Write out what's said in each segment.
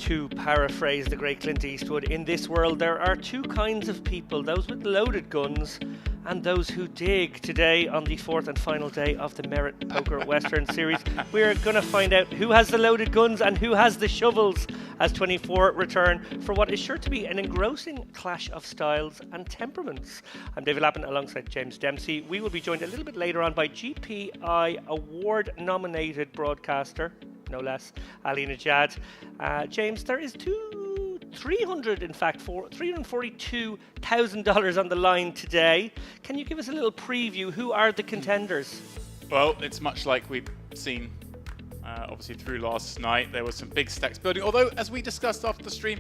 To paraphrase the great Clint Eastwood, in this world there are two kinds of people, those with loaded guns and those who dig. Today, on the fourth and final day of the Merit Poker Western Series, we're going to find out who has the loaded guns and who has the shovels as 24 return for what is sure to be an engrossing clash of styles and temperaments. I'm David Lappin alongside James Dempsey. We will be joined a little bit later on by GPI award-nominated broadcaster, no less, Ali Najad. James, there is $342,000 on the line today. Can you give us a little preview? Who are the contenders? Well, it's much like we've seen, obviously, through last night. There were some big stacks building. Although, as we discussed after the stream,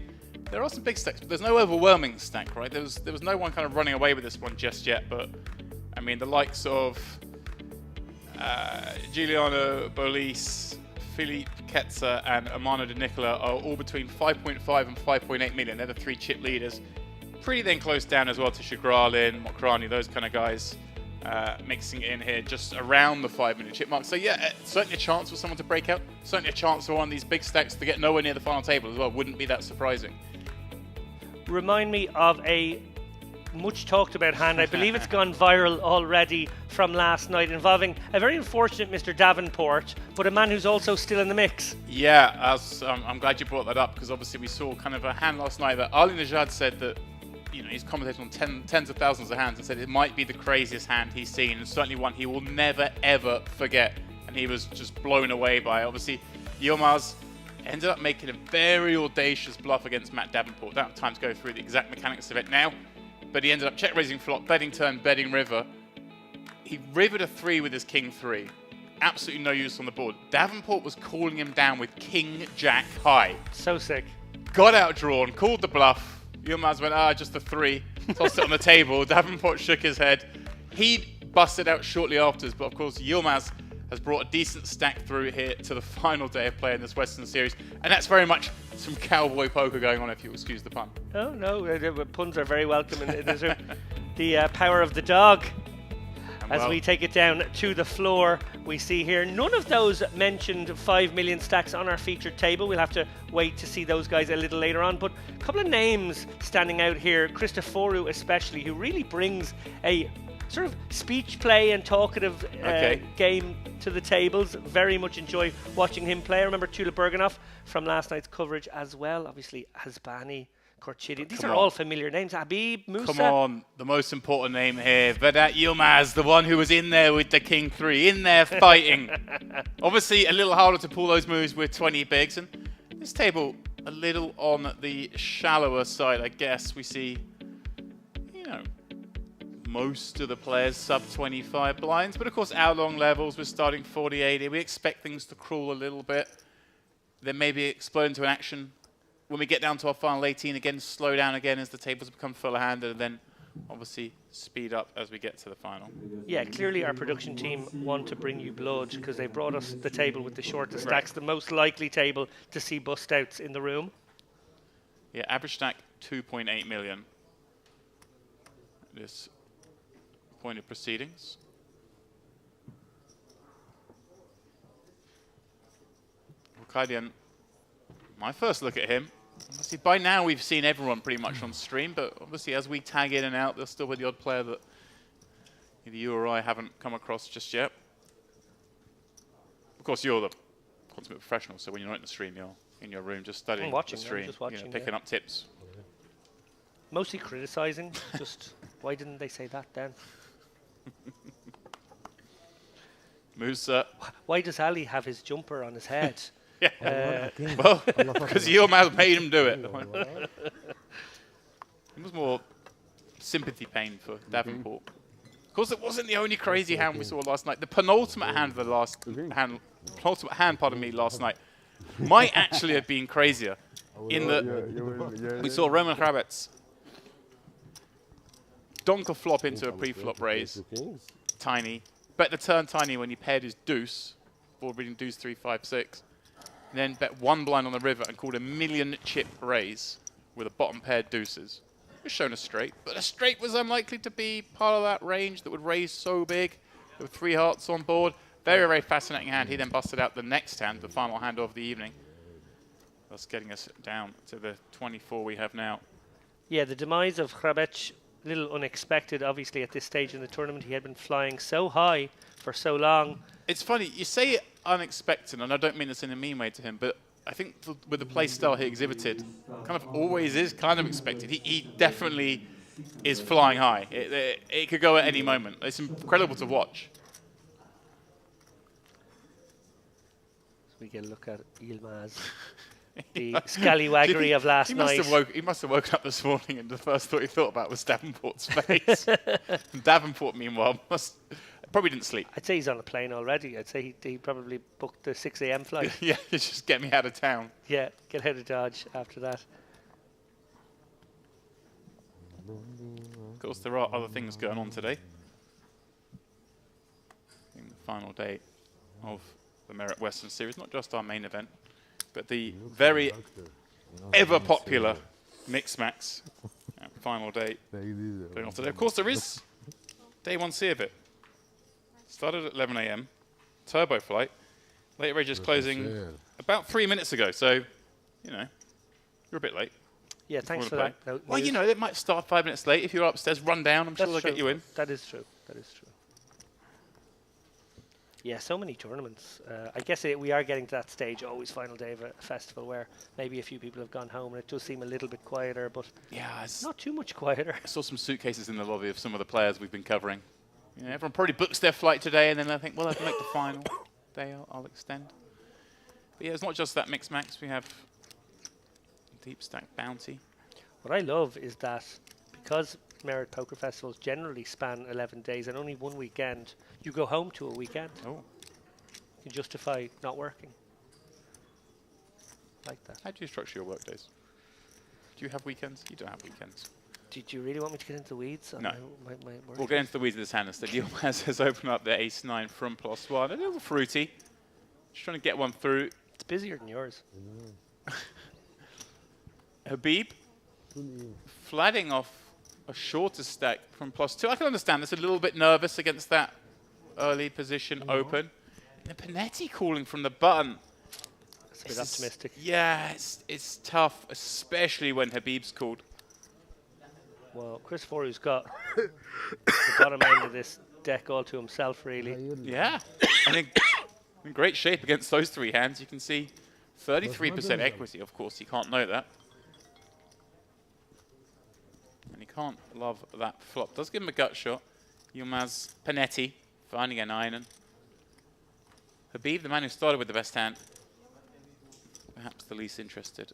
there are some big stacks, but there's no overwhelming stack, right? There was no one kind of running away with this one just yet. But I mean, the likes of Giuliano Bolis, Philippe Ketzer and Amano De Nicola are all between 5.5 and 5.8 million. They're the three chip leaders. Pretty then close down as well to Shigralin, Mokrani, those kind of guys mixing it in here just around the 5 million chip mark. So yeah, certainly a chance for someone to break out. Certainly a chance for one of these big stacks to get nowhere near the final table as well. Wouldn't be that surprising. Remind me of a much talked about hand. I believe it's gone viral already from last night, involving a very unfortunate Mr. Davenport, but a man who's also still in the mix. Yeah, I'm glad you brought that up, because obviously we saw kind of a hand last night that Ali Najad said that, you know, he's commentated on tens of thousands of hands and said it might be the craziest hand he's seen, and certainly one he will never ever forget. And he was just blown away by it. Obviously, Yilmaz ended up making a very audacious bluff against Matt Davenport. Don't have time to go through the exact mechanics of it now. But he ended up check raising flop, betting turn, betting river. He rivered a 3 with his king 3. Absolutely no use on the board. Davenport was calling him down with king jack high. So sick. Got outdrawn, called the bluff. Yilmaz went, just a 3. Tossed it on the table. Davenport shook his head. He busted out shortly afterwards, but of course Yilmaz has brought a decent stack through here to the final day of play in this Western Series. And that's very much some cowboy poker going on, if you excuse the pun. Oh, no, puns are very welcome in this room. The power of the dog. As we take it down to the floor, we see here none of those mentioned 5 million stacks on our featured table. We'll have to wait to see those guys a little later on. But a couple of names standing out here, Christoforu especially, who really brings a sort of speech play and talkative game to the tables. Very much enjoy watching him play. I remember Tula Berganoff from last night's coverage as well. Obviously, Hasbani, Korchidian. These are all familiar names. Habib, Musa. Come on, the most important name here. Vedat Yilmaz, the one who was in there with the King 3, in there fighting. Obviously, a little harder to pull those moves with 20 bigs. And this table, a little on the shallower side, I guess. We see, you know, most of the players sub 25 blinds, but of course our long levels, we're starting 40-80. We expect things to crawl a little bit, then maybe explode into an action. When we get down to our final 18 again, slow down again as the tables become fuller-handed, and then obviously speed up as we get to the final. Yeah, clearly our production team want to bring you blood because they brought us the table with the shortest stacks, the most likely table to see bust outs in the room. Yeah, average stack 2.8 million. This point of proceedings. Rukaidian, my first look at him. Obviously, by now we've seen everyone pretty much on stream, but obviously as we tag in and out, there'll still be the odd player that either you or I haven't come across just yet. Of course, you're the consummate professional, so when you're not in the stream, you're in your room just studying the stream, just watching, you know, picking up tips. Mostly criticising, just why didn't they say that then? Musa. Why does Ali have his jumper on his head? Yeah. Well, because Yilmaz made him do it. It was more sympathy pain for Davenport. Of course, it wasn't the only crazy hand we saw last night. The penultimate hand of the last last night might actually have been crazier. In that we saw Roman Hrabets donk a flop into a pre-flop raise, tiny. Bet the turn tiny when he paired his deuce, board reading deuce 3, 5, 6. Then bet one blind on the river and called a 1,000,000 chip raise with a bottom paired deuces. It was shown a straight, but a straight was unlikely to be part of that range that would raise so big. There were 3 hearts on board. Very, very fascinating hand. He then busted out the next hand, the final hand of the evening. That's getting us down to the 24 we have now. Yeah, the demise of Hrabec, a little unexpected, obviously, at this stage in the tournament. He had been flying so high for so long. It's funny, you say it unexpected, and I don't mean this in a mean way to him, but I think with the play style he exhibited, kind of always is kind of expected. He definitely is flying high. It could go at any moment. It's incredible to watch. So we get a look at Yilmaz, the scallywaggery of last night. He must have woken up this morning and the first thought he thought about was Davenport's face. And Davenport, meanwhile, probably didn't sleep. I'd say he's on a plane already. I'd say he probably booked the 6 a.m. flight. Yeah, just get me out of town. Yeah, get out of Dodge after that. Of course, there are other things going on today. In the final day of the Merit Western Series, not just our main event, but the very ever popular Mix Max final day going on today. Of course, there is day 1C of it. Started at 11 a.m. Turbo flight. Late reg is closing about 3 minutes ago, so you know you're a bit late. Yeah, thanks for that. Well, you know, it might start 5 minutes late. If you're upstairs, run down. I'm sure they'll get you in. That is true. That is true. Yeah, so many tournaments. I guess we are getting to that stage, always final day of a festival, where maybe a few people have gone home and it does seem a little bit quieter, but yeah, it's not too much quieter. I saw some suitcases in the lobby of some of the players we've been covering. You know, everyone probably books their flight today, and then I think, well, I can make the final day. I'll extend. But yeah, it's not just that Mix Max. We have Deep Stack Bounty. What I love is that because Merit Poker Festivals generally span 11 days and only one weekend, you go home to a weekend. Oh. You can justify not working. Like that. How do you structure your work days? Do you have weekends? You don't have weekends. Did you really want me to get into the weeds? No. My work We'll get into the weeds of this hand instead. Yilmaz has opened up the ace-9 from +1. A little fruity. Just trying to get one through. It's busier than yours. Habib flatting off a shorter stack from +2. I can understand this, a little bit nervous against that early position open. And Panetti calling from the button. That's a bit optimistic. Yeah, it's tough, especially when Habib's called. Well, Chris Foru's got the bottom end of this deck all to himself, really. Yeah, I think in great shape against those three hands. You can see 33% equity, of course. You can't know that. And you can't love that flop. Does give him a gut shot. Yilmaz Panetti finding an iron. Habib, the man who started with the best hand, perhaps the least interested.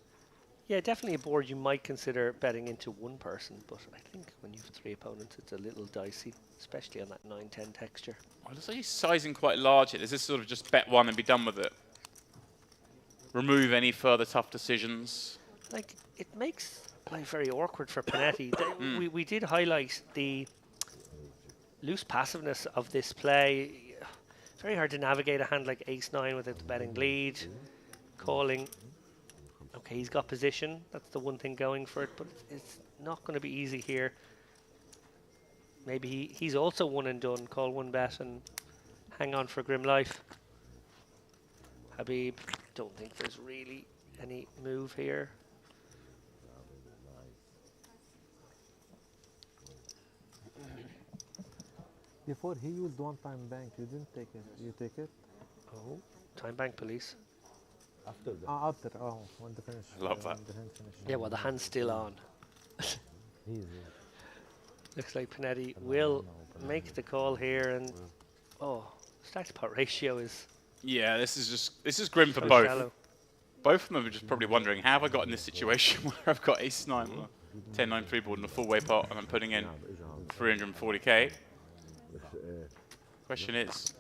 Yeah, definitely a board you might consider betting into one person, but I think when you have three opponents, it's a little dicey, especially on that 9-10 texture. Well, it looks like he's sizing quite large here. Is this sort of just bet one and be done with it? Remove any further tough decisions? Like, it makes life very awkward for Panetti. We did highlight the loose passiveness of this play. Very hard to navigate a hand like ace-9 without the betting lead. Calling. Okay, he's got position. That's the one thing going for it, but it's not going to be easy here. Maybe he's also one and done. Call one bet and hang on for grim life. Habib, don't think there's really any move here. Before he used one-time bank, you didn't take it. You take it? Oh, time bank police. After that. After, when the finish. I love that. The hand finish. Yeah, well, the hand's still on. Easy. Looks like Panetti will make the call here, and stack to pot ratio is Yeah, this is grim for so both. shallow. Both of them are just probably wondering, how have I got in this situation where I've got ace-9 on a 10-9 3 board and a full-way pot, and I'm putting in 340k? Question is,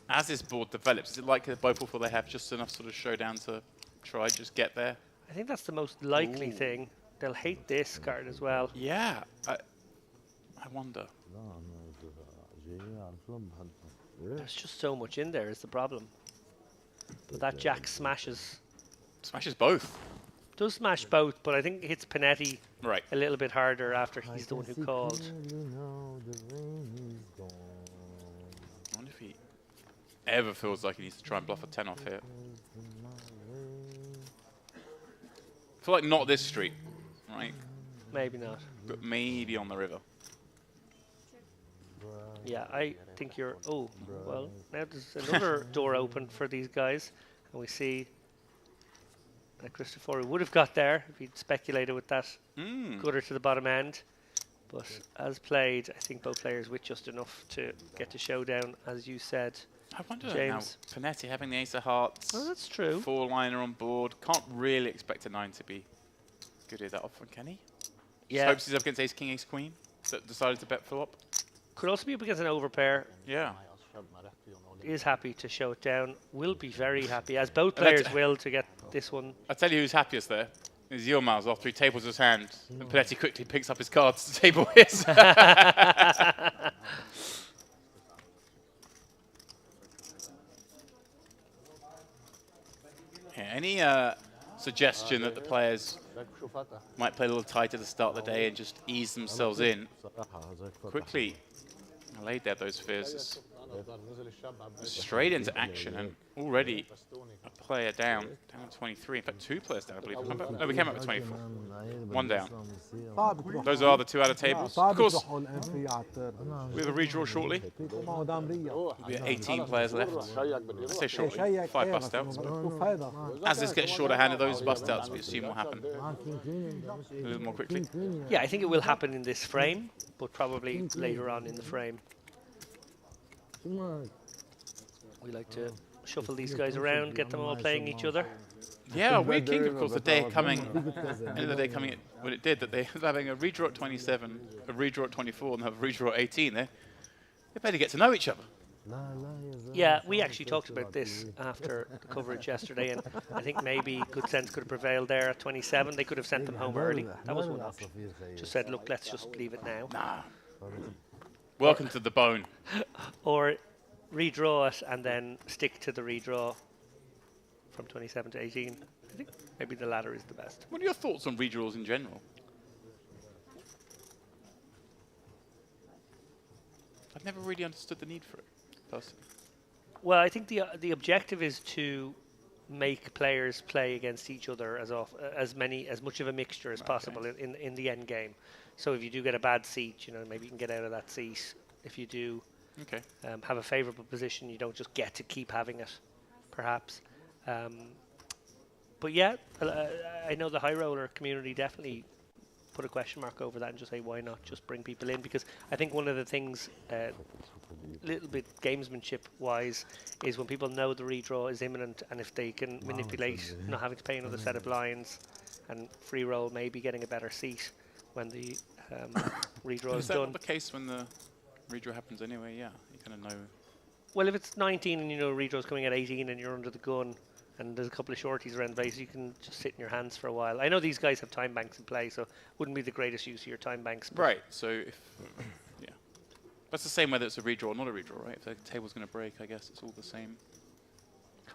as this board develops, is it likely that both will feel they have just enough sort of showdown to try just get there? I think that's the most likely thing. They'll hate this card as well. Yeah, I wonder. There's just so much in there is the problem. But that jack smashes. Smashes both. Does smash both, but I think it hits Panetti Right. a little bit harder after he's the one who called. I wonder if he ever feels like he needs to try and bluff a 10 off here. feel like not this street, right? Maybe not. But maybe on the river. Yeah, I think you're... Oh, well, now there's another door open for these guys. And we see that Christopher would have got there if he'd speculated with that gutter to the bottom end. But as played, I think both players with just enough to get the showdown, as you said. I wonder James. now, Panetti having the ace of hearts. Oh, that's true. 4-liner on board. Can't really expect a 9 to be good at that often, can he? Yeah. Just hopes he's up against ace, king, ace, queen. That decided to bet flop. Could also be up against an overpair. Yeah. Is happy to show it down. Will be very happy, as both players will, to get this one. I'll tell you who's happiest there. Is Yilmaz after he tables his hand. And Panetti quickly picks up his cards to table his. Any suggestion that the players might play a little tight at the start of the day and just ease themselves in? Quickly laid there those fears. Straight into action, and already a player down 23. In fact, 2 players down, I believe. No, we came up with 24. 1 down. Those are the 2 out of tables. Of course, we have a redraw shortly. We have 18 players left. I say shortly, 5 bust outs. But as this gets shorter handed, those bust outs we assume will happen a little more quickly. Yeah, I think it will happen in this frame, but probably later on in the frame. We like to shuffle these guys around, get them all playing each other. Yeah, weird king, of course, the day coming, end of the day coming when it did, that they were having a redraw at 27, a redraw at 24, and have a redraw at 18. They better get to know each other. Yeah, we actually talked about this after the coverage yesterday, and I think maybe good sense could have prevailed there at 27. They could have sent them home early. That was one option. Just said, look, let's just leave it now. Nah. Welcome to the bone. Or redraw it and then stick to the redraw from 27 to 18. I think maybe the latter is the best. What are your thoughts on redraws in general? I've never really understood the need for it, personally. Well, I think the objective is to make players play against each other as much of a mixture as possible in the end game. So if you do get a bad seat, maybe you can get out of that seat. If you do have a favourable position, you don't just get to keep having it, perhaps. But yeah, I know the high roller community definitely put a question mark over that and just say, why not just bring people in? Because I think one of the things, little bit gamesmanship-wise, is when people know the redraw is imminent, and if they can manipulate not having to pay another set of blinds and free roll, maybe getting a better seat when the redraw is done. Is that not the case when the redraw happens anyway? Yeah, you kind of know. Well, if it's 19 and redraw's coming at 18 and you're under the gun and there's a couple of shorties around the base, you can just sit in your hands for a while. I know these guys have time banks in play, so wouldn't be the greatest use of your time banks. Right, so if, yeah. That's the same whether it's a redraw or not a redraw, right? If the table's going to break, I guess it's all the same.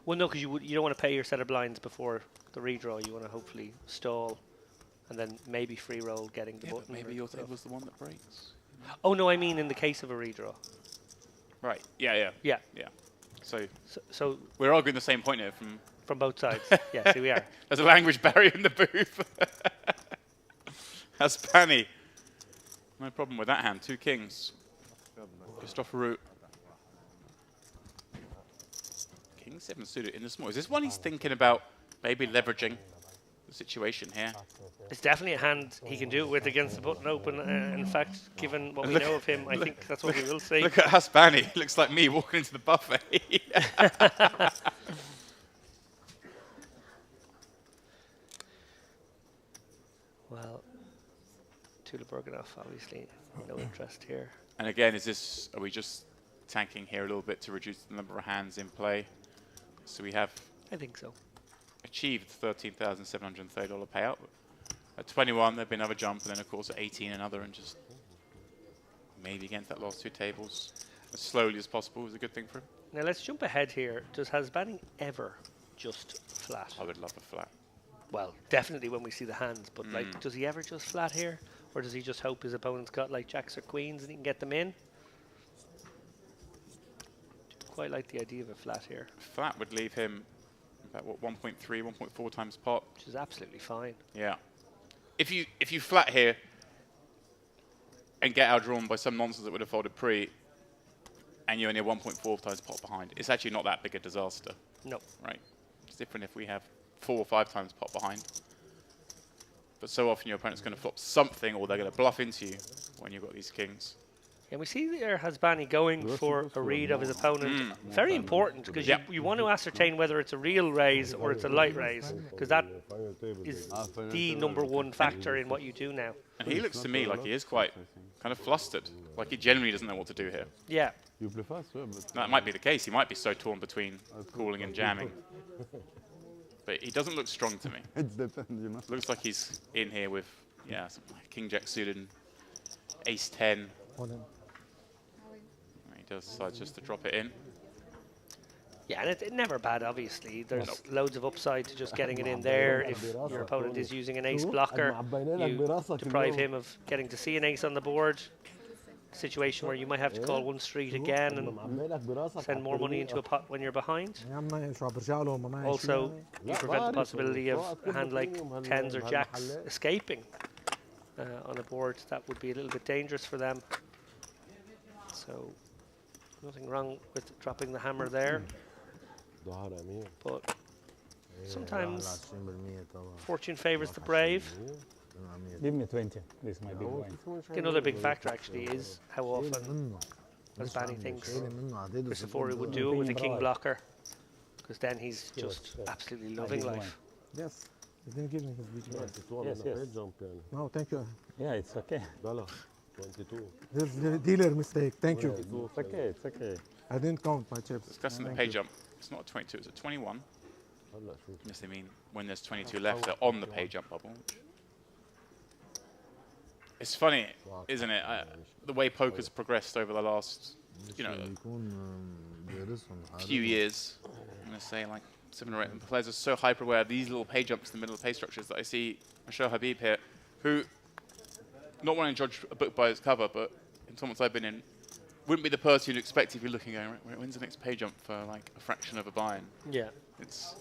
Well, no, because you don't want to pay your set of blinds before the redraw. You want to hopefully stall and then maybe free roll getting the button. But maybe your table's the one that breaks. Oh, no, I mean in the case of a redraw. Right, yeah. So we're arguing the same point here from both sides. Yeah, see, we are. There's a language barrier in the booth. That's Panny. No problem with that hand. 2 kings. Christopher Root. King 7 suited in the small. Is this one he's thinking about maybe leveraging the situation here? It's definitely a hand he can do it with against the button open. In fact, given what we know of him, I think that's what we will see. Look at Haspani. Looks like me walking into the buffet. Well, Tula Burganov, obviously, no interest here. And again, are we just tanking here a little bit to reduce the number of hands in play? So we have... I think so. Achieved $13,730 payout. At 21, there'd be another jump, and then, of course, at 18, another, and just maybe against that last 2 tables as slowly as possible is a good thing for him. Now, let's jump ahead here. Does Hasbani ever just flat? I would love a flat. Well, definitely when we see the hands, but like, does he ever just flat here? Or does he just hope his opponent's got like jacks or queens and he can get them in? Quite like the idea of a flat here. Flat would leave him About what, 1.3, 1.4 times pot. Which is absolutely fine. Yeah. If you flat here and get outdrawn by some nonsense that would have folded pre, and you're only 1.4 times pot behind, it's actually not that big a disaster. No. Right. It's different if we have 4 or 5 times pot behind. But so often your opponent's going to flop something, or they're going to bluff into you when you've got these kings. And we see there Hasbani going for a read of his opponent. Very important, because you want to ascertain whether it's a real raise or it's a light raise, because that is the #1 factor in what you do now. And he looks to me like he is quite kind of flustered, like he genuinely doesn't know what to do here. Yeah. That might be the case. He might be so torn between calling and jamming. But he doesn't look strong to me. Looks like he's in here with, yeah, King Jack suited and Ace 10. He does decide just to drop it in. Yeah, and it's never bad, obviously. There's loads of upside to just getting it in there. If your opponent is using an ace blocker, you deprive him of getting to see an ace on the board. Situation where you might have to call one street again and send more money into a pot when you're behind. Also, you prevent the possibility of a hand like tens or jacks escaping on a board. That would be a little bit dangerous for them. So, nothing wrong with dropping the hammer there. But sometimes fortune favors the brave. Give me 20. This might be the one. Another big factor actually is how often Hasbani thinks Christofori would do it with a king blocker, because then he's just absolutely loving life. Yes. He didn't give me his big Yes, yes. No, thank you. Yeah, it's okay. 22. This is the dealer mistake. Thank you. It's okay, it's okay. I didn't count my chips. Discussing the pay jump. It's not a 22, it's a 21. Yes, I mean, when there's 22 left, they're on the pay jump bubble. It's funny, isn't it? The way poker's progressed over the last, few years. I'm going to say like 7 or 8. The players are so hyper aware of these little pay jumps in the middle of pay structures that I see Michel Habib here, who, not wanting to judge a book by its cover, but in tournaments I've been in, wouldn't be the person you'd expect if you're looking going, right, when's the next pay jump for like a fraction of a buy-in? Yeah. It's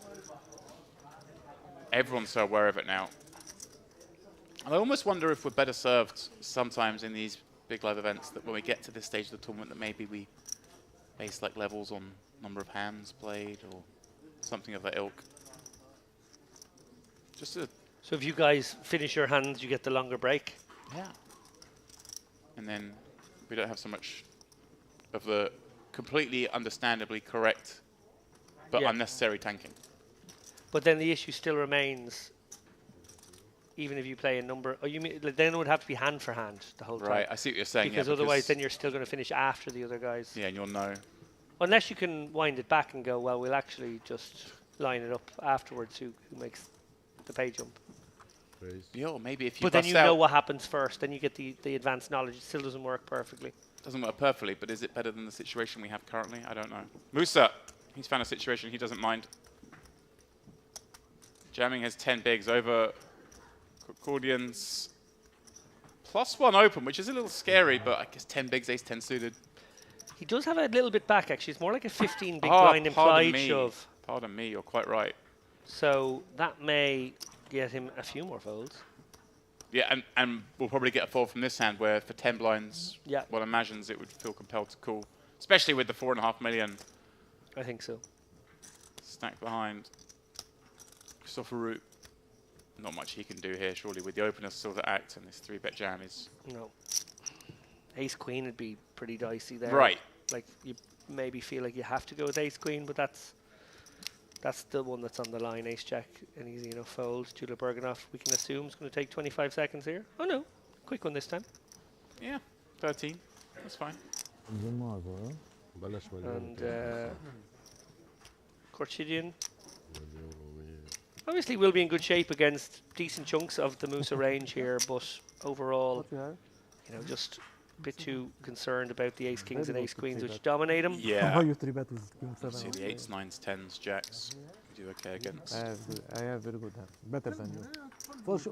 everyone's so aware of it now. And I almost wonder if we're better served sometimes in these big live events that when we get to this stage of the tournament that maybe we base like levels on number of hands played or something of that ilk. Just to, So if you guys finish your hands, you get the longer break. yeah. And then we don't have so much of the completely understandably correct but unnecessary tanking. But then the issue still remains, even if you play a number, you mean then it would have to be hand for hand the whole time. Right, I see what you're saying. Because yeah, otherwise then you're still going to finish after the other guys. Yeah, and you'll know. Unless you can wind it back and go, well, we'll actually just line it up afterwards who makes the pay jump. Yeah, or maybe if you But then bust you out, know what happens first, then you get the advanced knowledge. It still doesn't work perfectly. doesn't work perfectly, but is it better than the situation we have currently? I don't know. Musa, he's found a situation he doesn't mind. Jamming has 10 bigs over Cordian's +1 open, which is a little scary, but I guess 10 bigs, ace 10 suited. He does have a little bit back, actually. It's more like a 15 big blind implied shove. Pardon me, you're quite right. So that may get him a few more folds. Yeah, and we'll probably get a fold from this hand where for 10 blinds, Yeah. one imagines it would feel compelled to call, especially with the 4.5 million I think so. stacked behind. Christopher Root, not much he can do here, surely, with the opener still to act, and this 3-bet jam is... No. Ace Queen would be pretty dicey there. Right. Like, you maybe feel like you have to go with Ace Queen, but that's the one that's on the line. Ace Jack, an easy enough fold. Julep Berganoff, we can assume, is going to take 25 seconds here. Oh no, quick one this time. Yeah, 13. That's fine. And Corchidian obviously will be in good shape against decent chunks of the Musa range here, but overall, just a bit too concerned about the ace kings and ace queens, which dominate him. Yeah. You 3-bet with king 7. See the 8s, 9s, 10s, jacks. We do okay against. I have very good hand. Better than you.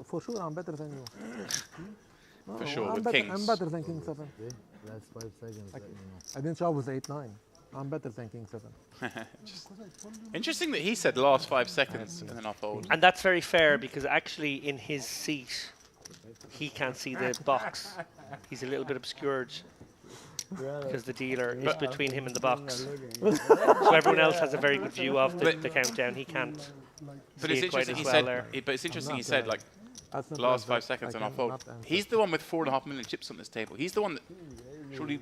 For sure, I'm better than you. For sure, I'm with better, kings. I'm better than king 7. Last 5 seconds. I didn't shove with 8-9. I'm better than king 7. Interesting that he said last 5 seconds and then I fold. And that's very fair because actually in his seat, he can't see the box. He's a little bit obscured because the dealer is between him and the box. So everyone else has a very good view of the countdown. He can't But see it's it quite interesting as he well said. there. But it's interesting he said like That's not last like 5 that. seconds I and I cannot fold. answer. He's the one with 4.5 million chips on this table. He's the one that surely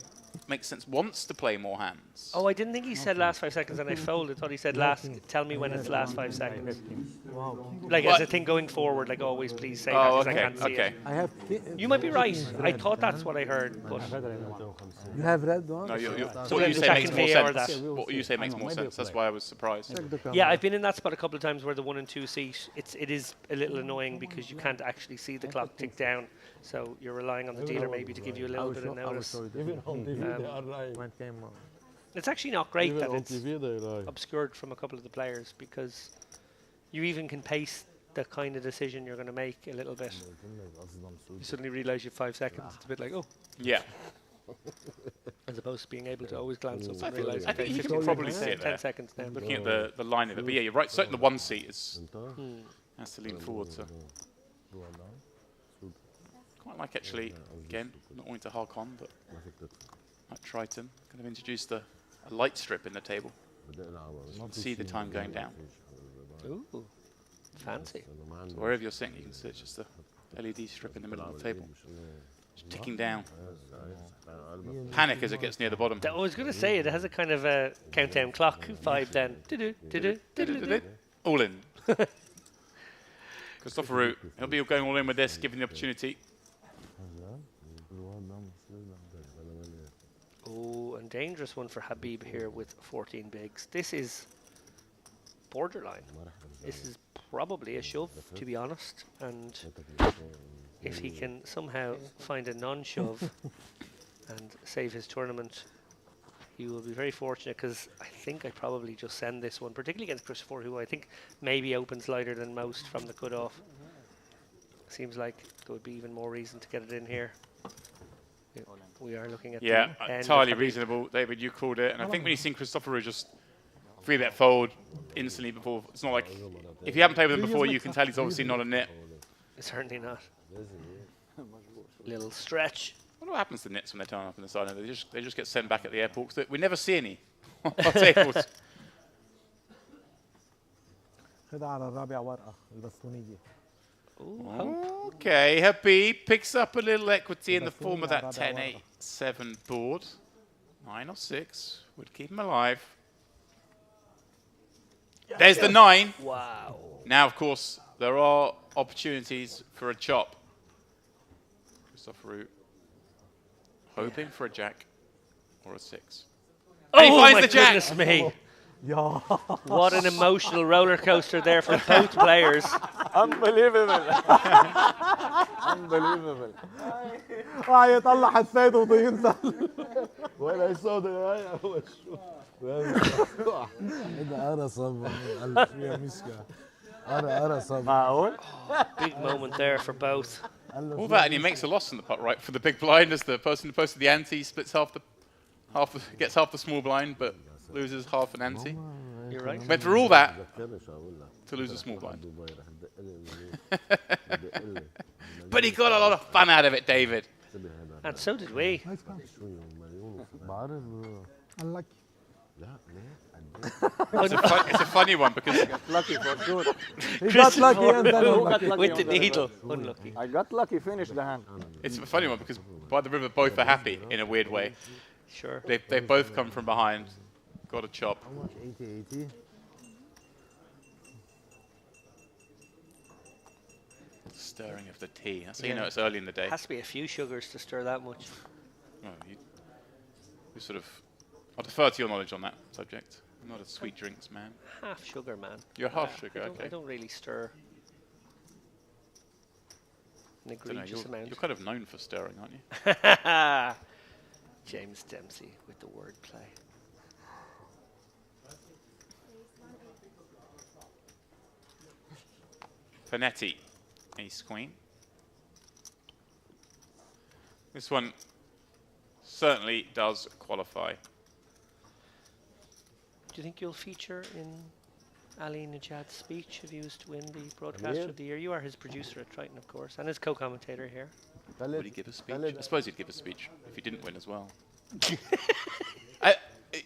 makes sense. Wants to play more hands. Oh, I didn't think he said last 5 seconds and I folded. I thought he said last. Tell me when it's last 5 seconds. Wow. Like What? as a thing going forward, like always please say that Oh, because I can't see okay. it. I have. You might be right. I thought that's what I heard. But You have red one. No, So what then you the say Jack makes and more VR sense. that. What you say makes more sense. That's why I was surprised. Check the camera. yeah, I've been in that spot a couple of times where the 1 and 2 seat, it is a little annoying because you can't actually see the clock tick down. So you're relying on the dealer maybe to give you a little bit of I will notice. show you the Even on TV they are right. when it came on. It's actually not great Even that on it's TV they are right. obscured from a couple of the players because you even can pace the kind of decision you're going to make a little bit. You suddenly realise you have 5 seconds. It's a bit like, oh, Yeah. as opposed to being able to always glance up I and think- realise, I think okay, you can 15 probably seconds see now, it 10 there. seconds now. Looking at the line of it. But yeah, you're right. Certainly the 1 seat is has to lean forward. So quite like actually, again, not wanting to hark on, but like Triton, kind of introduced a light strip in the table. You can see the time going down. Ooh, fancy. So wherever you're sitting, you can see it's just a LED strip in the middle of the table. Just ticking down. Panic as it gets near the bottom. I was going to say, it has a kind of a countdown clock vibe then. Do-do, do-do, do-do-do-do. All in. Christopher Root, he'll be going all in with this, given the opportunity. Oh, and dangerous one for Habib here with 14 bigs. This is borderline. This is probably a shove, to be honest. And if he can somehow find a non-shove and save his tournament, he will be very fortunate because I think I probably just send this one, particularly against Christopher, who I think maybe opens lighter than most from the cutoff. Seems like there would be even more reason to get it in here. Yeah, we are looking at Yeah, the end entirely of Habib. reasonable. David, you called it. And I think when you've seen Christopher Root just free bet fold instantly before, it's not like, if you haven't played with him before, you can tell he's obviously not a nit. Certainly not. Little stretch. I wonder what happens to nits when they turn up in the side. They just get sent back at the airport. 'Cause we never see any on our tables. خدها على الرابع ورقة البستونية. Ooh, Okay, Habib picks up a little equity in the form of that 10-8-7 board. 9 or 6 would keep him alive. There's the 9. wow. Now, of course, there are opportunities for a chop. Christopher Root hoping for a jack or a 6. And he Oh finds my the jack. goodness me. Yeah. What an emotional roller coaster there for both players. Unbelievable. Unbelievable. يطلع حسيت وينزل. When I saw the eye, I was shocked. هذا قرصة يا مسكة. قرصة. معقول؟ Big moment there for both. All that, and he makes a loss in the pot, right? For the big blind, as the person who posted the ante splits gets half the small blind, but loses half an ante. You're right. Went through all that to lose a small blind. But he got a lot of fun out of it, David. And so did we. Unlucky. It's a funny one because Lucky for sure. He got lucky and then Got unlucky. lucky With on the river. needle. Unlucky. I got lucky, finished the hand. it's a funny one because by the river both are happy in a weird way. Sure. They both come from behind, got a chop. How much? 80. Stirring of the tea. That's how you know it's early in the day. Has to be a few sugars to stir that much. Oh, you sort of. I defer to your knowledge on that subject. I'm not a sweet drinks man. Half sugar, man. You're half sugar, I okay. don't really stir an Dunno, egregious amount. you're kind of known for stirring, aren't you? James Dempsey with the wordplay. Panetti, ace queen. This one certainly does qualify. you think you'll feature in Ali Najad's speech if he was to win the Broadcaster of the Year? You are his producer at Triton, of course, and his co-commentator here. Would he give a speech? Khaled. I suppose he'd give a speech if he didn't win as well.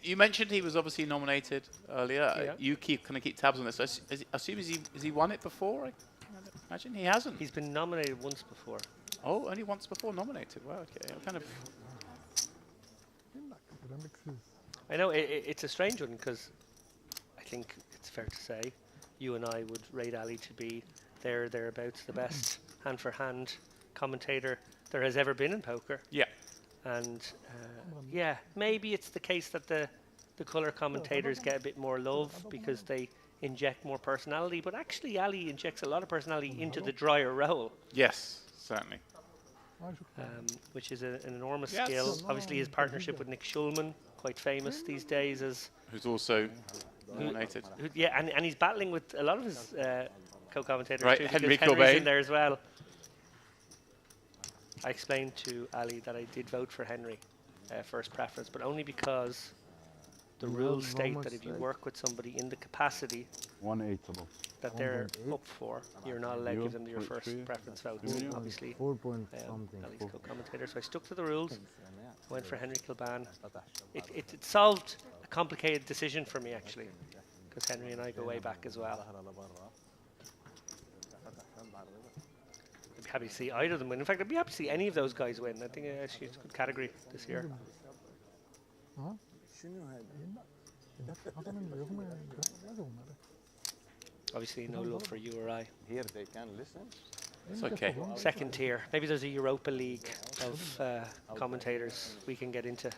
You mentioned he was obviously nominated earlier. Yeah. You kind of keep tabs on this. I assume has he won it before? I imagine he hasn't. He's been nominated once before. Oh, only once before nominated. Wow, okay. I'm kind of. I know it's a strange one because I think it's fair to say you and I would rate Ali to be thereabouts the best hand-for-hand commentator there has ever been in poker. Yeah. And yeah, maybe it's the case that the colour commentators get a bit more love because they inject more personality, but actually Ali injects a lot of personality into the drier role, Yes, certainly. which is an enormous Yes. skill. Obviously his partnership with Nick Schulman, quite famous these days as Who's also nominated. yeah, and he's battling with a lot of his co-commentators Right, too, Henry because Henry's in Cobain. there as well. I explained to Ali that I did vote for Henry first preference, but only because the rules state that if you work with somebody in the capacity 1-8 above. that they're up for, you're not allowed to give them your first preference vote. So obviously, 4 point something. Ali's co-commentator. So I stuck to the rules, went for Henry Kilban. It solved a complicated decision for me, actually, because Henry and I go way back as well. I'd be happy to see either of them win. In fact, I'd be happy to see any of those guys win. I think actually it's a good category this year. Obviously, no love for you or I. Here they can listen. It's okay. Second tier. Maybe there's a Europa League of commentators. We can get into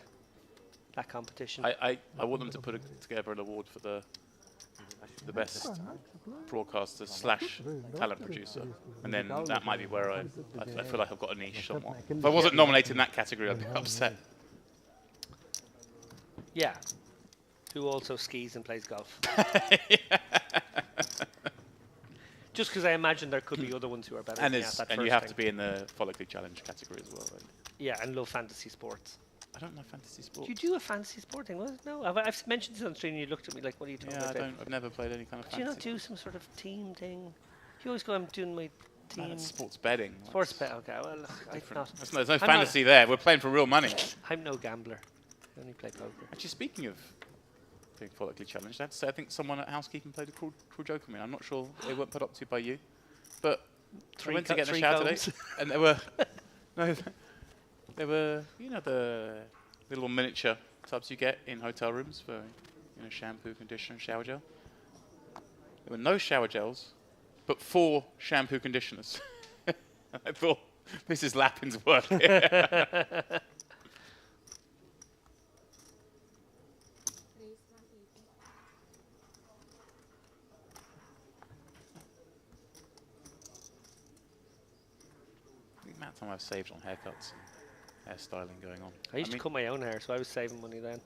that competition. I want them to put together an award for the best broadcaster / talent producer, and then that might be where I feel like I've got a niche somewhat. If I wasn't nominated in that category, I'd be upset. Yeah. Who also skis and plays golf. Just because I imagine there could be other ones who are better And than me at that you first have thing. to be in the Follically Challenge category as well. Right? Yeah, and love fantasy sports. I don't know fantasy sports. Do you do a fantasy sport thing? Well, no, I've mentioned this on stream and you looked at me like, what are you talking Yeah, about? I've never played any kind of Do you fantasy. not do some sort of team thing? You always go, I'm doing my team. That's sports betting. Sports bet, okay. Well, I'm Different. not. There's no I'm fantasy there. We're playing for real money. I'm no gambler. I only play poker. Actually, speaking of being follically challenged, I'd say I think someone at housekeeping played a cruel joke on me. I'm not sure they weren't put up to by you, but I went to get in the shower today, and there were the little miniature tubs you get in hotel rooms for shampoo, conditioner, and shower gel. There were no shower gels, but 4 shampoo conditioners. I thought, this is Lappin's work. The amount of time I've saved on haircuts and hairstyling going on. I used to cut my own hair, so I was saving money then.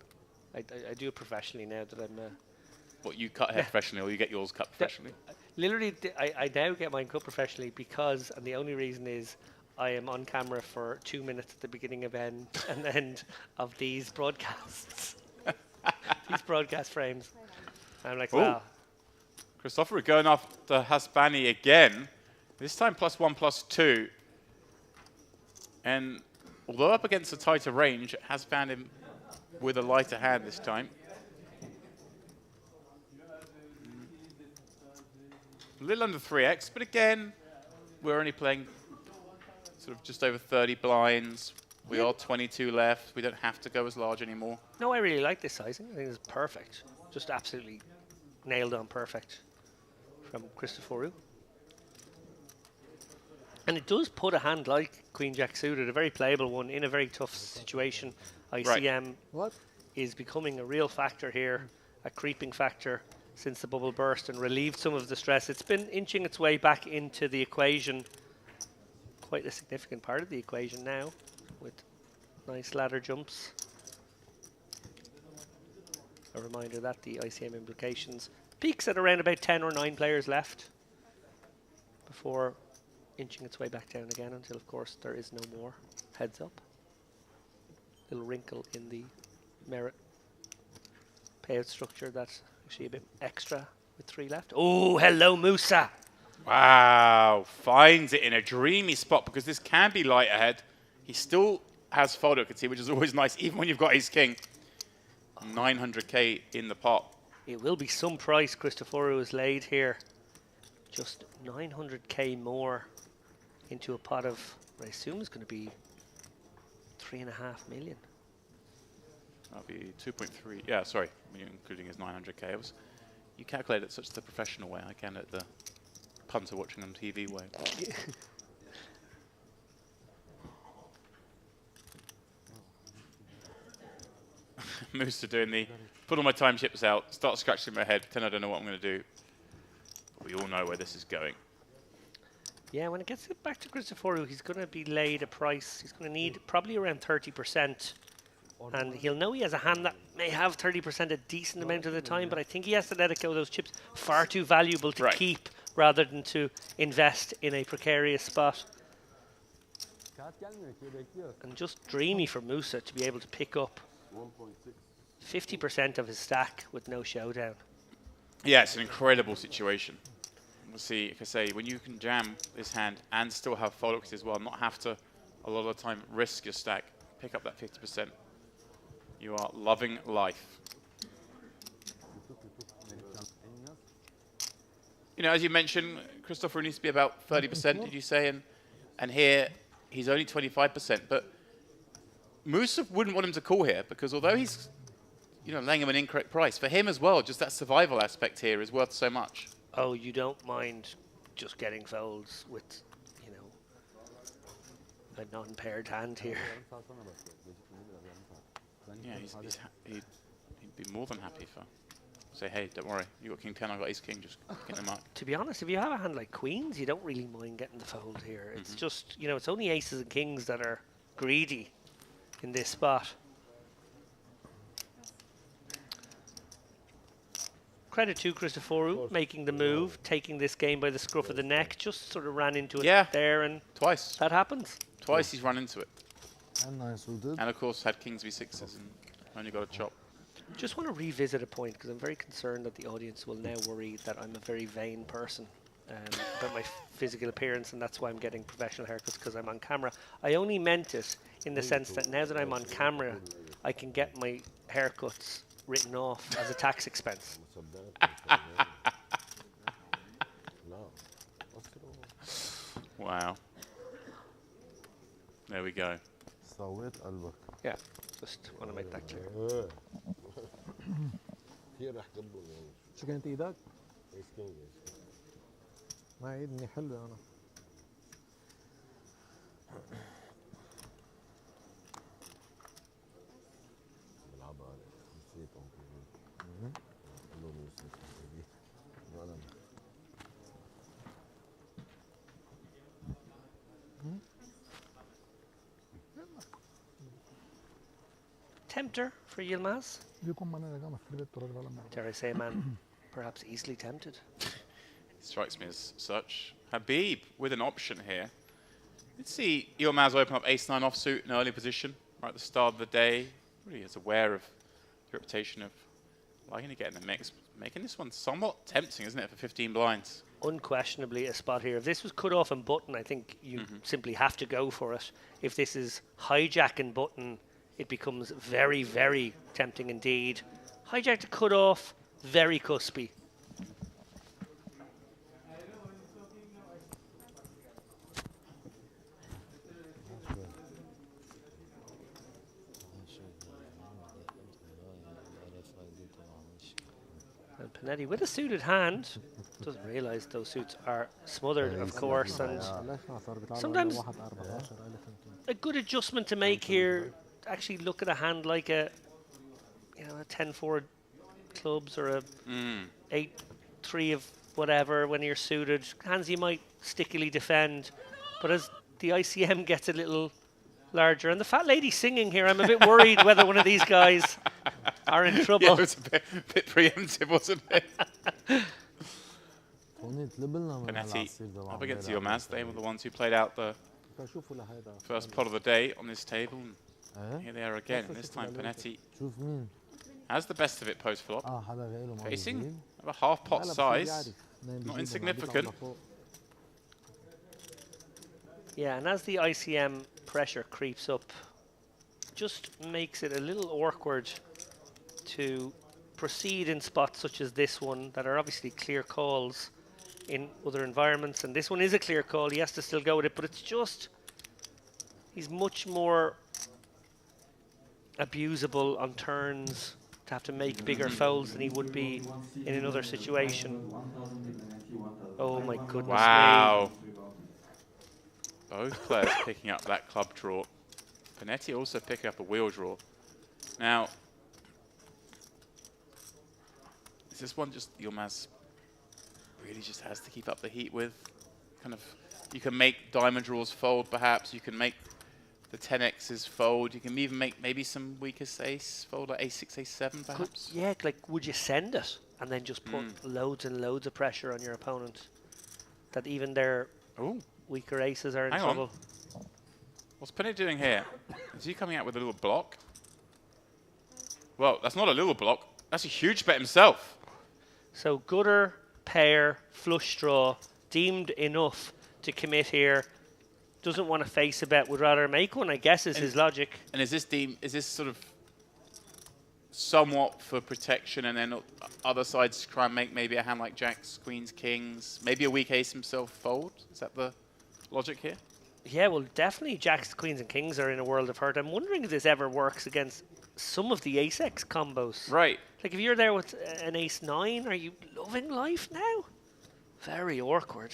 I do it professionally now that I'm... What, you cut hair professionally or you get yours cut professionally? Literally, I now get mine cut professionally because, and the only reason is, I am on camera for 2 minutes at the beginning of and end of these broadcasts. These broadcast frames. And I'm like, Ooh. wow. Christopher going after Hasbani again. This time +1/+2. And although up against a tighter range, it has found him with a lighter hand this time. A little under 3x, but again, we're only playing sort of just over 30 blinds. We are 22 left. We don't have to go as large anymore. No, I really like this sizing. I think it's perfect. Just absolutely nailed on perfect from Christopheru. And it does put a hand like Queen Jack suited, a very playable one, in a very tough situation. ICM is becoming a real factor here, a creeping factor since the bubble burst and relieved some of the stress. It's been inching its way back into the equation, quite a significant part of the equation now, with nice ladder jumps. A reminder that the ICM implications peaks at around about 10 or 9 players left before inching its way back down again until, of course, there is no more. Heads up. Little wrinkle in the merit payout structure that's actually a bit extra with 3 left. Oh, hello, Musa. Wow, finds it in a dreamy spot because this can be light ahead. He still has fold equity, which is always nice, even when you've got ace king. 900k in the pot. It will be some price Christoforou has laid here. Just 900k more into a pot of what I assume is going to be 3.5 million. That'll be 2.3. Yeah, sorry, when you're including his 900k. You calculate it such the professional way. I can it the punter watching on TV way. Moose are doing the put all my time chips out, start scratching my head, pretend I don't know what I'm going to do. But we all know where this is going. Yeah, when it gets back to Christoforou, he's going to be laid a price. He's going to need probably around 30%. And he'll know he has a hand that may have 30% a decent amount of the time, but I think he has to let it go. Those chips far too valuable to keep rather than to invest in a precarious spot. And just dreamy for Musa to be able to pick up 50% of his stack with no showdown. Yeah, it's an incredible situation. We'll see, like I say, when you can jam this hand and still have fold equity as well, not have to, a lot of the time, risk your stack, pick up that 50%. You are loving life. You know, as you mentioned, Christopher needs to be about 30%, did you say? And here, he's only 25%. But Musa wouldn't want him to call here because although he's, you know, laying him an incorrect price, for him as well, just that survival aspect here is worth so much. Oh, you don't mind just getting folds with, you know, a non-paired hand here. Yeah, he'd be more than happy for. Say, hey, don't worry, you got king 10, I got ace king, just get them up. To be honest, if you have a hand like queens, you don't really mind getting the fold here. It's just, you know, it's only aces and kings that are greedy in this spot. Credit to Christoforou making the move, taking this game by the scruff of the neck, just sort of ran into it there, and twice. That happens. Twice he's run into it. And nice suited. And of course had kings v6s and only got a chop. Just want to revisit a point because I'm very concerned that the audience will now worry that I'm a very vain person about my physical appearance, and that's why I'm getting professional haircuts because I'm on camera. I only meant it in the sense that now that I'm on camera, I can get my haircuts written off as a tax expense. Wow. There we go. Yeah, just want to make that clear. شو كانت ايدك؟ ما ايدني حلوة انا. Tempter for Yilmaz. Dare I say, man, perhaps easily tempted. Strikes me as such. Habib with an option here. Let's see Yilmaz open up ace-9 offsuit in early position right at the start of the day. Really is aware of the reputation of liking to get in the mix. Making this one somewhat tempting, isn't it, for 15 blinds? Unquestionably a spot here. If this was cut off and button, I think you simply have to go for it. If this is hijack and button, it becomes very, very tempting indeed. Hijack to cut off, very cuspy. And Panetti with a suited hand doesn't realize those suits are smothered, of course, and sometimes a good adjustment to make here. Actually look at a hand like a, you know, a 10-4 clubs or a 8-3 of whatever when you're suited. Hands you might stickily defend, but as the ICM gets a little larger, and the fat lady singing here, I'm a bit worried whether one of these guys are in trouble. Yeah, it was a bit preemptive, wasn't it? Panetti up against Yilmaz. They were the ones who played out the first pot of the day on this table. Here they are again, and this time Panetti Has the best of it post flop. هذا جاي له مرة Facing جديد. a half pot لا، لا، بس size. عادي. نايم Not بيجيبه، insignificant. بيطلع لفوق. Yeah, and as the ICM pressure creeps up, just makes it a little awkward to proceed in spots such as this one that are obviously clear calls in other environments, and this one is a clear call. He has to still go with it, but it's just he's much more abusable on turns to have to make bigger folds than he would be in another situation. Oh my goodness Wow. Both players picking up that club draw. Panetti also picking up a wheel draw. Now, is this one just Yilmaz really just has to keep up the heat with? Kind of, you can make diamond draws fold perhaps, you can make the 10x's fold, you can even make maybe some weakest ace fold, like a6, a7 perhaps? Yeah, like would you send it and then just put loads and loads of pressure on your opponent? That even their Ooh. weaker aces are in Hang trouble. on. What's Panetti doing here? Is he coming out with a little block? Well, that's not a little block. That's a huge bet himself. So gutter, pair, flush draw, deemed enough to commit here. Doesn't want to face a bet, would rather make one, I guess, is his logic. And is this sort of somewhat for protection, and then other sides try and make maybe a hand like jacks, queens, kings, maybe a weak ace himself fold? Is that the logic here? Yeah, well, definitely jacks, queens, and kings are in a world of hurt. I'm wondering if this ever works against some of the ace-x combos. Right. Like, if you're there with an ace-9, are you loving life now? Very awkward.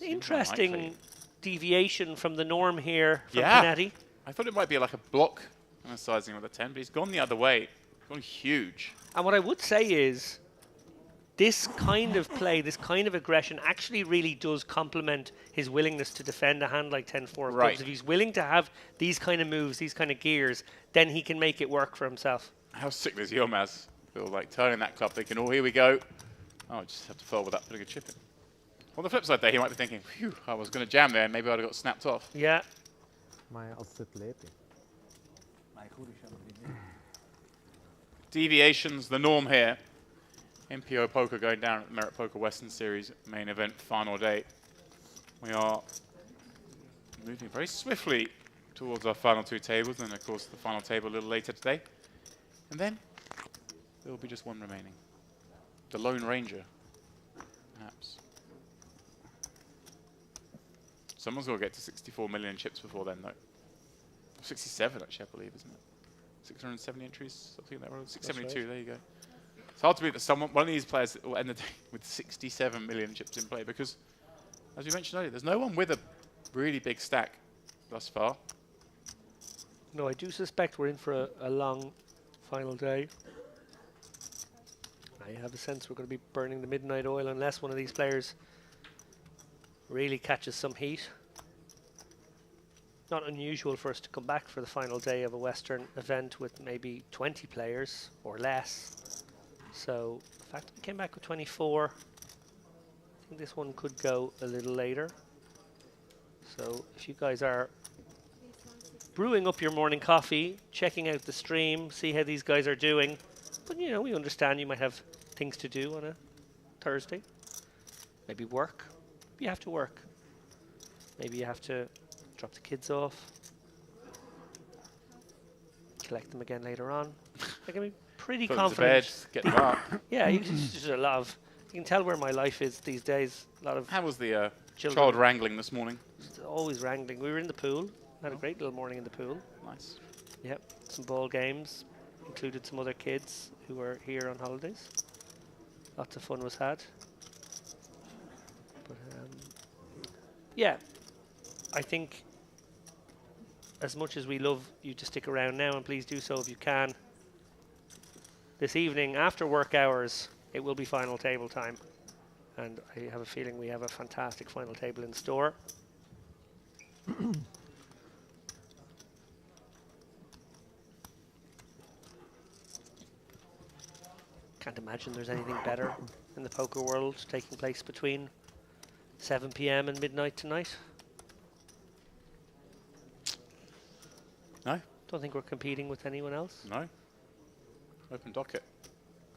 Interesting unlikely. deviation from the norm here from Yeah. Panetti. I thought it might be like a block kind of sizing with a 10, but he's gone the other way. Gone huge. And what I would say is, this kind of play, this kind of aggression actually really does complement his willingness to defend a hand like 10-4 of Right. clubs. If he's willing to have these kind of moves, these kind of gears, then he can make it work for himself. How sick does Yilmaz feel like turning that club, thinking, oh, here we go. Oh, I just have to fold without putting a chip in. On the flip side there, he might be thinking, phew, I was going to jam there, and maybe I'd have got snapped off. Yeah. معي قصة ليتي. Deviations, the norm here. MPO Poker going down at the Merit Poker Western Series main event final day. We are moving very swiftly towards our final two tables, and of course the final table a little later today. And then there will be just one remaining. The Lone Ranger, perhaps. Someone's got to get to 64 million chips before then, though. 67, actually, I believe, isn't it? 670 entries, something like that. 672, right. There you go. It's hard to believe that one of these players will end the day with 67 million chips in play, because, as we mentioned earlier, there's no one with a really big stack thus far. No, I do suspect we're in for a long final day. I have a sense we're going to be burning the midnight oil unless one of these players really catches some heat. Not unusual for us to come back for the final day of a Western event with maybe 20 players or less. So the fact that we came back with 24, I think this one could go a little later. So if you guys are brewing up your morning coffee, checking out the stream, see how these guys are doing, but you know, we understand you might have things to do on a Thursday. Maybe work. You have to work. Maybe you have to drop the kids off, collect them again later on. I can be pretty Put them to confident. bed, get them up. Yeah, it's just a lot of. You can tell where my life is these days. A lot of How was the children. child wrangling this morning? Always wrangling. We were in the pool. Had a great little morning in the pool. Nice. Yep, some ball games. Included some other kids who were here on holidays. Lots of fun was had. But yeah, I think as much as we love you to stick around now, and please do so if you can, this evening after work hours it will be final table time, and I have a feeling we have a fantastic final table in store. Can't imagine there's anything better in the poker world taking place between 7 p.m. and midnight tonight. No? Don't think we're competing with anyone else. No? open docket.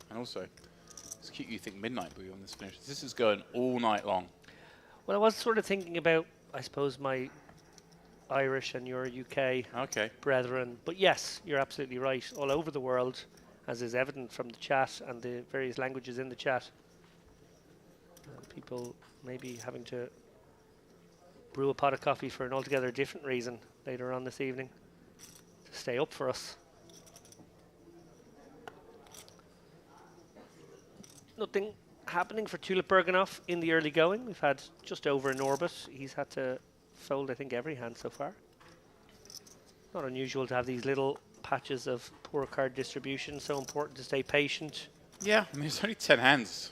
And also, it's cute you think midnight will be on this finish. This is going all night long. Well, I was sort of thinking about, I suppose, my Irish and your UK brethren. But yes, you're absolutely right. All over the world, as is evident from the chat and the various languages in the chat. People maybe having to brew a pot of coffee for an altogether different reason later on this evening to stay up for us. Nothing happening for Tulip Berganoff in the early going. We've had just over an orbit. He's had to fold, I think, every hand so far. Not unusual to have these little patches of poor card distribution. So important to stay patient. Yeah, I mean, it's only 10 hands.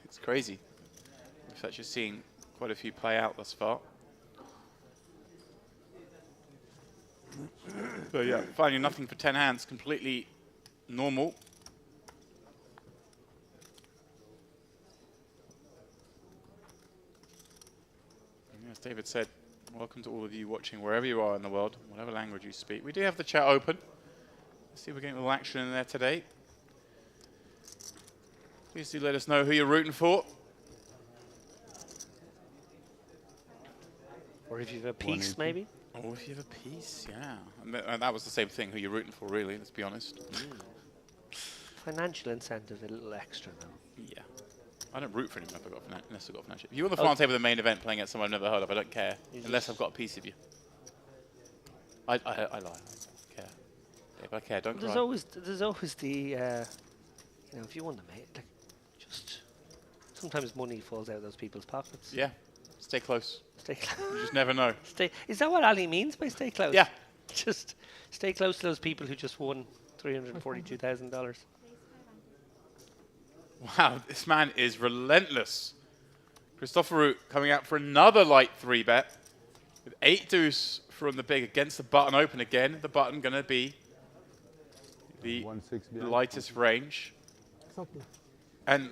It's crazy. We've actually seen quite a few play out thus far. But yeah, finding nothing for 10 hands, completely normal. And as David said, welcome to all of you watching wherever you are in the world, whatever language you speak. We do have the chat open. Let's see if we're getting a little action in there today. Please do let us know who you're rooting for. Or if you have a piece, maybe. Or if you have a piece, yeah. And that was the same thing, who you're rooting for, really, let's be honest. Financial incentive, a little extra now. Yeah. I don't root for anyone unless I've got financial. If you're on the final table of the main event playing against someone I've never heard of, I don't care. Unless I've got a piece of you. I lie. I don't care. Yeah, but I care, don't There's cry. always the, you know, if you want to make, like, just, sometimes money falls out of those people's pockets. Yeah. Stay close. Stay close. You just never know. Is that what Ali means by stay close? Yeah. Just stay close to those people who just won $342,000. Wow, this man is relentless. Christopher coming out for another light 3-bet with 8 deuce from the big against the button open again. The button going to be the lightest range. And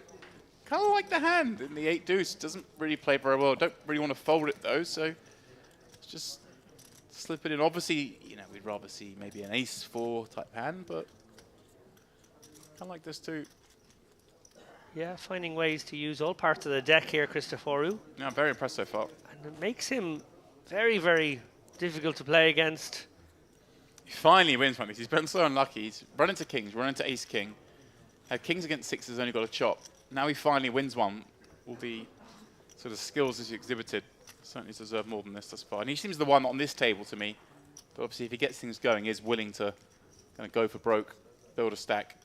kind of like the hand in the 8 deuce. Doesn't really play very well. Don't really want to fold it though, so just slip it in. Obviously, you know, we'd rather see maybe an ace 4 type hand, but kind of like this too. Yeah, finding ways to use all parts of the deck here, Christoforou. Yeah, I'm very impressed so far. And it makes him very, very difficult to play against. He finally wins one of these. He's been so unlucky. He's run into kings, run into ace king. Had kings against sixes, only got a chop. Now he finally wins one. All the sort of skills as he exhibited certainly deserve more than this thus far. And he seems the one on this table to me. But obviously, if he gets things going, he is willing to kind of go for broke, build a stack.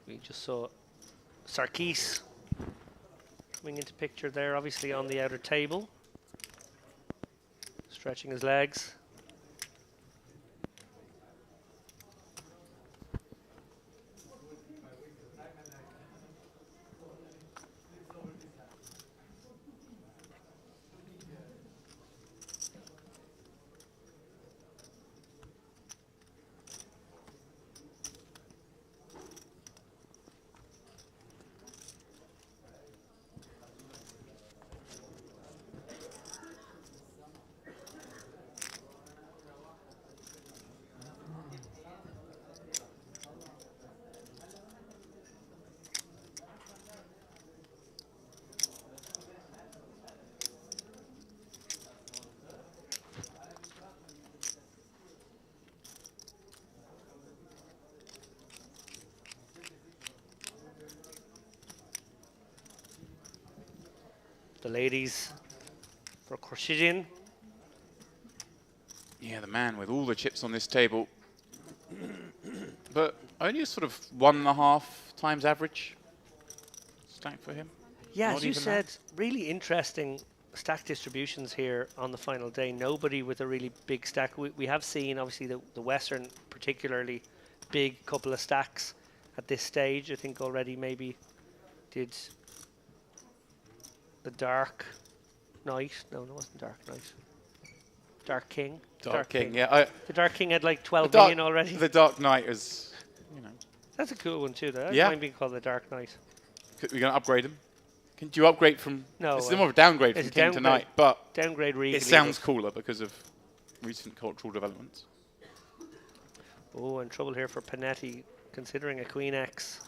We just saw Sarkis coming into picture there, obviously on the outer table, stretching his legs. The ladies for Khurshidin. Yeah, the man with all the chips on this table. But only a sort of 1.5 times average stack for him. Yeah, Not as you even said, that. really interesting stack distributions here on the final day. Nobody with a really big stack. We have seen, obviously, the Western particularly big couple of stacks at this stage. I think already maybe did the Dark Knight. No, it wasn't Dark Knight. Dark King. Dark King, yeah. The Dark King had like 12 million already. The Dark Knight is, you know. That's a cool one too, though. I Yeah. don't mind being called the Dark Knight. We're going to upgrade him. Do you upgrade from? No, It's more of a downgrade it's from King to downgrade. Knight, but Downgrade Regal. it sounds cooler because of recent cultural developments. Oh, and trouble here for Panetti, considering a Queen X.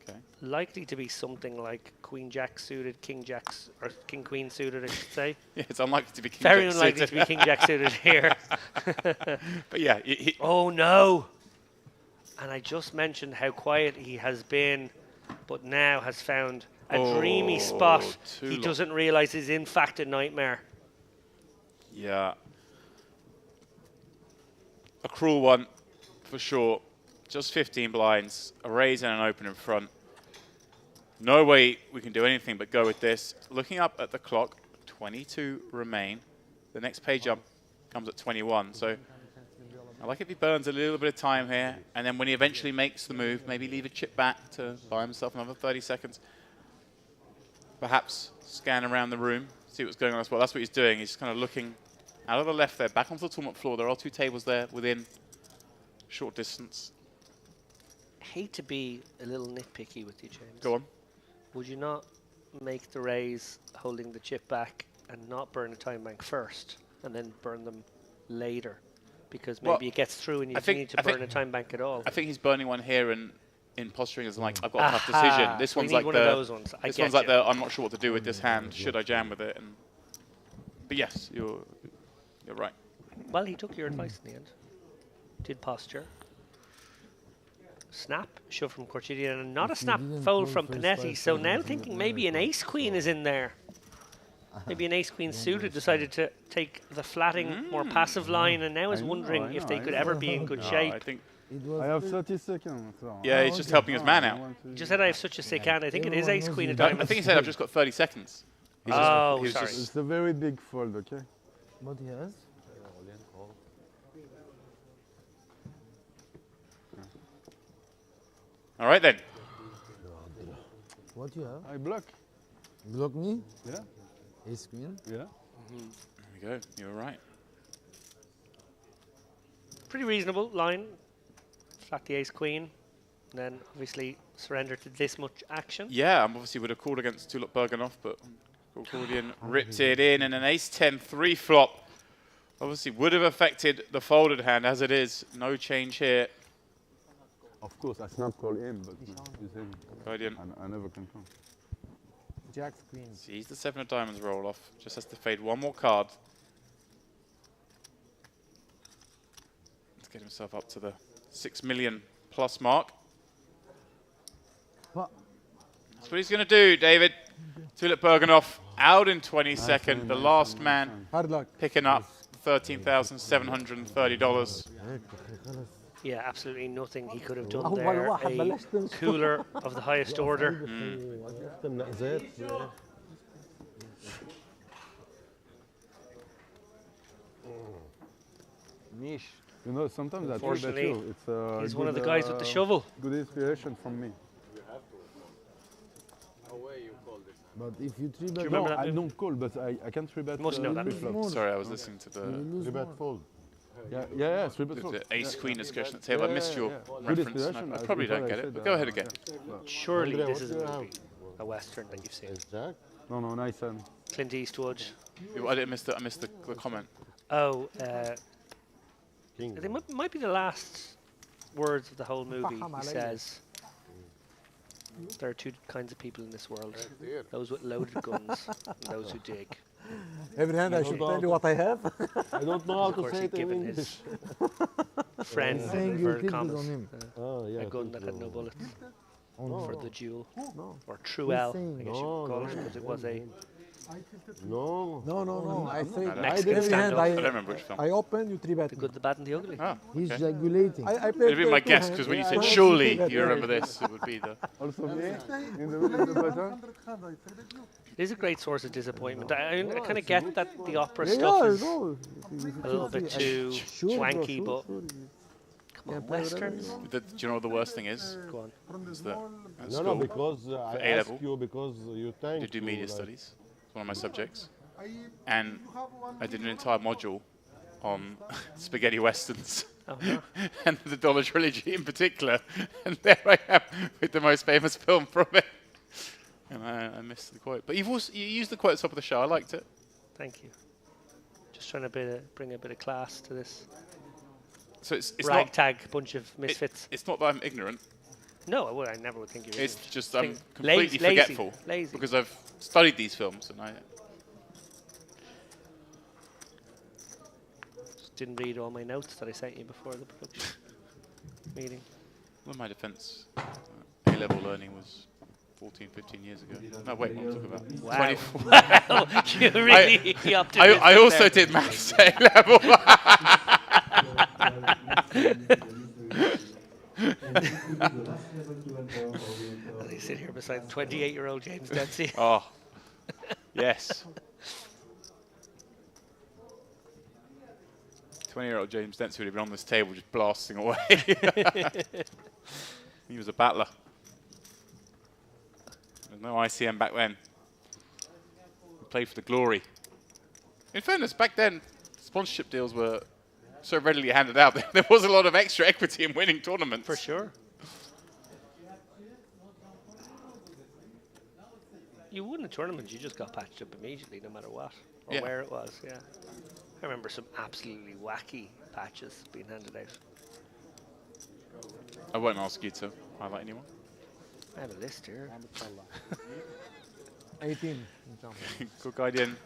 Okay. Likely to be something like Queen Jack suited, King Jack's, or King Queen suited, I should say. Yeah, it's unlikely to be King Very Jack unlikely suited. to be King Jack suited here. But yeah, Oh no! And I just mentioned how quiet he has been, but now has found a dreamy spot too he long. doesn't realise is in fact a nightmare. yeah. A cruel one, for sure. Just 15 blinds, a raise and an open in front. No way we can do anything but go with this. Looking up at the clock, 22 remain. The next page up comes at 21. So I like if he burns a little bit of time here, and then when he eventually makes the move, maybe leave a chip back to buy himself another 30 seconds. Perhaps scan around the room, see what's going on as well. That's what he's doing. He's kind of looking out of the left there, back onto the tournament floor. There are 2 tables there within short distance. Hate to be a little nitpicky with you, James. Go on. Would you not make the raise holding the chip back and not burn a time bank first and then burn them later? Because maybe Well, it gets through and you I don't think- need I to burn think- a time bank at all. I think he's burning one here and in posturing as like, I've got a tough decision. This we one's need like one the of those ones. I this get one's like you. the I'm not sure what to do with this hand. Should I jam with it? And but yes, you're right. Well, he took your advice in the end. Did posture. Snap, shove from Corchidian, and not a snap didn't fold call from first Panetti. five So seconds, now you thinking would maybe an never ace queen is in there. Maybe an ace queen suited decided to take the flatting, more passive line, and now is I know, wondering I if know, they I could know. ever be in good No, shape. I think It was I have very- 30 seconds. So yeah, he's just helping his man out. He just said I have such a sick hand. I think it is Everyone ace knows queen you of don't. I diamonds. think he said I've just got 30 seconds. He's Oh, he was sorry. just- it's a very big fold, okay? What he has? all right then. What you have? I block. Block me? Yeah, Ace queen? yeah. There we go. You're right. Pretty reasonable line. Flat the ace queen. And then obviously surrender to this much action. Yeah, obviously would have called against Tulip Berganoff, but Gordian ripped it in, and an ace-10 3-flop obviously would have affected the folded hand as it is. No change here. Of course, I snap call in, but you said Guardian I never can come. Jack's queen. sees the 7 of diamonds roll off. Just has to fade one more card. Let's get himself up to the 6 million plus mark. What? That's what he's going to do, David. Tulip Berganoff out in 22nd. The last man Hard luck. picking up $13,730. Yeah, absolutely nothing he could have done أول there. واحد A بلاش تنسى. cooler of the highest order. تمنع زيت. Niche. You know, sometimes I feel that Unfortunately, you. It's He's one of the guys with the shovel. Good inspiration from me. But if you three bet, you remember No, that I move? don't call, but I can 3-bet. Must know that. pre-flop. Sorry, I was listening to the, lose more. fold. Yeah, 3-bet the, fold. the ace-queen discussion at the table. I missed your Good reference. inspiration. and I That's probably what don't I get it, said, but go ahead again. Surely Andrea, this what is do a you movie, a western that you've seen. Jack. No, nice hand. Clint Eastwood. I didn't miss the, I missed the comment. Oh, King. they might be the last words of the whole movie. He علي. says, there are 2 kinds of people in this world. Those with loaded guns and those who dig. Every hand I should tell you what I have. I don't know how Of to course, say he'd it in given English. his friend Saying you inverted tilted on commas, him. Oh, yeah. a gun that thank had no you. bullets On for the duel. No. Or true L, I saying? guess you No, could call no, it, because it was a No. No. I say Mexican every hand standoff. I don't remember which film. I open, you three bet. the good, the bad, and the ugly. Oh, He's okay. jagulating. I play It'd be my guess, because when you said surely you remember this, it would be the... Also me, in the button. It is a great source of disappointment. I kind of get that the opera Yeah, stuff I is know. a little bit too swanky, but come on, westerns. Do you know what the worst thing is? Go on. Is that at No, school, because I A level. asked you because you I thank did do you, media like- studies. It's one of my subjects. And I did an entire module on spaghetti westerns. Oh, no. And the Dollar Trilogy in particular. And there I am with the most famous film from it. And I missed the quote. But you used the quote at the top of the show. I liked it. Thank you. Just trying to bring a bit of class to this So it's not ragtag bunch of misfits. it's not that I'm ignorant. No, I never would think you were. It's just Think I'm completely lazy, forgetful lazy. because I've studied these films and I Just didn't read all my notes that I sent you before the production meeting. well, my defence A-level learning was 14, 15 years ago. No, wait, what am I talking about? Wow. 24. Wow, you really optimistic I also there. did maths A-level. And they sit here beside 28-year-old James Dempsey. Oh, yes. 20-year-old James Dempsey would have been on this table just blasting away. He was a battler. There's no ICM back then. He played for the glory. In fairness, back then, sponsorship deals were so readily handed out. There was a lot of extra equity in winning tournaments. For sure. You won a tournament, you just got patched up immediately, no matter what, or Yeah. where it was, yeah. I remember some absolutely wacky patches being handed out. I won't ask you to highlight anyone. I have a list here. 18 in champion. Good Guardian.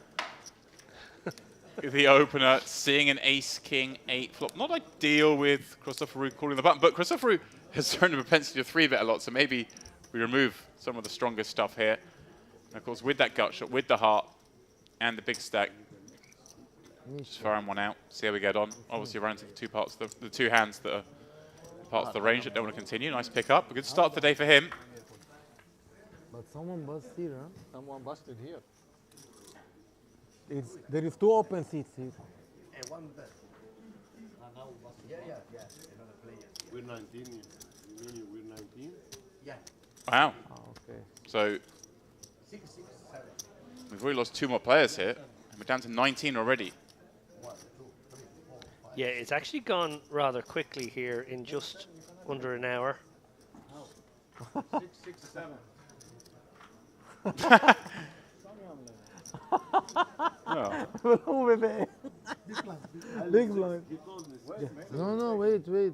The opener, seeing an ace, king, 8 flop. Not ideal with Christopher calling the button, but Christopher has shown a propensity to 3-bet a lot, so maybe we remove some of the strongest stuff here. And of course, with that gut shot, with the heart, and the big stack, just firing one out, see how we get on. Obviously, around to the two parts, the two hands that are parts of the range that don't want to continue. Nice pick up. A good start to the day for him. But someone buzzed here, huh? Someone busted here. There is 2 open seats here. We're 19. We're 19. Wow. Oh, okay. So we've already lost 2 more players here, and we're down to 19 already. Yeah, it's actually gone rather quickly here in just under an hour. 6, 7. Oh. Over there. Big blind. No, wait. Wait.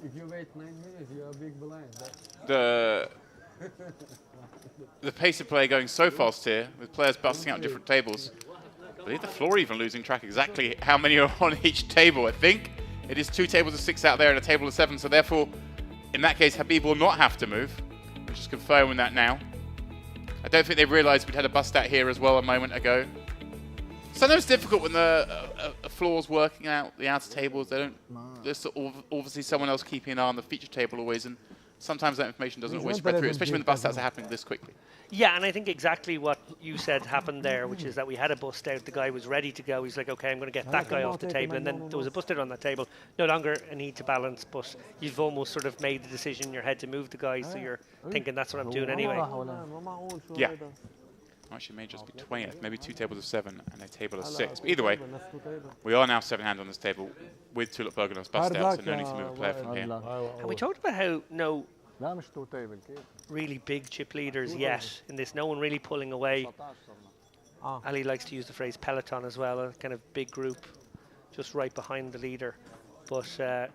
If you wait 9 minutes, you are big blind. The pace of play going so fast here, with players busting out different tables. I believe the floor even losing track exactly how many are on each table. I think it is 2 tables of 6 out there and a table of 7, so therefore, in that case, Habib will not have to move. I'm just confirming that now. I don't think they realised we'd had a bust out here as well a moment ago. Sometimes it's difficult when the floor's working out the outer tables. They don't. There's obviously someone else keeping an eye on the feature table always, and sometimes that information doesn't always spread through, especially when the bust outs are happening this quickly. Yeah, and I think exactly what you said happened there, which is that we had a bust out. The guy was ready to go. He's like, okay, I'm going to get that guy off the table. And then there was a bust out on that table. No longer a need to balance, but you've almost sort of made the decision in your head to move the guy, so you're thinking that's what I'm doing anyway. Yeah. Actually, it may just be 20. Maybe 2 tables of 7 and a table of 6. But either way, we are now 7-hand on this table with Tulip Bergen's bust out, so no need to move a player from here. And we talked about how no لا مش 2 table كيف؟ really big chip leaders yet in this. No one really pulling away. 19 صرنا. Ali likes to use the phrase peloton as well, a kind of big group just right behind the leader. But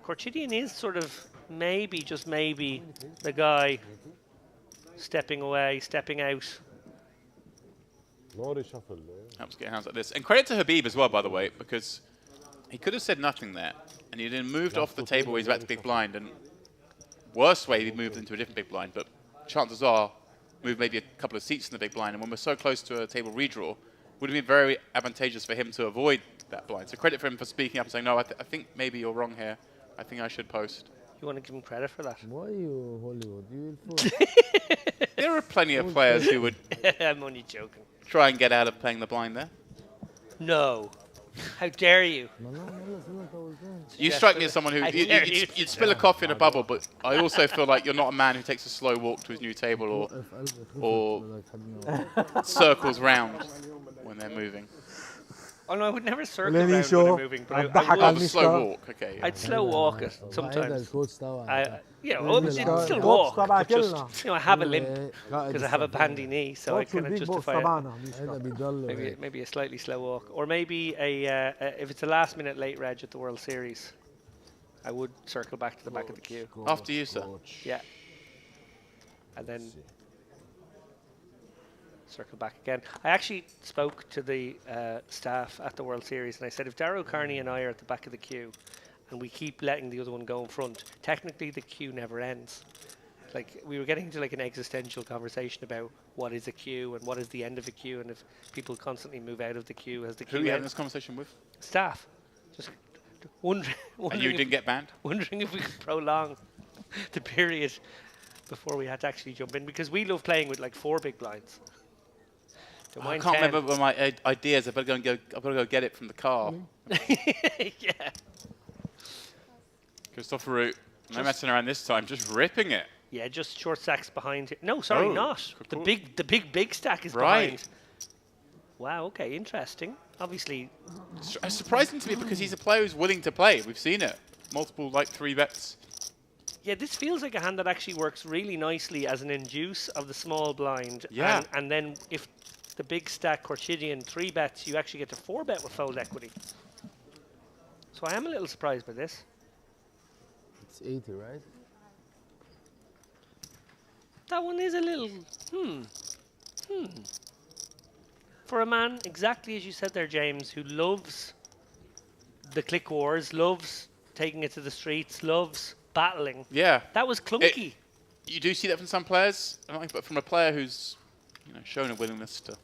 Korchidian is sort of maybe, just maybe, the guy stepping away, stepping out. No reshuffle. Helps get hands like this. And credit to Habib as well, by the way, because he could have said nothing there, and he then moved off the table where he's back to big blind, and worst way he moved into a different big blind, but chances are move maybe a couple of seats in the big blind, and when we're so close to a table redraw, would have been very advantageous for him to avoid that blind. So credit for him for speaking up and saying, no, I think maybe you're wrong here. I think I should post. You want to give him credit for that? Why you Hollywood? You will fall. There are plenty of players who would I'm only joking. try and get out of playing the blind there. No. How dare you? You strike me as someone who I dare you. you'd spill a coffee in a bubble, but I also feel like you're not a man who takes a slow walk to his new table or circles round when they're moving. Oh no, I would never circle ولين around when يشوف I'm moving, but I ضحك would. على Oh, the slow المشكار. walk. Okay. I'd slow walk it هذا sometimes. الكوتش تبعي. It'd still الكوتش walk, تبع but just, كلنا. I have a limp قائد because I have a السفارة. bandy knee, so I كوتش kind of البيج بوس justify it. تبعنا هذا مشكار. بيضل هيك. Maybe a slightly slow walk, or maybe if it's a last minute late reg at the World Series, I would circle back to the back of the queue. After you, sir. Yeah, and then circle back again. I actually spoke to the staff at the World Series, and I said if Darrow Carney and I are at the back of the queue, and we keep letting the other one go in front, technically the queue never ends. Like we were getting into like an existential conversation about what is a queue and what is the end of a queue, and if people constantly move out of the queue as the Who queue are you having ends. this conversation with? Staff, just wondering, And wondering, you if, didn't get banned? wondering if we could prolong the period before we had to actually jump in, because we love playing with like 4 big blinds. Don't I mind can't 10. remember what my ideas. I've got to go get it from the car. Yeah. Christopher Root, no messing around this time, just ripping it. Yeah, just short stacks behind it. No, sorry, Oh, not. The cool. big stack is Right. behind. Wow, okay, interesting. Obviously, It's surprising to me because he's a player who's willing to play. We've seen it. Multiple, like, 3 bets. yeah, this feels like a hand that actually works really nicely as an induce of the small blind. Yeah. And then if the big stack Corchidian 3 bets, you actually get to 4 bet with fold equity. So I am a little surprised by this. It's 80, right? That one is a little, For a man, exactly as you said there, James, who loves the click wars, loves taking it to the streets, loves battling. Yeah. That was clunky. You do see that from some players, I don't think, but from a player who's shown a willingness to.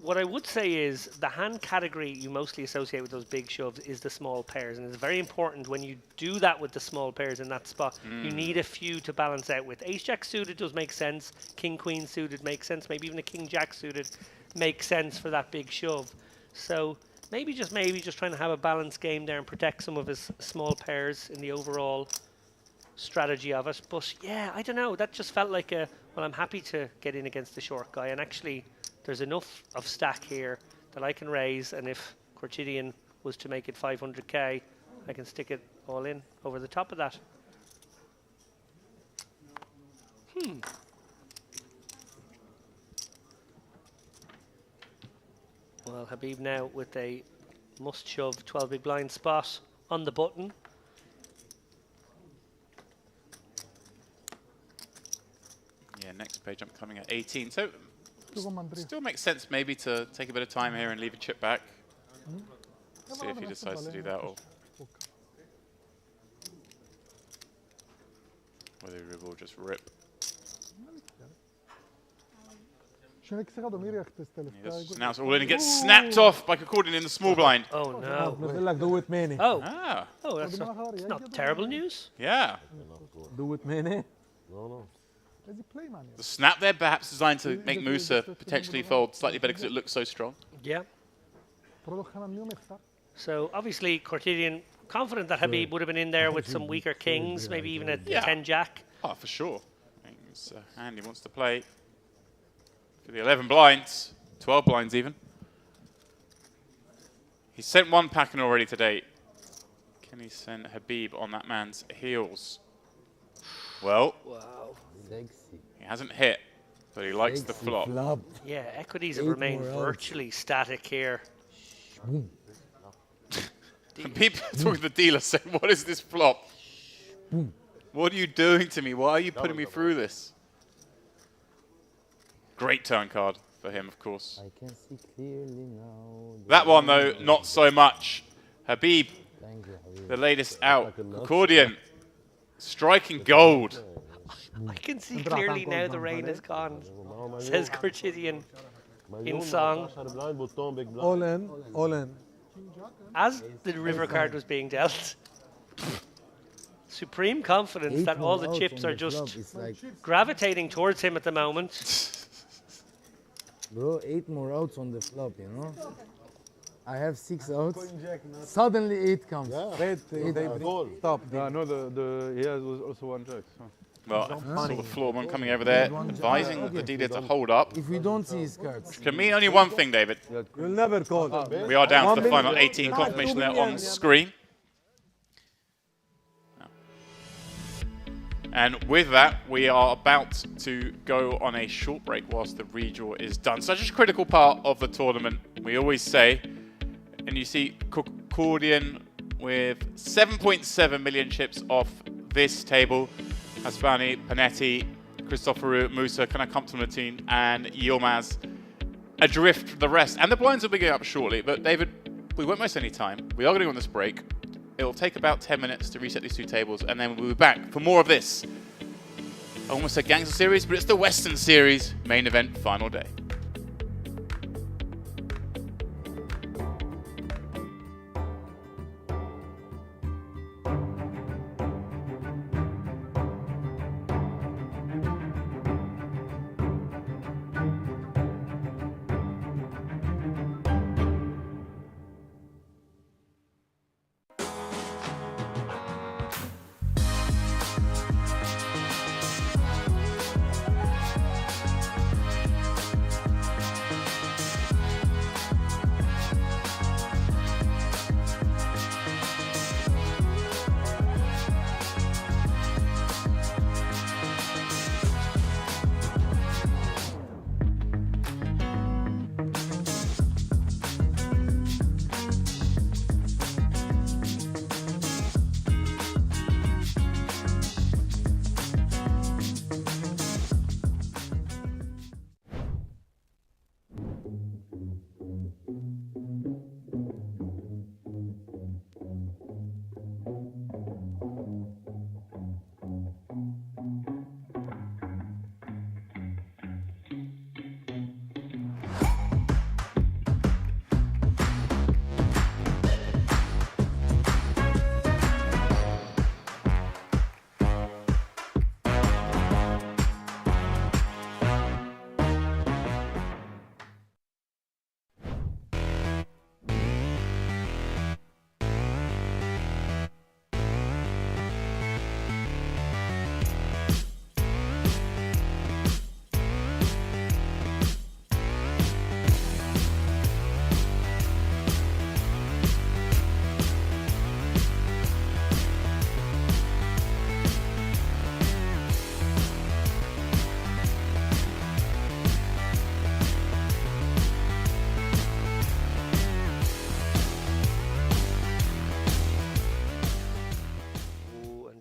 What I would say is the hand category you mostly associate with those big shoves is the small pairs, and it's very important when you do that with the small pairs in that spot. You need a few to balance out with. Ace-Jack suited does make sense, King-Queen suited makes sense, maybe even a King-Jack suited makes sense for that big shove. So maybe just trying to have a balanced game there and protect some of his small pairs in the overall strategy of it. But yeah, I don't know, that just felt like well, I'm happy to get in against the short guy, and actually there's enough of stack here that I can raise, and if Corchidian was to make it 500k, I can stick it all in over the top of that. Well, Habib now with a must shove 12 big blind spot on the button. Yeah, next page I'm coming at 18. So تقوم عن طريق. still makes sense maybe to take a bit of time here and leave a chip back. See if he decides to do that or whether he will just rip. شو هيك ثقة ضميري تستلف. He just snaps all in and gets snapped off by Accordion in the small blind. Oh no. بقول لك do it many. Oh, Ah, that's not terrible news. yeah. Do it many. No, no. Does he play man? The snap there perhaps designed to make Musa potentially fold slightly better because it looks so strong. Yeah. برودوخ أنا ميوم يختار. So obviously Cortidian confident that Habib would have been in there with some weaker kings, maybe even a 10 jack. Oh, for sure. I think it's a hand he wants to play for the 11 blinds, 12 blinds even. He's sent one pack in already today. Can he send Habib on that man's heels? Well, Wow. Sexy. he hasn't hit, but he likes the Sexy flop. flop. Yeah, equities have 8 remained more outs. virtually static here. People talking to the dealer saying, what is this flop? What are you doing to me? Why are you putting me through this? Great turn card for him, of course. I can see clearly now. That one, though, not so much. Habib, Thank you, Habib. the latest out. Accordion, striking gold. I can see clearly now the rain is gone, says Cortidian in song. All in, all in. As the river card was being dealt, supreme confidence 8 that all more the outs chips on are the flop. just It's like, gravitating towards him at the moment. bro, 8 more outs on the flop, you know? I have 6 outs. Suddenly 8 comes. Wait, they Goal. stop. No, he has also one jack. So. Well, I saw the floorman coming over there, advising the dealer to hold up. If we don't see his cards, Can mean only one thing, David. You'll never call. We are down to the final 18 confirmation there on screen. And with that, we are about to go on a short break whilst the redraw is done. Such a critical part of the tournament, we always say. And you see Cordian with 7.7 million chips off this table. Hasbani, Panetti, Christoforou, Musa, Kana Compton, and Yilmaz adrift from the rest. And the blinds will be going up shortly. But David, we won't waste any time. We are going to go on this break. It'll take about 10 minutes to reset these two tables, and then we'll be back for more of this. I almost said Gangster Series, but it's the Western Series main event final day.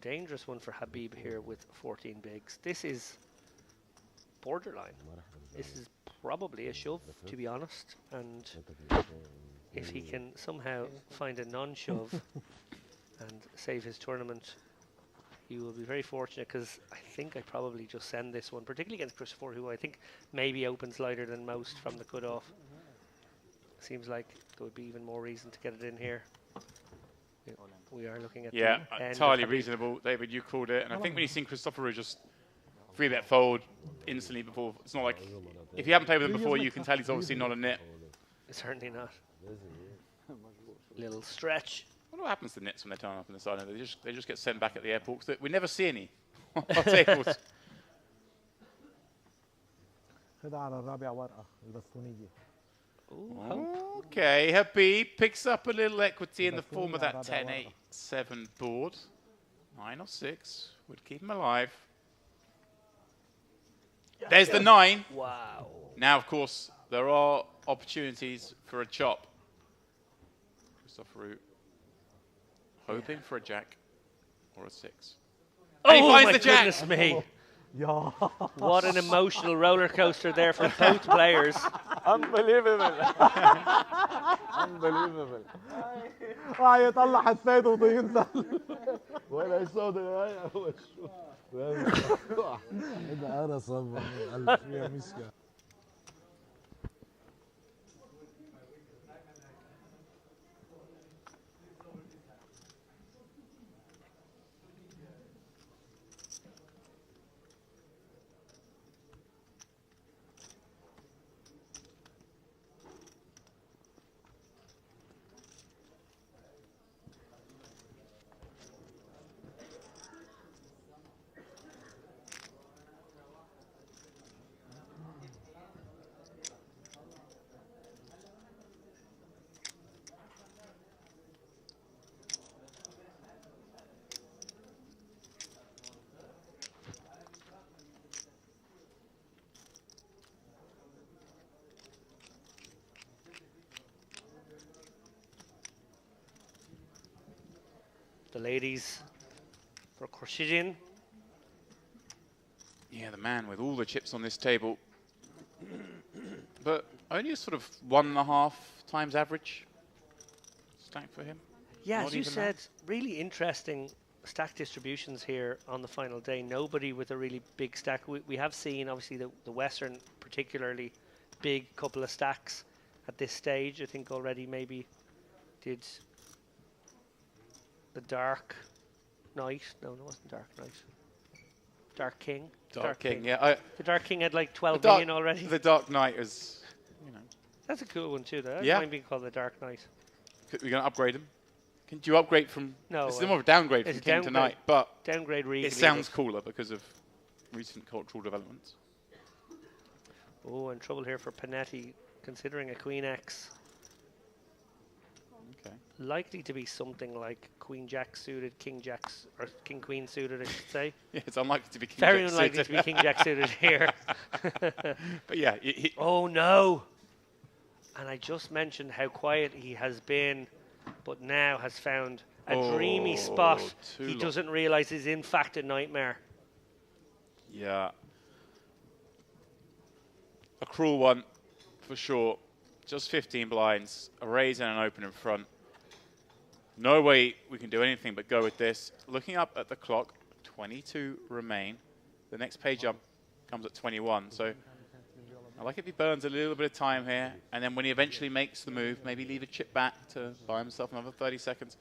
Dangerous one for Habib here with 14 bigs. This is borderline. This is probably a shove, to be honest. And if he can somehow find a non-shove and save his tournament, he will be very fortunate, because I think I probably just send this one, particularly against Christopher, who I think maybe opens lighter than most from the cutoff. Seems like there would be even more reason to get it in here. We are looking at entirely reasonable, David. You called it, and I think when you've seen Christopher just 3-bet fold instantly before, it's not like if you haven't played with him before, you can tell he's obviously not a nit. Certainly not. Little stretch. I wonder what happens to nits when they turn up in the side. They just get sent back at the airport, because we never see any on our tables. Okay, Habib picks up a little equity in the form of that 10-8-7 board. 9 or 6 would keep him alive. There's the 9. Wow. Now, of course, there are opportunities for a chop. Christopher hoping for a jack or a 6. And he finds the jack. Goodness me. What an emotional roller coaster there for both players. Unbelievable. Unbelievable. يطلع حسيت وطينت. when I saw the eye, I was shocked. أنا صبر ألف فيها مسكة. The ladies for Korchidin. Yeah, the man with all the chips on this table. But only a sort of 1.5 times average stack for him. Yeah, Not as you even said, that. really interesting stack distributions here on the final day. Nobody with a really big stack. We have seen, obviously, the Western particularly big couple of stacks at this stage. I think already maybe did the Dark Knight. No, it wasn't Dark Knight. Dark King. Dark King, yeah. The Dark King had like 12 The Dark- million already. The Dark Knight is, you know. That's a cool one too, though. I Yeah. don't mind being called the Dark Knight. We're going to upgrade him. Do you upgrade from... No, It's more of a downgrade it's from a King to downgrade. Knight, but Downgrade Regal. it sounds cooler because of recent cultural developments. Oh, and trouble here for Panetti, considering a Queen X. Okay. Likely to be something like Queen Jack suited, King Jack's, or King Queen suited, I should say. Yeah, it's unlikely to be King Very Jack unlikely suited. to be King Jack suited here. But yeah, Oh no! And I just mentioned how quiet he has been, but now has found a dreamy spot. too He long. doesn't realise is in fact a nightmare. yeah. A cruel one, for sure. Just 15 blinds, a raise and an open in front. No way we can do anything but go with this. Looking up at the clock, 22 remain. The next page up comes at 21. So I like if he burns a little bit of time here, and then when he eventually makes the move, maybe leave a chip back to buy himself another 30 seconds.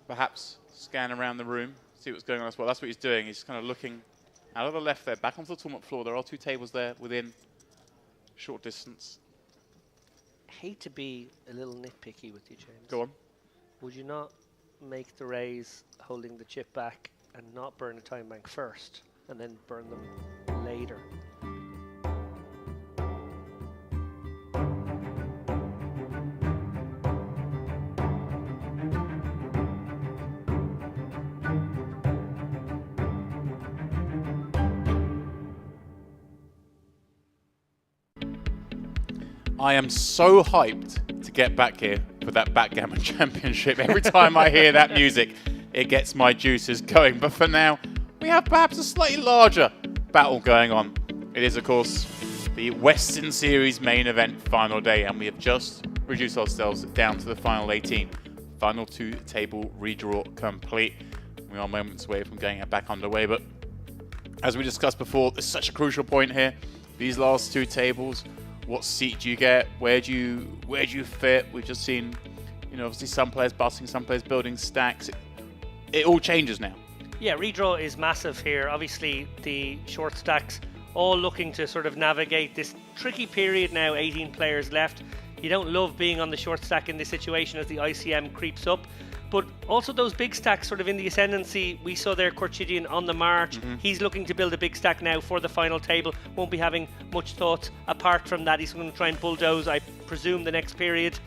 Perhaps scan around the room, see what's going on as well. That's what he's doing. He's kind of looking out of the left there, back onto the tournament floor. There are 2 tables there within short distance. Hate to be a little nitpicky with you, James. Go on. Would you not make the raise holding the chip back and not burn a time bank first and then burn them later? I am so hyped to get back here for that backgammon championship. Every time I hear that music, it gets my juices going. But for now, we have perhaps a slightly larger battle going on. It is, of course, the Western Series main event final day, and we have just reduced ourselves down to the final 18. Final 2 table redraw complete. We are moments away from getting it back underway, but as we discussed before, there's such a crucial point here. These last 2 tables. What seat do you get? Where do you fit? We've just seen, you know, obviously some players busting, some players building stacks. It all changes now. Yeah, redraw is massive here. Obviously, the short stacks all looking to sort of navigate this tricky period now. 18 players left. You don't love being on the short stack in this situation as the ICM creeps up. But also those big stacks sort of in the ascendancy. We saw there Korchidin on the march. He's looking to build a big stack now for the final table. Won't be having much thought apart from that. He's going to try and bulldoze, I presume, the next period,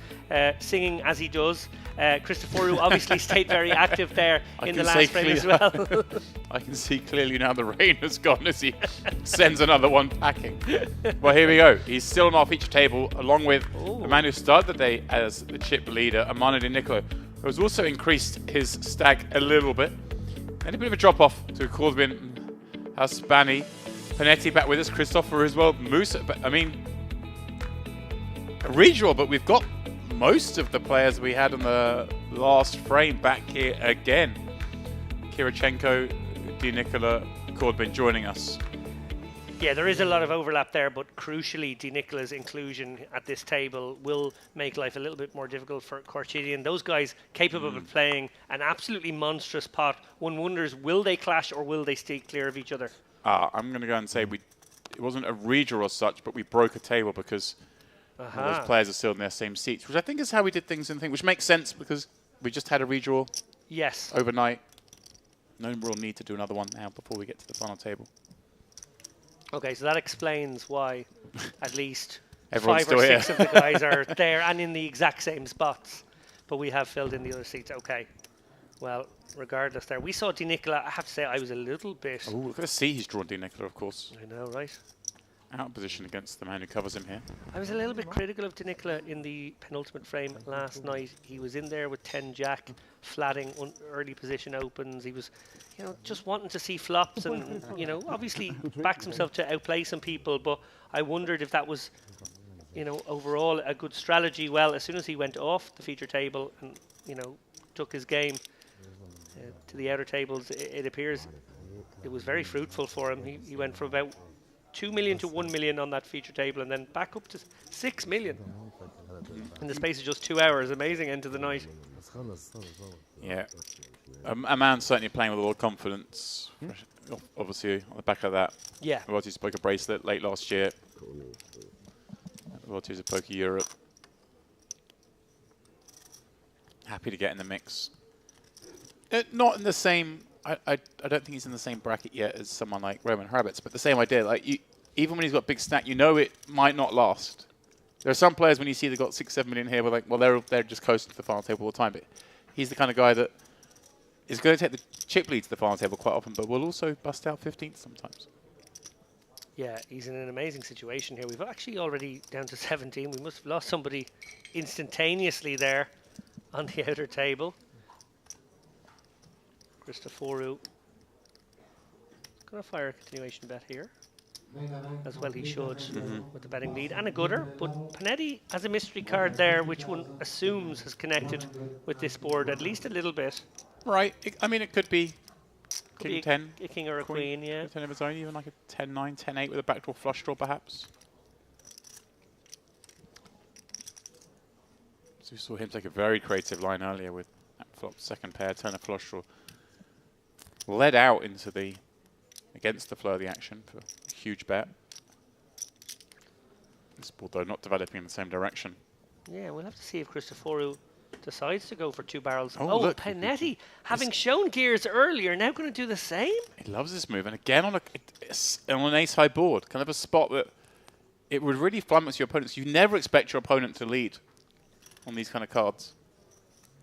singing as he does. Christoforou obviously stayed very active there in the last frame as well. I can see clearly now the rain has gone as he sends another one packing. Well, here we go. He's still on our feature table, along with the man who started the day as the chip leader, Amano Di Nicolo, who has also increased his stack a little bit. And a bit of a drop-off to Corbin, Haspani, Panetti back with us, Christopher as well, Musa. But, I mean, a redraw, but we've got most of the players we had in the last frame back here again. Kirichenko, Di Nicola, Corbin joining us. Yeah, there is a lot of overlap there, but crucially, Di Nicola's inclusion at this table will make life a little bit more difficult for Korchidin. Those guys capable of playing an absolutely monstrous pot. One wonders, will they clash or will they stay clear of each other? I'm going to go and say it wasn't a redraw as such, but we broke a table because those players are still in their same seats, which I think is how we did things in the thing, which makes sense because we just had a redraw overnight. No real need to do another one now before we get to the final table. Okay, so that explains why at least Everyone's 5 or still 6 here. of the guys are there and in the exact same spots. But we have filled in the other seats. Okay. Well, regardless there. We saw Di Nicola. I have to say I was a little bit... Oh, look at the C he's drawn, Di Nicola, of course. I know, right? out of position against the man who covers him here. I was a little bit critical of Danicola in the penultimate frame last night. He was in there with 10 jack, flatting early position opens. He was, just wanting to see flops and, obviously backs himself to outplay some people. But I wondered if that was, overall a good strategy. Well, as soon as he went off the feature table and, took his game to the outer tables, it appears it was very fruitful for him. He went from about 2 million to 1 million on that feature table and then back up to 6 million in the space of just 2 hours. Amazing end to the night. Yeah. A man certainly playing with a lot of confidence. Obviously, on the back of that. Yeah. World Series Poker bracelet late last year. World Series of Poker Europe. Happy to get in the mix. Not in the same... I don't think he's in the same bracket yet as someone like Roman Hrabets, but the same idea. Like even when he's got big stack, it might not last. There are some players when you see they've got 6, 7 million here, we're like, well, they're just coasting to the final table all the time. But he's the kind of guy that is going to take the chip lead to the final table quite often, but will also bust out 15th sometimes. Yeah, he's in an amazing situation here. We've actually already down to 17. We must have lost somebody instantaneously there on the outer table. Christoforou going to fire a continuation bet here, as well he should, with the betting lead and a gooder. But Panetti has a mystery card there, which one assumes has connected with this board at least a little bit. Right. It could be King 10. A king or a queen, yeah. 10 of his own, even like a 10-9, 10-8 with a backdoor flush draw, perhaps. So we saw him take a very creative line earlier with that flop second pair, turn a flush draw. Led out into against the flow of the action for a huge bet. This board, though, not developing in the same direction. Yeah, we'll have to see if Christoforou decides to go for 2 barrels. Oh, look. Panetti, having shown gears earlier, now going to do the same? He loves this move. And again, on an ace-high board, kind of a spot that it would really flummox your opponents. You never expect your opponent to lead on these kind of cards.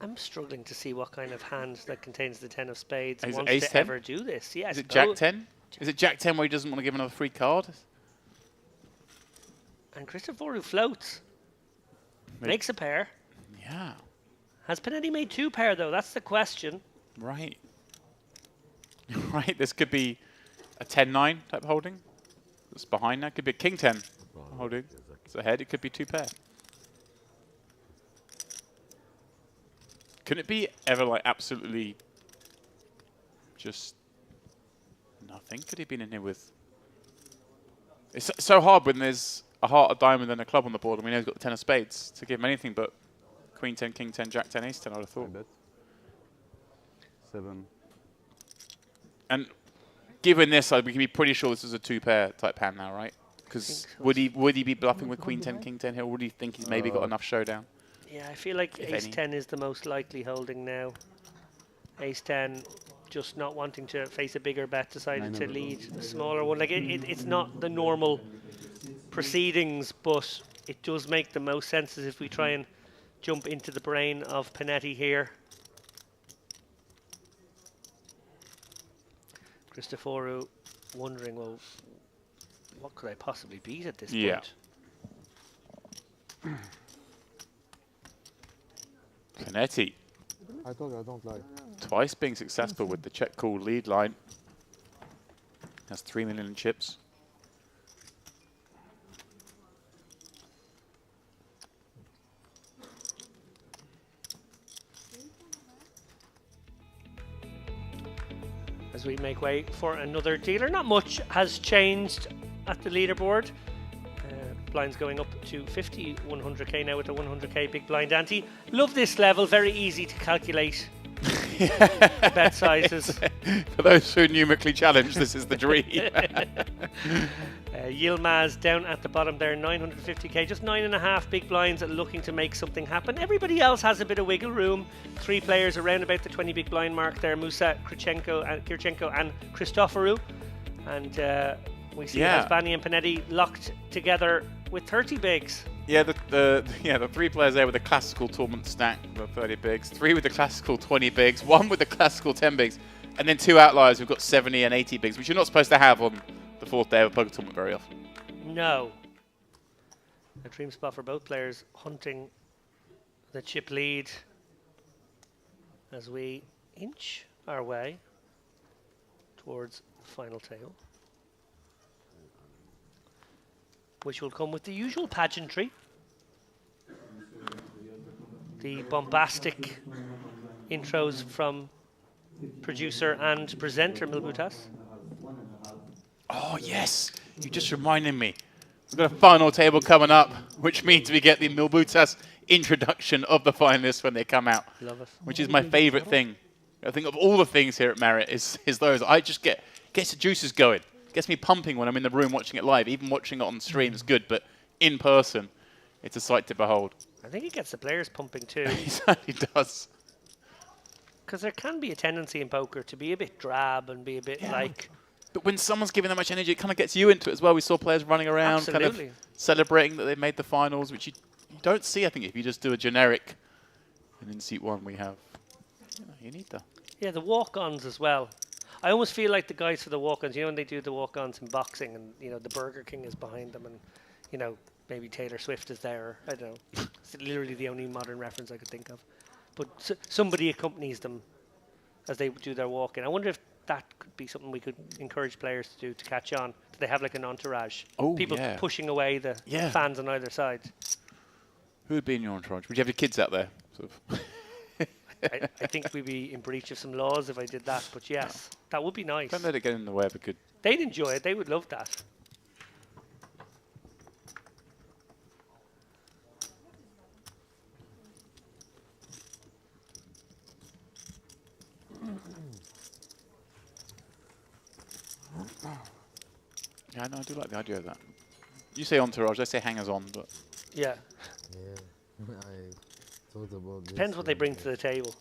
I'm struggling to see what kind of hand that contains the 10 of spades Is it wants ace to 10? ever do this. Yes. Is it Jack 10? Is it Jack 10 where he doesn't want to give another free card? And Christoforou floats. Makes a pair. Yeah. Has Panetti made 2 pair, though? That's the question. Right. Right, this could be a 10-9 type holding. That's behind that. Could be a King 10 holding. It's ahead. It could be 2 pair. Couldn't it be ever like absolutely just nothing? Could he have been in here with... It's so hard when there's a heart, a diamond, and a club on the board, and we know he's got the 10 of spades to give him anything but Queen 10, King 10, Jack 10, Ace 10, I would have thought. Bet. 7. And given this, we can be pretty sure this is a 2-pair type hand now, right? Because would he be bluffing with Queen 10, King 10 here, or would he think he's maybe got enough showdown? Yeah, I feel like If Ace any. 10 is the most likely holding now. Ace 10, just not wanting to face a bigger bet, decided to lead a smaller one. Like it's not the normal proceedings, but it does make the most sense as if we try and jump into the brain of Panetti here. Christoforou wondering, well, what could I possibly beat at this point? Panetti, I told you I don't lie. twice being successful with the check call lead line. Has 3 million in chips. As we make way for another dealer. Not much has changed at the leaderboard. Blinds going up to 50, 100k now with the 100k big blind ante. Love this level, very easy to calculate bet sizes. For those who are numerically challenged, this is the dream. Yilmaz down at the bottom there, 950k, just 9.5 big blinds looking to make something happen. Everybody else has a bit of wiggle room. 3 players around about the 20 big blind mark there, Musa, Kirchenko and Christoforou. And we see Hasbani and Panetti locked together with 30 bigs. Yeah, the 3 players there with the classical tournament stack, the 30 bigs, 3 with the classical 20 bigs, 1 with the classical 10 bigs, and then 2 outliers who've got 70 and 80 bigs, which you're not supposed to have on the 4th day of a poker tournament very often. No. A dream spot for both players hunting the chip lead as we inch our way towards the final table, which will come with the usual pageantry. The bombastic intros from producer and presenter Milbutas. Oh, yes. You just reminded me. We've got a final table coming up, which means we get the Milbutas introduction of the finalists when they come out. Love it. Which is my favorite thing. I think of all the things here at Merit is those. I just gets the juices going. Gets me pumping when I'm in the room watching it live. Even watching it on stream is good, but in person, it's a sight to behold. I think it gets the players pumping too. He certainly does. Because there can be a tendency in poker to be a bit drab and be a bit like... But when someone's giving that much energy, it kind of gets you into it as well. We saw players running around, kind of celebrating that they made the finals, which you don't see, I think, if you just do a generic. And in seat one, we have... You need that. Yeah, the walk-ons as well. I almost feel like the guys for the walk-ons, you know, when they do the walk-ons in boxing and, you know, the Burger King is behind them and, you know, maybe Taylor Swift is there. Or, I don't know. It's literally the only modern reference I could think of. But somebody accompanies them as they do their walk-in. I wonder if that could be something we could encourage players to do to catch on. Do they have like an entourage? Oh, people pushing away the fans on either side. Who would be in your entourage? Would you have your kids out there? Sort of? I think we'd be in breach of some laws if I did that, but yes, that would be nice. Don't let it get in the way of a good... They'd enjoy it. They would love that. Yeah, no, I do like the idea of that. You say entourage, I say hangers-on, but... Yeah. Yeah, I thought about this. Depends what they bring to the table.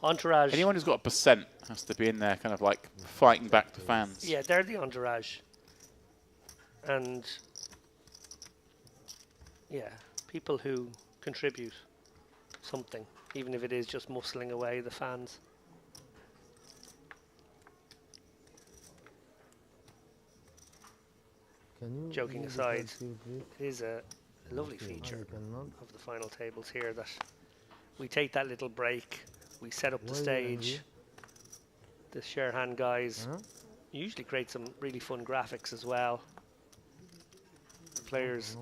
Entourage. Anyone who's got a percent has to be in there kind of like fighting back to fans. Yeah, they're the entourage. And, yeah, people who contribute something, even if it is just muscling away the fans. Joking aside, it is a lovely feature of the final tables here that we take that little break, we set up the stage. The share hand guys usually create some really fun graphics as well. Players'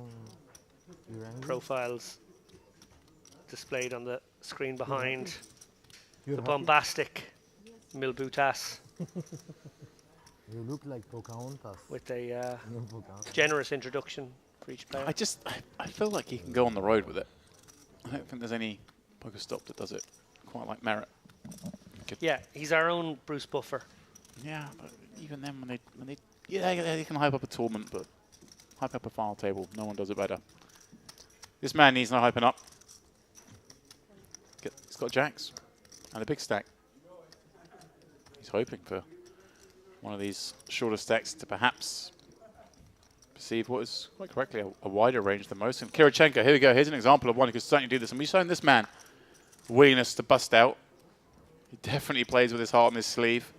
profiles displayed on the screen behind. The bombastic Milbutas. You look like Pocahontas. With a generous introduction for each player. I feel like he can go on the road with it. I don't think there's any poker stop that does it quite like Merit. Yeah, he's our own Bruce Buffer. Yeah, but even then, when they can hype up a tournament, but hype up a final table, no one does it better. This man needs no hyping up. He's got jacks and a big stack. He's hoping for one of these shorter stacks to perhaps perceive what is quite correctly a wider range than most. And Kirichenko, here we go. Here's an example of one who could certainly do this. And we've shown this man willingness to bust out. He definitely plays with his heart on his sleeve.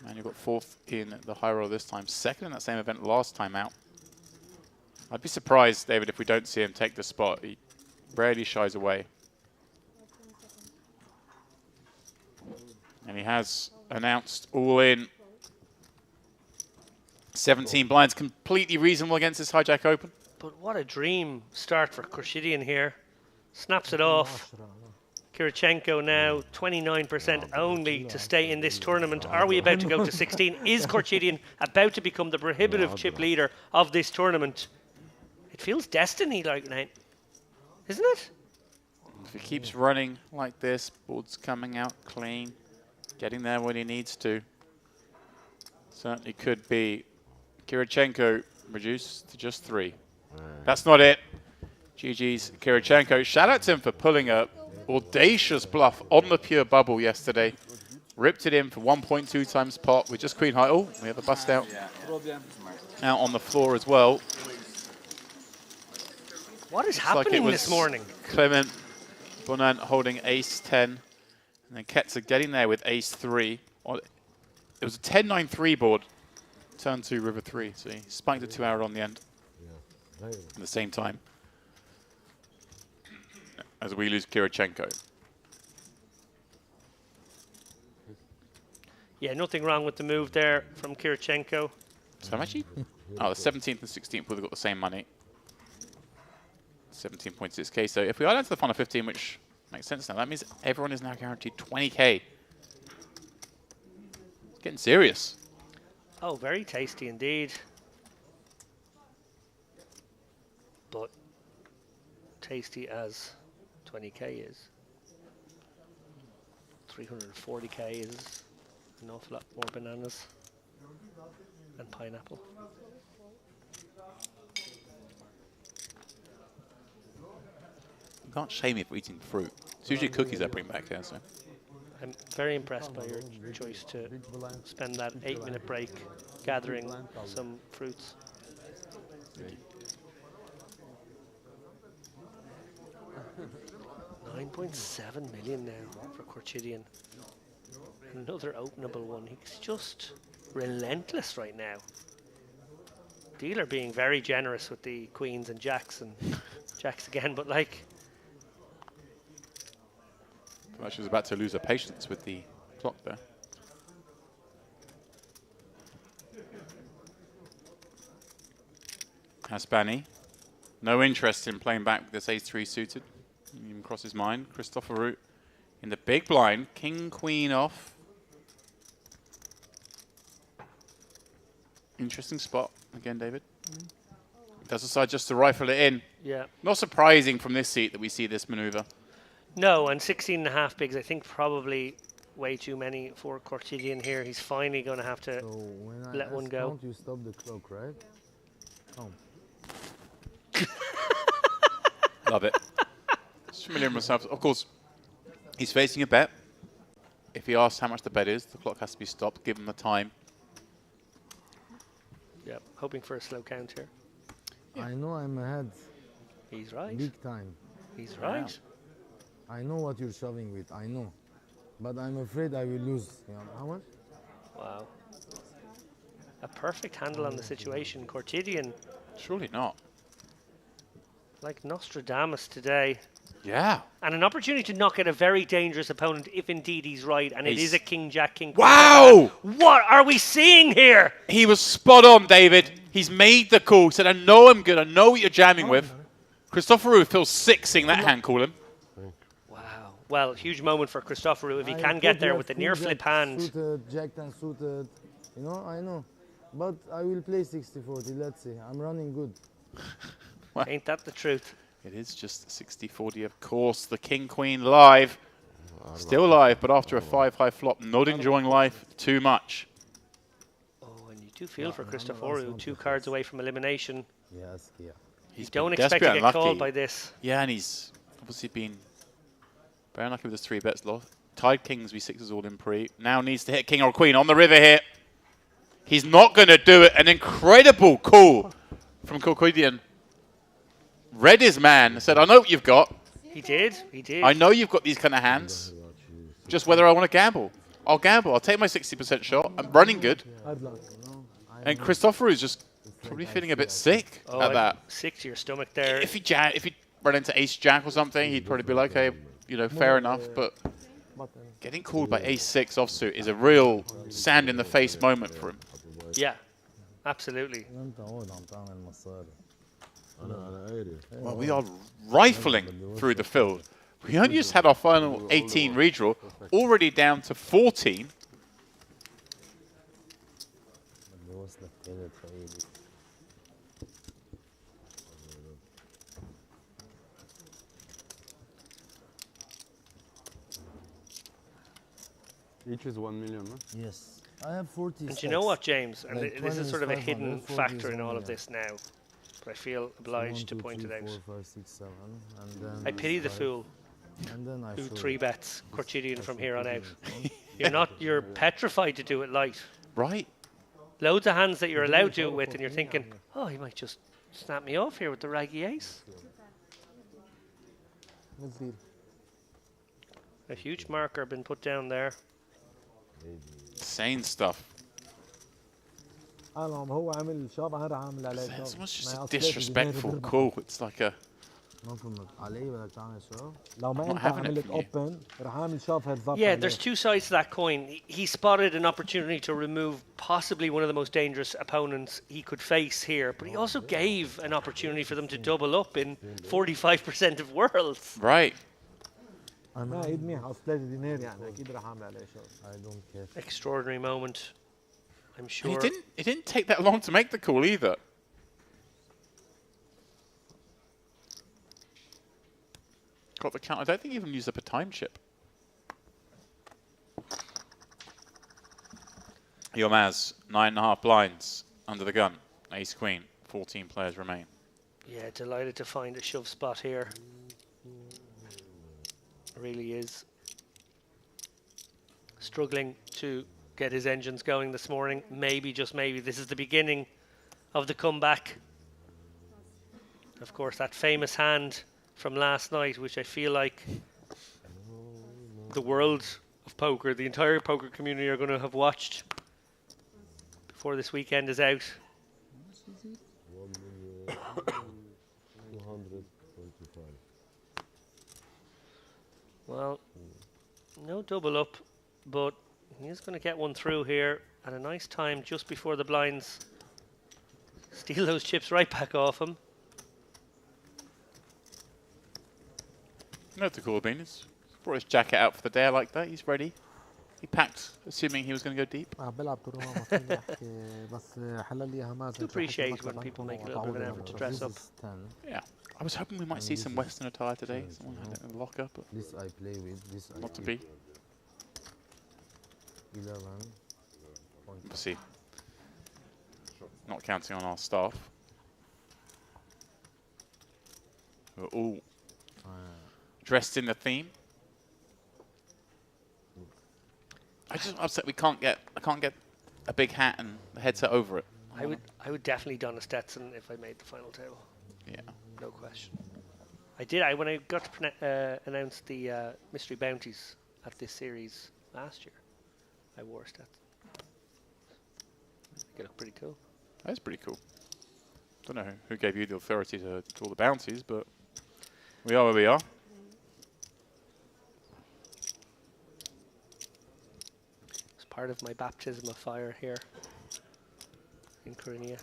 And you got fourth in the high roll this time. Second in that same event last time out. I'd be surprised, David, if we don't see him take the spot. He rarely shies away. And he has announced all in. 17 blinds, completely reasonable against this hijack open. But what a dream start for Khurshidyan here. Snaps it off. Kirichenko now 29% only to stay in this tournament. Are we about to go to 16? Is Khurshidyan about to become the prohibitive chip leader of this tournament? It feels destiny-like now, isn't it? If he keeps running like this, board's coming out clean, getting there when he needs to. Certainly could be Kirichenko reduced to just 3. That's not it. GG's Kirichenko. Shout out to him for pulling a audacious bluff on the pure bubble yesterday. Ripped it in for 1.2 times pot with just queen high. Oh, we have a bust out. Out on the floor as well. What is happening this morning? Clement Bonan holding ace 10. And then Ketzer getting there with ace 3. It was a 10-9-3 board turn 2, river 3. So he spiked a 2-hour on the end Yeah. at the same time. As we lose Kirichenko. Yeah, nothing wrong with the move there from Kirichenko. So how much? Oh, the 17th and 16th would have got the same money. 17.6k. So if we are down to the final 15, which makes sense now, that means everyone is now guaranteed 20k. It's getting serious. Oh, very tasty indeed. But tasty as 20k is. 340k is an awful lot more bananas and pineapple. You can't shame me for eating fruit. It's usually cookies I bring back here, so. I'm very impressed by your choice to spend that 8-minute break gathering some fruits. $9.7 million now for Corchidian. Another openable one. He's just relentless right now. Dealer being very generous with the queens and jacks again, but like. She was about to lose her patience with the clock there. Haspani. No interest in playing back with this ace-3 suited. Didn't even cross his mind. Christopher Root in the big blind. King, queen off. Interesting spot again, David. Does decide just to rifle it in. Yeah. Not surprising from this seat that we see this maneuver. No, and 16.5 bigs, I think probably way too many for Corchidian here. He's finally going to have to So when let one go. count, you stop the clock, right? Count. Love it. Just familiar with myself. Of course, he's facing a bet. If he asks how much the bet is, the clock has to be stopped. Give him the time. Yep, hoping for a slow count here. I know I'm ahead. He's right. Big time. He's right. I know what you're shoving with. I know. But I'm afraid I will lose. You know, how much? Wow. A perfect handle on the situation. Corchidian, Surely not. like Nostradamus today. Yeah. And an opportunity to knock out a very dangerous opponent if indeed he's right. And it is a king, jack, king. queen, Wow! jack. What are we seeing here? He was spot on, David. He's made the call. Said, I know I'm good. I know what you're jamming with. Christopher Rue feels sick seeing that hand call him. Wow. Well, huge moment for Christopher if he I can thought get you there have with the queen near jack flip hand. Suited, jack 10 suited. You know, I know. But I will play 60-40. Let's see. I'm running good. Ain't that the truth? It is just 60-40, of course. The king-queen live. Still live, but after a 5-high flop, not enjoying life too much. Oh, and you do feel for Christopher, 2 cards away from elimination. Yes, yeah. He's Don't been expect to desperate get unlucky. called by this. Yeah, and he's obviously been very unlucky with his 3 bets lost. Tied kings, V6s all in pre. Now needs to hit king or queen on the river here. He's not going to do it. An incredible call from Corchidian. Read his man, said, I know what you've got. He did. He did. I know you've got these kind of hands. Just whether I want to gamble. I'll gamble. I'll take my 60% shot. I'm running good. Hard luck, you know. And Christopher is just probably feeling a bit sick Oh, at that. Sick to your stomach there. If he ran into ace jack or something, he'd probably be like, okay, you know, fair enough. But getting called by ace 6 offsuit is a real sand in the face moment for him. Yeah, absolutely. Well, we are rifling through the field. We only just had our final 18 redraw, already down to 14. Each is 1 million, huh? Yes. I have 40 And you know what, James? And Like this is sort of a 20 is hidden 500, 40 factor is in all of only, this now. But I feel obliged to point it out. 4, 5, 6, 7, and then I pity the 5, fool And then I who show 3 it. bets Corchidian from here on out. Huh? You're petrified to do it light. Right. Loads of hands that you're allowed to do it with, and you're thinking, oh, he might just snap me off here with the raggy ace. A huge marker been put down there. Insane stuff. انا عم هو عامل شاب انا رح اعمل عليه شاب. It's almost just a disrespectful call. It's like a. ما فهمت علي بدك تعمل شو؟ لو ما I'm not انت having it عملت from you. اوبن رح اعمل شاب هيدز اب. Yeah, there's two sides to that coin. He spotted an opportunity to remove possibly one of the most dangerous opponents he could face here, but he also gave an opportunity for them to double up in 45% of worlds. Right. ما ايد منيح اصل 3 دينار يعني اكيد رح اعمل عليه شاب. I don't care. Extraordinary moment, I'm And sure. it didn't take that long to make the call either. Got the count. I don't think he even used up a time chip. Yomaz, 9.5 blinds under the gun. Ace Queen, 14 players remain. Yeah, delighted to find a shove spot here. Really is. Struggling to get his engines going this morning. Maybe, just maybe, this is the beginning of the comeback. Of course, that famous hand from last night, which I feel like the world of poker, the entire poker community are going to have watched before this weekend is out. 1,225. Well, no double up, but he's going to get one through here at a nice time just before the blinds steal those chips right back off him. No, the cool bean. He's brought his jacket out for the day. I like that. He's ready. He packed, assuming he was going to go deep. بلعب تروما ما فيني احكي بس حلل لي هماز. To appreciate when people make a little bit of an effort to dress up. Yeah. I was hoping we might see some Western attire today. Someone had it in the locker, but This I play with. This I not to play. be. 11. We'll see. Not counting on our staff. We're all dressed in the theme. I just upset I can't get a big hat and a headset over it. I would definitely don a Stetson if I made the final table. Yeah. No question. When I got to announce the mystery bounties at this series last year, I wore a Stetson. They look pretty cool. That's pretty cool. Don't know who gave you the authority to call the bounties, but we are where we are. It's part of my baptism of fire here in Corinia.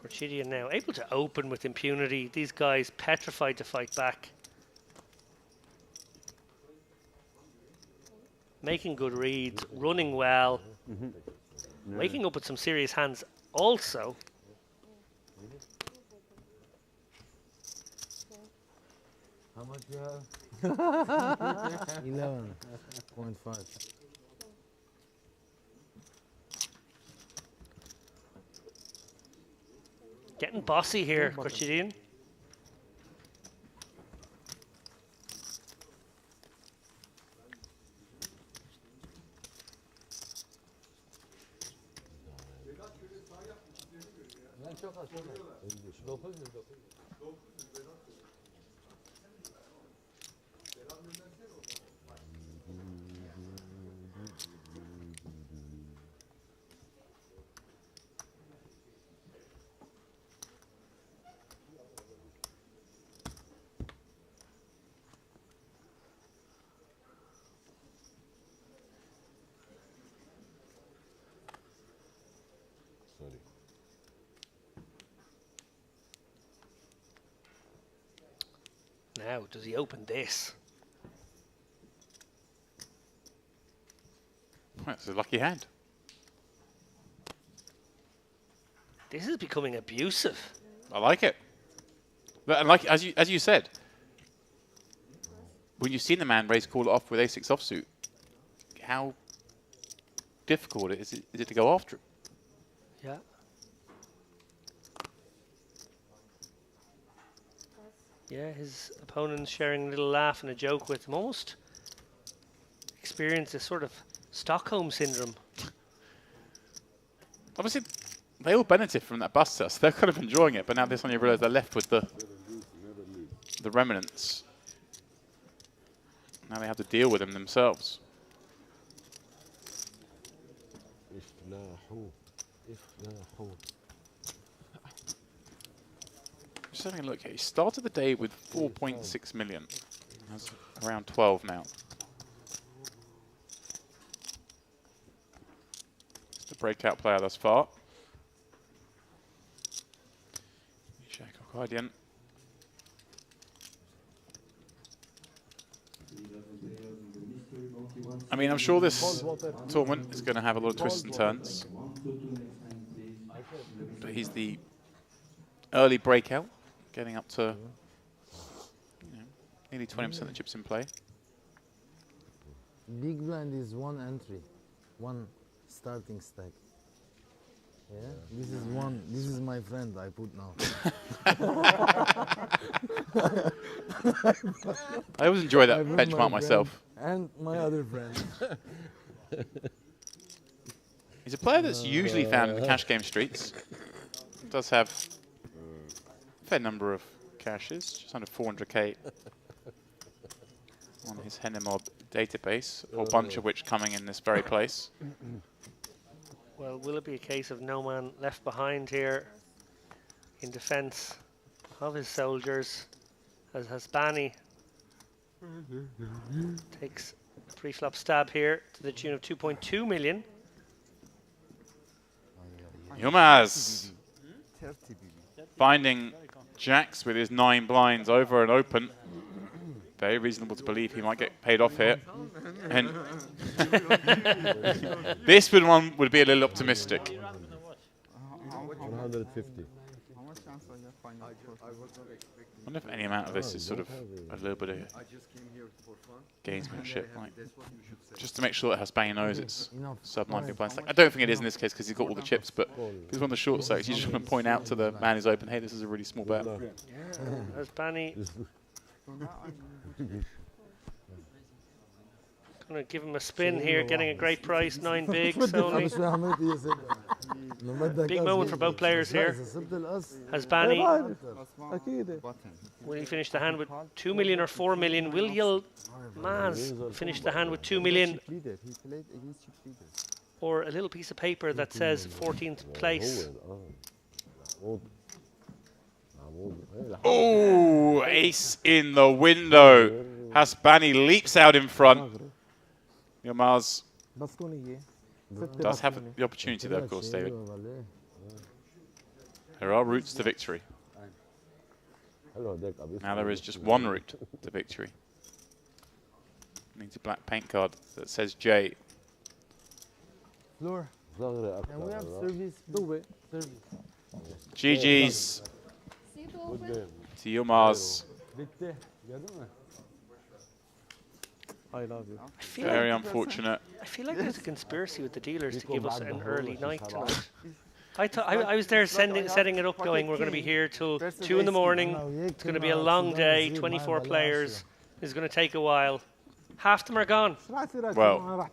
Corchidian now able to open with impunity. These guys petrified to fight back. Making good reads, running well, waking up with some serious hands also. How much you have? 11.5. Getting bossy here, Corchidian. Sorry. Now, does he open this? That's a lucky hand. This is becoming abusive. I like it. But and like as you said, when you've seen the man raise call it off with a6 offsuit, how difficult is it to go after him? Yeah. Yeah, his opponent's sharing a little laugh and a joke with him. Almost experienced a sort of Stockholm syndrome. Obviously, they all benefit from that bust test. They're kind of enjoying it, but now this one you realise they're left with the remnants. Now they have to deal with him themselves. Just having a look here. He started the day with 4.6 million. That's around 12 now. It's the breakout player thus far. Guardian. I mean, I'm sure this tournament is going to have a lot of twists and turns. But he's the early breakout, getting up to nearly 20% of the chips in play. Big blind is one entry, one starting stack. Yeah, this is one. This is my friend I put now. I always enjoy that benchmark myself. And my other friend. He's a player that's usually found in the cash game streets. Does have a fair number of caches, just under 400k on his Hennemob database, a bunch of which coming in this very place. Well, will it be a case of no man left behind here in defence of his soldiers as Hasbani takes a pre-flop stab here to the tune of 2.2 million. Yilmaz finding jacks with his 9 blinds over and open. Very reasonable to believe he might get paid off here. And this one would be a little optimistic. 150. I wonder if any amount of this is sort of a little bit of gamesmanship, like just to make sure that Hasbani knows it's sub 9 big blind stack. I don't think it is in this case because he's got all the chips, but if he's on the short stacks, you just want to point out to the man who's open, hey, this is a really small bet. Hasbani gonna give him a spin here, getting a great price, 9 bigs only. Big moment for both players here. Hasbani, will he finish the hand with 2 million or 4 million? Will Yilmaz finish the hand with 2 million? Or a little piece of paper that says 14th place? Oh, ace in the window. Hasbani leaps out in front. Yilmaz does have the opportunity though, of course, David. There are routes to victory. Now there is just one route to victory. Needs a black paint card that says J. Floor. And we have service. GG's to Yilmaz. I love you. Very unfortunate. I feel like there's a conspiracy with the dealers to give us an early night tonight. I was there setting it up going, we're going to be here till 2 in the morning. It's going to be a long day, 24 players. It's going to take a while. Half them are gone. Well,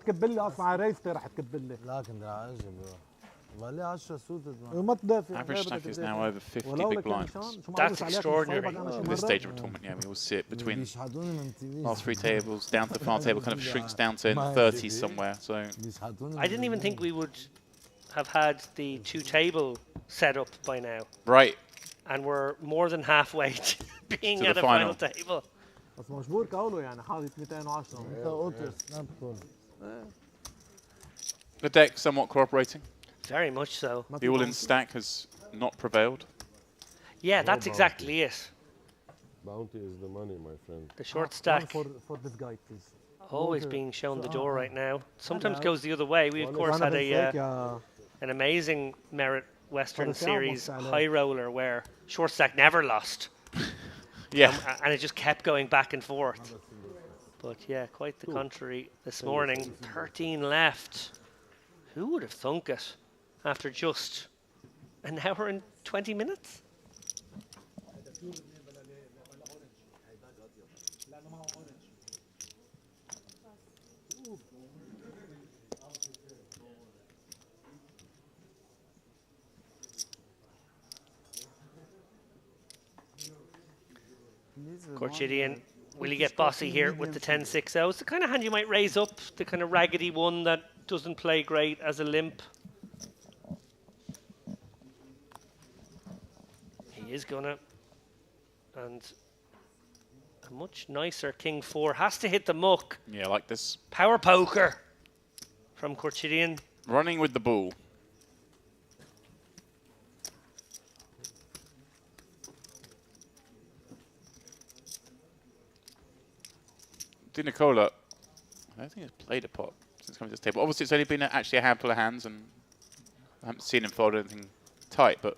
average stack is now over 50 big blinds. That's extraordinary. At this stage of a tournament, yeah, we all see it between last 3 tables down to the final table, kind of shrinks down to in the 30s somewhere. So I didn't even think we would have had the 2 table set up by now. Right. And we're more than halfway to being To at the a final final. table. بس مجبور كقوله يعني حاطط 210 The deck somewhat cooperating. Very much so. The all-in stack has not prevailed. Yeah, that's exactly it. Bounty is the money, my friend. The short stack for this guy please. always being shown the door right now. Sometimes goes the other way. We of course had an amazing Merit Western Series high roller where short stack never lost. Yeah. And it just kept going back and forth. But yeah, quite the contrary this morning. 13 left. Who would have thunk it after just an hour and 20 minutes? Korchidian will he get bossy here with the 10-6? It's the kind of hand you might raise up, the kind of raggedy one that doesn't play great as a limp. He is gonna, and a much nicer king 4 has to hit the muck. Yeah, like this. Power poker from Korchidin. Running with the bull. Di Nicola, I don't think he's played a pot since coming to this table. Obviously, it's only been actually a handful of hands, and I haven't seen him fold anything tight, but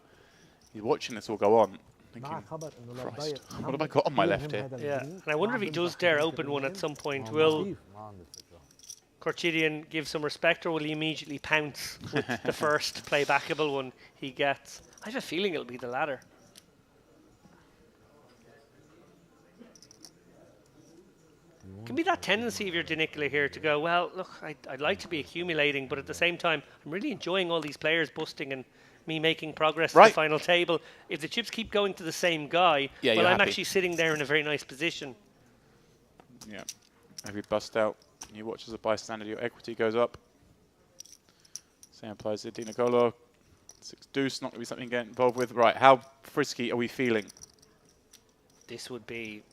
he's watching this all go on. Thinking, Christ, what have I got on my left here? Yeah, and I wonder if he does dare open one at some point. Will Korchidin give some respect, or will he immediately pounce with the first playbackable one he gets? I have a feeling it'll be the latter. Can be that tendency of your Di Nicola here to go, well, look, I'd like to be accumulating, but at the same time, I'm really enjoying all these players busting and me making progress to the final table. If the chips keep going to the same guy, well, I'm actually sitting there in a very nice position. Yeah. Every bust out, you watch as a bystander, your equity goes up. Same applies to Di Nicola. 6 deuce, not going to be something to get involved with. Right, how frisky are we feeling? This would be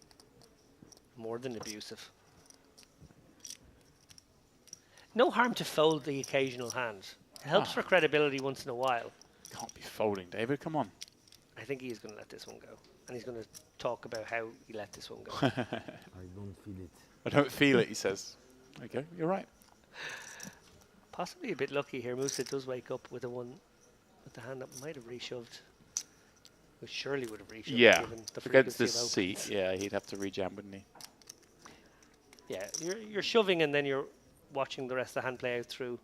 more than abusive. No harm to fold the occasional hand. It helps for credibility once in a while. Can't be folding, David, come on. I think he is going to let this one go. And he's going to talk about how he let this one go. I don't feel it. I don't feel it, he says. Okay, you're right. Possibly a bit lucky here. Musa does wake up with a one with the hand that might have reshoved. Which surely would have reshoved. Yeah, given the against frequency this of seat, yeah, he'd have to rejam, wouldn't he? Yeah, you're shoving and then you're watching the rest of the hand play out through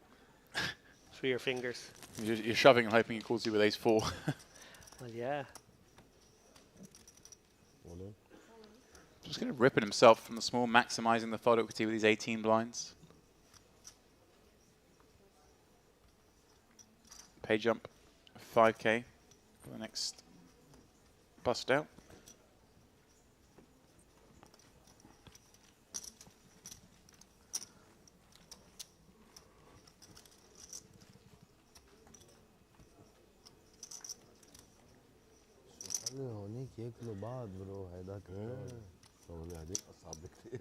your fingers. You're shoving and hoping he calls you with ace 4. Well, yeah. Just going to rip it himself from the small, maximising the fold equity with these 18 blinds. Pay jump, 5k for the next bust out. هونيك ياكلوا بعض برو هيداك هوني هديك اصعب بكثير.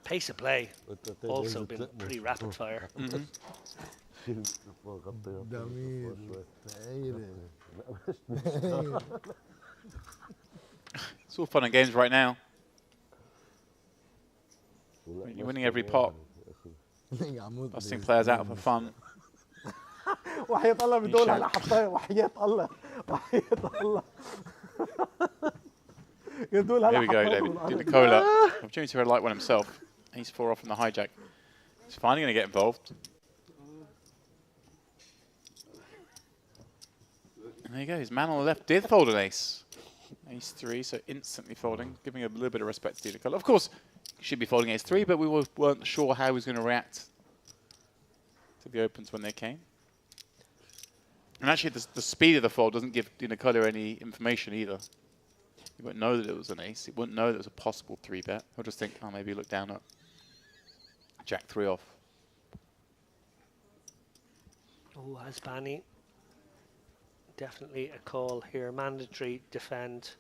Pace of play also been pretty rapid fire. ضمير It's all fun and games right now. You're winning every pot. Busting players out for fun. وحياة الله بدول هلا حطها وحياة الله وحياة الله يدول هلا Here we go, David. Di Nicola. Opportunity to a light one himself. Ace 4 off from the hijack. He's finally going to get involved. And there you go. His man on the left did fold an ace. Ace 3, so instantly folding, giving a little bit of respect to Di Nicola. Of course, he should be folding ace 3, but we weren't sure how he was going to react to the opens when they came. And actually, the speed of the fold doesn't give Di Nicola any information either. He won't know that it was an ace. He wouldn't know that it was a possible 3-bet. He'll just think, oh, maybe look down at Jack 3 off. Oh, Hasbani. Definitely a call here. Mandatory defend.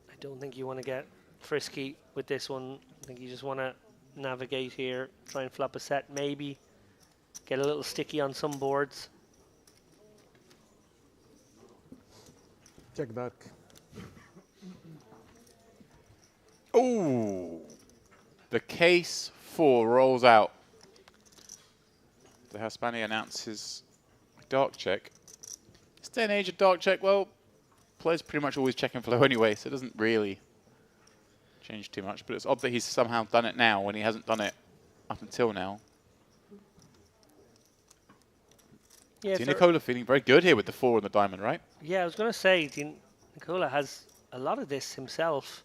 I don't think you want to get frisky with this one. I think you just want to navigate here, try and flop a set, maybe get a little sticky on some boards. Check dark. Ooh! The case 4 rolls out. The Hispania announces dark check. This day and age of dark check, well, players pretty much always checking flow anyway, so it doesn't really change too much. But it's odd that he's somehow done it now when he hasn't done it up until now. Yeah, Di Nicola feeling very good here with the 4 and the diamond, right? Yeah, I was going to say, Di Nicola has a lot of this himself.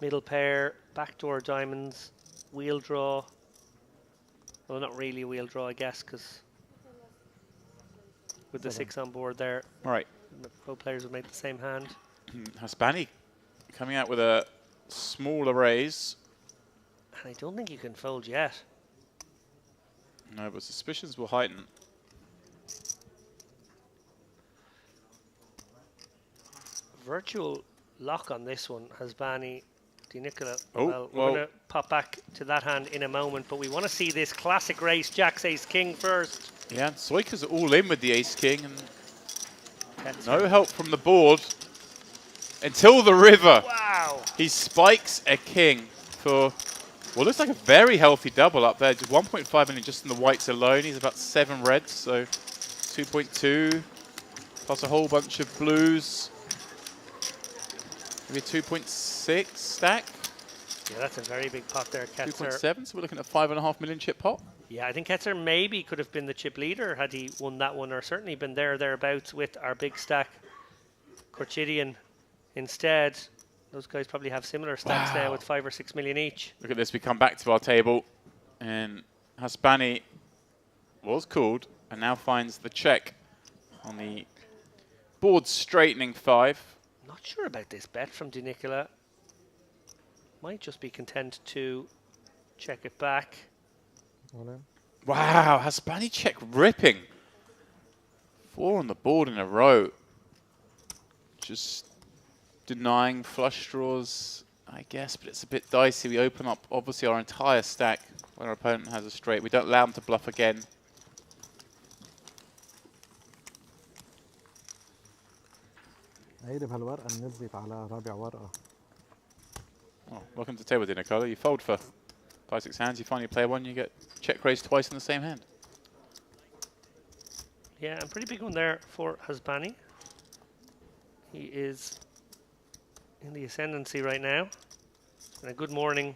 Middle pair, backdoor diamonds, wheel draw. Well, not really a wheel draw, I guess, because with the 6 on board there. All right. Both players would make the same hand. Haspani coming out with a smaller raise. And I don't think you can fold yet. No, but suspicions will heighten. Virtual lock on this one, Hasbani, Di Nicola. Oh, Well, we're going to pop back to that hand in a moment, but we want to see this classic race, Jacks Ace King first. Yeah, Soika's all in with the Ace King, and That's no help from the board until the river. Wow. He spikes a king for what looks like a very healthy double up there. Just 1.5 million just in the whites alone. He's about 7 reds, so 2.2 plus a whole bunch of blues. Maybe a 2.6 stack. Yeah, that's a very big pot there, Ketzer. 2.7, so we're looking at 5.5 million chip pot. Yeah, I think Ketzer maybe could have been the chip leader had he won that one, or certainly been thereabouts with our big stack. Corchidian instead. Those guys probably have similar stacks now with 5 or 6 million each. Look at this, we come back to our table, and Haspani was called and now finds the check on the board straightening 5. Not sure about this bet from Di Nicola. Might just be content to check it back. Wow, Haspani check ripping. 4 on the board in a row. Just denying flush draws, I guess, but it's a bit dicey. We open up, obviously, our entire stack when our opponent has a straight. We don't allow him to bluff again. هيقلب هالورقة نزلت على رابع ورقة. Oh, welcome to the table, Di Nicola. You fold for 5-6 hands, you finally play one, you get check raised twice in the same hand. Yeah, a pretty big one there for Hasbani. He is in the ascendancy right now. And a good morning,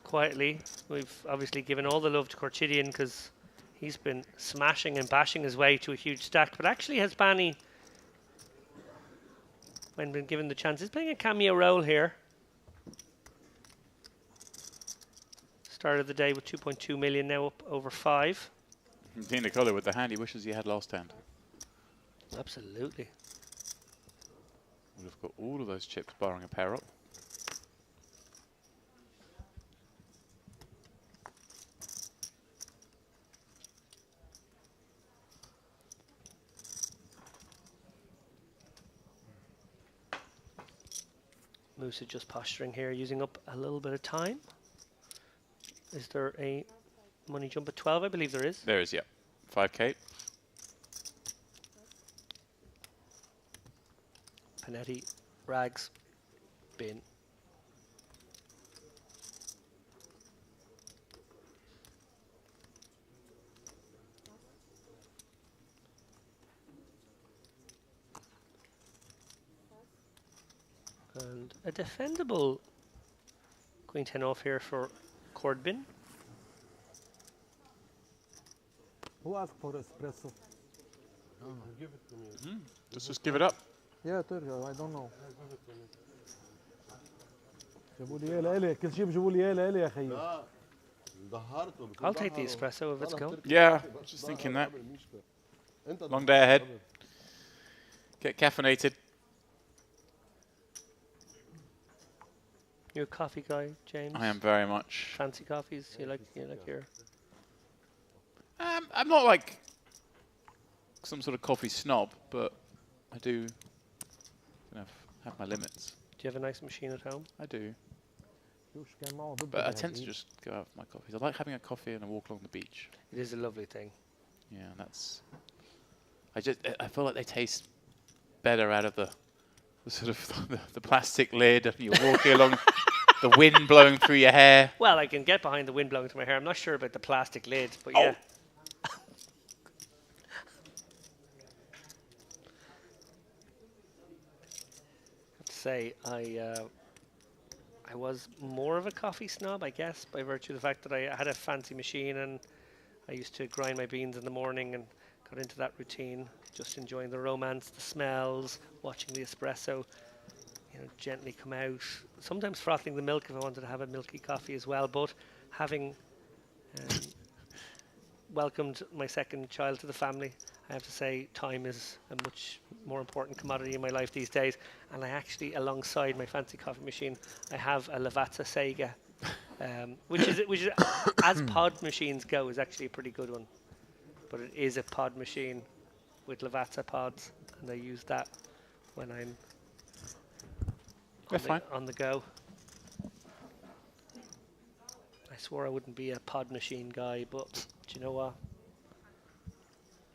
quietly. We've obviously given all the love to Corchidian because he's been smashing and bashing his way to a huge stack. But actually, Hasbani, when been given the chance, is playing a cameo role here. Started the day with 2.2 million, now up over 5. Di Nicola with the hand he wishes he had last hand. Absolutely. Would have got all of those chips barring a pair up. Moose is just posturing here, using up a little bit of time. Is there a money jump at 12? I believe there is. There is, yeah. 5k. Panetti, Rags, Bin. And a defendable Queen 10 off here for Cordbin. Who asked for espresso? Give it to me. Just give it up. Yeah, ترجع. I don't know. جيبوا لي اياه لإلي، كل شيء بجيبوا لي اياه لإلي يا خيي. لا ظهرته. I'll take the espresso if it's gone. Yeah, just thinking that. Long day ahead. Get caffeinated. You're a coffee guy, James? I am very much. Fancy coffees? You like your... I'm not like some sort of coffee snob, but I do have my limits. Do you have a nice machine at home? I do. شوف كان معه ضد But I tend to الهديد. just go out with my coffees. I like having a coffee and a walk along the beach. It is a lovely thing. Yeah, that's. I feel like they taste better out of the sort of the plastic lid, and you're walking along, the wind blowing through your hair. Well, I can get behind the wind blowing through my hair. I'm not sure about the plastic lid, but Oh. yeah. I have to say, I was more of a coffee snob, I guess, by virtue of the fact that I had a fancy machine and I used to grind my beans in the morning and got into that routine, just enjoying the romance, the smells, watching the espresso, gently come out. Sometimes frothing the milk if I wanted to have a milky coffee as well. But having welcomed my second child to the family, I have to say time is a much more important commodity in my life these days. And I actually, alongside my fancy coffee machine, I have a Lavazza Sega, which is as pod machines go, is actually a pretty good one. But it is a pod machine with Lavazza pods, and I use that when I'm on the go. I swore I wouldn't be a pod machine guy, but do you know what?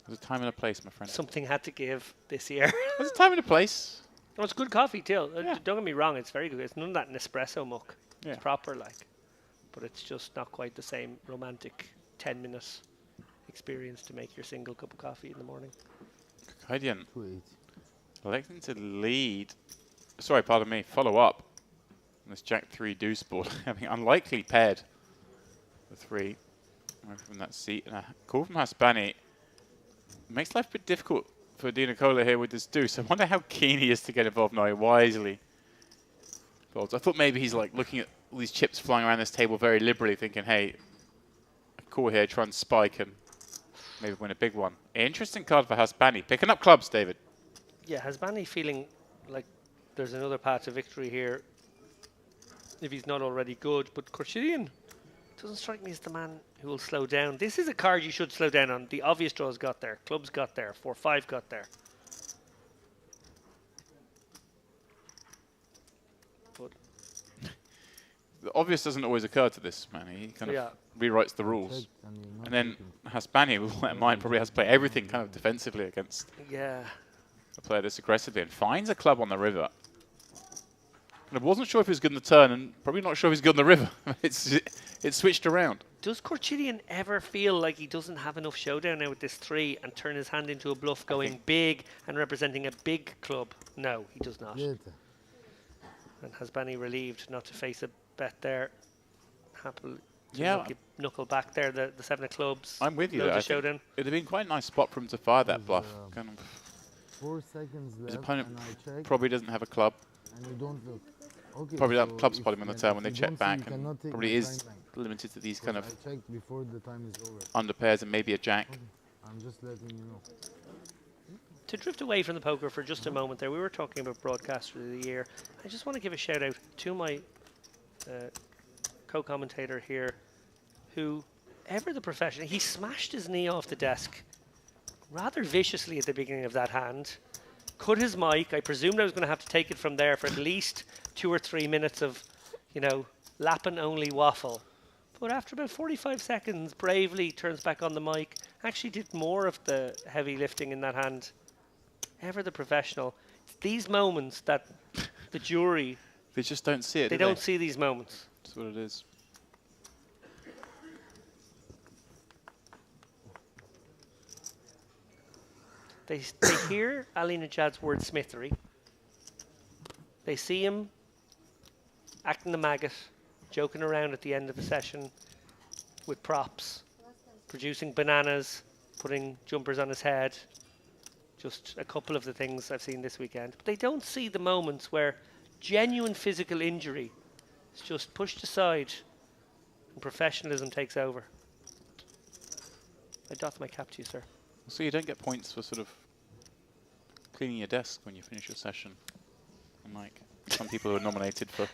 There's a time and a place, my friend. Something had to give this year. There's a time and a place. Oh, it's good coffee too. Yeah. Don't get me wrong, it's very good. It's none of that Nespresso muck. Yeah. It's proper, like. But it's just not quite the same romantic 10-minute experience to make your single cup of coffee in the morning. Kaidian 280. electing to lead. Sorry, pardon me. Follow up on this Jack 3 deuce board. I mean, unlikely paired. The 3. Away from that seat. And a call from Haspani. Makes life a bit difficult for Di Nicola here with this deuce. I wonder how keen he is to get involved now. He wisely folds. I thought maybe he's like looking at all these chips flying around this table very liberally, thinking, hey, a call here, try and spike and maybe win a big one. Interesting card for Haspani. Picking up clubs, David. Yeah, Hasbani feeling like there's another path to victory here if he's not already good. But Korchilian doesn't strike me as the man who will slow down. This is a card you should slow down on. The obvious draws got there. Clubs got there. 4-5 got there. But The obvious doesn't always occur to this man. He kind of rewrites the rules. And then Haspani, with all that in mind, probably has to play everything kind of defensively against a player this aggressively and finds a club on the river. And I wasn't sure if he was good in the turn and probably not sure if he's good in the river. It's switched around. does Korchilian ever feel like he doesn't have enough showdown now with this 3 and turn his hand into a bluff going big and representing a big club? No, he does not. And Hasbani relieved not to face a bet there. Happily knuckle back there, the 7 of clubs. I'm with you loads there. of showdown. It'd have been quite a nice spot for him to fire that bluff. Kind of 4 seconds left. his opponent and I check, probably doesn't have a club. and you don't look. Okay, Probably so that club's if spot him on the you- turn if when they you check don't see, back you and cannot take probably my is timeline. limited to these 'Cause kind of I checked before the time is over. under pairs and maybe a jack. I'm just letting you know. To drift away from the poker for just a moment there, we were talking about broadcaster of the year. I just want to give a shout out to my co-commentator here, who, ever the professional, he smashed his knee off the desk rather viciously at the beginning of that hand, cut his mic. I presumed I was going to have to take it from there for at least 2 or 3 minutes of, you know, lapping only waffle. But after about 45 seconds, bravely turns back on the mic, actually did more of the heavy lifting in that hand. Ever the professional. It's these moments that the jury, They just don't see it. they do don't see these moments. That's what it is. They hear Ali Najad's wordsmithery. They see him acting the maggot, joking around at the end of the session with props, producing bananas, putting jumpers on his head. Just a couple of the things I've seen this weekend. But they don't see the moments where genuine physical injury is just pushed aside and professionalism takes over. I doff my cap to you, sir. So you don't get points for sort of cleaning your desk when you finish your session. Unlike some people who are nominated for.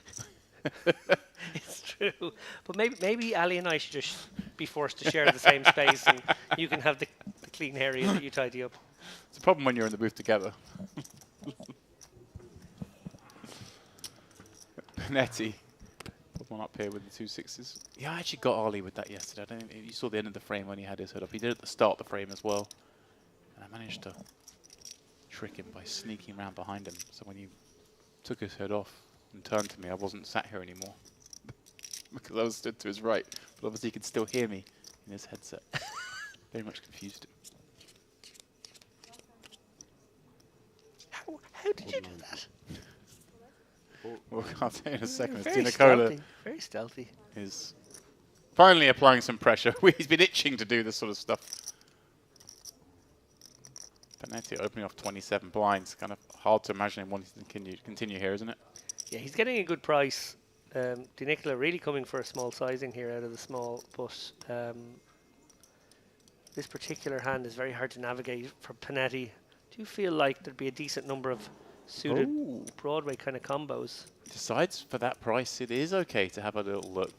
It's true. But maybe Ali and I should just be forced to share the same space and you can have the clean area that you tidy up. It's a problem when you're in the booth together. Panetti. Put one up here with the 2 6s. Yeah, I actually got Ali with that yesterday. I don't know if you saw the end of the frame when he had his hood up. He did it at the start of the frame as well. And I managed to trick him by sneaking around behind him. So when he took his hood off and turned to me, I wasn't sat here anymore. Because I was stood to his right. But obviously he could still hear me in his headset. Very much confused him. How did you do that? Well, I'll tell you in a second. As Very Di Nicola stealthy. Very stealthy. is finally applying some pressure. He's been itching to do this sort of stuff. Panetti opening off 27 blinds. Kind of hard to imagine him wanting to continue here, isn't it? Yeah, he's getting a good price. Di Nicola really coming for a small sizing here out of the small, but this particular hand is very hard to navigate for Panetti. Do feel like there'd be a decent number of suited Broadway kind of combos. Decides for that price, it is okay to have a little look.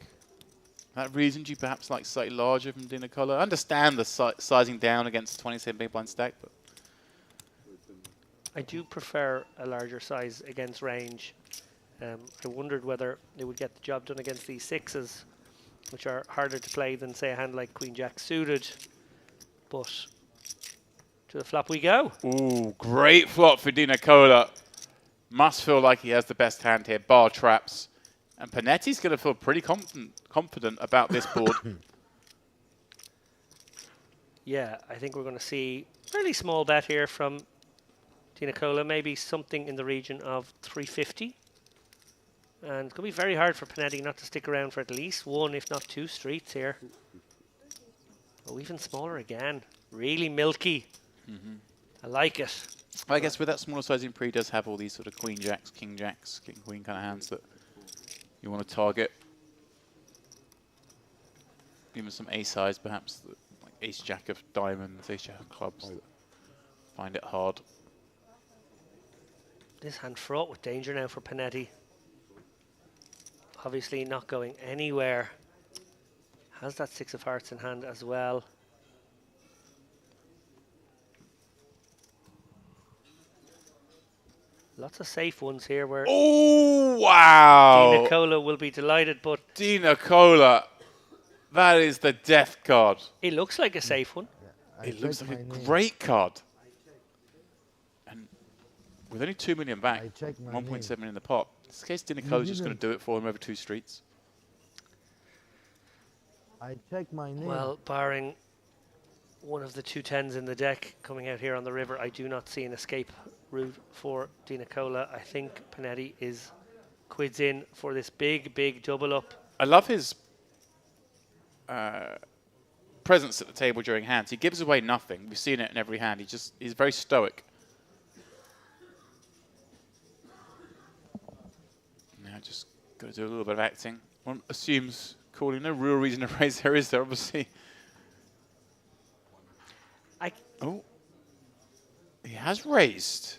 That reason you perhaps like slightly larger from Dinner Color. I understand the sizing down against the 27 big blind stack, but I do prefer a larger size against range. I wondered whether they would get the job done against these sixes, which are harder to play than, say, a hand like Queen Jack suited. But to the flop we go. ooh, great flop for Dinner Color. Must feel like he has the best hand here, bar traps. And Panetti's going to feel pretty confident about this board. Yeah, I think we're going to see a fairly small bet here from Di Nicola, maybe something in the region of 350. And it's going to be very hard for Panetti not to stick around for at least one, if not two streets here. Oh, even smaller again. Really milky. I like it. I guess with that smaller sizing pre, does have all these sort of Queen Jacks, King Queen kind of hands that you want to target. Even some ace size, perhaps, like Ace Jack of diamonds, Ace Jack of clubs. That find it hard. This hand fraught with danger now for Panetti. Obviously not going anywhere. Has that six of hearts in hand as well. Lots of safe ones here where Oh, wow! Di Nicola will be delighted, but Di Nicola. That is the death card. it looks like a safe one. It looks like a great card. And with only 2 million back, I check my 1.7 in the pot, in this case, Di Nicola's just going to do it for him over 2 streets. I check my name. Well, barring one of the two tens in the deck coming out here on the river, I do not see an escape route for Di Nicola. I think Panetti is quids in for this big, big double up. I love his presence at the table during hands. He gives away nothing. We've seen it in every hand. He's very stoic. Now just got to do a little bit of acting. One assumes calling. No real reason to raise there, is there? Obviously. Oh, he has raised.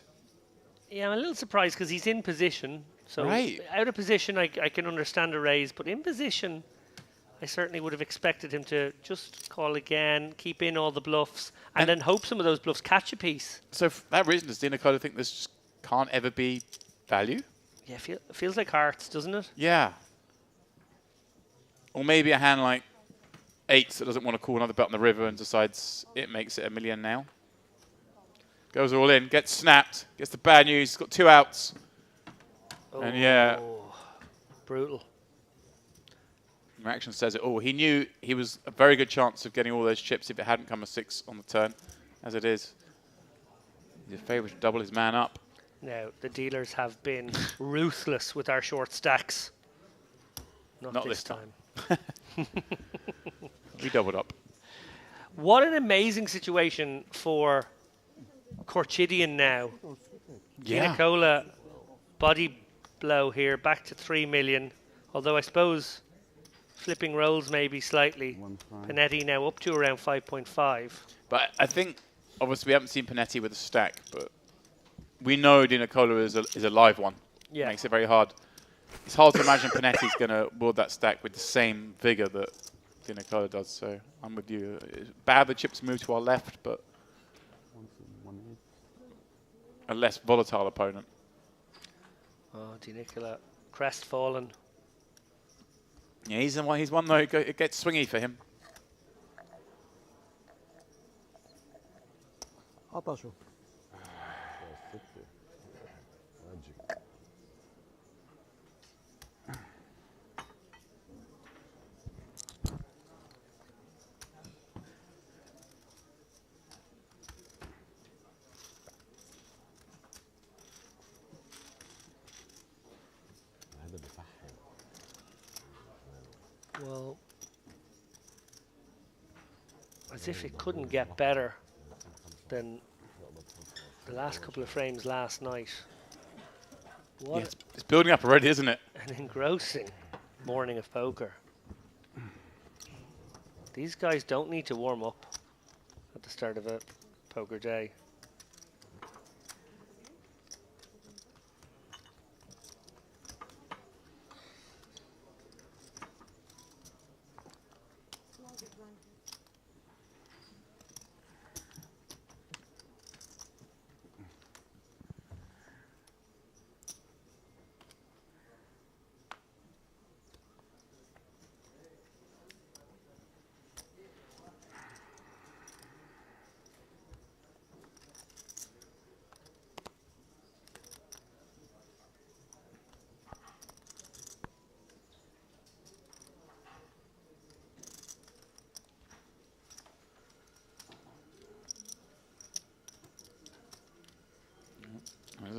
Yeah, I'm a little surprised because he's in position. So Right. out of position, I can understand a raise, but in position, I certainly would have expected him to just call again, keep in all the bluffs, and then hope some of those bluffs catch a piece. So for that reason, does Di Nicola think this just can't ever be value? Yeah, feels like hearts, doesn't it? Yeah. Or maybe a hand like eights that doesn't want to call another bet on the river and decides it makes it $1 million now. Goes all in, gets snapped, gets the bad news, he's got 2 outs. And yeah. Brutal. Reaction says it all. He knew he was a very good chance of getting all those chips if it hadn't come a 6 on the turn, as it is. He's a favourite to double his man up. Now, the dealers have been ruthless with our short stacks. Not this time. We doubled up. What an amazing situation for Corchidian now. Di Nicola, body blow here, back to 3 million. Although I suppose flipping rolls maybe slightly. Panetti now up to around 5.5. But I think, obviously, we haven't seen Panetti with a stack, but we know Di Nicola is a live one. Yeah. Makes it very hard. It's hard to imagine Panetti's going to build that stack with the same vigor that Di Nicola does. So I'm with you. It's bad the chips move to our left, but a less volatile opponent. Oh, Di Nicola, crestfallen. Yeah, he's one though. It gets swingy for him. قطشه. Well, as if it couldn't get better than the last couple of frames last night. What Yeah, it's building up already, isn't it? an engrossing morning of poker. These guys don't need to warm up at the start of a poker day.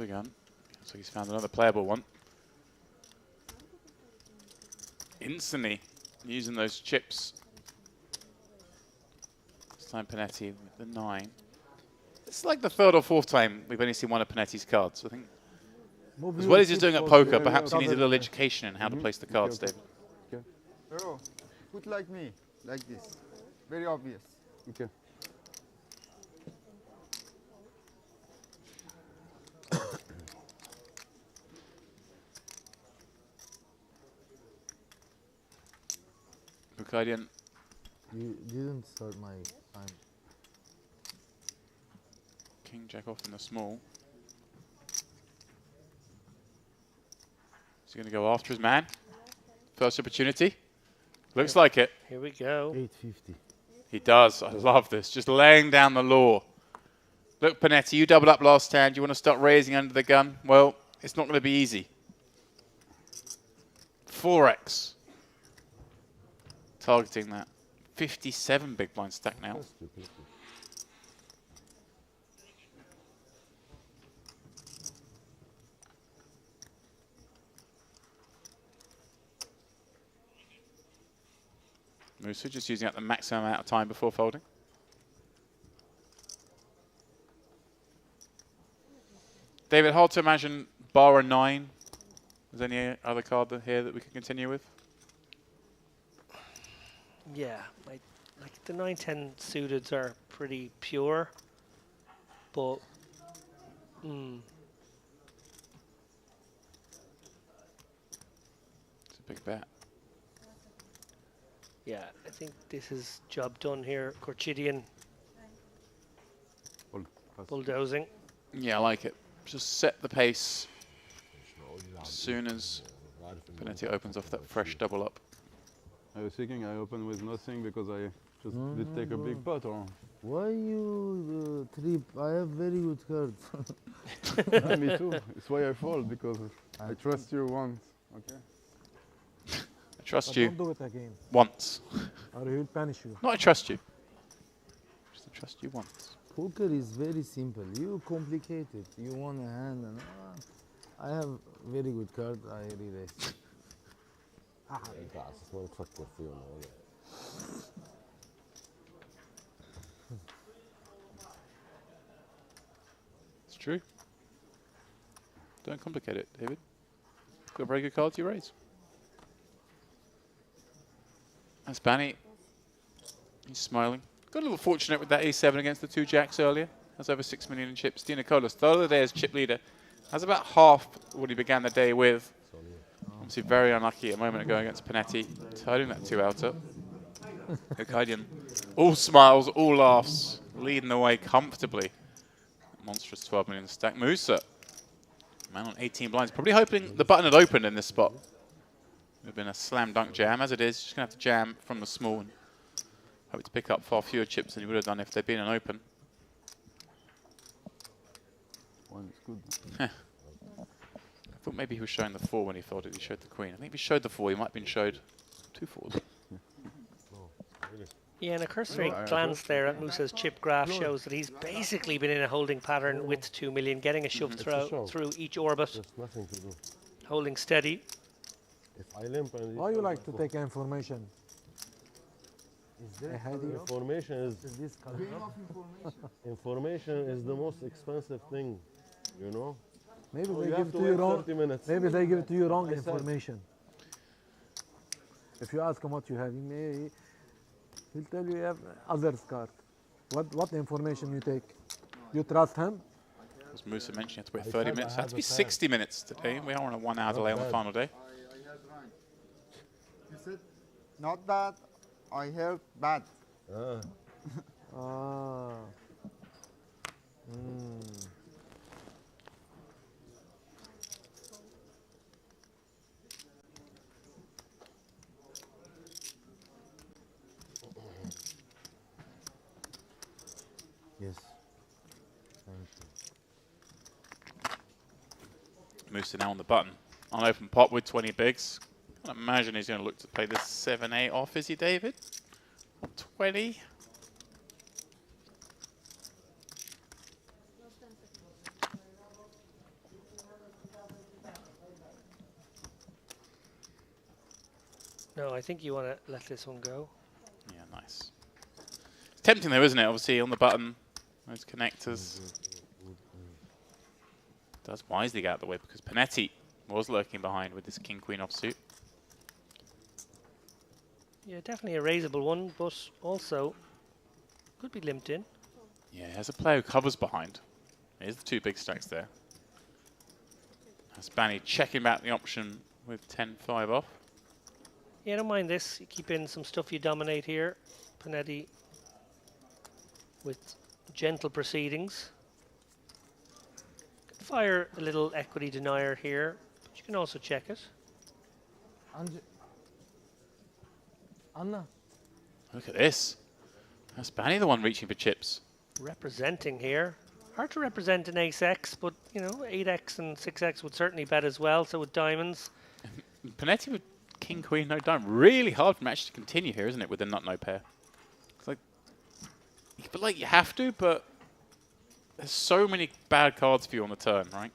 the gun. Looks like he's found another playable one. Instantly using those chips. This time Panetti with the 9. It's like the third or fourth time we've only seen one of Panetti's cards. I think as well as he's doing at poker, perhaps he needs a little education in how to place the cards, David. Bro, put like me, like this. Very obvious. Okay. Bukadian. You didn't start my time. King Jack off in the small. Is he going to go after his man? First opportunity. Looks like it. Here we go. 850. He does. I love this. Just laying down the law. Look, Panetti, you doubled up last hand. You want to start raising under the gun? Well, it's not going to be easy. 4x. Targeting that. 57 big blind stack now. Musa just using up the maximum amount of time before folding. David, hard to imagine bar a 9. Is there any other card here that we can continue with? Yeah, like the 9-10 suiteds are pretty pure, but It's a big bet. yeah, I think this is job done here. Korchidian bulldozing. Yeah, I like it. Just set the pace as soon as Panetti opens off that fresh double up. I was thinking I opened with nothing because I just did take a big pot, or Why you trip? I have very good cards. yeah, me too. It's why I fold, because I trust you once. Okay. I trust But you don't do it again, once. or he will punish you. Not I trust you. Just I trust you once. Poker is very simple. You complicate it. You want a hand, and I have very good card. I relax. انت على اساس ما بتفكر فيهم هون. It's true. Don't complicate it, David. Got very good cards you raise. That's Banny. He's smiling. Got a little fortunate with that A7 against the 2 jacks earlier. Has over 6 million in chips. Dina Kola started the day as chip leader. Has about half what he began the day with. Obviously very unlucky a moment ago against Panetti. Turning that 2-outer. Bukadian. All smiles, all laughs. Leading the way comfortably. Monstrous 12 million stack. Musa. Man on 18 blinds. Probably hoping the button had opened in this spot. It would have been a slam dunk jam. As it is, just going to have to jam from the small and hope to pick up far fewer chips than he would have done if they'd been an open. One is good. I thought maybe he was showing the 4 when he folded. He showed the queen. I think if he showed the 4, he might have been showed 2 4s. Yeah, and a cursory glance there at Musa's chip graph shows that he's basically been in a holding pattern with 2 million, getting a shove through each orbit, There's nothing to do. holding steady. If I limp and Why you like to take information? Is there ahead of you? information is this card? information is the most expensive thing, you know. Maybe So they you give have it to to you wait wrong. 30 minutes. Maybe they give it to you wrong I said- information. If you ask him what you have, he'll tell you have others card. What information you take? You trust him? As Musa mentioned, you have to wait I 30 said I minutes. It had to be have a 60 minutes today. We are on a 1 hour delay on the bad. final day. He said, not that I heard bad. Ah, Ah. Yes. Musa now on the button. On open pot with 20 bigs. I can't imagine he's going to look to play this 7-8 off, is he, David? Or 20? No, I think you want to let this one go. Yeah, nice. It's tempting though, isn't it? Obviously on the button, those connectors. Does wisely get out of the way because Panetti was lurking behind with this king-queen offsuit. Yeah, definitely a raisable one, but also could be limped in. Yeah, there's a player who covers behind. Here's the two big stacks there. Spanny checking back the option with 10-5 off. Yeah, don't mind this. You keep in some stuff you dominate here. Panetti with gentle proceedings. Can fire a little equity denier here, but you can also check it. Anna. Look at this. Spanny the one reaching for chips. Representing here. Hard to represent an ace-x, but, you know, 8x and 6x would certainly bet as well, so with diamonds. Panetti with king, queen, no dime. Really hard for him actually to continue here, isn't it, with the nut-no pair? It's like, but like you have to, but there's so many bad cards for you on the turn, right?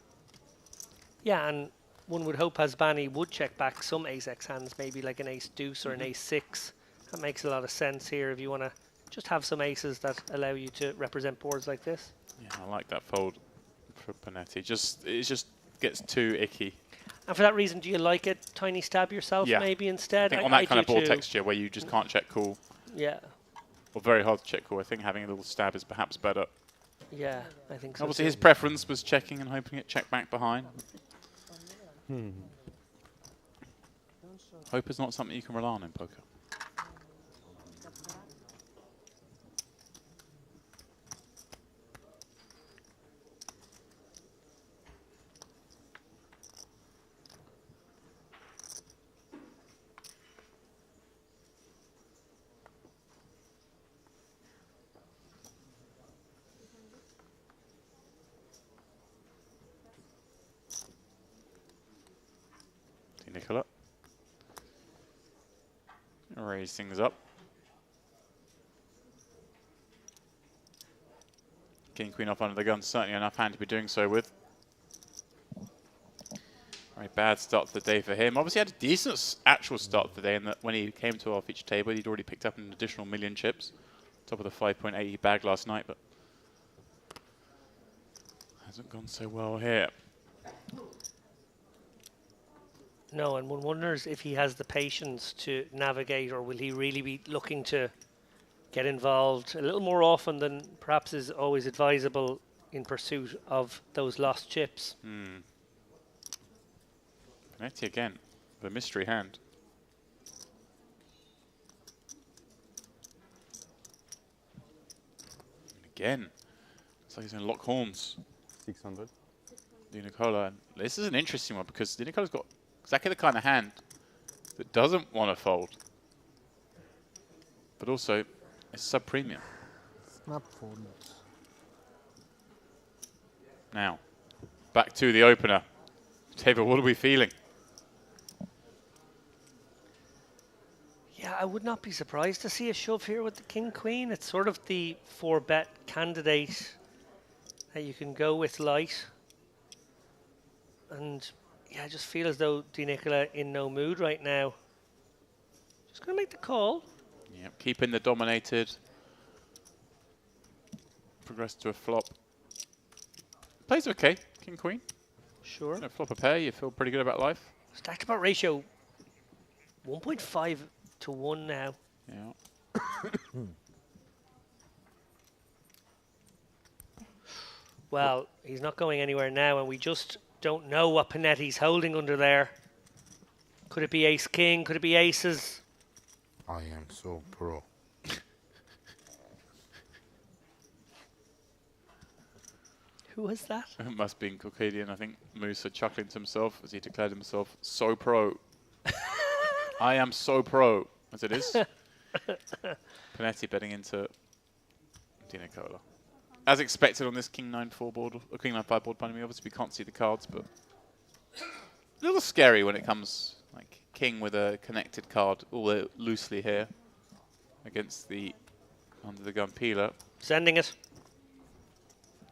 Yeah, and one would hope Hasbani would check back some ace-x hands, maybe like an ace-deuce or an ace-6. That makes a lot of sense here if you want to just have some aces that allow you to represent boards like this. Yeah, I like that fold for Panetti. It just gets too icky. And for that reason, do you like it? Tiny stab yourself maybe instead? I think on that kind of board texture where you just can't check call. Yeah. Or very hard to check call, I think having a little stab is perhaps better. Yeah, I think so. Obviously his preference was checking and hoping it checked back behind. Hope is not something you can rely on in poker. Nicola. Raise things up. King, queen off under the gun, certainly enough hand to be doing so with. Very bad start to the day for him. Obviously had a decent actual start to the day in that when he came to off each table, he'd already picked up an additional 1,000,000 chips. Top of the 5.8 he bagged last night, but hasn't gone so well here. No, and one wonders if he has the patience to navigate, or will he really be looking to get involved a little more often than perhaps is always advisable in pursuit of those lost chips. Panetti again, the mystery hand. And again, looks like he's going to lock horns. 600. Di Nicola. And this is an interesting one because Di Nicola's got exactly the kind of hand that doesn't want to fold, but also it's sub-premium. Snap fold. Now, back to the opener. Table, what are we feeling? Yeah, I would not be surprised to see a shove here with the king-queen. It's sort of the 4-bet candidate that you can go with light. And yeah, I just feel as though Di Nicola in no mood right now. Just going to make the call. Yep, keeping the dominated. Progress to a flop. Plays okay, king, queen. Sure. You know, flop a pair, you feel pretty good about life. Stacked about ratio 1.5 to 1 now. Yeah. Well, he's not going anywhere now, and we just don't know what Panetti's holding under there. Could it be ace-king? Could it be aces? I am so pro. Who was that? It must be in Caucasian. I think Musa chuckling to himself as he declared himself so pro. I am so pro, as it is. Panetti betting into Di Nicola. As expected on this King 9-4 board, or King 9-5 board, pardon me. Obviously we can't see the cards, but a little scary when it comes like King with a connected card, all loosely here against the under the gun peeler. Sending it.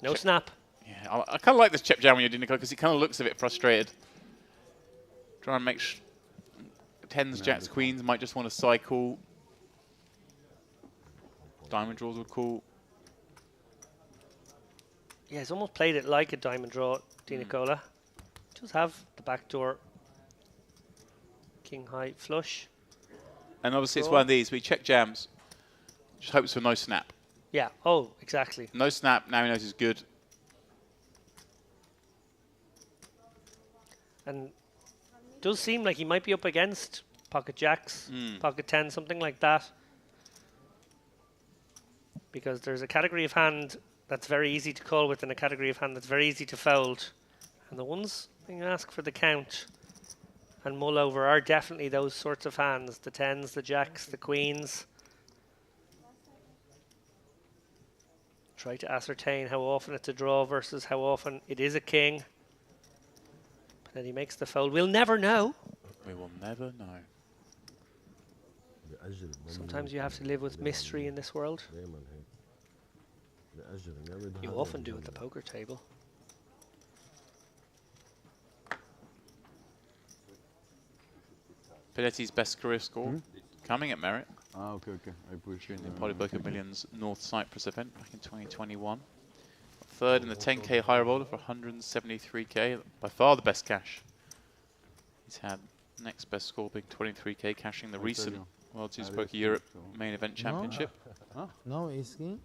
No snap. Yeah, I kind of like this chip jam when you're doing Nicola because he kind of looks a bit frustrated. Try and make tens, jacks, queens might just want to cycle. Diamond draws would call. Yeah, he's almost played it like a diamond draw, Di Nicola. Does have the backdoor king high flush. And obviously it's one of these. We check jams. Just hopes for no snap. Yeah. Oh, exactly. No snap. Now he knows he's good. And does seem like he might be up against pocket jacks, pocket 10, something like that. Because there's a category of hand that's very easy to call with and a category of hand that's very easy to fold. And the ones being asked for the count and mull over are definitely those sorts of hands. The 10s, the jacks, the queens. Try to ascertain how often it's a draw versus how often it is a king. But then he makes the fold. We'll never know. We will never know. Sometimes you have to live with mystery in this world. You often do at the poker table. Pinetti's best career score coming at Merit Okay. I push. during the Polypoker Millions North Cyprus event back in 2021. Third in the 10k high roller for 173k, by far the best cash he's had. Next best score being 23k, cashing the recent World Series Poker Europe main event championship. No, ace king.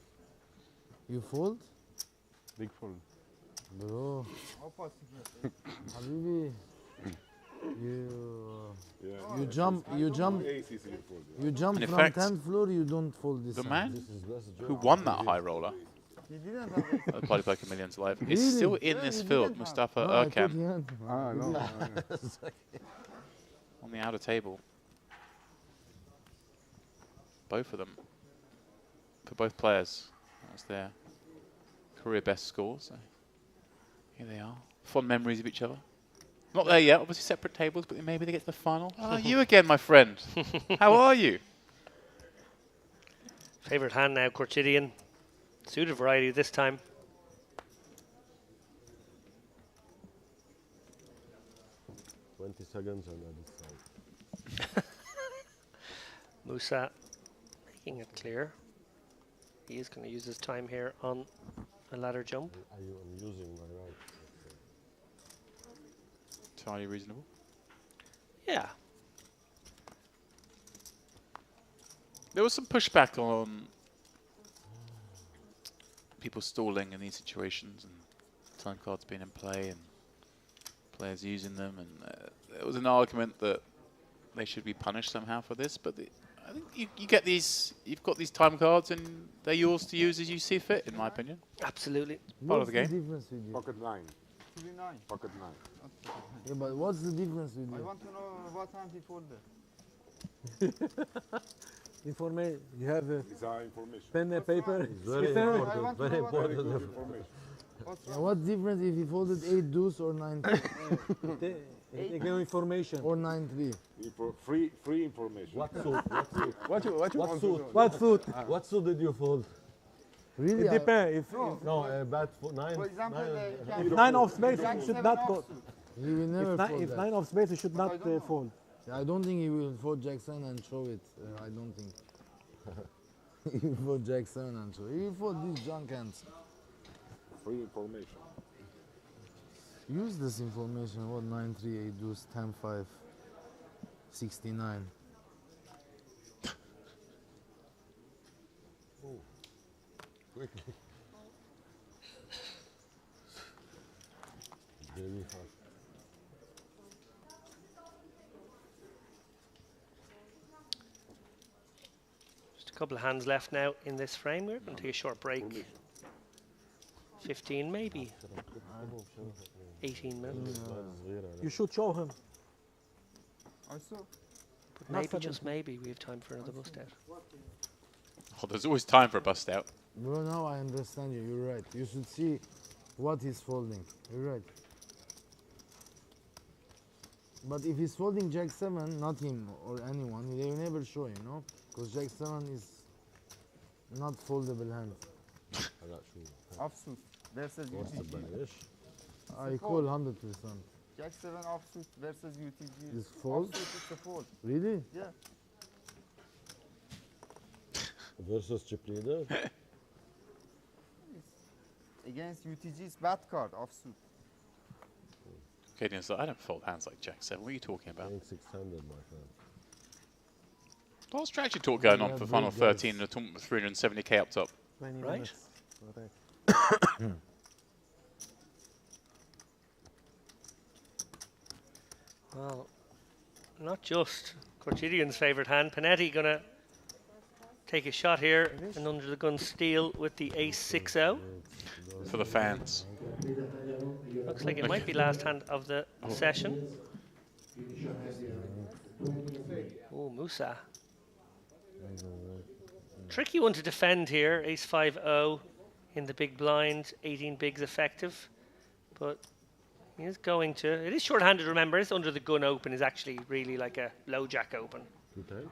You fold, Big fold. bro. Habibi, you jump And in from fact, 10th floor. You don't fold this. The hand. man who won that high roller He didn't have at the Polypoker Millions Live is Really? still in Yeah, this he field, didn't Mustafa No, I Erkam, put the hand. No. on the outer table. Both of them, for both players, that was their career best score. So here they are, fond memories of each other. Not there yet, obviously separate tables, but maybe they get to the final. Ah, you again, my friend. How are you? Favorite hand now, Cortidian. Suited variety this time. Seconds on the other side. Musa making it clear. He is going to use his time here on a ladder jump. I'm using my right. Entirely reasonable. Yeah. There was some pushback on people stalling in these situations and time cards being in play and players using them, and there was an argument that they should be punished somehow for this, but I think you get these, you've got these time cards and they're yours to use as you see fit, in my opinion. Absolutely. Part of the game. Difference with you? Pocket 9. 39. Pocket 9. Yeah, but what's the difference with I you? want to know what hand he folded. Information. You have a These are information. pen and paper. Very Sweeter? I important. want to Very know what important. Information. What's Yeah, what's difference if he folded 8 deuce or 9 Take no information. or 9 3? Free information. What suit? What you want to know? What foot? What suit did you fold? Really? It depends. If No, bad foot. 9. For example, nine of spades, Jack you should 7 not offsuit. fold. He will never fold If that. nine of spades, you should But I not don't know. fold. I don't think he will fold Jack 7 and show it. I don't think. He will fold Jack 7 and show. He will fold these junk hands. Free information. Use this information. What 9 3 8 deuce 10 5 69. Very fast. Just a couple of hands left now in this frame. We're going to take a short break. 15 maybe. 18 minutes. You should show him. Also, But maybe, just maybe, we have time for another bust out. Oh, there's always time for a bust out. Bro, now I understand you. You're right. You should see what he's folding. You're right. But if he's folding Jack 7, not him or anyone, they will never show, you know? Because Jack 7 is not foldable hand. offsuit versus What's the UTG. banish? I call 100%. Jack 7 offsuit versus UTG. This fold? Offsuit is a fold. Really? Yeah. Versus chip leader. Against UTG's bad card offsuit. Gideon's like, I don't fold hands like Jack 7. What are you talking about? Playing 600, my friend. What's strategy talk going on Yeah, for final big 13 guys. and a tournament with 370k up top? 20 Right. minutes. Correct. Well, not just Corchidion's favourite hand. Panetti going to take a shot here and under the gun steal with the ace 6-0. For the fans. Looks like it might be last hand of the session. Oh, Musa. Tricky one to defend here. Ace 5-0 in the big blind. 18 bigs effective. But he is going to. It is short-handed, remember. It's under the gun open is actually really like a low jack open. Good time.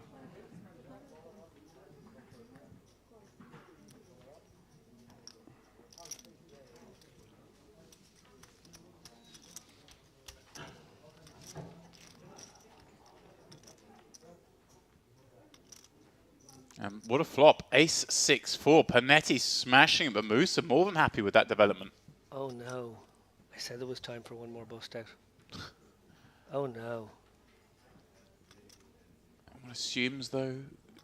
What a flop. Ace 6-4. Panetti smashing it, but Musa more than happy with that development. Oh no. I said there was time for one more bust out. Oh no. One assumes, though,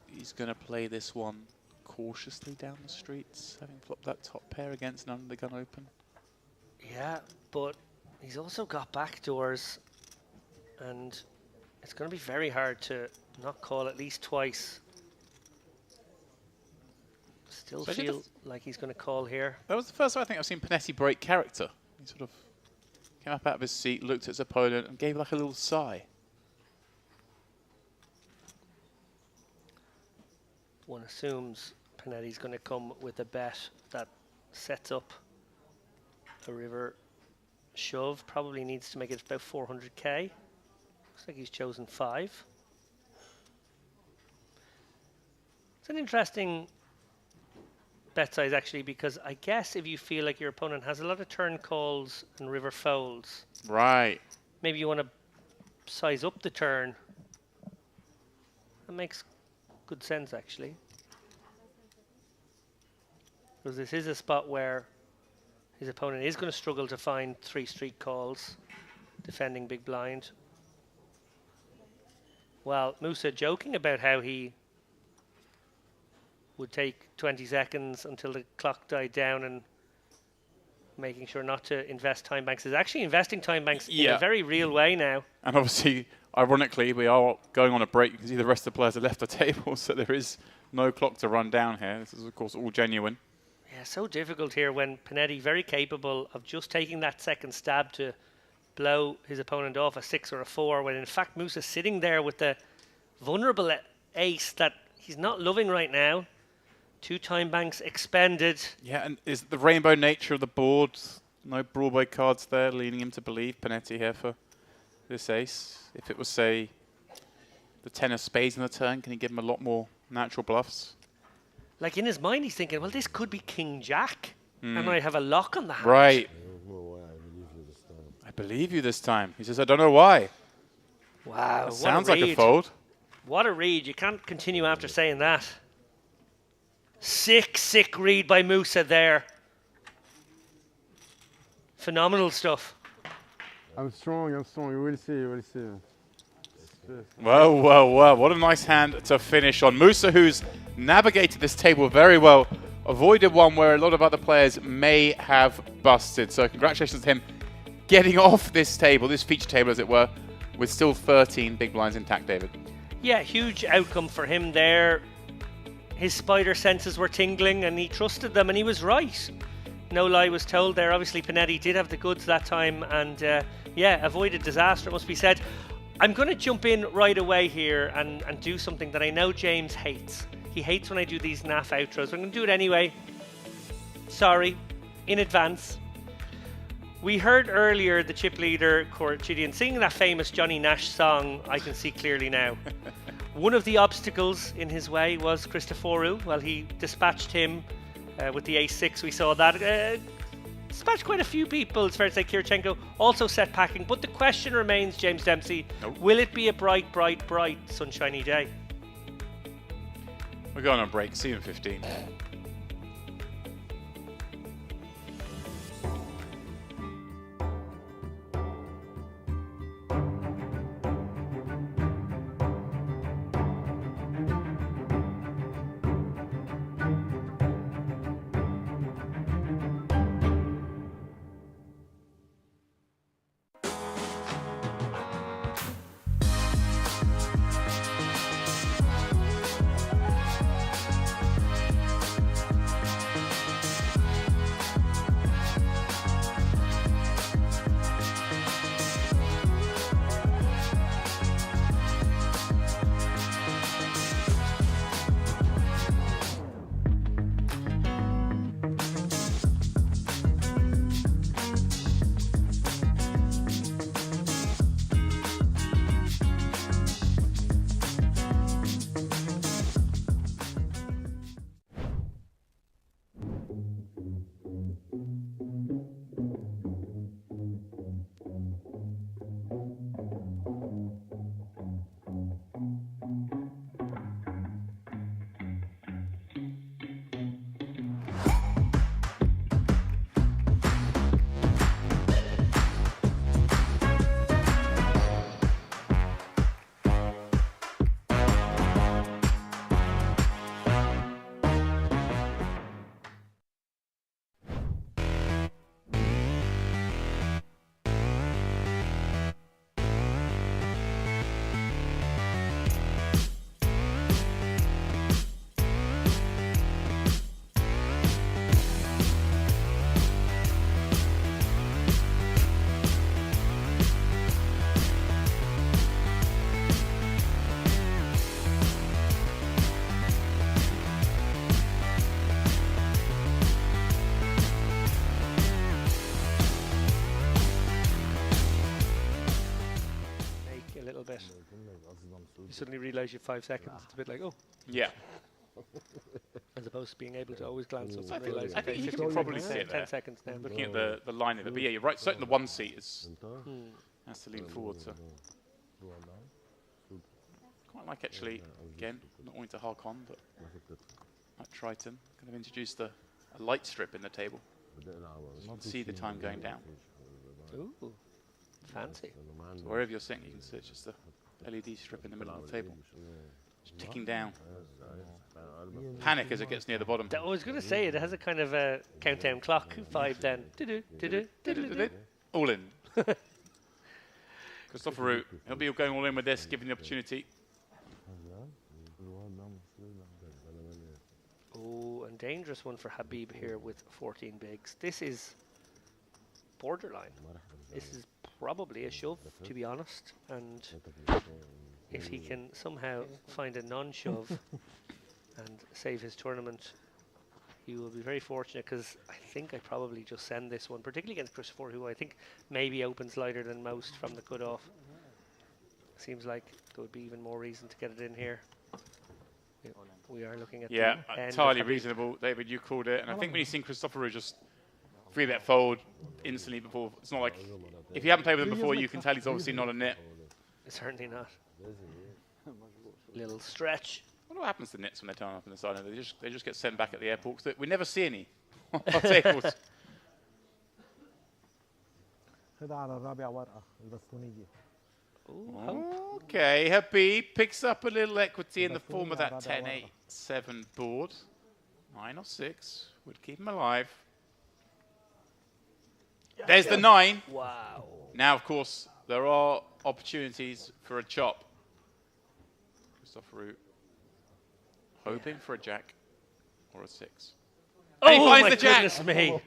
he's going to play this one cautiously down the streets, having flopped that top pair against an under the gun open. Yeah, but he's also got backdoors, and it's going to be very hard to not call at least twice. Still So I did feel like he's going to call here. That was the first time I think I've seen Panetti break character. He sort of came up out of his seat, looked at his opponent, and gave like a little sigh. One assumes Panetti's going to come with a bet that sets up a river shove. Probably needs to make it about 400k. Looks like he's chosen 5. It's an interesting bet size actually, because I guess if you feel like your opponent has a lot of turn calls and river folds, Right. maybe you want to size up the turn. That makes good sense actually, because this is a spot where his opponent is going to struggle to find 3 street calls defending big blind. Well, Musa joking about how he would take 20 seconds until the clock died down and making sure not to invest time banks is actually investing time banks in a very real way now. And obviously, ironically, we are going on a break. You can see the rest of the players have left the table, so there is no clock to run down here. This is, of course, all genuine. Yeah, so difficult here when Panetti very capable of just taking that second stab to blow his opponent off a 6 or a 4, when in fact Musa's sitting there with the vulnerable ace that he's not loving right now. 2 time banks expended. Yeah, and is the rainbow nature of the board, no Broadway cards there, leading him to believe Panetti here for this ace? If it was, say, the 10 of spades in the turn, can he give him a lot more natural bluffs? Like in his mind he's thinking, well, this could be King Jack and I have a lock on the hand. Right. I don't know why I believe you this time. I believe you this time. He says, I don't know why. Wow, That what sounds a like a read. fold. What a read. You can't continue after saying that. Sick read by Musa there. Phenomenal stuff. I'm strong. You will see. You will see. Whoa. What a nice hand to finish on. Musa, who's navigated this table very well, avoided one where a lot of other players may have busted. So congratulations to him getting off this table, this feature table as it were, with still 13 big blinds intact, David. Yeah, huge outcome for him there. His spider senses were tingling and he trusted them and he was right. No lie was told there. Obviously Panetti did have the goods that time and avoided disaster, it must be said. I'm going to jump in right away here and do something that I know James hates. He hates when I do these naff outros. I'm going to do it anyway. Sorry, in advance. We heard earlier the chip leader, Corchidian, singing that famous Johnny Nash song, I Can See Clearly Now. One of the obstacles in his way was Christoforu. Well, he dispatched him with the ace-6. We saw that. dispatched quite a few people. It's fair to say Kirchenko also set packing. But the question remains, James Dempsey, will it be a bright, bright, bright, sunshiny day? We're going on break. See you in 15. You suddenly realise you have 5 seconds. It's a bit like, oh. Yeah. As opposed to being able to always glance up and realise, I think okay, you 15 can probably seconds, see it 10 there. seconds now. Looking at the line of it. But yeah, you're right. Certainly the one seat is has to lean forward. So. Quite like actually, again, not wanting to hark on, but like Triton, kind of introduced a light strip in the table. You can see the time going down. Ooh, fancy. So wherever you're sitting, you can see it's just a LED strip in the middle of the table. Just ticking down. Panic as it gets near the bottom. I was going to say, it has a kind of a countdown clock vibe then. All in. Christopher Root, he'll be going all in with this, given the opportunity. Oh, and dangerous one for Habib here with 14 bigs. This is borderline. This is probably a shove, to be honest. And if he can somehow find a non-shove and save his tournament, he will be very fortunate, because I think I probably just send this one, particularly against Christopher, who I think maybe opens lighter than most from the cutoff. Seems like there would be even more reason to get it in here. We are looking at yeah, the end entirely reasonable. David, you called it. And I think when you've seen Christopher Root just free bet fold instantly before, it's not like, if you haven't played with him before, you can tell he's obviously not a nit. Certainly not. Little stretch. I wonder what happens to nits when they turn up in the side. They just get sent back at the airport, because we never see any on our tables. Okay, Habib picks up a little equity in the form of that 10-8-7 board. 9 or 6 would keep him alive. There's the 9. Wow. Now, of course, there are opportunities for a chop. Christopher Root hoping for a jack or a 6. Oh, and he finds my the jack. goodness me.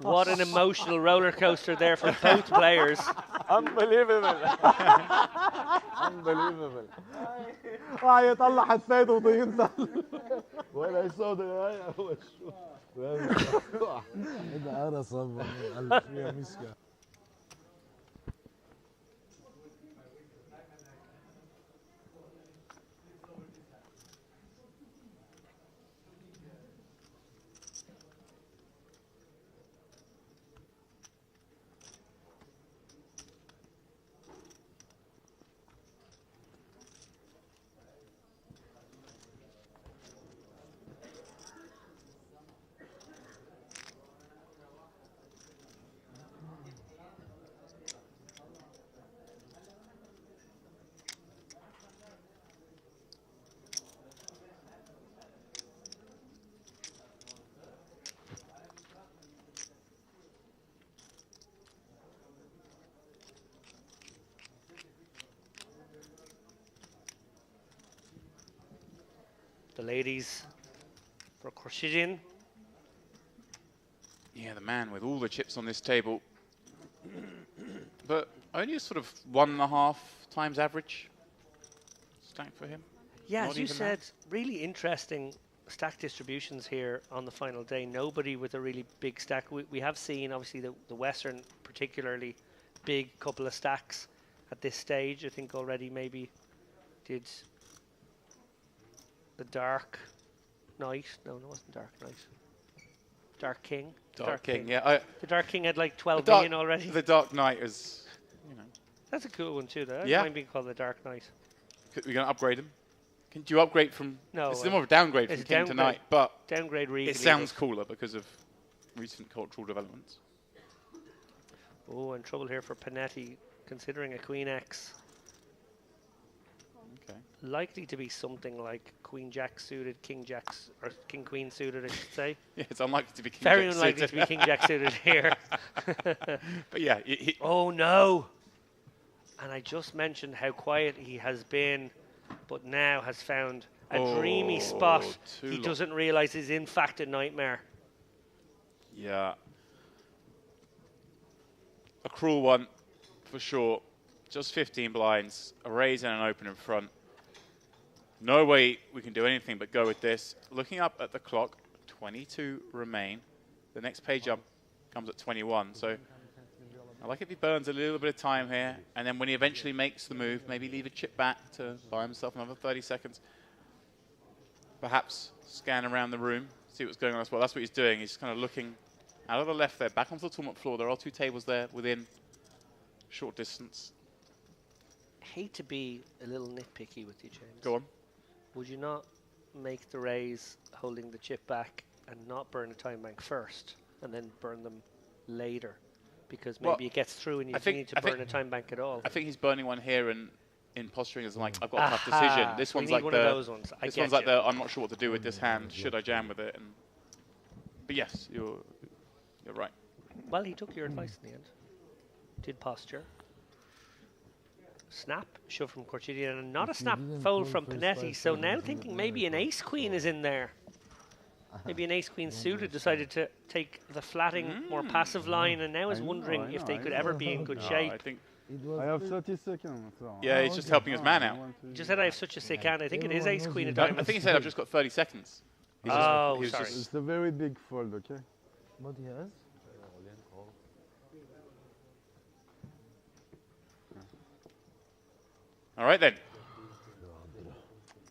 What an emotional roller coaster there for both players. Unbelievable. Unbelievable. يطلع حسيت وينزل. When I saw the eye, I was shocked. هذا قرص ألف فيها مسكة. The ladies for Khurshidin. Yeah, the man with all the chips on this table. But only a sort of 1.5 times average stack for him. Yeah, Not as you even said, that. really interesting stack distributions here on the final day. Nobody with a really big stack. We have seen, obviously, the Western particularly big couple of stacks at this stage. I think already maybe did the Dark Knight. No, it wasn't Dark Knight. Dark King. Dark King, yeah. The Dark King had like 12 Dark- million already. The Dark Knight is, you know. That's a cool one too, though. I Yeah. don't mind being called the Dark Knight. We're going to upgrade him. Do you upgrade from... No, It's more of a downgrade it's from a King to downgrade. Knight, but Downgrade Regal. it sounds cooler because of recent cultural developments. Oh, and trouble here for Panetti, considering a Queen X. Okay. Likely to be something like Queen Jack suited, King Jack's, or King Queen suited, I should say. Yeah, it's unlikely to be King Very Jack unlikely suited. to be King Jack suited here. But yeah, Oh no! And I just mentioned how quiet he has been, but now has found a dreamy spot too he long. doesn't realize is in fact a nightmare. Yeah. A cruel one, for sure. Just 15 blinds, a raise and an open in front. No way we can do anything but go with this. Looking up at the clock, 22 remain. The next page up comes at 21. So I like if he burns a little bit of time here, and then when he eventually makes the move, maybe leave a chip back to buy himself another 30 seconds. Perhaps scan around the room, see what's going on as well. That's what he's doing. He's kind of looking out of the left there, back onto the tournament floor. There are 2 tables there within short distance. Hate to be a little nitpicky with you, James. Go on. Would you not make the raise holding the chip back and not burn a time bank first and then burn them later? Because maybe Well, it gets through and you I don't think- need to I think- burn a time bank at all. I think he's burning one here and in posturing as like, I've got a tough decision. Aha, This we one's need like one the, of those ones. I this get one's like you. the, I'm not sure what to do with this hand. Should I jam with it? And but yes, you're right. Well, he took your advice in the end. Did posture. Snap, shove from Khurshidin, and not a snap didn't fold fold from first Panetti. 5 So seconds, now he would thinking never maybe an fold. ace queen is in there. Maybe an ace queen suited decided to take the flatting, more passive line, and now is I know, wondering I if know, they I could know. ever be in good No, shape. I think It was I have first- 30 seconds. So yeah, he's just helping his man out. He just said I have such a sick hand. I think it is Everyone ace knows queen of you. I diamonds. think he said I've just got 30 seconds. He's just- Oh, he was sorry. just- It's a very big fold, okay? What he has? all right then.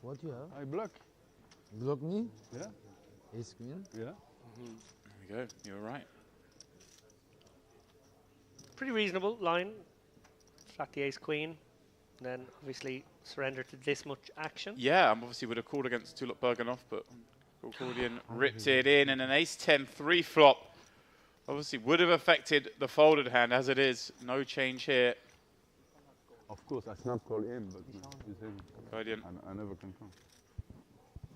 What you have? I block. Block me? Yeah, Ace queen? yeah. There we go. You're right. Pretty reasonable line. Flat the ace queen. And then obviously surrender to this much action. Yeah, I obviously would have called against Tulip Bergenhoff, but Gordian ripped it in, and an ace-10 3-flop obviously would have affected the folded hand. As it is, no change here. Of course, I snap call him, but he's him. Guardian I never confirm.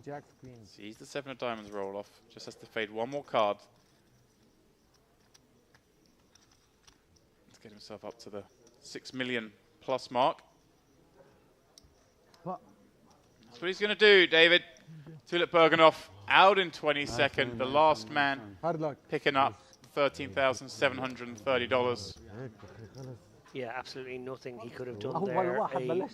Jacks queen. sees the 7 of diamonds roll off, just has to fade one more card. Let's get himself up to the 6 million plus mark. What? That's what he's going to do, David. Tulip Bergenhoff out in 22nd, the last man Hard luck. picking up $13,730. Yeah, absolutely nothing he could have done there. A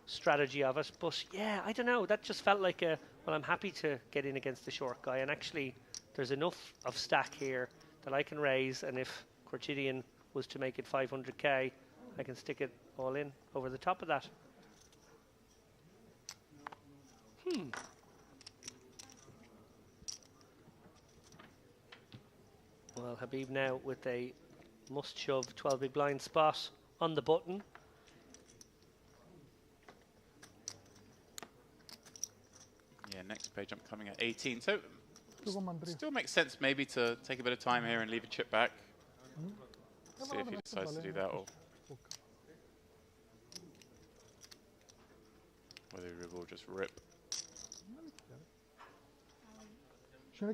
strategy of it. But yeah, I don't know. That just felt like a, well, I'm happy to get in against the short guy. And actually, there's enough of stack here that I can raise. And if Khurshidin was to make it 500k, I can stick it all in over the top of that. Well, Habib now with a must shove 12 big blind spot on the button. Yeah, next page I'm coming at 18. So still makes sense maybe to take a bit of time here and leave a chip back. See if he decides to do that or whether he will just rip. He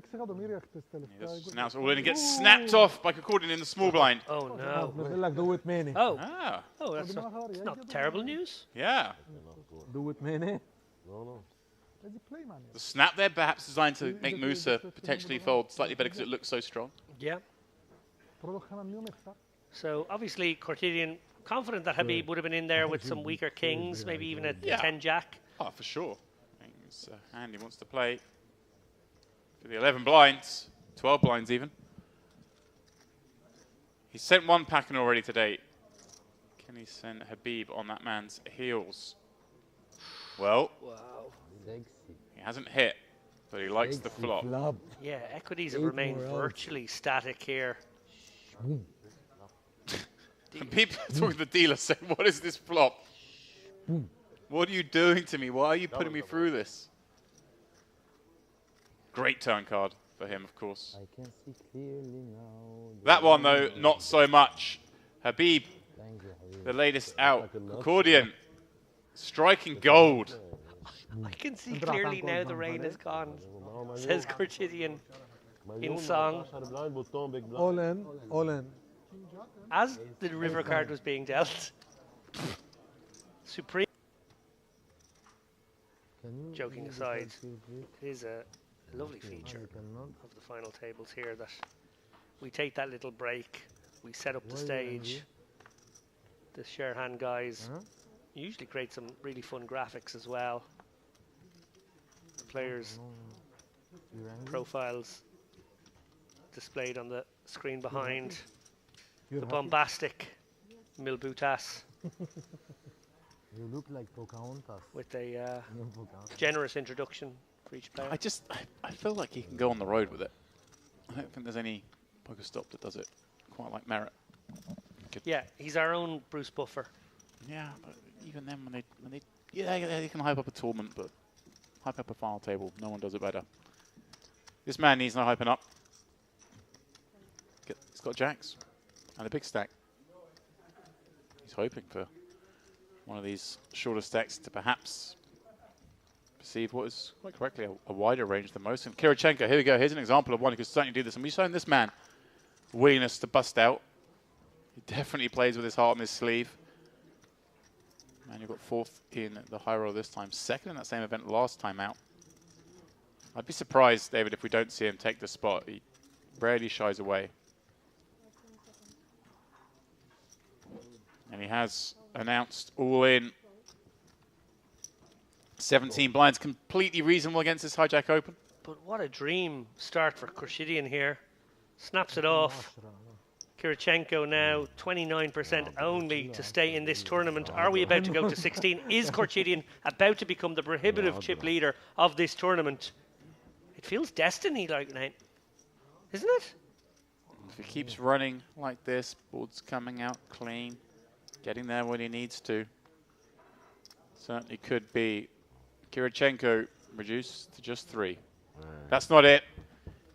just snaps all in and gets snapped off by Concordian in the small blind. Oh no. بقول لك do it many. Oh, Ah, oh, that's not terrible news. yeah. Do it many. No, no. The snap there perhaps designed to make Musa potentially fold slightly better because it looks so strong. Yeah. So obviously Cortidian confident that Habib would have been in there with some weaker kings, maybe even a 10 jack. Oh, for sure. I think it's a hand he wants to play for the 11 blinds, 12 blinds even. He's sent one packing already today. Can he send Habib on that man's heels? Well, he hasn't hit, but he likes the flop. Yeah, equities have remained virtually static here. And people talking to the dealer saying, what is this flop? What are you doing to me? Why are you putting me through this? Great turn card for him, of course. I can see clearly now. That one, though, not so much. Habib, the latest out. Accordion, striking gold. I can see clearly now the rain is gone, says Cortidian in song. All in, all in. As the river card was being dealt. Supreme. Joking aside, it is a lovely feature of the final tables here that we take that little break, we set up the stage. The share hand guys usually create some really fun graphics as well. The players' profiles displayed on the screen behind. The bombastic Milbutas. You look like Pocahontas. With a generous introduction for each player. I feel like he can go on the road with it. I don't think there's any Pokestop that does it quite like Merit. Yeah, he's our own Bruce Buffer. Yeah, but even then, when they they can hype up a tournament, but hype up a final table, no one does it better. This man needs no hyping up. He's got jacks and a big stack. He's hoping for one of these shorter stacks to perhaps perceive what is quite correctly a wider range than most. And Kirichenko, here we go. Here's an example of one who could certainly do this. And we've shown this man willingness to bust out. He definitely plays with his heart on his sleeve. Man, you got fourth in the high roll this time, second in that same event last time out. I'd be surprised, David, if we don't see him take the spot. He rarely shies away. And he has announced all in. 17 blinds, completely reasonable against this hijack open. But what a dream start for Khurshidyan here. Snaps it off. Kirichenko now 29% only to stay in this tournament. Are we about to go to 16? Is Khurshidyan about to become the prohibitive chip leader of this tournament? It feels destiny-like now, isn't it? If he keeps running like this, board's coming out clean, getting there when he needs to. Certainly could be. Kirichenko reduced to just 3. That's not it.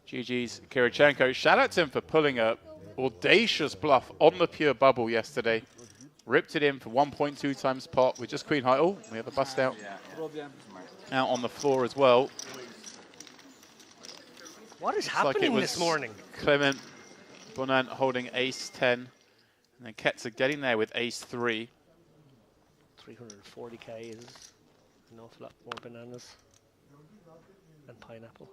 GG's Kirichenko. Shout out to him for pulling a audacious bluff on the pure bubble yesterday. Ripped it in for 1.2 times pot with just queen high. Oh, we have a bust out. Out on the floor as well. What is happening this morning? Clement Bonan holding ace 10. And then Ketzer getting there with ace 3. 340k is an awful lot more bananas and pineapple.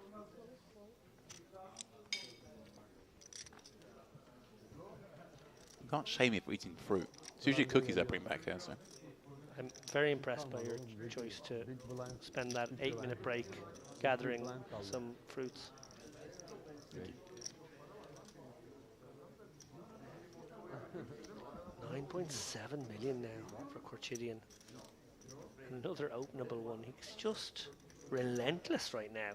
You can't shame me for eating fruit. It's usually cookies I bring back here. So. I'm very impressed by your choice to spend that 8-minute break gathering some fruits. $9.7 million now for Khurshidyan. Another openable one. He's just relentless right now.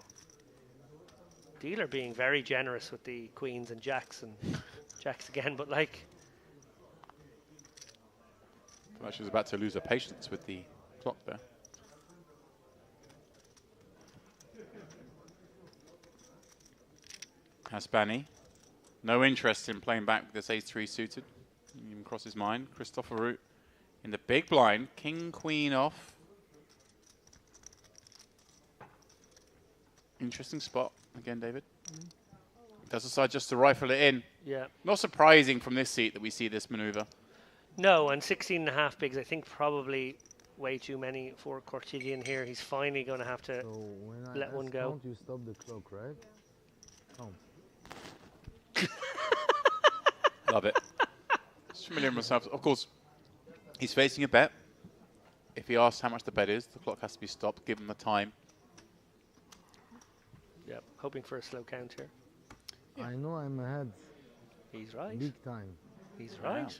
Dealer being very generous with the queens and jacks again, but like. She was about to lose her patience with the clock there. Haspani, no interest in playing back with this ace-3 suited. Didn't even cross his mind. Christopher Root in the big blind. King, queen off. Interesting spot again, David. Does decide just to rifle it in. Yeah. Not surprising from this seat that we see this maneuver. No, and 16.5 bigs I think probably way too many for Cortidian here. He's finally going to have to So when I let ask one go. count, you stop the clock, right? Count. Love it. Just familiar with myself. Of course, he's facing a bet. If he asks how much the bet is, the clock has to be stopped. Give him the time. Yep, hoping for a slow count here. I know I'm ahead, He's right. big time. He's right.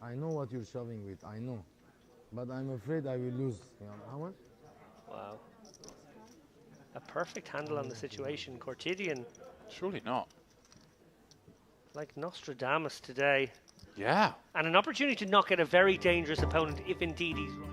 I know what you're shoving with, I know. But I'm afraid I will lose. You know, how much? Wow. A perfect handle on the situation. Cortidian, Surely not. like Nostradamus today. Yeah. And an opportunity to knock out a very dangerous opponent if indeed he's right.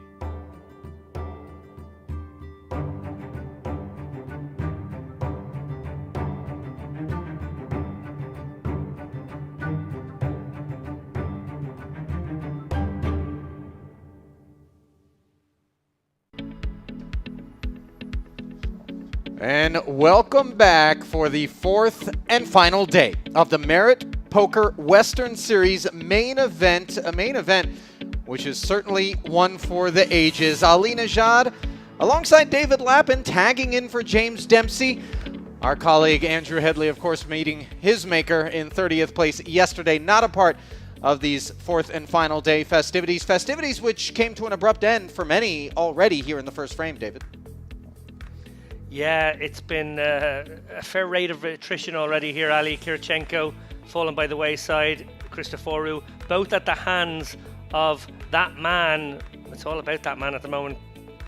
And welcome back for the fourth and final day of the Merit Poker Western Series main event. A main event which is certainly one for the ages. Ali Najad alongside David Lappin tagging in for James Dempsey. Our colleague Andrew Headley, of course, meeting his maker in 30th place yesterday. Not a part of these fourth and final day festivities. Festivities which came to an abrupt end for many already here in the first frame, David. Yeah, it's been a fair rate of attrition already here. Ali Kirchenko fallen by the wayside, Christoforou, both at the hands of that man. It's all about that man at the moment.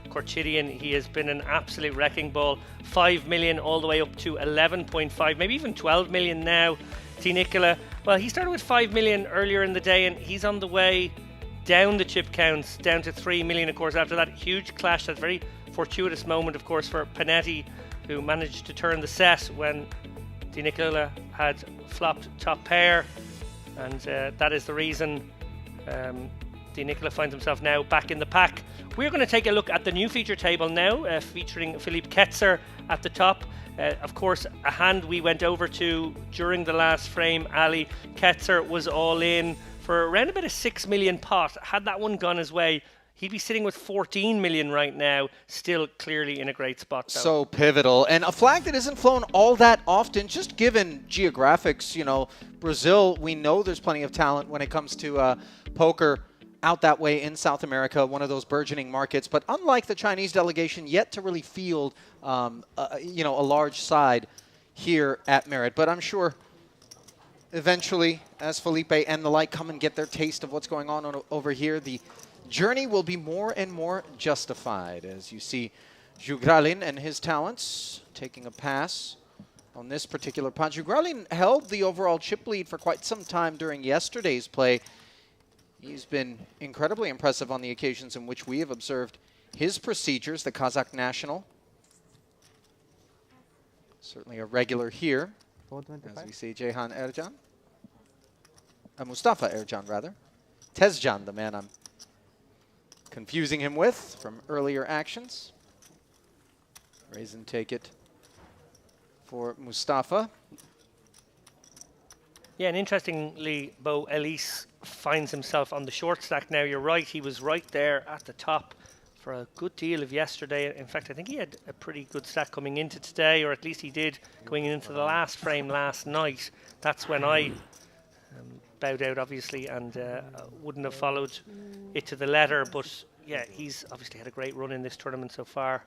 Cortidian, he has been an absolute wrecking ball. 5 million all the way up to 11.5, maybe even 12 million now. T. Nicola, well, he started with 5 million earlier in the day, and he's on the way down the chip counts, down to 3 million, of course, after that huge clash, that very fortuitous moment, of course, for Panetti, who managed to turn the set when Di Nicola had flopped top pair, and that is the reason Di Nicola finds himself now back in the pack. We're going to take a look at the new feature table now, featuring Philippe Ketzer at the top. Of course, a hand we went over to during the last frame, Ali. Ketzer was all in for around about a 6 million pot. Had that one gone his way, he'd be sitting with 14 million right now, still clearly in a great spot, though. So pivotal. And a flag that isn't flown all that often, just given geographics. You know, Brazil, we know there's plenty of talent when it comes to poker out that way in South America, one of those burgeoning markets. But unlike the Chinese delegation, yet to really field, you know, a large side here at Merit. But I'm sure eventually, as Felipe and the like come and get their taste of what's going on over here, the journey will be more and more justified as you see Jugralin and his talents taking a pass on this particular pot. Jugralin held the overall chip lead for quite some time during yesterday's play. He's been incredibly impressive on the occasions in which we have observed his procedures, the Kazakh national. Certainly a regular here, as we see Ceyhan Ercan. Mustafa Ercan, rather. Tezcan, the man I'm confusing him with from earlier actions. Raise and take it for Mustafa. Yeah, and interestingly, Bo Elise finds himself on the short stack now. You're right, he was right there at the top for a good deal of yesterday. In fact, I think he had a pretty good stack coming into today, or at least he did going into the last frame last night. That's when I bowed out, obviously, and wouldn't have followed it to the letter. But yeah, he's obviously had a great run in this tournament so far.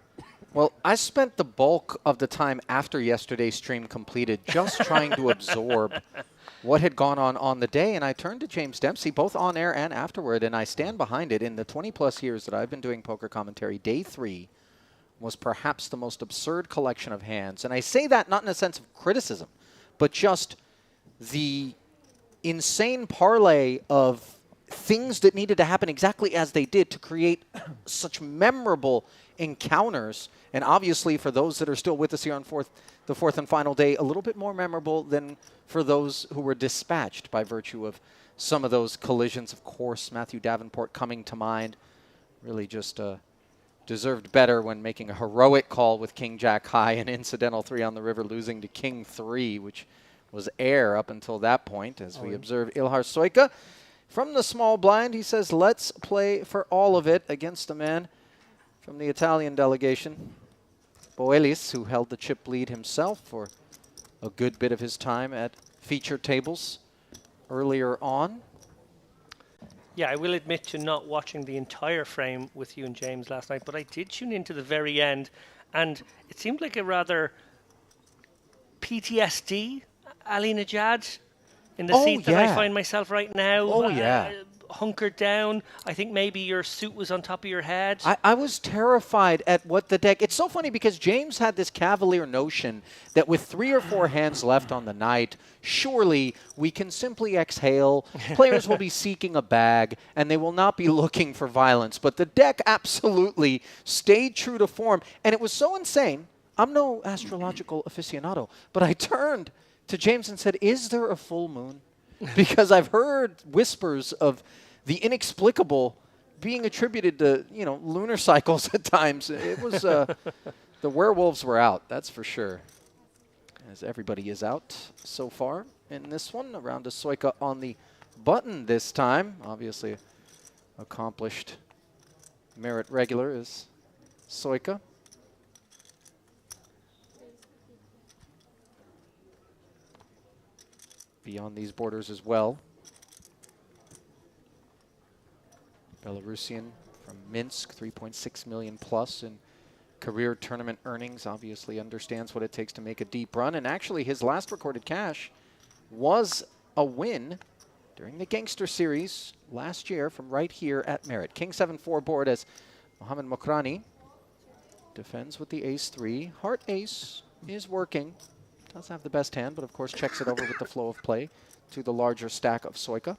Well, I spent the bulk of the time after yesterday's stream completed just trying to absorb what had gone on the day, and I turned to James Dempsey both on air and afterward, and I stand behind it. In the 20-plus years that I've been doing poker commentary, day 3 was perhaps the most absurd collection of hands. And I say that not in a sense of criticism, but just the insane parlay of things that needed to happen exactly as they did to create such memorable encounters. And obviously, for those that are still with us here on the fourth and final day, a little bit more memorable than for those who were dispatched by virtue of some of those collisions. Of course, Matthew Davenport coming to mind. Really just deserved better when making a heroic call with King Jack high, an incidental 3 on the river, losing to King 3, which was air up until that point, as we observe Ilhar Soyka From the small blind, he says, let's play for all of it against a man from the Italian delegation, Boelis, who held the chip lead himself for a good bit of his time at feature tables earlier on. Yeah, I will admit to not watching the entire frame with you and James last night, but I did tune in to the very end, and it seemed like a rather PTSD Ali Najad in the seat that I find myself right now. Oh, yeah. Hunkered down. I think maybe your suit was on top of your head. I was terrified at what the deck... It's so funny because James had this cavalier notion that with 3 or 4 hands left on the night, surely we can simply exhale. Players will be seeking a bag, and they will not be looking for violence. But the deck absolutely stayed true to form, and it was so insane. I'm no astrological aficionado, but I turned to James and said, is there a full moon? Because I've heard whispers of the inexplicable being attributed to, you know, lunar cycles at times. It was, the werewolves were out, that's for sure. As everybody is out so far in this one. Around to Soika on the button this time. Obviously, accomplished merit regular is Soika. Beyond these borders as well. Belarusian from Minsk, 3.6 million plus in career tournament earnings. Obviously understands what it takes to make a deep run. And actually his last recorded cash was a win during the Gangster Series last year from right here at Merit. King 7-4 board as Mohamed Mokrani defends with the ace-3. Heart ace is working. Does have the best hand, but of course checks it over with the flow of play to the larger stack of Soika.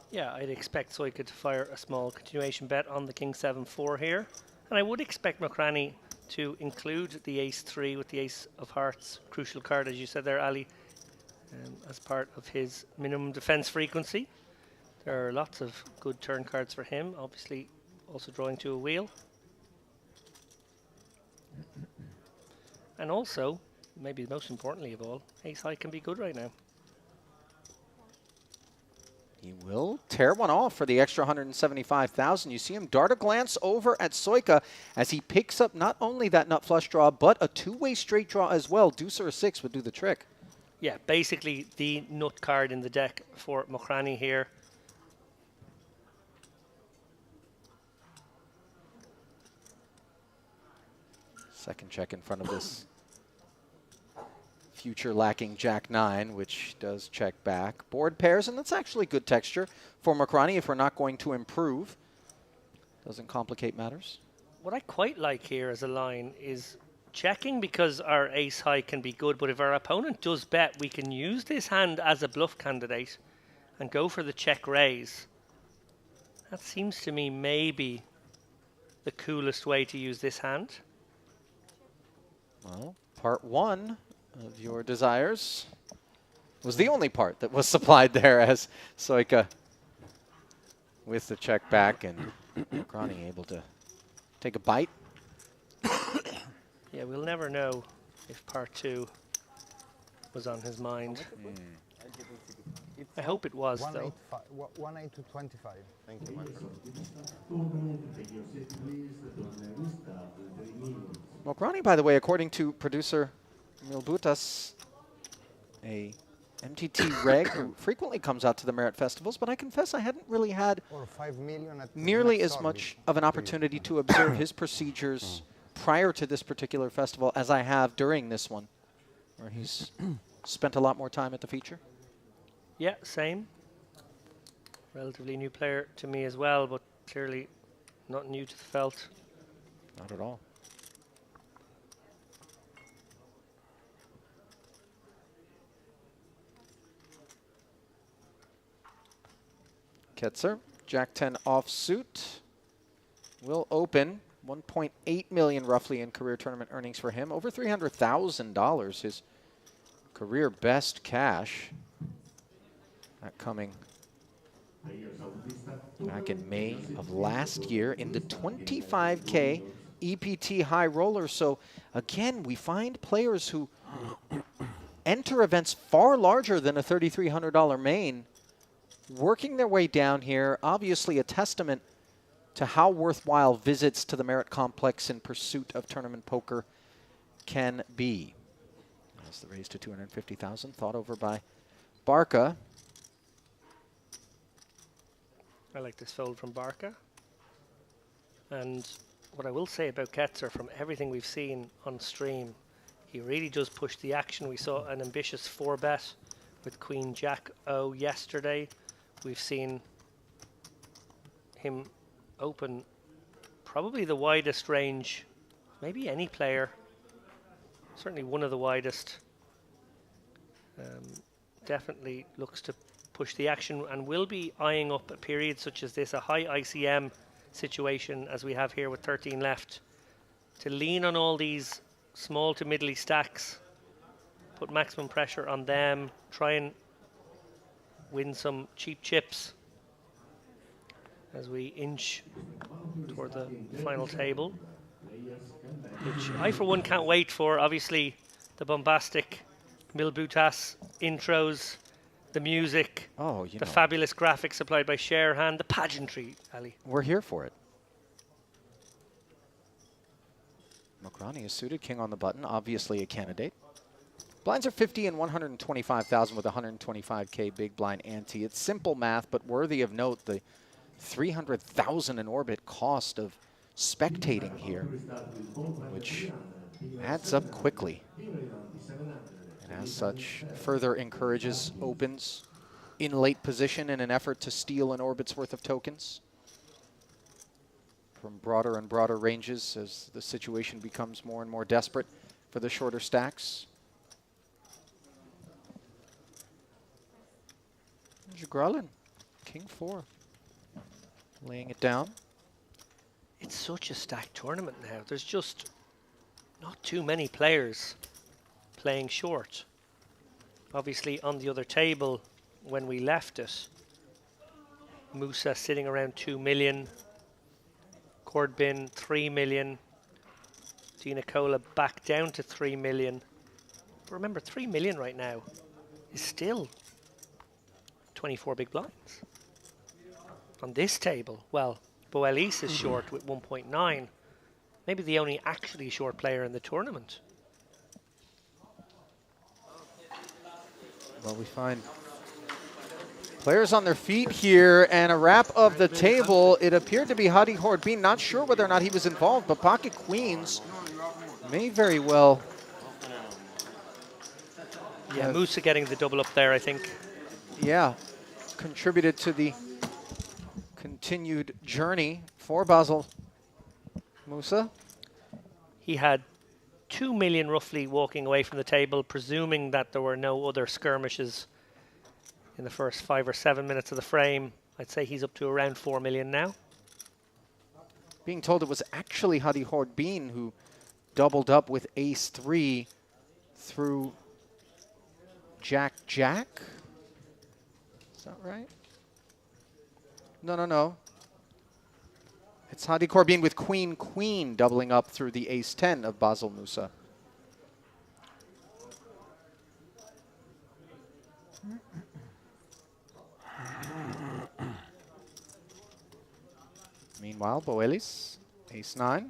Yeah, I'd expect Soika to fire a small continuation bet on the King 7-4 here. And I would expect Mokrani to include the ace-3 with the ace of hearts, crucial card, as you said there, Ali, as part of his minimum defense frequency. There are lots of good turn cards for him, obviously also drawing to a wheel. And also, maybe most importantly of all, ace high can be good right now. He will tear one off for the extra 175,000. You see him dart a glance over at Soika as he picks up not only that nut flush draw, but a two-way straight draw as well. Deuce or a 6 would do the trick. Yeah, basically the nut card in the deck for Mokrani here. Second check in front of this future lacking Jack-9, which does check back. Board pairs, and that's actually good texture for Mokrani if we're not going to improve. Doesn't complicate matters. What I quite like here as a line is checking, because our ace high can be good, but if our opponent does bet, we can use this hand as a bluff candidate and go for the check raise. That seems to me maybe the coolest way to use this hand. Well, part 1 of your desires was the only part that was supplied there as Soika with the check back and Mokrani able to take a bite. Yeah, we'll never know if part 2 was on his mind. I hope it was, though. 1-8 to 25. Thank you, man. Mokrani, by the way, according to producer Milbutas, a MTT reg who frequently comes out to the Merit Festivals, but I confess I hadn't really had Or 5 million at nearly as much of an opportunity to observe his procedures prior to this particular festival as I have during this one, where he's spent a lot more time at the feature. Yeah, same. Relatively new player to me as well, but clearly not new to the felt. Not at all. Ketzer, Jack-10 offsuit, will open. 1.8 million roughly in career tournament earnings for him. Over $300,000, his career best cash. That coming back in May of last year in the 25K EPT high roller. So again, we find players who enter events far larger than a $3,300 main working their way down here. Obviously a testament to how worthwhile visits to the Merit Complex in pursuit of tournament poker can be. That's the raise to 250,000, thought over by Barca. I like this fold from Barca. And what I will say about Ketzer, from everything we've seen on stream, he really does push the action. We saw an ambitious 4-bet with Queen Jack O yesterday. We've seen him open probably the widest range, maybe any player, certainly one of the widest. Definitely looks to push the action and will be eyeing up a period such as this, a high ICM situation as we have here with 13 left, to lean on all these small to middly stacks, put maximum pressure on them, try and win some cheap chips as we inch toward the final table, which I for one can't wait for. Obviously the bombastic Milbutas intros, the music, the fabulous graphics supplied by Sharehan, the pageantry, Ali. We're here for it. Mokrani is suited, king on the button, obviously a candidate. Blinds are 50 and 125,000 with 125K big blind ante. It's simple math, but worthy of note, the 300,000 in orbit cost of spectating here, which adds up quickly. And as such, further encourages opens in late position in an effort to steal an orbit's worth of tokens from broader and broader ranges as the situation becomes more and more desperate for the shorter stacks. Gralin, king 4, laying it down. It's such a stacked tournament now. There's just not too many players playing short. Obviously on the other table when we left it, Musa sitting around 2 million, Cordbin 3 million, Dina Cola back down to 3 million. But remember, 3 million right now is still 24 big blinds. On this table, well, Boelis is short with 1.9. Maybe the only actually short player in the tournament. Well, we find players on their feet here, and a wrap of the table. It appeared to be Hadi Horbin. Not sure whether or not he was involved, but pocket queens may very well. Yeah, Musa getting the double up there, I think. Yeah, contributed to the continued journey for Basil Musa. He had 2 million roughly walking away from the table, presuming that there were no other skirmishes in the first 5 or 7 minutes of the frame. I'd say he's up to around 4 million now. Being told it was actually Hadi Horbin who doubled up with ace-3 through Jack-Jack. Is that right? No. It's Hadi Corbin with Queen-Queen doubling up through the ace-10 of Basil Musa. Meanwhile, Boelis, ace-9.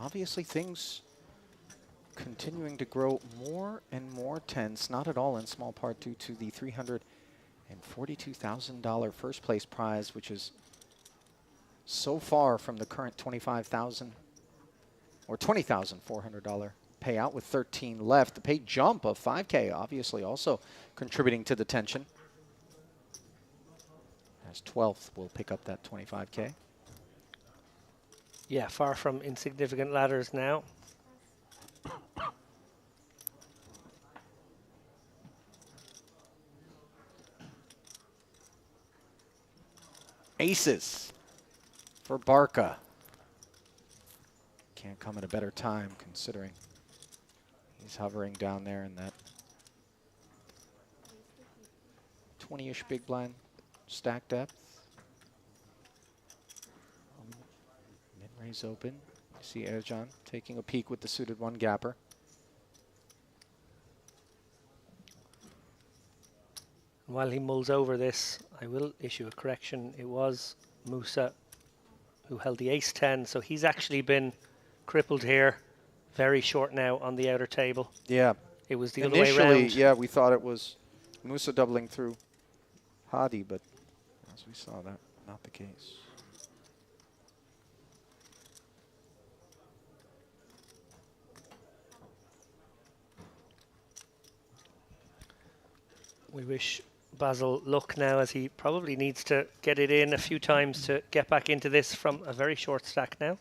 Obviously, things continuing to grow more and more tense, not at all in small part due to the $342,000 first place prize, which is so far from the current $25,000 or $20,400 payout with 13 left. The pay jump of 5K obviously also contributing to the tension, as 12th will pick up that 25K. Yeah, far from insignificant ladders now. Aces for Barca. can't come at a better time considering he's hovering down there in that 20-ish big blind stack depth. Min-raise open. You see Ercan taking a peek with the suited one gapper. While he mulls over this, I will issue a correction. It was Musa who held the ace-10, so he's actually been crippled here. Very short now on the outer table. Yeah. It was the other way around. Initially, yeah, we thought it was Musa doubling through Hadi, but as we saw, that not the case. We wish Basil luck now, as he probably needs to get it in a few times to get back into this from a very short stack now.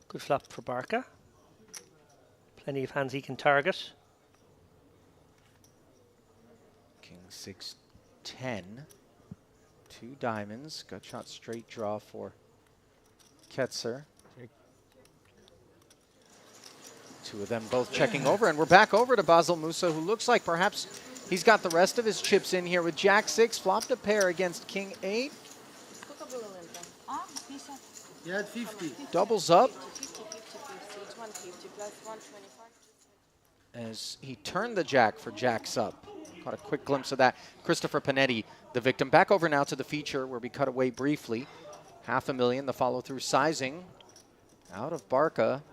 Good flop for Barca. Plenty of hands he can target. King 6-10. 2 diamonds. Gut shot straight draw for Ketzer. Two of them both checking over, and we're back over to Basil Musa, who looks like perhaps he's got the rest of his chips in here with Jack 6, flopped a pair against King 8. You had 50. Doubles up. As he turned the jack for jacks up. Caught a quick glimpse of that. Christopher Panetti, the victim. Back over now to the feature where we cut away briefly. $500,000, the follow-through sizing. Out of Barca.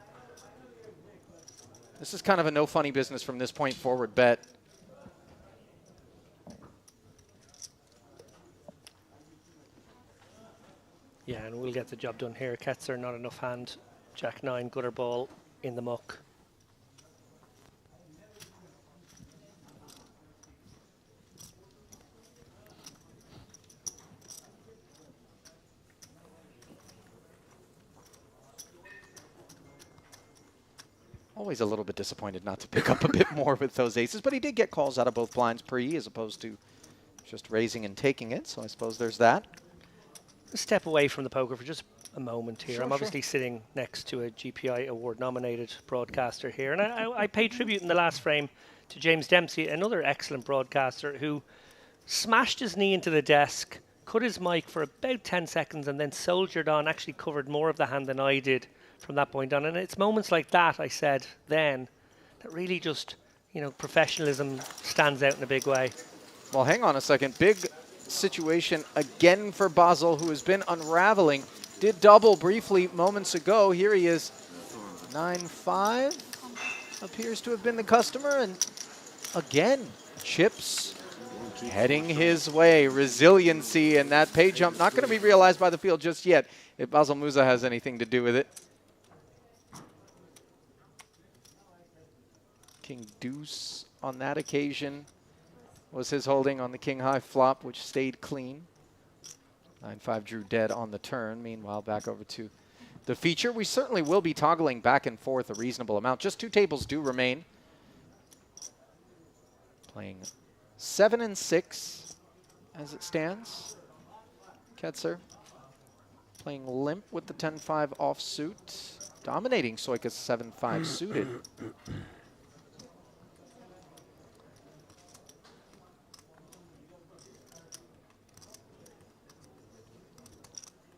This is kind of a no funny business from this point forward bet. Yeah, and we'll get the job done here. Ketzer, not enough hand. Jack 9, gutter ball in the muck. Always a little bit disappointed not to pick up a bit more with those aces, but he did get calls out of both blinds pre as opposed to just raising and taking it, so I suppose there's that. Step away from the poker for just a moment here. Sure, I'm obviously sitting next to a GPI award nominated broadcaster here, and I pay tribute in the last frame to James Dempsey, another excellent broadcaster who smashed his knee into the desk, cut his mic for about 10 seconds and then soldiered on, actually covered more of the hand than I did from that point on. And it's moments like that, I said then, that really just, you know, professionalism stands out in a big way. Well, hang on a second. Big situation again for Basil, who has been unraveling. Did double briefly moments ago. Here he is, 9-5. Appears to have been the customer, and again, chips heading his way. Resiliency, and that pay jump not going to be realized by the field just yet if Basil Musa has anything to do with it. King deuce on that occasion was his holding on the king high flop, which stayed clean. 9-5 drew dead on the turn. Meanwhile, back over to the feature. We certainly will be toggling back and forth a reasonable amount. Just 2 tables do remain. Playing 7 and 6 as it stands. Ketzer playing limp with the 10-5 offsuit. Dominating Soika's 7-5 suited.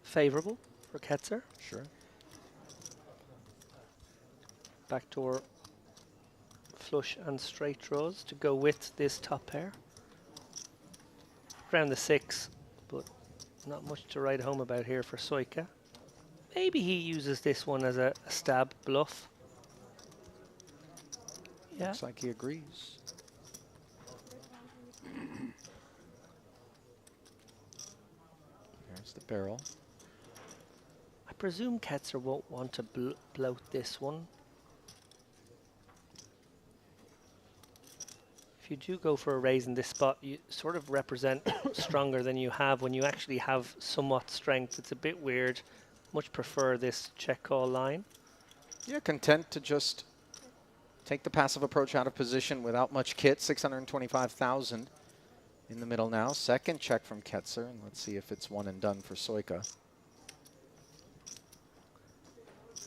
Favorable for Ketzer. Sure. Backdoor flush and straight draws to go with this top pair. Around the 6, but not much to write home about here for Soika. Maybe he uses this one as a stab bluff. Yeah. Looks like he agrees. There's the barrel. I presume Ketzer won't want to bloat this one. If you do go for a raise in this spot, you sort of represent stronger than you have when you actually have somewhat strength. It's a bit weird. Much prefer this check call line. Yeah, content to just take the passive approach out of position without much kit. 625,000 in the middle now. Second check from Ketzer, and let's see if it's one and done for Soika.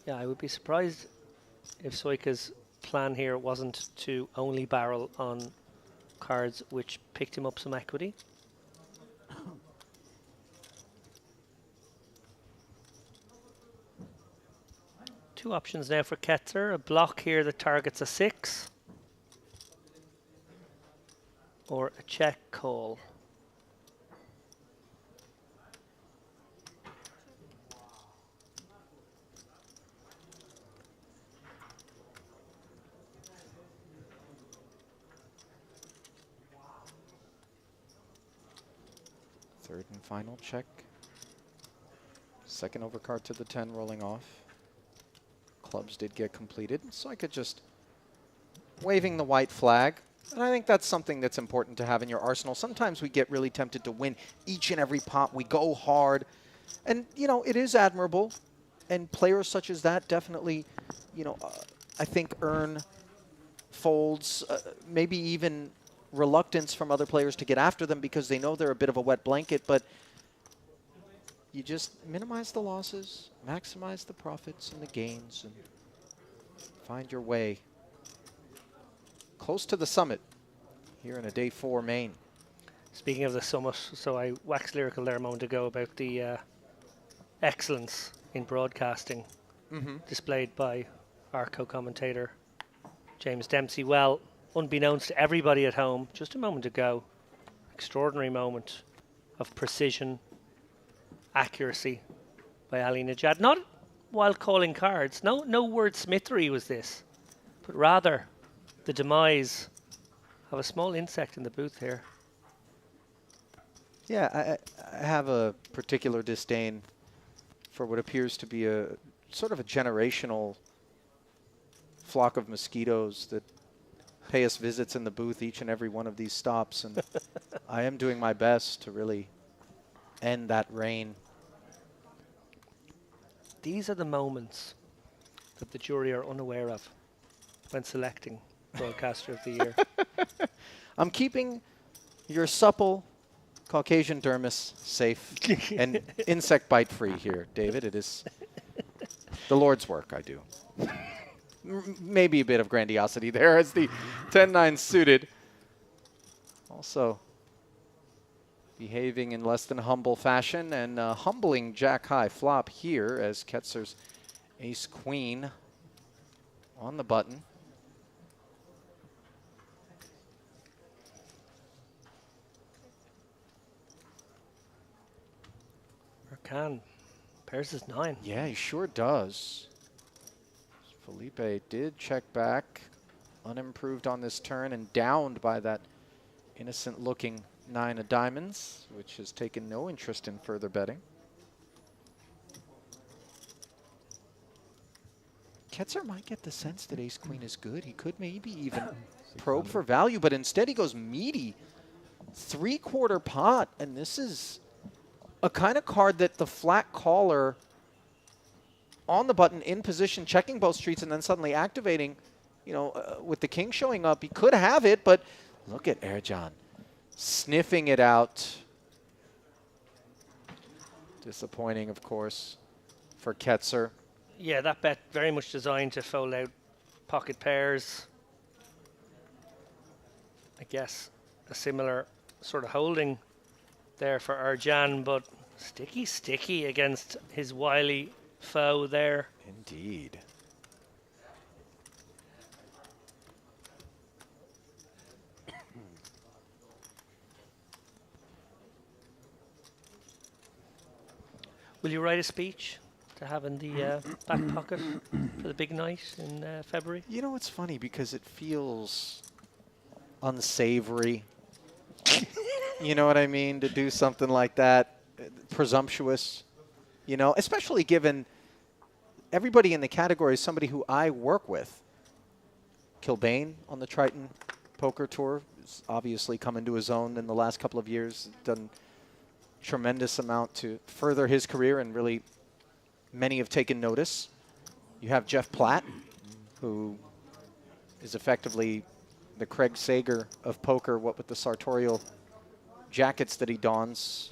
Yeah, I would be surprised if Soika's plan here wasn't to only barrel on cards which picked him up some equity. Two options now for Ketzer. A block here that targets a 6. Or a check call. Third and final check. Second overcard to the 10 rolling off. Clubs did get completed, so I could just waving the white flag. And I think that's something that's important to have in your arsenal. Sometimes we get really tempted to win each and every pot. We go hard. And, you know, it is admirable. And players such as that definitely, you know, I think earn folds, maybe even reluctance from other players to get after them because they know they're a bit of a wet blanket. But you just minimize the losses, maximize the profits and the gains, and find your way close to the summit here in a day 4 main. Speaking of the summit, so I waxed lyrical there a moment ago about the excellence in broadcasting displayed by our co-commentator James Dempsey. Well, unbeknownst to everybody at home, just a moment ago, extraordinary moment of precision, accuracy by Ali Najad. Not while calling cards, no wordsmithery was this, but rather the demise of a small insect in the booth here. Yeah, I have a particular disdain for what appears to be a sort of a generational flock of mosquitoes that pay us visits in the booth each and every one of these stops. And I am doing my best to really end that reign. These are the moments that the jury are unaware of when selecting Broadcaster of the Year. I'm keeping your supple Caucasian dermis safe and insect bite free here, David. It is the Lord's work I do. Maybe a bit of grandiosity there as the 10-9 suited. Also behaving in less than humble fashion and humbling Jack High flop here as Ketzer's Ace Queen on the button. Can. Pairs is 9. Yeah, he sure does. Felipe did check back, unimproved on this turn and downed by that innocent-looking 9 of diamonds, which has taken no interest in further betting. Ketzer might get the sense that Ace-Queen is good. He could maybe even probe for value, but instead he goes meaty. 3/4 pot, and this is a kind of card that the flat caller on the button in position, checking both streets, and then suddenly activating, you know, with the king showing up, he could have it, but look at Ercan sniffing it out. Disappointing, of course, for Ketzer. Yeah, that bet very much designed to fold out pocket pairs. I guess a similar sort of holding there for Ercan, but sticky against his wily foe there. Indeed. Will you write a speech to have in the back pocket for the big night in February? You know, it's funny because it feels unsavory. You know what I mean? To do something like that, presumptuous, you know, especially given everybody in the category is somebody who I work with. Kilbane on the Triton Poker Tour has obviously come into his own in the last couple of years, done tremendous amount to further his career, and really many have taken notice. You have Jeff Platt, who is effectively the Craig Sager of poker, what with the sartorial jackets that he dons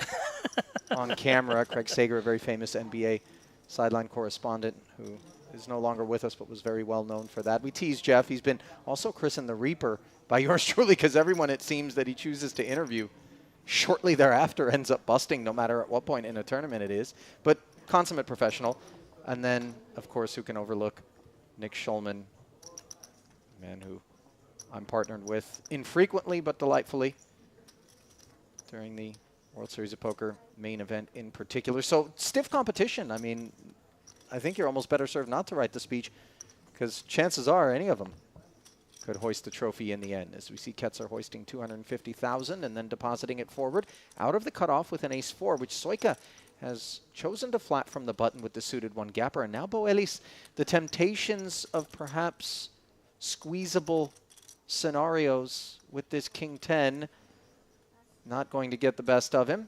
on camera. Craig Sager, a very famous NBA sideline correspondent who is no longer with us, but was very well known for that. We teased Jeff. He's been also christened the Reaper by yours truly, because everyone, it seems, that he chooses to interview shortly thereafter ends up busting, no matter at what point in a tournament it is. But consummate professional. And then, of course, who can overlook Nick Schulman, man who I'm partnered with infrequently but delightfully during the World Series of Poker main event in particular. So stiff competition. I mean, I think you're almost better served not to write the speech, because chances are any of them could hoist the trophy in the end. As we see Ketzer hoisting 250,000 and then depositing it forward out of the cutoff with an ace-4, which Soika has chosen to flat from the button with the suited one gapper. And now Boelis, the temptations of perhaps squeezable scenarios with this King 10 not going to get the best of him.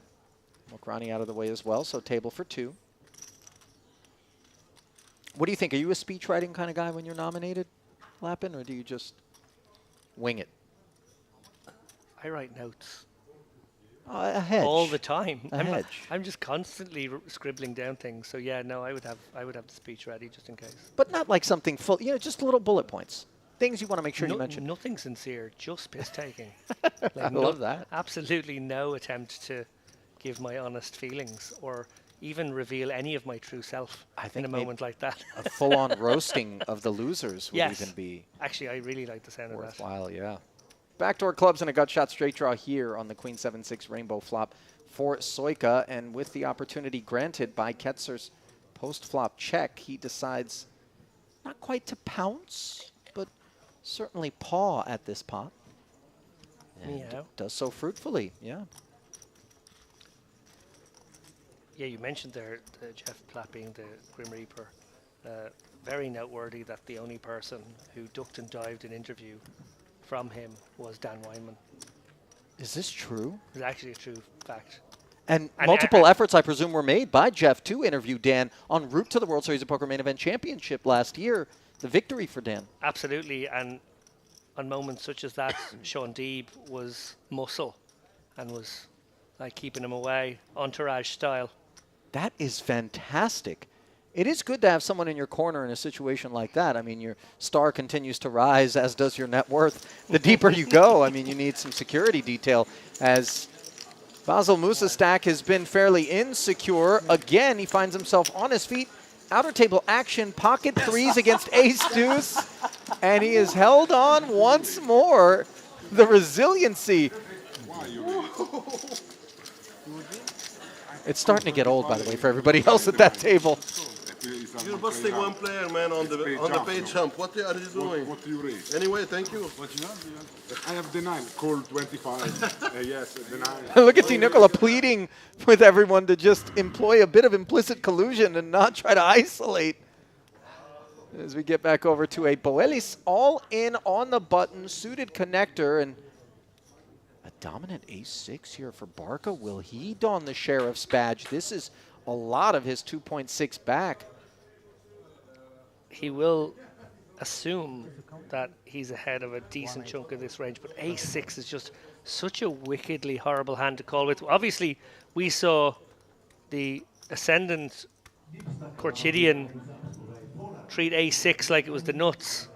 Mokrani out of the way as well, so table for 2. What do you think? Are you a speech writing kind of guy when you're nominated, Lappin, or do you just wing it? I write notes. A hedge. All the time. Hedge. I'm just constantly scribbling down things. So yeah, no, I would have the speech ready just in case. But not like something full, just little bullet points. Things you want to make sure you mention. Nothing sincere, just piss taking. I love that. Absolutely no attempt to give my honest feelings or even reveal any of my true self in a moment like that. A full-on roasting of the losers would even be actually, I really like the sound worthwhile, yeah. Backdoor clubs and a gut shot straight draw here on the Queen 7-6 rainbow flop for Soika, and with the opportunity granted by Ketzer's post-flop check, he decides not quite to pounce, but certainly paw at this pot. And does so fruitfully, yeah. Yeah, you mentioned there Jeff Platt being the Grim Reaper. Very noteworthy that the only person who ducked and dived an interview from him was Dan Weinman. Is this true? It's actually a true fact. And multiple efforts, I presume, were made by Jeff to interview Dan en route to the World Series of Poker Main Event Championship last year. The victory for Dan. Absolutely, and on moments such as that, Sean Deeb was muscle and was like keeping him away, entourage style. That is fantastic. It is good to have someone in your corner in a situation like that. I mean, your star continues to rise, as does your net worth. The deeper you go, I mean, you need some security detail. As Basil Musa's stack has been fairly insecure. Again, he finds himself on his feet. Outer table action, pocket threes against ace-deuce. And he is held on once more. The resiliency. It's starting to get old, by the way, for everybody else at that table. You're busting one player, man, on the page jump. What are you doing? What do you raise? Anyway, thank you. What you have? I have the 9, call 25. Yes, the 9. Look at Di Nicola pleading with everyone to just employ a bit of implicit collusion and not try to isolate. As we get back over to a Boelis all in on the button, suited connector, and a dominant ace-6 here for Barca. Will he don the Sheriff's badge? This is a lot of his 2.6 back. He will assume that he's ahead of a decent chunk of this range, but ace-6 is just such a wickedly horrible hand to call with. Obviously, we saw the ascendant Corchidian treat ace-6 like it was the nuts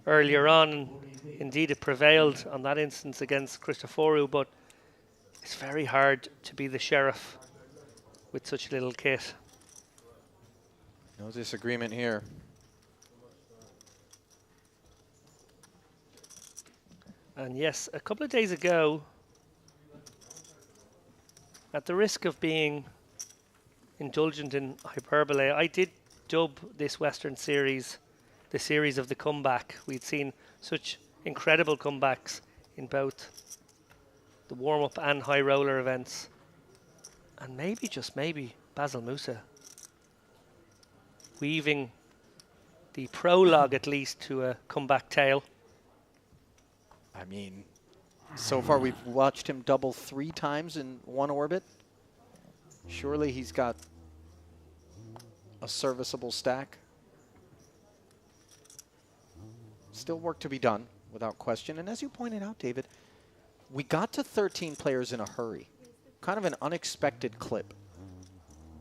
earlier on. Indeed, it prevailed on that instance against Christoforou, but it's very hard to be the sheriff with such little kit. No disagreement here. And yes, a couple of days ago, at the risk of being indulgent in hyperbole, I did dub this Western Series the series of the comeback. We'd seen such incredible comebacks in both the warm-up and high roller events. And maybe, just maybe, Basil Musa weaving the prologue at least to a comeback tale. I mean, so far we've watched him double 3 times in one orbit. Surely he's got a serviceable stack. Still work to be done, without question. And as you pointed out, David, we got to 13 players in a hurry. Kind of an unexpected clip.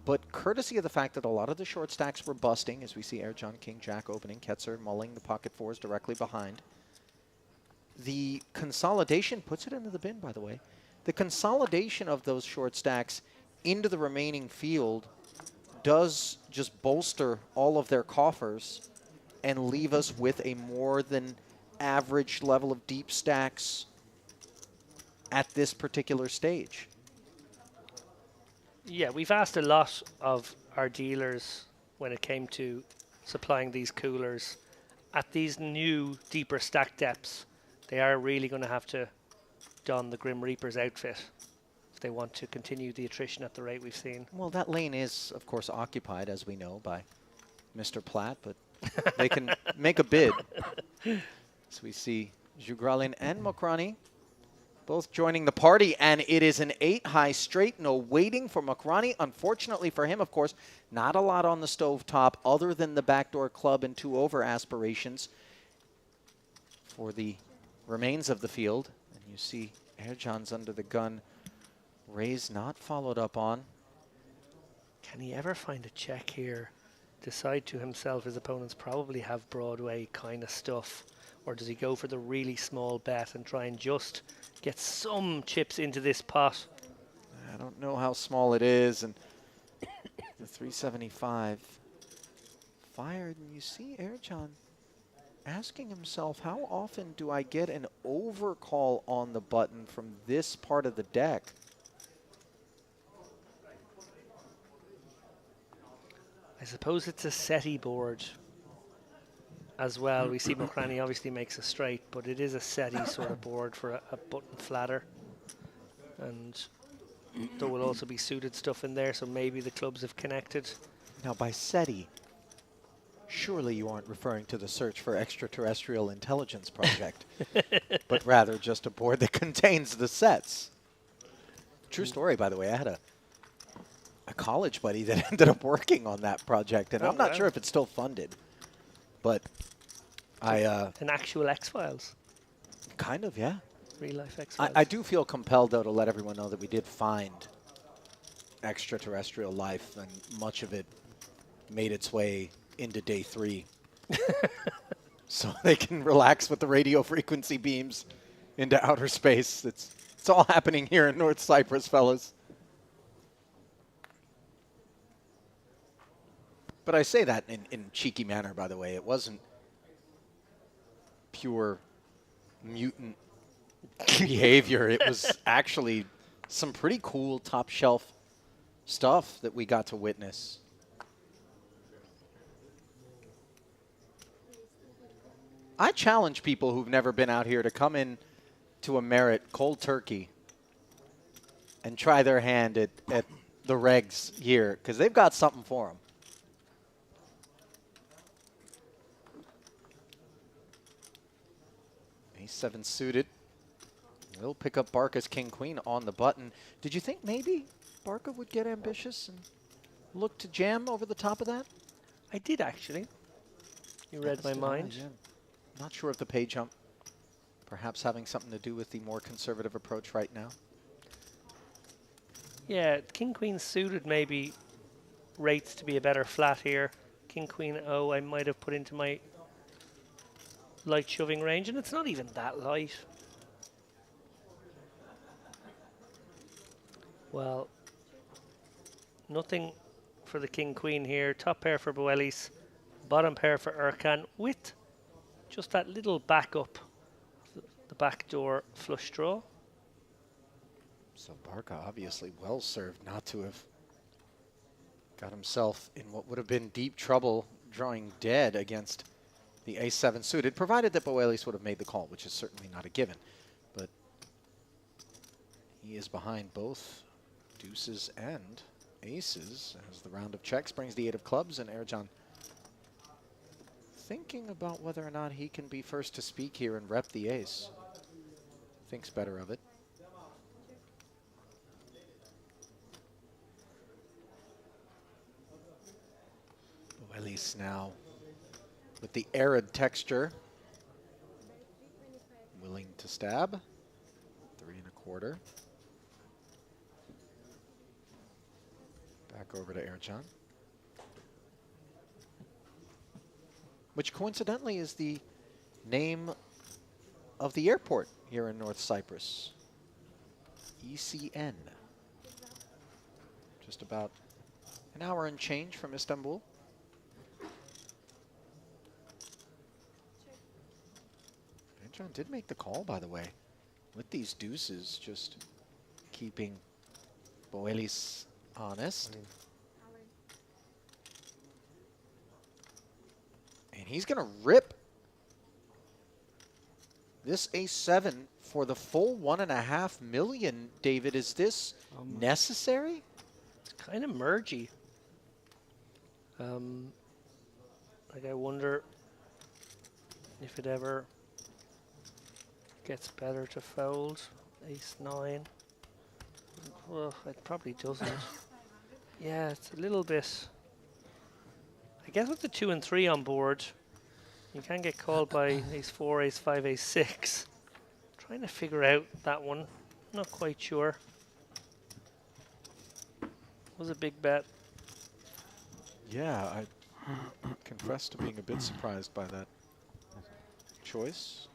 But courtesy of the fact that a lot of the short stacks were busting, as we see Ercan, King, Jack opening, Ketzer mulling the pocket fours directly behind. The consolidation puts it into the bin, by the way. The consolidation of those short stacks into the remaining field does just bolster all of their coffers and leave us with a more than average level of deep stacks at this particular stage. Yeah, we've asked a lot of our dealers when it came to supplying these coolers. At these new, deeper stack depths, they are really going to have to don the Grim Reaper's outfit if they want to continue the attrition at the rate we've seen. Well, that lane is, of course, occupied, as we know, by Mr. Platt, but they can make a bid. So we see Jugralin and Mokrani both joining the party, and it is an 8-high straight, no waiting for Mokrani. Unfortunately for him, of course, not a lot on the stovetop other than the backdoor club and 2-over aspirations for the remains of the field. And you see Ercan's under the gun. Raise not followed up on. Can he ever find a check here? Decide to himself his opponents probably have Broadway kind of stuff. Or does he go for the really small bet and try and just get some chips into this pot? I don't know how small it is. And the 375 fired. And you see Ercan asking himself, how often do I get an overcall on the button from this part of the deck? I suppose it's a SETI board as well. We see Mokrani obviously makes a straight, but it is a SETI sort of board for a button flatter. And there will also be suited stuff in there, so maybe the clubs have connected. Now, by SETI, surely you aren't referring to the Search for Extraterrestrial Intelligence project, but rather just a board that contains the sets. True story, by the way. I had a college buddy that ended up working on that project, and I'm not sure if it's still funded, but an actual X-Files. Kind of, yeah. Real life X-Files. I do feel compelled, though, to let everyone know that we did find extraterrestrial life, and much of it made its way into day 3. So they can relax with the radio frequency beams into outer space. It's all happening here in North Cyprus, fellas. But I say that in cheeky manner, by the way. It wasn't pure mutant behavior. It was actually some pretty cool top shelf stuff that we got to witness. I challenge people who've never been out here to come in to a Merit cold turkey and try their hand at the regs here, because they've got something for them. A7 suited. Will pick up Barca's king-queen on the button. Did you think maybe Barca would get ambitious and look to jam over the top of that? I did, actually. You read my mind. Yeah. Not sure if the pay jump perhaps having something to do with the more conservative approach right now. Yeah, king-queen suited maybe rates to be a better flat here. King-queen I might have put into my light shoving range, and it's not even that light. Well, nothing for the king-queen here. Top pair for Boelis, bottom pair for Ercan, with just that little backup, the backdoor flush draw. So Barca obviously well served not to have got himself in what would have been deep trouble drawing dead against the A7 suited, provided that Boelis would have made the call, which is certainly not a given. But he is behind both deuces and aces as the round of checks brings the 8 of clubs, and Ercan thinking about whether or not he can be first to speak here and rep the ace. Thinks better of it. Boelis now with the arid texture, willing to stab. 3 1/4. Back over to Ercan. Which coincidentally is the name of the airport here in North Cyprus. ECN. Just about an hour and change from Istanbul. Ercan did make the call, by the way, with these deuces, just keeping Boelis honest. And he's going to rip this ace-7 for the full 1.5 million. David, is this necessary? It's kind of mergy. Like, I wonder if it ever gets better to fold. Ace-9. Well, it probably doesn't. Yeah, it's a little bit. I guess with the 2 and 3 on board, you can get called by ace-4, ace-5, ace-6. Trying to figure out that one. Not quite sure. Was a big bet. Yeah, I confess to being a bit surprised by that choice.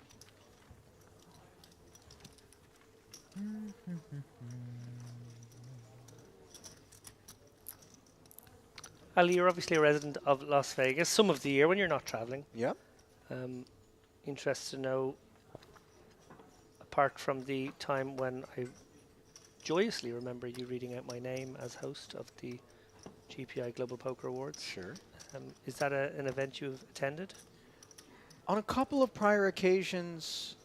Ali, you're obviously a resident of Las Vegas some of the year when you're not traveling. Yep. Interested to know, apart from the time when I joyously remember you reading out my name as host of the GPI Global Poker Awards. Sure. Is that an event you've attended? On a couple of prior occasions,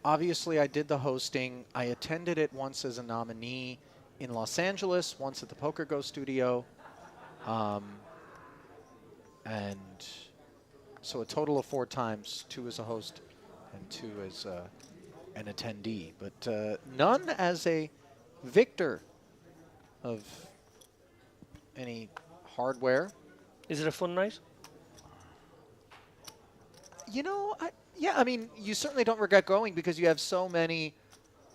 obviously I did the hosting. I attended it once as a nominee in Los Angeles, once at the Poker Go studio. And so a total of 4 times, 2 as a host and 2 as an attendee, but none as a victor of any hardware. Is it a fun night? You know, yeah, I mean, you certainly don't regret going because you have so many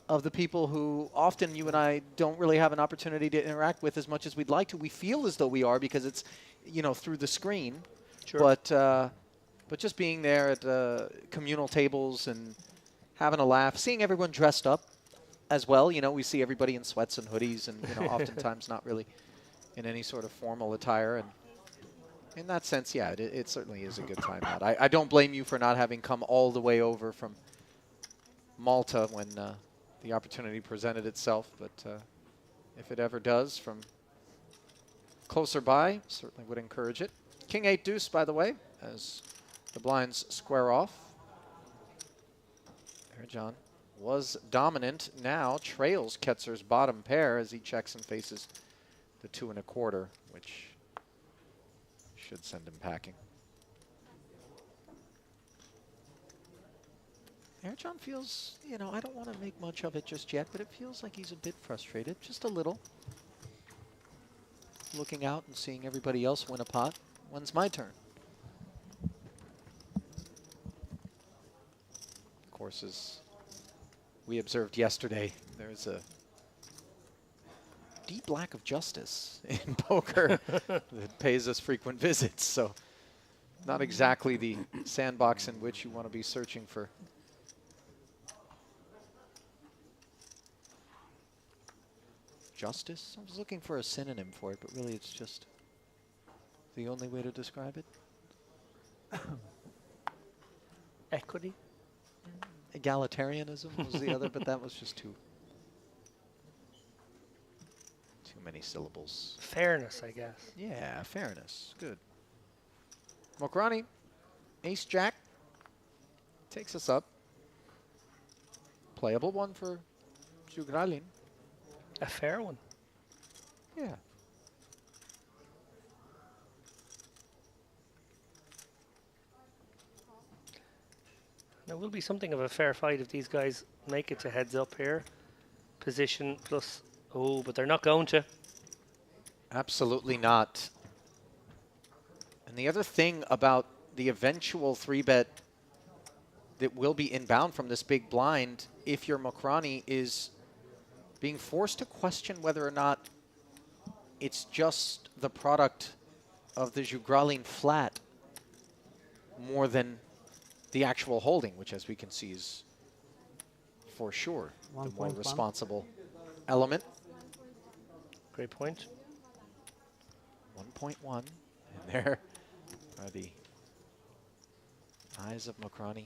of the people who often you and I don't really have an opportunity to interact with as much as we'd like to. We feel as though we are because it's, you know, through the screen. Sure. But just being there at communal tables and having a laugh, seeing everyone dressed up as well. You know, we see everybody in sweats and hoodies and, you know, oftentimes not really in any sort of formal attire. And in that sense, yeah, it certainly is a good time out. I don't blame you for not having come all the way over from Malta when the opportunity presented itself. But if it ever does from closer by, certainly would encourage it. King 8 deuce, by the way, as the blinds square off. Ercan was dominant, now trails Ketzer's bottom pair as he checks and faces the 2 1/4, which should send him packing. Ercan feels, you know, I don't want to make much of it just yet, but it feels like he's a bit frustrated, just a little. Looking out and seeing everybody else win a pot. When's my turn? Of course, as we observed yesterday, there's a deep lack of justice in poker that pays us frequent visits. So not exactly the sandbox in which you want to be searching for justice. I was looking for a synonym for it, but really it's just the only way to describe it. Equity? Egalitarianism was the other, but that was just too many syllables. Fairness, I guess. Yeah, fairness. Good. Mokrani, ace-jack, takes us up. Playable one for Jugralin. A fair one. Yeah. There will be something of a fair fight if these guys make it to heads up here. Position plus, oh, but they're not going to. Absolutely not. And the other thing about the eventual 3-bet that will be inbound from this big blind, if you're Mokrani, is being forced to question whether or not it's just the product of the Jugraline flat more than the actual holding, which as we can see is for sure the more 1.1. responsible element. Great point. 1.1, and there are the eyes of Mokrani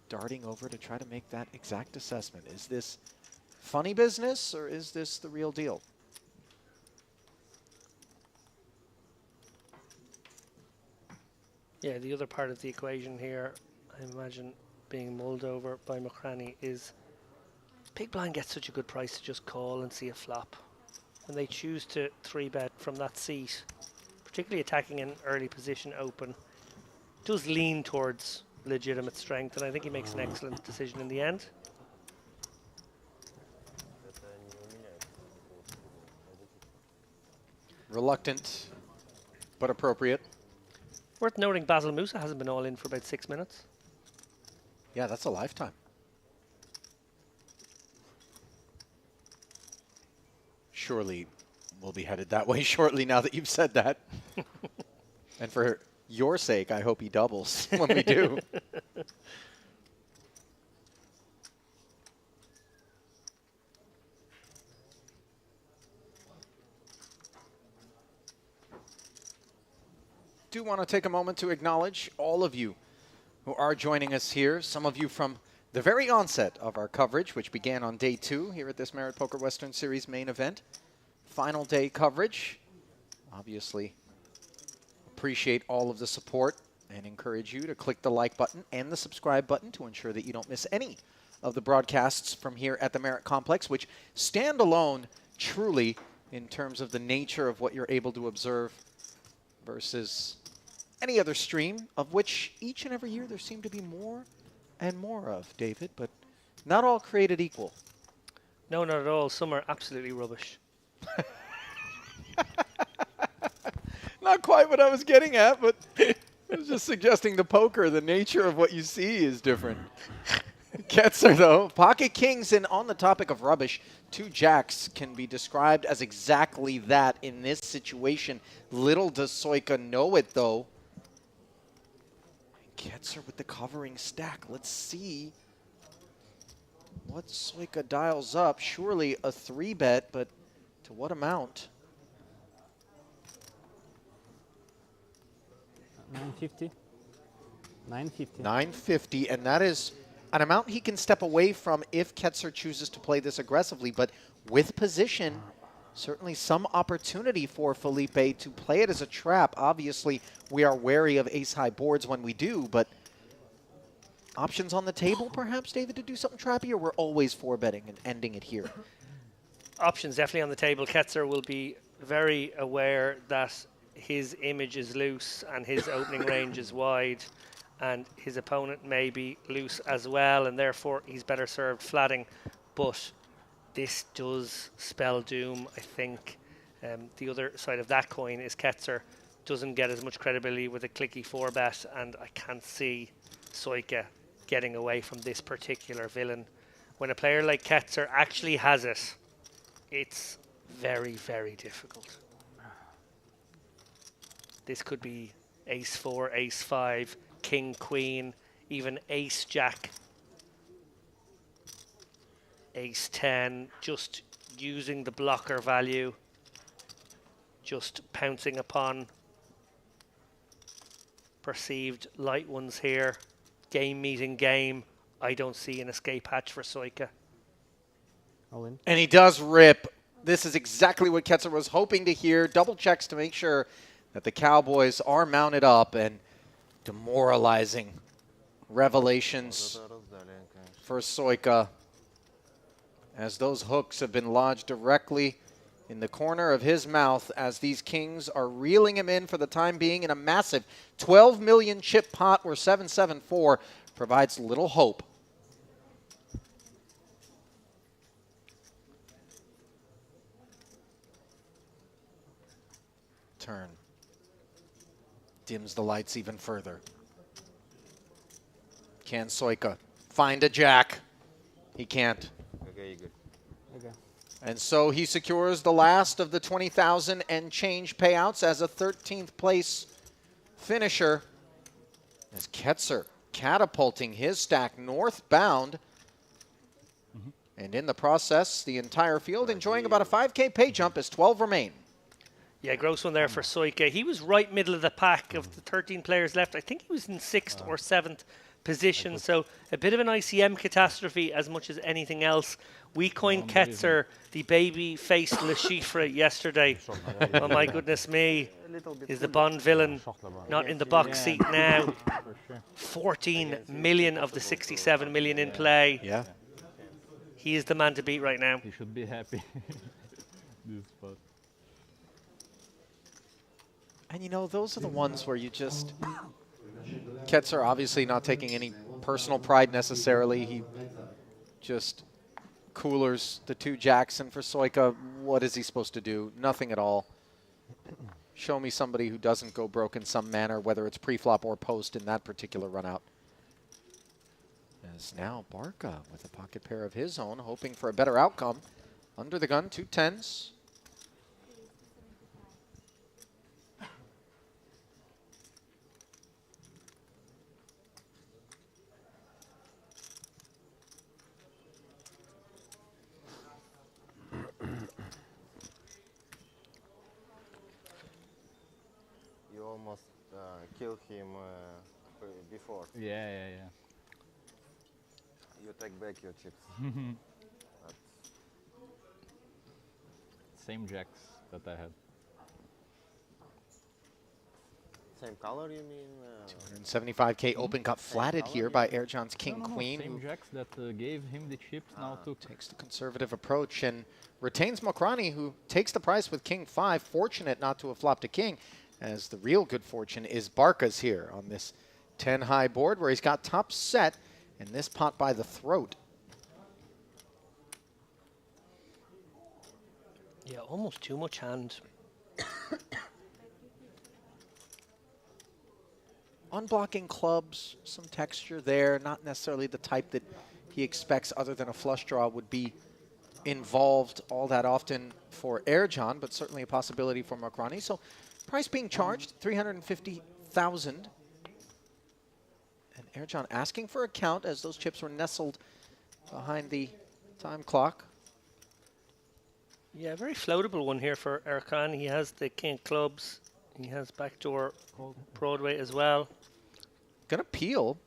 darting over to try to make that exact assessment. Is this funny business or is this the real deal? Yeah, the other part of the equation here, I imagine, being mulled over by Mokrani is big blind gets such a good price to just call and see a flop. When they choose to 3-bet from that seat, particularly attacking an early position open, does lean towards legitimate strength, and I think he makes an excellent decision in the end. Reluctant, but appropriate. Worth noting, Basil Musa hasn't been all in for about 6 minutes. Yeah, that's a lifetime. Surely we'll be headed that way shortly now that you've said that. And for your sake, I hope he doubles when we do. Do want to take a moment to acknowledge all of you who are joining us here. Some of you from the very onset of our coverage, which began on day 2 here at this Merit Poker Western Series main event. Final day coverage. Obviously, appreciate all of the support and encourage you to click the like button and the subscribe button to ensure that you don't miss any of the broadcasts from here at the Merit Complex, which stand alone truly in terms of the nature of what you're able to observe versus any other stream, of which each and every year there seem to be more and more of, David, but not all created equal. No, not at all. Some are absolutely rubbish. Not quite what I was getting at, but I was just suggesting the poker, the nature of what you see is different. Ketzer, though, pocket kings, and on the topic of rubbish, 2 jacks can be described as exactly that in this situation. Little does Soika know it, though. Ketzer with the covering stack. Let's see what Soika dials up. Surely a 3-bet, but to what amount? 950. 950. 950, and that is an amount he can step away from if Ketzer chooses to play this aggressively, but with position, certainly some opportunity for Felipe to play it as a trap. Obviously, we are wary of ace-high boards when we do, but options on the table, perhaps, David, to do something trappy, or we're always 4-betting and ending it here? Options definitely on the table. Ketzer will be very aware that his image is loose and his opening range is wide, and his opponent may be loose as well, and therefore he's better served flatting. But this does spell doom, I think. The other side of that coin is Ketzer doesn't get as much credibility with a clicky 4-bet, and I can't see Soika getting away from this particular villain. When a player like Ketzer actually has it, it's very, very difficult. This could be ace-4, ace-5, king-queen, even ace-jack, ace-10, just using the blocker value, just pouncing upon perceived light ones here. Game meeting game. I don't see an escape hatch for Soika. All in. And he does rip. This is exactly what Ketzer was hoping to hear. Double checks to make sure that the Cowboys are mounted up, and demoralizing revelations for Soika as those hooks have been lodged directly in the corner of his mouth as these kings are reeling him in for the time being in a massive 12 million chip pot where 774 provides little hope. Turn. Dims the lights even further. Can Soika find a jack? He can't. Okay, you good. Okay. And so he secures the last of the 20,000 and change payouts as a 13th place finisher. As Ketzer catapulting his stack northbound. And in the process, the entire field enjoying about a 5K pay jump as 12 remain. Yeah, gross one there for Soika. He was right middle of the pack of the 13 players left. I think he was in 6th or 7th position. So a bit of an ICM catastrophe as much as anything else. We coined Ketzer the baby-faced Le Chiffre yesterday. Oh my goodness me. Is the Bond villain not in the box seat now? 14 million of the 67 million in play. Yeah. He is the man to beat right now. He should be happy. This spot. And you know, those are the ones where you just... Ketzer obviously not taking any personal pride necessarily. He just coolers the 2 jacks, and for Soika, what is he supposed to do? Nothing at all. Show me somebody who doesn't go broke in some manner, whether it's pre-flop or post in that particular run-out. As now Barca with a pocket pair of his own, hoping for a better outcome. Under the gun, 2 10s. You almost killed him before. Yeah. You take back your chips. Same jacks that I had. Same color, you mean? 275K open cut flatted here by Ercan's King Queen. Same jacks that gave him the chips now took. Takes the conservative approach and retains Mokrani, who takes the price with King 5. Fortunate not to have flopped a king, as the real good fortune is Barca's here on this 10 high board where he's got top set and this pot by the throat. Yeah, almost too much hand. Unblocking clubs, some texture there, not necessarily the type that he expects other than a flush draw would be involved all that often for Ercan, but certainly a possibility for Mokrani. So price being charged, 350,000. And Ercan asking for a count as those chips were nestled behind the time clock. Yeah, very floatable one here for Ercan. He has the king of clubs. He has backdoor Broadway as well. Gonna peel.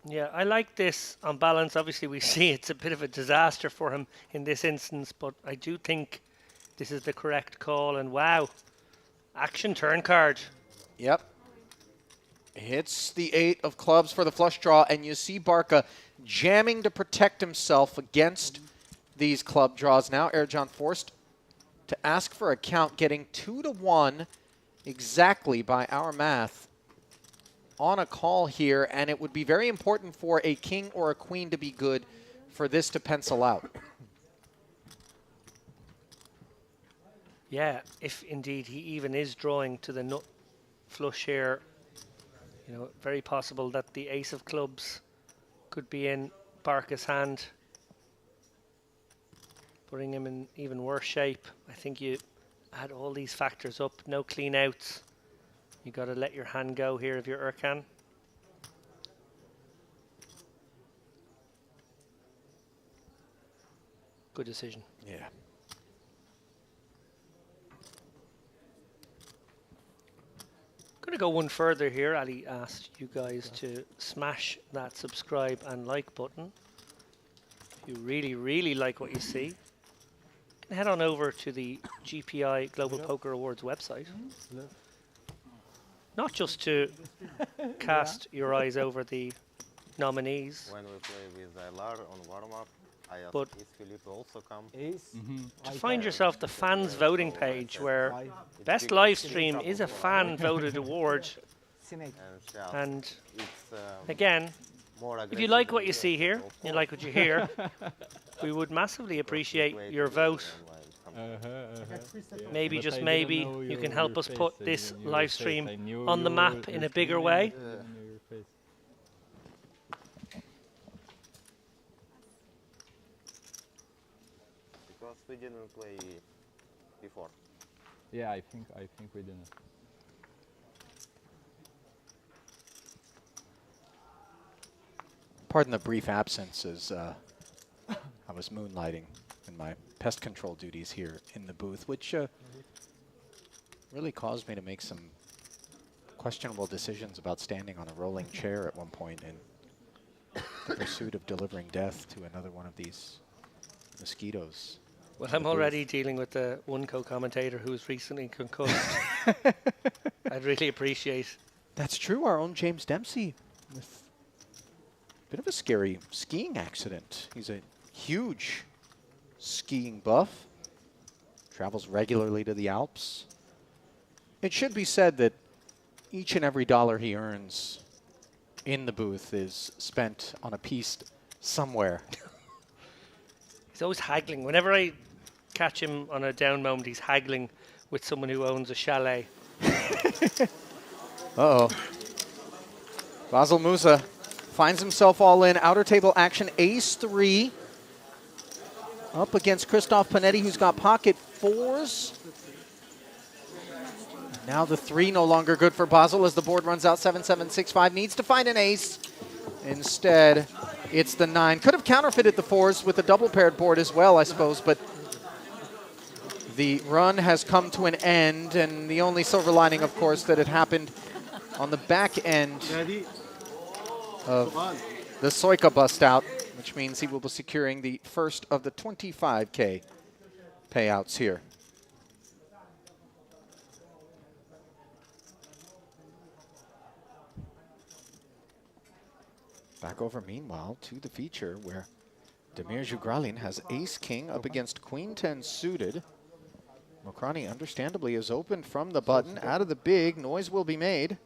Yeah, I like this on balance. Obviously, we see it's a bit of a disaster for him in this instance, but I do think this is the correct call. And wow, action turn card. Yep. Hits the 8 of clubs for the flush draw, and you see Barca jamming to protect himself against these club draws. Now Ercan forced to ask for a count, getting 2-1 exactly by our math on a call here, and it would be very important for a king or a queen to be good for this to pencil out. Yeah, if indeed he even is drawing to the nut flush here, you know, very possible that the ace of clubs could be in Barca's hand, putting him in even worse shape. I think you add all these factors up, no clean outs. You got to let your hand go here if you're Ercan. Good decision. Yeah. Going to go one further here. Ali asked you guys to smash that subscribe and like button. If you really, really like what you see, you can head on over to the GPI Global Poker Awards website. Not just to cast your eyes over the nominees. When we play with LR on warm-up, I asked But is Felipe also come? to find yourself the fans voting page where best live stream is a fan voted award. And shout. And It's again, more if you like what you see here, you like what you hear, we would massively appreciate your vote. Maybe, But just I maybe, didn't know you can your help us face. put I this didn't know live your face. stream I knew on the your map in a bigger screen. way. I didn't know your face. because we didn't play before. Yeah, I think we didn't. Pardon the brief absence as I was moonlighting in my pest control duties here in the booth, which really caused me to make some questionable decisions about standing on a rolling chair at one point in the pursuit of delivering death to another one of these mosquitoes. Well, I'm already dealing with the one co-commentator who was recently concussed. I'd really appreciate. That's true. Our own James Dempsey with a bit of a scary skiing accident. He's a huge skiing buff. Travels regularly to the Alps. It should be said that each and every dollar he earns in the booth is spent on a piece somewhere. He's always haggling. Whenever I catch him on a down moment, he's haggling with someone who owns a chalet. Uh-oh. Basel Musa finds himself all in. Outer table action, ace-3. Up against Christoph Panetti, who's got pocket fours. Now the 3 no longer good for Basel as the board runs out. 7-7, 6-5, needs to find an ace. Instead, it's the 9. Could have counterfeited the 4s with a double-paired board as well, I suppose, but the run has come to an end, and the only silver lining, of course, that it happened on the back end of the Soika bust out, which means he will be securing the first of the 25K payouts here. Back over, meanwhile, to the feature where Damir Jugralin has ace-king up against queen-10 suited. Mokrani, understandably, is open from the button. Out of the big, noise will be made.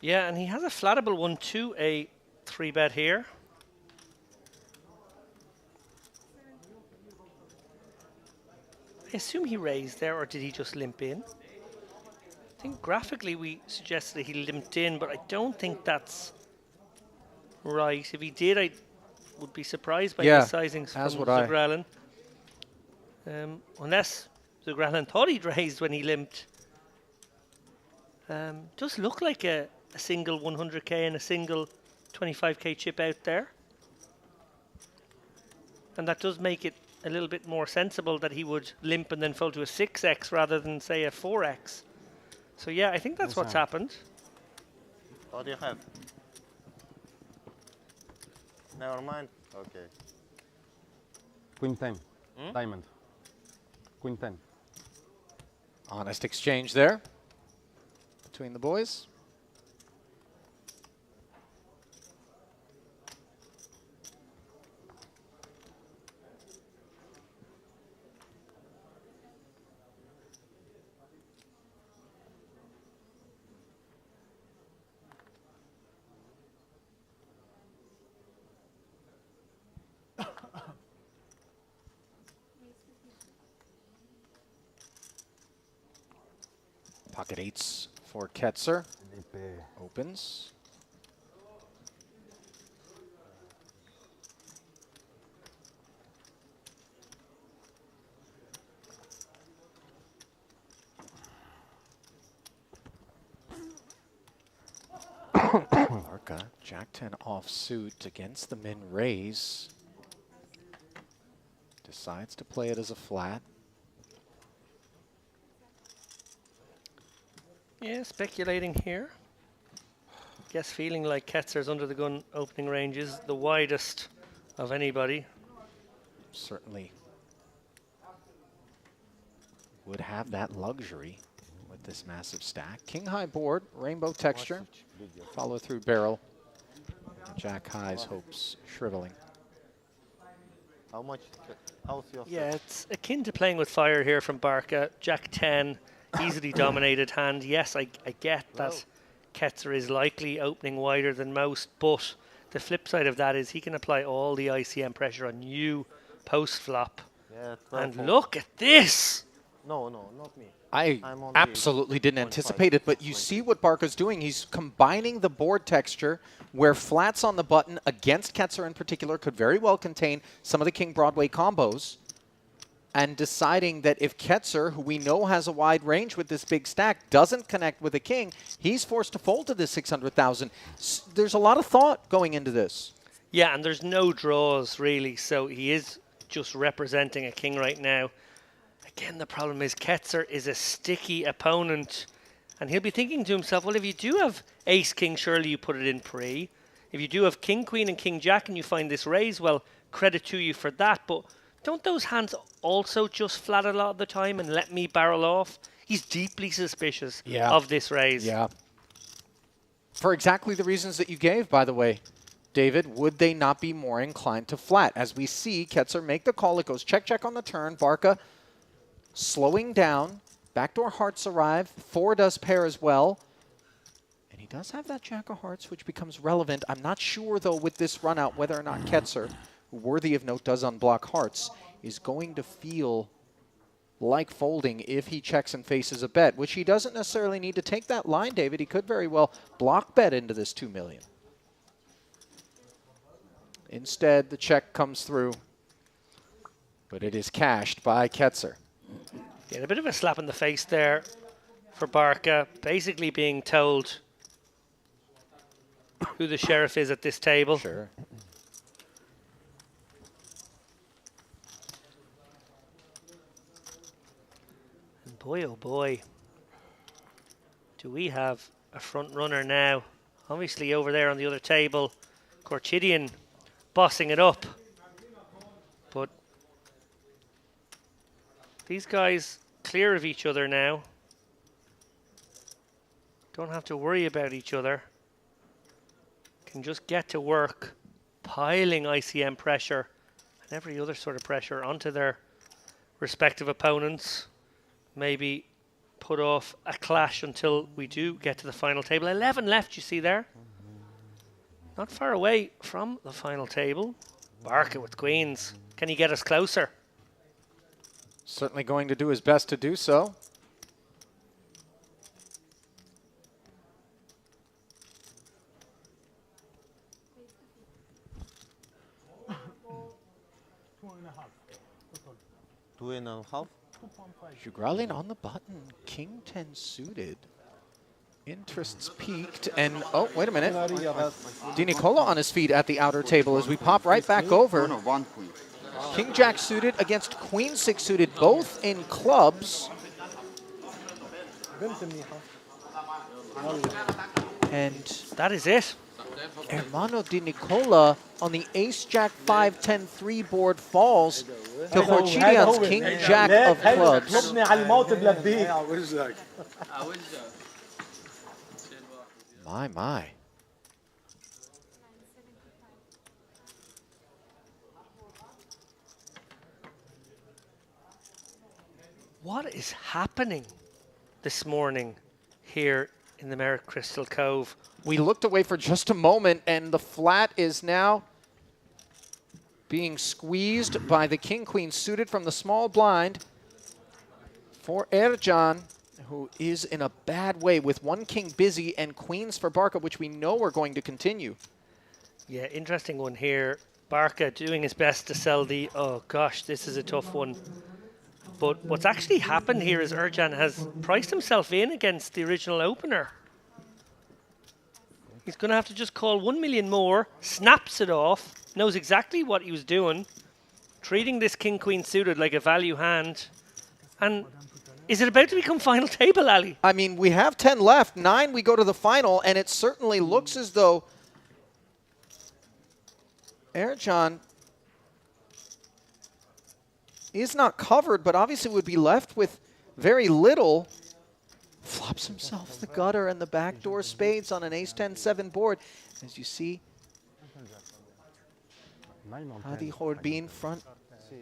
Yeah, and he has a flattable one to a 3-bet here. I assume he raised there, or did he just limp in? I think graphically we suggested he limped in, but I don't think that's right. If he did, I would be surprised by his sizings from Zugralin. Unless Zugralin thought he'd raised when he limped. Does look like a single 100k and a single 25k chip out there. And that does make it a little bit more sensible that he would limp and then fold to a 6x rather than, say, a 4x. So, yeah, I think that's what's happened. What do you have? Never mind. Okay. Queen 10. Diamond. Queen 10. Honest exchange there between the boys. Pocket 8s for Ketzer. Opens. Larka, Jack 10 offsuit against the min raise. Decides to play it as a flat. Yeah, speculating here. Guess feeling like Ketzer's under the gun opening range is the widest of anybody. Certainly would have that luxury with this massive stack. King high board, rainbow texture, follow through barrel. Jack high's hopes shriveling. How much? How's your Yeah, it's akin to playing with fire here from Barca. Jack 10, easily dominated hand. Yes, I get that Ketzer is likely opening wider than most, but the flip side of that is he can apply all the ICM pressure on you post-flop. Yeah, and look at this! No, not me. I absolutely didn't anticipate it, but you see what Barca's doing. He's combining the board texture where flats on the button against Ketzer in particular could very well contain some of the King Broadway combos. and deciding that if Ketzer, who we know has a wide range with this big stack, doesn't connect with a king, he's forced to fold to this 600,000. There's a lot of thought going into this. Yeah, and there's no draws, really, so he is just representing a king right now. Again, the problem is Ketzer is a sticky opponent, and he'll be thinking to himself, well, if you do have ace-king, surely you put it in pre. If you do have king-queen and king-jack and you find this raise, well, credit to you for that, but don't those hands also just flat a lot of the time and let me barrel off? He's deeply suspicious of this raise. Yeah. For exactly the reasons that you gave, by the way, David, would they not be more inclined to flat? As we see Ketzer make the call, it goes check, check on the turn. Barca slowing down. Backdoor hearts arrive. 4 does pair as well. And he does have that jack of hearts, which becomes relevant. I'm not sure, though, with this run out, whether or not Ketzer, who worthy of note does unblock hearts, is going to feel like folding if he checks and faces a bet, which he doesn't necessarily need to take that line, David. He could very well block bet into this 2 million. Instead, the check comes through, but it is cashed by Ketzer. Yeah, a bit of a slap in the face there for Barca, basically being told who the sheriff is at this table. Sure. And boy, oh boy, do we have a front runner now. Obviously over there on the other table, Korchidian bossing it up. But these guys clear of each other now. Don't have to worry about each other. Can just get to work, piling ICM pressure and every other sort of pressure onto their respective opponents. Maybe put off a clash until we do get to the final table. 11 left, you see there. Not far away from the final table. Barca with queens. Can he get us closer? Certainly going to do his best to do so. Two and a half. Jugralin on the button. King 10 suited. Interests peaked, and oh, wait a minute. Di Nicola on his feet at the outer table as we pop right back over. King Jack suited against Queen 6 suited, both in clubs. And that is it. Hermano Di Nicola on the Ace Jack 5 10 3 board falls to Korchidian's King Jack of clubs. My. What is happening this morning here in the Merrick Crystal Cove? We looked away for just a moment, and the flat is now being squeezed by the king-queen suited from the small blind for Ercan, who is in a bad way with one king busy and queens for Barca, which we know are going to continue. Yeah, interesting one here. Barca doing his best to sell the, oh gosh, this is a tough one. But what's actually happened here is Ercan has priced himself in against the original opener. He's going to have to just call 1 million more, snaps it off, knows exactly what he was doing, treating this king-queen suited like a value hand. And is it about to become final table, Ali? I mean, we have 10 left, 9 we go to the final, and it certainly looks as though Ercan is not covered, but obviously would be left with very little. Flops himself the gutter and the backdoor spades on an ace-10-7 board. As you see, Hadi Horbin, front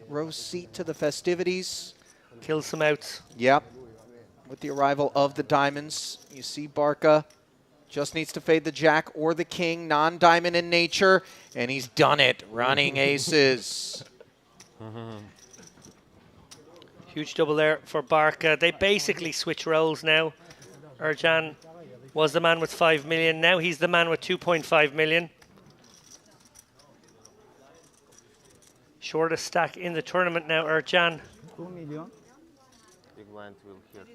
row seat to the festivities. Kills some outs. Yep. With the arrival of the diamonds, you see Barca just needs to fade the jack or the king, non-diamond in nature, and he's done it, running aces. Huge double there for Barca. They basically switch roles now. Ercan was the man with 5 million. Now he's the man with 2.5 million. Shortest stack in the tournament now, Ercan. 2 million. Big blind will here.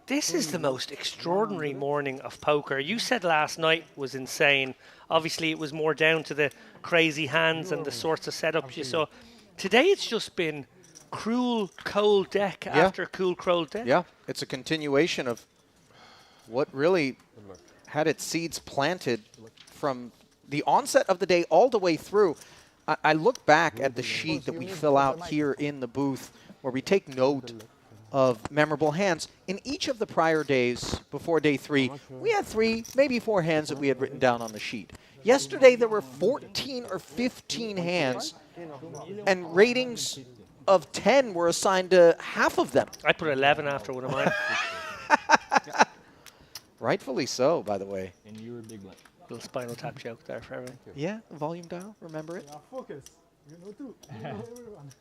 This is the most extraordinary morning of poker. You said last night was insane. Obviously, it was more down to the crazy hands and the sorts of setups you saw. Today, it's just been cruel, cold deck after cool, cold deck. Yeah, it's a continuation of what really had its seeds planted from the onset of the day all the way through. I look back at the sheet that we fill out here in the booth where we take note of memorable hands. In each of the prior days before day 3, we had 3, maybe 4 hands that we had written down on the sheet. Yesterday, there were 14 or 15 hands, and ratings of 10 were assigned to half of them. I put 11 after one of mine. Rightfully so, by the way. And you're a big blind. Little Spinal Tap joke there for everyone. Yeah, volume dial, remember it? Focus. You know too. You know everyone.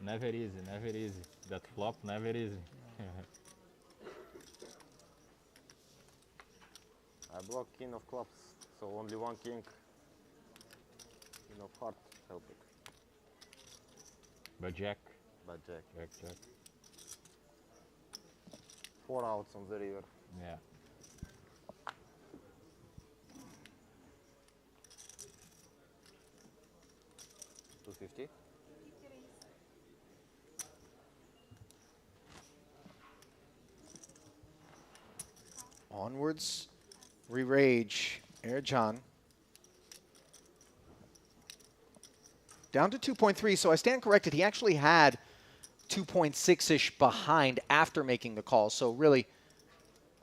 Never easy, never easy. That flop, never easy. I block king of clubs, so only one king. King of heart, help it. But jack. But jack. Jack, jack. 4 outs on the river. Yeah. $250. Onwards, re-rage, Erjan. Down to 2.3, so I stand corrected. He actually had 2.6-ish behind after making the call. So really,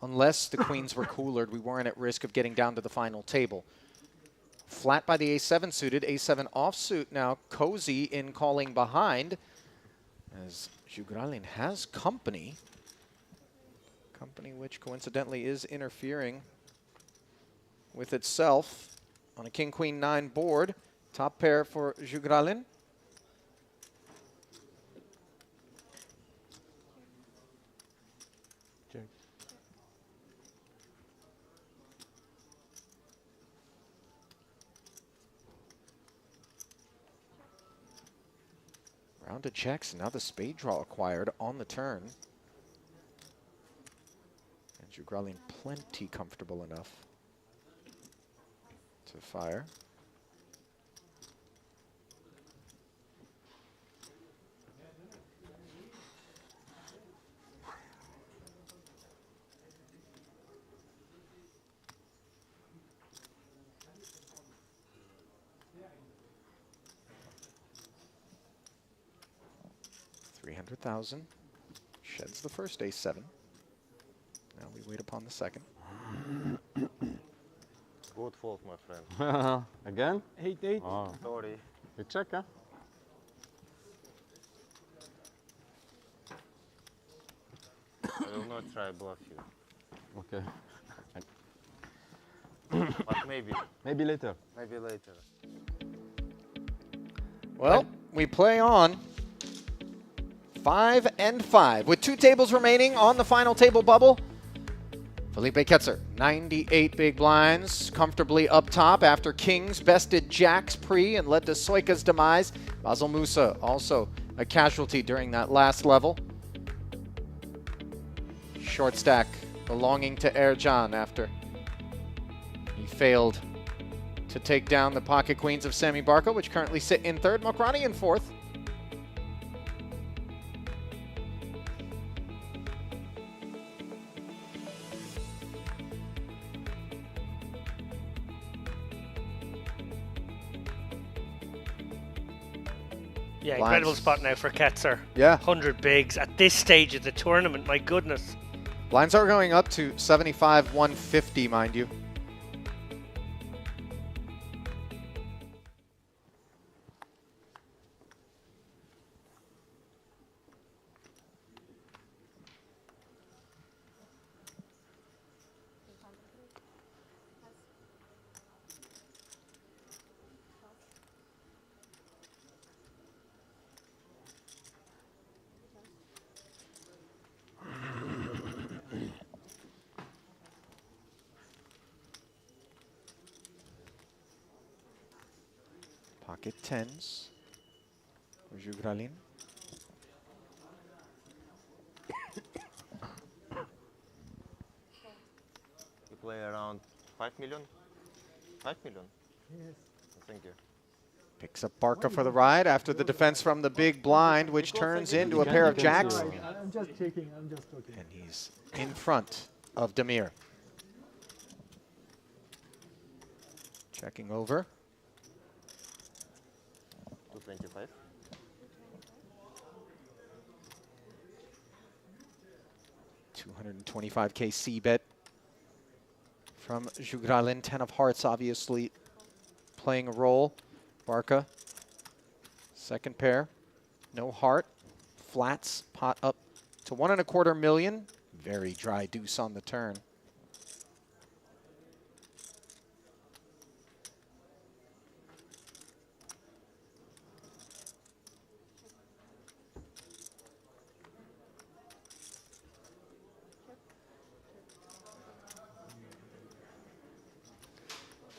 unless the queens were coolered, we weren't at risk of getting down to the final table. Flat by the A7 suited, A7 offsuit now. Cozy in calling behind as Jugralin has company. Company which coincidentally is interfering with itself on a king-queen-9 board. Top pair for Jugralin. Check. Round of checks, now the spade draw acquired on the turn. And Jugralin plenty comfortable enough to fire. $300,000. Sheds the first A7. Now we wait upon the second. Good fault, my friend. Again? 8-8. Oh. Sorry. You check, huh? I will not try bluff you. Okay. But maybe. Maybe later. Maybe later. Well, we play on 5 and 5 with 2 tables remaining on the final table bubble. Felipe Ketzer, 98 big blinds, comfortably up top after Kings bested Jacks pre and led to Soika's demise. Basel Musa also a casualty during that last level. Short stack belonging to Erjan after he failed to take down the pocket queens of Sami Barco, which currently sit in third. Mokrani in fourth. Yeah, incredible Blinds. spot now for Ketzer. Yeah. 100 bigs at this stage of the tournament, my goodness. Blinds are going up to 75, 150, mind you. Pocket tens for Jugralin. You play around 5 million? 5 million? Yes. Thank you. Picks up Barca for the ride after the defense from the big blind, which turns into a pair of jacks. I'm just checking. I'm just talking. And he's in front of Damir. Checking over. 225. $225K C bet from Jugralin. 10 of hearts, obviously, playing a role. Barca, second pair, no heart. Flats, pot up to 1.25 million. Very dry deuce on the turn.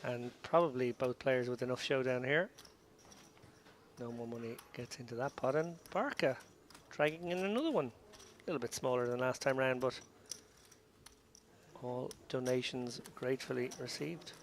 And probably both players with enough showdown here. No more money gets into that pot. And Barca dragging in another one. A little bit smaller than last time round, but all donations gratefully received.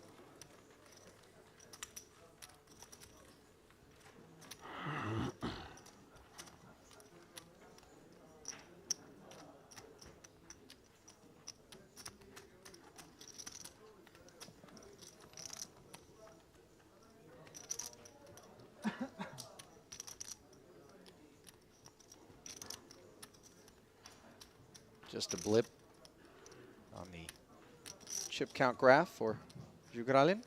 Just a blip on the chip count graph for Jugralin.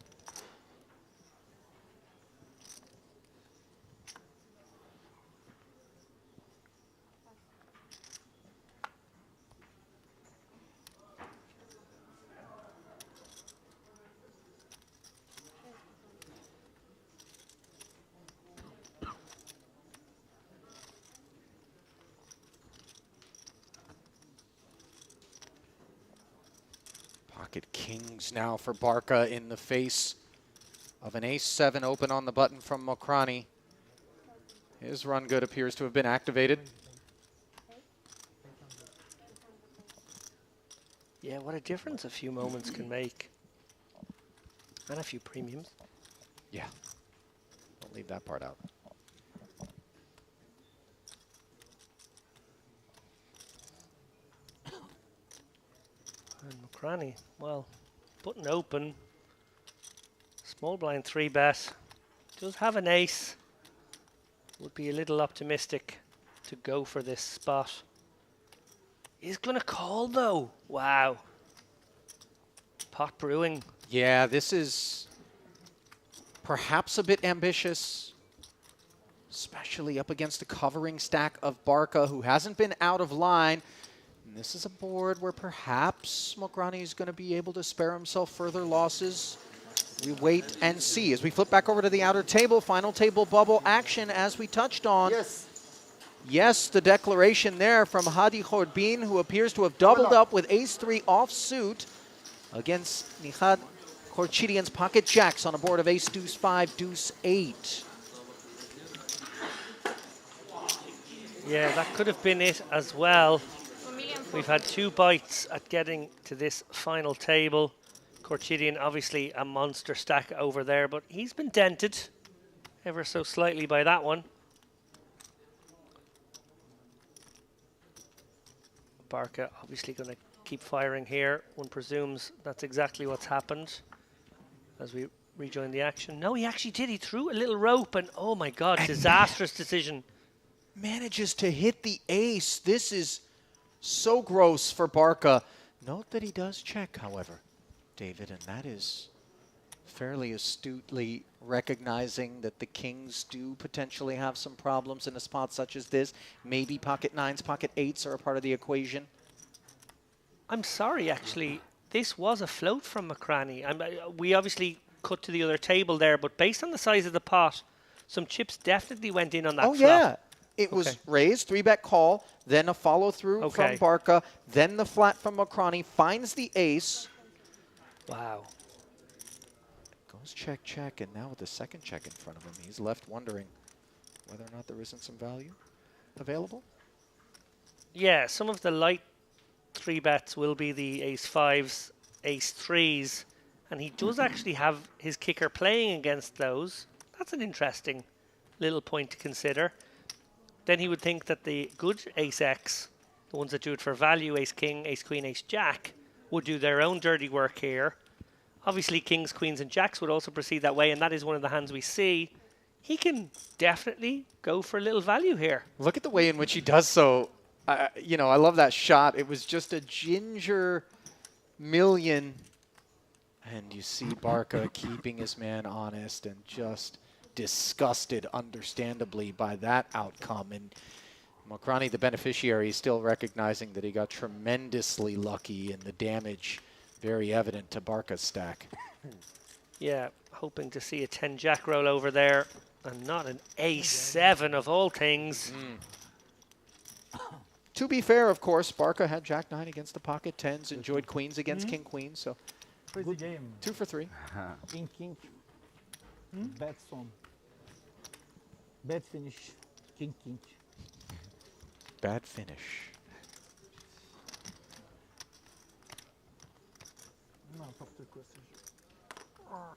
Pocket kings now for Barca in the face of an ace-7 open on the button from Mokrani. His run good appears to have been activated. Yeah, what a difference a few moments can make. And a few premiums. Yeah, don't leave that part out. And Mokrani, well, button open. Small blind 3-bet. Does have an ace. Would be a little optimistic to go for this spot. He's going to call though. Wow. Pot brewing. Yeah, this is perhaps a bit ambitious, especially up against a covering stack of Barca, who hasn't been out of line. And this is a board where perhaps Mokrani is going to be able to spare himself further losses. We wait and see. As we flip back over to the outer table, final table bubble action as we touched on. Yes, the declaration there from Hadi Khorbin, who appears to have doubled up with ace-3 offsuit against Nihat Khorchidian's pocket jacks on a board of ace-deuce-5, deuce-8. Yeah, that could have been it as well. We've had 2 bites at getting to this final table. Khorchidian, obviously a monster stack over there, but he's been dented ever so slightly by that one. Barca obviously going to keep firing here. One presumes that's exactly what's happened as we rejoin the action. No, he actually did. He threw a little rope and oh my God, disastrous decision. Manages to hit the ace. This is so gross for Barca. Note that he does check, however, David, and that is fairly astutely recognizing that the kings do potentially have some problems in a spot such as this. Maybe pocket 9s, pocket 8s are a part of the equation. I'm sorry, actually. This was a float from Mokrani. We obviously cut to the other table there, but based on the size of the pot, some chips definitely went in on that flop. Yeah. It was raised, 3-bet call, then a follow-through from Barca, then the flat from Mokrani, finds the ace. Wow. Going was check, check, and now with the second check in front of him, he's left wondering whether or not there isn't some value available. Yeah, some of the light 3-bets will be the ace-5s, ace-3s, and he does actually have his kicker playing against those. That's an interesting little point to consider. Then he would think that the good ace-X, the ones that do it for value, ace-king, ace-queen, ace-jack, would do their own dirty work here. Obviously, kings, queens, and jacks would also proceed that way, and that is one of the hands we see. He can definitely go for a little value here. Look at the way in which he does so. You know, I love that shot. It was just a ginger million. And you see Barca keeping his man honest and just disgusted, understandably, by that outcome. And Mokrani, the beneficiary, is still recognizing that he got tremendously lucky and the damage very evident to Barca's stack. Yeah, hoping to see a 10-jack roll over there and not an ace-7 of all things. To be fair, of course, Barca had jack-9 against the pocket 10s, enjoyed queens against king-queen, so Crazy game. 2 for 3. King, king. Bad song. Bad finish. King, king. Bad finish. N'importe quoi ce jeu. Oh,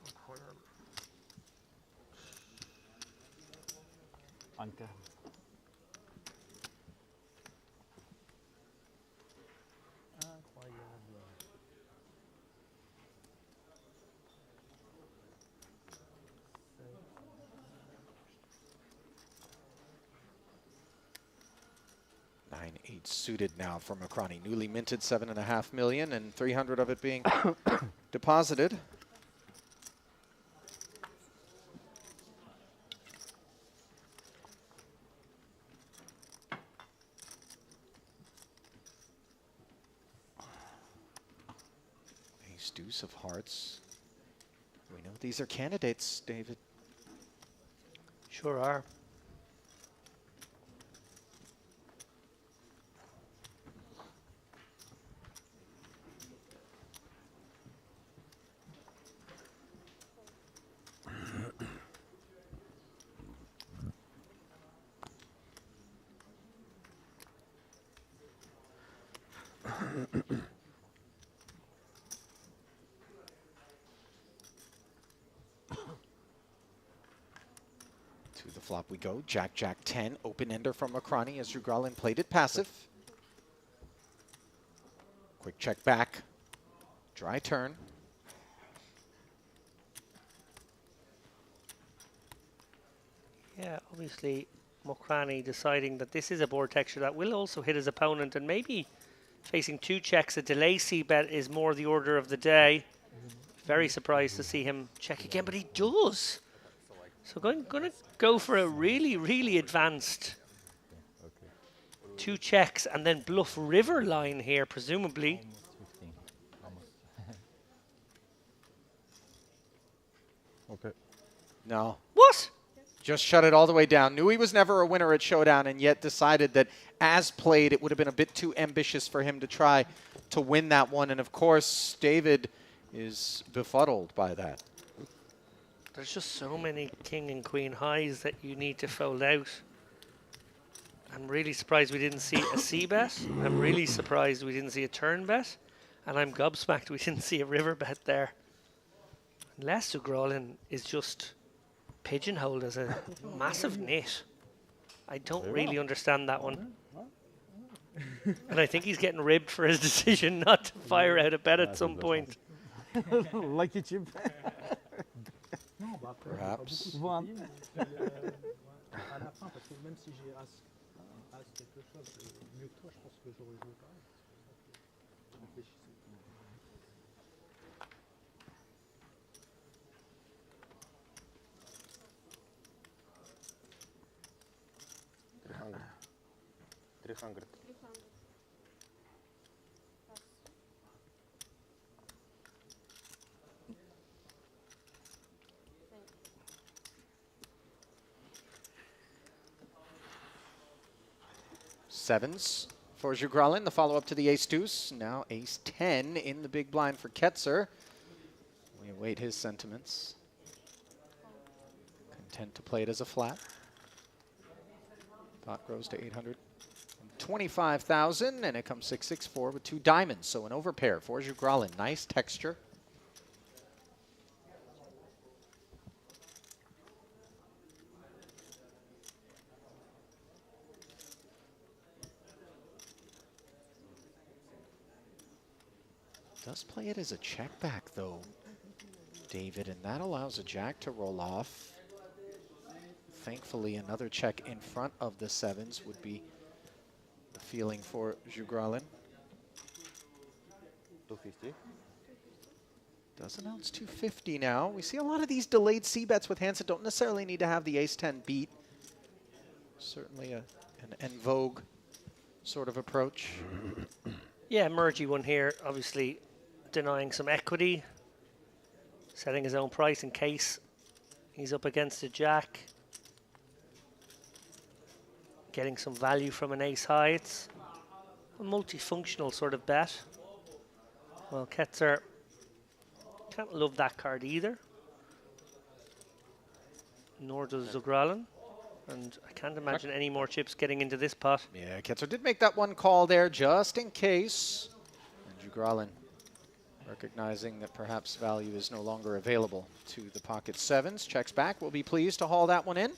putain. Incroyable. Anka. Incroyable. Nine, 8 suited now for Mokrani. Newly minted 7.5 million and 300 of it being deposited. Ace deuce of hearts. We know these are candidates, David. Sure are. To the flop we go. Jack, Jack 10. Open ender from Mokrani as Jugralin played it passive. Quick check back. Dry turn. Yeah, obviously Mokrani deciding that this is a board texture that will also hit his opponent, and maybe facing 2 checks, a delay c-bet is more the order of the day. Very surprised to see him check again, but he does. So going to go for a really, really advanced 2 checks and then bluff river line here, presumably. Okay. No. What? Just shut it all the way down. Knew he was never a winner at Showdown and yet decided that as played it would have been a bit too ambitious for him to try to win that one. And of course, David is befuddled by that. There's just so many king and queen highs that you need to fold out. I'm really surprised we didn't see a c-bet. I'm really surprised we didn't see a turn bet. And I'm gobsmacked we didn't see a river bet there. Unless Ugralin is just pigeonholed as a massive nit. I don't really understand that one. And I think he's getting ribbed for his decision not to fire out a bet at some point. Lucky chip. Perhaps. À la fin, parce que même si j'ai as quelque chose mieux que toi, je pense que j'aurais joué quand même. Réfléchissez. 300. Sevens for Jugralin. The follow-up to the ace-deuce. Now ace-10 in the big blind for Ketzer. We await his sentiments. Content to play it as a flat. Pot grows to 825,000, and it comes 664 with 2 diamonds. So an overpair for Jugralin. Nice texture. Does play it as a check back though, David, and that allows a jack to roll off. Thankfully, another check in front of the 7s would be the feeling for Jugralin. 250. Does announce 250 now. We see a lot of these delayed c-bets with hands that don't necessarily need to have the ace-10 beat. Certainly an en vogue sort of approach. Yeah, Mergy one here, obviously denying some equity, setting his own price in case he's up against a jack. Getting some value from an ace high. It's a multifunctional sort of bet. Well, Ketzer can't love that card either. Nor does Jugralin. And I can't imagine any more chips getting into this pot. Yeah, Ketzer did make that one call there just in case. And Jugralin recognizing that perhaps value is no longer available to the pocket 7s. Checks back. Will be pleased to haul that one in.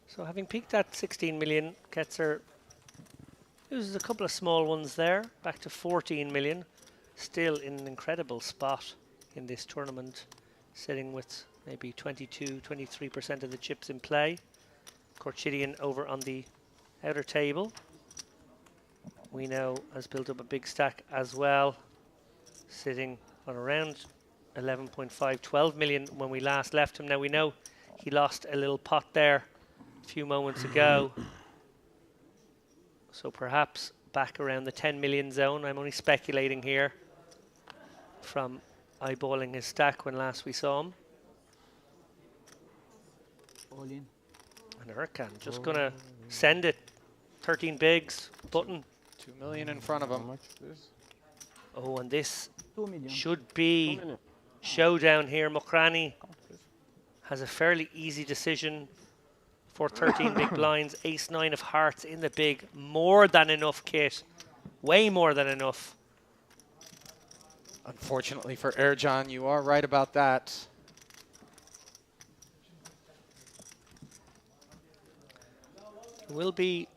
So having peaked at 16 million, Ketzer uses a couple of small ones there, back to 14 million. Still in an incredible spot in this tournament, sitting with maybe 22, 23% of the chips in play. Korchidian over on the outer table. We know has built up a big stack as well, sitting on around 11.5, 12 million when we last left him. Now we know he lost a little pot there a few moments ago. So perhaps back around the 10 million zone. I'm only speculating here from eyeballing his stack when last we saw him. All in. And Erkan just gonna send it. 13 bigs, button. 2 million in front of him. Oh, and this 2 million. should be showdown here. Mokrani has a fairly easy decision for 13 big blinds. Ace-9 of hearts in the big. More than enough, Kit. Way more than enough. Unfortunately for Ercan, you are right about that. Will be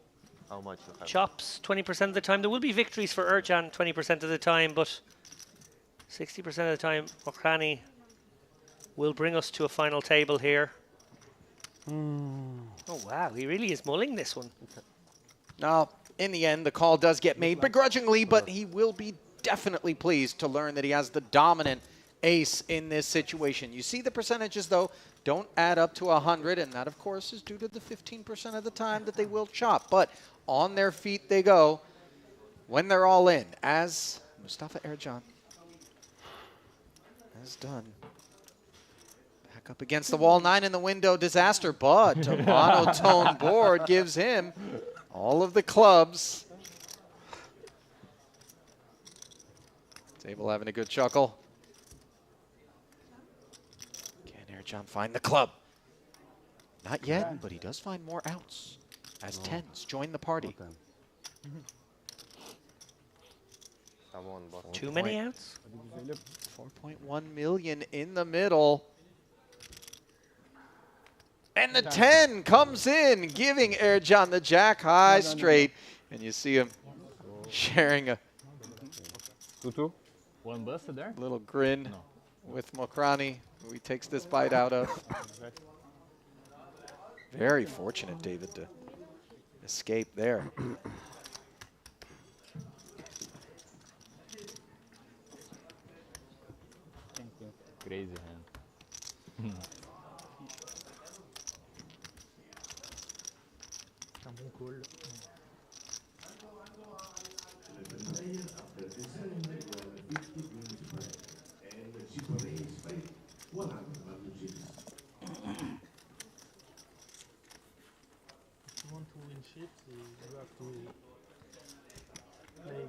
How much you have? chops 20% of the time. There will be victories for Ercan 20% of the time, but 60% of the time, Mokrani will bring us to a final table here. Oh, wow. He really is mulling this one. Now, in the end, the call does get made begrudgingly, but he will be definitely pleased to learn that he has the dominant ace in this situation. You see the percentages, though, don't add up to 100, and that, of course, is due to the 15% of the time that they will chop. But on their feet they go when they're all in, as Mustafa Ercan has done. Back up against the wall, 9 in the window, disaster, but a monotone board gives him all of the clubs. Table having a good chuckle. Can Ercan find the club? Not yet, but he does find more outs as 10s join the party. Someone bought Too many outs? 4.1 million in the middle. And the 10 comes in, giving Ercan the jack high straight. And you see him sharing a 2-2. One busted there. little grin with Mokrani, who he takes this bite out of. Very fortunate, David, to escape there. Crazy hand. If you want to win chips, you have to play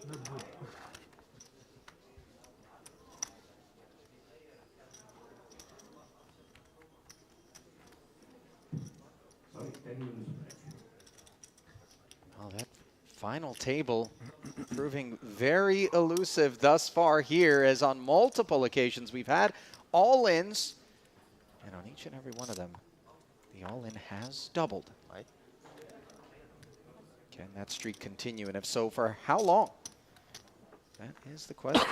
not good. Oh, that final table proving very elusive thus far here, as on multiple occasions we've had all-ins, and on each and every one of them, the all-in has doubled. Right. Can that streak continue, and if so, for how long? That is the question.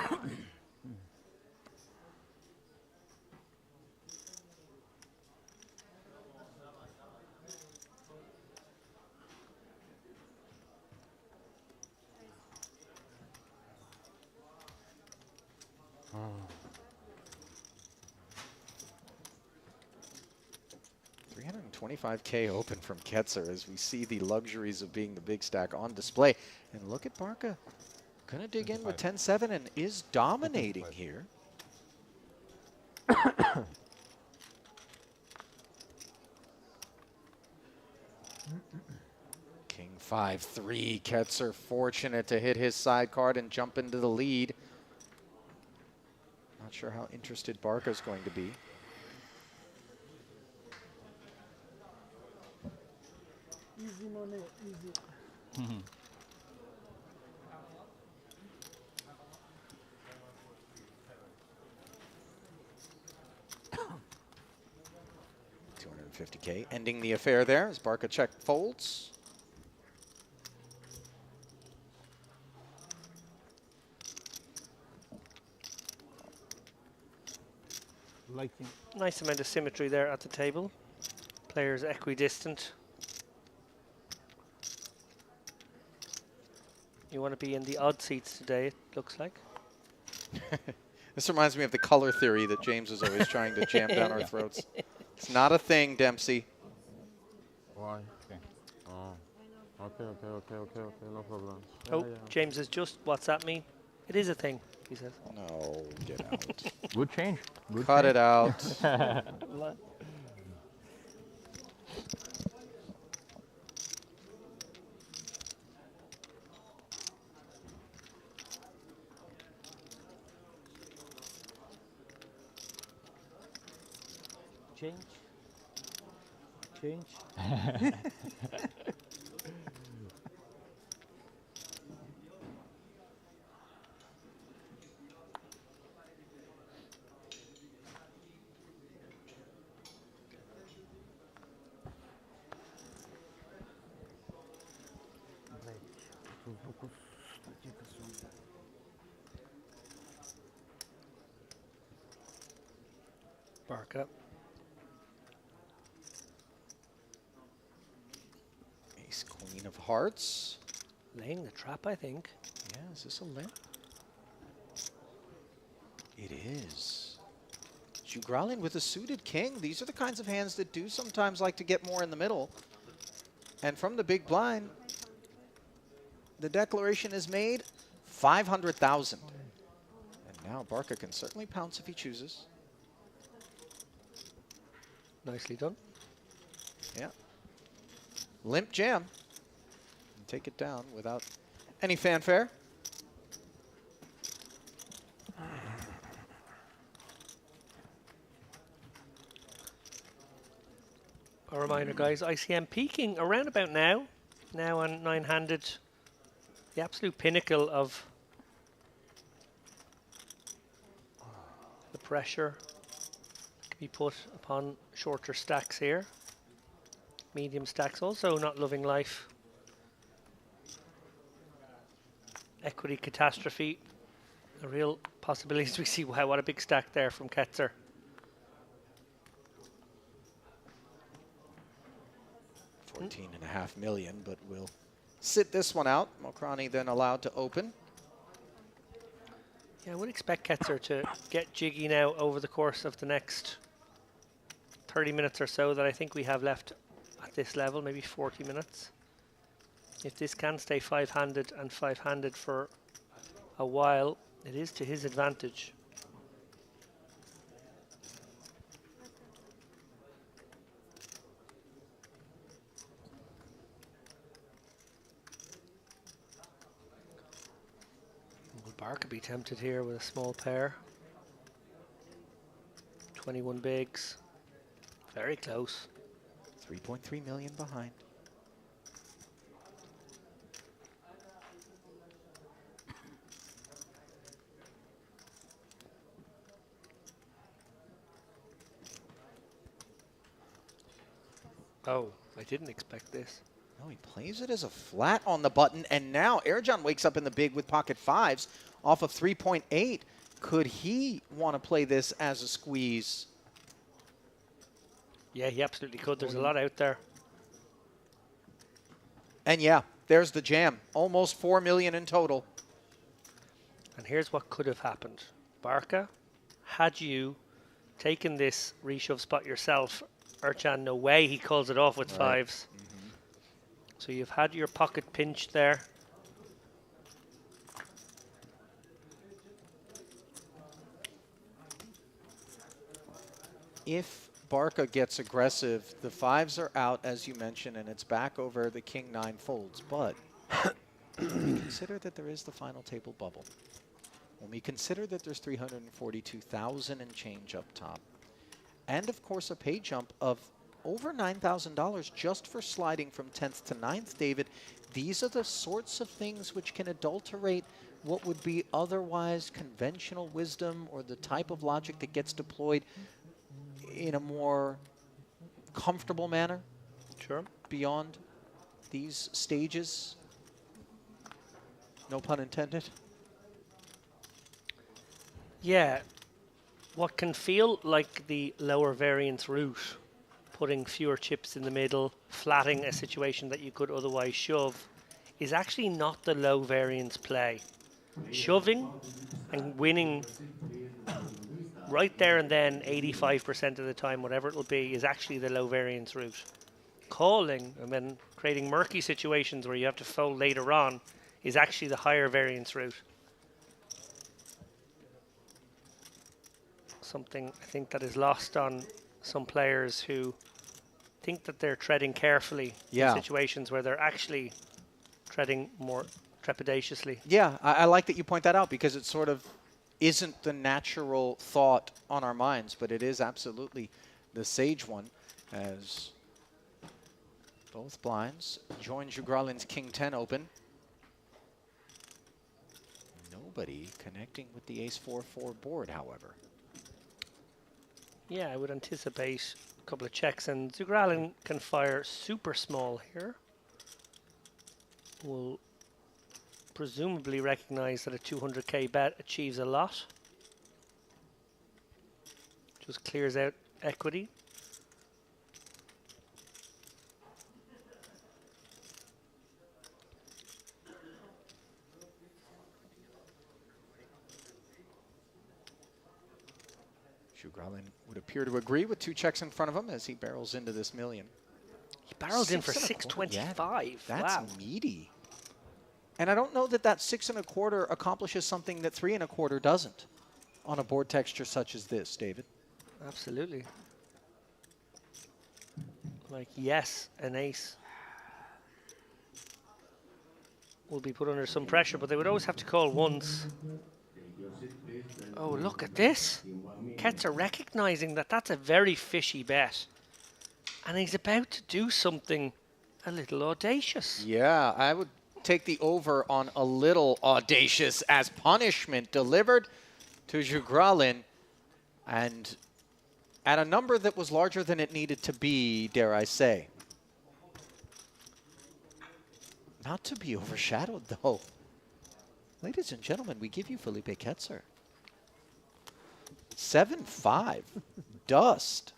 $325K open from Ketzer as we see the luxuries of being the big stack on display. And look at Barca. Gonna dig in with 10-7 and is dominating here. King 5-3. Ketzer fortunate to hit his side card and jump into the lead. Not sure how interested Barca's going to be. Easy money, easy. $250K ending the affair there as Barca check folds. Liking. Nice amount of symmetry there at the table. Players equidistant. You want to be in the odd seats today, it looks like. This reminds me of the color theory that James is always trying to jam down our throats. It's not a thing, Dempsey. Why? Okay, no problem. Oh, James has just WhatsApped me. It is a thing, he says. No, get out. Good change. Good Cut change. it out. Change. Barca. Ace, Queen of Hearts. Laying the trap, I think. Yeah, is this a limp? It is. Jugralin with a suited king. These are the kinds of hands that do sometimes like to get more in the middle. And from the big blind, the declaration is made, 500,000. And now Barca can certainly pounce if he chooses. Nicely done. Yeah. Limp jam. And take it down without any fanfare. A reminder, guys, ICM peaking around about now. Now on nine-handed. The absolute pinnacle of the pressure that can be put upon shorter stacks here. Medium stacks also not loving life. Equity catastrophe. The real possibilities we see. Wow, what a big stack there from Ketzer. $14.5 million, but we'll sit this one out. Mokrani then allowed to open. Yeah, I would expect Ketzer to get jiggy now over the course of the next 30 minutes or so that I think we have left at this level, maybe 40 minutes. If this can stay five-handed and five-handed for a while, it is to his advantage. Will Barca be tempted here with a small pair? 21 bigs. Very close. 3.3 million behind. Oh, I didn't expect this. No, he plays it as a flat on the button, and now Erjan wakes up in the big with pocket fives off of 3.8. Could he want to play this as a squeeze? Yeah, he absolutely could. There's a lot out there. And yeah, there's the jam. Almost 4 million in total. And here's what could have happened. Barca, had you taken this reshove spot yourself, Ercan, no way he calls it off with fives. So you've had your pocket pinched there. If Barca gets aggressive, the fives are out, as you mentioned, and it's back over the king nine folds. But consider that there is the final table bubble. When we consider that there's 342,000 and change up top, and of course a pay jump of over $9,000 just for sliding from 10th to 9th, David, these are the sorts of things which can adulterate what would be otherwise conventional wisdom or the type of logic that gets deployed in a more comfortable manner. Sure. Beyond these stages. No pun intended. Yeah. What can feel like the lower variance route, putting fewer chips in the middle, flatting a situation that you could otherwise shove, is actually not the low variance play. Shoving and winning right there and then 85% of the time, whatever it'll be, is actually the low variance route. Calling and then creating murky situations where you have to fold later on is actually the higher variance route. Something I think that is lost on some players who think that they're treading carefully in situations where they're actually treading more trepidatiously. Yeah, I like that you point that out because it sort of isn't the natural thought on our minds, but it is absolutely the sage one as both blinds join Jugralin's King 10 open. Nobody connecting with the Ace-4-4 board, however. Yeah, I would anticipate a couple of checks, and Zugralin can fire super small here. Will presumably recognize that a 200k bet achieves a lot. Just clears out equity. Jugralin would appear to agree with two checks in front of him as he barrels into this million. He barreled in for 625. Yeah, that's wow. meaty. And I don't know that that 6 1/4 accomplishes something that 3 1/4 doesn't on a board texture such as this, David. Absolutely. Like, yes, an ace will be put under some pressure, but they would always have to call once. Oh, look at this. Ketzer recognizing that that's a very fishy bet. And he's about to do something a little audacious. Yeah, I would take the over on a little audacious as punishment delivered to Jugralin. And at a number that was larger than it needed to be, dare I say. Not to be overshadowed, though. Ladies and gentlemen, we give you Felipe Ketzer. 7-5. Dust.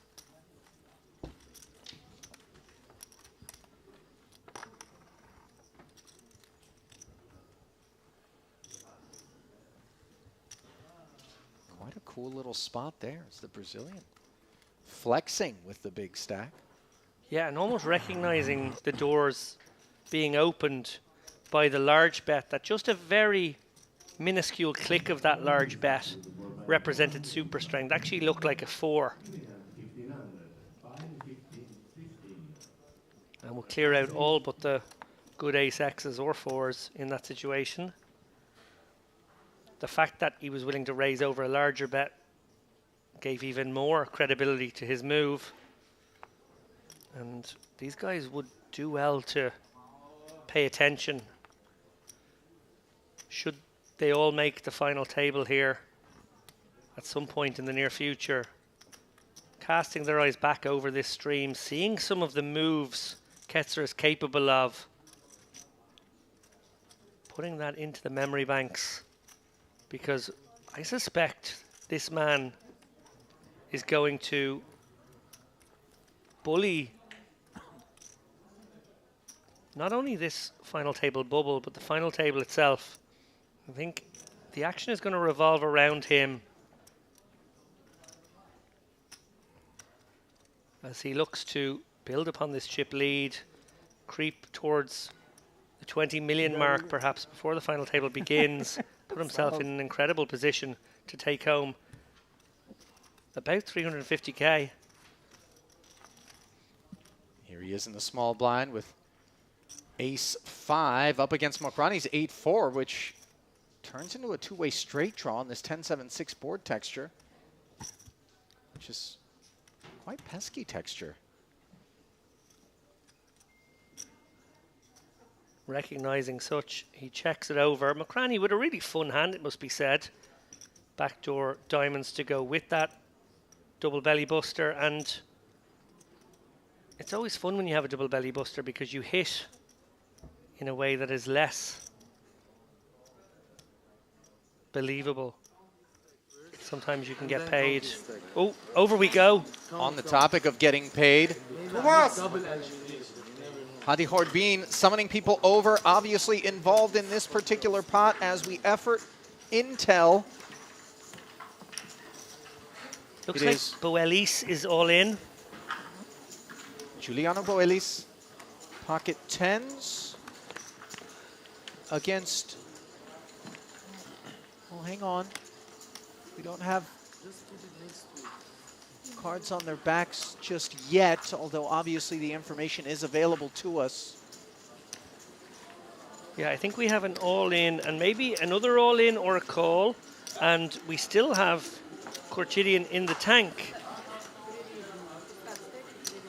Quite a cool little spot there. It's the Brazilian flexing with the big stack. Yeah, and almost recognizing the doors being opened by the large bet, that just a very minuscule click of that large bet represented super strength. Actually looked like a 4. And we'll clear out all but the good ace X's or 4s in that situation. The fact that he was willing to raise over a larger bet gave even more credibility to his move. And these guys would do well to pay attention. Should they all make the final table here at some point in the near future, casting their eyes back over this stream, seeing some of the moves Ketzer is capable of, putting that into the memory banks, because I suspect this man is going to bully not only this final table bubble, but the final table itself. I think the action is going to revolve around him as he looks to build upon this chip lead, creep towards the 20 million mark perhaps before the final table begins, put himself in an incredible position to take home about 350k. Here he is in the small blind with ace-5 up against Mokrani's 8-4, which turns into a two-way straight draw on this 10-7-6 board texture, which is quite pesky texture. Recognizing such, he checks it over. Mokrani with a really fun hand, it must be said. Backdoor diamonds to go with that double belly buster, and it's always fun when you have a double belly buster because you hit in a way that is less believable. Sometimes you can get paid. Oh, over we go. On the topic of getting paid, Hadi Hordbin summoning people over, obviously involved in this particular pot as we effort intel. Looks like Boelis is all in. Giuliano Boelis, pocket 10s against, well, hang on. We don't have cards on their backs just yet, although obviously the information is available to us. Yeah, I think we have an all-in and maybe another all-in or a call, and we still have Korchidian in the tank.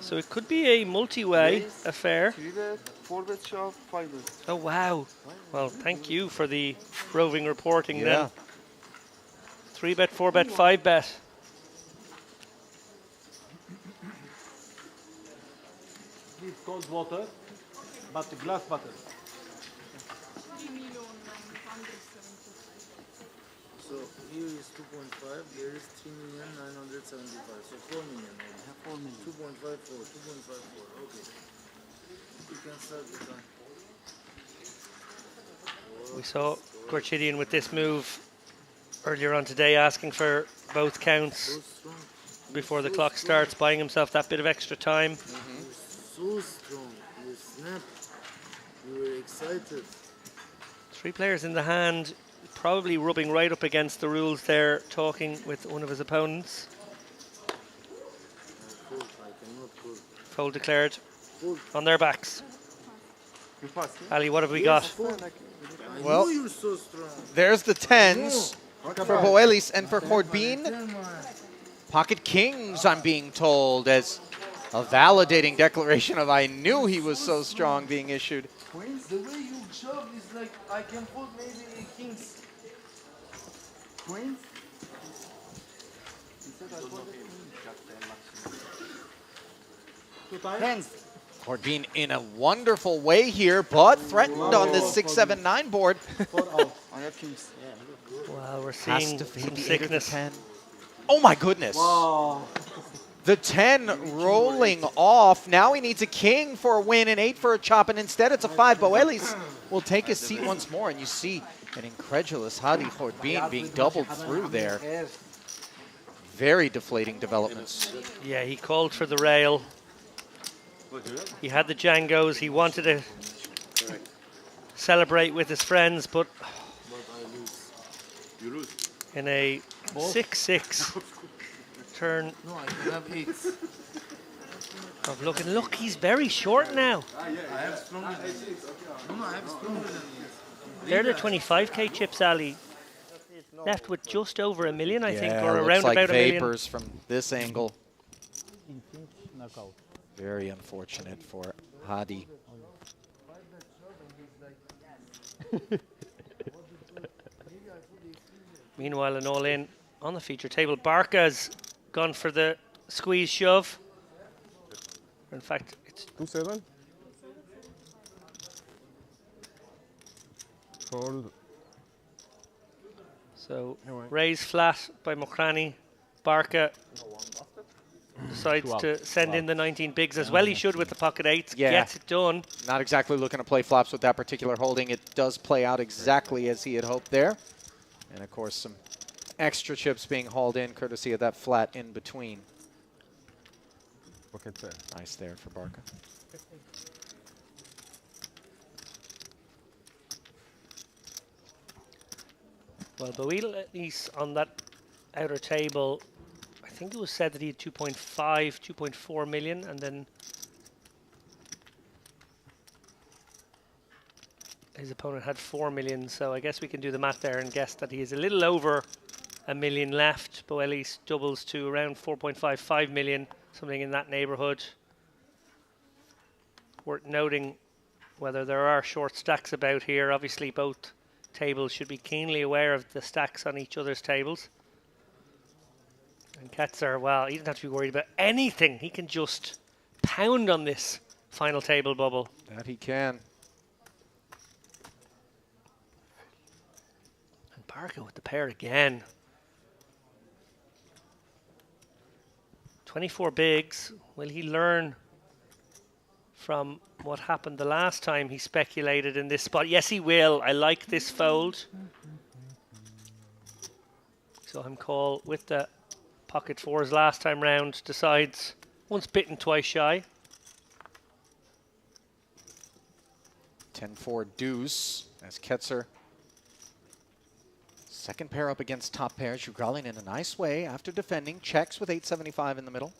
So it could be a multi-way affair. 3-bet, 4-bet shove, 5-bet. Oh, wow. Well, thank you for the roving reporting then. 3-bet, 4-bet, 5-bet. Please cold water, but the glass bottle. So here is 2.5, there is 3,975,000, so 4 million. 4 million. 2.54, 2.54, okay. You can start the time. We saw Korchidian with this move earlier on today, asking for both counts before the clock starts, buying himself that bit of extra time. So strong, you snapped, you were excited. 3 players in the hand, probably rubbing right up against the rules there, talking with one of his opponents. Fold declared on their backs. Ali, what have we got? Well, you're so strong. there's the 10s for Boelis and for Hordbin. Pocket kings, I'm being told, as a validating declaration of I knew he was so strong being issued. Queens, the way you shove is like I can put maybe kings. Queens? Hordbin in a wonderful way here, but threatened on this 6-7-9 board. Wow, we're Has seeing to fade some the 8 or the sickness. 10. Oh my goodness. The 10 rolling off. Now he needs a king for a win, an 8 for a chop, and instead it's a 5. Boelis will take his seat once more, and you see an incredulous Hadi Hordbin being doubled through there. Very deflating developments. Yeah, he called for the rail. He had the Django's. He wanted to celebrate with his friends, but in a 6-6 turn No, I can have 8s. of looking. Look, he's very short now. I have stronger than 8s. No, I have stronger than 8s. They're the 25k chips, Ali. Left with just over $1 million, I think, Yeah, or looks around like about $1 million. vapors from this angle. Infinite knockout. Very unfortunate for Hadi. Meanwhile, an all-in on the feature table. Barca's gone for the squeeze shove. In fact, it's 2-7. Fold. so raised flat by Mokrani. Barca decides to send in the 19 bigs as well. He should with the pocket eights. Yeah. Gets it done. Not exactly looking to play flops with that particular holding. It does play out exactly as he had hoped there. And of course, some extra chips being hauled in courtesy of that flat in between. Pocket pair. Nice there for Barca. Well, Boil at least on that outer table, I think it was said that he had 2.5, 2.4 million, and then his opponent had 4 million. So I guess we can do the math there and guess that he is a little over a million left. Boelis doubles to around 4.55 million, something in that neighborhood. Worth noting whether there are short stacks about here. Obviously, both tables should be keenly aware of the stacks on each other's tables. And Ketzer, well, he doesn't have to be worried about anything. He can just pound on this final table bubble. That he can. And Barca with the pair again. 24 bigs. Will he learn from what happened the last time he speculated in this spot? Yes, he will. I like this fold. Saw him call with the pocket fours last time round. Decides once bitten, twice shy. 10-4 deuce as Ketzer. Second pair up against top pair. Jugralin in a nice way after defending. Checks with 875 in the middle.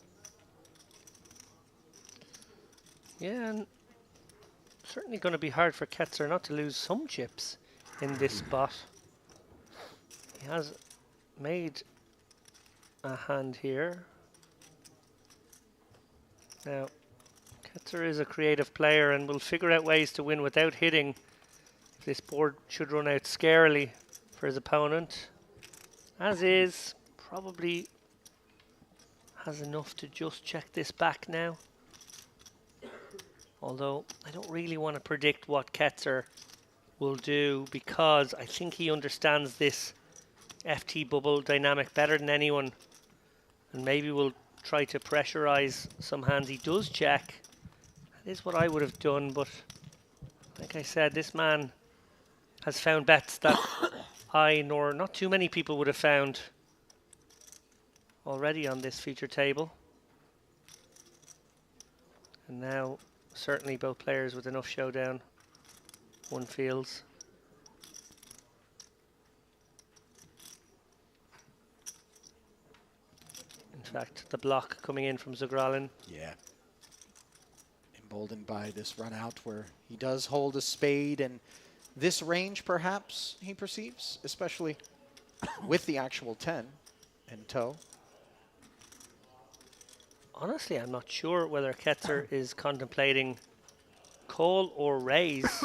Yeah, and certainly going to be hard for Ketzer not to lose some chips in this spot. He has made a hand here. Now, Ketzer is a creative player and will figure out ways to win without hitting. This board should run out scarily for his opponent. As is, probably has enough to just check this back now. Although I don't really want to predict what Ketzer will do because I think he understands this FT bubble dynamic better than anyone. And maybe will try to pressurize some hands. He does check. That is what I would have done, but like I said, this man has found bets that I nor not too many people would have found already on this feature table. And now certainly both players with enough showdown, one feels. In fact, the block coming in from Zugralin. Yeah. Emboldened by this run out where he does hold a spade and this range perhaps he perceives, especially with the actual 10 in tow. Honestly, I'm not sure whether Ketzer is contemplating call or raise.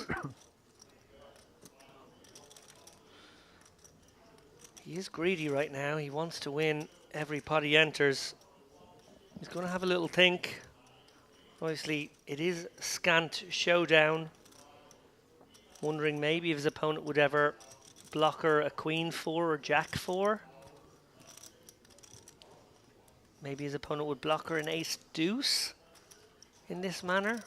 He is greedy right now. He wants to win every pot he enters. He's going to have a little think. Obviously, it is scant showdown. Wondering maybe if his opponent would ever blocker a queen 4 or jack 4. Maybe his opponent would block her an ace deuce in this manner.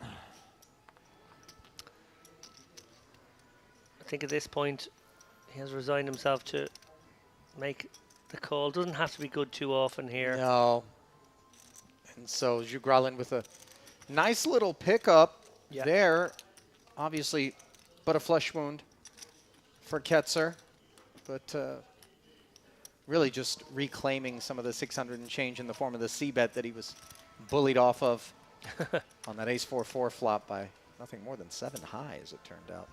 I think at this point he has resigned himself to make the call. Doesn't have to be good too often here. No. And so Jugralin with a nice little pickup there. Obviously, but a flesh wound for Ketzer. But really just reclaiming some of the 600 and change in the form of the C-bet that he was bullied off of on that ace 4-4 flop by nothing more than 7 high, as it turned out.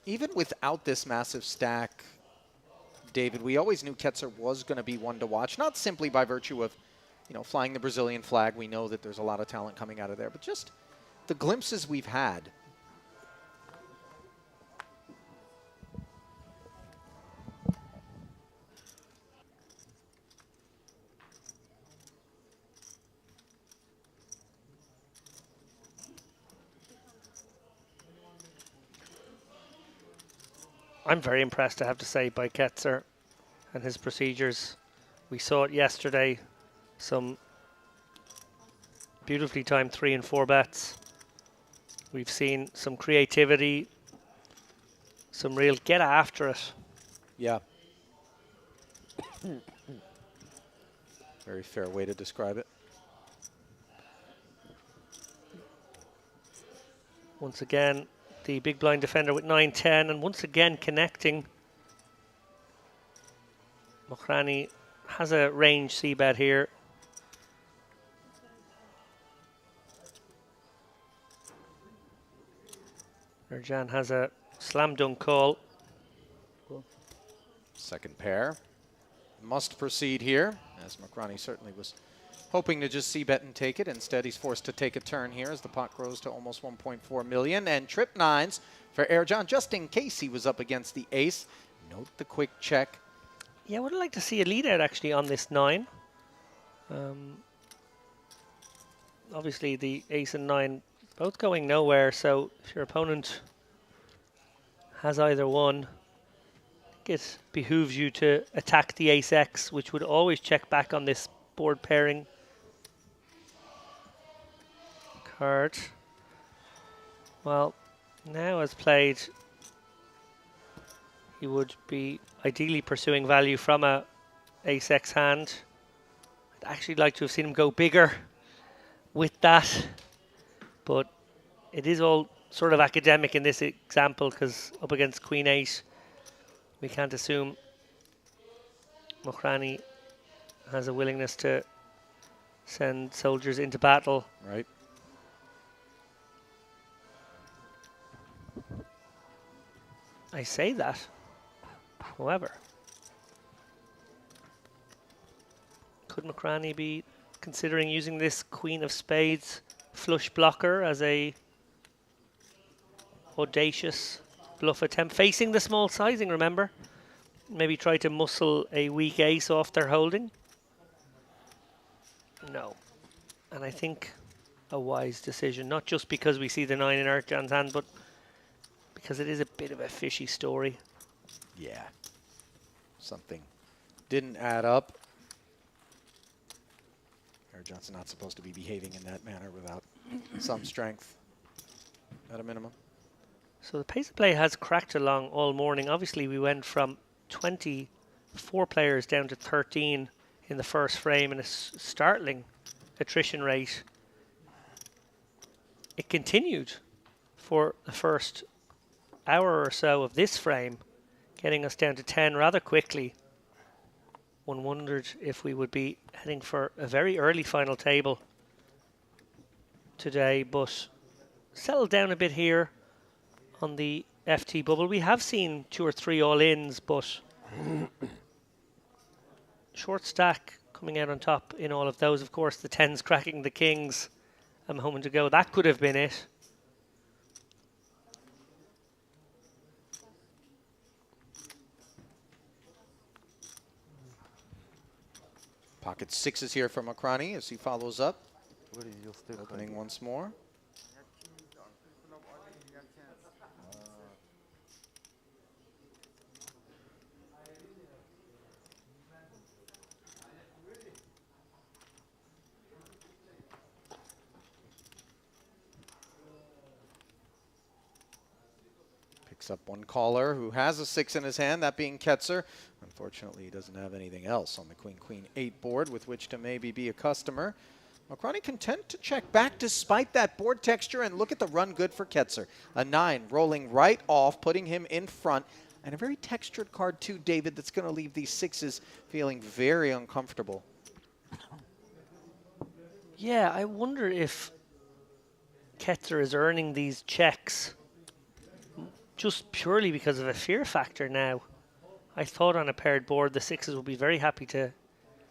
Even without this massive stack, David, we always knew Ketzer was going to be one to watch, not simply by virtue of, you know, flying the Brazilian flag. We know that there's a lot of talent coming out of there, but just the glimpses we've had. I'm very impressed, I have to say, by Ketzer and his procedures. We saw it yesterday, some beautifully timed 3 and 4 bets. We've seen some creativity, some real get after it. Yeah. Very fair way to describe it. Once again, the big blind defender with 9-10, and once again connecting. Mokhrani has a range c-bet here. Ercan has a slam dunk call. Second pair. Must proceed here, as Mokhrani certainly was hoping to just c-bet and take it. Instead, he's forced to take a turn here as the pot grows to almost 1.4 million. And trip nines for Ercan, just in case he was up against the ace. Note the quick check. Yeah, I would like to see a lead out actually on this 9. Obviously, the ace and 9 both going nowhere, so if your opponent has either one, it behooves you to attack the ace-x, which would always check back on this board pairing card. Well, now as played, he would be ideally pursuing value from a ace-x hand. I'd actually like to have seen him go bigger with that, but it is all sort of academic in this example because up against Queen 8, we can't assume Mokhrani has a willingness to send soldiers into battle. Right. I say that, however, could Mokhrani be considering using this Queen of Spades flush blocker as a audacious bluff attempt, facing the small sizing, remember? Maybe try to muscle a weak ace off their holding? No. And I think a wise decision, not just because we see the 9 in Ercan's hand, but because it is a bit of a fishy story. Yeah. Something didn't add up. Ercan's not supposed to be behaving in that manner without some strength at a minimum. So the pace of play has cracked along all morning. Obviously, we went from 24 players down to 13 in the first frame and a startling attrition rate. It continued for the first hour or so of this frame, getting us down to 10 rather quickly. One wondered if we would be heading for a very early final table today, but settled down a bit here on the FT bubble. We have seen 2 or 3 all-ins, but short stack coming out on top in all of those. Of course, the 10s cracking the kings a moment ago. That could have been it. Pocket 6s here for Mokhrani as he follows up. Opening once more. Picks up one caller who has a 6 in his hand, that being Ketzer. Unfortunately, he doesn't have anything else on the Queen 8 board with which to maybe be a customer. Mokhrani content to check back despite that board texture, and look at the run good for Ketzer. A 9 rolling right off, putting him in front, and a very textured card too, David, that's going to leave these 6s feeling very uncomfortable. Yeah, I wonder if Ketzer is earning these checks just purely because of a fear factor now. I thought on a paired board the sixes would be very happy to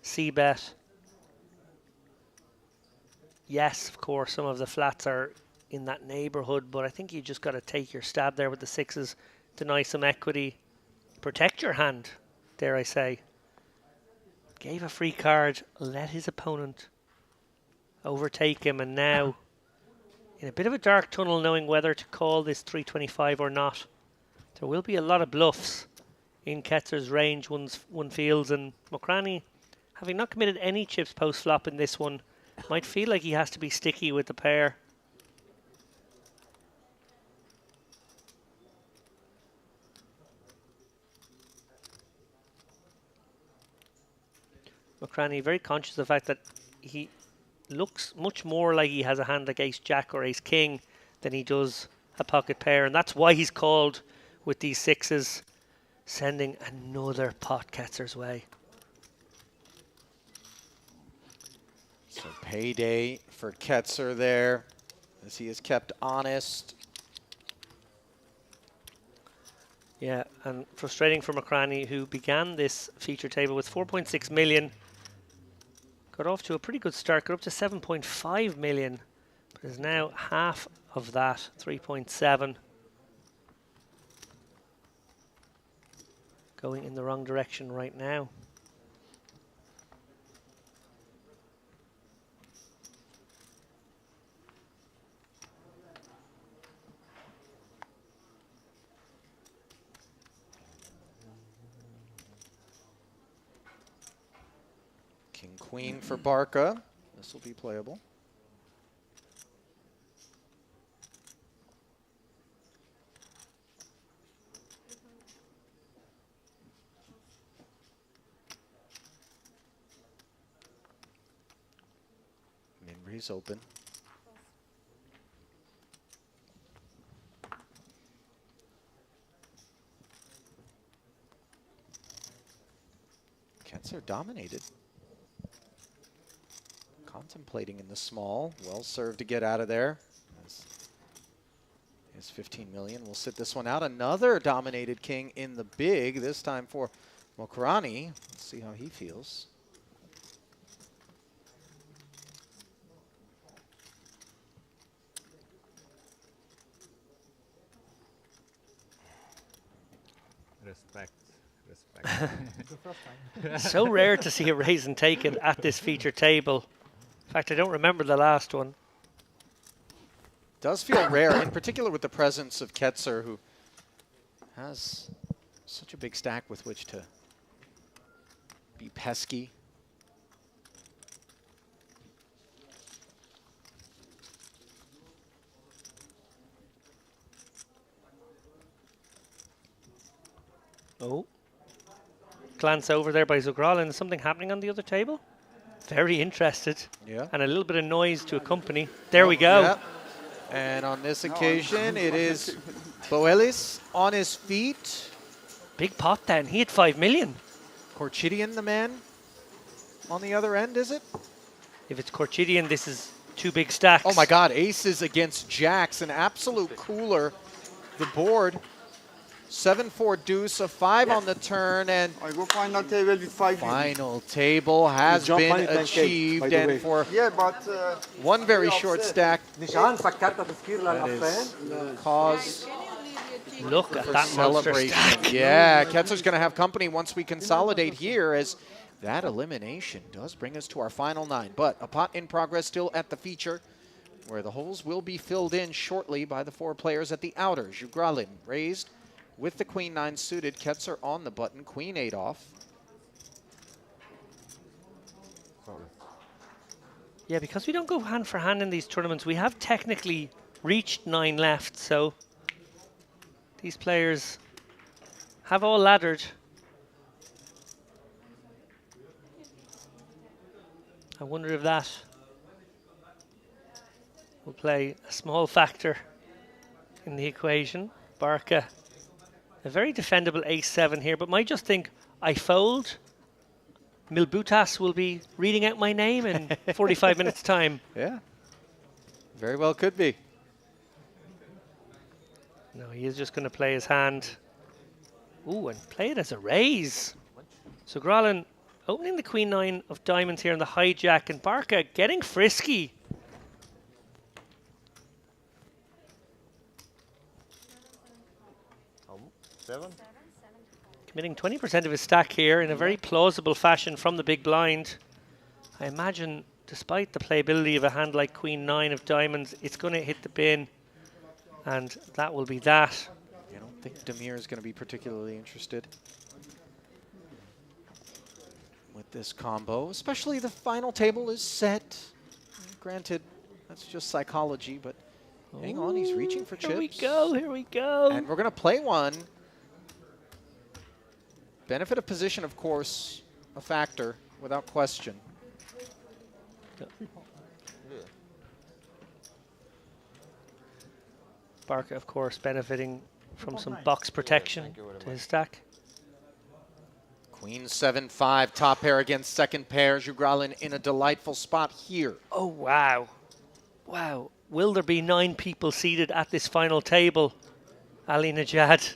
c-bet. Yes, of course, some of the flats are in that neighbourhood, but I think you just got to take your stab there with the sixes, deny some equity, protect your hand, dare I say. Gave a free card, let his opponent overtake him, and now in a bit of a dark tunnel knowing whether to call this 325 or not. There will be a lot of bluffs in Ketzer's range, one feels, and Mokrani, having not committed any chips post-flop in this one, might feel like he has to be sticky with the pair. Mokrani very conscious of the fact that he looks much more like he has a hand like ace-jack or ace-king than he does a pocket pair, and that's why he's called with these sixes, sending another pot Ketzer's way. So payday for Ketzer there, as he is kept honest. Yeah, and frustrating for Mokrani, who began this feature table with 4.6 million. Got off to a pretty good start, got up to 7.5 million, but is now half of that, 3.7. Going in the wrong direction right now. King Queen for Barca. This will be playable. Min-raise open. Ketzer dominated. Contemplating in the small. Well served to get out of there. His 15 million. We'll sit this one out. Another dominated king in the big, this time for Mokrani. Let's see how he feels. Respect. Respect. So rare to see a raise and taken at this feature table. In fact, I don't remember the last one. Does feel rare, in particular with the presence of Ketzer, who has such a big stack with which to be pesky. Oh. Glance over there by Zugralin. Is something happening on the other table? Very interested. Yeah. And a little bit of noise to accompany. There we go. Yep. And on this occasion, it is Boelis on his feet. Big pot then. He had 5 million. Korchidian, the man on the other end, is it? If it's Korchidian, this is 2 big stacks. Oh my God, aces against jacks, an absolute cooler. The board, 7-4 deuce, a 5 on the turn, and I go final table with 5 million. final table has been achieved, and for one very short stack, that is cause look at for that monster celebration. stack. Yeah, Ketzer's going to have company once we consolidate here, as that elimination does bring us to our final 9. But a pot in progress still at the feature, where the holes will be filled in shortly by the 4 players at the outer. Zugralin raised with the Queen 9 suited. Ketzer on the button, Queen 8 off. Yeah, because we don't go hand for hand in these tournaments, we have technically reached 9 left, so these players have all laddered. I wonder if that will play a small factor in the equation. Barca, a very defendable ace-7 here, but might just think, I fold. Milbutas will be reading out my name in 45 minutes' time. Yeah, very well could be. No, he is just going to play his hand. Ooh, and play it as a raise. So Grolin opening the queen nine of diamonds here in the hijack, and Barca getting frisky. Seven. Committing 20% of his stack here in a very plausible fashion from the big blind. I imagine, despite the playability of a hand like queen nine of diamonds, it's going to hit the bin, and that will be that. I don't think Demir is going to be particularly interested with this combo, especially the final table is set. Granted, that's just psychology, but hang on, he's reaching for chips. Here we go, here we go. And we're going to play one. Benefit of position, of course, a factor, without question. Barca, of course, benefiting from some box protection to his stack. Queen 7-5, top pair against second pair. Jugralin in a delightful spot here. Oh, wow. Wow. Will there be 9 people seated at this final table? Ali Najad.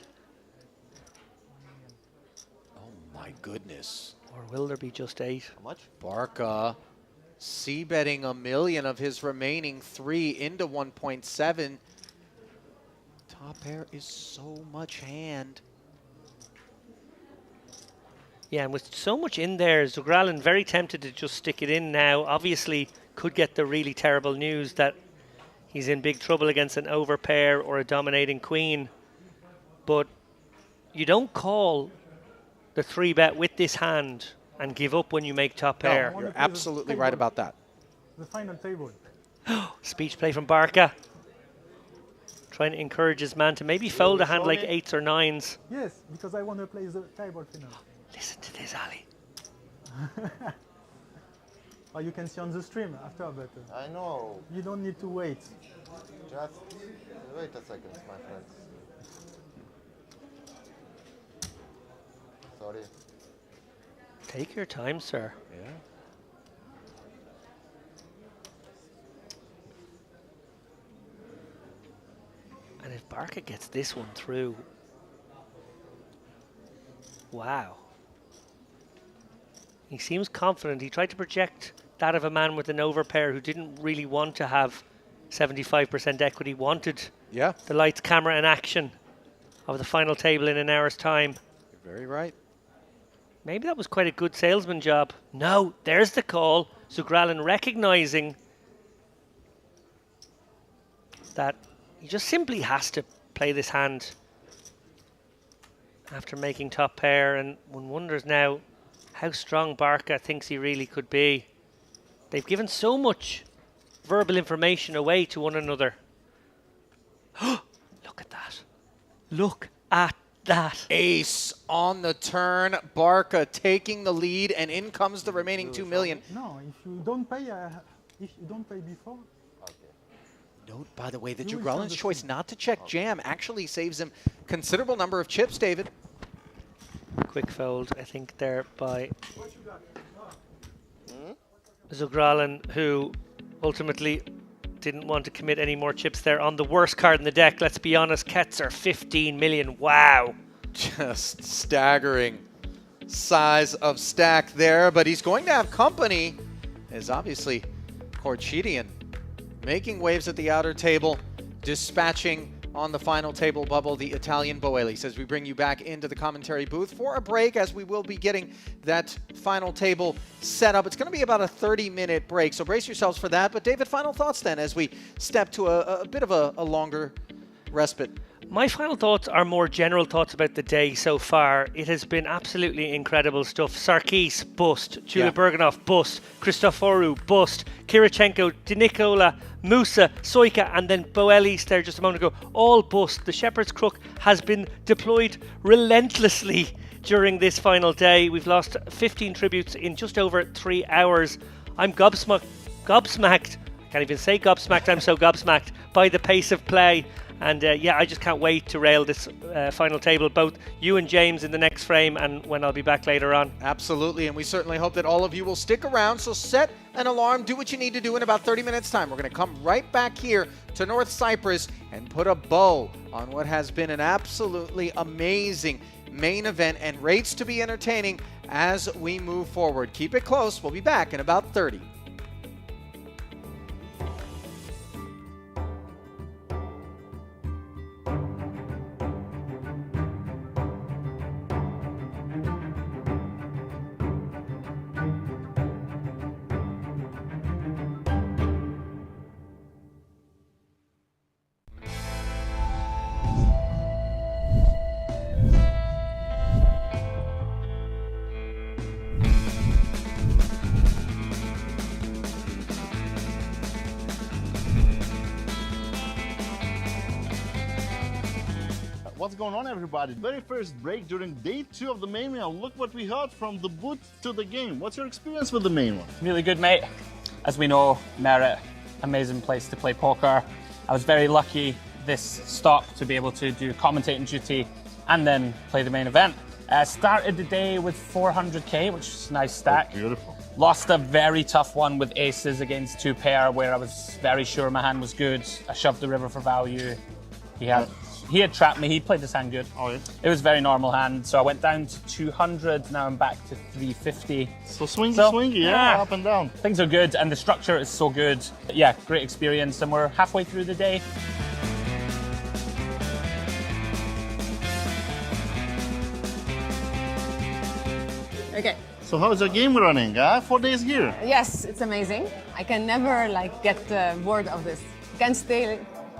Oh, my goodness. Or will there be just 8? How much? Barca c-betting $1 million of his remaining 3 into 1.7. Top pair is so much hand. Yeah, and with so much in there, Zugralin very tempted to just stick it in now. Obviously, could get the really terrible news that he's in big trouble against an overpair or a dominating queen. But you don't call the 3-bet with this hand and give up when you make top pair. You're absolutely right about that. The final table. Speech play from Barca. Trying to encourage his man to maybe fold a hand like 8s or 9s. Yes, because I want to play the table final. Listen to this, Ali. Oh, you can see on the stream after, but I know. you don't need to wait. Just wait a second, my friends. Sorry. Take your time, sir. Yeah. And if Barca gets this one through, wow. He seems confident. He tried to project that of a man with an overpair who didn't really want to have 75% equity, wanted Yeah, the lights, camera and action of the final table in an hour's time. you're very right. Maybe that was quite a good salesman job. No, there's the call. Zugralin recognizing that he just simply has to play this hand after making top pair, and one wonders now how strong Barca thinks he really could be. They've given so much verbal information away to one another. Look at that. Look at that. Ace on the turn. Barca taking the lead, and in comes the remaining 2 million. No, if you don't pay before. Note, by the way, that You will Jugralin's send the choice not to check jam actually saves him considerable number of chips, David. Quick fold, I think, there by Zugralin, who ultimately didn't want to commit any more chips there on the worst card in the deck. Let's be honest, Ketzer, 15 million. Wow. Just staggering size of stack there, but he's going to have company, as obviously Corchitian making waves at the outer table, dispatching on the final table bubble the Italian Boelis as we bring you back into the commentary booth for a break, as we will be getting that final table set up. It's going to be about a 30-minute break, so brace yourselves for that. But David, final thoughts then as we step to a bit of a longer respite. My final thoughts are more general thoughts about the day so far. It has been absolutely incredible stuff. Sarkis, bust. Julia Berganoff, bust. Christoforu, bust. Kirichenko, Dinicola, Musa, Soika, and then Boelis there just a moment ago. All bust. The Shepherd's Crook has been deployed relentlessly during this final day. We've lost 15 tributes in just over 3 hours. I'm gobsmacked. I can't even say gobsmacked. I'm so gobsmacked by the pace of play. And yeah, I just can't wait to rail this final table, both you and James in the next frame and when I'll be back later on. Absolutely, and we certainly hope that all of you will stick around. So set an alarm, do what you need to do in about 30 minutes time. We're going to come right back here to North Cyprus and put a bow on what has been an absolutely amazing main event and rates to be entertaining as we move forward. Keep it close. We'll be back in about 30. What's going on, everybody? Very first break during day 2 of the main one. Look what we heard from the booth to the game. What's your experience with the main one? Really good, mate. As we know, Merit, amazing place to play poker. I was very lucky this stop to be able to do commentating duty and then play the main event. Started the day with 400k, which is a nice stack. Oh, beautiful. Lost a very tough one with aces against 2 pair where I was very sure my hand was good. I shoved the river for value. He had trapped me, he played his hand good. Oh, yeah. It was a very normal hand, so I went down to 200, now I'm back to 350. So swingy, yeah, up and down. Things are good, and the structure is so good. Yeah, great experience, and we're halfway through the day. Okay. So how's your game running? 4 days here. Yes, it's amazing. I can never get bored of this. Can stay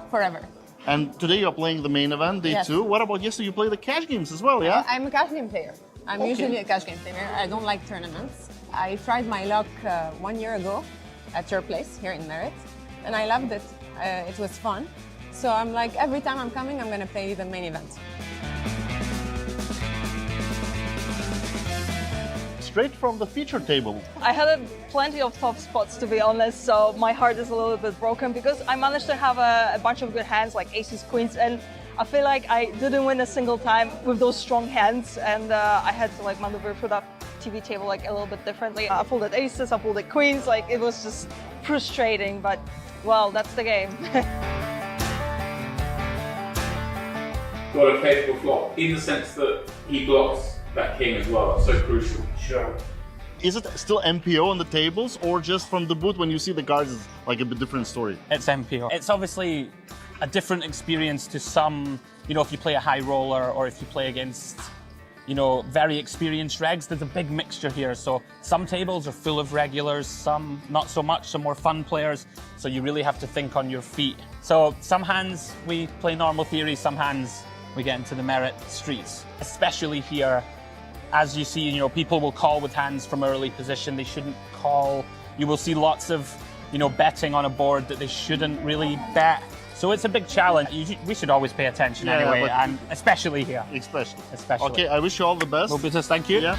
forever. And today you're playing the main event, day Yes. 2. What about yesterday? You play the cash games as well, yeah? I'm a cash game player. I'm Okay. usually a cash game player. I don't like tournaments. I tried my luck 1 year ago at your place here in Merit, and I loved it. It was fun. So I'm like, every time I'm coming, I'm gonna play the main event. Straight from the feature table. I had plenty of tough spots, to be honest, so my heart is a little bit broken because I managed to have a bunch of good hands like aces, queens, and I feel like I didn't win a single time with those strong hands, and I had to maneuver through that TV table a little bit differently. I folded aces, I folded queens, it was just frustrating, but well, that's the game. Got a capable flop in the sense that he blocks that king as well. That's so crucial. Sure. Is it still MPO on the tables, or just from the booth when you see the cards is a bit different story? It's MPO. It's obviously a different experience to some, if you play a high roller or if you play against, very experienced regs, there's a big mixture here. So some tables are full of regulars, some not so much, some more fun players. So you really have to think on your feet. So some hands we play normal theory, some hands we get into the Merit streets, especially here. As you see, people will call with hands from early position. They shouldn't call. You will see lots of, betting on a board that they shouldn't really bet. So it's a big challenge. We should always pay attention anyway, and especially here. Especially. Okay, I wish you all the best. No business, thank you. Yeah.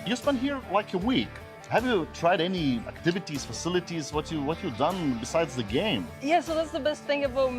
You spent here a week. Have you tried any activities, facilities, what you done besides the game? Yeah, so that's the best thing about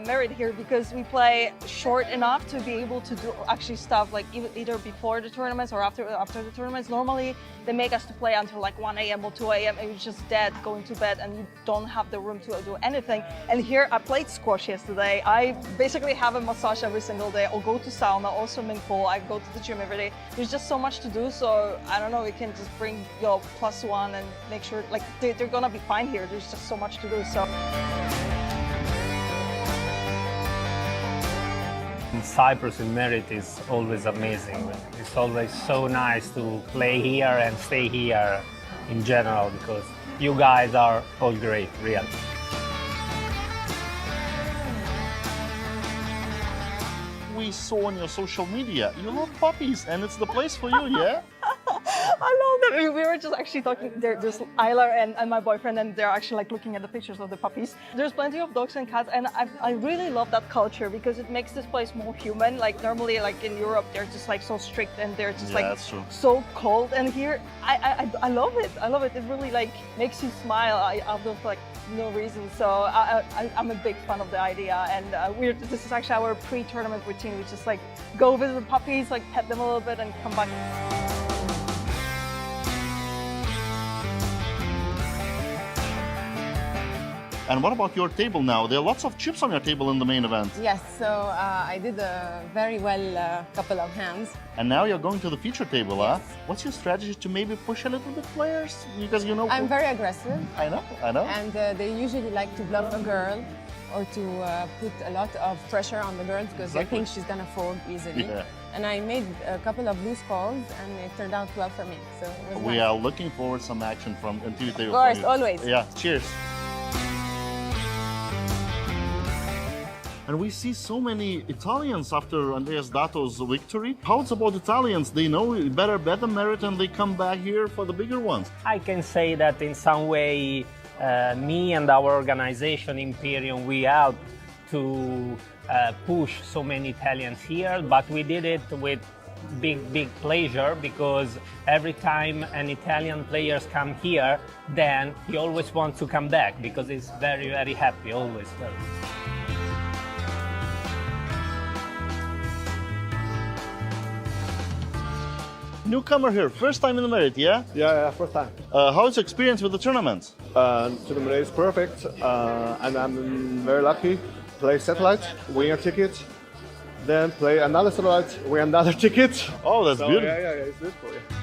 Merit here, because we play short enough to be able to do actually stuff either before the tournaments or after the tournaments. Normally they make us to play until 1 a.m. or 2 a.m. and you're just dead going to bed and you don't have the room to do anything. And here I played squash yesterday. I basically have a massage every single day. I'll go to sauna or swimming pool. I go to the gym every day. There's just so much to do, so I don't know, we can just bring your +1 and make sure they're gonna be fine here. There's just so much to do. So In Cyprus in Merit is always amazing. It's always so nice to play here and stay here in general, because you guys are all great, really. We saw on your social media, you love puppies, and it's the place for you, yeah? I love them. We were just actually talking. There's Isla and my boyfriend, and they're actually looking at the pictures of the puppies. There's plenty of dogs and cats, and I really love that culture because it makes this place more human. Normally, in Europe, they're just so strict and they're just that's true. so cold. And here, I love it. I love it. It really makes you smile out of no reason. So I'm a big fan of the idea, and this is actually our pre-tournament routine. We just go visit the puppies, pet them a little bit, and come back. And what about your table now? There are lots of chips on your table in the main event. Yes, so I did a very well couple of hands. And now you're going to the feature table, huh? What's your strategy to maybe push a little bit players? Because you know... I'm very aggressive. I know. And they usually like to bluff a girl or to put a lot of pressure on the girls because they think she's gonna fold easily. Yeah. And I made a couple of loose calls and it turned out well for me. So it was We nice. are looking forward to some action from NTV table. Of course, for you. always. Yeah, cheers. And we see so many Italians after Andreas Dato's victory. How's about Italians? They know better Merit and they come back here for the bigger ones. I can say that in some way, me and our organization Imperium, we helped to push so many Italians here, but we did it with big pleasure because every time an Italian players come here, then he always wants to come back because he's very happy, always. Newcomer here, first time in the Merit, yeah? Yeah, first time. How's your experience with the tournament? Tournament is perfect, and I'm very lucky. Play satellite, win a ticket, then play another satellite, win another ticket. Oh, that's beautiful. Yeah, it's beautiful. Yeah.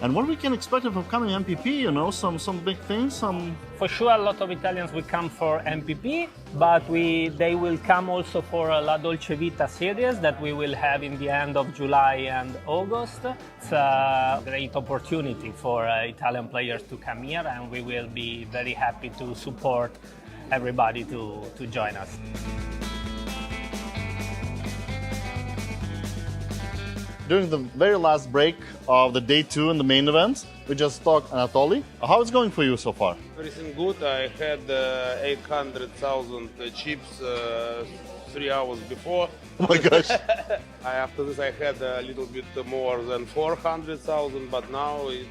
And what we can expect of upcoming MPP, you know, some big things, For sure, a lot of Italians will come for MPP, but they will come also for La Dolce Vita series that we will have in the end of July and August. It's a great opportunity for Italian players to come here, and we will be very happy to support everybody to join us. During the very last break of the day 2 in the main event, we just talked Anatoly. How is it going for you so far? Everything good. I had 800,000 chips 3 hours before. Oh my gosh. After this I had a little bit more than 400,000, but now it's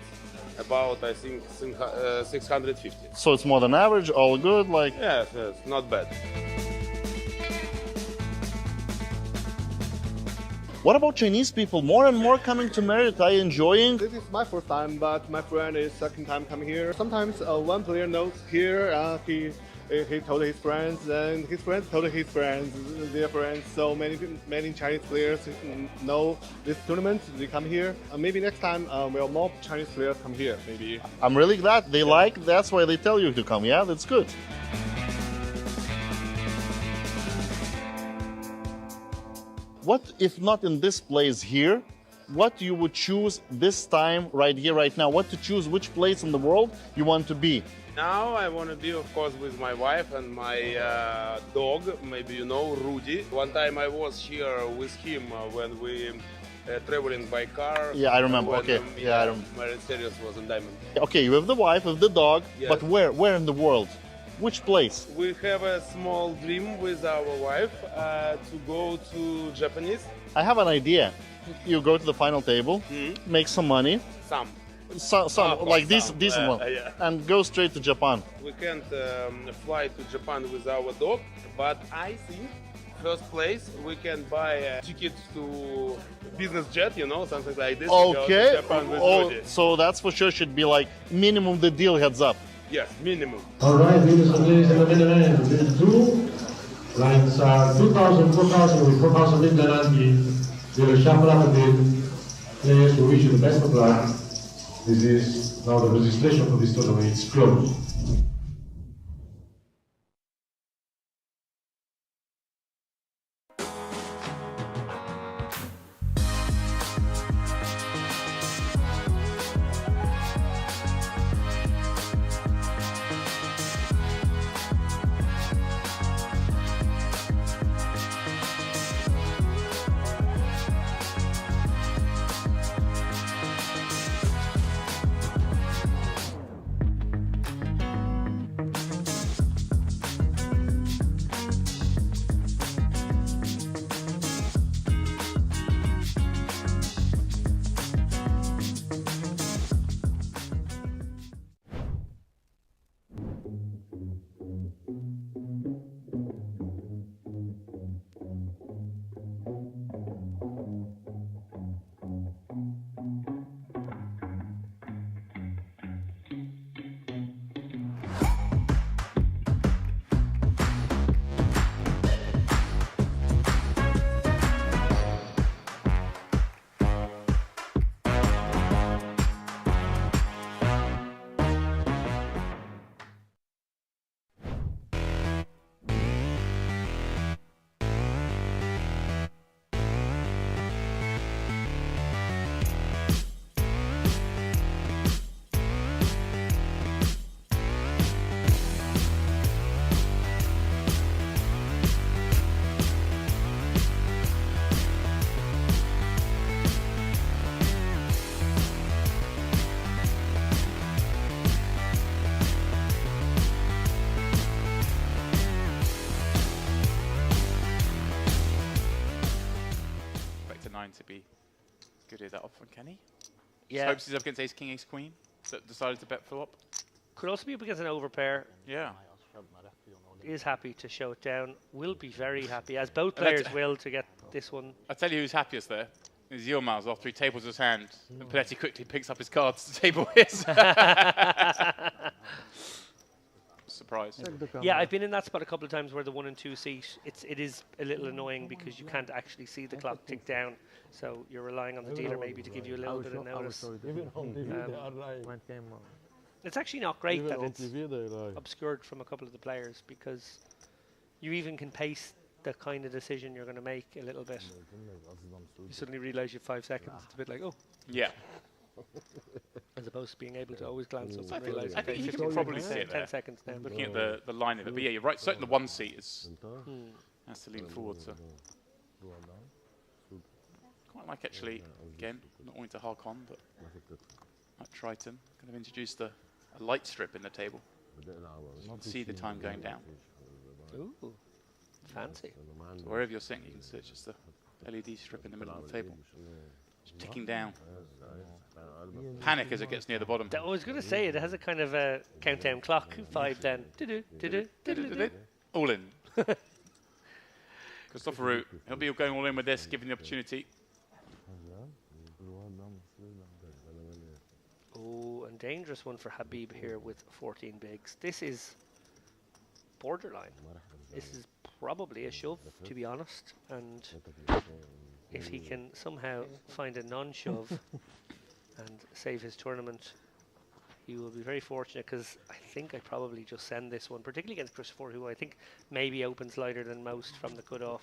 about, I think, 650. So it's more than average, all good, like... Yes, not bad. What about Chinese people? More and more coming to Merit. Are you enjoying? This is my first time, but my friend is second time coming here. Sometimes one player knows here, he told his friends, and his friends told his friends, their friends. So many Chinese players know this tournament. They come here. Maybe next time will more Chinese players come here. Maybe. I'm really glad they like. That's why they tell you to come. Yeah, that's good. What if not in this place here? What you would choose this time, right here, right now? What to choose? Which place in the world you want to be? Now I want to be, of course, with my wife and my dog. Maybe you know Rudy. One time I was here with him when we traveling by car. Yeah, I remember. When, Okay. Yeah, I remember. Merit series was in Diamond. Okay, you have the wife, with the dog, Yes. but where? Where in the world? Which place? We have a small dream with our wife to go to Japanese. I have an idea. You go to the final table, make some money. Some. Like decent one, yeah. and go straight to Japan. We can't fly to Japan with our dog, but I think first place we can buy tickets to business jet, you know, something like this. Okay. To Japan with Oh, Rudy. so that's for sure should be like minimum the deal heads up. Yes, minimum. All right, ladies and gentlemen, the two lines are 2,000, 4,000 with 4,000 in the land. We will shuffle up a bit. Players, we wish you the best of luck. This is now the registration for this tournament is closed. maybe good at that often, can he? Yeah. Just hopes he's up against ace king, ace queen. That decided to bet flop. Could also be up against an overpair. Yeah. Is happy to show it down. Will be very happy, as both players will, to get this one. I tell you who's happiest there. Is Yilmaz after he tables his hand. And Panetti quickly picks up his cards to table his. Surprised. Yeah, I've been in that spot a couple of times where the 1 and 2 seat, it is a little annoying because you can't actually see the clock tick down. So you're relying on the dealer maybe to give you a little bit of notice. It's actually not great that it's obscured from a couple of the players, because you even can pace the kind of decision you're going to make a little bit. You suddenly realize you have 5 seconds. It's a bit like, oh. Yeah. As opposed to being able to always glance up I and realize, think okay, you 15 can probably seconds, see it 10 there. seconds now. Looking at the line of it. But yeah, you're right. Certainly the 1 seat is has to lean forward. So. Quite like, actually, again, not wanting to hark on, but at Triton, kind of introduced a light strip in the table. You can see the time going down. Ooh, fancy. So wherever you're sitting, you can see it's just a LED strip in the middle of the table. Just ticking down. Panic as it gets near the bottom. I was going to say, it has a kind of a countdown clock. 5 then. All in. Christopher Root, he'll be going all in with this, given the opportunity. Oh, and dangerous one for Habib here with 14 bigs. This is borderline. This is probably a shove, to be honest. And if he can somehow find a non-shove and save his tournament, he will be very fortunate, because I think I probably just send this one, particularly against Christopher, who I think maybe opens lighter than most from the cutoff.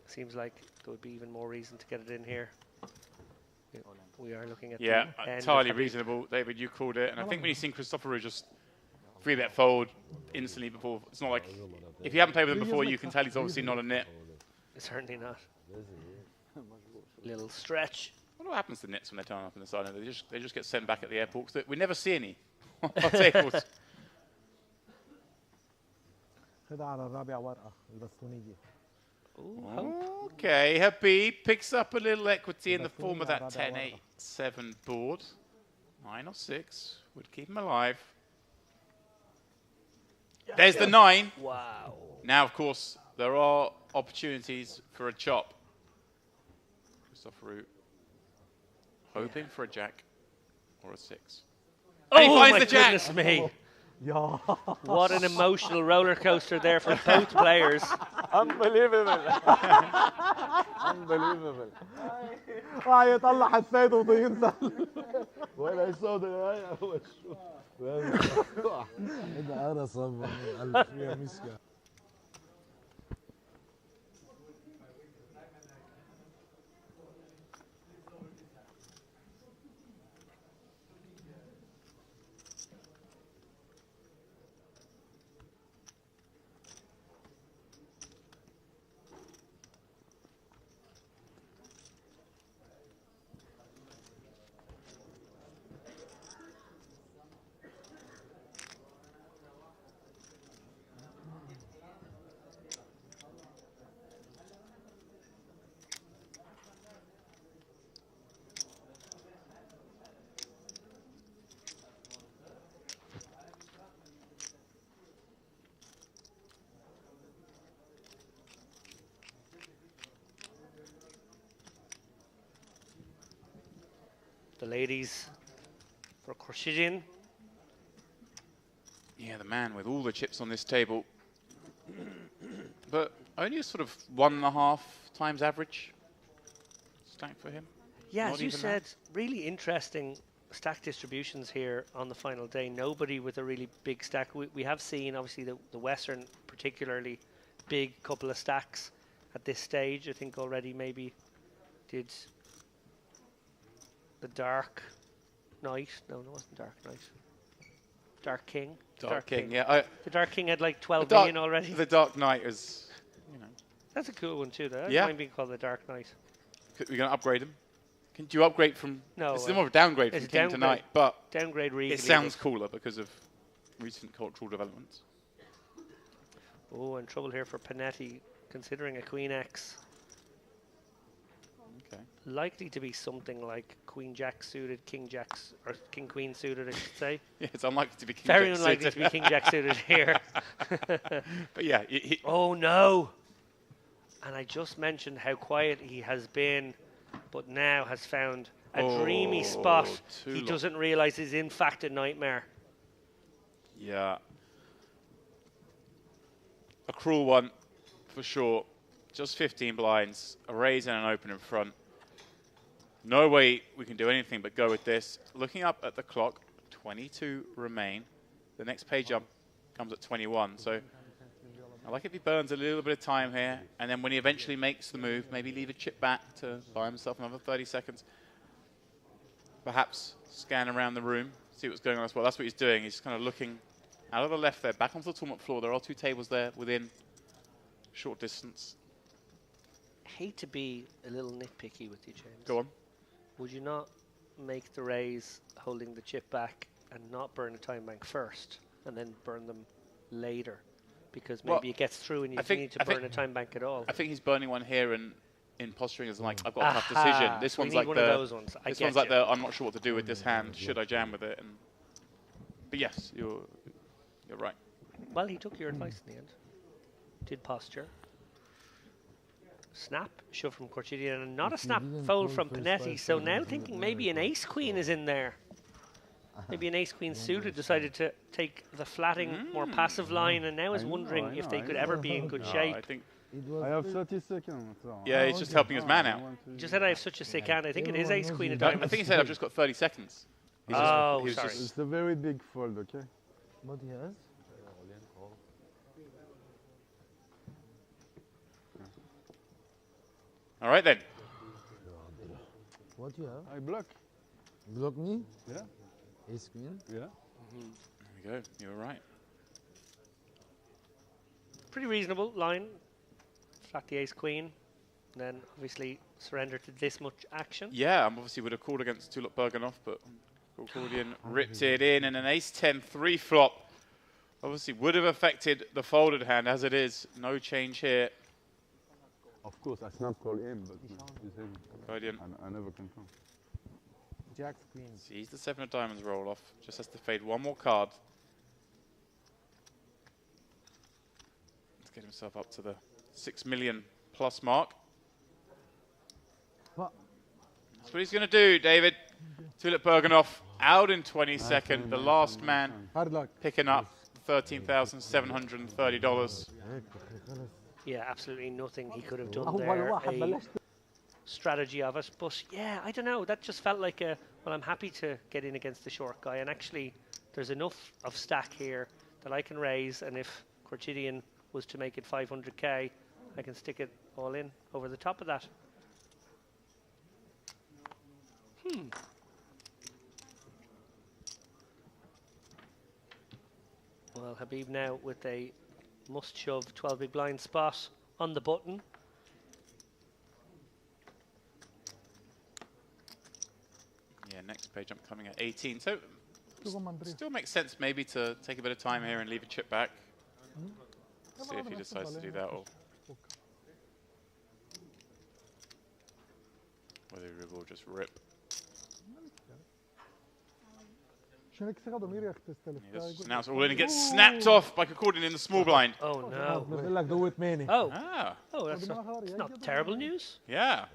Seems like there would be even more reason to get it in here. We are looking at entirely reasonable. David, you called it, and I think when you've seen Christopher Root just 3-bet fold instantly before, it's not like, if you haven't played with him before, you can tell he's obviously not a nit. Certainly not. Little stretch. I wonder what happens to nits when they turn up in the side. They just get sent back at the airport, because we never see any on our tables. Okay, Habib picks up a little equity in the form of that 10-8-7 board. 9 or 6 would keep him alive. There's the 9. Wow. Now, of course, there are opportunities for a chop. Christopher Root hoping for a jack or a 6. Oh, and he finds my the jack. goodness me. What an emotional roller coaster there for both players. Unbelievable. Unbelievable. يطلع حسيت وينزل. ولا يسود يا وشو. هذا أنا صبر فيها مسكة. The ladies for Khurshidin. Yeah, the man with all the chips on this table. But only a sort of 1.5 times average stack for him. Yeah, Not as you even said, that. really interesting stack distributions here on the final day. Nobody with a really big stack. We have seen, obviously, the Western particularly big couple of stacks at this stage. I think already maybe did the Dark Knight. No, it wasn't Dark Knight. Dark King. Dark King, yeah. The Dark King had like 12 million already. The Dark Knight is, you know. That's a cool one too, though. I Yeah. don't mind being called the Dark Knight. We're going to upgrade him. Do you upgrade from... No. It's more of a downgrade it's from a King to Knight, but downgrade it sounds cooler because of recent cultural developments. Oh, and trouble here for Panetti, considering a Queen X. Okay. likely to be something like Queen Jack suited, King Jack's, or King Queen suited, I should say. Yeah, it's unlikely to be King Very Jack unlikely suited. to be King Jack suited here. But yeah. Oh no! And I just mentioned how quiet he has been, but now has found a dreamy spot he doesn't realise is in fact a nightmare. Yeah. A cruel one, for sure. Just 15 blinds, a raise and an open in front. No way we can do anything but go with this. Looking up at the clock, 22 remain. The next page up comes at 21. So I like if he burns a little bit of time here, and then when he eventually makes the move, maybe leave a chip back to buy himself another 30 seconds. Perhaps scan around the room, see what's going on as well. That's what he's doing. He's kind of looking out of the left there, back onto the tournament floor. There are 2 tables there within short distance. Hate to be a little nitpicky with you, James. Go on. Would you not make the raise holding the chip back and not burn a time bank first and then burn them later? Because maybe it gets through and you don't need to burn a time bank at all. I think he's burning one here and in posturing as like, I've got a tough decision. This one's like one of those ones. This one's like the I'm not sure what to do with this hand. Should I jam with it? And but yes, you're right. Well, he took your advice in the end. Did posture. Snap, shove from Corchidian, and not a snap fold from Panetti. So now thinking maybe an ace queen is in there. Maybe an ace queen suited decided to take the flatting, more passive line, and now is wondering if they could ever be in good shape. I think I have 30 seconds. So yeah, he's just helping his man out. He just said I have such a sick hand. I think it is ace queen of I diamonds. think he said I've just got 30 seconds. He's sorry. It's a very big fold, okay? What he has? All right then. What you have? I block. Block me? Yeah. Ace queen? Yeah. There we go. You were right. Pretty reasonable line. Flat the ace queen. And then obviously surrender to this much action. Yeah, obviously would have called against Tulip Berganoff, but Cordian ripped it in, and an ace-10 3-flop obviously would have affected the folded hand as it is. No change here. Of course, I snap call him, but he's him. Guardian. I never can come. Jack queen. Sees the 7 of diamonds roll off. Just has to fade one more card. Let's get himself up to the 6 million plus mark. That's what he's going to do, David. Tulip Berganoff out in 22nd. The last man picking up $13,730. Yeah, absolutely nothing he could have done there. A strategy of it. But yeah, I don't know. That just felt like a, well, I'm happy to get in against the short guy. And actually, there's enough of stack here that I can raise. And if Corchidian was to make it 500k, I can stick it all in over the top of that. Well, Habib now with a must shove 12 big blind spot on the button. Yeah, next page I'm coming at 18. So still makes sense maybe to take a bit of time here and leave a chip back. See if he decides to do that, or whether he will just rip. He just now it's all in and gets snapped off by Cordian in the small blind. Oh no. Do it many. Oh. Ah. Oh, that's not terrible news. Yeah.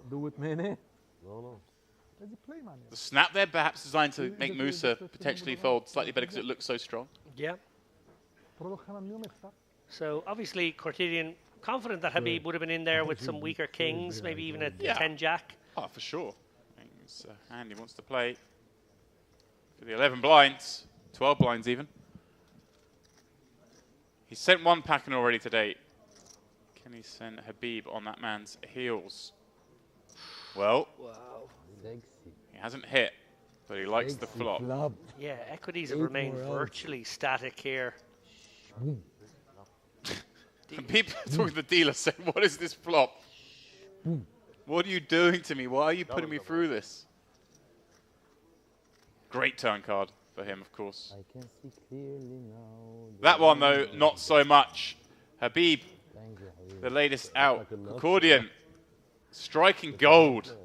Do it many. The snap there perhaps designed to make Musa potentially fold slightly better because it looks so strong. Yeah. So obviously Cortidian confident that Habib would have been in there with some weaker kings, maybe even a 10 jack. Oh, for sure. It's a hand he wants to play. For the 11 blinds, 12 blinds even. He's sent one packing already today. Can he send Habib on that man's heels? Well, he hasn't hit, but he likes the flop. Yeah, equities have remained virtually static here. People talking to the dealer saying, what is this flop? What are you doing to me? Why are you putting me through this? Great turn card for him, of course. I can see clearly now. That one, though, not so much. Habib, the latest out. Cordian striking gold.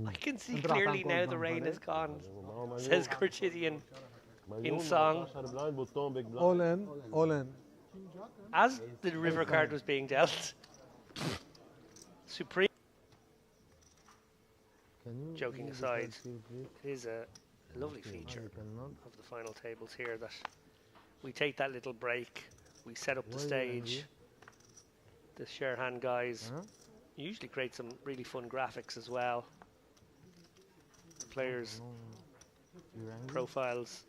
I can see clearly now the rain is gone, says Corchidian in song. All in, all in. As the river card was being dealt, Supreme. Joking aside, it is a lovely feature of the final tables here that we take that little break, we set up the stage. The Sherhan guys usually create some really fun graphics as well. The players' profiles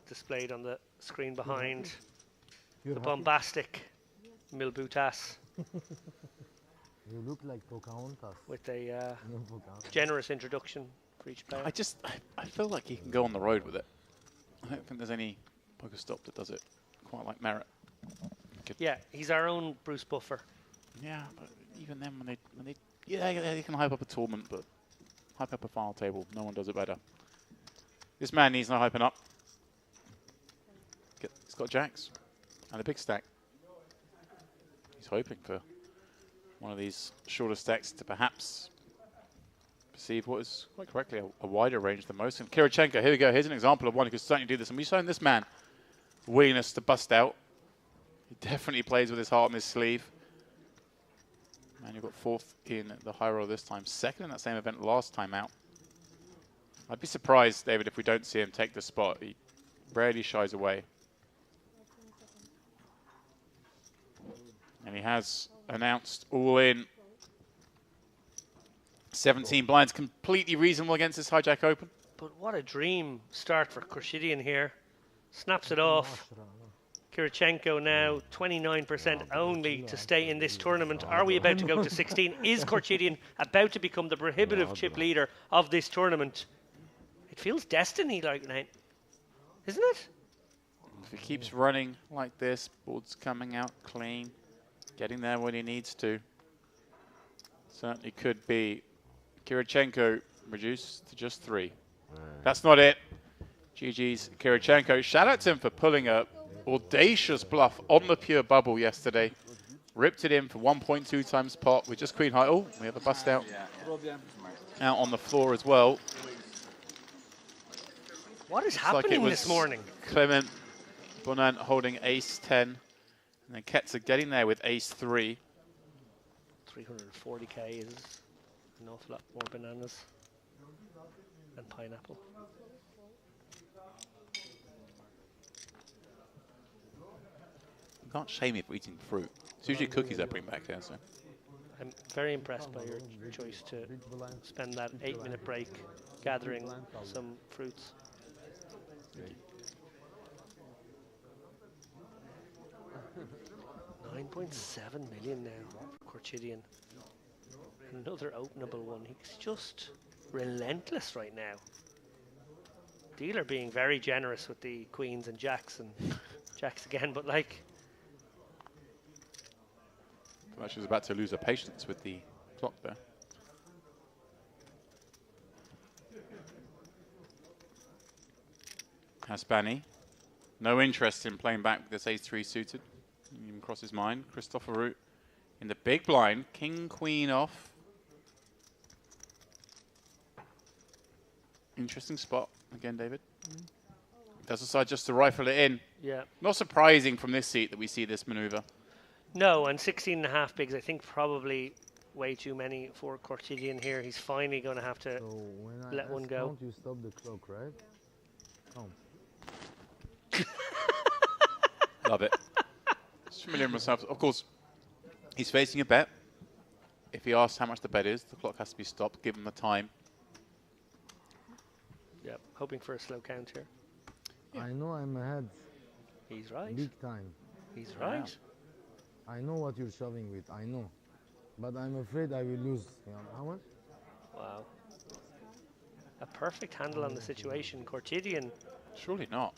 displayed on the screen behind. The bombastic Milbutas. You look like Pocahontas. With a generous introduction for each player. I feel like he can go on the road with it. I don't think there's any Pokestop that does it quite like Merritt. Yeah, he's our own Bruce Buffer. Yeah, but even then, when they you can hype up a tournament, but hype up a final table, no one does it better. This man needs no hyping up. He's got jacks and a big stack. He's hoping for one of these shorter stacks to perhaps perceive what is quite correctly a wider range than most. And Kirichenko, here we go. Here's an example of one who could certainly do this. And we've shown this man willingness to bust out. He definitely plays with his heart on his sleeve. Man, you got fourth in the high roll this time. Second in that same event last time out. I'd be surprised, David, if we don't see him take the spot. He rarely shies away. And he has announced all in. 17 blinds, completely reasonable against this hijack open. But what a dream start for Khurshidyan here. Snaps it off. Kirichenko now 29% only to stay in this tournament. Are we about to go to 16? Is Khurshidyan about to become the prohibitive chip leader of this tournament? It feels destiny-like now, isn't it? If he keeps running like this, board's coming out clean, getting there when he needs to. Certainly could be. Kirichenko reduced to just 3. That's not it. GG's Kirichenko. Shout out to him for pulling a audacious bluff on the pure bubble yesterday. Ripped it in for 1.2 times pot with just queen high. Oh, we have a bust out. Out on the floor as well. What is happening this morning? Clement Bonan holding ace 10. And then Ketzer getting there with ace 3. 340k is an awful lot more bananas and pineapple. You can't shame me for eating fruit. It's usually cookies I bring back here. So. I'm very impressed by your choice to spend that 8-minute break gathering some fruits. 9.7 million now for Khurshidyan. Another openable one. He's just relentless right now. Dealer being very generous with the queens and jacks and jacks again, but like. She was about to lose her patience with the clock there. Haspani, no interest in playing back with this ace-3 suited. Didn't even cross his mind. Christopher Root in the big blind. King, queen off. Interesting spot again, David. Does decide just to rifle it in. Yeah. Not surprising from this seat that we see this maneuver. No, and 16.5 bigs, I think probably way too many for Khurshidyan here. He's finally going to have to let one go. Count, you stop the clock, right? Count. Love it. Just familiar with myself. Of course, he's facing a bet. If he asks how much the bet is, the clock has to be stopped. Give him the time. Yep, hoping for a slow count here. I know I'm ahead. He's right. Big time. He's right. I know what you're shoving with. I know. But I'm afraid I will lose. How much? Wow. A perfect handle on the situation. Khurshidyan. Surely not.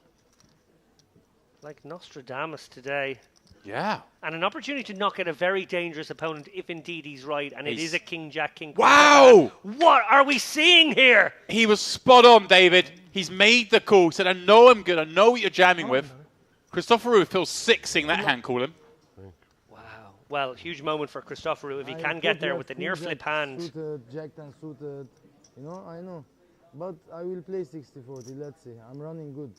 Like Nostradamus today. Yeah. And an opportunity to knock out a very dangerous opponent if indeed he's right. And it is a king, jack, king. Wow! What are we seeing here? He was spot on, David. He's made the call. Said, I know I'm good. I know what you're jamming with. Christopher Root feels sick seeing that hand call him. Wow. well, huge moment for Christoforou if he I can thought get you there have with the two near flip jacks hand. Suited, jacked and suited. You know, I know. But I will play 60-40. Let's see. I'm running good.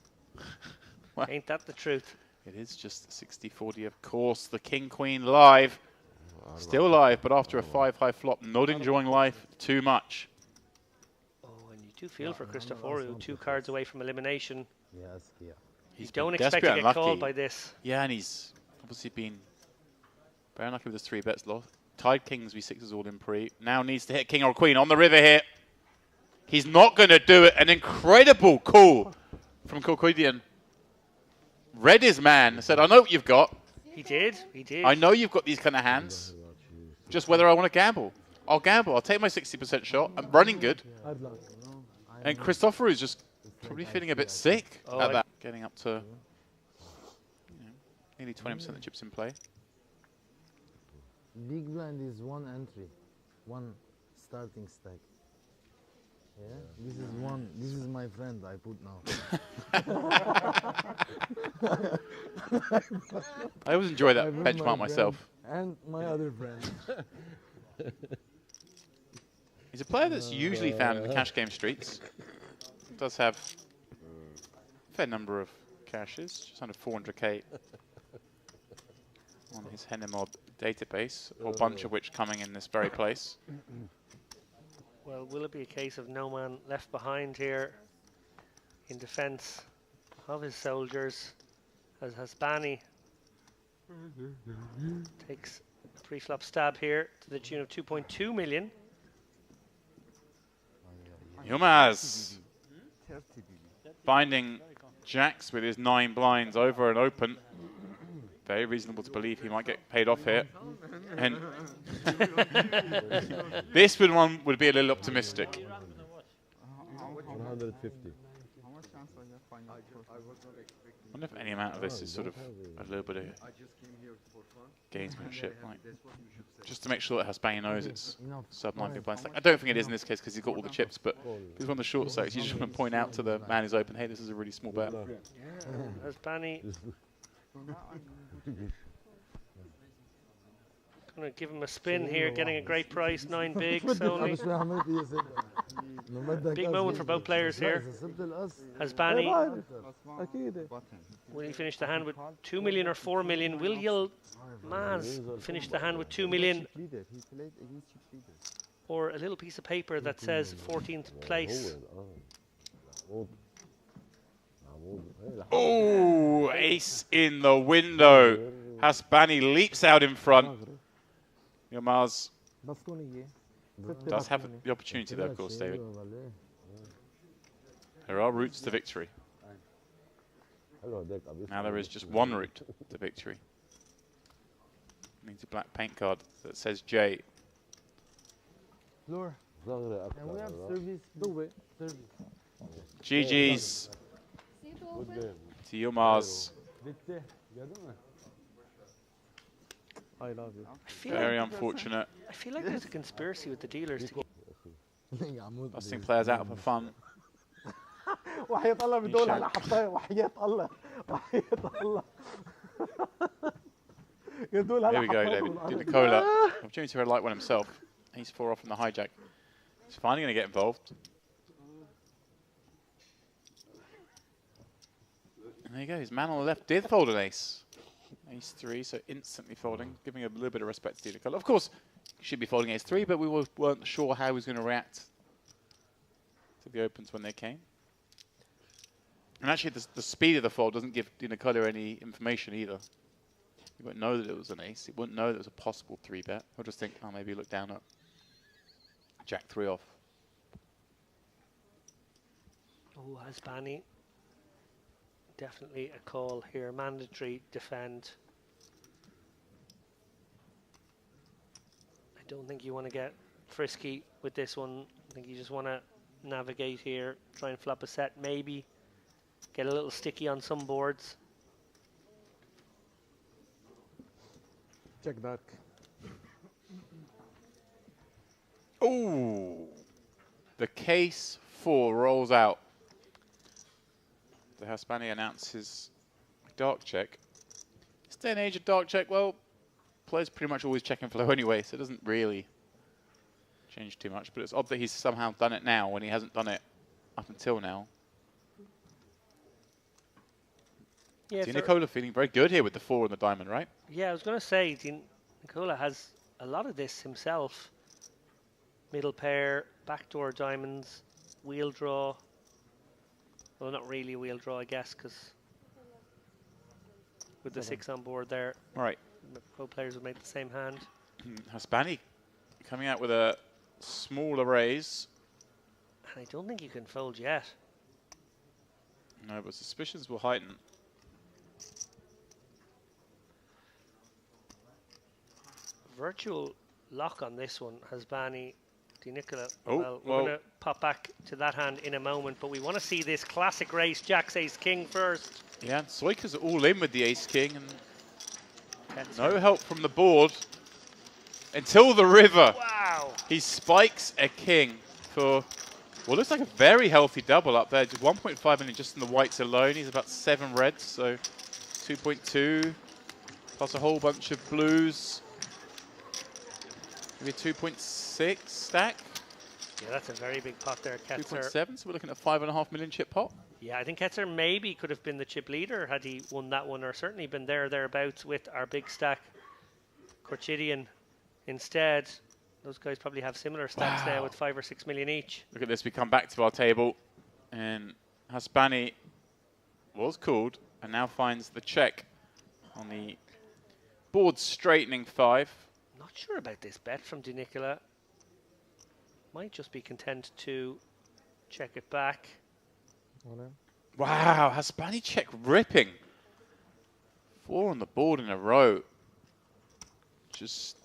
Ain't that the truth? It is just 60-40, of course. The King-Queen live. Still live, but after a 5-high flop, not enjoying life too much. Oh, and you do feel for Christoforou, 2 cards away from elimination. Yes, yeah. You He's don't been expect to desperate get and called lucky. by this. Yeah, and he's obviously been very unlucky with his 3 bets lost. Tied kings, v6s all in pre. Now needs to hit king or queen on the river here. He's not going to do it. An incredible call from Kokoidian. Read his man, said, I know what you've got. He did. I know you've got these kind of hands. Just whether I want to gamble. I'll gamble. I'll take my 60% shot. I'm running good. And Christoforou is just probably feeling a bit sick at that. Getting up to nearly 20% of the chips in play. Big blind is 1 entry, 1 starting stack. Yeah, this is one. This is my friend I put now. I always enjoy that I put benchmark my myself. friend and my other friend. He's a player that's usually found in the cash game streets. Does have a fair number of cashes, just under 400k on his Hennemob database, a whole bunch of which coming in this very place. Well, will it be a case of no man left behind here in defence of his soldiers as Hasbani takes a pre-flop stab here to the tune of 2.2 million. Yilmaz binding jacks with his 9 blinds over and open. Very reasonable to believe he might get paid off here. And this one would be a little optimistic. 150. I wonder if any amount of this is sort of a little bit of gamesmanship, like just to make sure that Hasbani knows it's sub 9 big blind stack. I don't think it is in this case because he's got all the chips, but he's on the short stacks. You just want to point out to the man who's open, hey, this is a really small bet. Hasbani gonna give him a spin here, getting a great price, 9 bigs only. Big moment for both players here. Hasbani, will he finish the hand with 2 million or 4 million? Will Yilmaz finish the hand with 2 million? Or a little piece of paper that says 14th place? Oh, ace in the window. Hasbani leaps out in front. Yilmaz does have the opportunity there, of course, David. There are routes to victory. Now there is just one route to victory. Needs a black paint card that says J. Lure. And we have service. Service. GG's to Yilmaz. I love you. Very unfortunate. I feel like there's a conspiracy with the dealers to Busting players out for fun. وحياة الله بدول على حطاية وحياة الله وحياة الله Here we go, David. Di Nicola. Opportunity for a light one himself. Ace 4 off in the hijack. He's finally going to get involved. And there you go. His man on the left did fold an ace. Ace 3, so instantly folding, giving a little bit of respect to Di Nicola. Of course, he should be folding ace 3, but we weren't sure how he was going to react to the opens when they came. And actually, the speed of the fold doesn't give Di Nicola any information either. He won't know that it was an ace. He wouldn't know that it was a possible 3-bet. He'll just think, oh, maybe look down at Jack 3 off. Oh, Hasbani. Definitely a call here. Mandatory defend. I don't think you want to get frisky with this one. I think you just want to navigate here, try and flop a set, maybe get a little sticky on some boards. Check dark. Ooh, the case 4 rolls out. The Hasbani announces dark check. This day and age of dark check, well, player's pretty much always checking flow anyway, so it doesn't really change too much. But it's odd that he's somehow done it now when he hasn't done it up until now. Yeah, Nicola feeling very good here with the 4 and the diamond, right? Yeah, I was going to say, Nicola has a lot of this himself. Middle pair, backdoor diamonds, wheel draw. Well, not really a wheel draw, I guess, because with the 6 on board there, Right. both players would make the same hand. Hispani coming out with a smaller raise. And I don't think you can fold yet. No, but suspicions will heighten. Virtual lock on this one, Hasbani, Di Nicola. Oh, well, we're going to pop back to that hand in a moment, but we want to see this classic race, Jacks Ace King first. Yeah, Soika's all in with the Ace King, and no help from the board until the river. Wow. He spikes a king for, well, looks like a very healthy double up there. Just 1.5 million just in the whites alone. He's about 7 reds, so 2.2 plus a whole bunch of blues. Maybe a 2.6 stack. Yeah, that's a very big pot there, Ketzer. 2.7, so we're looking at 5.5 million chip pot. Yeah, I think Ketzer maybe could have been the chip leader had he won that one, or certainly been thereabouts with our big stack. Corchidian instead. Those guys probably have similar stacks now with 5 or 6 million each. Look at this, we come back to our table, and Haspani was called and now finds the check on the board straightening 5. Not sure about this bet from Di Nicola. Might just be content to check it back. Wow, Haspani check ripping. 4 on the board in a row. Just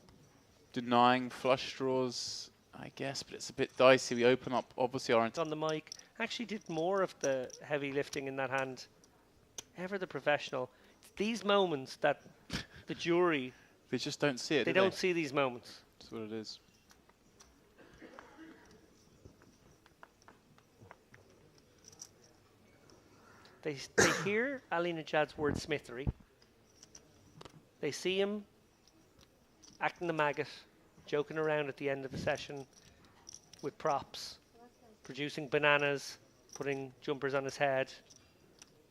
denying flush draws, I guess, but it's a bit dicey. We open up, obviously, our... On the mic. Actually did more of the heavy lifting in that hand. Ever the professional. It's these moments that the jury... They just don't see it, They don't see these moments. That's what it is. They hear Ali Najad's wordsmithery. They see him acting the maggot, joking around at the end of the session with props, producing bananas, putting jumpers on his head.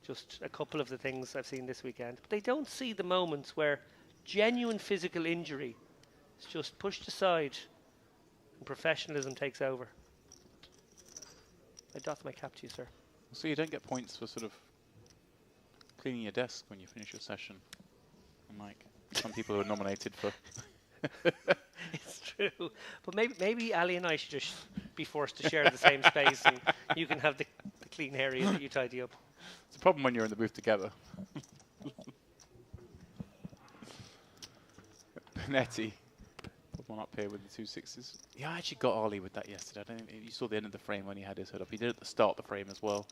Just a couple of the things I've seen this weekend. But they don't see the moments where genuine physical injury is just pushed aside and professionalism takes over. I doff my cap to you, sir. So you don't get points for sort of cleaning your desk when you finish your session. Unlike some people who are nominated for... It's true. But maybe Ali and I should just be forced to share the same space, and you can have the clean area that you tidy up. It's a problem when you're in the booth together. Panetti. Put one up here with the 2 6s. Yeah, I actually got Ali with that yesterday. I don't think you saw the end of the frame when he had his hood up. He did it at the start of the frame as well.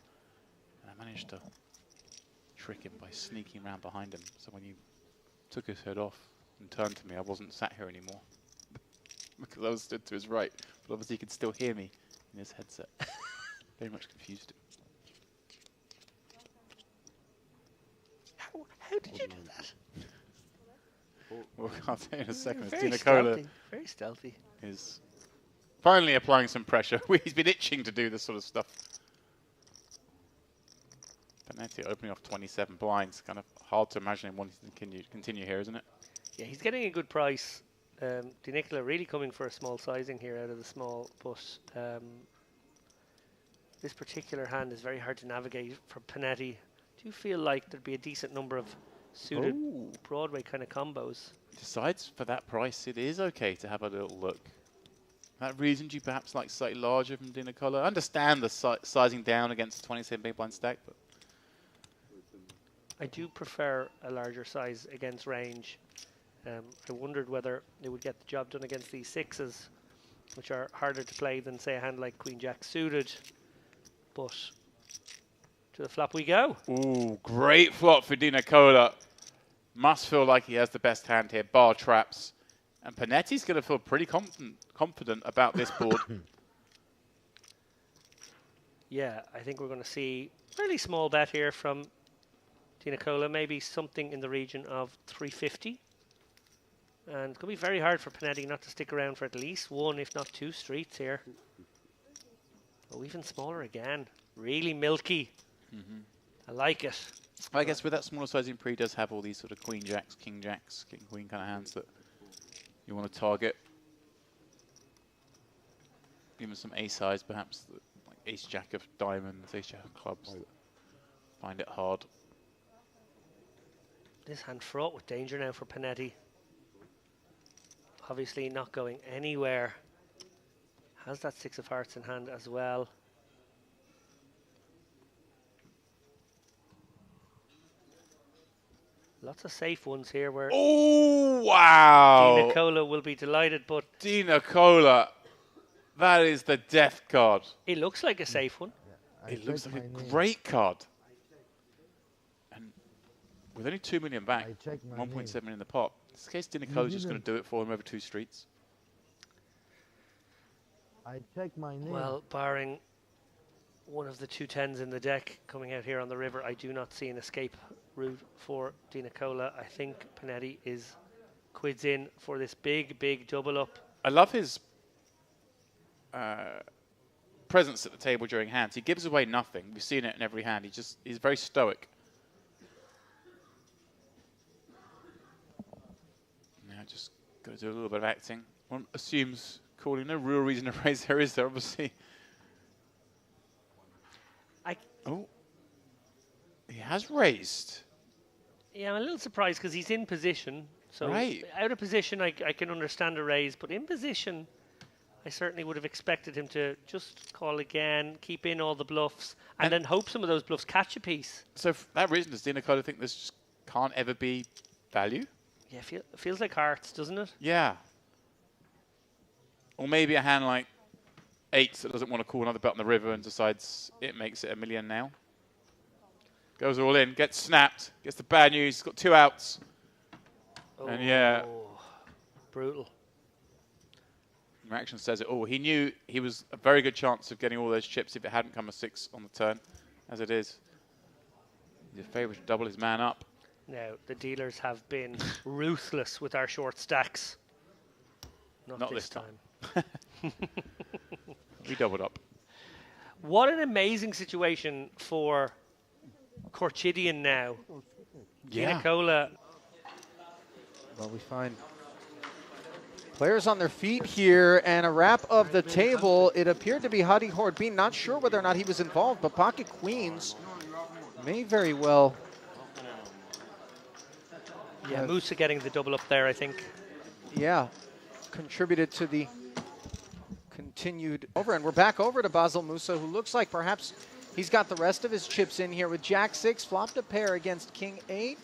And I managed to trick him by sneaking around behind him. So when he took his hood off and turned to me, I wasn't sat here anymore. Because I was stood to his right. But obviously he could still hear me in his headset. Very much confused him. How did you do that? Well, I'll tell you in a second. Very Nicola stealthy. Very stealthy. Is finally applying some pressure. He's been itching to do this sort of stuff. Panetti opening off 27 blinds. Kind of hard to imagine him wanting to continue here, isn't it? Yeah, he's getting a good price. Di Nicola really coming for a small sizing here out of the small, but this particular hand is very hard to navigate for Panetti. Do you feel like there'd be a decent number of suited Broadway kind of combos? Decides for that price, it is okay to have a little look. That reason do you perhaps like slightly larger from Di Nicola? I understand the sizing down against a 27 big blind stack, but I do prefer a larger size against range. I wondered whether it would get the job done against these 6s, which are harder to play than, say, a hand like Queen Jack suited. But to the flop we go. Ooh, great flop for Di Nicola. Must feel like he has the best hand here, bar traps. And Panetti's going to feel pretty confident about this board. Yeah, I think we're going to see a fairly small bet here from Di Nicola, maybe something in the region of 350. And it's going to be very hard for Panetti not to stick around for at least one, if not two streets here. Oh, even smaller again. Really milky. I like it. I guess with that smaller sizing pre, does have all these sort of queen jacks, king queen kind of hands that you want to target. Even some ace size, perhaps, like ace jack of diamonds, ace jack of clubs. Find it hard. This hand fraught with danger now for Panetti. Obviously not going anywhere. Has that 6 of hearts in hand as well. Lots of safe ones here where Oh, wow! Di Nicola will be delighted, but Di Nicola, that is the death card. it looks like a safe one. It looks like a great card. And with only 2 million back, 1.7 million in the pot, in this case, Di Nicola's just going to do it for him over 2 streets. I check my name. Well, barring one of the 2 10s in the deck coming out here on the river, I do not see an escape route for Di Nicola. I think Panetti is quids in for this big double up. I love his presence at the table during hands. He gives away nothing. We've seen it in every hand. He's very stoic. Now just got to do a little bit of acting. One assumes calling. No real reason to raise there, is there, obviously. Oh. He has raised. Yeah, I'm a little surprised because he's in position. So out of position, I can understand a raise, but in position, I certainly would have expected him to just call again, keep in all the bluffs, and then hope some of those bluffs catch a piece. So for that reason, does Di Nicola think this just can't ever be value? Yeah, it feels like hearts, doesn't it? Yeah. Or maybe a hand like 8s that doesn't want to call another bet on the river and decides it makes it $1 million now. Goes all in, gets snapped, gets the bad news, he's got 2 outs. Oh, and yeah. Brutal. Reaction says it all. He knew he was a very good chance of getting all those chips if it hadn't come a 6 on the turn, as it is. He's a favourite to double his man up. Now, the dealers have been ruthless with our short stacks. Not this time. We doubled up. What an amazing situation for Corchidian now. Yeah. Di Nicola. Well, we find players on their feet here, and a wrap of the table. It appeared to be Hadi Hordbin. Not sure whether or not he was involved, but pocket queens may very well. Yeah, Musa getting the double up there, I think. Yeah, contributed to the continued over. And we're back over to Basel Musa, who looks like perhaps he's got the rest of his chips in here with Jack 6, flopped a pair against King 8.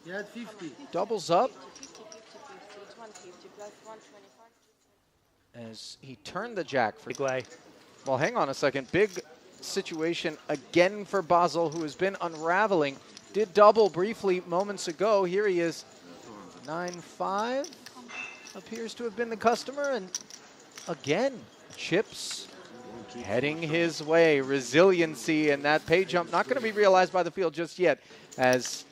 Yeah, 50. Doubles up. As he turned the Jack for Guay. Well, hang on a second. Big situation again for Basel, who has been unraveling. Did double briefly moments ago. Here he is. 9-5 appears to have been the customer. And again, chips heading his way. Resiliency and that pay jump not going to be realized by the field just yet, as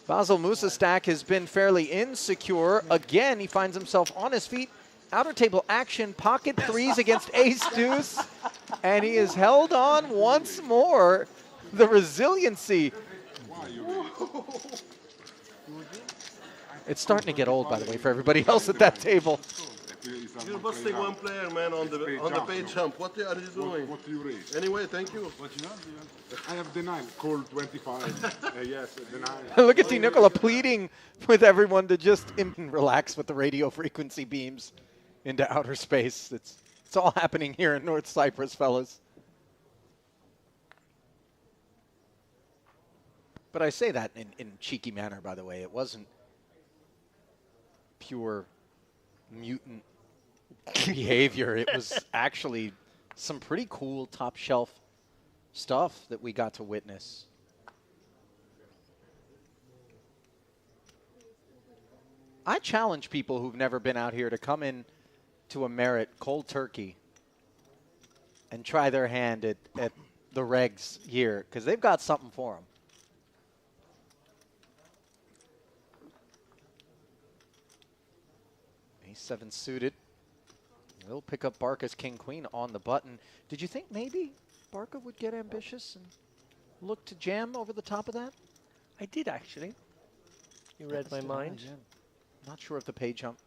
Basel Musa's stack has been fairly insecure. Again, he finds himself on his feet. Outer table action, pocket 3s against ace deuce, and he is held on once more. The resiliency. It's starting to get old, by the way, for everybody else at that table. You're busting one player, man, on the page jump. What are you doing? What do you raise? Anyway, thank you. What you have? I have denied. Call 25. Yes, denied. Look at Di Nicola pleading with everyone to just relax with the radio frequency beams into outer space. It's all happening here in North Cyprus, fellas. But I say that in cheeky manner, by the way. It wasn't pure mutant behavior. It was actually some pretty cool top shelf stuff that we got to witness. I challenge people who've never been out here to come in to a Merit cold turkey and try their hand at the regs here, because they've got something for them. Ace-7 suited. We'll pick up Barca's king-queen on the button. Did you think maybe Barca would get ambitious and look to jam over the top of that? I did, actually. You read my mind. Yeah. Not sure of the pay jump.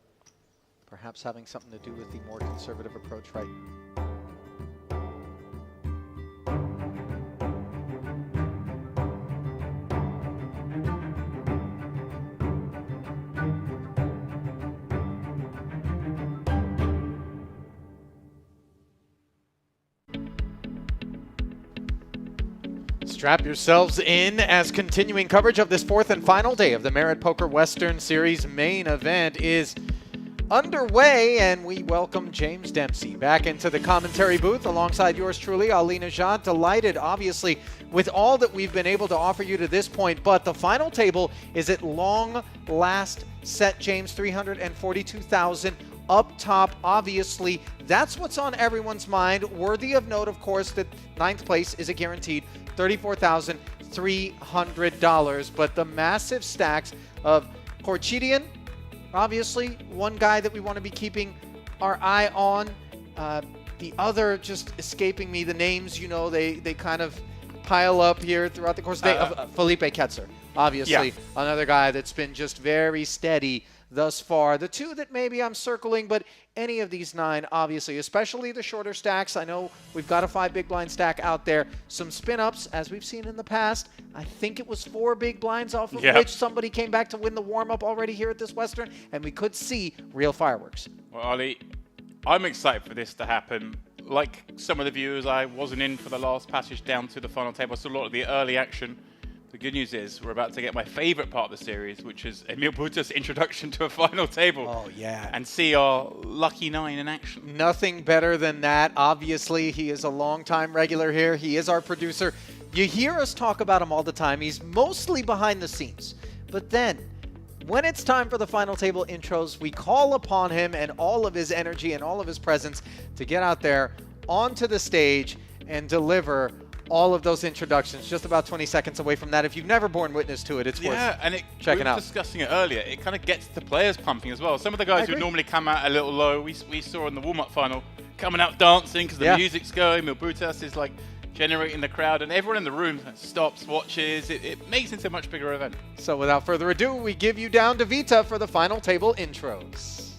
Perhaps having something to do with the more conservative approach, right? Strap yourselves in as continuing coverage of this fourth and final day of the Merit Poker Western Series main event is underway, and we welcome James Dempsey back into the commentary booth alongside yours truly, Ali Najad. Delighted, obviously, with all that we've been able to offer you to this point, but the final table is at long last set, James, 342,000 up top. Obviously, that's what's on everyone's mind. Worthy of note, of course, that ninth place is a guaranteed $34,300, but the massive stacks of Korchidian, obviously, one guy that we want to be keeping our eye on. The other, just escaping me, the names, you know, they kind of pile up here throughout the course of the day. Felipe Ketzer, obviously, another guy that's been just very steady thus far. The two that maybe I'm circling, but any of these nine, obviously, especially the shorter stacks. I know we've got a 5 big blind stack out there. Some spin-ups, as we've seen in the past. I think it was 4 big blinds off of which somebody came back to win the warm-up already here at this Western, and we could see real fireworks. Well, Ali, I'm excited for this to happen. Like some of the viewers, I wasn't in for the last passage down to the final table. I saw a lot of the early action. The good news is we're about to get my favorite part of the series, which is Emil Buta's introduction to a final table. Oh, yeah. And see our lucky 9 in action. Nothing better than that. Obviously, he is a longtime regular here. He is our producer. You hear us talk about him all the time. He's mostly behind the scenes. But then, when it's time for the final table intros, we call upon him and all of his energy and all of his presence to get out there onto the stage and deliver all of those introductions. Just about 20 seconds away from that. If you've never borne witness to it, it's worth checking out. We were discussing it earlier. It kind of gets the players pumping as well. Some of the guys who normally come out a little low, we saw in the warm-up final, coming out dancing because the music's going. Milbutas is like generating the crowd, and everyone in the room stops, watches. It makes it a much bigger event. So without further ado, we give you down to Vita for the final table intros.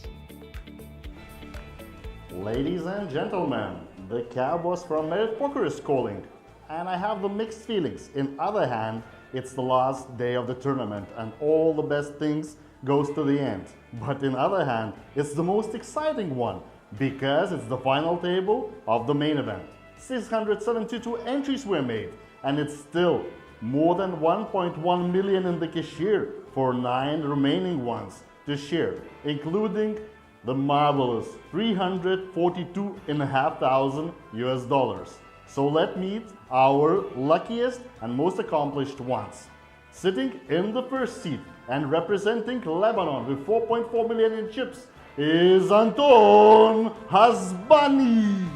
Ladies and gentlemen, the Cowboys from Merit Poker is calling. And I have the mixed feelings. In other hand, it's the last day of the tournament and all the best things goes to the end. But in other hand, it's the most exciting one because it's the final table of the main event. 672 entries were made, and it's still more than 1.1 million in the cashier for 9 remaining ones to share, including the marvelous $342,500 US. So let's meet our luckiest and most accomplished ones. Sitting in the first seat and representing Lebanon with 4.4 million in chips is Anton Hasbani.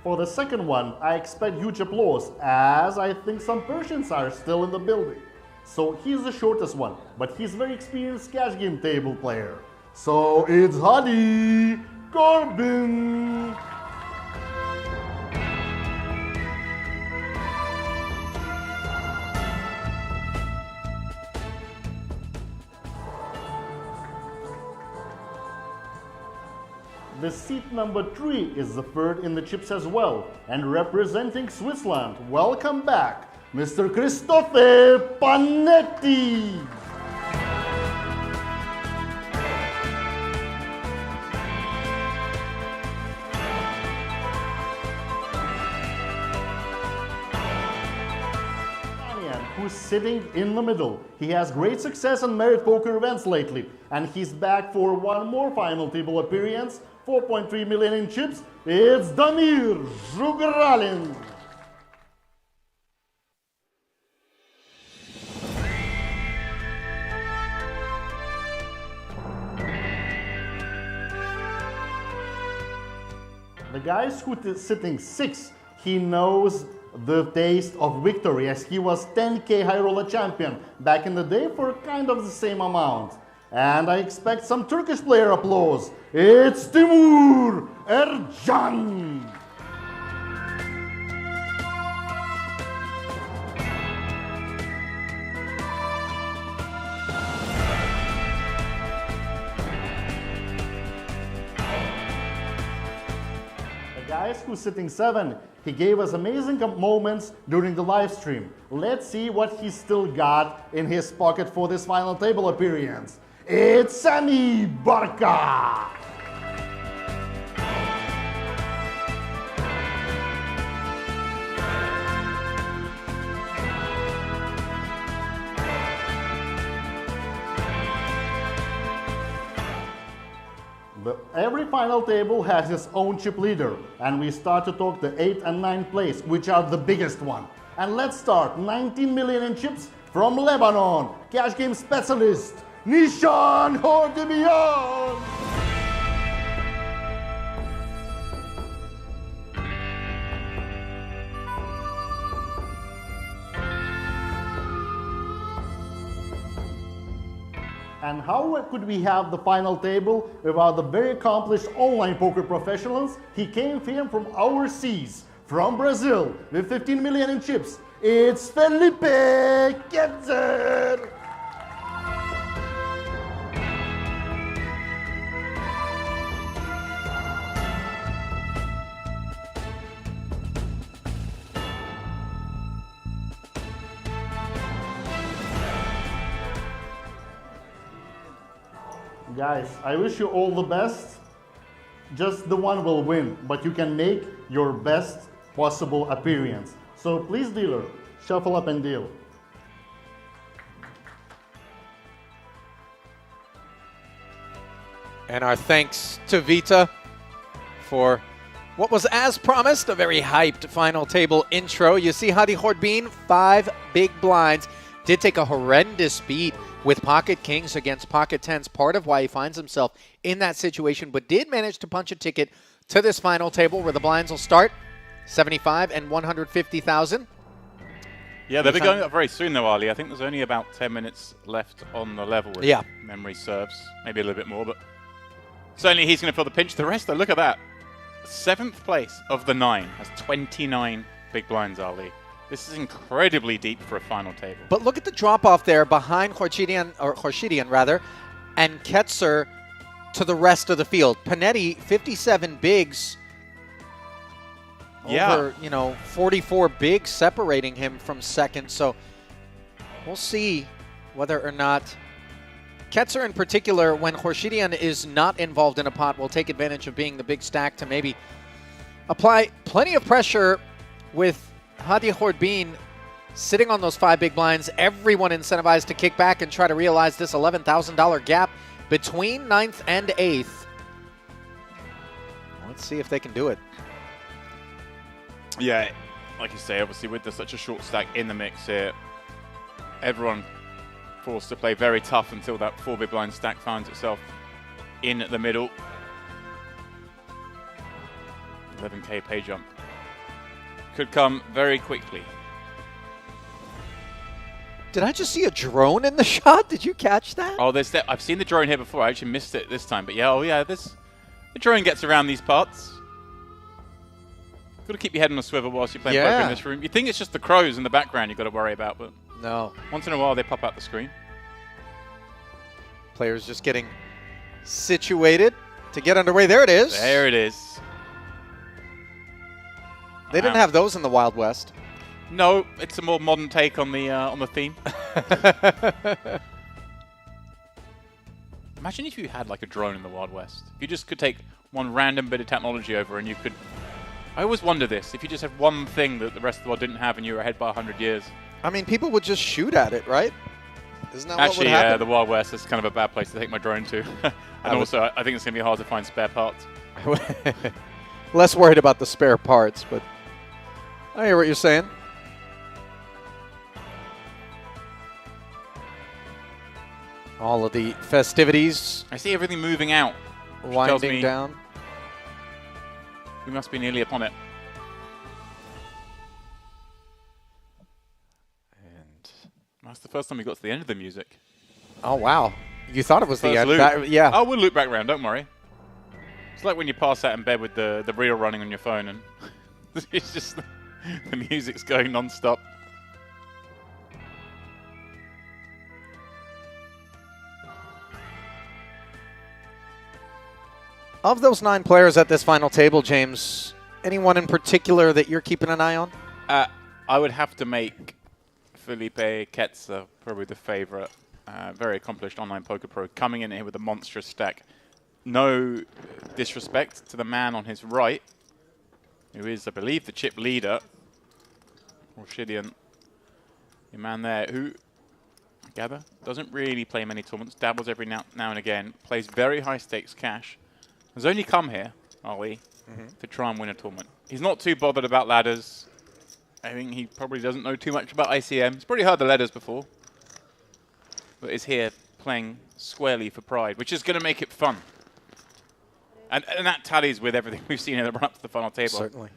For the second one, I expect huge applause, as I think some Persians are still in the building. So he's the shortest one, but he's a very experienced cash game table player. So it's Hadi Corbin. The seat number 3 is the third in the chips as well, and representing Switzerland, welcome back, Mr. Christophe Panetti. Who's sitting in the middle. He has great success on Merit Poker events lately, and he's back for one more final table appearance. 4.3 million in chips, it's Damir Zhugralin. The guy who's sitting 6, he knows the taste of victory, as he was 10K high roller champion back in the day for kind of the same amount. And I expect some Turkish player applause. It's Timur Ercan. Guys who's sitting 7, he gave us amazing moments during the live stream. Let's see what he still got in his pocket for this final table appearance. It's Sami Barka! Every final table has its own chip leader, and we start to talk the 8th and 9th place, which are the biggest one. And let's start 19 million in chips from Lebanon, cash game specialist, Nishan Hordibian. And how could we have the final table without the very accomplished online poker professionals? He came here from overseas, from Brazil, with 15 million in chips. It's Felipe Ketzer! Guys, I wish you all the best. Just the one will win, but you can make your best possible appearance. So please, dealer, shuffle up and deal. And our thanks to Vita for what was, as promised, a very hyped final table intro. You see Hadi Horbin, 5 big blinds. Did take a horrendous beat with pocket kings against pocket tens, part of why he finds himself in that situation, but did manage to punch a ticket to this final table where the blinds will start 75 and 150,000. Yeah, they'll be going up very soon though, Ali. I think there's only about 10 minutes left on the level if memory serves. Maybe a little bit more, but certainly he's going to feel the pinch. The rest, though, look at that. 7th place of the 9 has 29 big blinds, Ali. This is incredibly deep for a final table. But look at the drop-off there behind Khorshidian rather, and Ketzer to the rest of the field. Panetti, 57 bigs. Over, 44 bigs separating him from second. So we'll see whether or not Ketzer in particular, when Khorshidian is not involved in a pot, will take advantage of being the big stack to maybe apply plenty of pressure with Hadi Horbin sitting on those 5 big blinds. Everyone incentivized to kick back and try to realize this $11,000 gap between 9th and 8th. Let's see if they can do it. Yeah, like you say, obviously with such a short stack in the mix here, everyone forced to play very tough until that 4 big blind stack finds itself in the middle. 11K pay jump could come very quickly. Did I just see a drone in the shot? Did you catch that? Oh, I've seen the drone here before. I actually missed it this time. But yeah, the drone gets around these parts. Got to keep your head on a swivel whilst you're playing poker in this room. You think it's just the crows in the background you've got to worry about, but no. Once in a while they pop out the screen. Players just getting situated to get underway. There it is. There it is. They didn't have those in the Wild West. No, it's a more modern take on the theme. Imagine if you had like a drone in the Wild West. You just could take one random bit of technology over and you could... I always wonder this, if you just had one thing that the rest of the world didn't have and you were ahead by 100 years. I mean, people would just shoot at it, right? Isn't that Actually, what would happen? The Wild West is kind of a bad place to take my drone to. And also, I think it's going to be hard to find spare parts. Less worried about the spare parts, but I hear what you're saying. All of the festivities. I see everything moving out. Winding down. We must be nearly upon it. And that's the first time we got to the end of the music. Oh, wow. You thought it was the First end. loop. Yeah. Oh, we'll loop back round, don't worry. It's like when you pass out in bed with the reel running on your phone and it's just the music's going non-stop. Of those 9 players at this final table, James, anyone in particular that you're keeping an eye on? I would have to make Felipe Ketzer probably the favorite. Very accomplished online poker pro, coming in here with a monstrous stack. No disrespect to the man on his right, who is, I believe, the chip leader, Orshidian. Your man there, who, I gather, doesn't really play many tournaments, dabbles every now and again, plays very high stakes cash. Has only come here, Ali, to try and win a tournament. He's not too bothered about ladders. I think he probably doesn't know too much about ICM. He's probably heard the ladders before. But is here playing squarely for pride, which is going to make it fun. And that tallies with everything we've seen in the run-up to the final table. Certainly.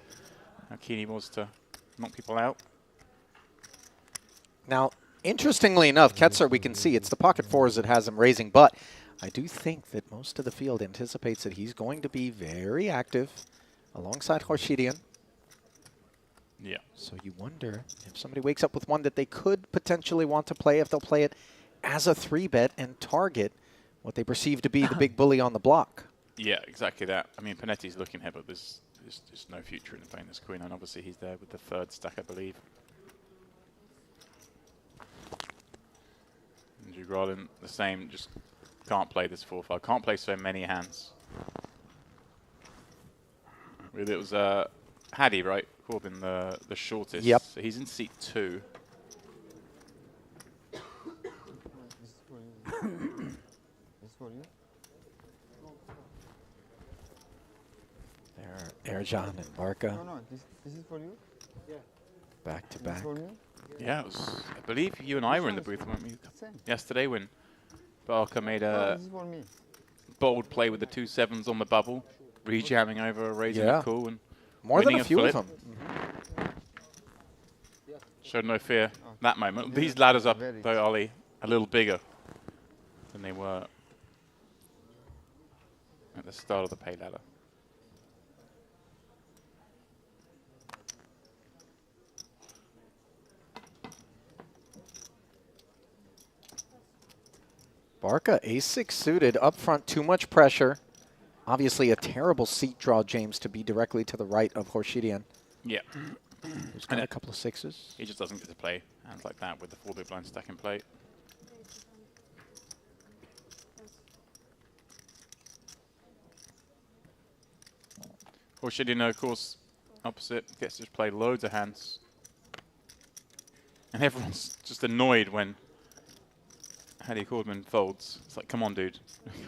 How keen he was to knock people out. Now, interestingly enough, Ketzer, we can see it's the pocket fours that has him raising, but I do think that most of the field anticipates that he's going to be very active alongside Horshidian. Yeah. So you wonder if somebody wakes up with one that they could potentially want to play, if they'll play it as a 3-bet and target what they perceive to be the big bully on the block. Yeah, exactly that. I mean, Panetti's looking here, but there's just no future in playing this queen, and obviously he's there with the 3rd stack, I believe. And Dugralin, the same, just can't play this 4-5, can't play so many hands. It was Haddy, right? Corbin, the shortest. Yep. So he's in seat 2. There, Erjan and Barca. No, this is for you? Yeah. Back to This back. for me? Yeah, it was, I believe you and I were in the booth, weren't we? Yesterday when Barca made a this is for me. bold play with the 2 7s on the bubble, rejamming over, raising a call, and more than winning a few flip. of them. Showed no fear that moment. These ladders up, though, Ollie, a little bigger than they were at the start of the pay ladder. Barca, ace-6 suited, up front, too much pressure. Obviously a terrible seat draw, James, to be directly to the right of Horshidian. Yeah. Who's got a couple of 6s. He just doesn't get to play hands like that with the 4 big blind stack in play. Horshidian, of course, opposite, gets to just play loads of hands. And everyone's just annoyed when Hadi Cordman folds. It's like, come on, dude.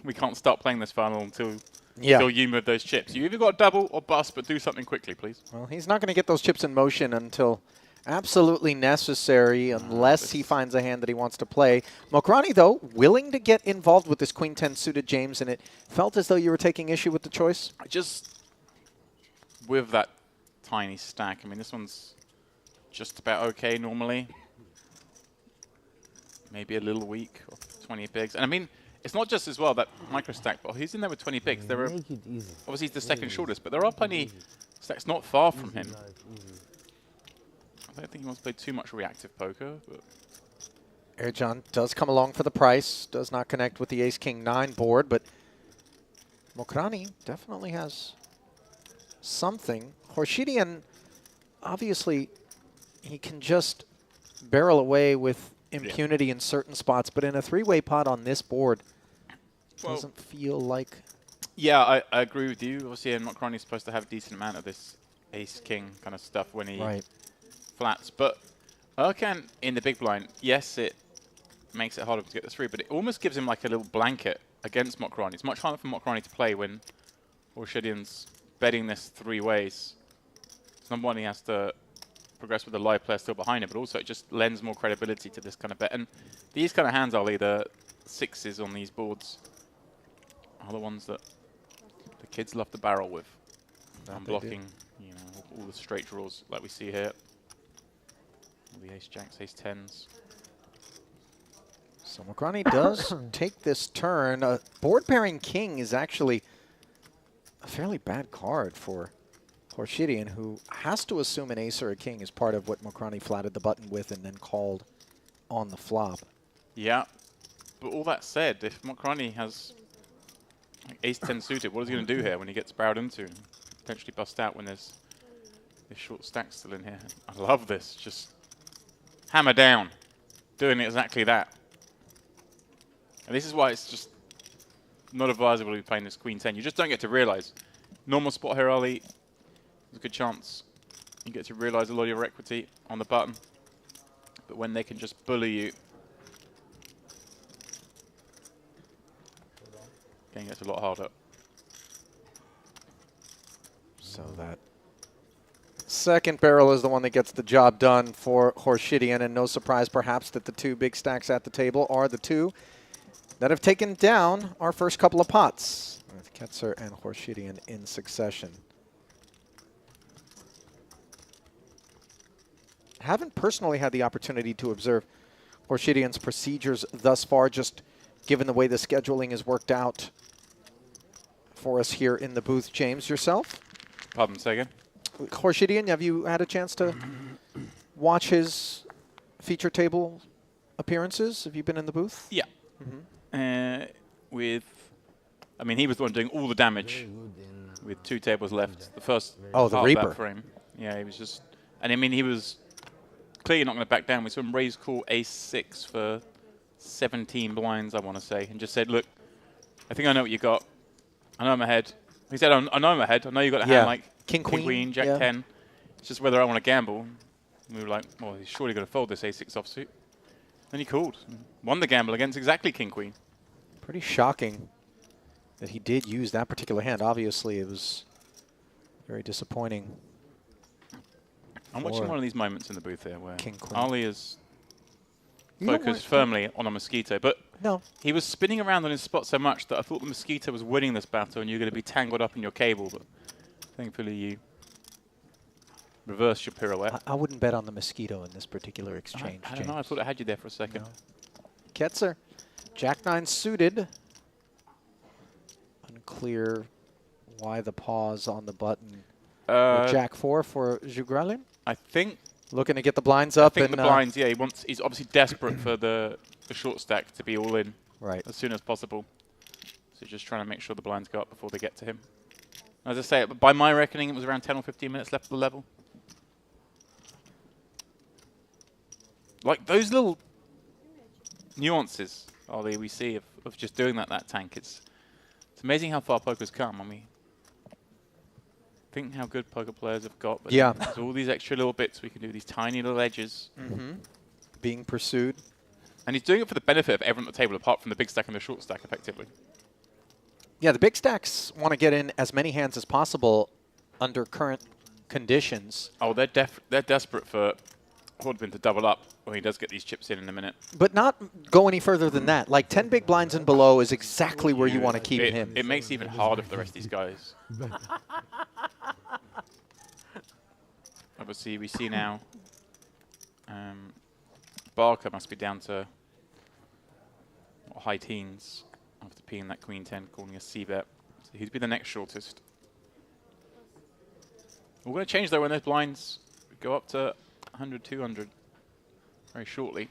We can't start playing this final until you move those chips. You either got double or bust, but do something quickly, please. Well, he's not going to get those chips in motion until absolutely necessary, unless he finds a hand that he wants to play. Mokrani, though, willing to get involved with this Queen 10 suited, James, and it felt as though you were taking issue with the choice. Just with that tiny stack, I mean, this one's just about okay normally. Maybe a little weak, 20 bigs. And I mean, it's not just as well that micro stack, but he's in there with 20 bigs. There are obviously he's the second shortest, but there are plenty stacks not far from him. I don't think he wants to play too much reactive poker. But Erjan does come along for the price, does not connect with the Ace-King-9 board, but Mokrani definitely has something. Horshidian, obviously, he can just barrel away with impunity in certain spots, but in a 3-way pot on this board, doesn't feel like... Yeah, I agree with you. Obviously, Mokrani's supposed to have a decent amount of this ace-king kind of stuff when he flats. But Erkan in the big blind, yes, it makes it harder to get the 3, but it almost gives him like a little blanket against Mokrani. It's much harder for Mokrani to play when Horshidian's betting this 3 ways. So number one, he has to progress with the live player still behind him, but also it just lends more credibility to this kind of bet. And these kind of hands, Ali, the 6s on these boards are the ones that the kids love to barrel with. I'm blocking, you know, all the straight draws like we see here. All the ace jacks, ace tens. So Mokrani does take this turn. Board pairing king is actually a fairly bad card for Horshidian, who has to assume an ace or a king is part of what Mokrani flatted the button with and then called on the flop. Yeah, but all that said, if Mokrani has like ace 10 suited, what is he going to do here when he gets barreled into and potentially bust out when there's this short stack still in here? I love this. Just hammer down, doing exactly that. And this is why it's just not advisable to be playing this queen 10. You just don't get to realize. Normal spot here early, there's a good chance you get to realize a lot of your equity on the button. But when they can just bully you, game gets a lot harder. So that second barrel is the one that gets the job done for Horshidian, and no surprise perhaps that the two big stacks at the table are the two that have taken down our first couple of pots, with Ketzer and Horshidian in succession. Haven't personally had the opportunity to observe Horshidian's procedures thus far, just given the way the scheduling is worked out for us here in the booth. James, yourself? Pardon, say again? Horshidian, have you had a chance to watch his feature table appearances? Have you been in the booth? Yeah. I mean, he was the one doing all the damage with 2 tables left. The first the part Reaper of that frame. Yeah, he was just, and I mean, he was clearly not going to back down. We saw him raise call ace 6 for 17 blinds, I want to say, and just said, look, I think I know what you got. I know I'm ahead. He said, I know I'm ahead. I know you got a hand like King, Queen, Jack 10. It's just whether I want to gamble. And we were like, well, he's surely going to fold this ace 6 offsuit. Then he called. And won the gamble against exactly King Queen. Pretty shocking that he did use that particular hand. Obviously, it was very disappointing. I'm watching one of these moments in the booth here where King, Queen. Ali is focused firmly on a mosquito, but no, he was spinning around on his spot so much that I thought the mosquito was winning this battle and you're going to be tangled up in your cable, but thankfully you reversed your pirouette. I wouldn't bet on the mosquito in this particular exchange, I don't know, I thought I had you there for a second. No. Ketzer, Jack 9 suited. Unclear why the pause on the button. Jack 4 for Jugralin? I think. Looking to get the blinds up. I think the blinds, yeah, he's obviously desperate for the short stack to be all in as soon as possible. So just trying to make sure the blinds go up before they get to him. As I say, by my reckoning, it was around 10 or 15 minutes left of the level. Like those little nuances, Ollie, we see of just doing that tank. It's amazing how far poker's come. I mean, think how good poker players have got. But there's all these extra little bits we can do, these tiny little edges. Being pursued. And he's doing it for the benefit of everyone at the table, apart from the big stack and the short stack, effectively. Yeah, the big stacks want to get in as many hands as possible under current conditions. Oh, they're desperate for Hordman to double up when he does get these chips in a minute. But not go any further than that. Like 10 big blinds and below is exactly where you want to keep him. It makes it even harder for the rest of these guys. Obviously, we see now Barker must be down to high teens after peeing that Queen 10, calling a C-bet. So he'd be the next shortest. We're going to change, though, when those blinds go up to 100, 200 very shortly.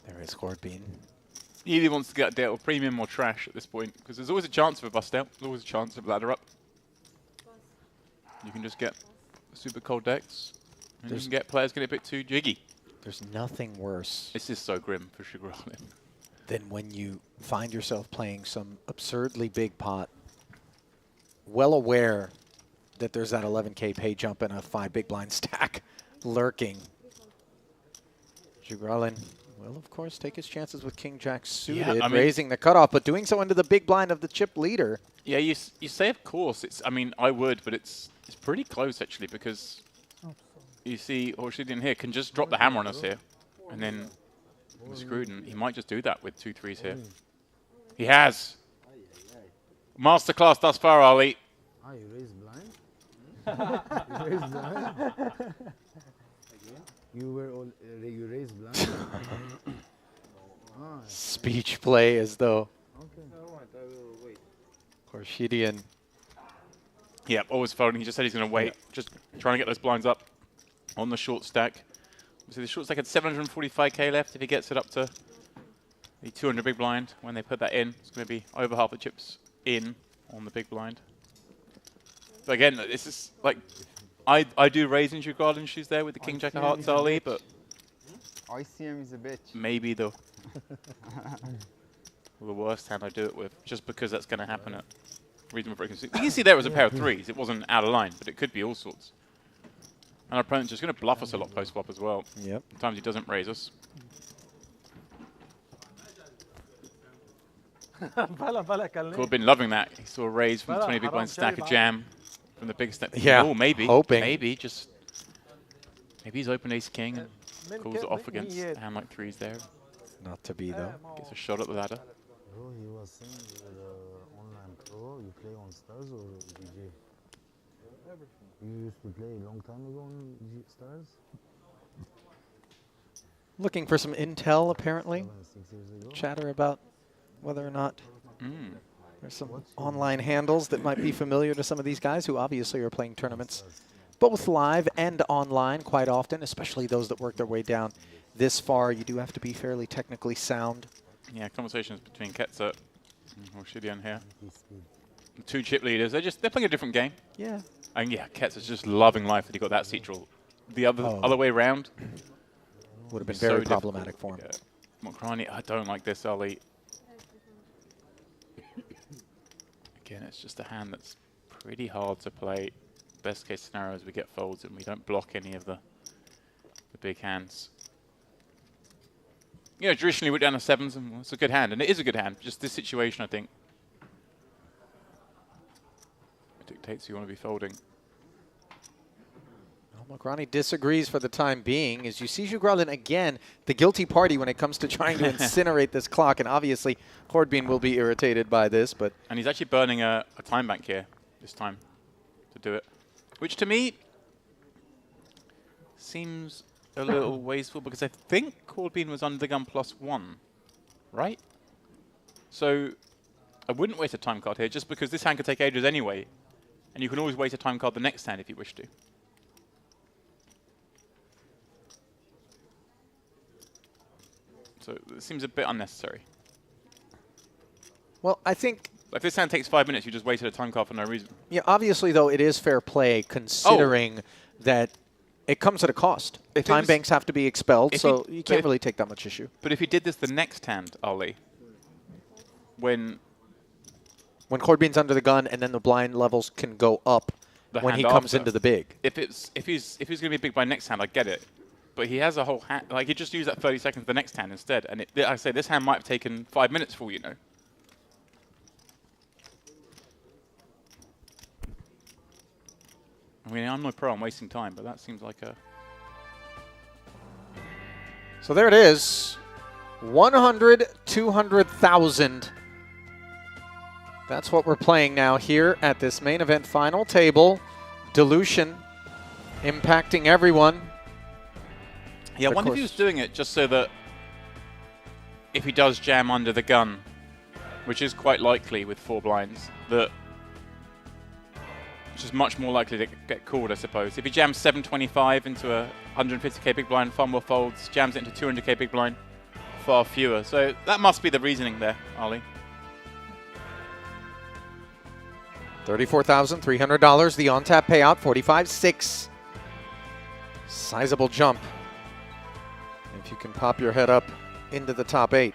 There is Hordbean. He either wants to get a deal of premium or trash at this point, because there's always a chance of a bust out. There's always a chance of a ladder up. You can just get super cold decks, and you can get players get a bit too jiggy. There's nothing worse. This is so grim for Sugar Island. Than when you find yourself playing some absurdly big pot, well aware that there's that 11K pay jump and a 5 big blind stack lurking. Jugralin will, of course, take his chances with King Jack suited, raising the cutoff, but doing so into the big blind of the chip leader. Yeah, you say, of course. I mean, I would, but it's pretty close, actually, because you see Horshidian here can just drop the hammer on us here, and then Scruton, he might just do that with 2 3s here. He has. Masterclass thus far, Ali. Ah, you raised blind? You raised blind? You were all, you raised blind? Ah. Speech play as though Okay. Khorshidian. Yeah, always folding. He just said he's going to wait. Just trying to get those blinds up on the short stack. So the short stack had 745k left. If he gets it up to the 200 big blind, when they put that in, it's going to be over half the chips in on the big blind. But again, this is like, I do raise in Garden shoes there with the King Jack of Hearts, Ali, but ICM is a bitch. maybe the worst hand I do it with, just because that's going to happen at reasonable frequency. You can see there was a pair of 3s. It wasn't out of line, but it could be all sorts. And our opponent's just going to bluff us a lot post-flop as well. Yep. Sometimes he doesn't raise us. Could have been loving that. He saw a raise from the 20 big blind stack, a jam from the big stack. Yeah, Oh, maybe. hoping. Maybe he's open ace king and calls it off against a hand like 3s there. Not to be, though. Gets a shot at the ladder. Bro, he was saying online pro, you play on Stars or DJ? You used to play a long time ago on Stars? Looking for some intel, apparently. 6 years ago? Chatter about whether or not there's some online handles that might be familiar to some of these guys who obviously are playing tournaments, both live and online quite often, especially those that work their way down this far. You do have to be fairly technically sound. Yeah, conversations between Ketzer and Khorshidian here. The 2 chip leaders, they're playing a different game. Yeah. And yeah, Ketzer's just loving life that he got that seat draw. The other way around would have been very problematic for him. Yeah. Mokrani, I don't like this, Ali. Again, it's just a hand that's pretty hard to play. Best case scenario is we get folds and we don't block any of the big hands. You know, traditionally we're down to 7s, and it's a good hand, and it is a good hand. Just this situation, I think, it dictates you want to be folding. Well, Mokrani disagrees for the time being, as you see Jugralin again, the guilty party when it comes to trying to incinerate this clock, and obviously Hordbean will be irritated by this, but... And he's actually burning a time bank here this time to do it, which to me seems a little wasteful, because I think Hordbean was under the gun +1, right? So I wouldn't waste a time card here, just because this hand could take ages anyway, and you can always waste a time card the next hand if you wish to. So it seems a bit unnecessary. Well, I think... If this hand takes 5 minutes, you just wasted a time card for no reason. Yeah, obviously, though, it is fair play, considering that it comes at a cost. Time banks have to be expelled, so you can't really take that much issue. But if you did this the next hand, Ali, when Hordbean's under the gun and then the blind levels can go up when he comes into the big. If he's going to be big by next hand, I get it. But he has a whole hand. Like, he just used that 30 seconds the next hand instead. And I say this hand might have taken 5 minutes for all you know. I mean, I'm no pro on wasting time, but that seems like a... So there it is. 100, 200,000. That's what we're playing now here at this main event final table. Dilution impacting everyone. Yeah, I wonder if he was doing it just so that if he does jam under the gun, which is quite likely with 4 blinds, that which is much more likely to get called, I suppose. If he jams 725 into a 150k big blind, far more folds, jams it into 200k big blind, far fewer. So that must be the reasoning there, Ali. $34,300, the on-tap payout, 45.6. Sizable jump. If you can pop your head up into the top 8.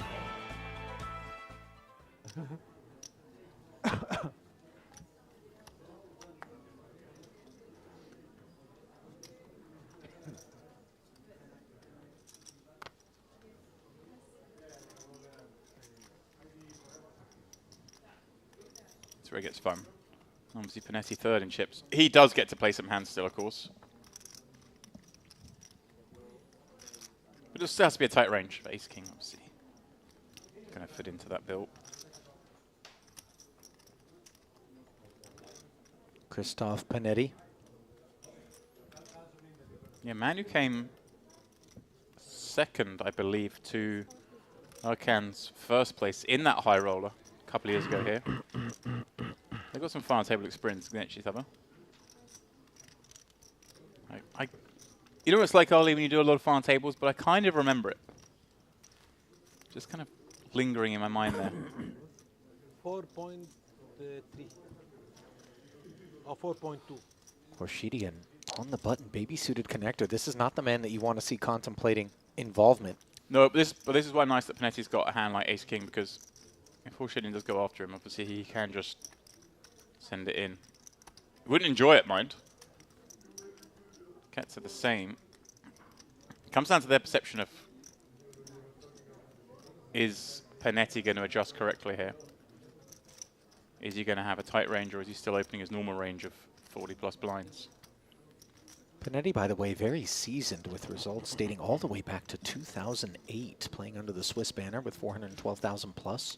That's where it gets fun. Obviously, Panetti third in chips. He does get to play some hands still, of course. But just has to be a tight range for Ace King, obviously. Going to fit into that build. Christoph Panetti. Yeah, Manu came second, I believe, to Arcan's first place in that high roller a couple of years ago here. They've got some final table experience against each other. You know what it's like, Ollie, when you do a lot of final tables, but I kind of remember it. Just kind of lingering in my mind there. 4.3 or 4.2. Korshidian on the button, baby-suited connector. This is not the man that you want to see contemplating involvement. No, but this is why nice that Panetti's got a hand like Ace King, because if Korshidian does go after him, obviously he can just send it in. He wouldn't enjoy it, mind. Cats are the same. It comes down to their perception of, is Panetti going to adjust correctly here? Is he going to have a tight range, or is he still opening his normal range of 40+ blinds? Panetti, by the way, very seasoned with results dating all the way back to 2008, playing under the Swiss banner with 412,000 plus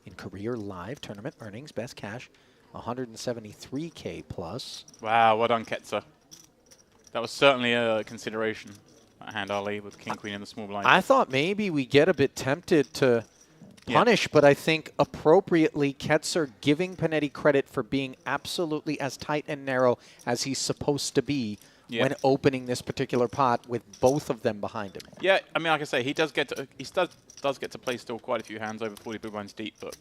in career live tournament earnings, best cash, 173K plus. Wow, well done, Ketzer. That was certainly a consideration, that hand Ali with King Queen in the small blind. I thought maybe we get a bit tempted to punish, but I think appropriately Ketzer giving Panetti credit for being absolutely as tight and narrow as he's supposed to be when opening this particular pot with both of them behind him. Yeah, I mean, like I say, he does get to play still quite a few hands over 40 big blinds deep, but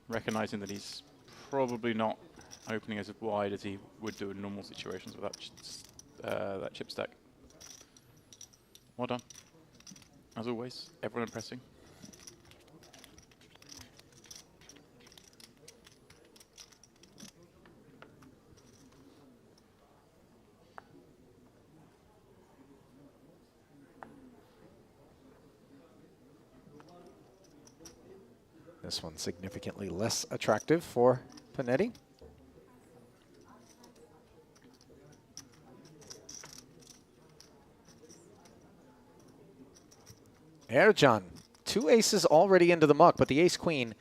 recognizing that he's probably not opening as wide as he would do in normal situations with that chip stack. Well done. As always, everyone impressing. This one significantly less attractive for Panetti. Ercan, 2 aces already into the muck, but the ace-queen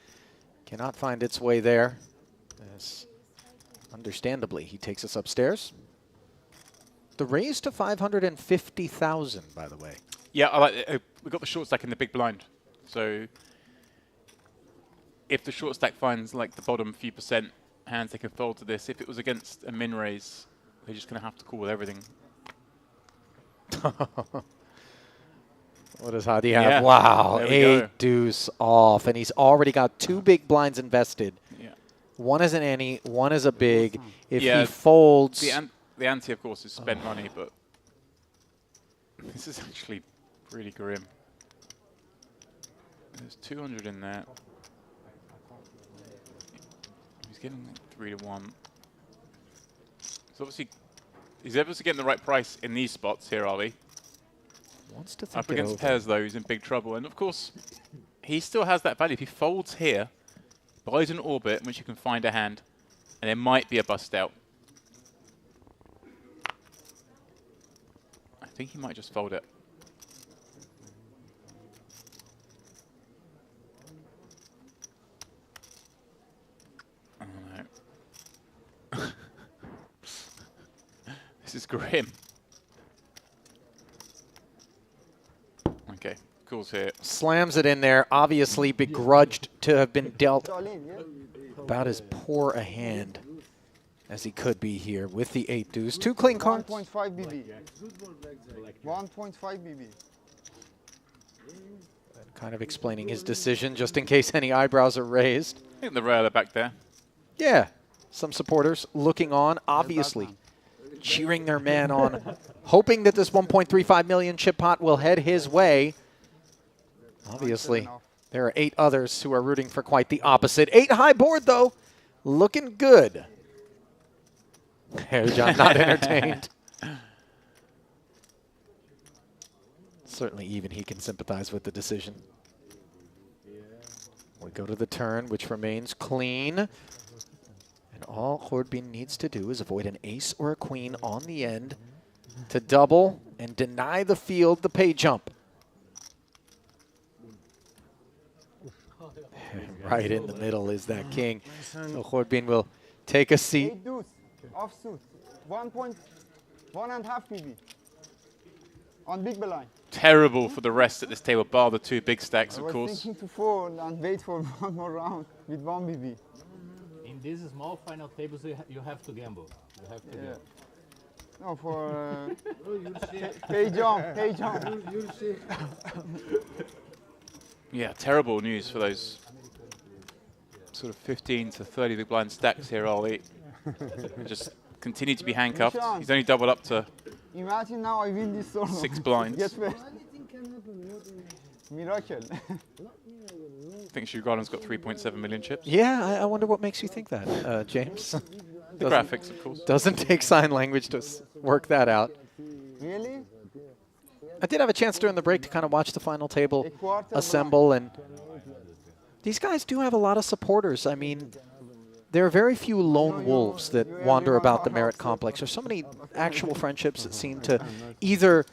cannot find its way there. As understandably, he takes us upstairs. The raise to 550,000, by the way. Yeah, I like we got the short stack in the big blind. So if the short stack finds like the bottom few percent hands, they can fold to this. If it was against a min raise, they're just going to have to call with everything. What does Hadi have? Yeah. Wow, There we go. 8 deuce off, and he's already got 2 big blinds invested. Yeah. One is an ante, one is a big. If Yeah, he folds... the ante, of course, is spent money, but this is actually pretty grim. There's 200 in there. He's getting 3-1. So obviously, he's able to get the right price in these spots here, are we? Wants to think Up against pairs, though, he's in big trouble. And of course, he still has that value. If he folds here, buys an orbit in which you can find a hand, and there might be a bust out. I think he might just fold it. Oh no. This is grim. Okay, calls here. Slams it in there, obviously begrudged to have been dealt about as poor a hand as he could be here with the 8 deuce. 2 clean cards. 1.5 BB. 1.5 BB. Kind of explaining his decision, just in case any eyebrows are raised. I think the rail are back there. Yeah, some supporters looking on, obviously cheering their man on, hoping that this 1.35 million chip pot will head his way. Obviously, there are 8 others who are rooting for quite the opposite. 8 high board, though, looking good. John not entertained. Certainly even he can sympathize with the decision. We go to the turn, which remains clean. And all Horbin needs to do is avoid an ace or a queen on the end to double and deny the field the pay jump. Right in the middle is that king. So Khorbin will take a seat. 8 deuce, offsuit, 1.5 PB on big blind. Terrible for the rest at this table, bar the 2 big stacks, I of was course. thinking to fold and wait for one more round with 1 BB. In these small final tables, you have to gamble. You have to gamble. No, for pay jump. Yeah, terrible news for those sort of 15 to 30 big blind stacks here, Ollie. Just continue to be handcuffed. He's only doubled up to Imagine now I win this tournament. 6 blinds. Get first. Miracle. I think Shugarden's got 3.7 million chips. Yeah, I wonder what makes you think that, James. The graphics, of course. Doesn't take sign language to work that out. Really? I did have a chance during the break to kind of watch the final table assemble, and these guys do have a lot of supporters. I mean, there are very few lone wolves that wander about the Merit Complex. There's so many actual friendships that seem to either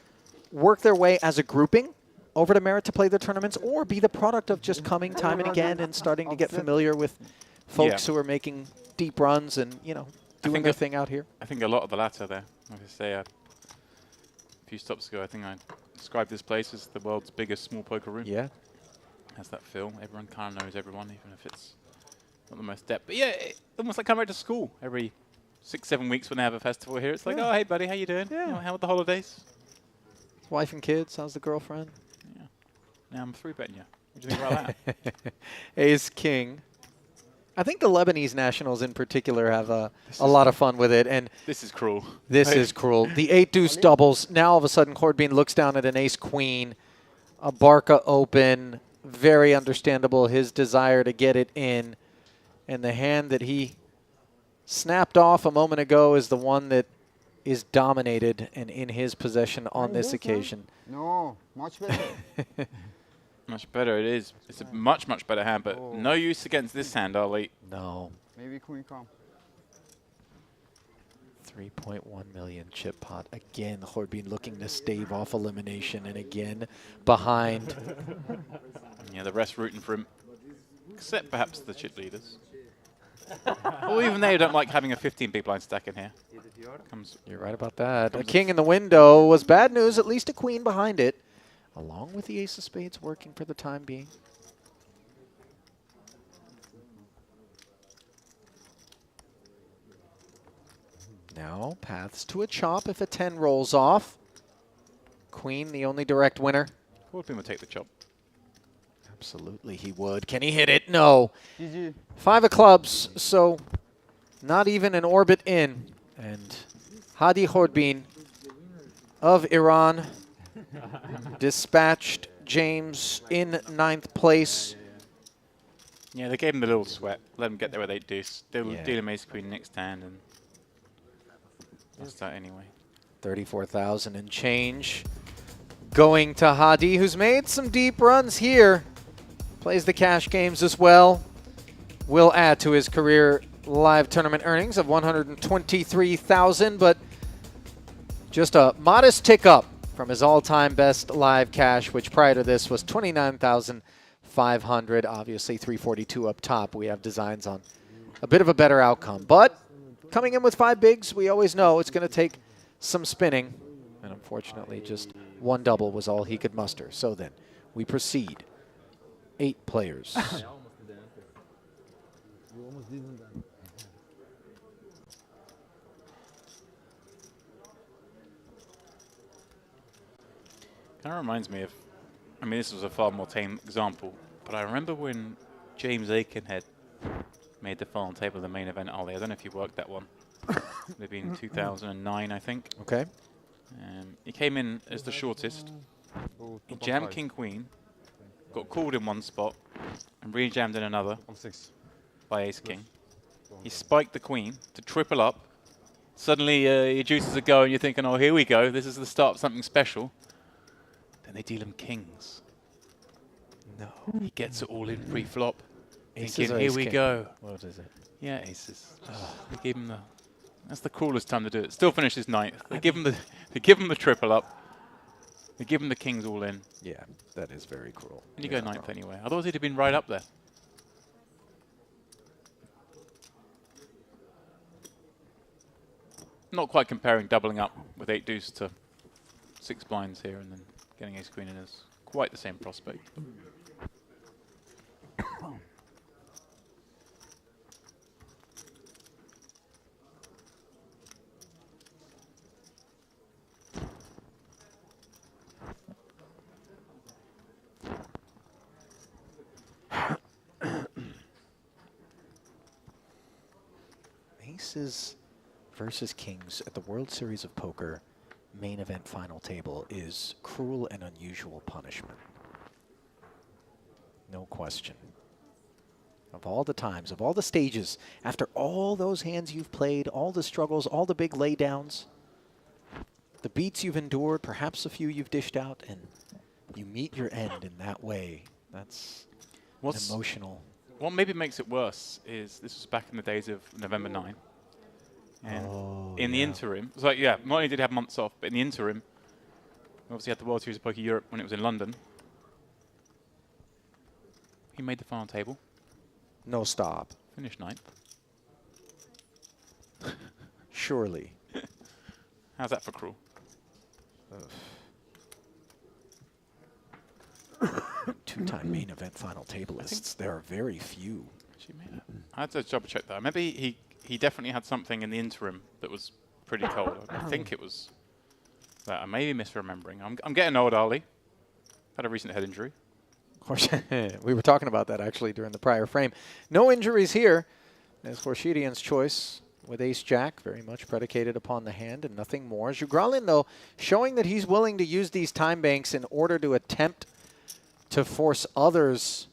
work their way as a grouping over to Merit to play their tournaments, or be the product of just coming time and again and starting to get familiar with folks who are making deep runs and, you know, doing their thing out here. I think a lot of the latter there. Like I say, a few stops ago, I think I described this place as the world's biggest small poker room. Yeah. Has that feel. Everyone kind of knows everyone, even if it's not the most depth. But yeah, almost like coming back to school every 6-7 weeks when they have a festival here. It's like, oh, hey, buddy, how you doing? Yeah. You know, how are the holidays? Wife and kids, how's the girlfriend? Yeah. Now I'm 3-betting you. What do you think about that? Ace King. I think the Lebanese nationals in particular have a lot of fun with it. And this is cruel. This is cruel. The 8-deuce doubles. Now all of a sudden Khorbin looks down at an ace-queen, a Barca open. Very understandable, his desire to get it in. And the hand that he snapped off a moment ago is the one that is dominated and in his possession on this occasion. No, much better. Much better it is. It's a much, much better hand, but no use against this hand, Ollie. No. Maybe queen come. 3.1 million chip pot. Again, Khorbin looking to stave off elimination, and again behind. Yeah, the rest rooting for him, except perhaps the chip leaders. Or even they don't like having a 15 big blind stack in here. You're right about that. A king in the window was bad news, at least a queen behind it, along with the ace of spades working for the time being. Now, paths to a chop if a 10 rolls off. Queen, the only direct winner. Khorbin would take the chop. Absolutely, he would. Can he hit it? No. GG. 5 of clubs, so not even an orbit in. And Hadi Khorbin of Iran dispatched James in 9th place. Yeah, they gave him the little sweat. Let him get there with 8 deuce. They'll deal him ace queen next hand, and that's that anyway. 34,000 and change going to Hadi, who's made some deep runs here. Plays the cash games as well. Will add to his career live tournament earnings of 123,000, but just a modest tick up from his all-time best live cash, which prior to this was 29,500. Obviously, 342 up top. We have designs on a bit of a better outcome, but coming in with 5 bigs, we always know it's going to take some spinning, and unfortunately, just 1 double was all he could muster. So then, we proceed. 8 players. Kind of reminds me of, I mean, this was a far more tame example, but I remember when James Aikenhead made the final table of the main event, Ollie. I don't know if you worked that one. Maybe in 2009, I think. Okay. He came in as the shortest. He jammed King Queen, got called in one spot, and re-jammed in another by Ace King. He spiked the Queen to triple up. Suddenly, your juices are going. You're thinking, oh, here we go. This is the start of something special. Then they deal him kings. No. He gets it all in pre-flop. Aces Thinking, or here ace we king? go. What is it? Yeah, aces. They gave him the. That's the cruelest time to do it. Still finishes 9th. They give him the. They give him the triple up. They give him the kings all in. Yeah, that is very cruel. And you go 9th anyway. Otherwise, he'd have been right up there. Not quite comparing doubling up with 8 deuce to 6 blinds here and then getting ace queen in is quite the same prospect. Aces versus kings at the World Series of Poker main event final table is cruel and unusual punishment. No question. Of all the times, of all the stages, after all those hands you've played, all the struggles, all the big laydowns, the beats you've endured, perhaps a few you've dished out, and you meet your end in that way. That's emotional. What maybe makes it worse is this was back in the days of November 9. And in the interim, so yeah, not only did he have months off, but in the interim, we obviously had the World Series of Poker Europe when it was in London. He made the final table. No stop. Finished 9th. Surely. How's that for cruel? Two-time main event final tablists. There are very few. I had to double check that. Maybe he definitely had something in the interim that was pretty cold. I think it was that. I may be misremembering. I'm getting old, Ali. Had a recent head injury. Of course, we were talking about that actually during the prior frame. No injuries here. As Khorshidian's choice with ace-jack, very much predicated upon the hand and nothing more. Zhugralin, though, showing that he's willing to use these time banks in order to attempt to force others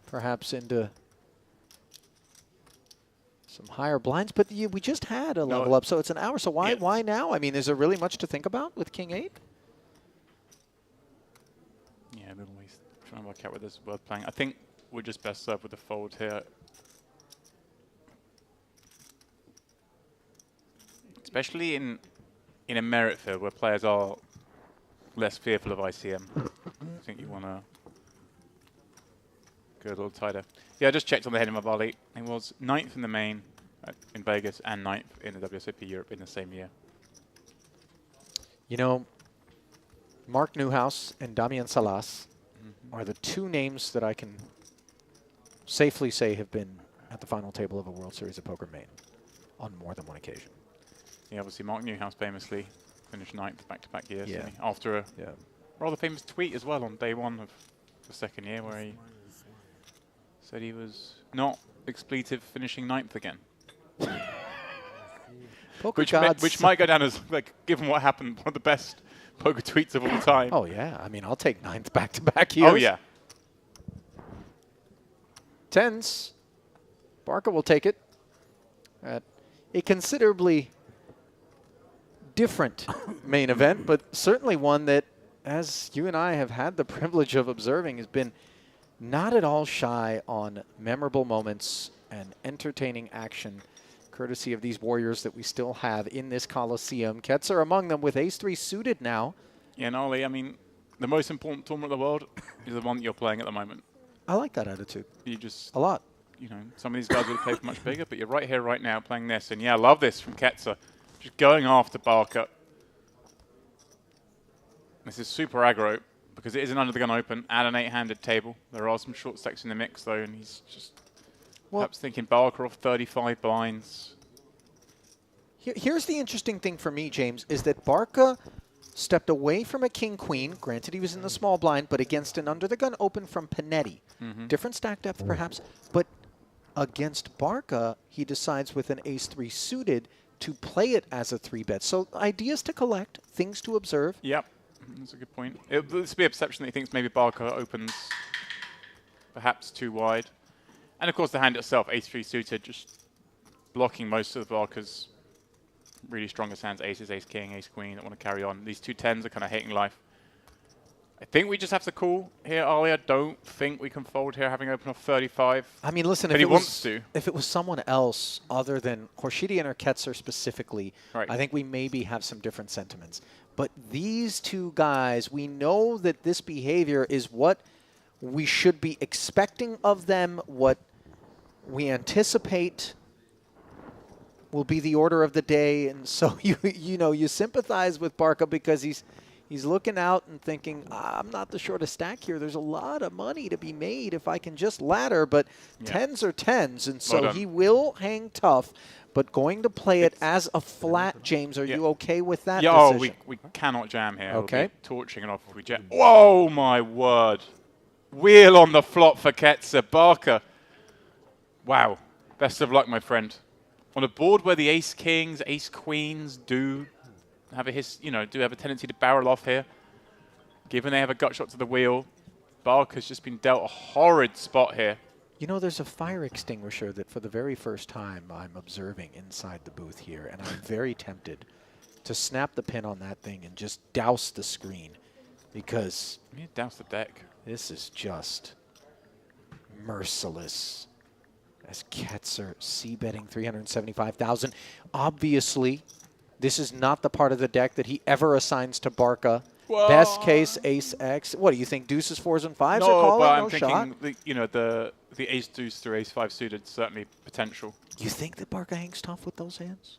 perhaps into some higher blinds. But we just had a level up, so it's an hour. So why now? I mean, is there really much to think about with King 8? Yeah, a little ways. Trying to work out whether this is worth playing. I think we're just best served with the fold here. Especially in a merit field where players are less fearful of ICM. I think you want to go a little tighter. Yeah, I just checked on the head of my volley. He was 9th in the main in Vegas and 9th in the WSOP Europe in the same year. You know, Mark Newhouse and Damien Salas are the two names that I can safely say have been at the final table of a World Series of Poker main on more than one occasion. Yeah, obviously Mark Newhouse famously finished 9th back-to-back years. Yeah. After a rather famous tweet as well on day 1 of the second year where he said he was not expletive finishing 9th again. which might go down as, like, given what happened, one of the best poker tweets of all time. Oh, yeah. I mean, I'll take 9th back-to-back years. Oh, yeah. 10s. Barca will take it at a considerably different main event, but certainly one that, as you and I have had the privilege of observing, has been not at all shy on memorable moments and entertaining action, courtesy of these warriors that we still have in this Coliseum. Ketzer among them with ace-3 suited now. Yeah, and Ollie, I mean, the most important tournament in the world is the one that you're playing at the moment. I like that attitude. You just... A lot. You know, some of these guys would have played for much bigger, but you're right here, right now, playing this. And yeah, I love this from Ketzer. Just going after Barker. This is super aggro because it is an under-the-gun open at an 8-handed table. There are some short stacks in the mix, though, and he's just perhaps thinking Barker off 35 blinds. Here's the interesting thing for me, James, is that Barca stepped away from a king-queen. Granted, he was in the small blind, but against an under-the-gun open from Panetti. Different stack depth, perhaps, but against Barca, he decides with an ace-3 suited to play it as a 3-bet. So ideas to collect, things to observe. Yep, that's a good point. This would be a perception that he thinks maybe Barca opens perhaps too wide. And of course the hand itself, ace-3 suited, just blocking most of the Barca's really strongest hands, aces, ace-king, ace-queen that want to carry on. These two 10s are kind of hating life. I think we just have to call here, Ali. I don't think we can fold here, having open off 35. I mean, listen, but if it was someone else other than Khorshidian or Ketzer specifically, right, I think we maybe have some different sentiments. But these two guys, we know that this behavior is what we should be expecting of them, what we anticipate will be the order of the day. And so you sympathize with Barca because he's looking out and thinking, I'm not the shortest stack here. There's a lot of money to be made if I can just ladder, but tens are tens, and so he will hang tough. But going to play it as a flat, James, are you okay with that decision? We cannot jam here. Okay. We'll be torching it off if we jam. Whoa, my word. Wheel on the flop for Ketzer. Barca. Wow. Best of luck, my friend. On a board where the ace-kings, ace-queens do have a tendency to barrel off here, given they have a gut shot to the wheel, Barca's just been dealt a horrid spot here. You know, there's a fire extinguisher that for the very first time I'm observing inside the booth here, and I'm very tempted to snap the pin on that thing and just douse the screen because douse the deck. This is just merciless. As Ketzer c-betting 375,000. Obviously, this is not the part of the deck that he ever assigns to Barca. Whoa. Best case, ace X. What do you think? Deuces, fours, and fives are No, calling? but I'm No thinking shot. the ace deuce through ace five suited certainly potential. You think that Barca hangs tough with those hands?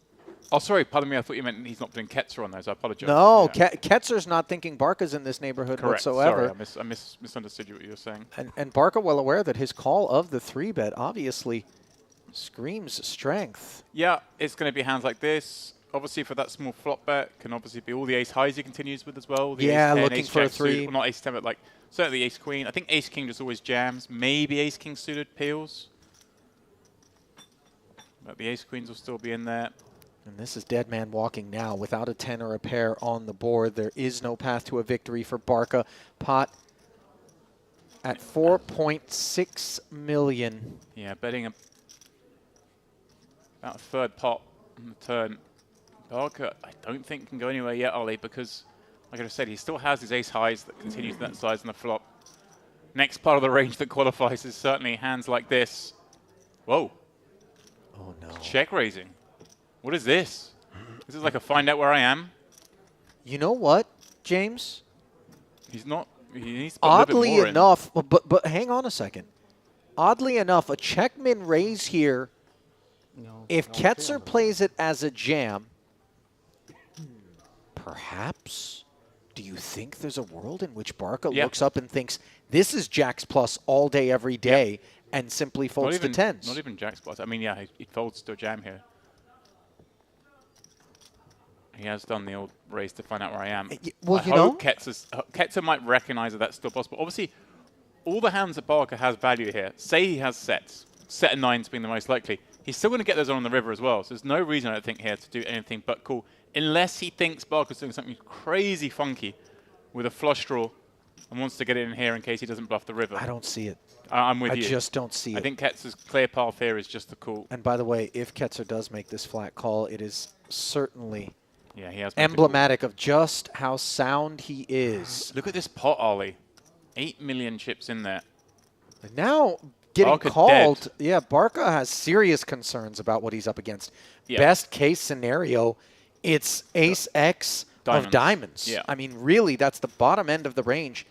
Oh, sorry, pardon me. I thought you meant he's not putting Ketzer on those. I apologize. No, Ketzer's not thinking Barca's in this neighborhood Correct. whatsoever. Sorry, I misunderstood you what you were saying. And Barca well aware that his call of the 3-bet obviously screams strength. Yeah, it's going to be hands like this. Obviously, for that small flop bet, can obviously be all the ace highs he continues with as well. The Yeah, ace 10, looking ace for a jack 3. Suited, well, not ace 10, but like certainly ace queen. I think ace king just always jams. Maybe ace king suited peels. But the ace queens will still be in there. And this is dead man walking now without a 10 or a pair on the board. There is no path to a victory for Barca. Pot at 4.6 million. Yeah, betting about a third pot on the turn. Barca, I don't think can go anywhere yet, Ollie, because, like I said, he still has his ace highs that continues to that size on the flop. Next part of the range that qualifies is certainly hands like this. Whoa. Oh, no. Check raising. What is this? This is like a find out where I am. You know what, James? He's not. He needs to put a little bit Oddly more in. enough, but hang on a second. Oddly enough, a check min raise here. If Ketzer plays it as a jam, perhaps. Do you think there's a world in which Barca looks up and thinks this is Jacks plus all day, every day, and simply folds to tens? Not even Jacks plus. I mean, yeah, he folds to a jam here. He has done the old race to find out where I am. Well, I you know, hope Ketzer might recognize that that's still possible. Obviously, all the hands that Barca has value here. Say he has sets, set of nines being the most likely. He's still going to get those on the river as well. So there's no reason, I don't think, here to do anything but call. Unless he thinks Barca's doing something crazy funky with a flush draw and wants to get it in here in case he doesn't bluff the river. I don't see it. I'm with I you. just don't see it. I think Ketzer's clear path here is just the call. And by the way, if Ketzer does make this flat call, it is certainly he has emblematic of just how sound he is. Look at this pot, Ollie. 8 million chips in there. And now getting Barca called. dead. Yeah, Barca has serious concerns about what he's up against. Yeah. Best case scenario, it's ace X of diamonds. Yeah. I mean, really, that's the bottom end of the range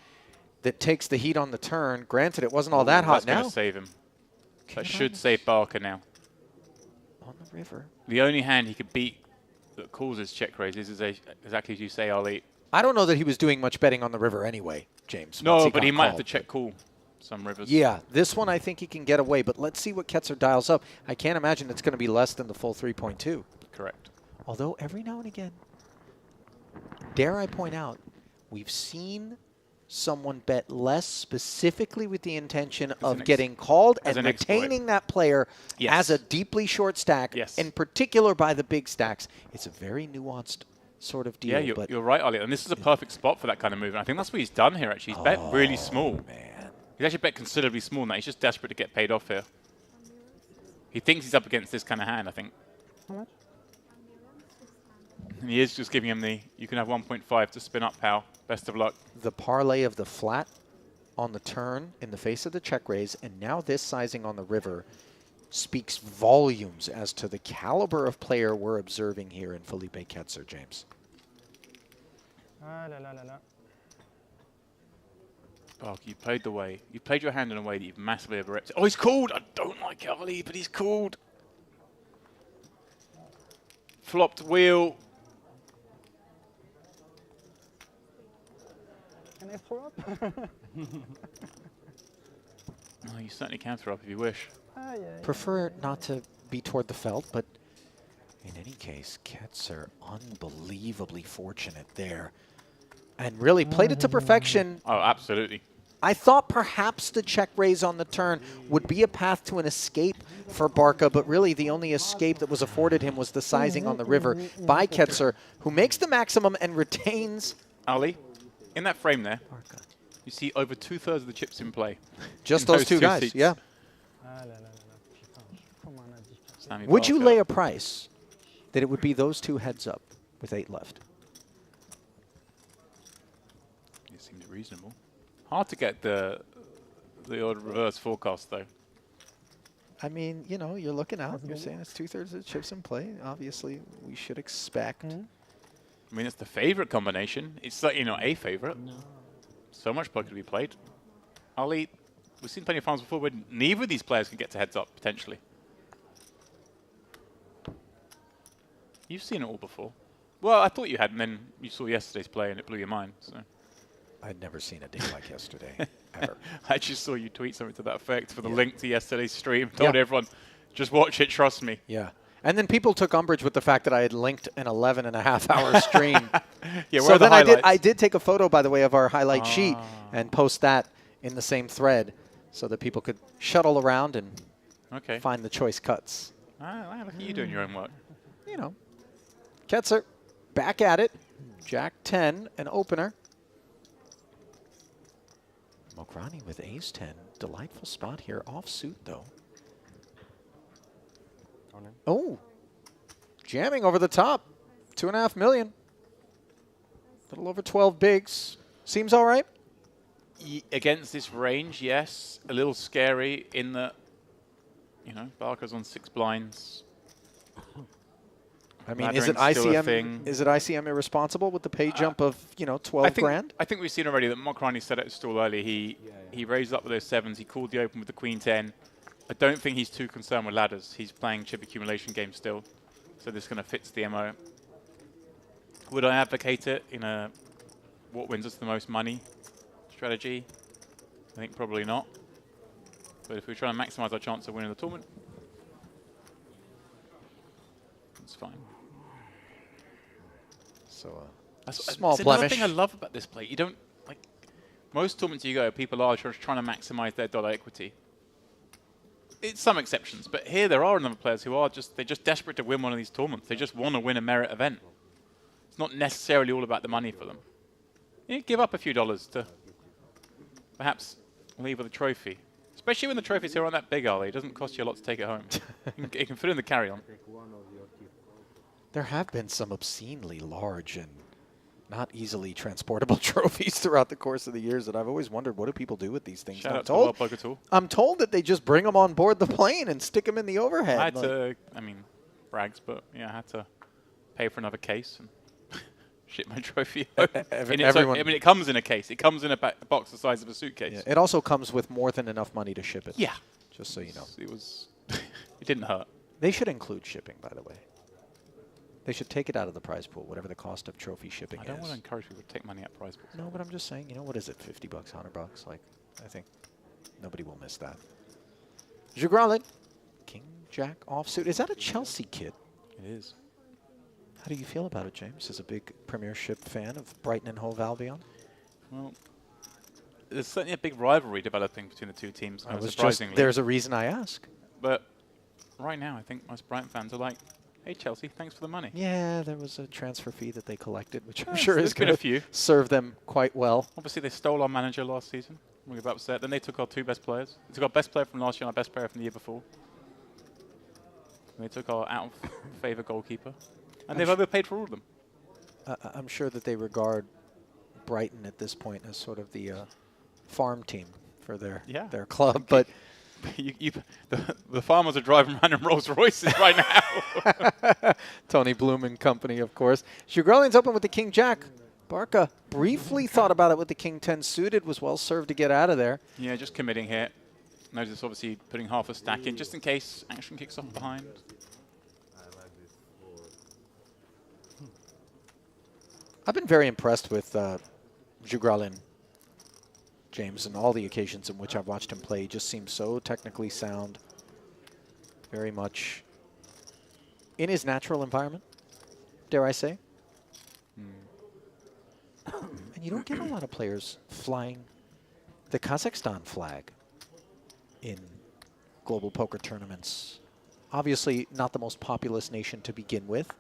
that takes the heat on the turn. Granted, it wasn't all that hot That's now. going to save him. That should save Barca now. On the river. The only hand he could beat that causes check raises is exactly as you say, Ollie. I don't know that he was doing much betting on the river anyway, James. No, but he might have to check call some rivers. Yeah, this one I think he can get away, but let's see what Ketzer dials up. I can't imagine it's going to be less than the full 3.2. Correct. Although every now and again, dare I point out, we've seen someone bet less specifically with the intention of getting called and retaining that player as a deeply short stack, in particular by the big stacks. It's a very nuanced sort of deal. Yeah, you're right, Ollie. And this is a perfect spot for that kind of move. And I think that's what he's done here, actually. He's bet really small. Man. He's actually bet considerably small than that. He's just desperate to get paid off here. He thinks he's up against this kind of hand, I think. How much? And he is just giving him the, you can have 1.5 to spin up, pal. Best of luck. The parlay of the flat on the turn in the face of the check raise, and now this sizing on the river speaks volumes as to the caliber of player we're observing here in Felipe Ketzer, James. Oh, you played the way. You played your hand in a way that you've massively overreacted. Oh, he's called! I don't like Ollie, but he's called. flopped wheel. Can I throw up? Oh, you certainly can throw up if you wish. Prefer not to be toward the felt, but in any case, Ketzer unbelievably fortunate there. And really played it to perfection. Oh, absolutely. I thought perhaps the check raise on the turn would be a path to an escape for Barca, but really the only escape that was afforded him was the sizing on the river by Ketzer, who makes the maximum and retains. Ali, in that frame there, you see over 2/3 of the chips in play. Just in those two guys, seats. yeah. Sammy Would you Barca. lay a price that it would be those two heads up with 8 left? It seems reasonable. Hard to get the odd reverse forecast, though. I mean, you know, you're looking out. You're saying it's 2/3 of the chips in play. Obviously, we should expect. I mean, it's the favorite combination. It's certainly not a favorite. No. So much play could be played. Ali, we've seen plenty of finals before where neither of these players can get to heads up, potentially. You've seen it all before. Well, I thought you had, and then you saw yesterday's play and it blew your mind. So I'd never seen a day like yesterday, ever. I just saw you tweet something to that effect for the link to yesterday's stream. Told everyone, just watch it, trust me. Yeah. And then people took umbrage with the fact that I had linked an 11.5-hour stream. Yeah, so then the I did take a photo, by the way, of our highlight sheet and post that in the same thread so that people could shuttle around and find the choice cuts. Ah, look at you doing your own work. You know. Ketzer back at it. Jack 10, an opener. Mokrani with ace 10. Delightful spot here. Offsuit, though. Oh. Jamming over the top. 2.5 million. A little over 12 bigs. Seems all right. Against this range, yes. A little scary in that, you know, Barca's on 6 blinds. I mean, is it ICM? Is it ICM irresponsible with the pay jump of 12 grand? I think we've seen already that Mokrani set it stall early. He raised up with those 7s. He called the open with the queen 10. I don't think he's too concerned with ladders. He's playing chip accumulation game still, so this kind of fits the MO. Would I advocate it in a what wins us the most money strategy? I think probably not. But if we're trying to maximize our chance of winning the tournament, it's fine. So that's small another blemish. thing I love about this play. You don't like most tournaments you go. People are trying to maximize their dollar equity. It's some exceptions, but here there are a number of players who are they're just desperate to win one of these tournaments. They just want to win a merit event. It's not necessarily all about the money for them. You give up a few dollars to perhaps leave with a trophy. Especially when the trophies here aren't that big, Ali. It doesn't cost you a lot to take it home. You can fit in the carry-on. There have been some obscenely large and not easily transportable trophies throughout the course of the years that I've always wondered, what do people do with these things? Shout out to World Poker Tour. I'm told that they just bring them on board the plane and stick them in the overhead. I had to, I mean, brags, but yeah, I had to pay for another case and ship my trophy home. I mean, it comes in a case. It comes in a box the size of a suitcase. Yeah, it also comes with more than enough money to ship it. Yeah. Just so you know. It was, it didn't hurt. They should include shipping, by the way. They should take it out of the prize pool, whatever the cost of trophy shipping is. I don't want to encourage people to take money out of prize pools. No, but I'm just saying, what is it, 50 bucks, 100 bucks? Like, I think nobody will miss that. Jugralin, King Jack offsuit. Is that a Chelsea kid? It is. How do you feel about it, James, as a big Premiership fan of Brighton and Hove Albion? Well, there's certainly a big rivalry developing between the two teams, surprisingly. There's a reason I ask. But right now, I think most Brighton fans are like, hey, Chelsea, thanks for the money. Yeah, there was a transfer fee that they collected, which I'm sure is going to serve them quite well. Obviously, they stole our manager last season. We were upset. Then they took our 2 best players. They took our best player from last year and our best player from the year before. And they took our out-of-favour goalkeeper. And they've overpaid for all of them. I'm sure that they regard Brighton at this point as sort of the farm team for their club, but the farmers are driving around in Rolls Royces right now. Tony Bloom and company, of course. Jugralian's open with the King Jack. Barca briefly thought about it with the King 10 suited, was well served to get out of there. Yeah, just committing here. Notice obviously putting half a stack in just in case action kicks off behind. I've been very impressed with Jugralin, James, and all the occasions in which I've watched him play. He just seems so technically sound, very much in his natural environment, dare I say. And you don't get a lot of players flying the Kazakhstan flag in global poker tournaments. Obviously not the most populous nation to begin with,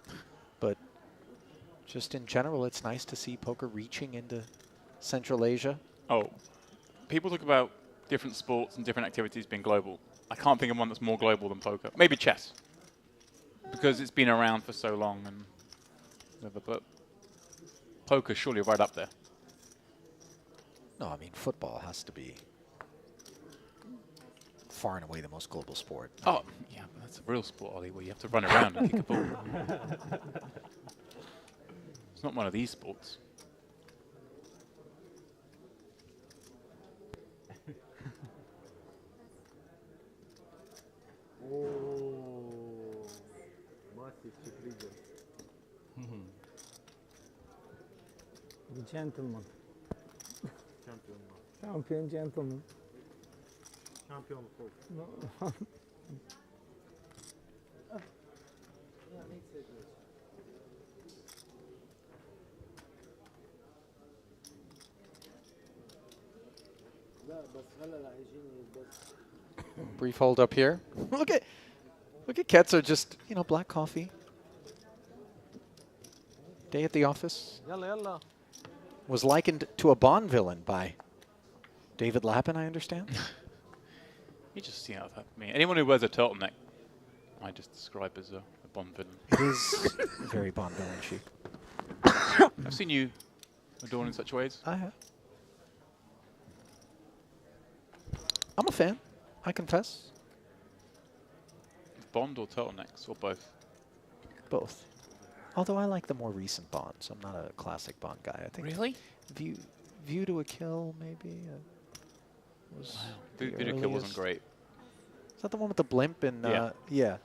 but just in general, it's nice to see poker reaching into Central Asia. Oh, people talk about different sports and different activities being global. I can't think of one that's more global than poker. Maybe chess, because it's been around for so long, and but poker's surely right up there. No, I mean, football has to be far and away the most global sport. Oh, yeah, but that's a real sport, Ollie, where you have to run around and kick a ball. It's not one of these sports. Gentleman. Champion gentleman. Champion Cove. No. Brief hold up here. look at Ketzer, just, black coffee. Day at the office. Was likened to a Bond villain by David Lappin, I understand. You just, I mean, anyone who wears a turtleneck, I just describe as a Bond villain. It is very Bond villain chic. I've seen you adorn in such ways. I have. I'm a fan, I confess. Bond or turtlenecks, or both? Both. Although I like the more recent Bonds. I'm not a classic Bond guy. I think. Really? View to a Kill, maybe. Was View to Kill wasn't great. Is that the one with the blimp? And yeah. Yeah.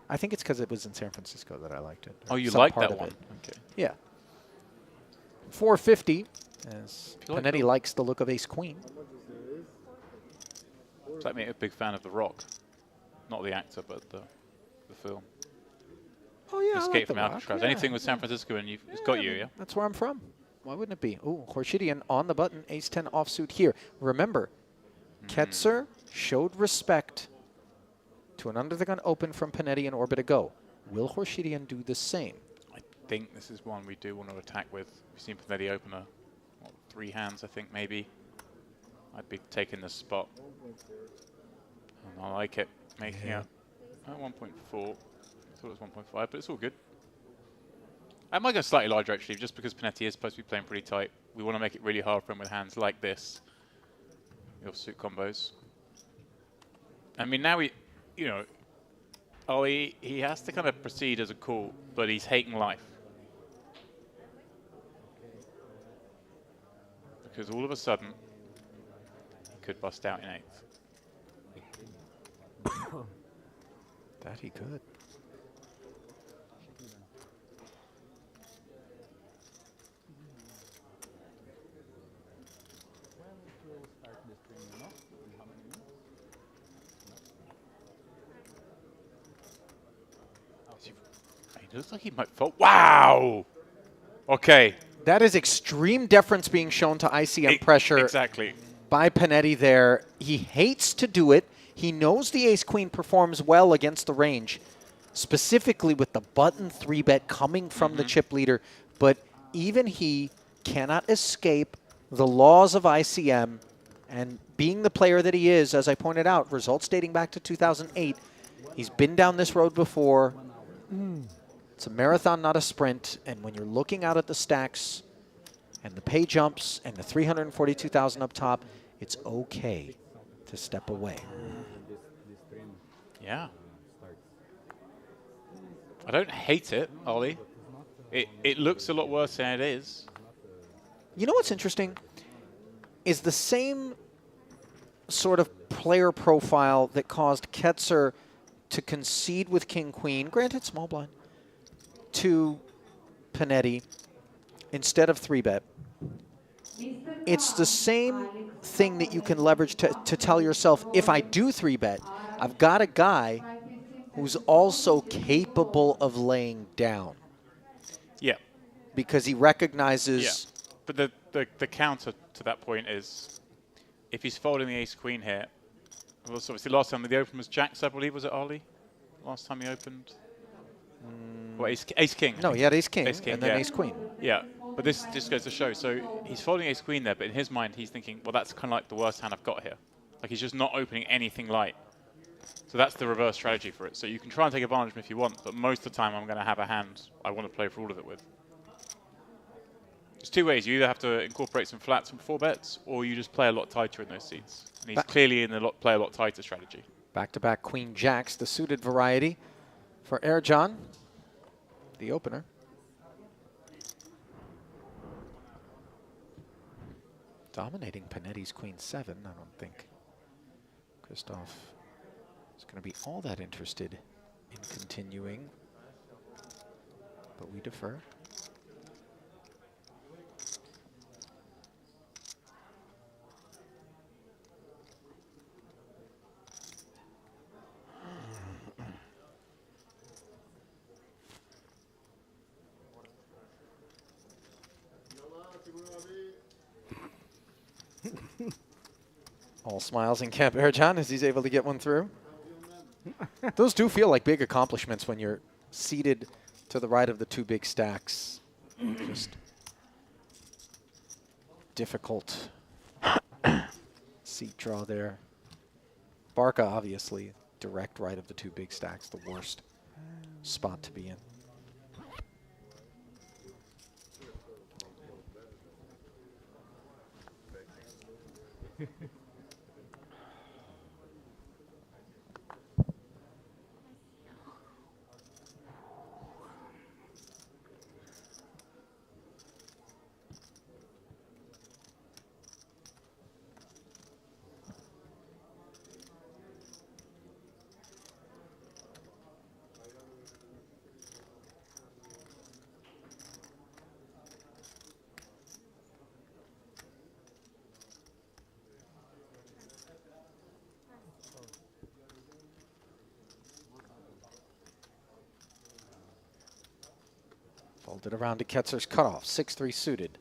I think it's because it was in San Francisco that I liked it. Oh, you liked that one? Okay. Yeah. 450, as like Panetti likes the look of Ace Queen. Does that make a big fan of The Rock? Not the actor, but the film. Oh, yeah, Escape I like from The Rock, Alcatraz. yeah. Anything with San Francisco and it's got you, yeah? That's where I'm from. Why wouldn't it be? Ooh, Khorshidian on the button, Ace-10 offsuit here. Remember, Ketzer showed respect to an under-the-gun open from Panetti and Orbit a go. Will Khorshidian do the same? I think this is one we do want to attack with. We've seen Panetti open three hands, I think, maybe. I'd be taking this spot. And I like it. Making it at 1.4. I thought it was 1.5, but it's all good. I might go slightly larger, actually, just because Panetti is supposed to be playing pretty tight. We want to make it really hard for him with hands like this. The offsuit combos. I mean, now Ollie, he has to kind of proceed as a call, but he's hating life. Because all of a sudden, he could bust out in 8th. That he could. It looks like he might fold. Wow! Okay. That is extreme deference being shown to ICM pressure. Exactly. By Panetti there. He hates to do it. He knows the ace-queen performs well against the range, specifically with the button 3-bet coming from the chip leader, but even he cannot escape the laws of ICM, and being the player that he is, as I pointed out, results dating back to 2008, he's been down this road before. It's a marathon, not a sprint, and when you're looking out at the stacks and the pay jumps and the 342,000 up top, it's okay to step away. Yeah. I don't hate it, Ollie. It looks a lot worse than it is. You know what's interesting is the same sort of player profile that caused Ketzer to concede with King-Queen, granted small blind, to Panetti, instead of 3-bet, it's the same thing that you can leverage to tell yourself, if I do 3-bet, I've got a guy who's also capable of laying down. Yeah. Because he recognizes... Yeah. But the counter to that point is, if he's folding the ace-queen here, well, so obviously last time the open was jacks, I believe, was it Ali? Last time he opened? Well, ace-king. No, he had ace-king, Ace-king, and then yeah. ace-queen. Yeah, but this just goes to show. So he's folding ace-queen there, but in his mind, he's thinking, well, that's kind of like the worst hand I've got here. Like, he's just not opening anything light. So that's the reverse strategy for it. So you can try and take advantage of him if you want, but most of the time I'm going to have a hand I want to play for all of it with. There's two ways. You either have to incorporate some flats from 4-bets, or you just play a lot tighter in those seats. And he's clearly in the play a lot tighter strategy. Back-to-back queen jacks, the suited variety for Ercan, the opener. Dominating Panetti's queen 7. I don't think Christoph is going to be all that interested in continuing, but we defer. All smiles in Camp Ercan as he's able to get one through. Those do feel like big accomplishments when you're seated to the right of the two big stacks. Just difficult seat draw there. Barca, obviously, direct right of the two big stacks, the worst spot to be in. Folded around to Ketzer's cutoff, 6-3 suited.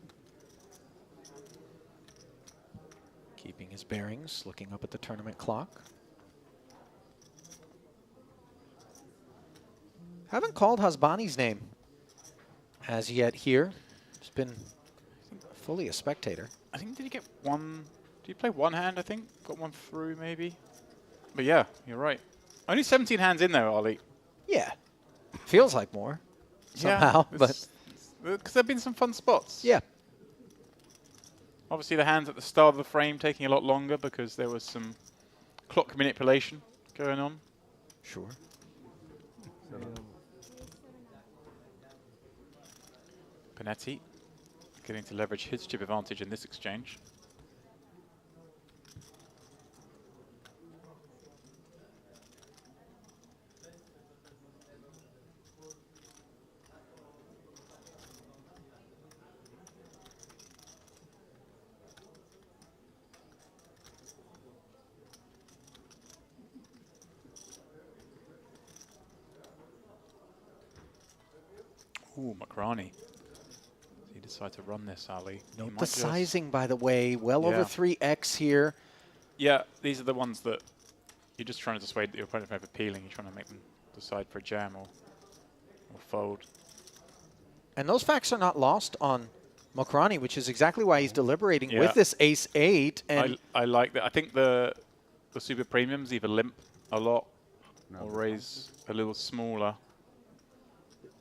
Keeping his bearings, looking up at the tournament clock. Haven't called Hasbani's name as yet here. He's been fully a spectator. I think, did he get one? Did he play one hand, I think? Got one through, maybe? But yeah, you're right. Only 17 hands in there, Ali. Yeah. Feels like more. Somehow, yeah, but because there have been some fun spots. Yeah. Obviously, the hands at the start of the frame taking a lot longer because there was some clock manipulation going on. Sure. Panetti getting to leverage his chip advantage in this exchange. Ooh, Makrani. He decided to run this, Ali. Note the sizing, by the way, well over 3x here. Yeah, these are the ones that you're just trying to dissuade your opponent from appealing. You're trying to make them decide for a jam or fold. And those facts are not lost on Makrani, which is exactly why he's deliberating with this ace-8. And I like that. I think the super premiums either limp a lot or raise a little smaller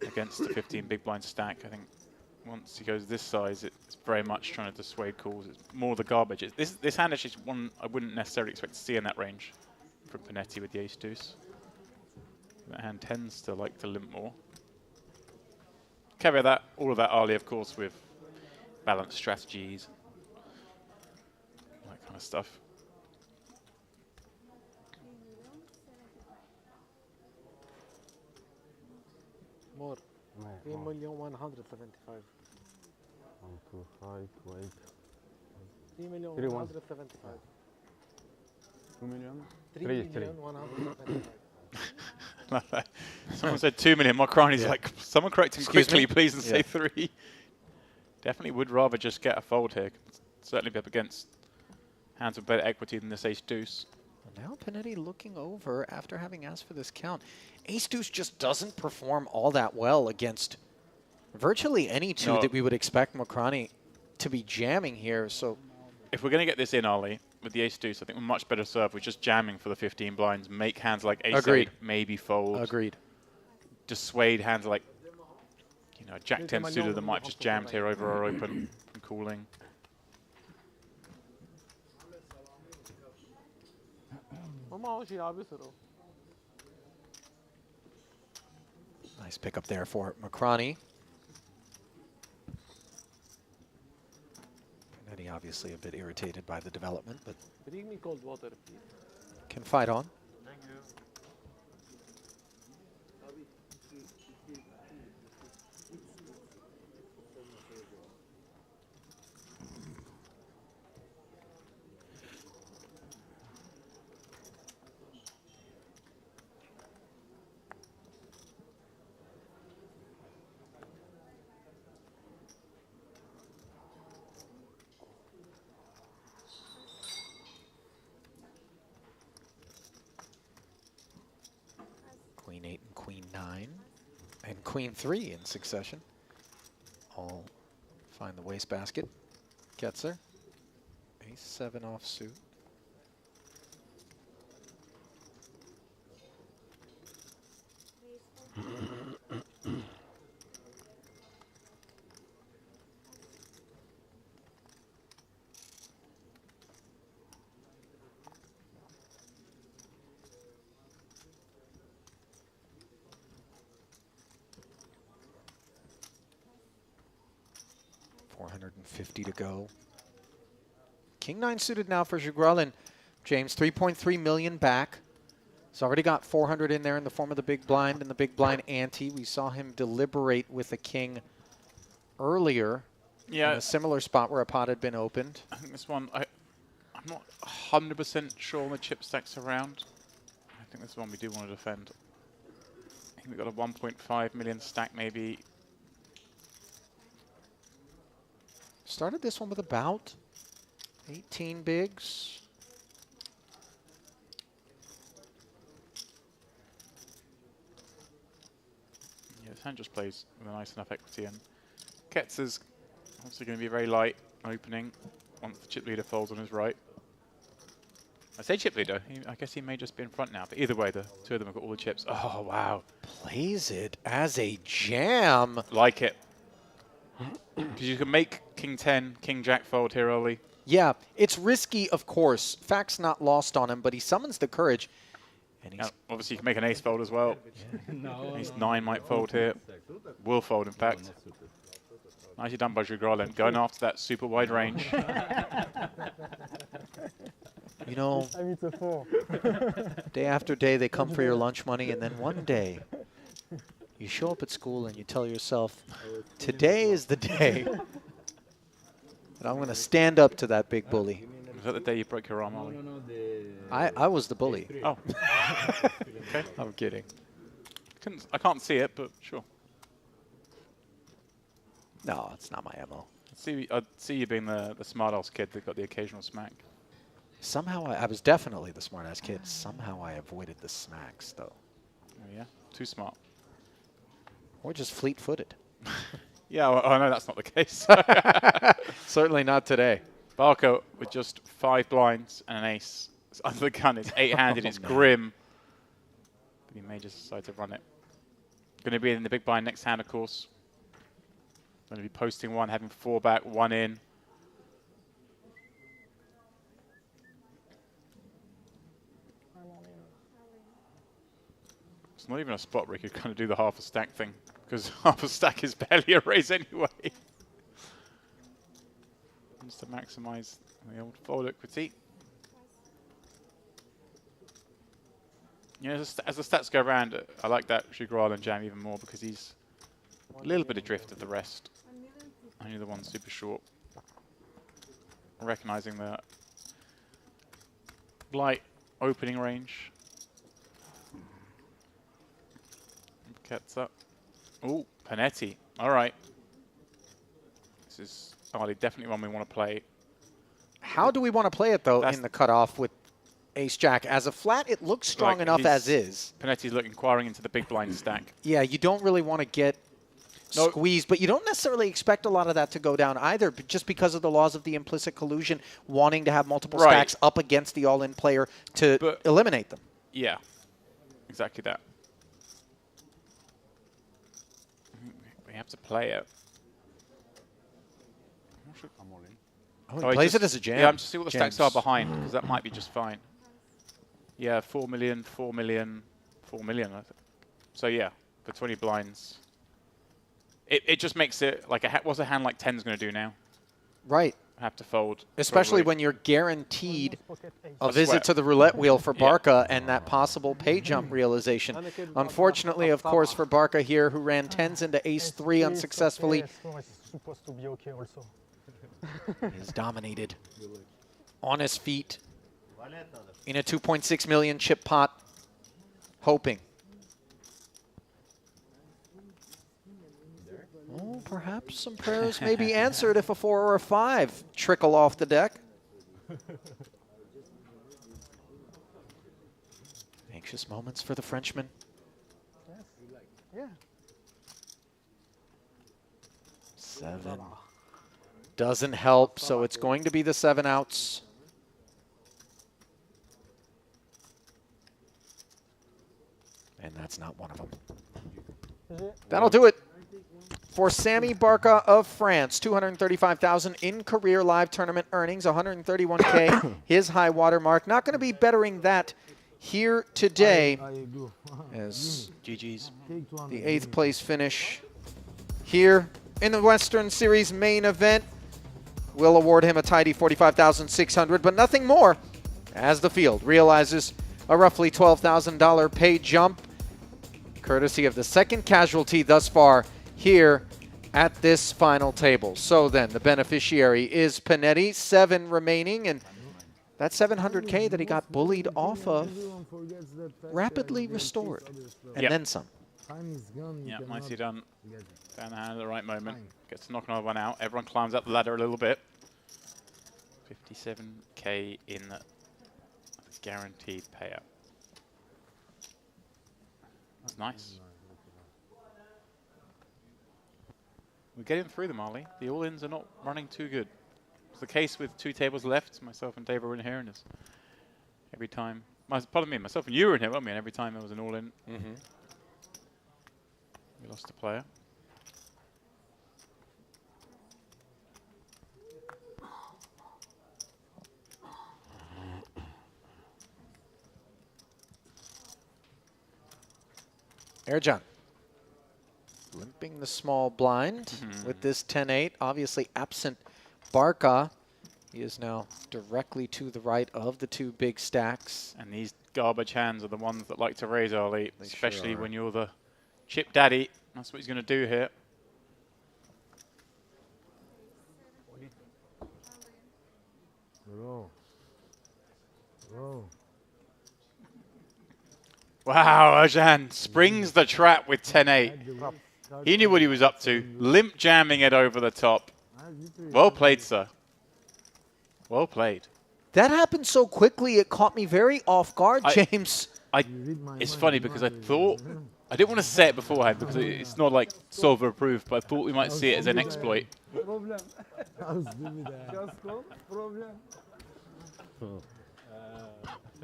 against the 15 big blind stack. I think once he goes this size, it's very much trying to dissuade calls. It's more the garbage. This hand actually is one I wouldn't necessarily expect to see in that range from Panetti with the ace deuce. That hand tends to like to limp more. Caveat that, all of that, Ali, of course, with balanced strategies, that kind of stuff. More. 3,175,000. to 5 to 8. 3 million 3 1. 175. 2 million? 3 million 175. Someone said 2 million. Macroni's Yeah. like, someone correct him Excuse quickly, me? please, and say Yeah. 3. Definitely would rather just get a fold here. Certainly be up against hands with better equity than this ace deuce. Now Panetti looking over after having asked for this count. Ace deuce just doesn't perform all that well against virtually any two No. that we would expect Macroni to be jamming here. So If we're going to get this in, Ollie, with the ace deuce, I think we're much better served with just jamming for the 15 blinds. Make hands like ace Agreed. 8, maybe fold. Agreed. Dissuade hands like, you know, jack 10 suited that might have just jammed here over our open and cooling. nice pickup there for Macroni. Panetti obviously a bit irritated by the development, but Bring me cold water, please. can fight on. Thank you. 8 and queen 9 and queen 3 in succession. All find the wastebasket. Gets her. Ace 7 offsuit. $450 to go. King 9 suited now for Jugralin. James, 3.3 million back. He's already got 400 in there in the form of the big blind and the big blind ante. We saw him deliberate with a king earlier in a similar spot where a pot had been opened. I think this one, I'm not 100% sure on the chip stacks around. I think this one we do want to defend. I think we've got a 1.5 million stack maybe. Started this one with about 18 bigs. Yeah, this hand just plays with a nice enough equity, and Ketzer's obviously going to be very light opening once the chip leader folds on his right. I say chip leader, I guess he may just be in front now, but either way, the two of them have got all the chips. Oh, wow. Plays it as a jam. Like it. Because you can make King 10, King Jack fold here early. Yeah, it's risky, of course. Fact's not lost on him, but he summons the courage. And he's Obviously, you can make an ace fold as well. Ace 9 might fold here. Will fold, in fact. Nicely done by Jugralin, going after that super wide range. You know, day after day they come for your lunch money, and then one day you show up at school and you tell yourself, today is the day that I'm going to stand up to that big bully. Was that the day you broke your arm, Ollie? I was the bully. Oh. Okay. I'm kidding. I can't see it, but sure. No, it's not my MO. I'd see you being the smart-ass kid that got the occasional smack. Somehow I was definitely the smart-ass kid. Somehow I avoided the smacks, though. Oh, yeah? Too smart. Or just fleet-footed. Yeah, well, I know that's not the case. Certainly not today. Barco with just 5 blinds and an ace. It's under the gun. It's 8-handed. It's grim. But he may just decide to run it. Going to be in the big blind next hand, of course. Going to be posting one, having 4 back, 1 in. It's not even a spot where you could kind of do the half a stack thing, because half a stack is barely a raise anyway. Just to maximize the old fold equity. You know, as the stats go around, I like that Jugralin jam even more because he's a little bit adrift of the rest. Only the one super short. Recognizing that light opening range. Gets up. Oh, Panetti. All right. This is definitely one we want to play. How do we want to play it, though, in the cutoff with ace-jack? As a flat, it looks strong enough as is. Panetti's inquiring into the big blind stack. Yeah, you don't really want to get squeezed, but you don't necessarily expect a lot of that to go down either, but just because of the laws of the implicit collusion, wanting to have multiple stacks up against the all-in player to eliminate them. Yeah, exactly that. We have to play it. Oh, he plays it as a jam. Yeah, I'm just see what the stacks are behind, because that might be just fine. Yeah, 4 million, 4 million, 4 million. I think. So yeah, for 20 blinds. It just makes it like what's a hand like 10's going to do now? Right. Have to fold. Especially when you're guaranteed a visit to the roulette wheel for Barca and that possible pay jump realization. Unfortunately, of course, for Barca here, who ran 10s into ace-3 unsuccessfully, is dominated on his feet in a 2.6 million chip pot, hoping. Oh, perhaps some prayers may be answered if a 4 or a 5 trickle off the deck. Anxious moments for the Frenchman. Yeah. 7. Doesn't help, so it's going to be the 7 outs. And that's not one of them. That'll do it for Sammy Barca of France. 235,000 in career live tournament earnings, 131K, his high water mark. Not going to be bettering that here today as GG's the 8th place finish here in the Western Series main event. We'll award him a tidy 45,600, but nothing more, as the field realizes a roughly $12,000 pay jump, courtesy of the second casualty thus far here at this final table. So then, the beneficiary is Panetti, 7 remaining, and that 700K that he got bullied off of rapidly restored, and then some. Yeah, nicely done. Down the hand at the right moment. Gets to knock another one out. Everyone climbs up the ladder a little bit. 57K in the guaranteed payout. That's nice. We're getting through them, Ollie. The all-ins are not running too good. It's the case with 2 tables left. Myself and Dave were in here, and it's every time. Pardon me, myself and you were in here, weren't we? And every time there was an all-in, we lost a player. Ercan limping the small blind with this 10-8. Obviously absent Barca. He is now directly to the right of the 2 big stacks. And these garbage hands are the ones that like to raise early, especially when you're the chip daddy. That's what he's going to do here. Wow, Ercan springs the trap with 10-8. He knew what he was up to. Limp jamming it over the top. Well played, sir. Well played. That happened so quickly, it caught me very off guard, James. It's funny because I thought, I didn't want to say it beforehand because it's not like solver approved, but I thought we might see it as an exploit.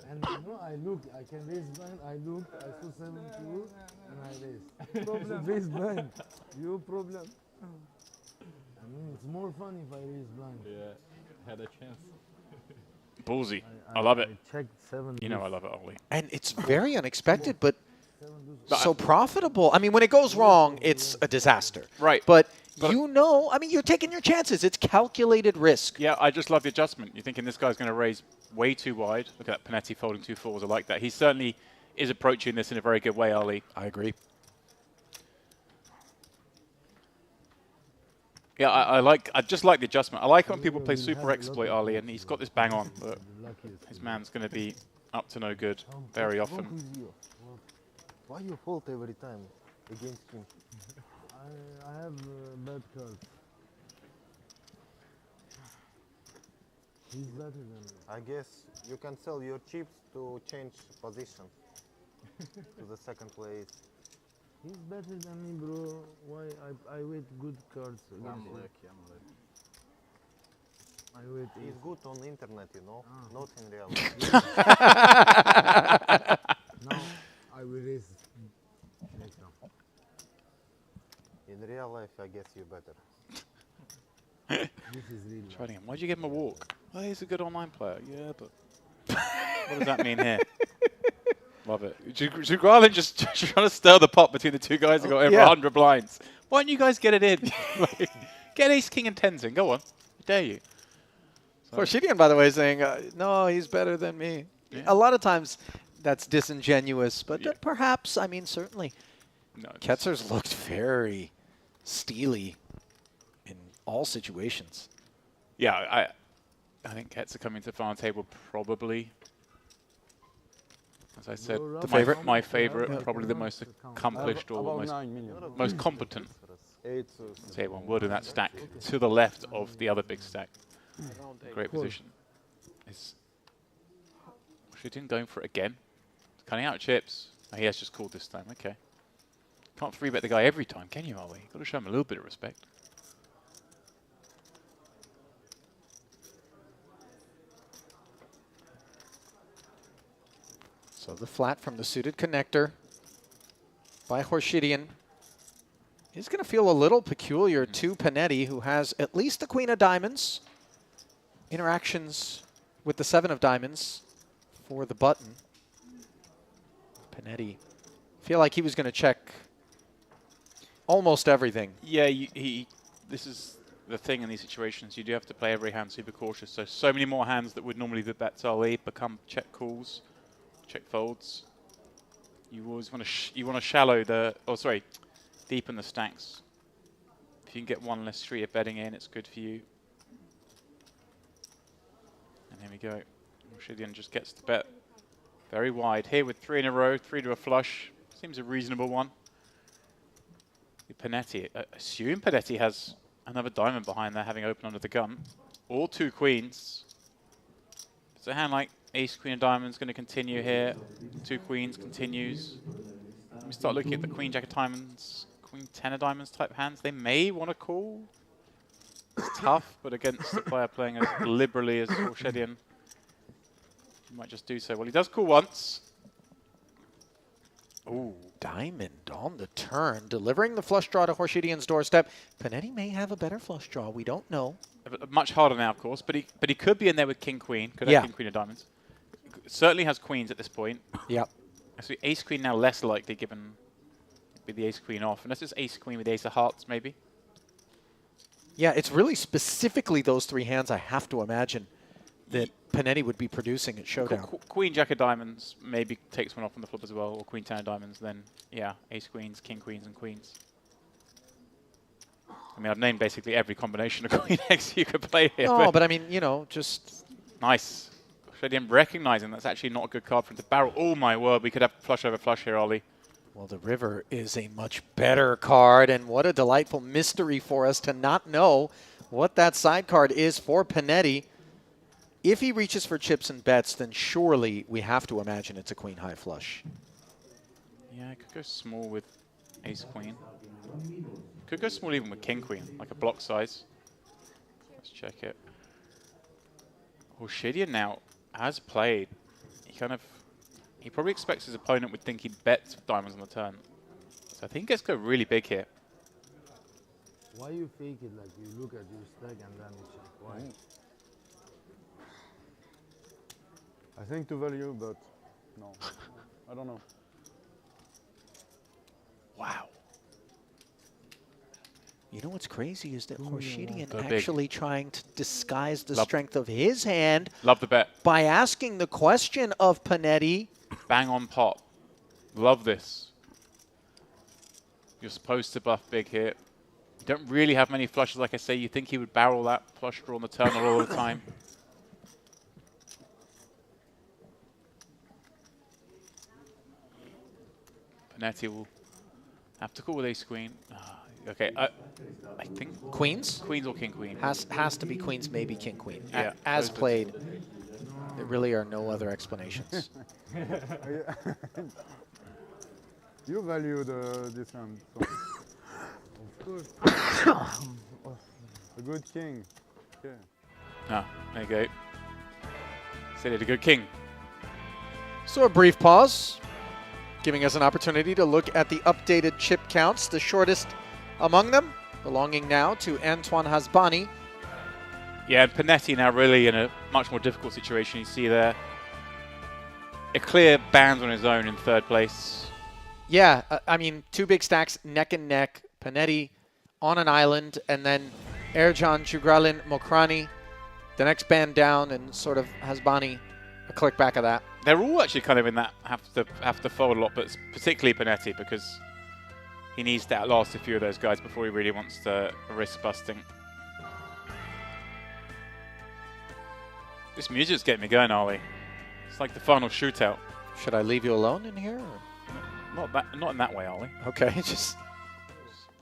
And no, I looked, I can raise blind, I looked, I saw 72, and I raised. Problem. Raise blind, you problem. I mean, it's more fun if I raise blind. Yeah, had a chance. Ballsy. I love it. I checked 7. You know I love it, Ollie. And it's very unexpected, but so profitable. I mean, when it goes wrong, it's a disaster. Right. But you know, I mean, you're taking your chances. It's calculated risk. Yeah, I just love the adjustment. You're thinking this guy's going to raise way too wide. Look at that Panetti folding 2 4s. I like that. He certainly is approaching this in a very good way, Ali. I agree. Yeah, I just like the adjustment. I like when people play Super Exploit, Ali, and he's got this bang on, but his man's going to be up to no good very often. Why you fault every time against him? I have bad cards. He's better than me. I guess you can sell your chips to change position to the second place. He's better than me, bro. Why I wait good cards against him. I wait. He's good on internet, you know, not in real life. Now I will raise next time. In real life, I guess you better. This is really. Trying him. Why'd you give him a walk? Well, he's a good online player. Yeah, but what does that mean here? Love it. Jugralin just trying to stir the pot between the two guys who got over 100 blinds. Why don't you guys get it in? Get ace, king, and tens in. Go on. I dare you. Khorshidian, by the way, saying, no, he's better than me. Yeah. A lot of times that's disingenuous, but perhaps, I mean, certainly. No, Ketzer's looked very steely in all situations. Yeah, I think Ketzer coming to the final table probably, as I said, my favorite, probably the most accomplished or most competent table on wood in that stack to the left of the other big stack. Great position. Is Khorshidian going for it again? Cutting out chips. Oh, he has just called this time. Okay. Can't 3-bet the guy every time, can you, Ollie? Got to show him a little bit of respect. So the flat from the suited connector by Khorshidian is going to feel a little peculiar to Panetti, who has at least the queen of diamonds. Interactions with the 7 of diamonds for the button. Panetti feel like he was going to check almost everything. Yeah, this is the thing in these situations. You do have to play every hand super cautious. So many more hands that would normally be bets Ali become check calls, check folds. You always want to shallow the, deepen the stacks. If you can get one less street of betting in, it's good for you. And here we go. Khorshidian just gets to bet very wide here with 3 in a row, 3 to a flush. Seems a reasonable one. Panetti, assume Panetti has another diamond behind there, having opened under the gun. All 2 queens. It's a hand like ace, queen of diamonds going to continue here. 2 queens continues. Let me start looking at the queen, jack of diamonds, queen, 10 of diamonds type hands. They may want to call. It's tough, but against the player playing as liberally as Khorshidian, he might just do so. Well, he does call once. Ooh, diamond on the turn, delivering the flush draw to Khorshidian's doorstep. Panetti may have a better flush draw. We don't know. Much harder now, of course, but he could be in there with king queen. Could have king queen of diamonds. Certainly has queens at this point. Yep. So ace queen now less likely, given with the ace queen off, unless it's ace queen with ace of hearts, maybe. Yeah, it's really specifically those 3 hands, I have to imagine, that Panetti would be producing at Showdown. Queen, jack of diamonds maybe takes one off on the flop as well, or queen, 10 of diamonds, then, yeah, ace queens, king queens, and queens. I mean, I've named basically every combination of queen X you could play here. No, but I mean, you know, just... Nice. Khorshidian recognizing that's actually not a good card for him to barrel. Oh, my word, we could have flush over flush here, Ollie. Well, the river is a much better card, and what a delightful mystery for us to not know what that side card is for Panetti. If he reaches for chips and bets, then surely we have to imagine it's a queen high flush. Yeah, I could go small with ace queen. Could go small even with king queen, like a block size. Let's check it. Khorshidian now has played. He probably expects his opponent would think he'd bet diamonds on the turn. So I think he gets to go really big here. Why you fake it like you look at your stack and then you check? Why? I think to value, but no. I don't know. Wow. You know what's crazy is that Khorshidian actually trying to disguise the strength of his hand. Love the bet. By asking the question of Panetti. Bang on pot. Love this. You're supposed to bluff big here. Don't really have many flushes, like I say. You think he would barrel that flush draw on the turn all the time. Panetti will have to call with ace queen. Okay, I think Queens? Queens or king queen. Has to be queens, maybe king queen. Yeah, As those played, there really are no other explanations. You value this hand. So. Of course. A good king. Okay. Ah, there you go. Said it, a good king. So a brief pause, giving us an opportunity to look at the updated chip counts, the shortest among them, belonging now to Antoine Hasbani. Yeah, and Panetti now really in a much more difficult situation. You see there a clear band on his own in third place. Yeah, I mean, two big stacks neck and neck. Panetti on an island, and then Ercan Chugralin Mokrani, the next band down, and sort of Hasbani a click back of that. They're all actually kind of in that have to fold a lot, but it's particularly Panetti because he needs to outlast a few of those guys before he really wants to risk busting. This music's getting me going, Ollie. It's like the final shootout. Should I leave you alone in here? Not in that way, Ollie. Okay, just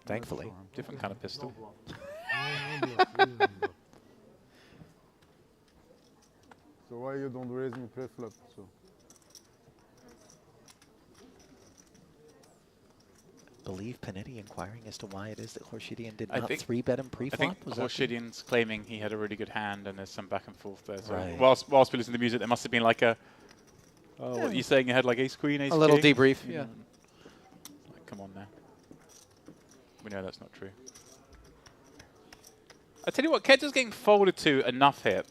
thankfully. Different kind of pistol. So why you don't raise me pre-flop? So. Believe Panetti inquiring as to why it is that Horshidian did I not think 3-bet him pre-flop? I think Was that- Horshidian's claiming he had a really good hand, and there's some back and forth there. So Right. whilst we listen to the music, there must have been like a. Oh, what are you saying? You had like ace queen, ace A little king? debrief, yeah. Like, come on now. We know that's not true. I tell you what, Kedza's getting folded to enough here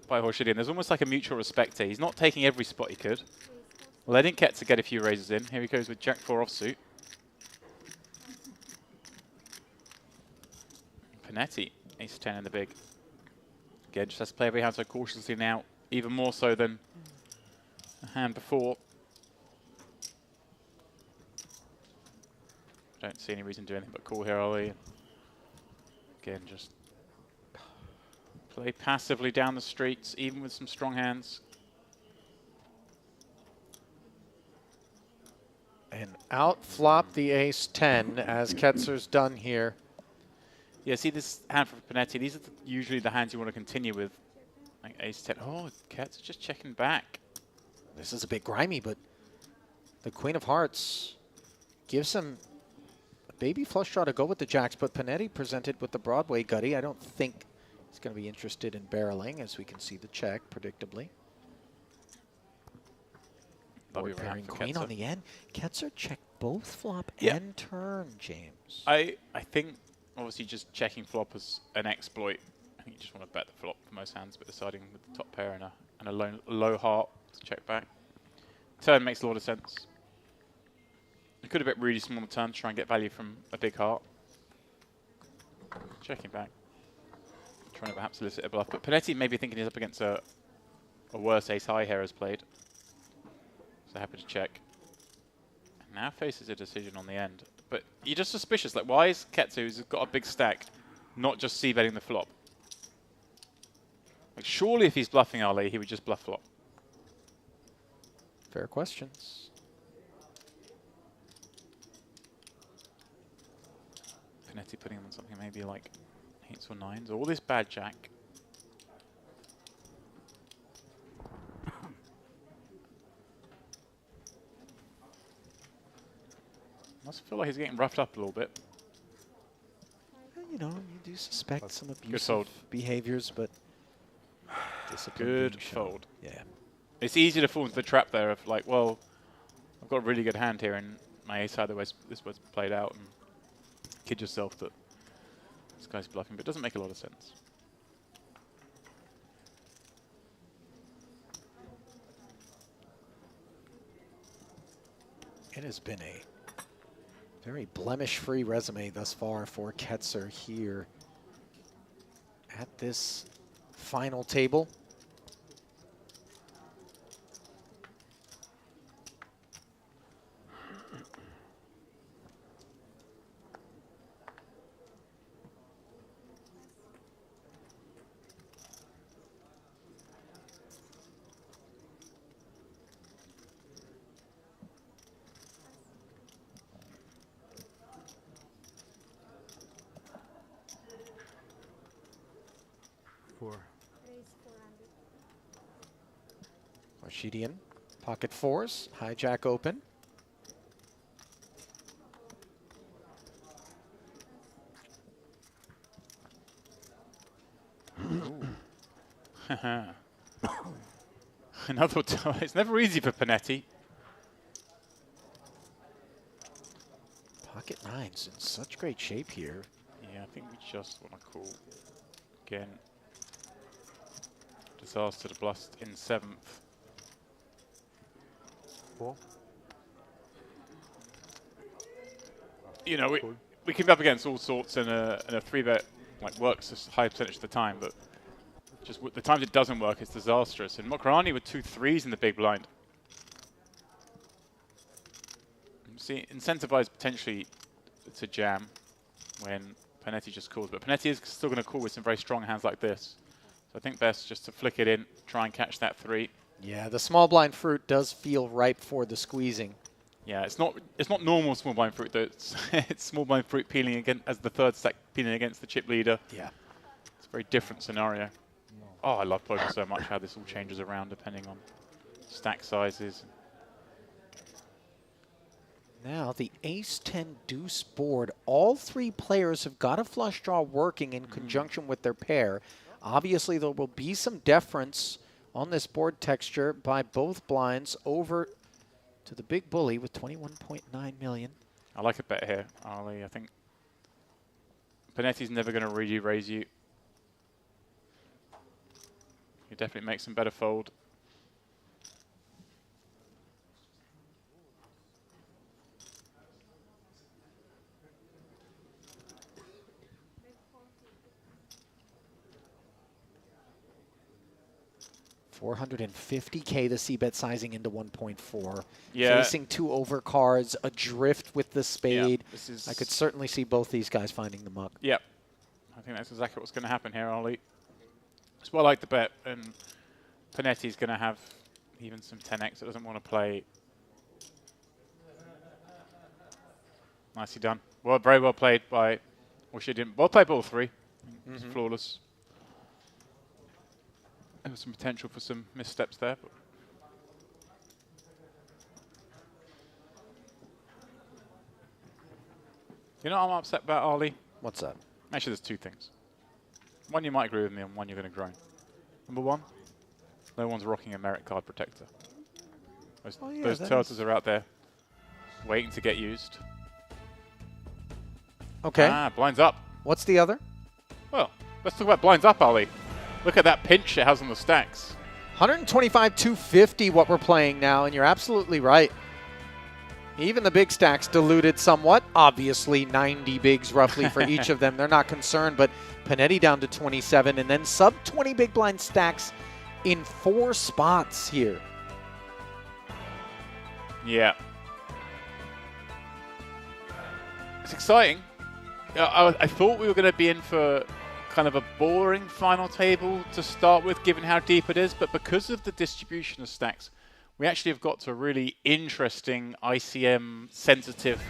by Horshidian. There's almost like a mutual respect here. He's not taking every spot he could. Well, letting Kedza get a few raises in. Here he goes with Jack 4 offsuit. Panetti, ace 10 in the big. Again, just has to play every hand so cautiously now, even more so than the hand before. Don't see any reason to do anything but call here, Ollie. Again, just play passively down the streets, even with some strong hands. And out flop the ace 10 as Ketzer's done here. Yeah, see this hand for Panetti. These are usually the hands you want to continue with. Like ace 10. Oh, Ketzer just checking back. This is a bit grimy, but the Queen of Hearts gives him a baby flush draw to go with the jacks, but Panetti presented with the Broadway gutty. I don't think he's going to be interested in barreling, as we can see the check, predictably. Board pairing queen on the end. Ketzer checked both flop and turn, James. I think obviously just checking flop is an exploit. I think you just want to bet the flop for most hands, but deciding with the top pair and a low heart to check back. Turn makes a lot of sense. You could have bet really small on the turn to try and get value from a big heart. Checking back. Trying to perhaps elicit a bluff. But Panetti may be thinking he's up against a worse ace high here has played. So happy to check. And now faces a decision on the end. But you're just suspicious. Like, why is Ketzer, who's got a big stack, not just c-betting the flop? Like, surely if he's bluffing Ali, he would just bluff flop. Fair questions. Panetti putting him on something maybe like 8s or 9s. All this bad jack. Must feel like he's getting roughed up a little bit. You know, you do suspect some abusive behaviors, but discipline Good being shown. fold. Yeah. It's easy to fall into the trap there of like, well, I've got a really good hand here and my ace side, this was played out, and kid yourself that this guy's bluffing, but it doesn't make a lot of sense. It has been a very blemish-free resume thus far for Ketzer here at this final table. 4. Rashidian, pocket fours, hijack open. Another it's never easy for Panetti. Pocket nines in such great shape here. Yeah, I think we just want to call again. Disaster to Blust in 7th. 4. You know, we keep up against all sorts, and a 3-bet like works a high percentage of the time, but just the times it doesn't work, it's disastrous. And Mokrani with 2 3s in the big blind. See, incentivized potentially to jam when Panetti just calls, but Panetti is still going to call with some very strong hands like this. So I think best just to flick it in, try and catch that 3. Yeah, the small blind fruit does feel ripe for the squeezing. Yeah, it's not normal small blind fruit though. It's small blind fruit peeling again as the 3rd stack peeling against the chip leader. Yeah, it's a very different scenario. Oh, I love poker so much. How this all changes around depending on stack sizes. Now the ace-10 deuce board. All 3 players have got a flush draw working in conjunction with their pair. Obviously, there will be some deference on this board texture by both blinds over to the big bully with 21.9 million. I like a bet here, Ali. I think Panetti's never going to really raise you. You definitely make some better fold. $450K the c-bet sizing into 1.4. Yeah. Facing 2 overcards, adrift with the spade. Yeah, this is I could certainly see both these guys finding the muck. Yep. I think that's exactly what's going to happen here, Ali. That's why I like the bet, and Panetti's going to have even some 10x that doesn't want to play. Nicely done. Well, very well played by, well, she didn't. Well played by all 3. It's flawless. There was some potential for some missteps there. But you know what I'm upset about, Ali? What's that? Actually, there's 2 things. One, you might agree with me, and one, you're going to groan. Number 1, no one's rocking a merit card protector. Those turtles are out there waiting to get used. Okay. Ah, blinds up. What's the other? Well, let's talk about blinds up, Ali. Look at that pinch it has on the stacks. 125, 250 what we're playing now, and you're absolutely right. Even the big stacks diluted somewhat. Obviously, 90 bigs roughly for each of them. They're not concerned, but Panetti down to 27, and then sub 20 big blind stacks in 4 spots here. Yeah. It's exciting. I thought we were going to be in for kind of a boring final table to start with, given how deep it is, but because of the distribution of stacks, we actually have got to a really interesting ICM sensitive.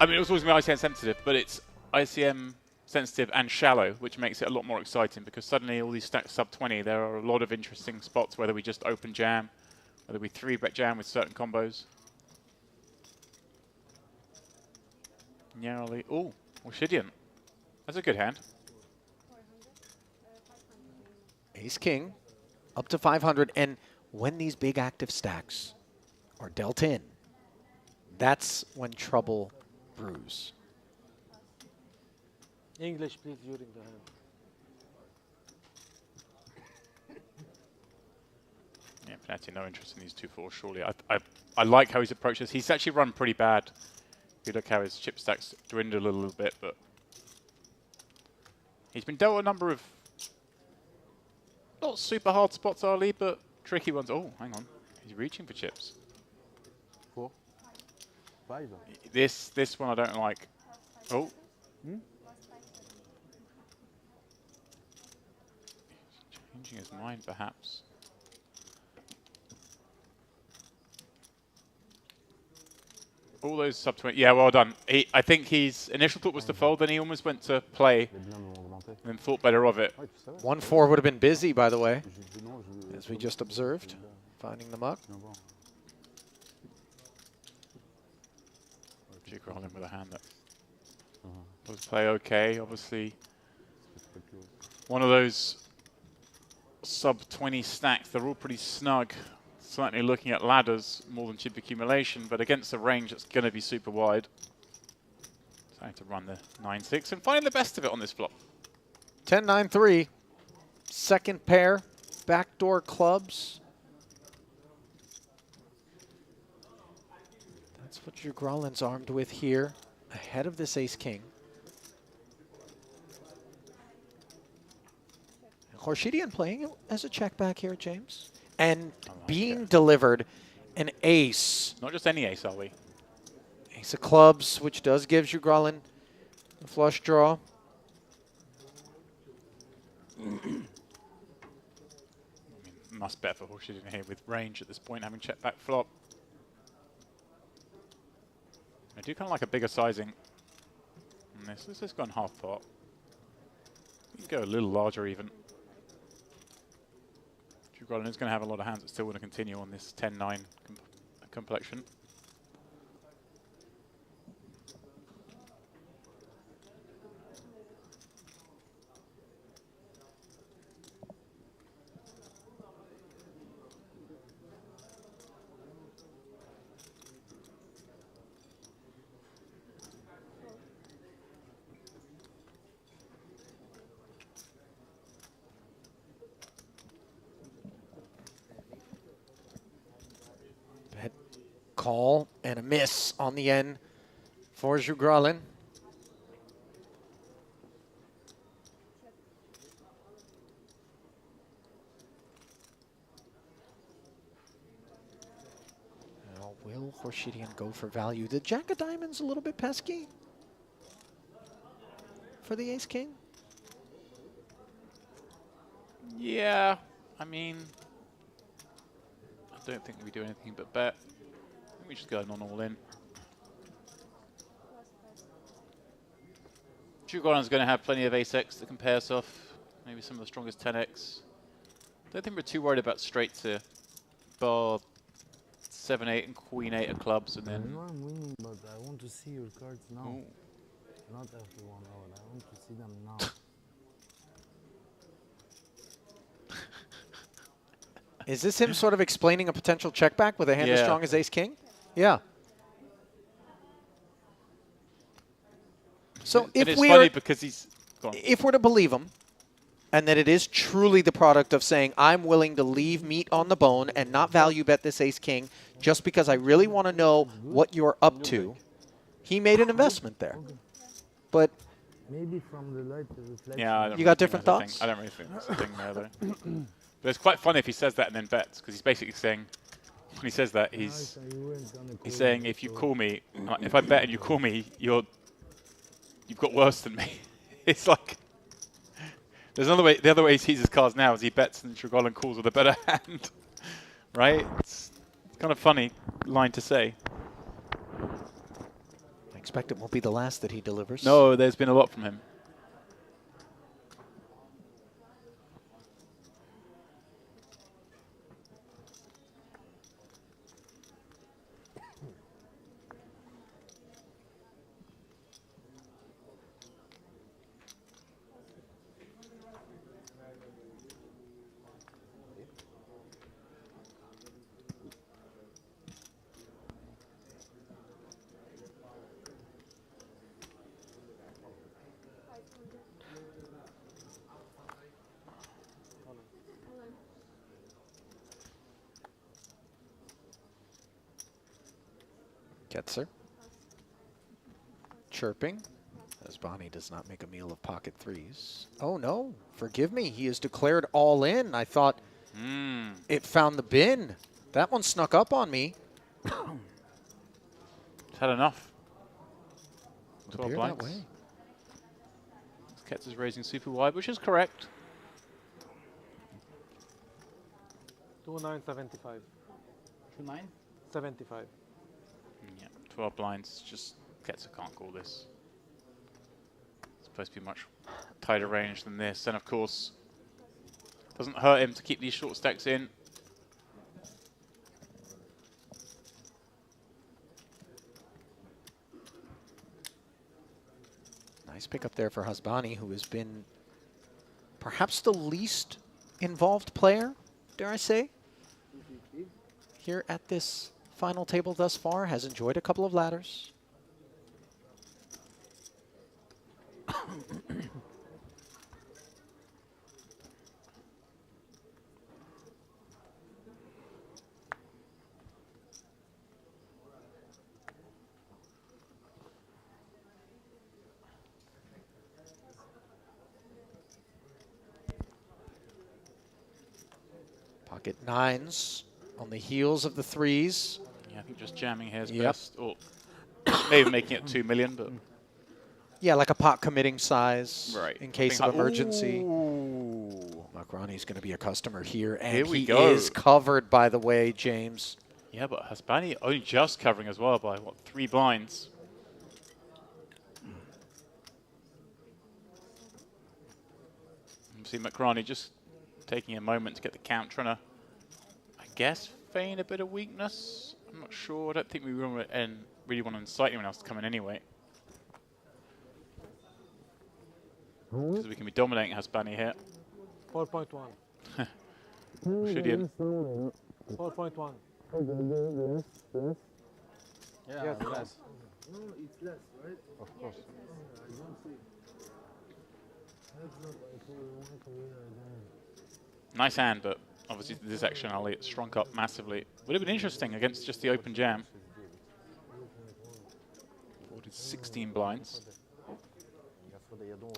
I mean, it was always going to be ICM sensitive, but it's ICM sensitive and shallow, which makes it a lot more exciting because suddenly all these stacks sub 20, there are a lot of interesting spots, whether we just open jam, whether we 3-bet jam with certain combos. Narrowly. Oh, Shidian. That's a good hand. Ace-king, up to 500, and when these big active stacks are dealt in, that's when trouble brews. English, please, during the hand. Yeah, Panetti, no interest in these 2-4, surely. I like how he's approached this. He's actually run pretty bad. If you look how his chip stacks dwindled a little bit, but he's been dealt a number of not super hard spots, Ali, but tricky ones. Oh, hang on. He's reaching for chips. 4. 5. This one I don't like. Oh. Changing his mind, perhaps. All those sub 20. Yeah, well done. I think his initial thought was to fold, then he almost went to play. and then thought better of it. 1-4 would have been busy, by the way, as we just observed, finding the muck. Grolin with a hand that does play okay. Obviously, one of those sub-20 stacks. They're all pretty snug. Certainly looking at ladders more than chip accumulation, but against the range, it's going to be super wide. Trying to run the 9-6 and finding the best of it on this flop. 10-9-3. Second pair, backdoor clubs. That's what your Grolin's armed with here, ahead of this ace-king. Khorshidian playing it as a check back here, James. And being delivered an ace. Not just any ace, are we? Ace of clubs, which does give you Grolin a flush draw. I mean, must bet for Khorshidian here with range at this point, having checked back flop. I do kind of like a bigger sizing on this. This has gone half pot. You can go a little larger even. Grolin is going to have a lot of hands that still want to continue on this 10-9 complexion. Call and a miss on the end for Grolin. Now, will Khorshidian go for value? The Jack of Diamonds a little bit pesky for the ace-king? Yeah, I mean, I don't think we do anything but bet. I think we just go on all in. Grolin's going to have plenty of ace-x that can pair us off. Maybe some of the strongest 10x. Don't think we're too worried about straight to bar 7-8 and queen-8 of clubs, and then. I know I'm winning, but I want to see your cards now. Ooh. Not after 1 hour. I want to see them now. Is this him sort of explaining a potential check back with a hand as strong as ace-king? Yeah. So if funny because he's if we're to believe him, and that it is truly the product of saying, I'm willing to leave meat on the bone and not value bet this ace-king just because I really want to know what you're up to, he made an investment there. But maybe from the light reflection. Yeah, I don't you got different thoughts? I don't really think that's a thing there, though. But it's quite funny if he says that and then bets, because he's basically saying, when he says that, he's saying, if you call me, if I bet and you call me, you've got worse than me. It's like, there's another way. The other way he sees his cards now is he bets and Grolin calls with a better hand, right? It's kind of funny line to say. I expect it won't be the last that he delivers. No, there's been a lot from him. Ketzer. Chirping, as Bonnie does not make a meal of pocket threes. Oh no, forgive me, he is declared all in. I thought it found the bin. That one snuck up on me. It's had enough. 12 Appear blinds. that way. Ketzer's raising super wide, which is correct. 2975. 2975. Yeah, 12 blinds. Just Ketzer can't call this. It's supposed to be much tighter range than this. And of course, doesn't hurt him to keep these short stacks in. Nice pickup there for Hasbani, who has been perhaps the least involved player, dare I say, here at this final table thus far. Has enjoyed a couple of ladders. Pocket nines on the heels of the threes. Yeah, I think just jamming here is best. Or maybe making it 2 million, but... Yeah, like a pot committing size in case of like, emergency. Makrani's going to be a customer here, and Here we he go. is covered, by the way, James. Yeah, but Hasbani only just covering as well by, what, 3 blinds? See Makrani just taking a moment to get the count, trying to, I guess, feign a bit of weakness. I'm not sure. I don't think we really want to incite anyone else to come in anyway. Because we can be dominating Hasbani here. 4.1. Should he? 4.1. Yeah, Yes, less. No, it's less, right? Of course. I don't see. Nice hand, but obviously this action Ali it shrunk up massively. Would have been interesting against just the open jam. 16 blinds.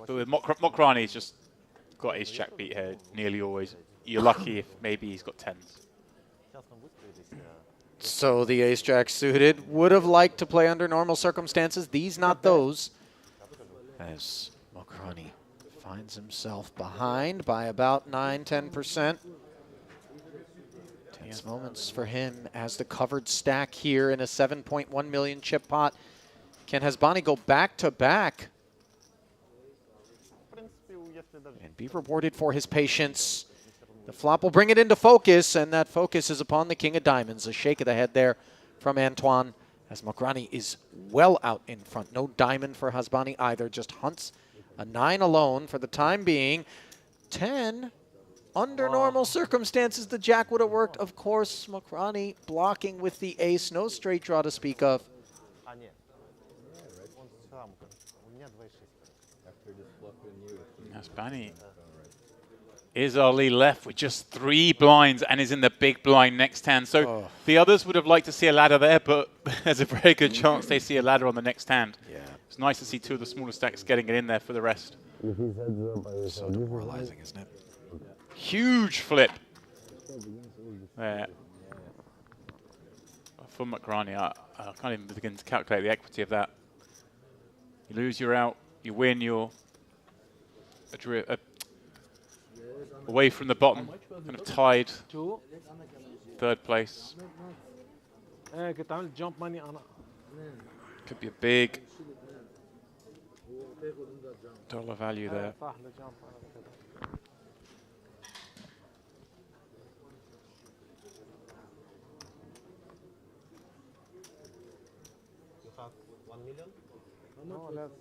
But with Mokrani, he's just got his jack beat here nearly always. You're lucky if maybe he's got 10s. So the ace-jack suited would have liked to play under normal circumstances. These not those. As Mokrani finds himself behind by about 9–10%. Tense moments for him as the covered stack here in a 7.1 million chip pot. Can Hasbani go back-to-back and be rewarded for his patience? The flop will bring it into focus, and that focus is upon the king of diamonds. A shake of the head there from Antoine, as Mokrani is well out in front. No diamond for Hasbani either, just hunts a 9 alone for the time being. 10, under normal circumstances, the jack would have worked. Of course, Mokrani blocking with the ace. No straight draw to speak of. Hasbani is Ali left with just 3 blinds and is in the big blind next hand. So the others would have liked to see a ladder there, but there's a very good chance they see a ladder on the next hand. Yeah. It's nice to see 2 of the smaller stacks getting it in there for the rest. So demoralizing, isn't it? Huge flip there for Makrani. I can't even begin to calculate the equity of that. You lose, you're out. You win, you're away from the bottom, kind of tied. 3rd place. Could be a big dollar value there. You have 1 million? No, that's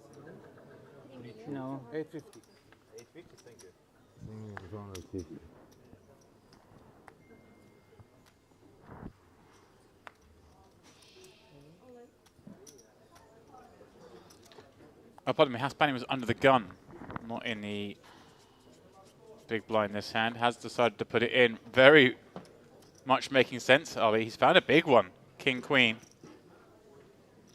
No. 850. 850, thank you. Oh, pardon me, Hasbani was under the gun, not in the big blind this hand. Has decided to put it in. Very much making sense, Ali. He's found a big one. King, Queen.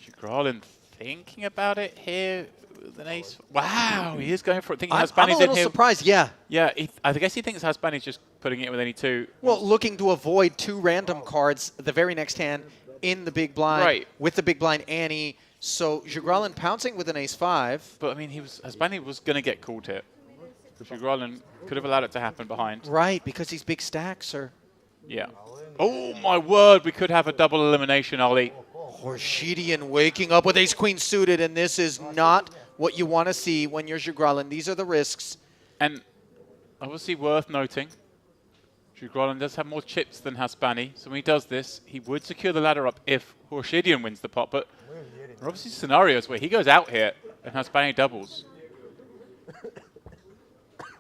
Jugralin thinking about it here with an ace. Wow, he is going for it. Thinking I'm Hasbani's a little in here. surprised, yeah. Yeah, I guess he thinks Hasbani's just putting it with any 2. Well, looking to avoid 2 random cards the very next hand in the big blind with the big blind ante. So Jugralin pouncing with an ace-5. But I mean, Hasbani was going to get called here. Jugralin could have allowed it to happen behind. Right, because these big stacks are... Yeah. Oh my word, we could have a double elimination, Ali. Horshidian waking up with ace-queen suited, and this is not what you want to see when you're Jugralin. These are the risks. And obviously worth noting, Jugralin does have more chips than Haspani, so when he does this, he would secure the ladder up if Horshidian wins the pot, but there are obviously scenarios where he goes out here and Haspani doubles.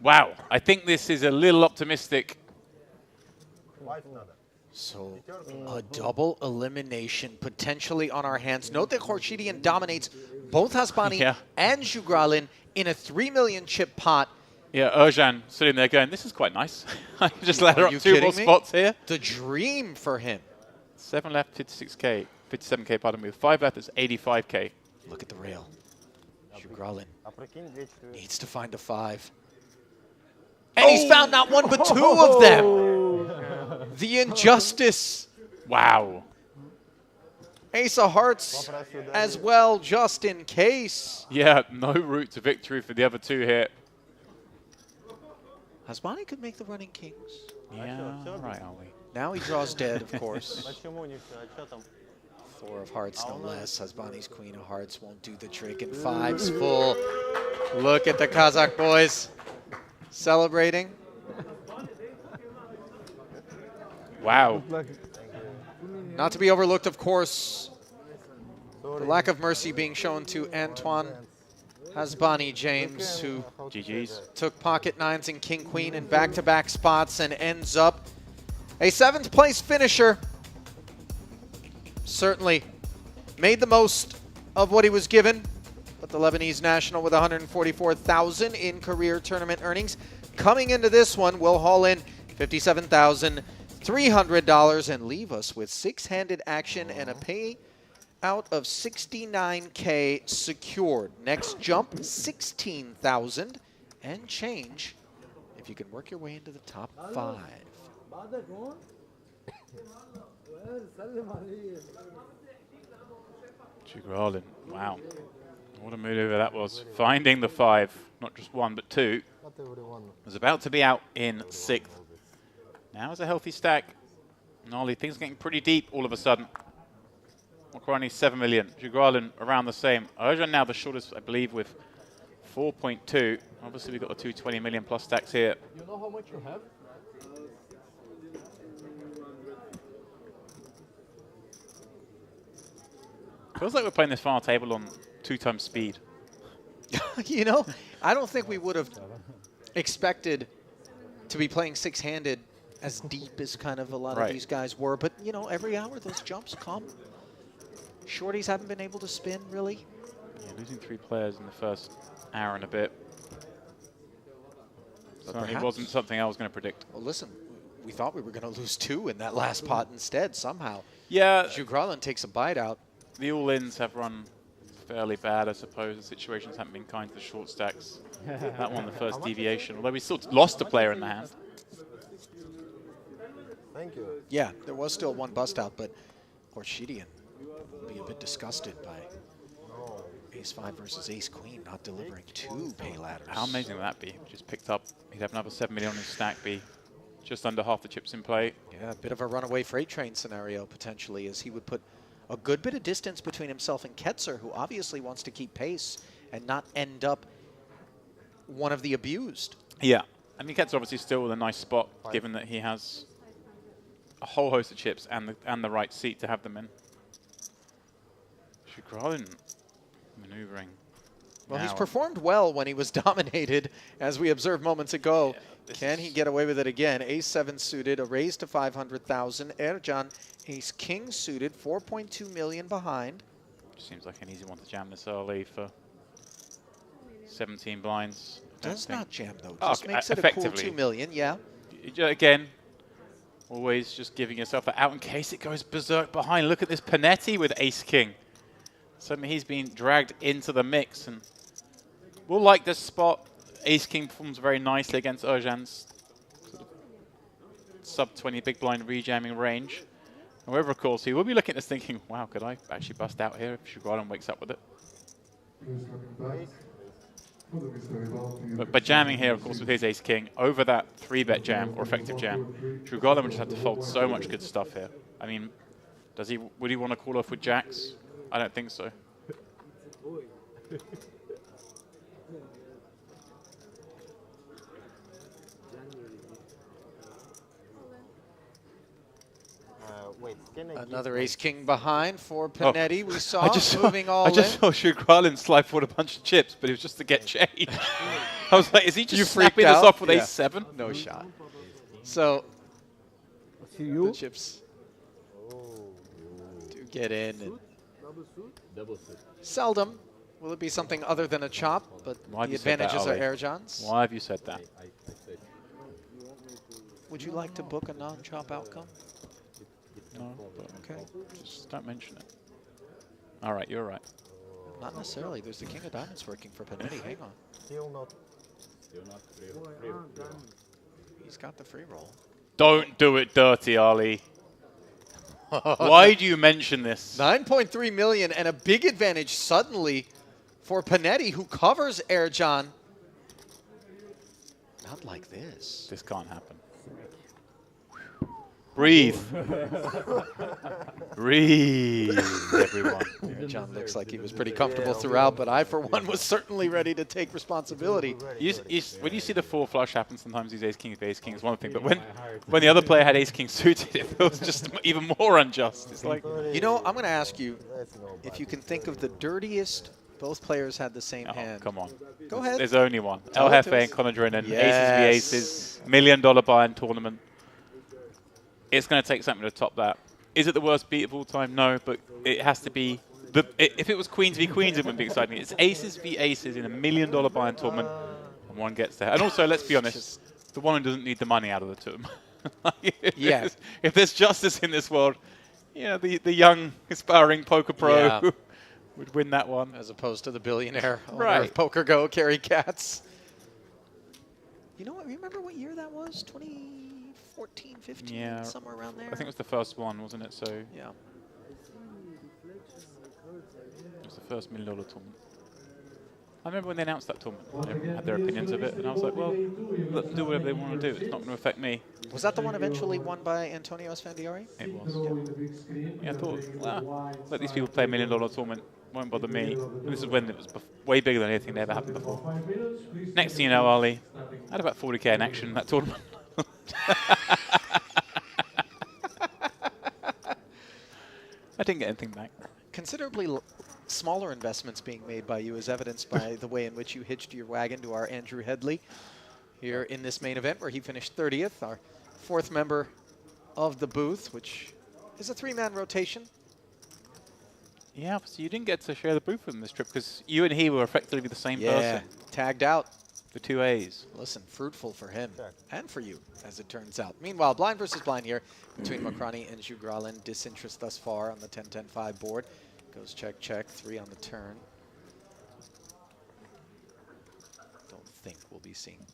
Wow, I think this is a little optimistic. So a double elimination potentially on our hands. Note that Horshidian dominates both Haspani and Jugralin in a 3 million chip pot. Yeah, Erjan sitting there going, this is quite nice. I can just ladder up 2 more spots here. The dream for him. 7 left, 56k, 57k, pardon me. 5 left, it's 85k. Look at the rail. Jugralin needs to find a 5. And he's found not one but 2 of them. The injustice. Wow. Ace of hearts as well, just in case. Yeah, no route to victory for the other 2 here. Haspani could make the running kings. Yeah, right, are we? Now he draws dead, of course. 4 of hearts, no less. Haspani's queen of hearts won't do the trick, and 5's full. Look at the Kazakh boys celebrating. Wow. Not to be overlooked, of course, the lack of mercy being shown to Antoine Haspani James, who took pocket 9s and king queen in back-to-back spots and ends up a 7th place finisher. Certainly made the most of what he was given, but the Lebanese national with 144,000 in career tournament earnings. Coming into this one, will haul in $57,300 and leave us with 6-handed action and a payout of 69K secured. Next jump, 16,000 and change if you can work your way into the top 5. Jugralin, wow. What a maneuver that was. Finding the 5, not just 1, but 2. Was about to be out in 6th. Now is a healthy stack. Gnarly, things are getting pretty deep all of a sudden. Mokrani 7 million. Jugralin around the same. Erjan now the shortest, I believe, with 4.2. Obviously, we've got the 220 million plus stacks here. You know how much you have? Feels like we're playing this final table on 2 times speed. You know, I don't think we would have expected to be playing 6-handed as deep as kind of a lot of these guys were. But, you know, every hour those jumps come. Shorties haven't been able to spin, really. Yeah, losing 3 players in the first hour and a bit. Certainly wasn't something I was going to predict. Well, listen, we thought we were going to lose 2 in that last pot instead, somehow. Yeah. Jugralin takes a bite out. The all-ins have run fairly bad, I suppose. The situations haven't been kind to the short stacks. That one, the first deviation, although we still lost a player in the hand. Thank you. Yeah, there was still 1 bust out, but Horshidian will be a bit disgusted by Ace-5 versus Ace-Queen not delivering 2 pay ladders. How amazing would that be? Just picked up, he'd have another 7 million on his stack, be just under half the chips in play. Yeah, a bit of a runaway freight train scenario, potentially, as he would put a good bit of distance between himself and Ketzer, who obviously wants to keep pace and not end up one of the abused. Yeah. I mean, Ketzer obviously still in a nice spot, given that he has a whole host of chips and the right seat to have them in. Jugralin maneuvering. Well, he's performed well when he was dominated, as we observed moments ago. Yeah, can he get away with it again? Ace-7 suited, a raise to 500,000. Erjan, Ace-King suited, 4.2 million behind. Seems like an easy one to jam this early for 17 blinds. Does not jam, though. Just makes it a cool 2 million, yeah. Again, always just giving yourself that out in case it goes berserk behind. Look at this Panetti with Ace-King. Suddenly he's being dragged into the mix, and we'll like this spot. Ace-King performs very nicely against Erjan's sort of sub-20 big blind rejamming range. However, of course, he will be looking at this thinking, wow, could I actually bust out here if Jugralin wakes up with it? But by jamming here, of course, with his Ace-King, over that 3-bet jam, or effective jam, Jugralin would just have to fold so much good stuff here. I mean, would he want to call off with jacks? I don't think so. wait, can I Another give ace king behind for Panetti. We saw moving all I just in. saw Shugralin slide forward a bunch of chips, but it was just to get change. I was like, is he just snapping us off with ace-7? No shot. So the chips do get in. And seldom will it be something other than a chop, but the advantages are air johns. Why have you said that? Would you like to book a non-chop outcome? No, but okay. Just don't mention it. All right, you're right. Not necessarily. There's the king of diamonds working for Panetti. Hang on. Still not. He's got the free roll. Don't do it dirty, Ali. Why do you mention this? 9.3 million and a big advantage suddenly for Panetti, who covers Air John. Not like this. This can't happen. Breathe. Breathe, everyone. John looks like he was pretty comfortable throughout, but I, for one, was certainly ready to take responsibility. When you see the 4 flush happen, sometimes these ace king is one thing, but when the other player had ace king suited, it feels just even more unjust. It's like, you know, I'm going to ask you if you can think of the dirtiest. Both players had the same hand. Come on. Go ahead. There's only one. Tell El it to Jefe us. and Conor Drennan, Yes. aces v aces, $1 million buy-in tournament. It's going to take something to top that. Is it the worst beat of all time? No, but it has to be. If it was queens v queens, it wouldn't be exciting. It's aces v aces in $1 million buy-in tournament, and one gets there. And also, let's be honest, the one who doesn't need the money out of the two. If there's justice in this world, the young, aspiring poker pro would win that one. As opposed to the billionaire owner Right. of Poker Go, Kerry Katz. You know what? Remember what year that was? 2014, 15, Yeah, somewhere around there? I think it was the first one, wasn't it? So yeah. It was the first $1 million tournament. I remember when they announced that tournament, they had their opinions of it, and I was like, well, let them do whatever they want to do. It's not going to affect me. Was that the one eventually won by Antonio Esfandiari? It was. Yeah, I thought, well, let these people play $1 million tournament. Won't bother me. And this is when it was way bigger than anything that ever happened before. Next thing you know, Ali, I had about 40k in action in that tournament. I didn't get anything back. Considerably smaller investments being made by you, as evidenced by the way in which you hitched your wagon to our Andrew Headley here in this main event, where he finished 30th, our 4th member of the booth, which is a 3-man rotation. Yeah, so you didn't get to share the booth with him this trip because you and he were effectively the same person. Tagged out. The 2 A's. Listen, fruitful for him and for you, as it turns out. Meanwhile, blind versus blind here between Mokrani and Shugralin. Disinterest thus far on the 10-10-5 board. Goes check, check, 3 on the turn. Don't think we'll be seeing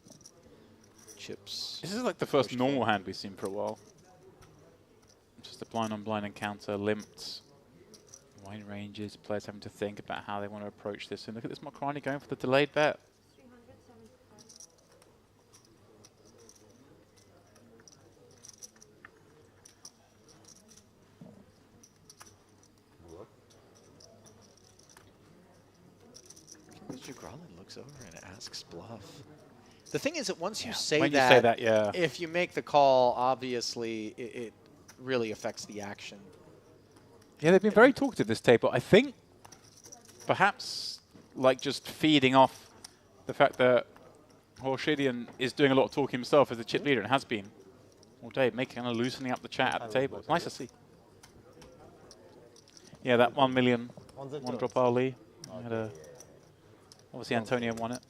chips. This is like the first normal hand we've seen for a while. Just a blind on blind encounter, limped. Wide ranges, players having to think about how they want to approach this. And look at this Mokrani going for the delayed bet. Shugralin looks over and asks bluff. The thing is that once you say when that, you say that, yeah. if you make the call, obviously it really affects the action. Yeah, they've been very talkative this table. I think perhaps like just feeding off the fact that Horshidian is doing a lot of talking himself as the chip leader and has been all day, making kind of loosening up the chat at the table. It's nice to see. Yeah, that 1 million, one drop Ali. Obviously Antonio won it.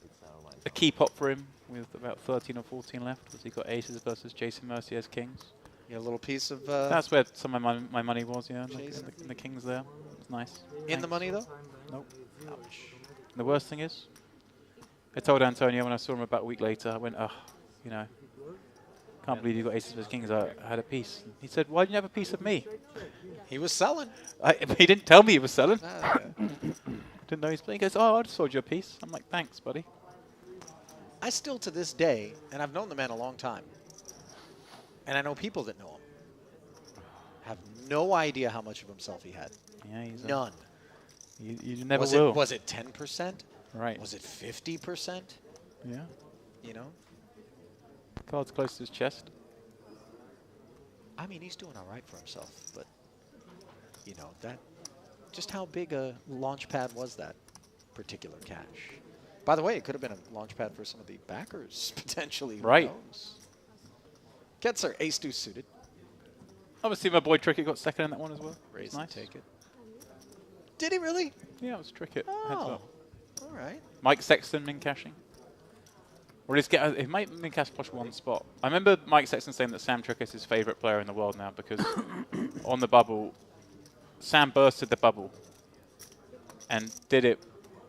A key pot for him with about 13 or 14 left as he got aces versus Jason Mercier's kings. Yeah, a little piece of... That's where some of my money was, yeah, in the kings there. It's nice. In the money, though? Nope. Ouch. The worst thing is, I told Antonio when I saw him about a week later, I went, can't believe you got aces versus kings. I had a piece. He said, why didn't you have a piece of me? He was selling. He didn't tell me he was selling. Didn't know he's playing. He goes, I just sold you a piece. I'm like, thanks, buddy. I still, to this day, and I've known the man a long time, and I know people that know him, have no idea how much of himself he had. Yeah, he's none. You never was will. Was it 10%? Right. Was it 50%? Yeah. You know? Card's close to his chest. I mean, he's doing all right for himself, but you know that. Just how big a launch pad was that particular cache? By the way, it could have been a launch pad for some of the backers potentially. Right. Who knows? Ketzer, ace deuce suited. Obviously, my boy Trickett got second in that one as well. Raise nice. and take it. Did he really? Yeah, it was Trickett. Oh, Heads up. all right. Mike Sexton min caching. Or it might min cache plus one spot. I remember Mike Sexton saying that Sam Trickett is his favorite player in the world now because on the bubble, Sam bursted the bubble and did it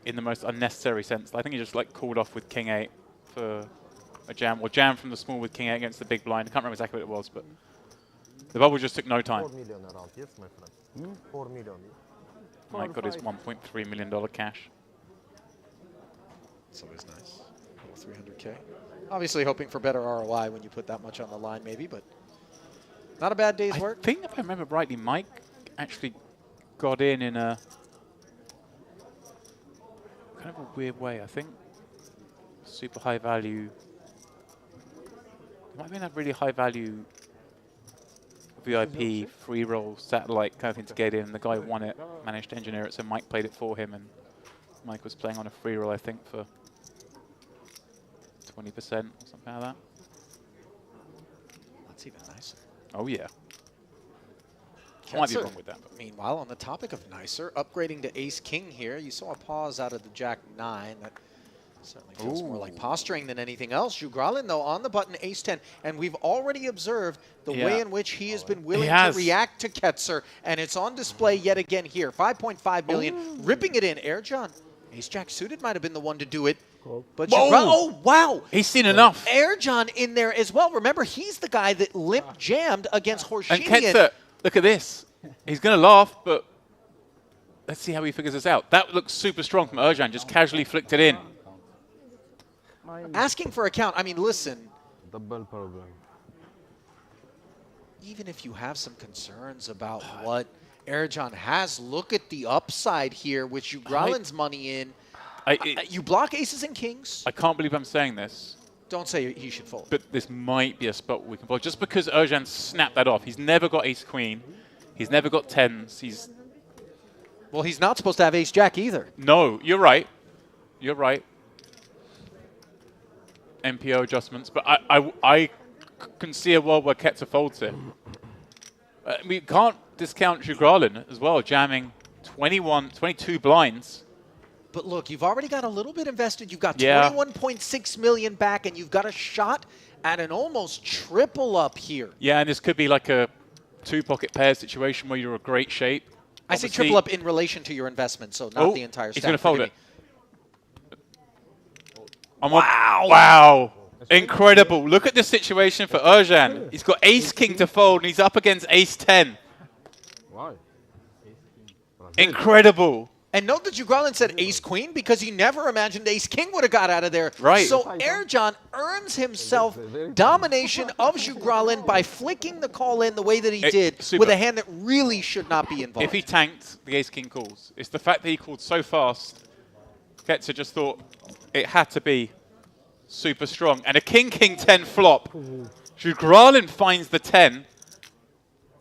in the most unnecessary sense. I think he just like called off with King 8 for a jam, or jam from the small with King 8 against the big blind. I can't remember exactly what it was, but the bubble just took no time. 4 million around, yes, my friend. 4 million. Mike got his $1.3 million cash. It's always nice. 300K. Obviously hoping for better ROI when you put that much on the line maybe, but not a bad day's work. I think if I remember rightly, Mike actually got in a kind of a weird way. I think super high value. It might have been a really high value VIP free roll satellite kind of thing to get in. The guy who won it managed to engineer it, so Mike played it for him, and Mike was playing on a free roll, I think, for 20% or something like that. That's even nicer. Oh yeah. I might be Ketzer, wrong with that. But meanwhile, on the topic of nicer, upgrading to ace-king here, you saw a pause out of the jack-9. That certainly feels more like posturing than anything else. Jugralin, though, on the button ace-10, and we've already observed the way in which he has been willing to react to Ketzer, and it's on display yet again here. 5.5 million, ripping it in. Ercan, ace-jack suited might have been the one to do it. But oh, wow. He's seen enough. Ercan in there as well. Remember, he's the guy that limp jammed against Horshinian. And Ketzer, look at this. He's going to laugh, but let's see how he figures this out. That looks super strong from Ercan, just casually flicked it in. Asking for a count. I mean, listen. Double problem. Even if you have some concerns about what Ercan has, look at the upside here, which Jugralin's money in. You block aces and kings. I can't believe I'm saying this. Don't say he should fold. But this might be a spot we can block. Just because Ercan snapped that off. He's never got ace-queen. He's never got tens. Well, he's not supposed to have ace-jack either. No, you're right. You're right. MPO adjustments. But I can see a world where Ketzer folds it. We can't discount Jugralin as well, jamming 22 blinds. But look, you've already got a little bit invested. You've got 21.6 million back, and you've got a shot at an almost triple up here. Yeah, and this could be like a two-pocket pair situation where you're a great shape. I say triple up in relation to your investment, so not the entire stack. He's going to fold it. Wow. Wow. Incredible. Look at this situation for Ercan. He's got ace-king to fold, and he's up against ace-10. Why? Incredible. And note that Jugralin said ace-queen because he never imagined ace-king would have got out of there. Right. So Ercan earns himself domination of Jugralin by flicking the call in the way that he did with a hand that really should not be involved. If he tanked, the ace-king calls. It's the fact that he called so fast. Ketzer just thought it had to be super strong. And a king-king 10 flop. Jugralin finds the 10.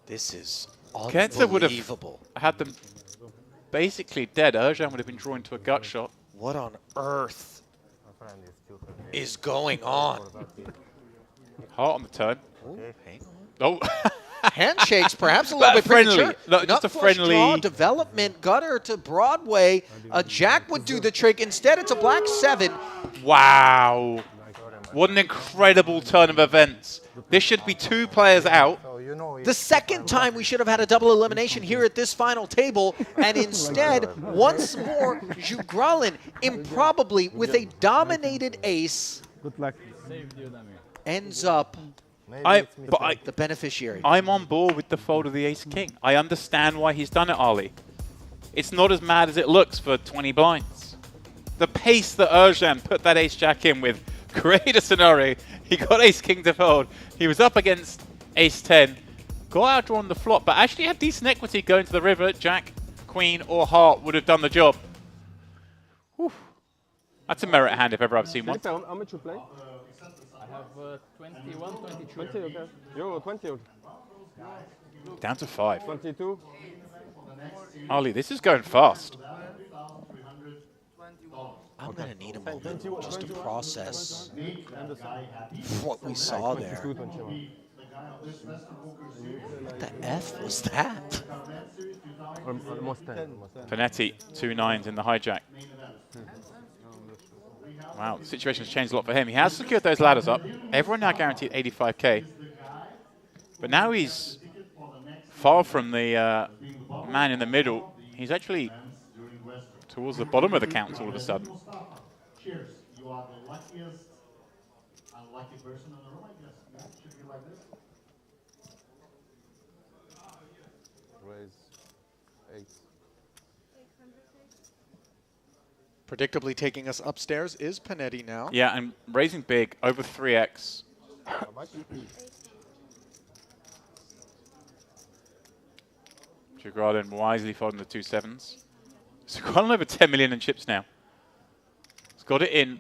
This is Ketzer would have unbelievable. had them basically dead. Ercan would have been drawn to a gut shot. What on earth is going on? Heart on the turn. Oh, hang on. Oh. Handshakes, perhaps a little bit friendly. premature. No, just a friendly draw, development, gutter to Broadway. A jack would do the trick. Instead, it's a black 7. Wow. What an incredible turn of events. This should be 2 players out. The second time we should have had a double elimination here at this final table, and instead, once more, Jugralin, improbably with a dominated ace, ends up the beneficiary. I'm on board with the fold of the ace-king. I understand why he's done it, Ali. It's not as mad as it looks for 20 blinds. The pace that Ercan put that ace-jack in with created a scenario. He got ace-king to fold. He was up against ace-10. Got outdrawn the flop, but actually had decent equity going to the river. Jack, queen, or heart would have done the job. Whew. That's a merit hand if ever I've seen one. How much you play? I have 21, 22. 20, okay. Yo, 20. Down to 5. 22. Ollie, this is going fast. I'm going to need a moment just to process what we saw there. What the F was that? Almost 10. Panetti, 2 9s in the hijack. Wow, the situation's changed a lot for him. He has secured those ladders up. Everyone now guaranteed 85k. But now he's far from the man in the middle. He's actually towards the bottom of the counts all of a sudden. Cheers. You are the luckiest unlucky person in the room, I guess. Yeah, it should be like this. Raise 8. Predictably taking us upstairs is Panetti now. Yeah, and raising big over 3x. Jagradin wisely folding the 2 7s. So gone over 10 million in chips now. He's got it in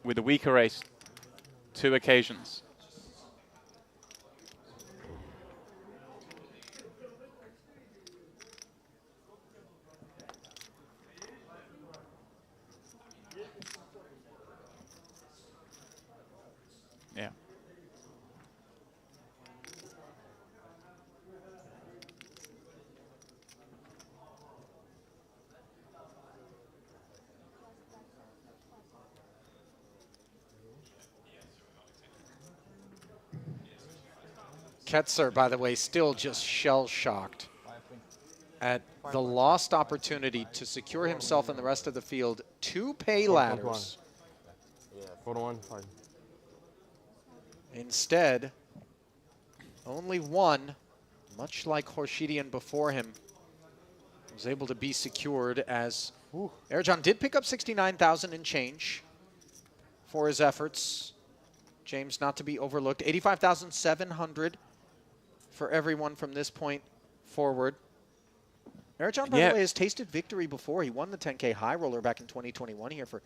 with a weaker ace 2 occasions. Yeah. Ketzer, by the way, still just shell-shocked at the lost opportunity to secure himself and the rest of the field 2 pay ladders. Yeah, 4-1, 5. Instead, only one, much like Horshidian before him, was able to be secured as Ercan did pick up 69,000 and change for his efforts. James not to be overlooked. 85,700 for everyone from this point forward. Ercan, by the way, has tasted victory before. He won the 10K high roller back in 2021 here for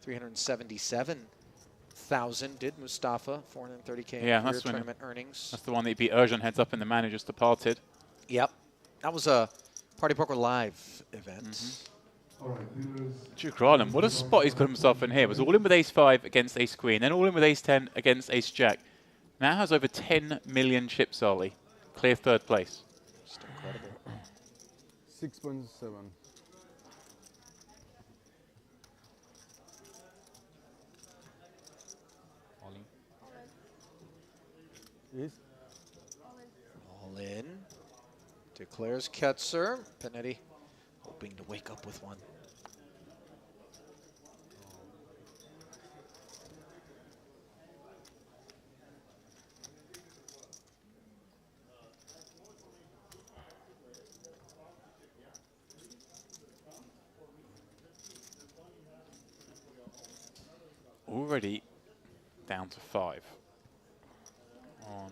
377,000. Did Mustafa, 430K that's tournament earnings. That's the one that he beat Ercan heads up in the managers departed. Yep. That was a Party Poker Live event. Jagradin, what a spot he's got himself in here. It was all in with ace-5 against ace-queen, then all in with ace-10 against ace-jack. Now has over 10 million chips, Ollie. Clear 3rd place. Just incredible. 6.7. Yes. All in. Declares Ketzer. Panetti hoping to wake up with one. Already down to 5 on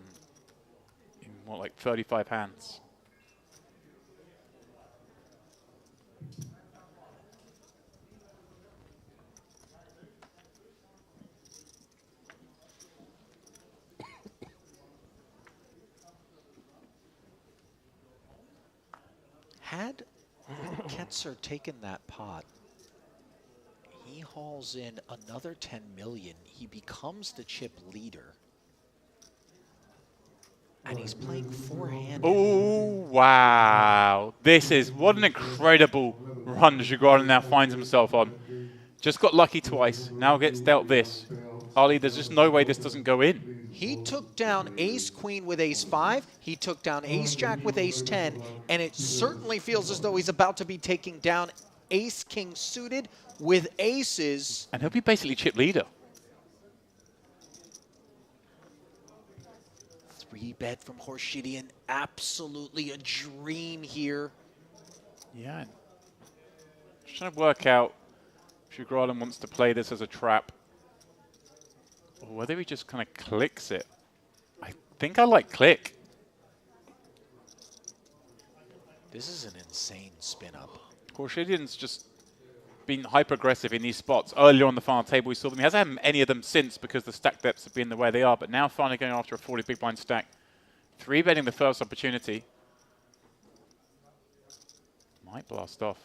in what, like 35 hands. Had Ketzer taken that pot, he hauls in another 10 million. He becomes the chip leader. And he's playing forehand. Oh, wow. This is, what an incredible run Jagradin now finds himself on. Just got lucky twice, now gets dealt this. Ollie, there's just no way this doesn't go in. He took down ace-queen with ace-5, he took down ace-jack with ace-10, and it certainly feels as though he's about to be taking down ace-king suited with aces. And he'll be basically chip leader. 3-bet from Horshidian, absolutely a dream here. Yeah. Just trying to work out if Jagradin wants to play this as a trap, or whether he just kind of clicks it. I think I like click. This is an insane spin-up. Horshidian's just been hyper-aggressive in these spots. Earlier on the final table, we saw them. He hasn't had any of them since because the stack depths have been the way they are, but now finally going after a 40 big blind stack 3-betting the first opportunity. Might blast off.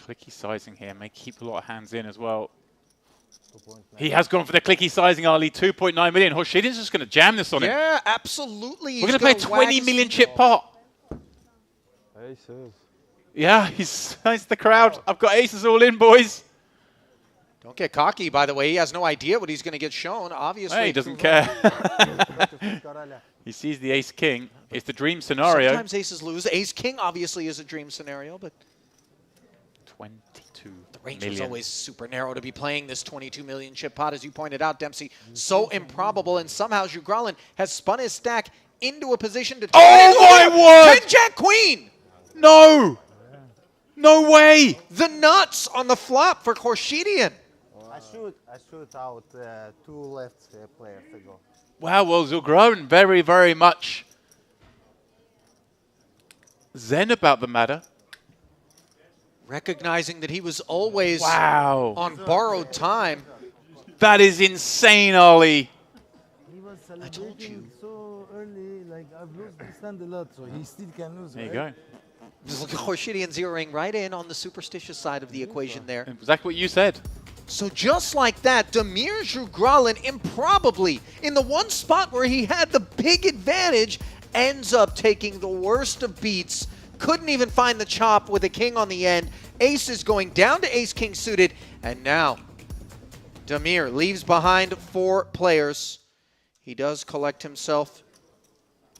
Clicky sizing here. May keep a lot of hands in as well. He has gone for the clicky sizing, Ali. 2.9 million. Horshidian's just going to jam this on him. Yeah, absolutely. We're going to play a 20 million chip pot. Aces. Yeah, he's nice the crowd. I've got aces all in, boys. Don't get cocky, by the way. He has no idea what he's going to get shown, obviously. Hey, he doesn't care. He sees the ace-king. It's the dream scenario. Sometimes aces lose. Ace-king obviously is a dream scenario, but 22 the range million. was always super narrow to be playing this 22 million chip pot, as you pointed out, Dempsey. So improbable, and somehow Jugralin has spun his stack into a position to... Oh, my word! 10-jack queen! No! No way! The nuts on the flop for Khorshidian. I shoot out 2 left players ago. Wow, well, Zugralin very, very much zen about the matter. Recognizing that he was always on borrowed time. That is insane, Ali. He was celebrating so early, like I've lost this hand a lot, so he still can lose. There you right? go. Just look at Khorshidian zeroing right in on the superstitious side of the equation there. Exactly what you said. So just like that, Damir Jugralin improbably, in the one spot where he had the big advantage, ends up taking the worst of beats. Couldn't even find the chop with a king on the end. Ace is going down to ace-king suited, and now Damir leaves behind 4 players. He does collect himself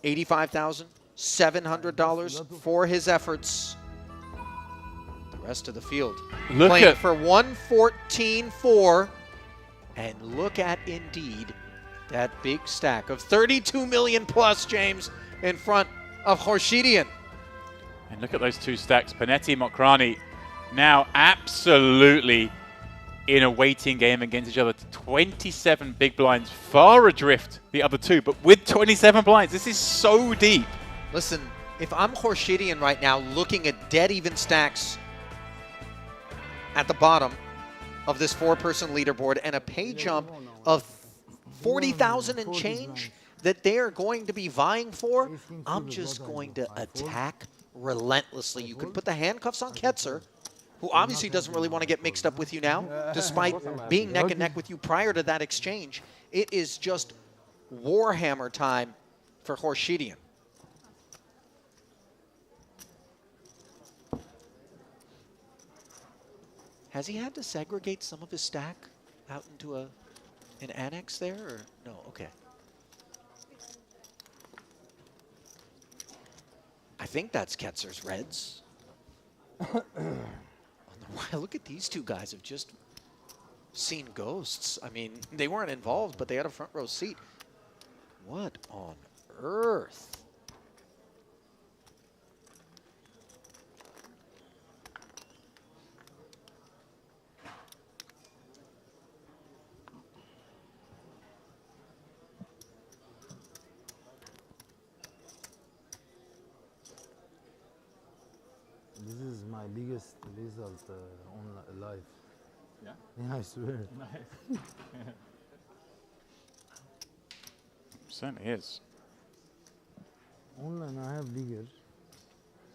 $85,700 for his efforts. The rest of the field Look playing at for 114.4, and look at indeed that big stack of 32 million plus, James, in front of Khorshidian. And look at those 2 stacks. Panetti, Mokrani, now absolutely in a waiting game against each other. 27 big blinds, far adrift the other 2, but with 27 blinds, this is so deep. Listen, if I'm Khorshidian right now looking at dead even stacks at the bottom of this 4-person leaderboard and a pay jump of 40,000 and change that they are going to be vying for, I'm just going to attack relentlessly. You can put the handcuffs on Ketzer, who obviously doesn't really want to get mixed up with you now, despite being neck and neck with you prior to that exchange. It is just Warhammer time for Khorshidian. Has he had to segregate some of his stack out into an annex there, or no? Okay. I think that's Ketzer's reds. Look at these 2 guys have just seen ghosts. I mean, they weren't involved, but they had a front row seat. What on earth? This is my biggest result on live. Yeah? Yeah, I swear. Nice. Certainly is. Online I have bigger,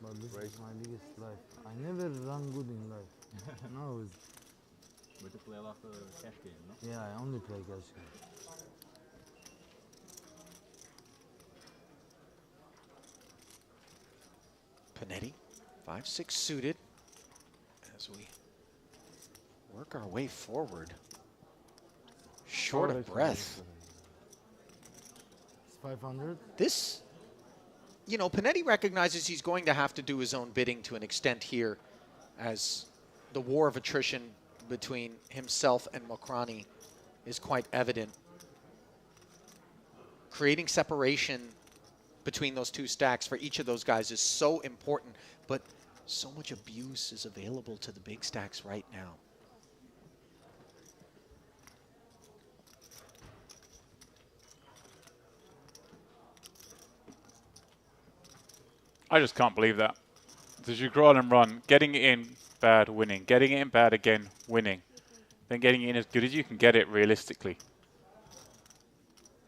but this is my biggest life. I never run good in life. No, But you play a lot of cash game, no? yeah, I only play cash game. Panetti, 5-6 suited as we work our way forward. Short of breath. It's 500. This, you know, Panetti recognizes he's going to have to do his own bidding to an extent here, as the war of attrition between himself and Mokrani is quite evident. Creating separation between those 2 stacks for each of those guys is so important, but so much abuse is available to the big stacks right now. I just can't believe that. The Jugralin run, getting it in bad, winning. Getting it in bad again, winning. Then getting it in as good as you can get it realistically.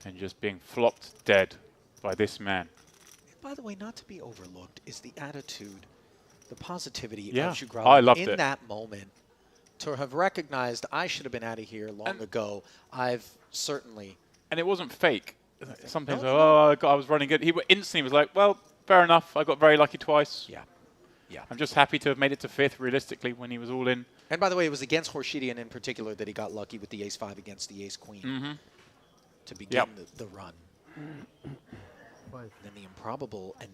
And just being flopped dead. by this man. By the way, not to be overlooked is the attitude, the positivity Yeah, of Shugrala I loved in it. that moment. To have recognized I should have been out of here long ago, I've certainly... And it wasn't fake. Sometimes, No, oh, I was running good. He instantly was like, well, fair enough. I got very lucky twice. Yeah. Yeah. I'm just happy to have made it to 5th, realistically, when he was all in. And by the way, it was against Horshidian in particular that he got lucky with the ace-5 against the ace-queen to begin the run. Then the improbable and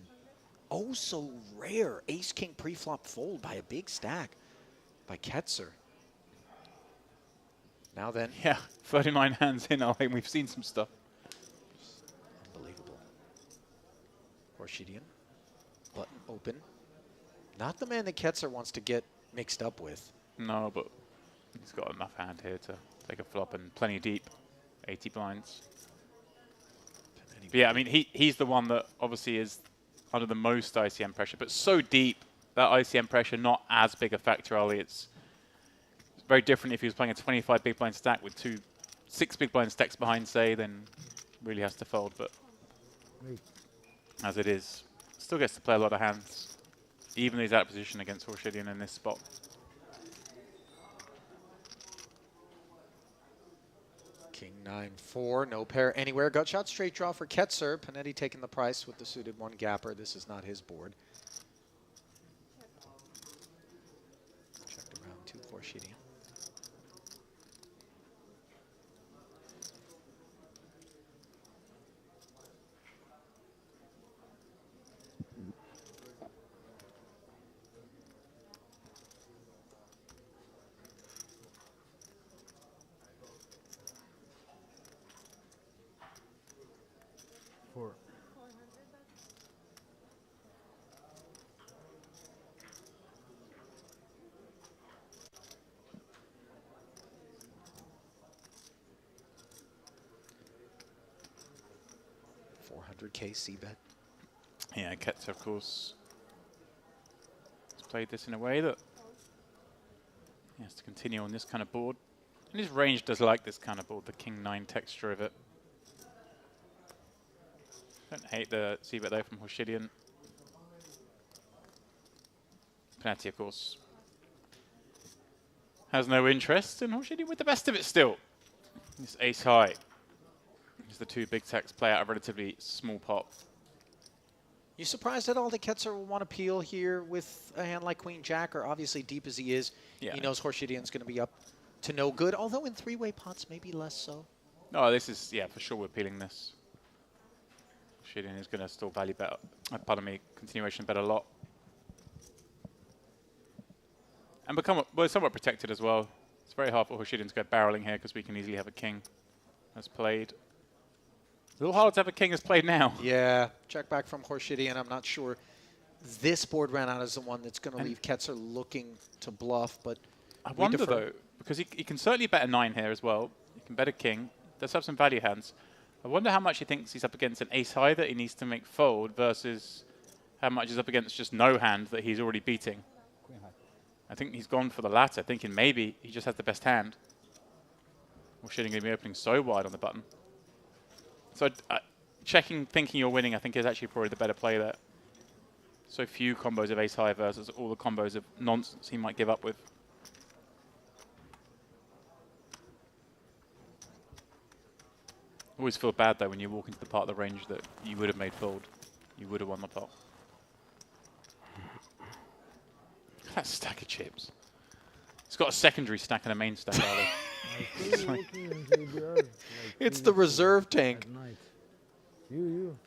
oh so rare ace-king pre-flop fold by a big stack by Ketzer. Now then. Yeah, 39 hands in, I think we've seen some stuff. Unbelievable. Horshidian, button open. Not the man that Ketzer wants to get mixed up with. No, but he's got enough hand here to take a flop and plenty deep. 80 blinds. But yeah, I mean, he's the one that obviously is under the most ICM pressure, but so deep that ICM pressure not as big a factor, Ollie. It's very different if he was playing a 25 big blind stack with 6 big blind stacks behind, say, then really has to fold. But as it is, still gets to play a lot of hands, even though he's out of position against Horshidian in this spot. King 9-4, no pair anywhere. Gut shot, straight draw for Ketzer. Panetti taking the price with the suited 1 gapper. This is not his board. Checked around 2 for Horshidian. $400K C-bet. Yeah, Ketzer, of course, has played this in a way that he has to continue on this kind of board. And his range does like this kind of board, the King 9 texture of it. Don't hate the C-bet though from Horshidian. Panetti, of course, has no interest in Horshidian with the best of it still. This ace high. As the 2 big stacks play out a relatively small pot. You surprised at all that Ketzer will want to peel here with a hand like Queen Jack, or obviously deep as he is, he knows Horshidian's going to be up to no good, although in 3-way pots maybe less so. No, this is, yeah, for sure we're peeling this. Horshidian is going to still value bet, pardon me, continuation bet a lot. And become, we're somewhat protected as well. It's very hard for Horshidian to go barreling here because we can easily have a king as played. It's a little harder to have a king as played now. Yeah, check back from Horshidian. I'm not sure this board ran out as the one that's going to leave Ketzer looking to bluff, but I wonder though, because he can certainly bet a 9 here as well. He can bet a king. Does have some value hands. I wonder how much he thinks he's up against an ace high that he needs to make fold versus how much he's up against just no hand that he's already beating. I think he's gone for the latter, thinking maybe he just has the best hand. Horshidian going to be opening so wide on the button. So checking, thinking you're winning, I think is actually probably the better play there. So few combos of ace high versus all the combos of nonsense he might give up with. Always feel bad though when you walk into the part of the range that you would have made fold. You would have won the pot. That stack of chips. It's got a secondary stack and a main stack, Ali. It's the reserve tank. You.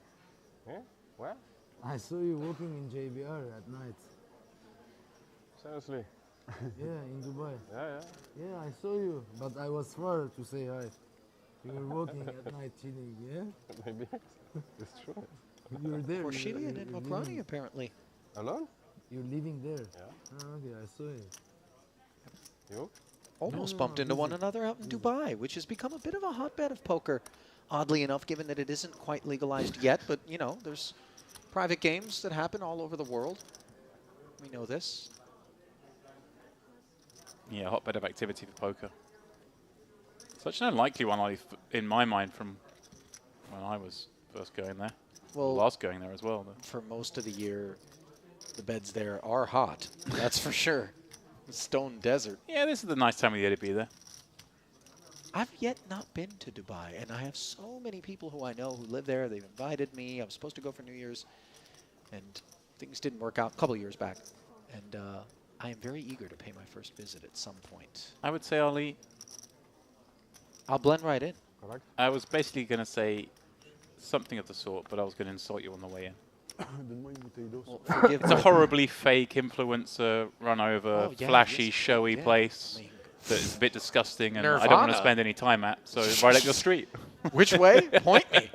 Yeah? Where? I saw you walking in JBR at night. Seriously? Yeah, in Dubai. Yeah. Yeah, I saw you, but I was far to say hi. You were walking at night chilling, yeah? Maybe. It's true. You were there. Horshidian and Makrani apparently. Alone? You're living there? Yeah. Oh, okay, I saw it. You? Almost bumped into one another out in Dubai, which has become a bit of a hotbed of poker, oddly enough, given that it isn't quite legalized yet. But, you know, there's private games that happen all over the world. We know this. Yeah, hotbed of activity for poker. Such an unlikely one, in my mind, from when I was first going there. Well, Last going there as well. Though. For most of the year, the beds there are hot. That's for sure. Stone desert. Yeah, this is the nice time of year to be there. I've yet not been to Dubai, and I have so many people who I know who live there. They've invited me. I was supposed to go for New Year's, and things didn't work out a couple of years back. And I am very eager to pay my first visit at some point. I would say, Ali, I'll blend right in. Correct. I was basically going to say something of the sort, but I was going to insult you on the way in. Well, It's a horribly fake influencer, run over, Oh, yeah, flashy, yes, showy yeah. place I mean, that is a bit disgusting and I don't want Nirvana. to spend any time at, so right up your street. Which way? Point me.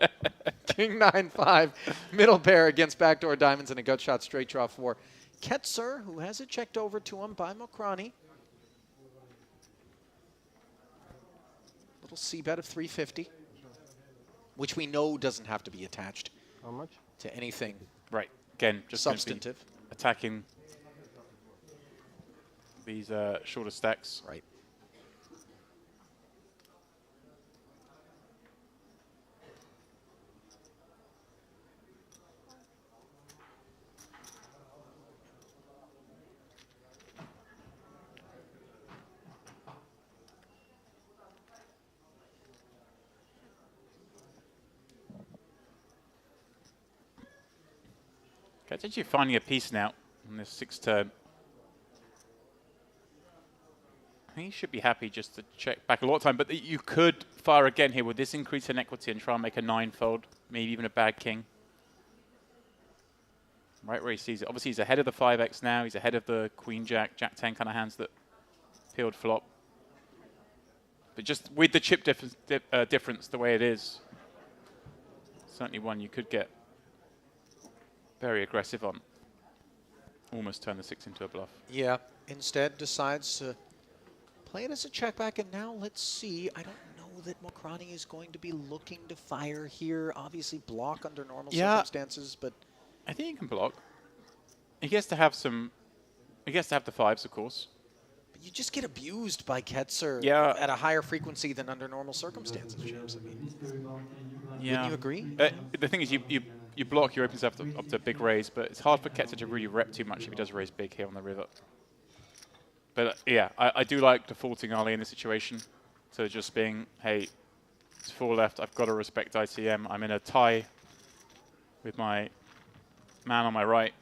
King 9-5, middle pair against backdoor diamonds and a gut shot straight draw for Ketzer, who has it checked over to him by Mokrani. Little C-bet of 350, which we know doesn't have to be attached How much? to anything Right, again, just gonna be substantive. attacking these shorter stacks. Right. Okay, it's actually finding a piece now on this 6th turn. I think he should be happy just to check back a lot of time, but you could fire again here with this increase in equity and try and make a 9-fold, maybe even a bad king. Right where he sees it. Obviously, he's ahead of the 5x now. He's ahead of the queen-jack, jack-10 kind of hands that peeled flop. But just with the chip difference the way it is, certainly one you could get very aggressive on. Almost turn the 6 into a bluff. Yeah, instead decides to play it as a check back, and now let's see. I don't know that Mokrani is going to be looking to fire here. Obviously block under normal circumstances, but I think he can block. He gets to have some. He gets to have the 5s, of course. But you just get abused by Ketzer Yeah. at a higher frequency than under normal circumstances, James. I mean, Yeah. wouldn't you agree? The thing is, you block, you open yourself up to a big raise, but it's hard for Ketzer to really rep too much if he does raise big here on the river. But yeah, I do like defaulting Ali in this situation. So just being, hey, it's 4 left, I've got to respect ICM. I'm in a tie with my man on my right.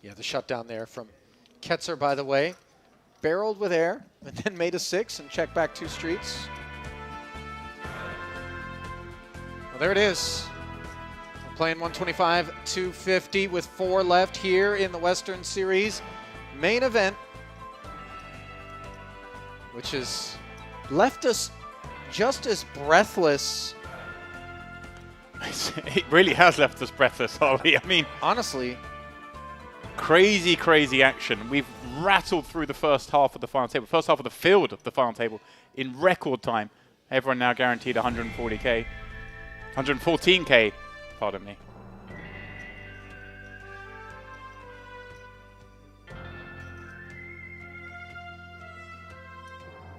Yeah, the shutdown there from Ketzer, by the way. Barreled with air, and then made a 6 and checked back 2 streets. Well, there it is. We're playing 125, 250 with 4 left here in the Western Series main event, which has left us just as breathless. It really has left us breathless, Ollie. I mean, honestly, crazy, crazy action. We've rattled through the first half of the final table, first half of the field of the final table in record time. Everyone now guaranteed 140k, 114k, pardon me.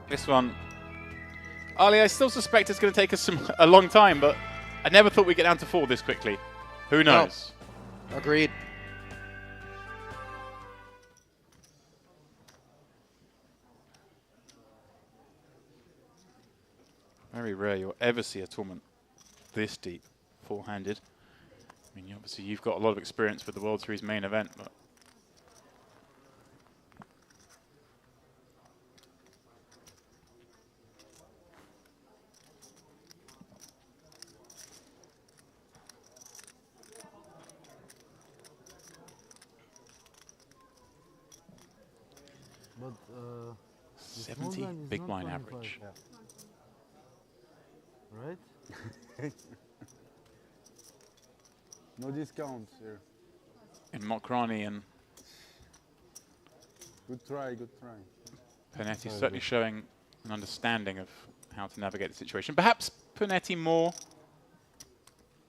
This one, Ali, I still suspect it's going to take us a long time, but I never thought we'd get down to 4 this quickly. Who knows? No. Agreed. Very rare you'll ever see a tournament this deep, four-handed. I mean, obviously you've got a lot of experience with the World Series main event, but But 70 big blind average. Right? No discounts here. In Mokrani and Good try, good try. Panetti certainly showing an understanding of how to navigate the situation. Perhaps Panetti more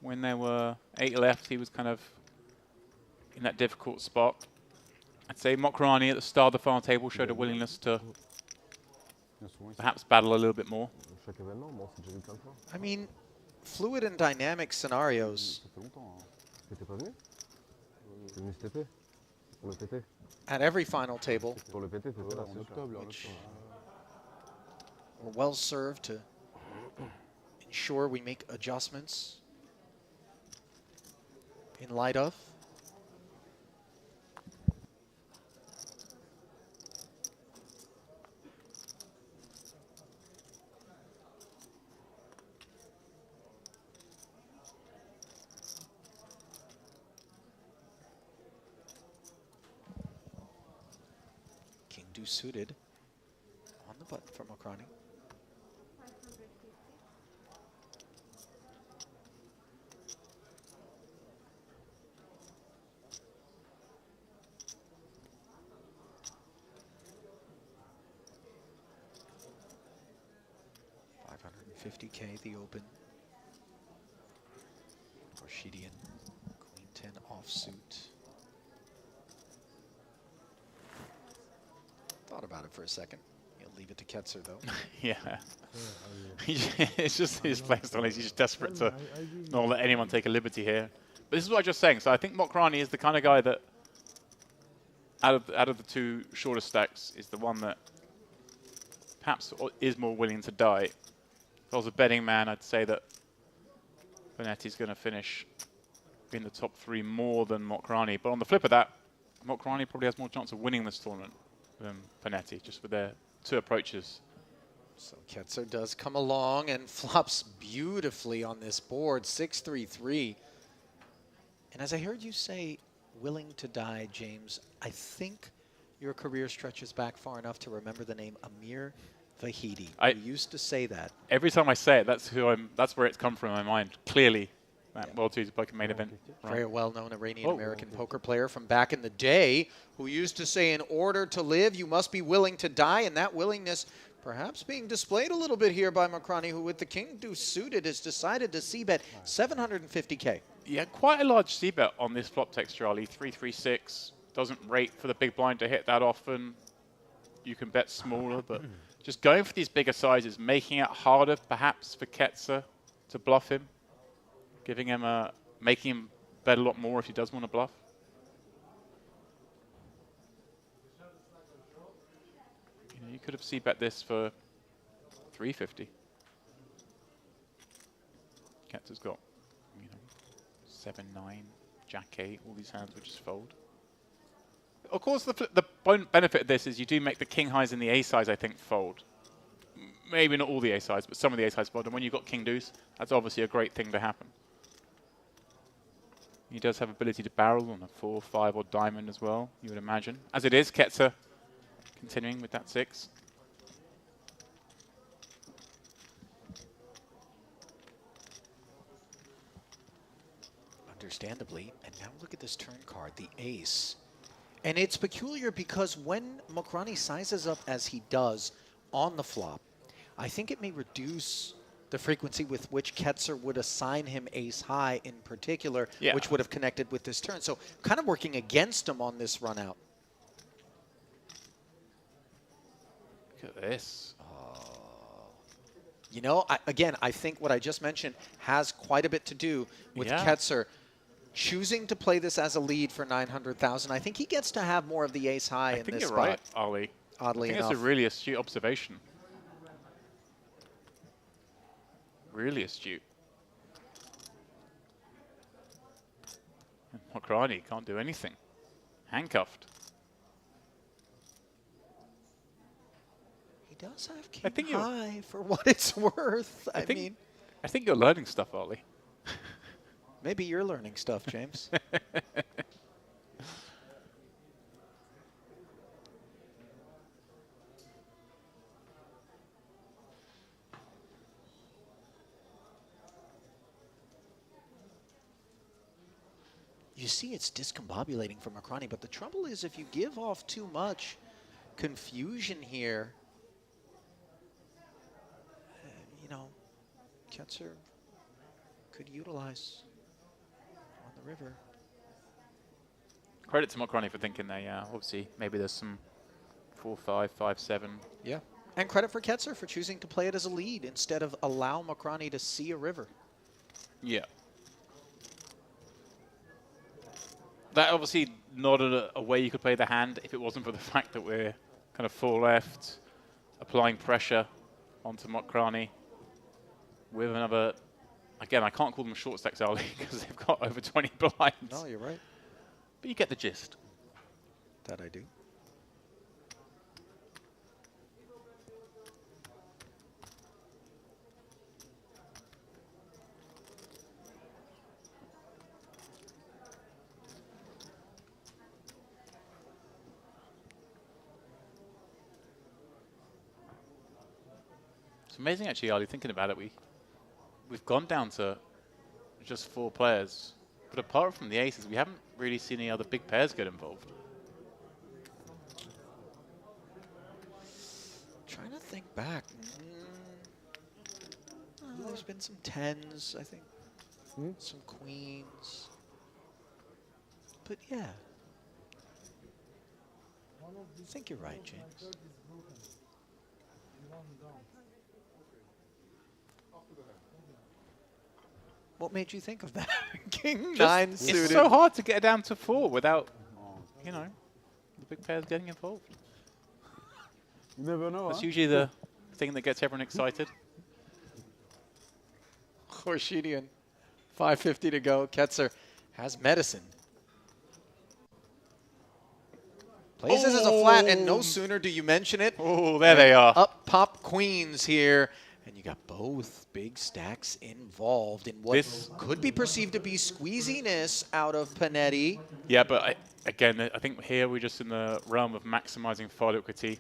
when there were 8 left. He was kind of in that difficult spot. I'd say Mokrani at the start of the final table showed a willingness to perhaps battle a little bit more. I mean, fluid and dynamic scenarios T'étais pas venu? T'es venu cet été? Pour le PT? at every final table. Pour le PT, t'étais là, en octobre. We're well served to ensure we make adjustments in light of. King deuce suited on the button for Mokrani. $550K the open. Orshidian, Queen 10 offsuit. Thought about it for a second. You'll leave it to Ketzer though. Yeah. It's just his playing style. He's just desperate to not let anyone take a liberty here. But this is what I was just saying. So I think Mokrani is the kind of guy that, out of the two shorter stacks, is the one that perhaps is more willing to die. If I was a betting man, I'd say that Bonetti's going to finish in the top 3 more than Mokrani. But on the flip of that, Mokrani probably has more chance of winning this tournament than Bonetti, just with their 2 approaches. So Ketzer does come along and flops beautifully on this board, 6-3-3. And as I heard you say, willing to die, James, I think your career stretches back far enough to remember the name Amir Vahidi. You used to say that. Every time I say it, that's where it's come from in my mind. Clearly, that World Series main event. Very well-known Iranian-American poker player from back in the day who used to say, in order to live, you must be willing to die, and that willingness perhaps being displayed a little bit here by Mokrani, who with the king deuce suited has decided to c-bet $750K. Yeah, quite a large c-bet on this flop text, Charlie. 3-3-6. Doesn't rate for the big blind to hit that often. You can bet smaller, but just going for these bigger sizes, making it harder perhaps for Ketzer to bluff him, giving him making him bet a lot more if he does want to bluff. You know, you could have c-bet this for 350. Ketzer's got, 7-9, Jack-8, all these hands would just fold. Of course, the benefit of this is you do make the king highs and the ace highs, I think, fold. Maybe not all the ace highs, but some of the ace highs fold. And when you've got king deuce, that's obviously a great thing to happen. He does have ability to barrel on a 4, 5, or diamond as well, you would imagine. As it is, Ketzer continuing with that 6. Understandably, and now look at this turn card, the ace. And it's peculiar because when Mokrani sizes up as he does on the flop, I think it may reduce the frequency with which Ketzer would assign him ace high in particular, which would have connected with this turn. So kind of working against him on this run out. Look at this. You know, again, I think what I just mentioned has quite a bit to do with Ketzer choosing to play this as a lead for 900,000. I think he gets to have more of the ace high in this spot. I think you're right, Ollie. Oddly enough. I think that's a really astute observation. Really astute. Mokrani can't do anything. Handcuffed. He does have king high for what it's worth. I think you're learning stuff, Ollie. Maybe you're learning stuff, James. You see it's discombobulating for Mokrani, but the trouble is if you give off too much confusion here, Ketzer could utilize on the river. Credit to Mokrani for thinking there, yeah. Obviously, maybe there's some 4-5, 5-7. Yeah. And credit for Ketzer for choosing to play it as a lead instead of allow Mokrani to see a river. Yeah. That obviously not a way you could play the hand if it wasn't for the fact that we're kind of full left, applying pressure onto Mokrani with another. Again, I can't call them short stacks, Ali, because they've got over 20 blinds. No, you're right. But you get the gist. That I do. It's amazing, actually, Ali, thinking about it. We've gone down to just 4 players. But apart from the aces, we haven't really seen any other big pairs get involved. Trying to think back. There's been some 10s, I think. Some queens. But yeah. I think you're right, James. What made you think of that? King 9 suited. It's so hard to get down to 4 without, you know, the big pairs getting involved. You never know. That's usually the thing that gets everyone excited. Khorshidian, 5:50 to go. Ketzer has medicine. Places as a flat, and no sooner do you mention it. Oh, there they are. Up pop queens here. And you got both big stacks involved in what could be perceived to be squeeziness out of Panetti. Yeah, but again, I think here we're just in the realm of maximizing file equity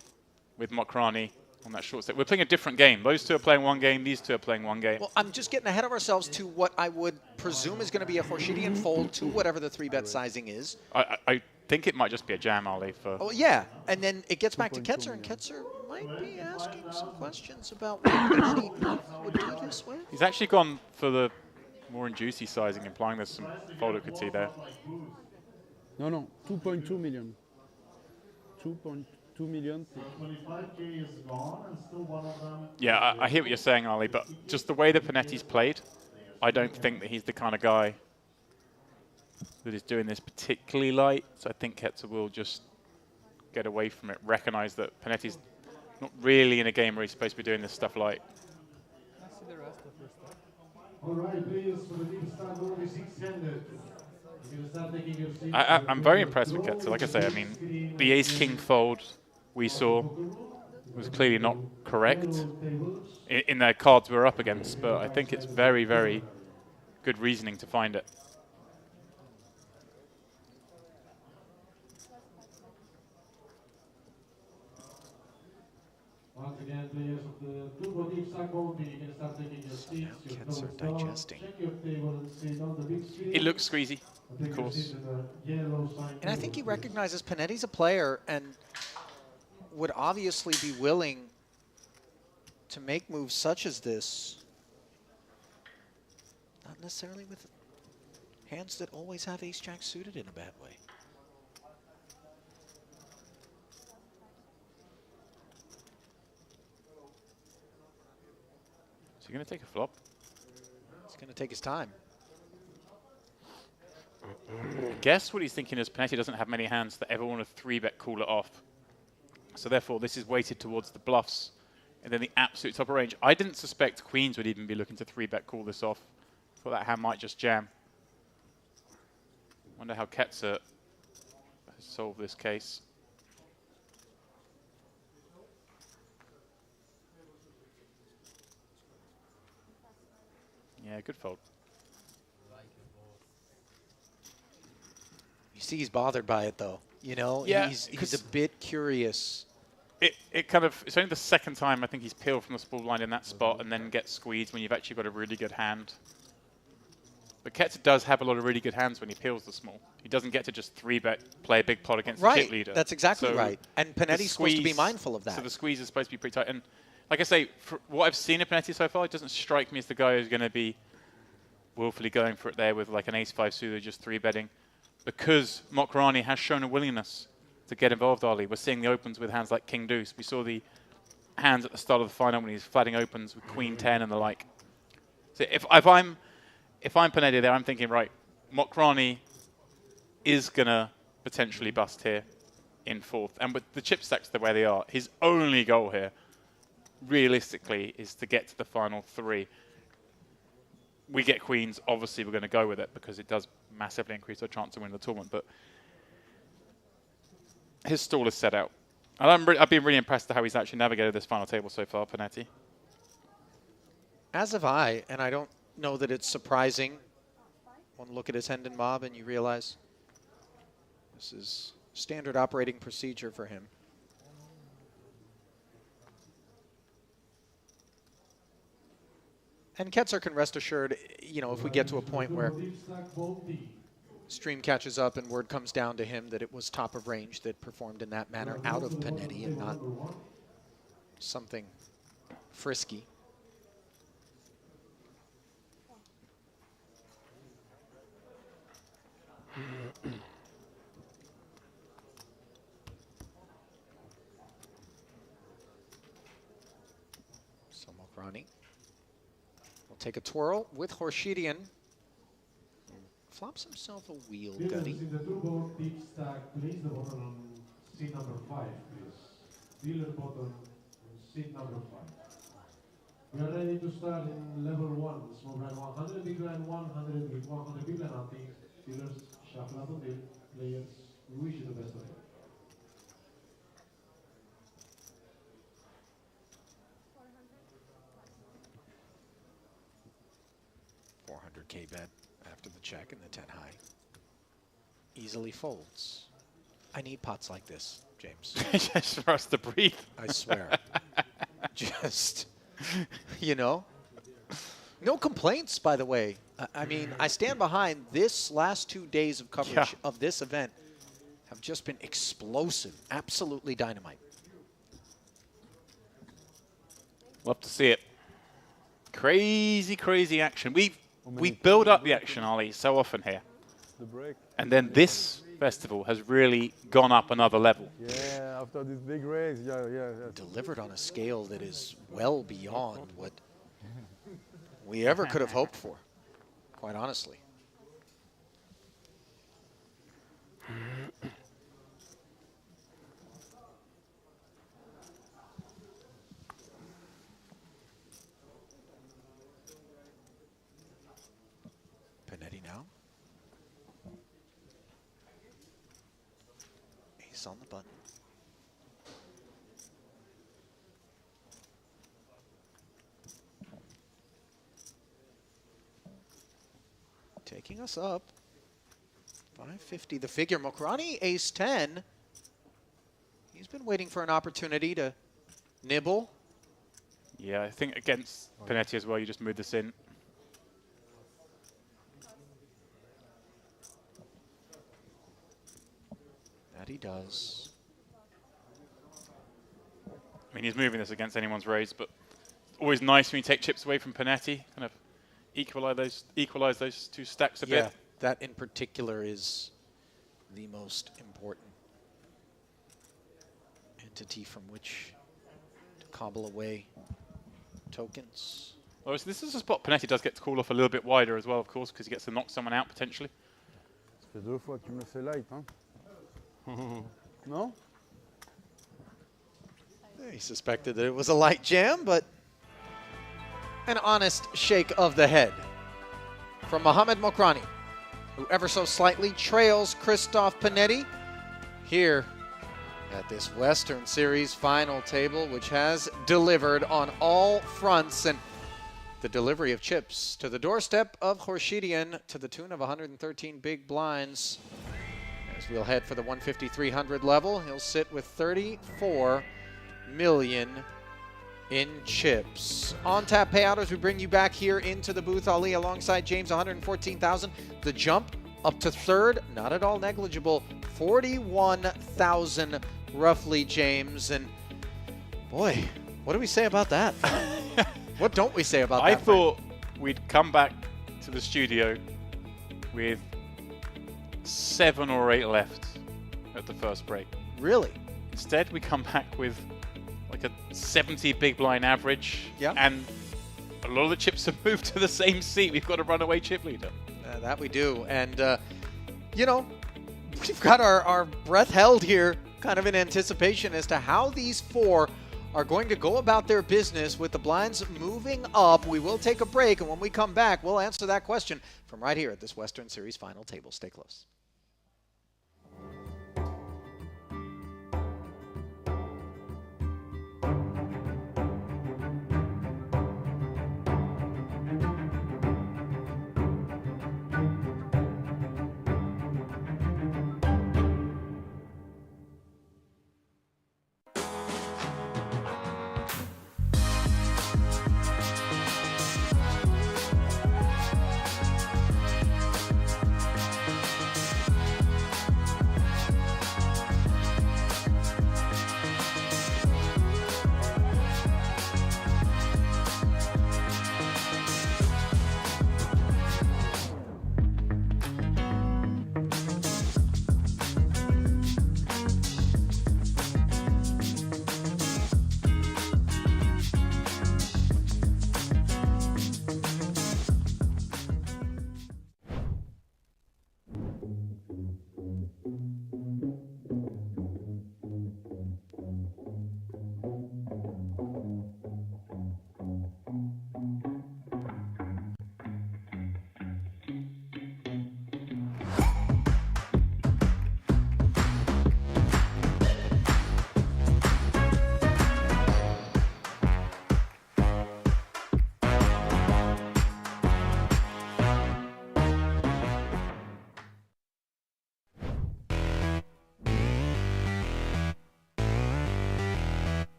with Mokrani on that short stack. We're playing a different game. Those two are playing one game. These two are playing one game. Well, I'm just getting ahead of ourselves to what I would presume is going to be a Khorshidian fold to whatever the 3-bet sizing is. I think it might just be a jam, Ali. For oh, yeah. And then it gets back to Ketzer, and Ketzer might be asking some questions about what Panetti would do this with. He's actually gone for the more juicy sizing, implying there's some fold equity there. No, 2.2 million. 2.2 million. Yeah, I hear what you're saying, Ali, but just the way that Panetti's played, I don't think that he's the kind of guy that is doing this particularly light. So I think Ketzer will just get away from it, recognize that Panetti's not really in a game where he's supposed to be doing this stuff light. I'm very impressed with Ketzer. Like I say, I mean, the ace-king fold we saw was clearly not correct in the cards we're up against, but I think it's very, very good reasoning to find it. Once again, players of the two boutiques are voting. You can start taking your seats. Cats are digesting. Check your table and sit on the big screen. It looks squeezy, of course. And I think he recognizes Panetti's a player and would obviously be willing to make moves such as this. Not necessarily with hands that always have ace-jack suited in a bad way. Is he going to take a flop? He's going to take his time. I guess what he's thinking is Panetti doesn't have many hands that ever want to 3-bet call it off. So therefore, this is weighted towards the bluffs and then the absolute top of range. I didn't suspect queens would even be looking to 3-bet call this off. Thought that hand might just jam. Wonder how Ketzer has solved this case. Yeah, good fold. You see he's bothered by it, though. You know, yeah, he's a bit curious. It kind of, it's only the second time I think he's peeled from the small blind in that spot and then gets squeezed when you've actually got a really good hand. But Ketzer does have a lot of really good hands when he peels the small. He doesn't get to just 3-bet, play a big pot against the chip leader. That's exactly so right. And Panetti's supposed to be mindful of that. So the squeeze is supposed to be pretty tight. And like I say, for what I've seen of Panetti so far, it doesn't strike me as the guy who's going to be willfully going for it there with like an ace-5 suited, just 3-betting. Because Mokrani has shown a willingness to get involved, Ali. We're seeing the opens with hands like King Deuce. We saw the hands at the start of the final when he's flatting opens with Queen 10 and the like. So if I'm if I'm Panetti there, I'm thinking, right, Mokrani is going to potentially bust here in fourth. And with the chip stacks the way they are, his only goal here, realistically, is to get to the final three. We get queens, obviously we're going to go with it because it does massively increase our chance of winning the tournament. But his stall is set out. And I've been really impressed at how he's actually navigated this final table so far, Panetti. As have I, and I don't know that it's surprising. One look at his Hendon mob and you realize this is standard operating procedure for him. And Ketzer can rest assured, you know, if we get to a point where stream catches up and word comes down to him that it was top of range that performed in that manner out of Panetti and not something frisky. So Mokrani will take a twirl with Horshidian. Flops himself a wheel, Gutty. In the two-board deep stack, place the button on seat number 5, please. Dealer button on seat number 5. We are ready to start in level 1. Small blind 100, big blind 100 with 100 big blind hunting. Dealers shuffle out the deal. Players, we wish you the best of luck. $400K bet after the check and the 10 high. Easily folds. I need pots like this, James. Just for us to breathe. I swear. Just, you know. No complaints, by the way. I mean, I stand behind this last 2 days of coverage of this event have just been explosive. Absolutely dynamite. Love to see it. Crazy, crazy action. We build up the action, Ali, so often here. The break. And then this festival has really gone up another level. Yeah, after this big race, yeah. Delivered on a scale that is well beyond what we ever could have hoped for, quite honestly. Panetti now. Ace on the button. Taking us up. 550 the figure. Mokrani, ace 10. He's been waiting for an opportunity to nibble. Yeah, I think against Panetti as well, you just move this in. That he does. I mean, he's moving this against anyone's raise, but always nice when you take chips away from Panetti, kind of equalize those two stacks a bit. That in particular is the most important entity from which to cobble away tokens. Well, so this is a spot Panetti does get to call off a little bit wider as well, of course, because he gets to knock someone out potentially. Ça fait 2 fois que tu me fais light, hein? No? He suspected that it was a light jam, but an honest shake of the head from Mohamed Mokrani, who ever so slightly trails Christophe Panetti here at this Western Series final table, which has delivered on all fronts, and the delivery of chips to the doorstep of Horshidian to the tune of 113 big blinds. As we'll head for the 150-300 level, he'll sit with 34 million in chips. On tap payout as we bring you back here into the booth. Ali alongside James, 114,000. The jump up to third, not at all negligible. 41,000 roughly, James. And boy, what do we say about that? What don't we say about that? I thought we'd come back to the studio with 7 or 8 left at the first break. Really? Instead, we come back with like a 70 big blind average and A lot of the chips have moved to the same seat. We've got a runaway chip leader. That we do. And, you know, we've got our breath held here, kind of in anticipation as to how these four are going to go about their business with the blinds moving up. We will take a break, and when we come back, we'll answer that question from right here at this Western Series final table. Stay close.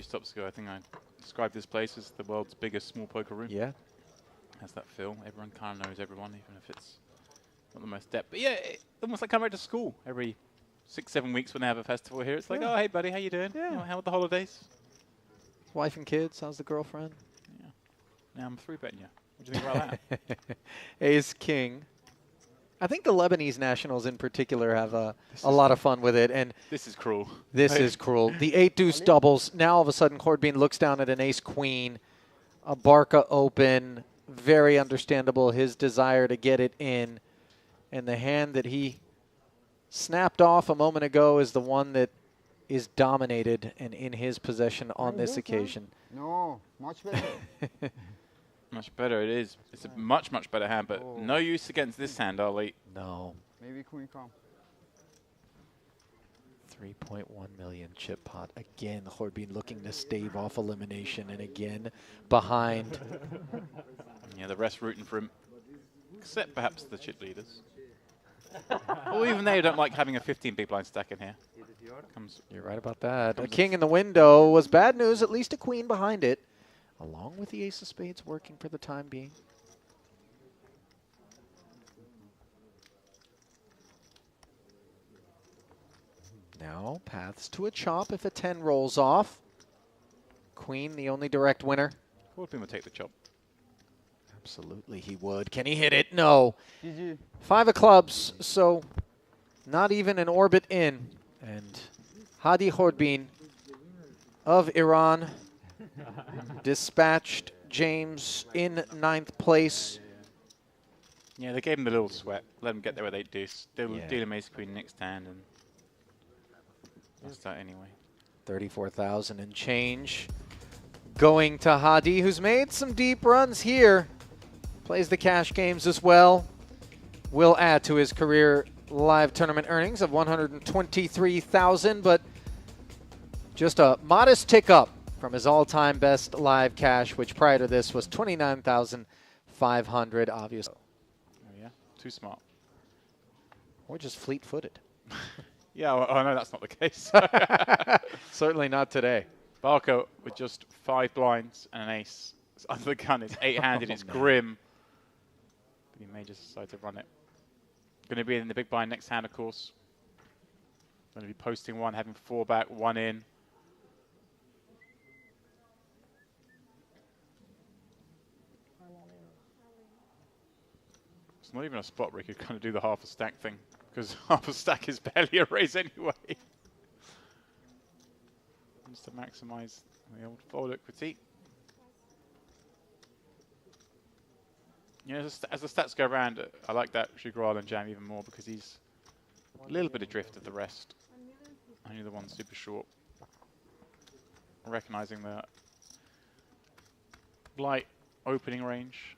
Stops ago, I think I described this place as the world's biggest small poker room. Yeah. Has that feel. Everyone kind of knows everyone, even if it's not the most depth. But yeah, almost like coming back to school every 6-7 weeks when they have a festival here. It's like, oh, hey, buddy, how you doing? Yeah. Oh, how are the holidays? Wife and kids, how's the girlfriend? Yeah. Now I'm 3-betting you. What do you think about that? Ace King. I think the Lebanese nationals in particular have a lot of fun with it. And this is cruel. This is cruel. The 8-deuce doubles. Now all of a sudden Corbin looks down at an ace-queen, a Barca open. Very understandable, his desire to get it in. And the hand that he snapped off a moment ago is the one that is dominated and in his possession on this occasion. No, much better. Much better it is. It's a much, much better hand, but no use against this hand, Ali. No. Maybe queen come. 3.1 million chip pot. Again, Corbin looking to stave off elimination, and again behind. Yeah, the rest rooting for him, except perhaps the chip leaders. Or even they don't like having a 15 big blind stack in here. You're right about that. A king in the window was bad news, at least a queen behind it, along with the ace of spades working for the time being. Now, paths to a chop if a 10 rolls off. Queen, the only direct winner. Corbin would take the chop. Absolutely, he would. Can he hit it? No. GG. 5 of clubs, so not even an orbit in. And Hadi Corbin of Iran dispatched James in 9th place. Yeah, they gave him the little sweat. Let him get there with 8 deuce. Deal him ace queen next hand, and that's that anyway. 34,000 and change going to Hadi, who's made some deep runs here. Plays the cash games as well. Will add to his career live tournament earnings of 123,000, but just a modest tick up from his all-time best live cash, which prior to this was 29,500, obviously. Oh yeah, too smart. Or just fleet-footed. Yeah, well, I know that's not the case. Certainly not today. Barco with just 5 blinds and an ace It's under the gun. It's 8-handed. It's grim. But he may just decide to run it. Going to be in the big blind next hand, of course. Going to be posting one, having 4 back, 1 in. It's not even a spot where he could kind of do the half a stack thing, because half a stack is barely a raise anyway. Just to maximize the old fold equity. You know, as the stats go around, I like that Shigral and Jam even more because he's a little bit adrift of the rest. Only the one super short. Recognizing the light opening range.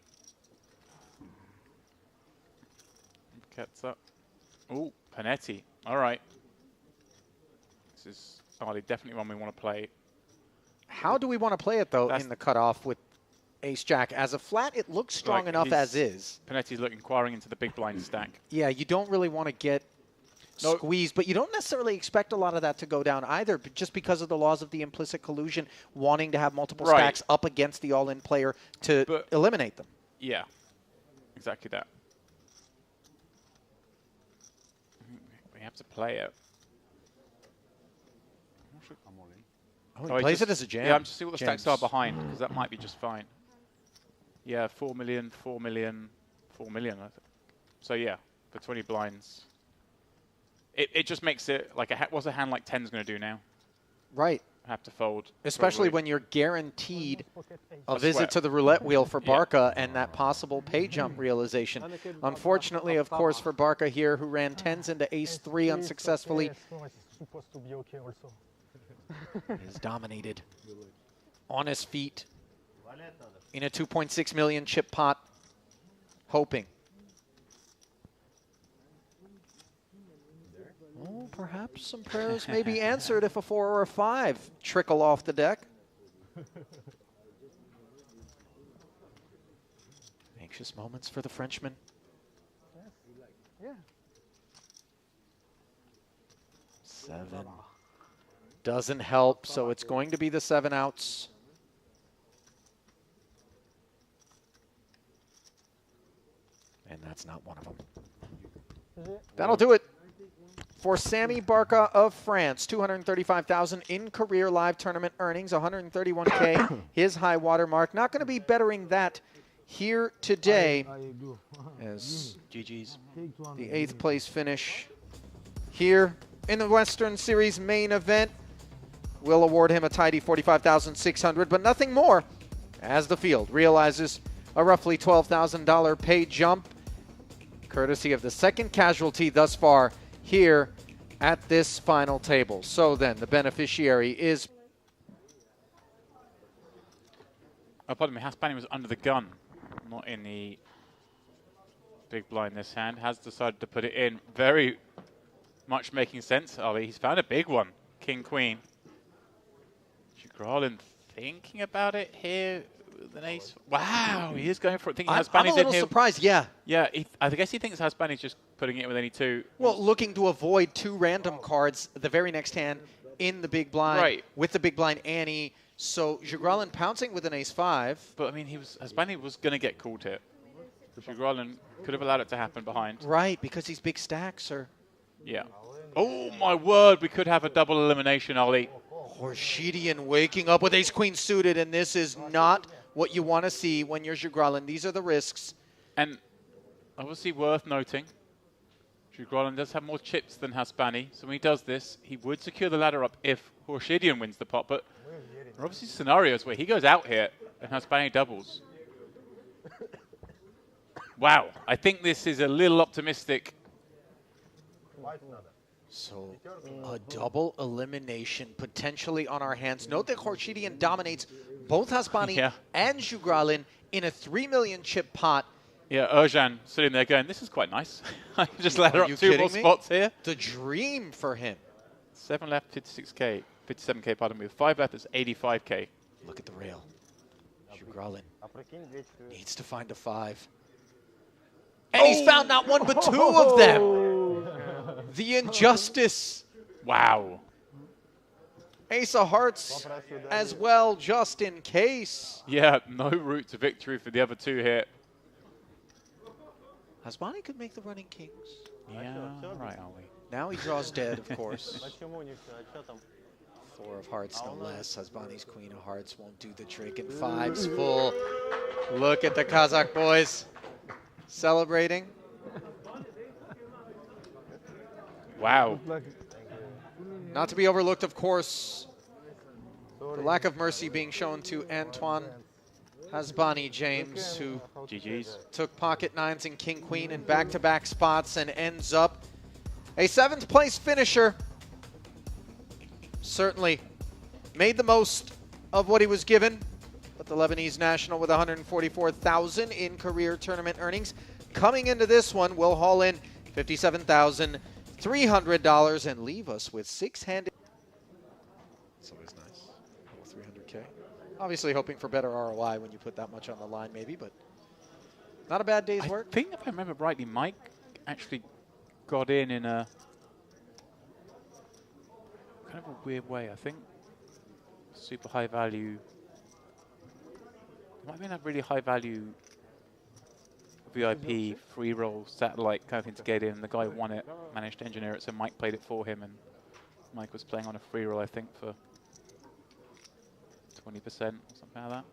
Gets up. Oh, Panetti. All right. This is definitely one we want to play. How do we want to play it, though, in the cutoff with Ace-Jack? As a flat, it looks strong enough as is. Panetti's inquiring into the big blind stack. Yeah, you don't really want to get squeezed, but you don't necessarily expect a lot of that to go down either, but just because of the laws of the implicit collusion, wanting to have multiple stacks up against the all-in player to eliminate them. Yeah, exactly that. We have to play it. Oh, he plays it as a jam. Yeah, I'm just see what the stacks are behind, because that might be just fine. Yeah, 4 million, 4 million, 4 million. I think. So yeah, for 20 blinds. It just makes it like what's a hand like 10's going to do now? Right. Have to fold. Especially when you're guaranteed a visit to the roulette wheel for Barca and that possible pay jump realization. Unfortunately, of course, for Barca here, who ran 10s into ace-3 unsuccessfully, is dominated on his feet in a 2.6 million chip pot, hoping. Oh, perhaps some prayers may be answered if a 4 or a 5 trickle off the deck. Anxious moments for the Frenchman. Yeah. 7. Doesn't help, so it's going to be the 7 outs. And that's not one of them. That'll do it for Sammy Barca of France. 235,000 in career live tournament earnings, 131K, his high water mark. Not going to be bettering that here today as GG's the 8th place finish here in the Western Series main event. We'll award him a tidy 45,600, but nothing more, as the field realizes a roughly $12,000 pay jump, courtesy of the second casualty thus far here at this final table. So then, the beneficiary is... Oh, pardon me, Haspani was under the gun, not in the big blind this hand. Has decided to put it in. Very much making sense, Ali. He's found a big one. King, Queen. Grolin thinking about it here with an ace. Wow, he is going for it. Thinking I'm Haspani's a little surprised, yeah. Yeah, I guess he thinks Haspani's just putting it with any 2. Well, looking to avoid 2 random cards the very next hand in the big blind with the big blind ante. So Jagralin pouncing with an ace-5. But I mean, Haspani was going to get called here. Jagralin could have allowed it to happen behind. Right, because these big stacks are... Yeah. Oh my word, we could have a double elimination, Ali. Horshidian waking up with ace-queen suited, and this is not what you want to see when you're Jagralin. These are the risks. And obviously worth noting, Jagralin does have more chips than Haspani, so when he does this, he would secure the ladder up if Horshidian wins the pot, but there are obviously scenarios where he goes out here and Haspani doubles. Wow, I think this is a little optimistic. So a double elimination potentially on our hands. Note that Horshidian dominates both Haspani and Jagralin in a 3 million chip pot. Yeah, Erjan sitting there going, this is quite nice. I can just ladder up 2 more spots here. The dream for him. 7 left, 56K. 57K, pardon me. With 5 left, it's 85K. Look at the rail. Jagralin needs to find a 5. And he's found not 1 but 2 of them. The injustice. Wow. Ace of hearts as well, just in case. Yeah, no route to victory for the other two here. Hasbani could make the running kings. Yeah, right, are we? Now he draws dead, of course. 4 of hearts, no less. Hasbani's queen of hearts won't do the trick, and 5's full. Look at the Kazakh boys celebrating. Wow. Not to be overlooked, of course, the lack of mercy being shown to Antoine Hasbani James, who GG's. took pocket 9s and king queen in back-to-back spots and ends up a 7th place finisher. Certainly made the most of what he was given, but the Lebanese national with 144,000 in career tournament earnings coming into this one will haul in $57,300 and leave us with 6-handed. It's always nice. 300K. Obviously hoping for better ROI when you put that much on the line, maybe, but not a bad day's work. I think if I remember rightly, Mike actually got in a kind of a weird way. I think super high value. It might have been a really high value VIP free roll satellite kind of thing to get in. The guy won it, managed to engineer it, so Mike played it for him, and Mike was playing on a free roll, I think, for 20% or something like that.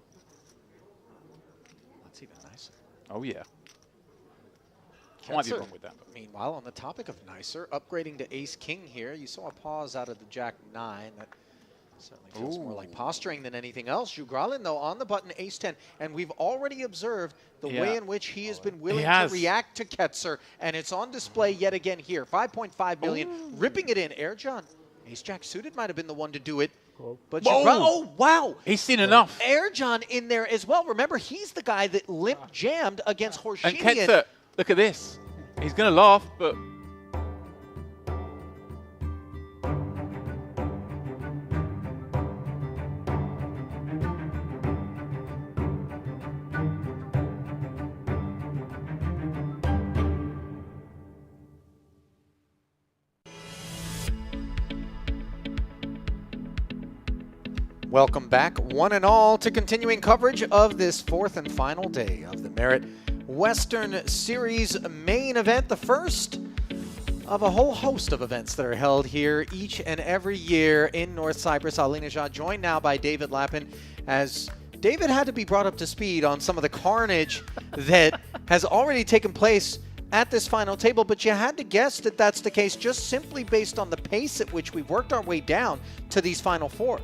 That's even nicer. Oh yeah. I might be wrong with that. But. Meanwhile, on the topic of nicer, upgrading to ace-king here, you saw a pause out of the jack-9. That certainly feels more like posturing than anything else. Jugralin, though, on the button ace-10, and we've already observed the way in which he has been willing to react to Ketzer, and it's on display yet again here. 5.5 million, ripping it in. Airjohn, ace-jack suited might have been the one to do it. But oh, wow. He's seen enough. Airjohn in there as well. Remember, he's the guy that limp jammed against Horshinian. And Ketzer, look at this. He's going to laugh, but... Welcome back, one and all, to continuing coverage of this 4th and final day of the Merit Western Series main event, the first of a whole host of events that are held here each and every year in North Cyprus. Ali Najad joined now by David Lappin, as David had to be brought up to speed on some of the carnage that has already taken place at this final table, but you had to guess that that's the case just simply based on the pace at which we've worked our way down to these final 4.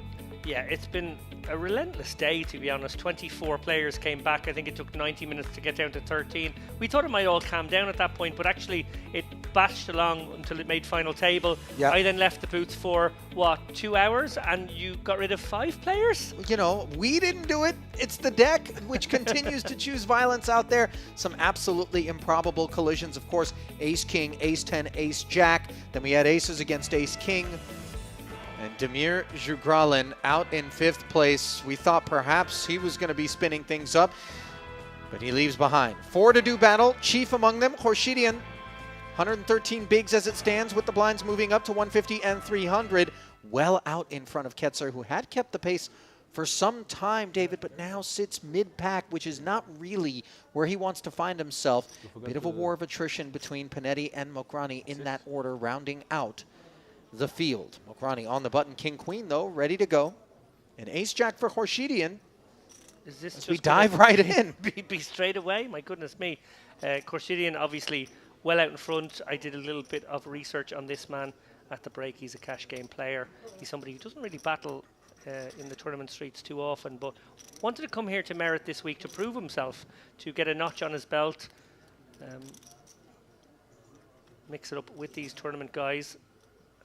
Yeah, it's been a relentless day, to be honest. 24 players came back. I think it took 90 minutes to get down to 13. We thought it might all calm down at that point, but actually it bashed along until it made final table. Yep. I then left the booth for, 2 hours, and you got rid of 5 players? You know, we didn't do it. It's the deck, which continues to choose violence out there. Some absolutely improbable collisions, of course. Ace-king, ace-10, ace-jack. Then we had aces against ace-king. And Damir Jugralin out in 5th place. We thought perhaps he was going to be spinning things up, but he leaves behind. 4 to do battle, chief among them, Khorshidian. 113 bigs as it stands, with the blinds moving up to 150 and 300. Well out in front of Ketzer, who had kept the pace for some time, David, but now sits mid-pack, which is not really where he wants to find himself. Bit of a war of attrition between Panetti and Mokrani in that order, rounding out the field. Mokrani on the button, king-queen, though, ready to go. An ace-jack for Khorshidian. Is this as we dive right in? Be straight away? My goodness me. Khorshidian, obviously, well out in front. I did a little bit of research on this man at the break. He's a cash game player. He's somebody who doesn't really battle in the tournament streets too often, but wanted to come here to Merit this week to prove himself, to get a notch on his belt, mix it up with these tournament guys.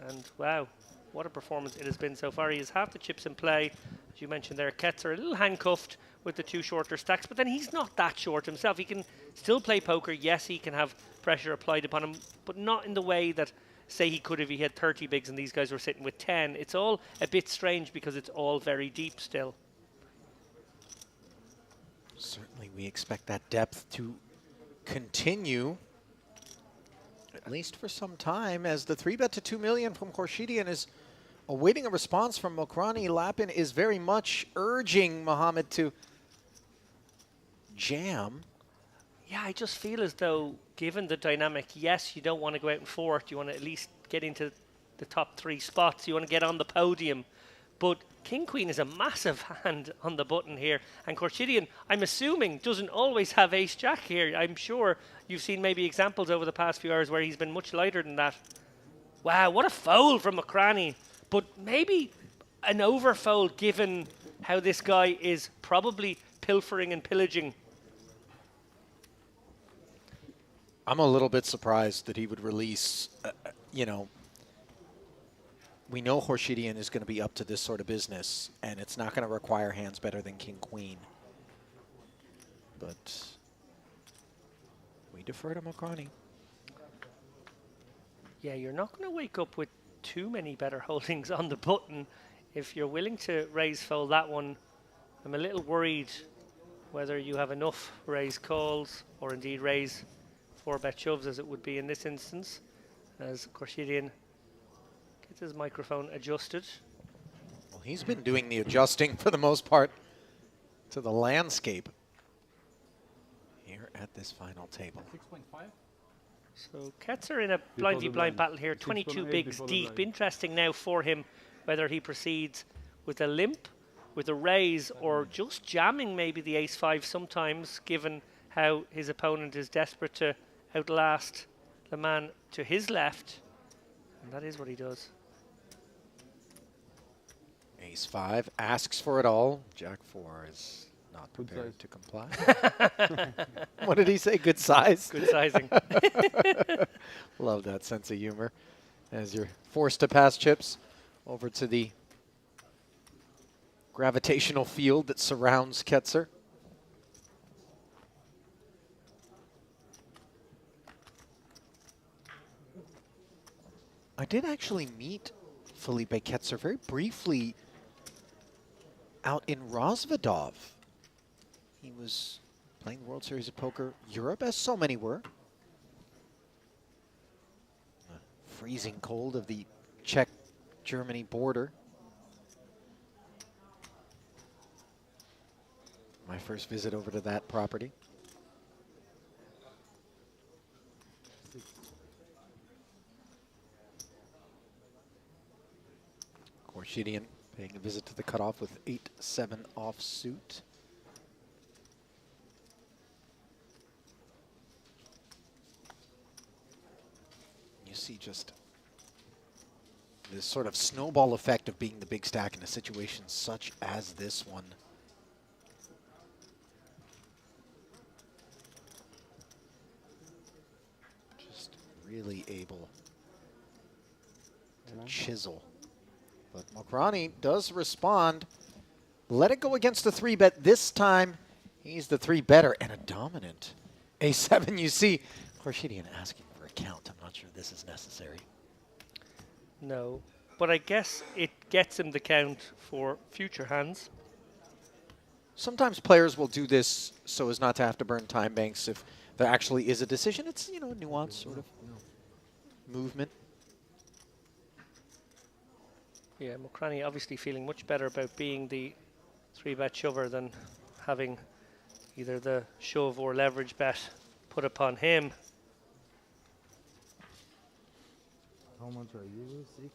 And wow, what a performance it has been so far. He has half the chips in play. As you mentioned there, Ketzer a little handcuffed with the 2 shorter stacks, but then he's not that short himself. He can still play poker. Yes, he can have pressure applied upon him, but not in the way that, say, he could if he had 30 bigs and these guys were sitting with 10. It's all a bit strange because it's all very deep still. Certainly we expect that depth to continue, at least for some time, as the 3-bet to 2 million from Khorshidian is awaiting a response from Mokrani. Lapin is very much urging Mohammed to jam. Yeah, I just feel as though, given the dynamic, yes, you don't want to go out in fourth. You want to at least get into the top 3 spots. You want to get on the podium. But King Queen is a massive hand on the button here. And Khorshidyan, I'm assuming, doesn't always have Ace Jack here. I'm sure you've seen maybe examples over the past few hours where he's been much lighter than that. Wow, what a fold from Mokrani. But maybe an overfold given how this guy is probably pilfering and pillaging. I'm a little bit surprised that he would release, you know, we know Khorshidyan is going to be up to this sort of business, and it's not going to require hands better than King Queen. But we defer to Mokrani. Yeah, you're not going to wake up with too many better holdings on the button. If you're willing to raise fold that one, I'm a little worried whether you have enough raise calls or indeed raise 4-bet shoves as it would be in this instance, as Khorshidyan gets his microphone adjusted. Well, he's been doing the adjusting for the most part to the landscape here at this final table. 6.5. So Ketzer in a blind v blind battle here, 22 bigs deep. Interesting now for him whether he proceeds with a limp, with a raise, or just jamming maybe the ace-5 sometimes, given how his opponent is desperate to outlast the man to his left. And that is what he does. Ace-5 asks for it all. Jack-4 is not prepared to comply. What did he say? Good size? Good sizing. Love that sense of humor. As you're forced to pass chips over to the gravitational field that surrounds Ketzer. I did actually meet Felipe Ketzer very briefly out in Rosvadov. He was playing the World Series of Poker Europe, as so many were. The freezing cold of the Czech-Germany border. My first visit over to that property. Khorshidyan paying a visit to the cutoff with 8-7 offsuit. You see just this sort of snowball effect of being the big stack in a situation such as this one. Just really able to chisel. But Mokrani does respond. Let it go against the 3-bet. This time, he's the 3-better and a dominant A7. You see Khorshidyan asking for a count. I'm not sure this is necessary. No, but I guess it gets him the count for future hands. Sometimes players will do this so as not to have to burn time banks if there actually is a decision. It's, you know, a nuanced sort of movement. Yeah, Mokrani obviously feeling much better about being the 3-bet shover than having either the shove or leverage bet put upon him. How much are you? 6?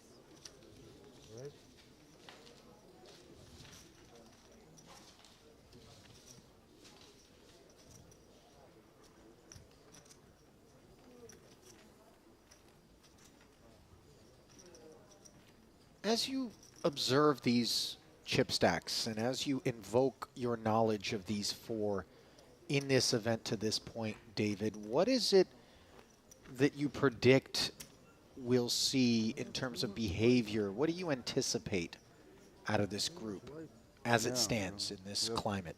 Right? As you observe these chip stacks and as you invoke your knowledge of these 4 in this event to this point, David, what is it that you predict we'll see in terms of behavior? What do you anticipate out of this group as it stands in this climate?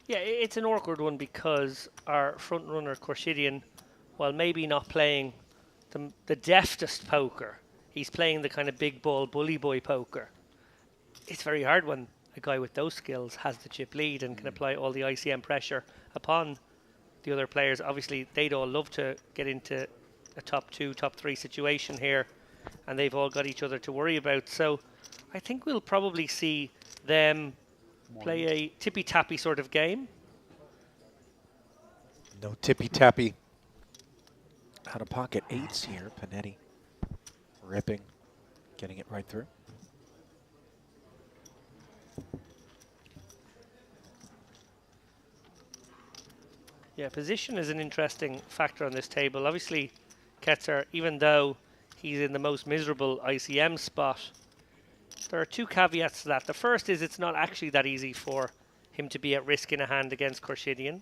Yeah, it's an awkward one because our front runner Khorshidyan, while maybe not playing the deftest poker, he's playing the kind of big ball bully boy poker. It's very hard when a guy with those skills has the chip lead and can apply all the ICM pressure upon the other players. Obviously, they'd all love to get into a top 2, top 3 situation here. and they've all got each other to worry about. So I think we'll probably see them play a tippy-tappy sort of game. No tippy-tappy. Out of pocket eights here. Panetti ripping, getting it right through. Yeah, position is an interesting factor on this table. Obviously, Ketzer, even though he's in the most miserable ICM spot, there are two caveats to that. The first is it's not actually that easy for him to be at risk in a hand against Khorshidyan.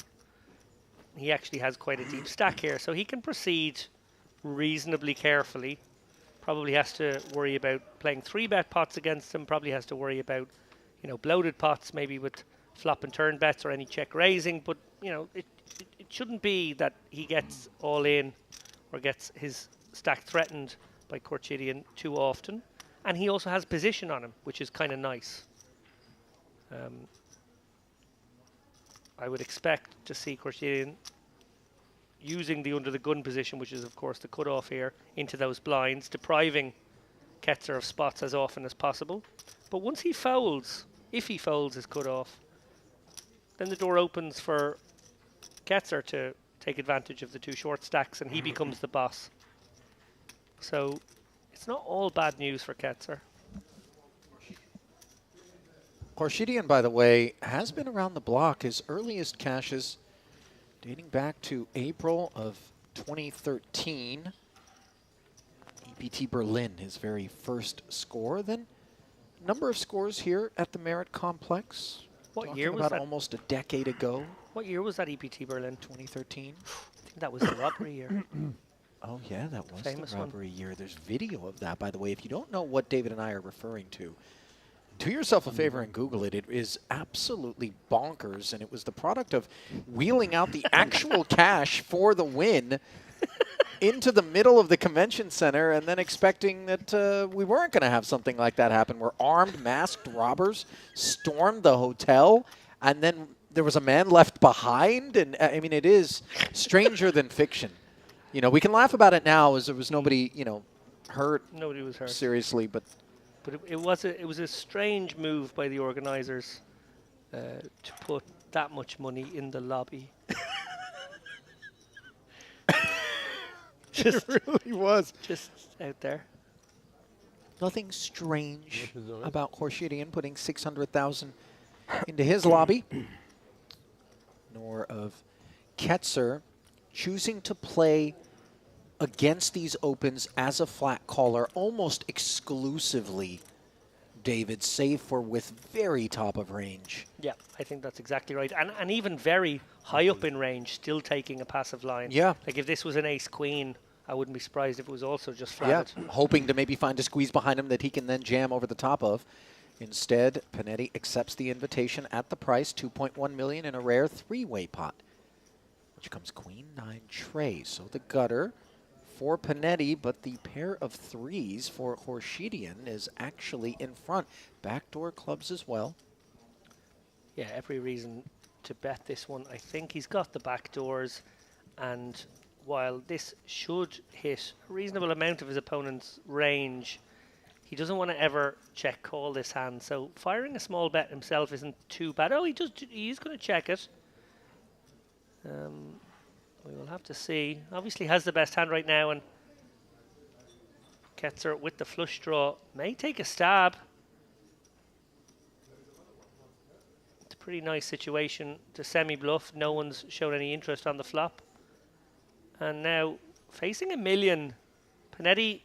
He actually has quite a deep stack here, so he can proceed reasonably carefully. Probably has to worry about playing 3-bet pots against him, probably has to worry about, you know, bloated pots, maybe with flop and turn bets or any check raising, but, you know, it shouldn't be that he gets all in or gets his stack threatened by Khorshidyan too often. And he also has position on him, which is kind of nice. I would expect to see Khorshidyan using the under the gun position, which is of course the cutoff here, into those blinds, depriving Ketzer of spots as often as possible. But once he folds, if he folds his cutoff, then the door opens for Ketzer to take advantage of the two short stacks, and he becomes the boss. So it's not all bad news for Ketzer. Khorshidyan, by the way, has been around the block. His earliest caches dating back to April of 2013. EPT Berlin, his very first score. Then a number of scores here at the Merit Complex. What Talking year was about that? Almost a decade ago. What year was that EPT Berlin? 2013. I think that was the robbery year. Oh, yeah, that was Famous the one. robbery year. There's video of that, by the way. If you don't know what David and I are referring to, do yourself a favor and Google it. It is absolutely bonkers, and it was the product of wheeling out the actual cash for the win into the middle of the convention center and then expecting that we weren't going to have something like that happen, where armed, masked robbers stormed the hotel, and then there was a man left behind. And I mean, it is stranger than fiction. You know, we can laugh about it now as there was nobody, you know, hurt. Nobody was hurt. Seriously, but it was a strange move by the organisers to put that much money in the lobby. It really was. Just out there. Nothing strange about Khorshidyan putting 600,000 into his lobby, nor of Ketzer choosing to play against these opens as a flat caller almost exclusively, David, save for with very top of range. Yeah, I think that's exactly right. And even very high up in range, still taking a passive line. Yeah. Like if this was an ace-queen, I wouldn't be surprised if it was also just Yeah, flatted. hoping to maybe find a squeeze behind him that he can then jam over the top of. Instead, Panetti accepts the invitation at the price, 2.1 million in a rare three-way pot, which comes queen, 9, tray. So the gutter for Panetti, but the pair of threes for Khorshidyan is actually in front. Backdoor clubs as well. Yeah, every reason to bet this one. I think he's got the back doors, and while this should hit a reasonable amount of his opponent's range, he doesn't want to ever check call this hand. So firing a small bet himself isn't too bad. Oh, he's going to check it. We will have to see. Obviously has the best hand right now, and Ketzer with the flush draw may take a stab. It's a pretty nice situation to semi-bluff. No one's shown any interest on the flop. And now facing a million, Panetti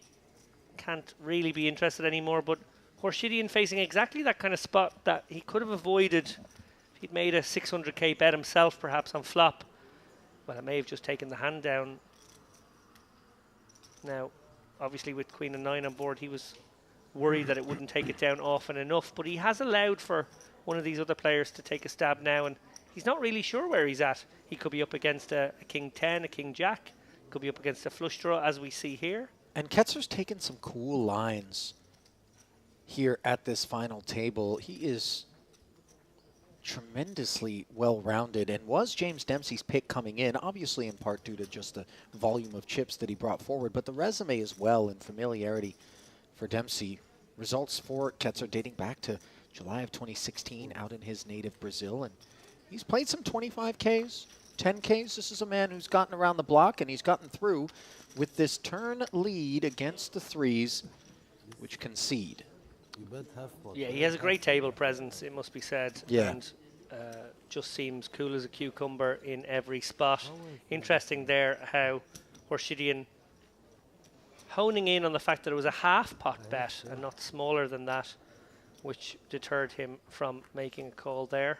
can't really be interested anymore, but Khorshidyan facing exactly that kind of spot that he could have avoided if he'd made a 600k bet himself perhaps on flop. Well, it may have just taken the hand down. Now, obviously with queen and 9 on board, he was worried that it wouldn't take it down often enough, but he has allowed for one of these other players to take a stab now, and he's not really sure where he's at. He could be up against a king 10, a king jack, could be up against a flush draw, as we see here. And Ketzer's taken some cool lines here at this final table. He is tremendously well-rounded and was James Dempsey's pick coming in, obviously in part due to just the volume of chips that he brought forward, but the resume as well and familiarity for Dempsey. Results for Ketzer dating back to July of 2016 out in his native Brazil, and he's played some 25Ks, 10Ks. This is a man who's gotten around the block, and he's gotten through with this turn lead against the threes, which concede. Yeah, he has a great table presence, it must be said. Yeah. And just seems cool as a cucumber in every spot. Interesting there how Horshidian honing in on the fact that it was a half pot bet and not smaller than that, which deterred him from making a call there.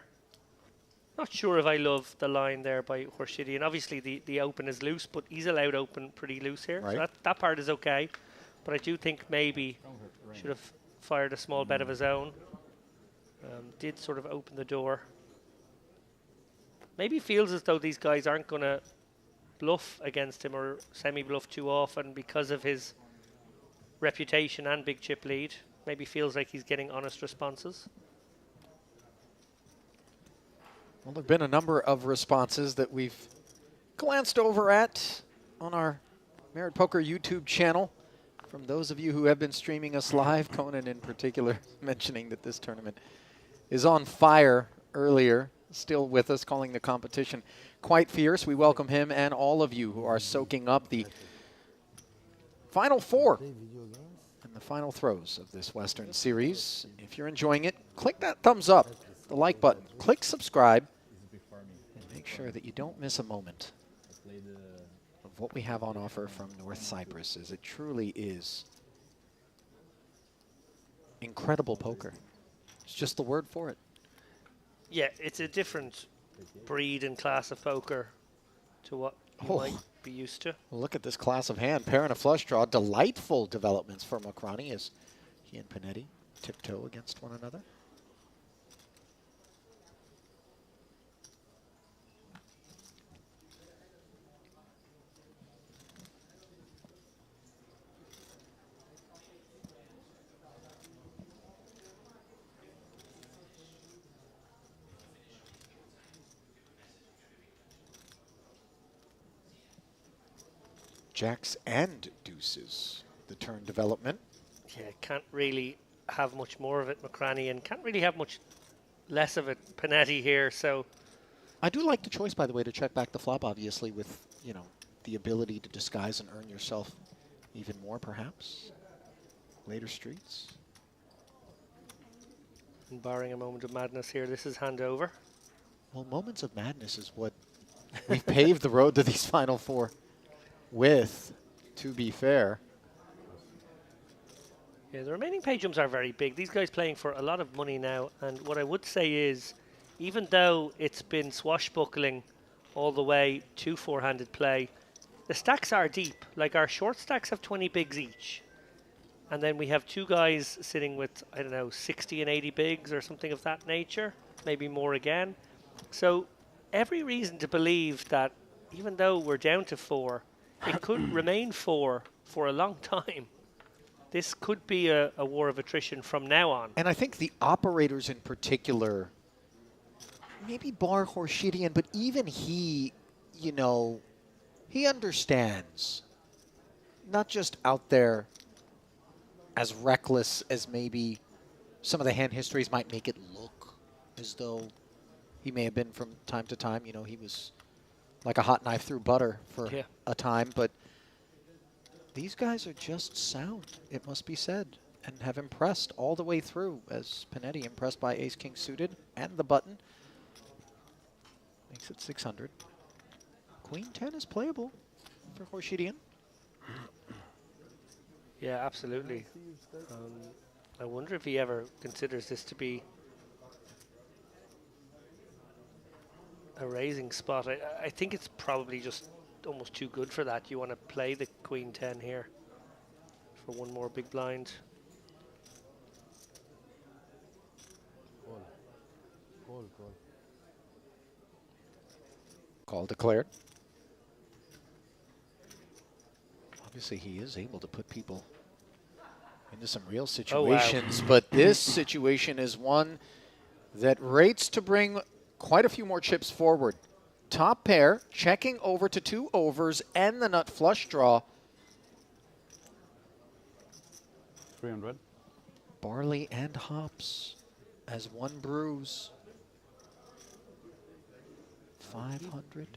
Not sure if I love the line there by Horshidian. Obviously the open is loose, but he's allowed open pretty loose here. Right. So that part is okay. But I do think maybe should have fired a small bet of his own. Did sort of open the door. Maybe feels as though these guys aren't going to bluff against him or semi-bluff too often because of his reputation and big chip lead. Maybe feels like he's getting honest responses. Well, there have been a number of responses that we've glanced over at on our Merit Poker YouTube channel. From those of you who have been streaming us live, Conan in particular mentioning that this tournament is on fire earlier, still with us, calling the competition quite fierce. We welcome him and all of you who are soaking up the Final Four and the final throws of this Western Series. If you're enjoying it, click that thumbs up, the like button, click subscribe, and make sure that you don't miss a moment of what we have on offer from North Cyprus, as it truly is incredible poker. It's just the word for it. Yeah, it's a different breed and class of poker to what you might be used to. Well, look at this class of hand. Pair and a flush draw. Delightful developments for Macrani as he and Panetti tiptoe against one another. Jacks and deuces, the turn development. Yeah, can't really have much more of it, Macrani, and can't really have much less of it, Panetti here, so... I do like the choice, by the way, to check back the flop, obviously, with, you know, the ability to disguise and earn yourself even more, perhaps. Later streets. And barring a moment of madness here, this is hand over. Well, moments of madness is what we've paved the road to these Final Four with, to be fair. Yeah, the remaining pay jumps are very big. These guys playing for a lot of money now, and what I would say is, even though it's been swashbuckling all the way to four-handed play, the stacks are deep. Like, our short stacks have 20 bigs each. And then we have two guys sitting with, I don't know, 60 and 80 bigs or something of that nature, maybe more again. So every reason to believe that even though we're down to four, it could remain four for a long time. This could be a war of attrition from now on. And I think the operators in particular, maybe bar Horshidian, but even he, you know, he understands. Not just out there as reckless as maybe some of the hand histories might make it look as though he may have been from time to time. You know, he was like a hot knife through butter for a time, but these guys are just sound, it must be said, and have impressed all the way through, as Panetti impressed by ace-king suited and the button. Makes it 600. Queen 10 is playable for Horshidian. Yeah, absolutely. I wonder if he ever considers this to be a raising spot. I think it's probably just almost too good for that. You want to play the Queen 10 here for one more big blind. Call declared. Obviously, he is able to put people into some real situations, but this situation is one that rates to bring quite a few more chips forward. Top pair, checking over to 2 overs and the nut flush draw. 300. Barley and hops as one brews. 500.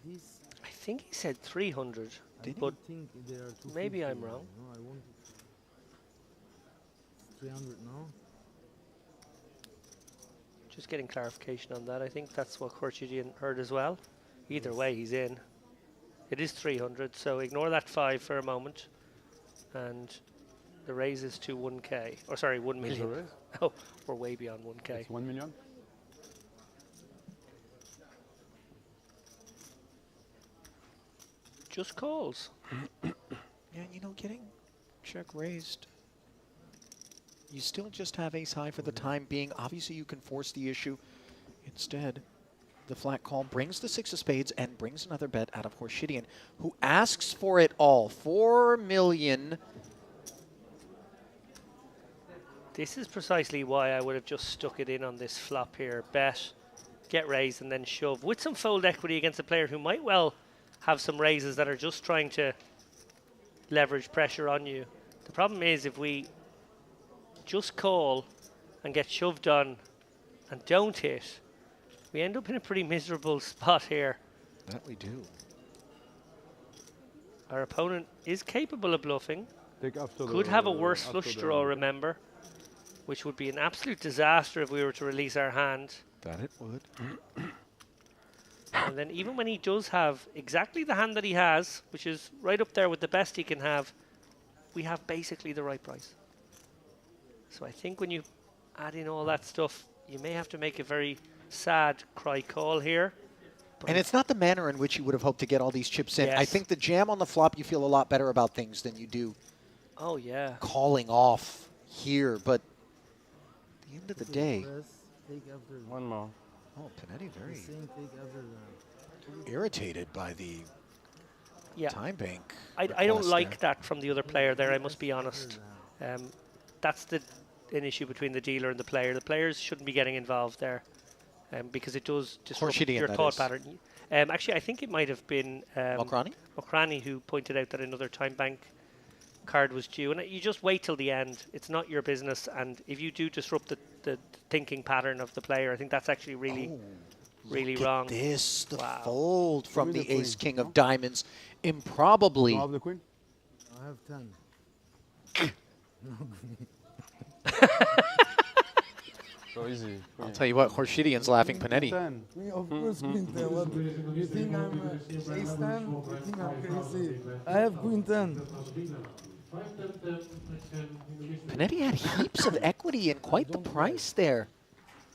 I think he said 300, but think they are 250 maybe I'm wrong. No, I want 300 now. Just getting clarification on that. I think that's what Khurshidyan heard as well. Either way, he's in. It is 300, so ignore that 5 for a moment. And the raise is to 1K. Or sorry, 1 There's a million. raise? Oh, we're way beyond 1K. It's 1 million. Just calls. Yeah, you know, getting check raised. You still just have ace high for the time being. Obviously, you can force the issue. Instead, the flat call brings the 6 of spades and brings another bet out of Khurshidyan, who asks for it all. 4 million. This is precisely why I would have just stuck it in on this flop here. Bet, get raised, and then shove. With some fold equity against a player who might well have some raises that are just trying to leverage pressure on you. The problem is if we just call and get shoved on and don't hit, we end up in a pretty miserable spot here. That we do. Our opponent is capable of bluffing. Take after Could the- have a worse after flush the- draw, remember, which would be an absolute disaster if we were to release our hand. That it would. And then even when he does have exactly the hand that he has, which is right up there with the best he can have, we have basically the right price. So I think when you add in all that stuff, you may have to make a very sad cry call here. And it's not the manner in which you would have hoped to get all these chips in. I Yes. think the jam on the flop, you feel a lot better about things than you do Oh, yeah. calling off here. But at the end of the day, Take after One more. oh, Panetti very Saying take after that. irritated by the time bank. I don't request like there. that from the other player there, I must be honest. That's an issue between the dealer and the player. The players shouldn't be getting involved there because it does disrupt Khurshidyan, your that thought is. pattern. Actually, I think it might have been Mokrani? Mokrani who pointed out that another time bank card was due. And you just wait till the end. It's not your business. And if you do disrupt the thinking pattern of the player, I think that's actually really, really Look wrong. at this, the Wow. fold from Give me the the queen, ace-king of diamonds. Improbably. You have the queen? I have 10. So easy. I'll tell you what, Khurshidyan's laughing Panetti. 10. Of course, Queen 10. What? You think I'm ace 10? You think I'm crazy? I have Queen 10. Panetti had heaps of equity and quite the price there.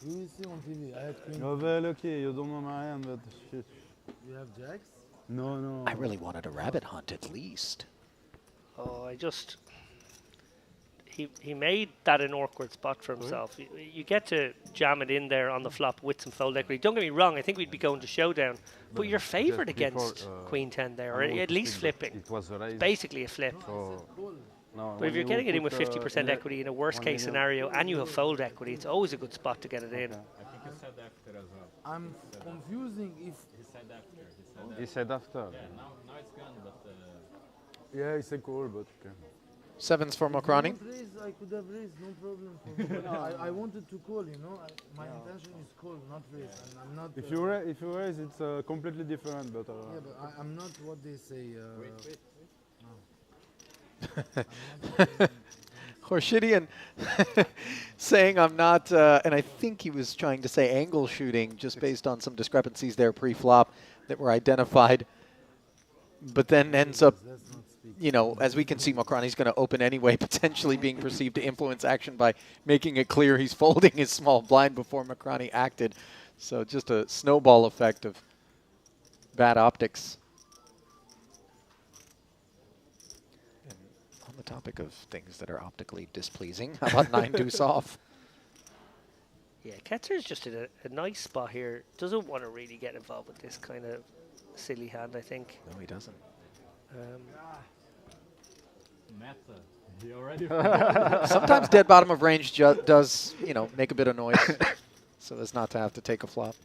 You will see on TV. I have Queen. You're very lucky. You don't know my hand, but shit. You have Jacks? No, no. I really wanted a rabbit hunt at least. Oh, he made that an awkward spot for himself. You get to jam it in there on the flop with some fold equity. Don't get me wrong, I think we'd be going to showdown. But you're favoured just before, against Queen 10 there, or I know at to least speak, but flipping. it was a raise. Basically a flip. So, no, But if when you're you getting it in put, with 50% ele- equity in a worst 1 case million. scenario and you have fold equity, it's always a good spot to get it in. I think he said after as well. I'm confusing if... He said after. He said after. Yeah, now it's gone, but... Yeah, he said cool, but okay. Sevens for Mokrani. If you want raise, I could have raised, no problem. For me. But I wanted to call, you know. My intention is call, not raise. And I'm not... If you raise, it's completely different, but... yeah, but I'm not what they say... Khurshidyan saying I'm not, and I think he was trying to say angle shooting just based on some discrepancies there pre-flop that were identified, but then ends up, you know, as we can see, Mokrani's going to open anyway, potentially being perceived to influence action by making it clear he's folding his small blind before Mokrani acted. So just a snowball effect of bad optics. And on the topic of things that are optically displeasing, how about 9 deuce off? Yeah, Ketzer's just in a nice spot here. Doesn't want to really get involved with this kind of silly hand, I think. No, he doesn't. Meta. He already Sometimes dead bottom of range does, you know, make a bit of noise. so as not to have to take a flop.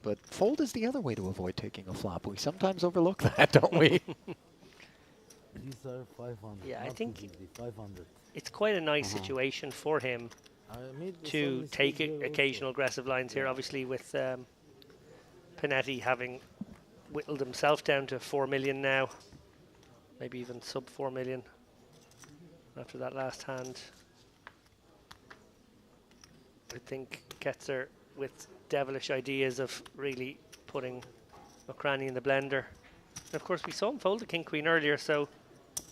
But fold is the other way to avoid taking a flop. We sometimes overlook that, don't we? These are 500. Yeah, I not think 250, 500. it's quite a nice situation for him to take occasional aggressive lines here. Obviously, with Panetti having whittled himself down to 4 million now, maybe even sub 4 million after that last hand. I think Ketzer with devilish ideas of really putting Okrani in the blender. And of course, we saw him fold the king queen earlier, so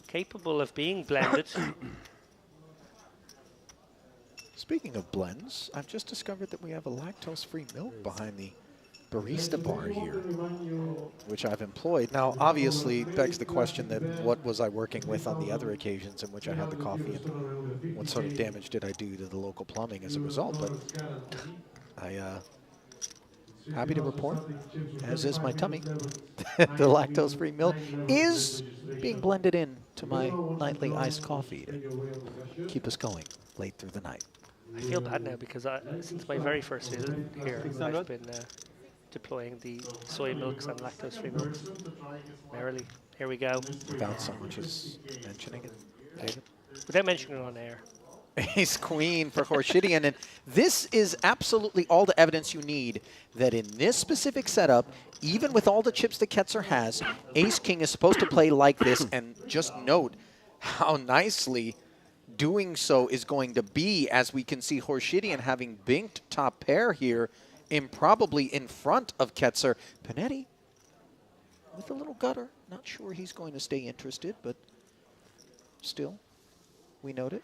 capable of being blended. Speaking of blends, I've just discovered that we have a lactose-free milk behind the barista bar here, which I've employed. Now, obviously, begs the question that what was I working with on the other occasions in which I had the coffee, and what sort of damage did I do to the local plumbing as a result? But happy to report, as is my tummy, the lactose-free milk is being blended in to my nightly iced coffee to keep us going late through the night. I feel bad now because since my very first visit here, I've been deploying the soy milks and lactose-free milks merrily. Here we go. Without so much as mentioning it, David? Without mentioning it on air. Ace queen for Khorshidian, and this is absolutely all the evidence you need that in this specific setup, even with all the chips that Ketzer has, ace king is supposed to play like this. And just note how nicely doing so is going to be, as we can see Khorshidian having binked top pair here, improbably in front of Ketzer. Panetti with a little gutter, not sure he's going to stay interested, but still, we note it.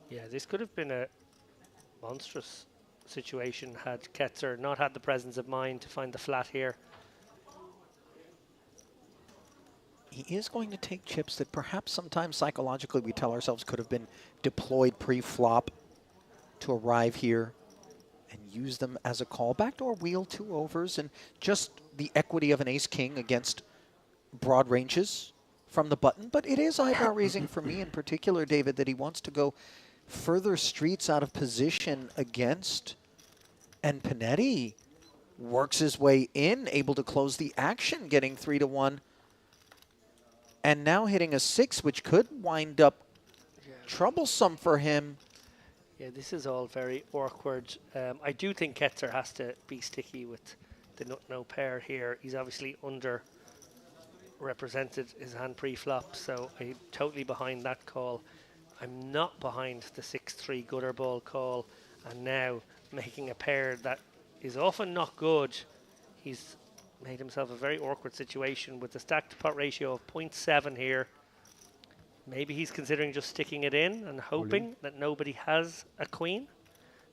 Yeah, this could have been a monstrous situation had Ketzer not had the presence of mind to find the flat here. He is going to take chips that perhaps sometimes psychologically we tell ourselves could have been deployed pre-flop to arrive here and use them as a call. Backdoor wheel, 2 overs, and just the equity of an ace-king against broad ranges from the button. But it is eyebrow raising for me in particular, David, that he wants to go further streets out of position against, and Panetti works his way in, able to close the action, getting 3-1, and now hitting a 6, which could wind up troublesome for him. Yeah, this is all very awkward. I do think Ketzer has to be sticky with the nut-no pair here. He's obviously under represented his hand pre-flop, so I'm totally behind that call. I'm not behind the 6-3 gutter ball call, and now making a pair that is often not good. He's made himself a very awkward situation with the stacked pot ratio of 0.7 here. Maybe he's considering just sticking it in and hoping that nobody has a queen.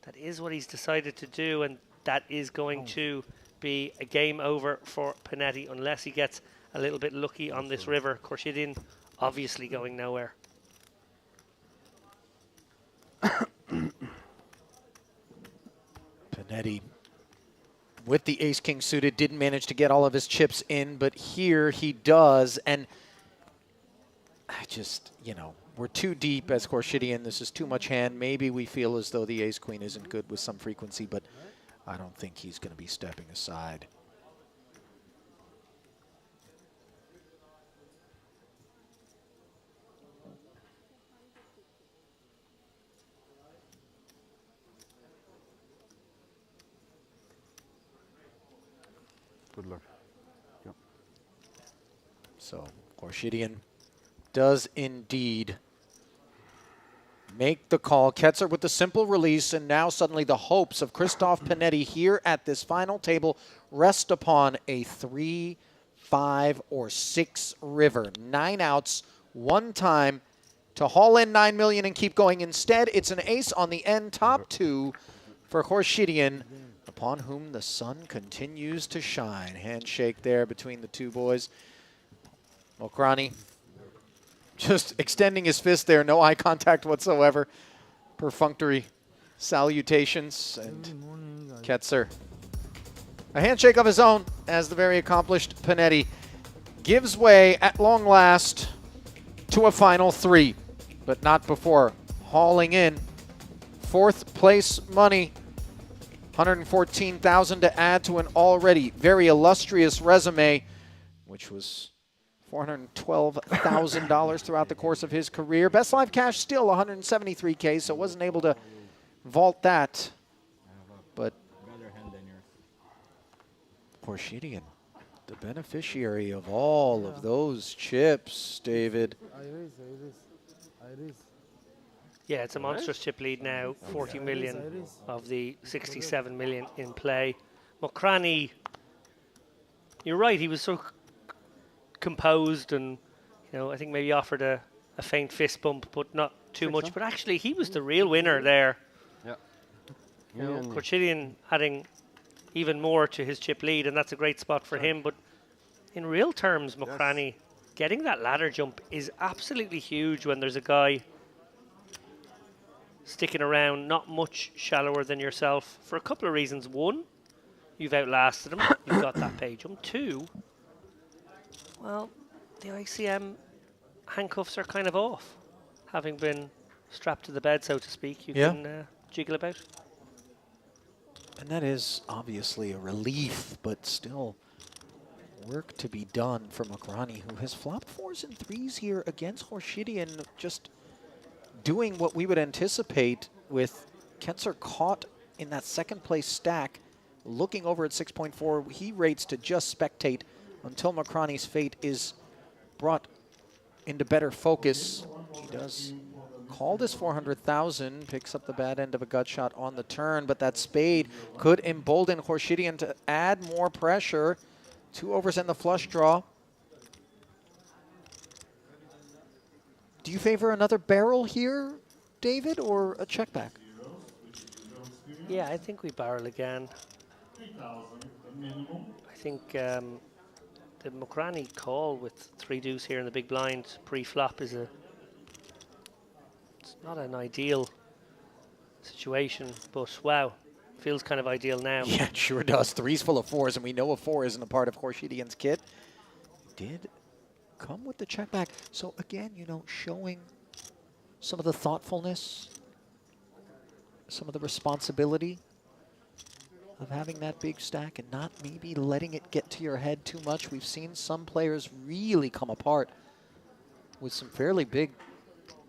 That is what he's decided to do, and that is going to be a game over for Panetti unless he gets a little bit lucky on this river. Khorshidian obviously going nowhere. Panetti with the ace-king suited didn't manage to get all of his chips in, but here he does. And I just, you know, we're too deep as Khorshidian. This is too much hand. Maybe we feel as though the ace-queen isn't good with some frequency, but I don't think he's going to be stepping aside. Good luck. Yep. So Khorshidian does indeed make the call. Ketzer with the simple release, and now suddenly the hopes of Christoph Panetti here at this final table rest upon a 3, 5, or 6 river. 9 outs, 1 time to haul in 9 million and keep going. Instead, it's an ace on the end, top 2 for Khorshidian, upon whom the sun continues to shine. Handshake there between the two boys. Okrani just extending his fist there, no eye contact whatsoever. Perfunctory salutations, and Ketzer. A handshake of his own as the very accomplished Panetti gives way at long last to a final 3, but not before hauling in 4th place money, $114,000 to add to an already very illustrious resume, which was $412,000 throughout the course of his career. Best live cash still $173K, so wasn't able to vault that. But Khorshidyan, the beneficiary of all of those chips, David. I raise. Yeah, it's a monstrous chip lead now, 40 million of the 67 million in play. Mokrani, you're right, he was so composed and, you know, I think maybe offered a faint fist bump, but not too much. But actually, he was the real winner there. Yeah. You know, Khorshidyan adding even more to his chip lead, and that's a great spot for him. But in real terms, Mokrani, getting that ladder jump is absolutely huge when there's a guy sticking around not much shallower than yourself for a couple of reasons. One, you've outlasted him. You've got that pay jump. Two, well, the ICM handcuffs are kind of off. Having been strapped to the bed, so to speak, you can jiggle about. And that is obviously a relief, but still work to be done for Mokrani, who has flopped 4s and 3s here against Khorshidyan, just doing what we would anticipate with Ketzer caught in that 2nd place stack, looking over at 6.4. He rates to just spectate until Mokrani's fate is brought into better focus. He does call this 400,000, picks up the bad end of a gut shot on the turn, but that spade could embolden Khorshidyan to add more pressure. 2 overs and the flush draw. Do you favor another barrel here, David, or a check back? Yeah, I think we barrel again. I think the Mokrani call with 3 deuce here in the big blind pre-flop is it's not an ideal situation, but wow, feels kind of ideal now. Yeah, it sure does. 3's full of 4s, and we know a 4 isn't a part of Khorshidyan's kit. Did come with the check back. So again, you know, showing some of the thoughtfulness, some of the responsibility of having that big stack and not maybe letting it get to your head too much. We've seen some players really come apart with some fairly big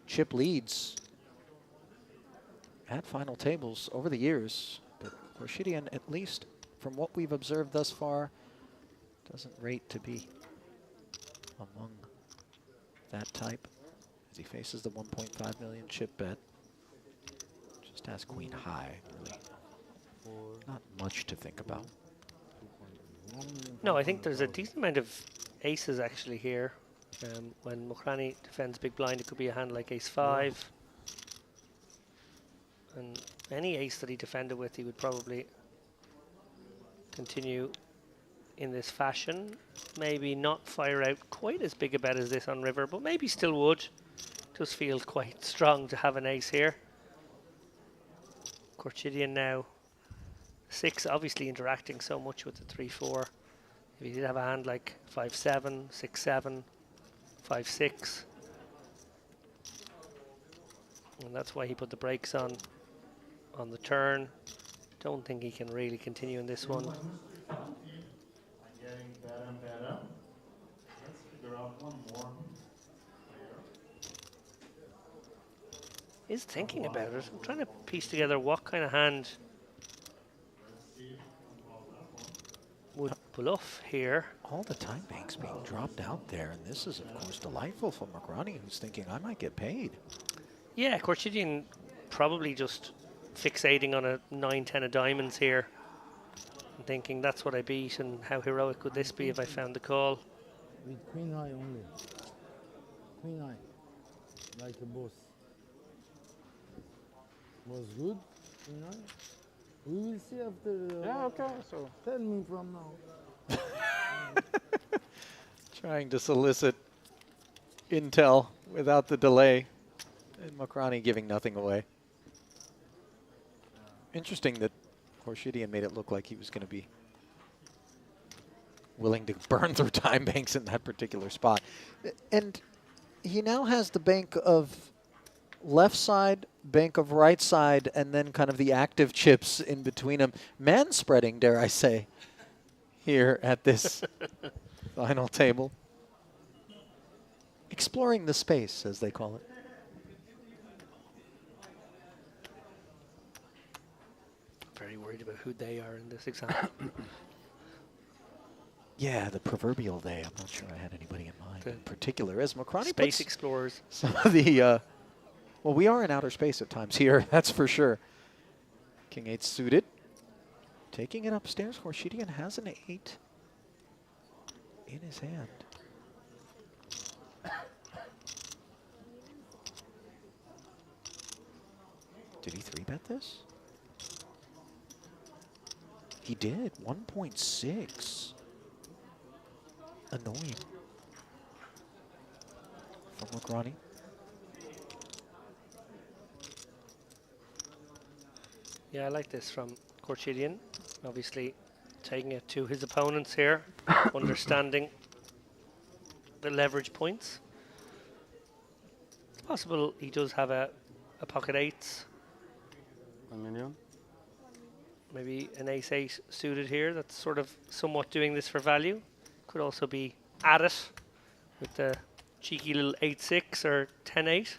chip leads at final tables over the years. But Khorshidyan, at least from what we've observed thus far, doesn't rate to be among that type as he faces the 1.5 million chip bet. Just has queen high, really. Not much to think about. No, I think there's a decent amount of aces actually here. When Mokrani defends big blind, it could be a hand like ace-5. And any ace that he defended with, he would probably continue in this fashion. Maybe not fire out quite as big a bet as this on river, but maybe still would. Does feel quite strong to have an ace here. Khorshidyan now 6, obviously interacting so much with the 3-4. If he did have a hand like 5-7, 6-7, 5-6, and that's why he put the brakes on the turn. Don't think he can really continue in this one. I'm getting better and better. Let's figure out one more. He's thinking about it. I'm trying to piece together what kind of hand would bluff here. All the time banks being dropped out there, and this is, of course, delightful for Mokrani, who's thinking, I might get paid. Yeah, Khorshidyan probably just fixating on a 9-10 of diamonds here and thinking that's what I beat, and how heroic would this be if I found the call. With queen high only. Queen high, like a boss. Was good, queen high? We will see after. Yeah, okay, so. Tell me from now. Trying to solicit intel without the delay, and Mokrani giving nothing away. Interesting that Khorshidian made it look like he was going to be willing to burn through time banks in that particular spot. And he now has the bank of left side, bank of right side, and then kind of the active chips in between them. Man spreading, dare I say, here at this final table. Exploring the space, as they call it. Very worried about who they are in this example. Yeah, the proverbial they. I'm not sure I had anybody in mind in particular. As Mokrani Space puts explorers. some of the, well, we are in outer space at times here, that's for sure. King 8 suited. Taking it upstairs, Khorshidian has an 8 in his hand. Did he 3-bet this? He did, 1.6. Annoying from Mokrani. Yeah, I like this from Khorshidian. Obviously taking it to his opponents here, understanding the leverage points. It's possible he does have a pocket 8s. 1 million. Maybe an ace-8 suited here that's sort of somewhat doing this for value. Could also be at it with the cheeky little 8-6 or 10-8.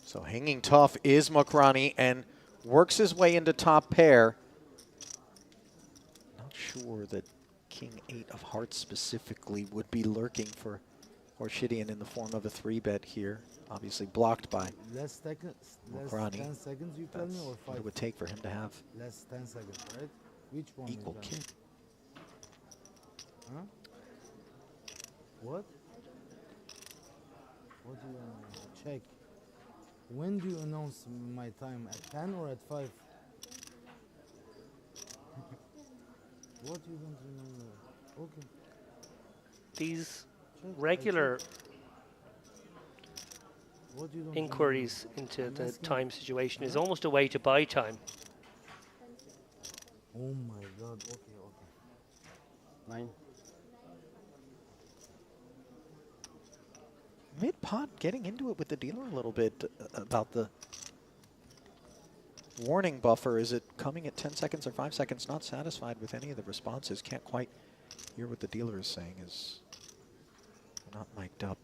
So hanging tough is Mokrani and works his way into top pair. Not sure that King 8 of hearts specifically would be lurking for Khorshidian in the form of a 3-bet here. Obviously blocked by Less 10 Mokrani. seconds, you tell me, or 5? What it would take for him to have Less 10 seconds, right? Which one? equal you tell me? kid. Huh? What? What do you check? When do you announce my time? At 10 or at 5? What you don't remember? Okay. These Check, regular What you don't inquiries remember? into I'm the asking- time situation is Huh? almost a way to buy time. Oh my god, okay. 9. Mid-pot getting into it with the dealer a little bit about the warning buffer. Is it coming at 10 seconds or 5 seconds? Not satisfied with any of the responses. Can't quite hear what the dealer is saying. Is not mic'd up.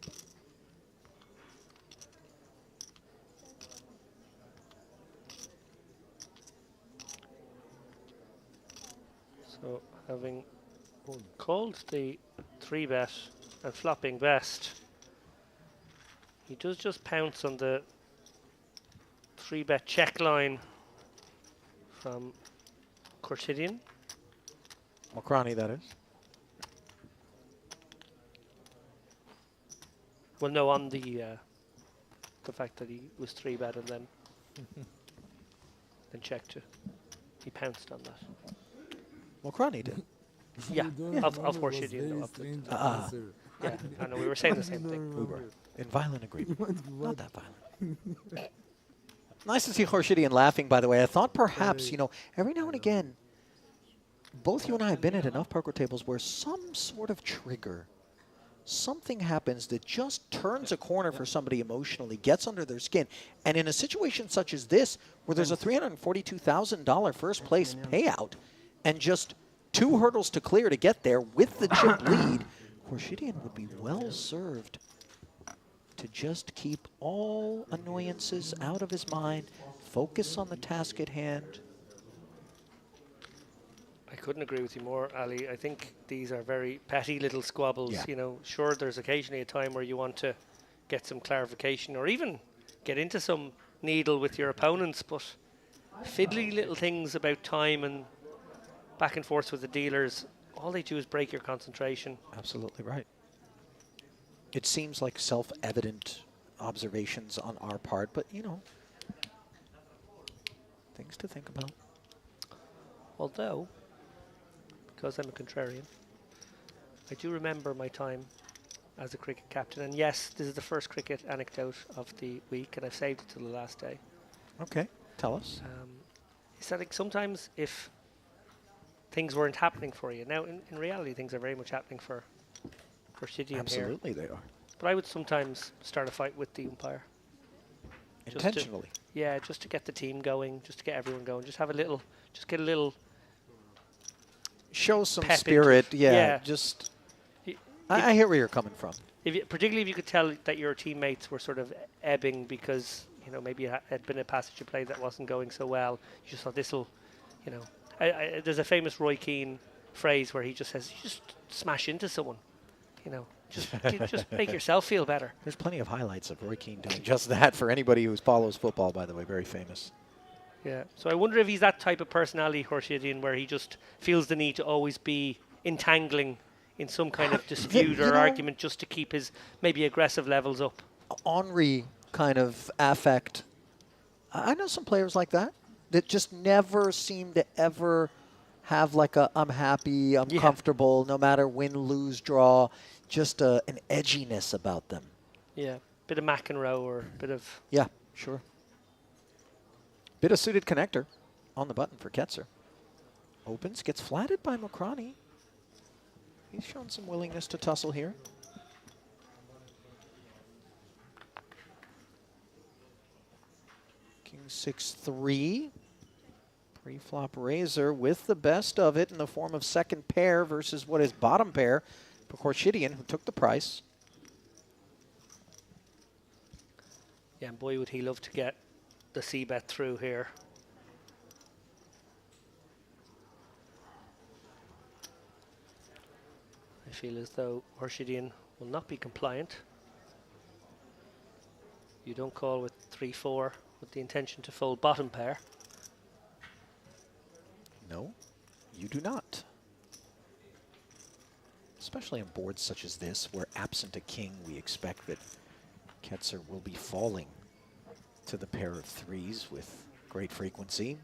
So having called the 3-bet and flopping best, he does just pounce on the 3-bet check line from Khorshidian. Mokrani, that is. Well, no, on the fact that he was 3-bet and then checked it. He pounced on that. Mokrani did. Yeah, don't of remember, course was you do. very Know, strange Ah. answer. Yeah, I know, we were saying the same thing. We were in violent agreement. What? Not that violent. Nice to see Khorshidian laughing, by the way. I thought perhaps, you know, every now and again, both you and I have been at enough poker tables where some sort of trigger, something happens that just turns a corner for somebody emotionally, gets under their skin. And in a situation such as this, where there's a $342,000 first place payout and just 2 hurdles to clear to get there with the chip lead, Khorshidian would be well served to just keep all annoyances out of his mind, focus on the task at hand. I couldn't agree with you more, Ali. I think these are very petty little squabbles. Yeah. You know, sure, there's occasionally a time where you want to get some clarification or even get into some needle with your opponents, but fiddly little things about time and back and forth with the dealers, all they do is break your concentration. Absolutely right. It seems like self-evident observations on our part, but, you know, things to think about. Although, because I'm a contrarian, I do remember my time as a cricket captain. And yes, this is the first cricket anecdote of the week, and I've saved it till the last day. Okay, tell us. He said, like, sometimes if things weren't happening for you, now in reality things are very much happening for Shidi here. Absolutely, they are. But I would sometimes start a fight with the umpire. Intentionally. Yeah, just to get the team going, just to get everyone going, just get a little. Show some pep spirit, into it. yeah. Just, I hear where you're coming from. Particularly if you could tell that your teammates were sort of ebbing because, you know, maybe it had been a passage of play that wasn't going so well. You just thought this'll, you know. There's a famous Roy Keane phrase where he just says, "You just smash into someone, you know, just make yourself feel better." There's plenty of highlights of Roy Keane doing just that for anybody who follows football, by the way, very famous. Yeah, so I wonder if he's that type of personality, Horshidian, where he just feels the need to always be entangling in some kind of dispute or argument just to keep his maybe aggressive levels up. Henri kind of affect. I know some players like that just never seem to ever have like a I'm happy, I'm comfortable, no matter win, lose, draw, just an edginess about them. Yeah, bit of McEnroe or a bit of... Yeah, sure. Bit of suited connector on the button for Ketzer. Opens, gets flatted by Mokrani. He's shown some willingness to tussle here. King 6-3. Pre-flop razor with the best of it in the form of second pair versus what is bottom pair for Horshidian, who took the price. Yeah, and boy would he love to get the C-bet through here. I feel as though Horshidian will not be compliant. You don't call with 3-4 with the intention to fold bottom pair. No, you do not. Especially on boards such as this, where absent a king, we expect that Ketzer will be falling to the pair of threes with great frequency.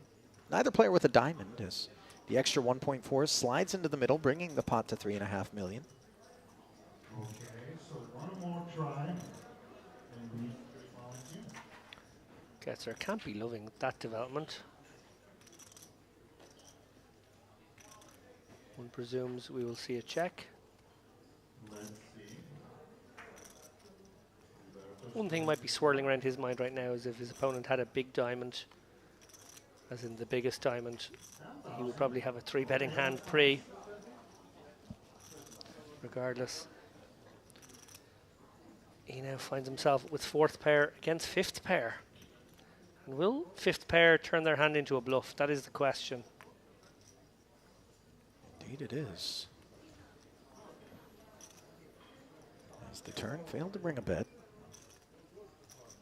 Neither player with a diamond, as the extra 1.4 slides into the middle, bringing the pot to $3.5 million. Okay, so one more try. Ketzer can't be loving that development. One presumes we will see a check. Let's see. One thing might be swirling around his mind right now is if his opponent had a big diamond, as in the biggest diamond, he would probably have a 3-betting hand pre. Regardless, he now finds himself with 4th pair against 5th pair. And will 5th pair turn their hand into a bluff? That is the question. Indeed it is. As the turn failed to bring a bet.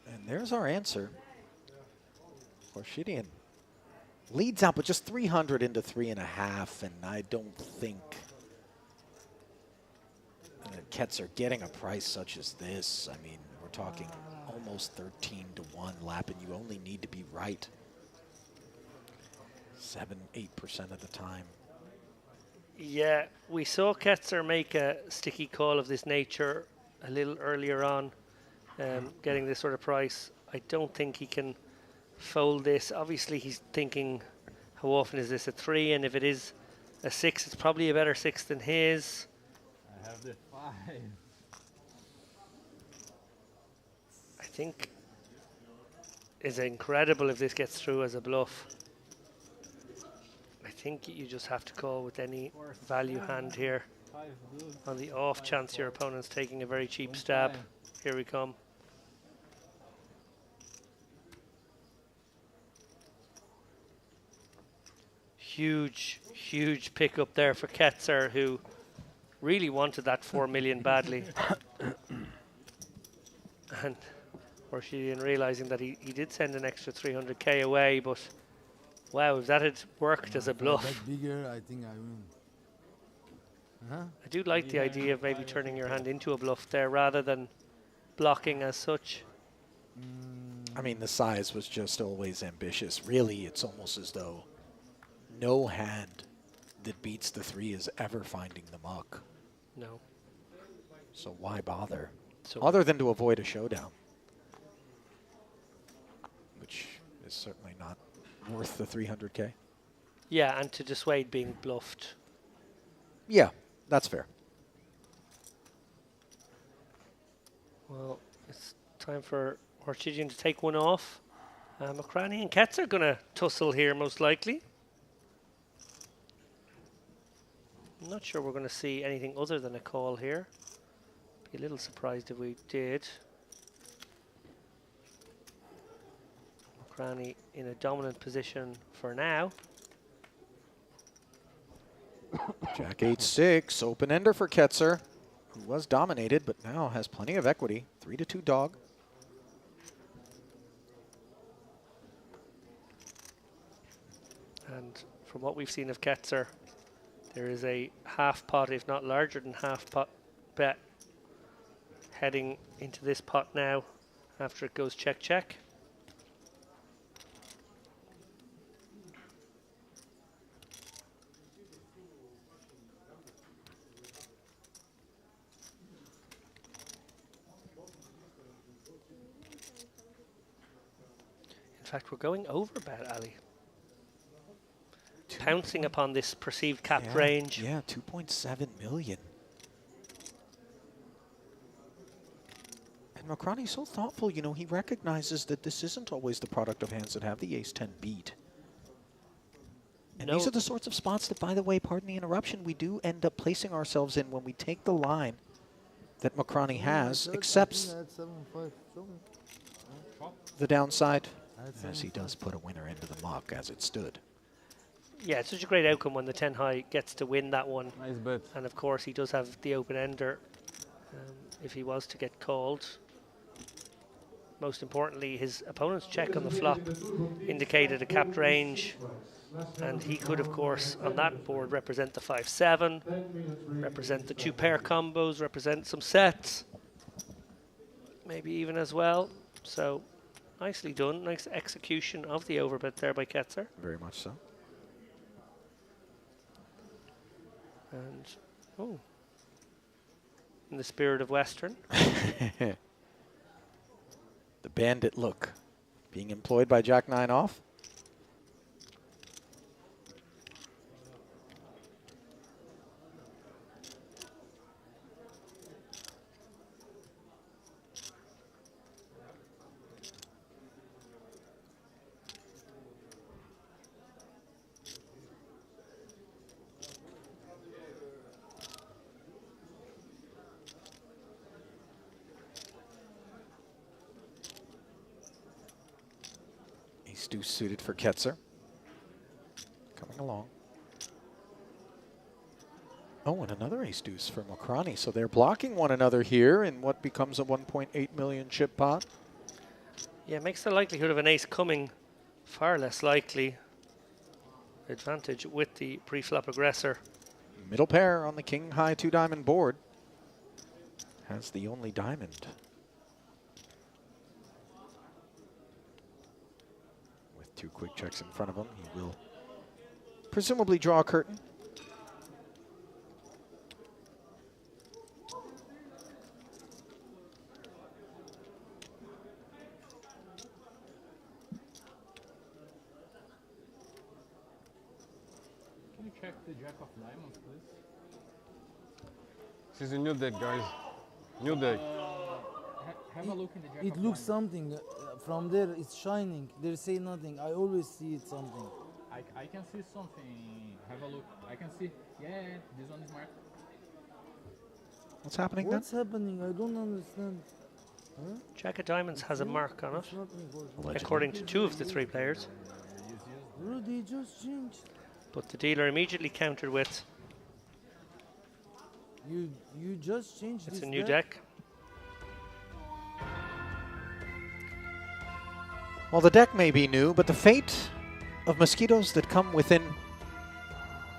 And there's our answer. Horshidian leads out, but just 300 into 3.5, and I don't think Ketzer getting a price such as this, I mean, we're talking almost 13-1 lap, and you only need to be right 7-8% of the time. Yeah, we saw Ketzer make a sticky call of this nature a little earlier on, getting this sort of price. I don't think he can fold this. Obviously, he's thinking, how often is this a 3? And if it is a 6, it's probably a better 6 than his. I have the 5. I think it's incredible if this gets through as a bluff. I think you just have to call with any value hand here. On the off chance your opponent's taking a very cheap stab. Here we come. Huge, huge pickup there for Ketzer, who really wanted that 4 million badly. And Horshidian realizing that he did send an extra 300k away, but wow, if that had worked as a bluff. That bigger, I think I win. Huh? I do like the idea of maybe turning your hand into a bluff there rather than blocking as such. I mean, the size was just always ambitious. Really, it's almost as though no hand that beats the 3 is ever finding the muck. No. So why bother? So Other than to avoid a showdown, which is certainly not worth the 300K. yeah, and to dissuade being bluffed. Yeah, that's fair. Well, it's time for Orchidian to take one off. McCraney and Ketz are going to tussle here, most likely. I'm not sure we're going to see anything other than a call here. Be a little surprised if we did. McCraney in a dominant position for now. Jack 8-6, open ender for Ketzer, who was dominated but now has plenty of equity. 3-2 dog. And from what we've seen of Ketzer, there is a half pot, if not larger than half pot bet heading into this pot now after it goes check check. In fact, we're going over bet, Ali. Pouncing upon this perceived capped range. Yeah, 2.7 million. And Macroni's so thoughtful, you know, he recognizes that this isn't always the product of hands that have the ace-10 beat. And these are the sorts of spots that, by the way, pardon the interruption, we do end up placing ourselves in when we take the line that Macroni has, accepts the downside, as he does put a winner into the muck as it stood. Yeah, it's such a great outcome when the 10 high gets to win that one. Nice bet. And of course, he does have the open ender if he was to get called. Most importantly, his opponent's check on the flop indicated a capped range. And he could, of course, on that board represent the 5-7, represent the 2 pair combos, represent some sets, maybe even as well. So nicely done, nice execution of the overbet there by Ketzer. Very much so. And, oh, in the spirit of Western. The bandit look being employed by Jack 9 off. Deuce suited for Ketzer. Coming along. Oh, and another ace deuce for Macroni. So they're blocking one another here in what becomes a 1.8 million chip pot. Yeah, it makes the likelihood of an ace coming far less likely. Advantage with the pre-flop aggressor. Middle pair on the king high 2 diamond board. Has the only diamond. With 2 quick checks in front of him, he will presumably draw a curtain. Can you check the jack of diamonds, please? This is a new deck, guys. New deck. Have a look in the jack It of looks diamonds. something from there. It's shining. They say nothing. I always see it something. I can see something. Have a look. I can see. Yeah, this one is marked. What's happening What's happening? I don't understand. Huh? Jack of diamonds has a mark on it, It's not important. according to 2 of the 3 players. Bro, they just changed. But the dealer immediately countered with, You just changed it's this a new deck. Well, the deck may be new, but the fate of mosquitoes that come within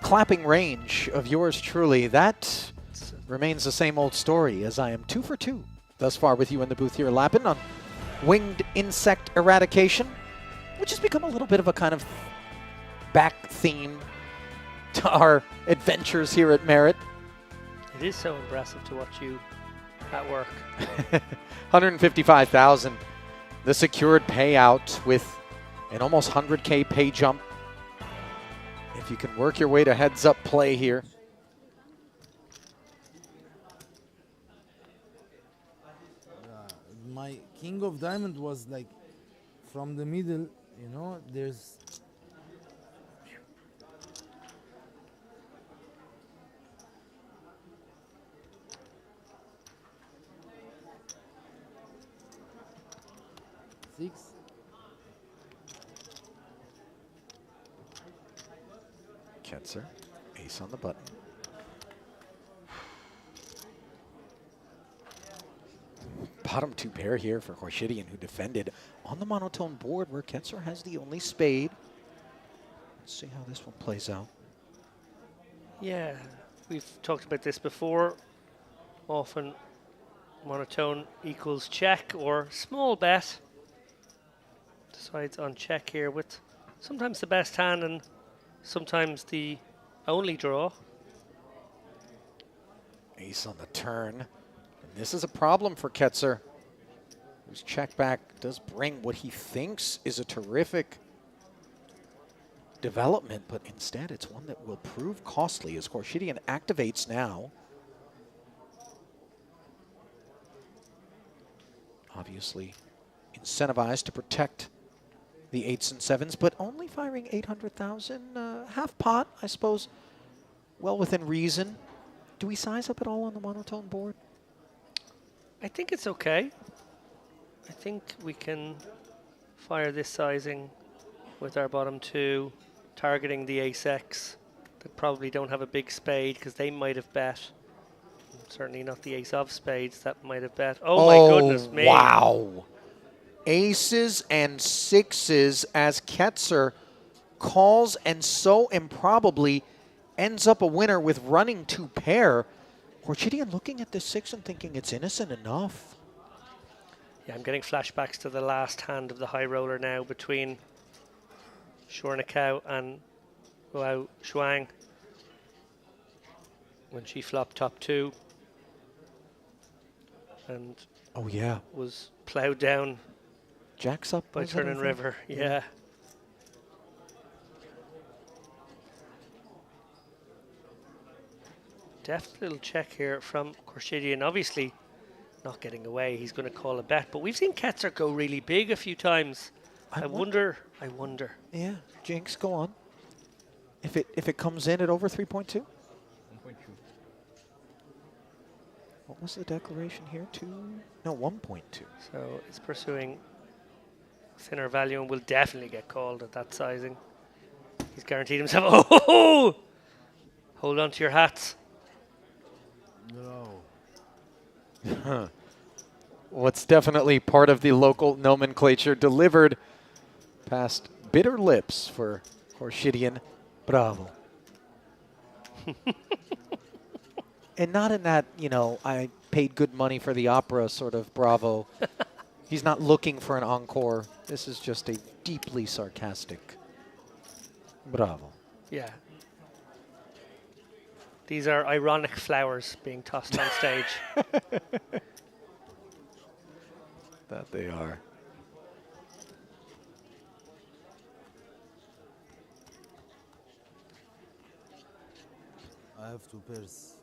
clapping range of yours truly, that remains the same old story, as I am 2 for 2 thus far with you in the booth here, Lappin, on winged insect eradication, which has become a little bit of a kind of back theme to our adventures here at Merit. It is so impressive to watch you at work. 155,000. The secured payout with an almost 100K pay jump. If you can work your way to heads-up play here. My king of diamond was like from the middle, you know, there's six. Ketzer, ace on the button. Bottom two pair here for Khorshidian, who defended on the monotone board where Ketzer has the only spade. Let's see how this one plays out. Yeah, we've talked about this before. Often monotone equals check or small bet. Decides on check here with sometimes the best hand and sometimes the only draw. Ace on the turn. And this is a problem for Ketzer, whose check back does bring what he thinks is a terrific development, but instead it's one that will prove costly as Khorshidian activates now. Obviously incentivized to protect the 8s and 7s, but only firing 800,000, half pot, I suppose, well within reason. Do we size up at all on the monotone board? I think it's okay. I think we can fire this sizing with our bottom two, targeting the ace-x that probably don't have a big spade because they might have bet. Certainly not the ace of spades that might have bet. Oh my goodness me. Wow. Aces and sixes as Ketzer calls and so improbably ends up a winner with running two pair. Khorshidian looking at the six and thinking it's innocent enough. Yeah, I'm getting flashbacks to the last hand of the high roller now between Shornikau and Guo Shuang when she flopped top two and oh yeah, was plowed down jacks up by Turning River. Yeah. Deft little check here from Khorshidian. Obviously not getting away. He's going to call a bet. But we've seen Ketzer go really big a few times. I wonder. Yeah, Jinx, go on. If it comes in at over 3.2? 1.2. What was the declaration here? 2? No, 1.2. So it's pursuing thinner value and will definitely get called at that sizing. He's guaranteed himself. Oh! Hold on to your hats. No. What's definitely part of the local nomenclature delivered past bitter lips for Khorshidian. Bravo. And not in that, you know, I paid good money for the opera sort of bravo. He's not looking for an encore. This is just a deeply sarcastic bravo. Yeah. These are ironic flowers being tossed on stage. That they are. I have two pairs.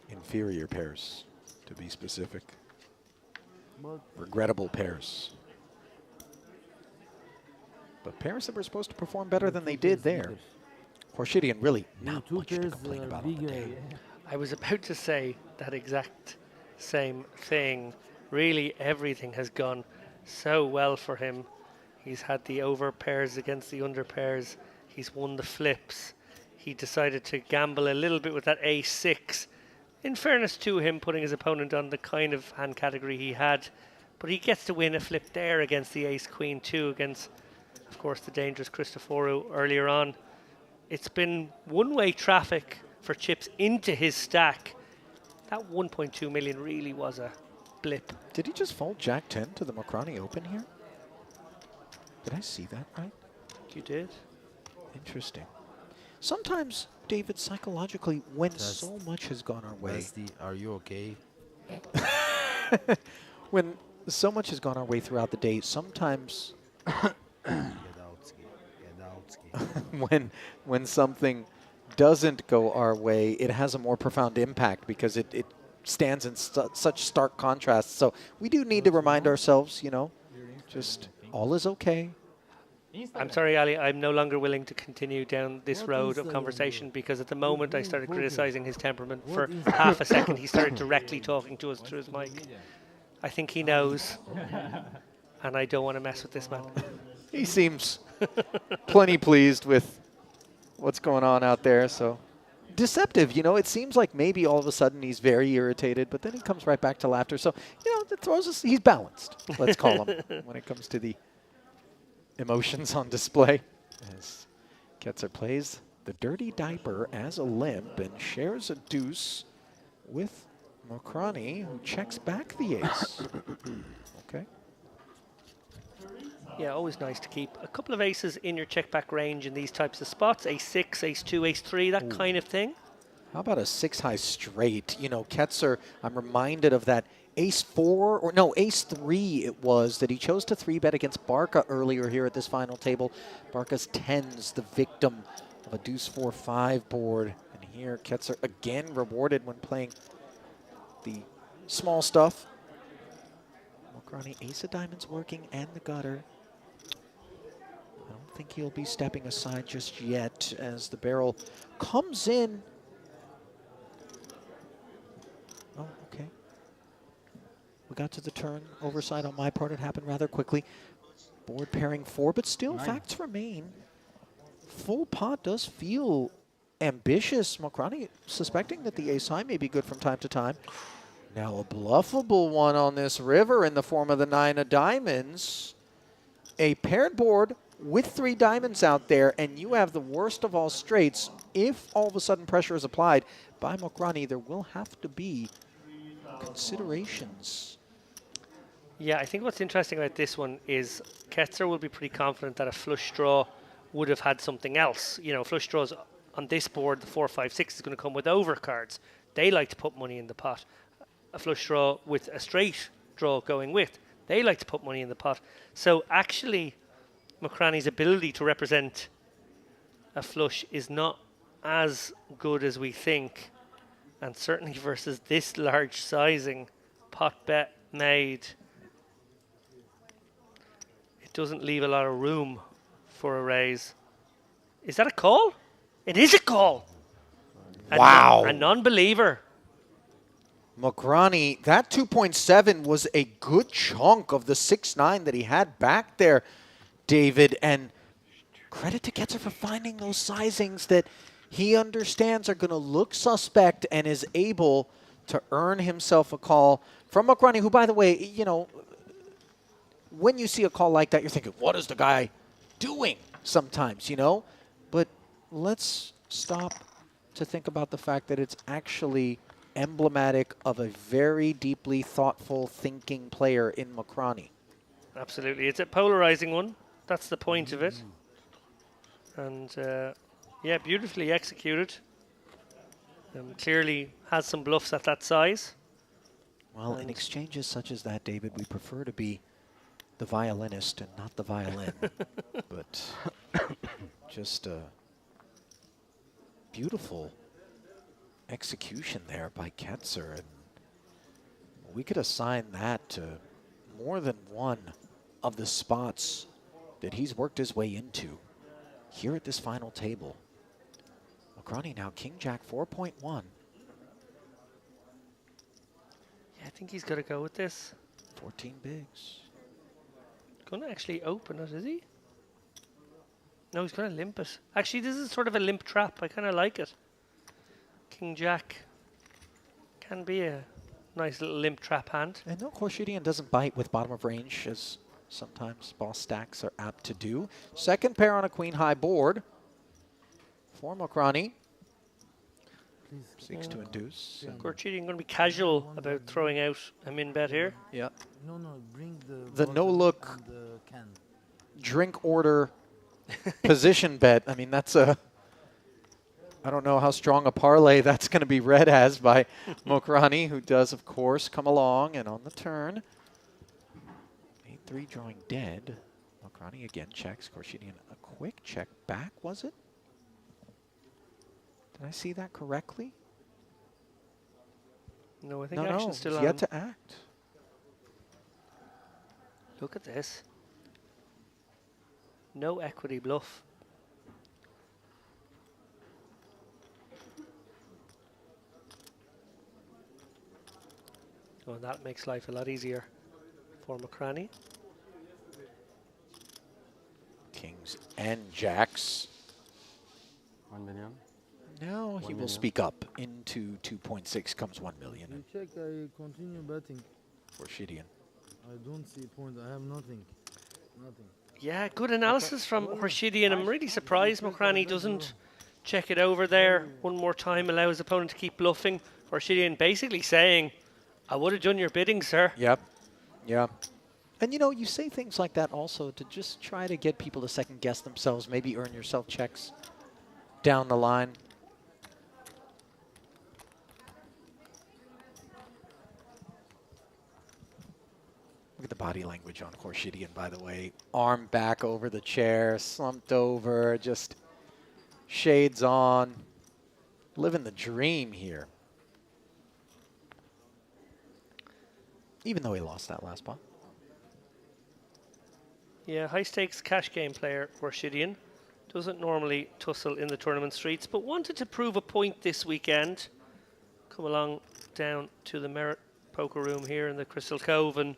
Inferior pairs, to be specific. But regrettable pairs. But pairs that were supposed to perform better than they did there. Khorshidian really not much to complain about on the day. I was about to say that exact same thing. Really, everything has gone so well for him. He's had the over pairs against the under pairs. He's won the flips. He decided to gamble a little bit with that ace-6. In fairness to him, putting his opponent on the kind of hand category he had. But he gets to win a flip there against the ace-queen too, against, of course, the dangerous Christoforu earlier on. It's been one-way traffic for chips into his stack. That 1.2 million really was a blip. Did he just fold Jack 10 to the Mokrani Open here? Did I see that right? You did. Interesting. Sometimes David, psychologically, when so much has gone our way. Are you okay? When so much has gone our way throughout the day, sometimes when something doesn't go our way, it has a more profound impact because it stands in such stark contrast. So we do need to remind ourselves, you know, just all is okay. I'm sorry, Ali, I'm no longer willing to continue down this road of conversation because at the moment I started criticizing his temperament. For half a second, he started directly talking to us through his mic. I think he knows, and I don't want to mess with this man. He seems plenty pleased with what's going on out there, so deceptive, you know. It seems like maybe all of a sudden he's very irritated, but then he comes right back to laughter. So, you know, that throws us, he's balanced, let's call him, when it comes to the emotions on display. As Ketzer plays the dirty diaper as a limp and shares a deuce with Mokrani, who checks back the ace. Okay. Yeah, always nice to keep a couple of aces in your check-back range in these types of spots. Ace 6, ace 2, ace 3, that kind of thing. How about a 6-high straight? You know, Ketzer, I'm reminded of that ace 4, or no, ace 3 it was, that he chose to 3-bet against Barca earlier here at this final table. Barca's 10s, the victim of a deuce 4-5 board. And here, Ketzer again rewarded when playing the small stuff. Mokrani, ace of diamonds working, and the gutter. I don't think he'll be stepping aside just yet as the barrel comes in. Oh, okay. We got to the turn. Oversight on my part. It happened rather quickly. Board pairing 4, but still facts remain. Full pot does feel ambitious. Mokrani suspecting that the ace high may be good from time to time. Now a bluffable one on this river in the form of the 9 of diamonds. A paired board with 3 diamonds out there, and you have the worst of all straights. If all of a sudden pressure is applied by Mokrani, there will have to be considerations. Yeah, I think what's interesting about this one is Ketzer will be pretty confident that a flush draw would have had something else. You know, flush draws on this board, the 4, 5, 6 is going to come with overcards. They like to put money in the pot. A flush draw with a straight draw going with, they like to put money in the pot. So actually, Mokrani's ability to represent a flush is not as good as we think. And certainly versus this large sizing pot bet made, it doesn't leave a lot of room for a raise. Is that a call? It is a call. Wow. A non-believer. Mokrani, that 2.7 was a good chunk of the 6-9 that he had back there, David. And credit to Ketzer for finding those sizings that he understands are going to look suspect and is able to earn himself a call from Mokrani, who, by the way, you know, when you see a call like that, you're thinking, what is the guy doing sometimes, you know? But let's stop to think about the fact that it's actually emblematic of a very deeply thoughtful, thinking player in Mokrani. Absolutely. It's a polarizing one. That's the point of it. And, yeah, beautifully executed. Clearly has some bluffs at that size. Well, in exchanges such as that, David, we prefer to be the violinist and not the violin. But just a beautiful execution there by Ketzer, and we could assign that to more than one of the spots that he's worked his way into here at this final table. Mokrani now King-Jack 4.1. Yeah, I think he's got to go with this. 14 bigs. Going to actually open it, is he? No, he's going to limp it. Actually, this is sort of a limp trap. I kind of like it. King-Jack can be a nice little limp trap hand. And no, Khorshidyan doesn't bite with bottom of range, as sometimes boss stacks are apt to do. Second pair on a queen-high board for Mokrani. Seeks to induce. Khorshidyan going to be casual about throwing out a min bet here. Yeah. No, bring The no-look and the can. drink order position bet. I mean, that's a I don't know how strong a parlay that's going to be read as by Mokrani, who does, of course, come along and on the turn. 8-3 drawing dead. Mokrani again checks. Khorshidyan, a quick check back, was it? Did I see that correctly? No, I think no, action's still on. Yet to act. Look at this. No equity bluff. Oh, that makes life a lot easier for Mokrani. Kings and jacks. 1 million. Now he will speak up. Into 2.6 comes 1 million. You check, I continue betting. Khorshidyan. I don't see point, I have nothing. Nothing. Yeah, good analysis from Khorshidyan. I'm really surprised Mokrani doesn't check it over there one more time, allow his opponent to keep bluffing. Khorshidyan basically saying, I would have done your bidding, sir. Yep. Yeah. And you know, you say things like that also to just try to get people to second guess themselves, maybe earn yourself checks down the line. Look at the body language on Khorshidyan, by the way. Arm back over the chair, slumped over, just shades on. Living the dream here. Even though he lost that last pot. Yeah, high stakes cash game player Khorshidyan. Doesn't normally tussle in the tournament streets, but wanted to prove a point this weekend. Come along down to the Merit Poker Room here in the Crystal Cove and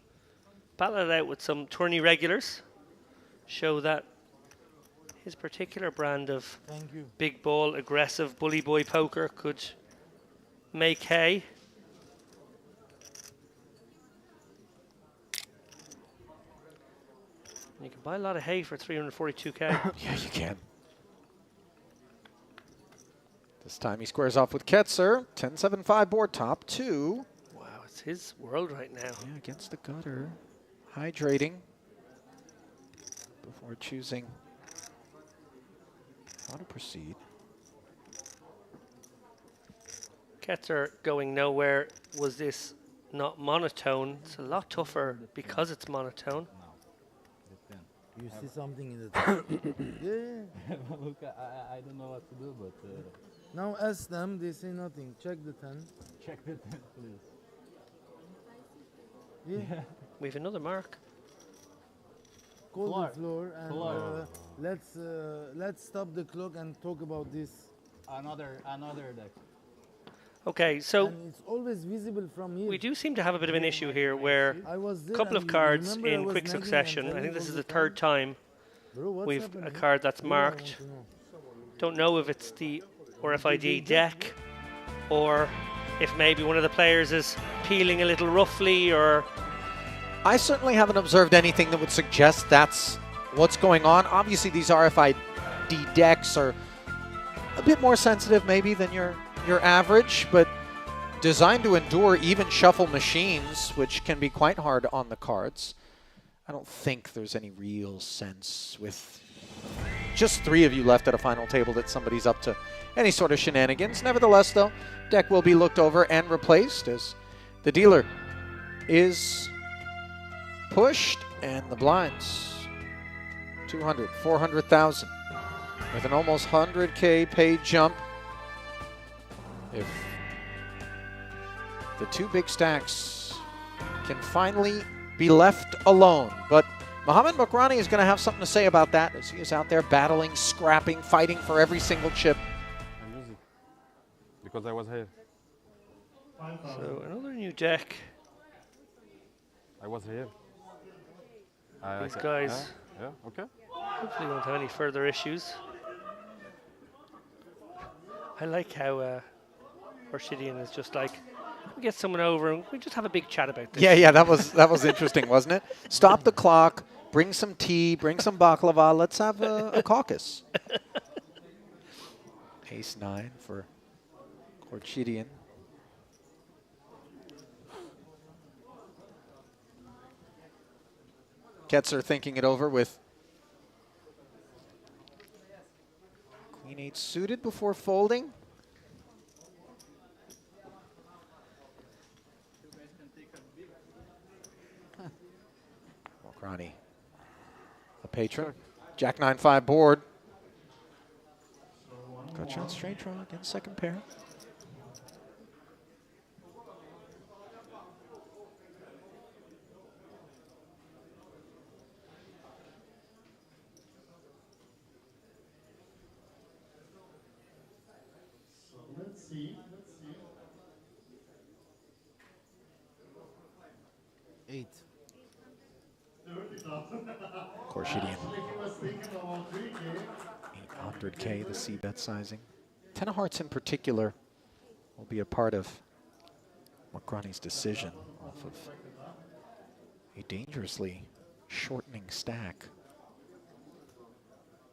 battle it out with some tourney regulars. Show that his particular brand of big ball, aggressive bully boy poker could make hay. You can buy a lot of hay for 342k. Yeah, you can. This time he squares off with Ketzer. 10-7-5 board top 2. Wow, it's his world right now. Yeah, against the gutter. Hydrating before choosing how to proceed. Ketzer going nowhere. Was this not monotone? It's a lot tougher because it's monotone. You see something in the top. Yeah. Look, I don't know what to do, but... Now ask them, they say nothing. Check the 10. Check the 10, please. Yeah. We have another mark. Call the floor and let's stop the clock and talk about this. Another deck. Okay, so and it's always visible from here. we do seem to have a bit of an issue here where a couple of cards in quick succession. I think this is the third time we've a card that's marked. Don't know if it's the RFID deck or if maybe one of the players is peeling a little roughly or... I certainly haven't observed anything that would suggest that's what's going on. Obviously, these RFID decks are a bit more sensitive maybe than your average, but designed to endure even shuffle machines, which can be quite hard on the cards. I don't think there's any real sense with just 3 of you left at a final table that somebody's up to any sort of shenanigans. Nevertheless, though, deck will be looked over and replaced as the dealer is pushed and the blinds 200, 400,000 with an almost 100K paid jump. If the 2 big stacks can finally be left alone. But Mohamed Mokrani is going to have something to say about that as he is out there battling, scrapping, fighting for every single chip. I'm easy. Because I was here. So another new deck. I was here. These guys yeah, okay. hopefully won't have any further issues. I like how Khorshidyan is just like, we get someone over and we just have a big chat about this. Yeah, that was interesting, wasn't it? Stop the clock, bring some tea, bring some baklava, let's have a caucus. Ace-9 for Khorshidyan. Ketzer thinking it over with Queen 8 suited before folding. Mokrani, a patron. Jack 9-5 board. Gut shot straight draw against second pair. Let's see. 8. Korshidian. 800K, the C-bet sizing. 10 of hearts in particular will be a part of Mokrani's decision off of a dangerously shortening stack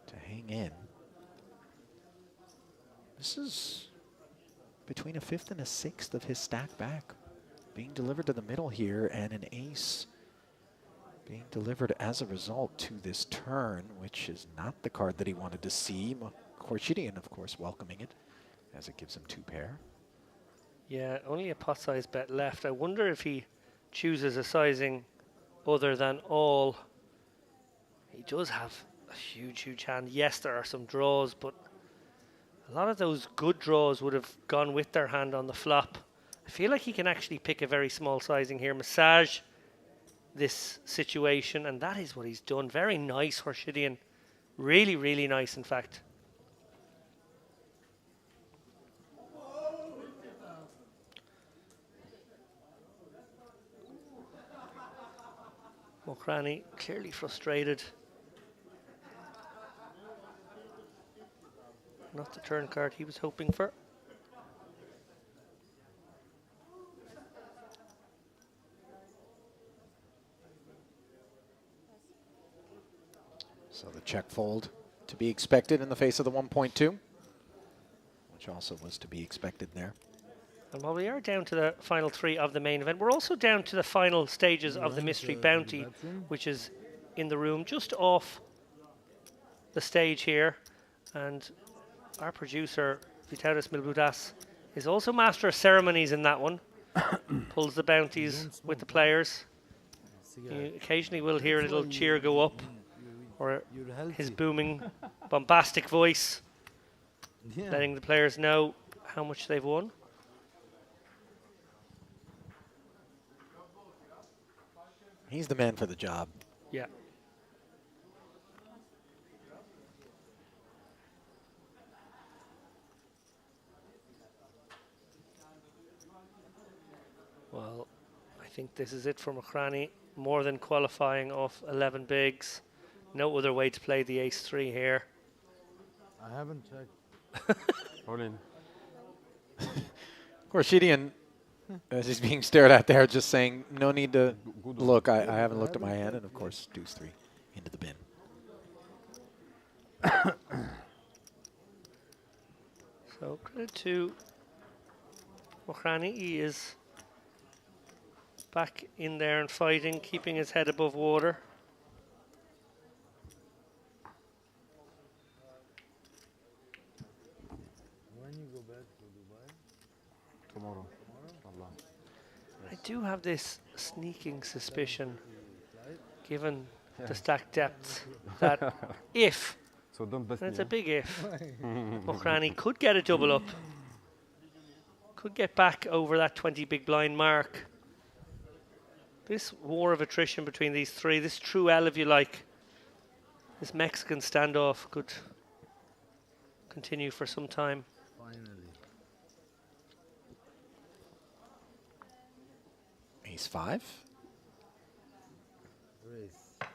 to hang in. This is between a fifth and a sixth of his stack back being delivered to the middle here, and an ace being delivered as a result to this turn, which is not the card that he wanted to see. Korshidian, of course, welcoming it as it gives him 2 pair. Yeah, only a pot size bet left. I wonder if he chooses a sizing other than all. He does have a huge hand. Yes, there are some draws, but a lot of those good draws would have gone with their hand on the flop. I feel like he can actually pick a very small sizing here, massage this situation, and that is what he's done. Very nice, Korshidian. Really, really nice, in fact. Mokrani clearly frustrated. Not the turn card he was hoping for. So the check fold to be expected in the face of the 1.2, which also was to be expected there. And while we are down to the final 3 of the main event, we're also down to the final stages of the Mystery Bounty, which is in the room just off the stage here. And our producer, Vitalis Milbudas, is also master of ceremonies in that one. Pulls the bounties with the players. You occasionally will hear a little cheer go up, or his booming, bombastic voice, letting the players know how much they've won. He's the man for the job. Yeah. Well, I think this is it for Mokrani. More than qualifying off 11 bigs. No other way to play the ace-3 here. I haven't checked. All in. Korshidian, as he's being stared at there, just saying, no need to look. I haven't looked at my hand. And, of course, deuce 3 into the bin. So credit to Mokrani. He is back in there and fighting, keeping his head above water. When you go back to Dubai? Tomorrow. I do have this sneaking suspicion, given the stack depth, that if, so don't and it's a big if, Mokrani could get a double up, could get back over that 20 big blind mark. This war of attrition between these 3, this true L, if you like, this Mexican standoff could continue for some time. Finally. Ace-5. Raise.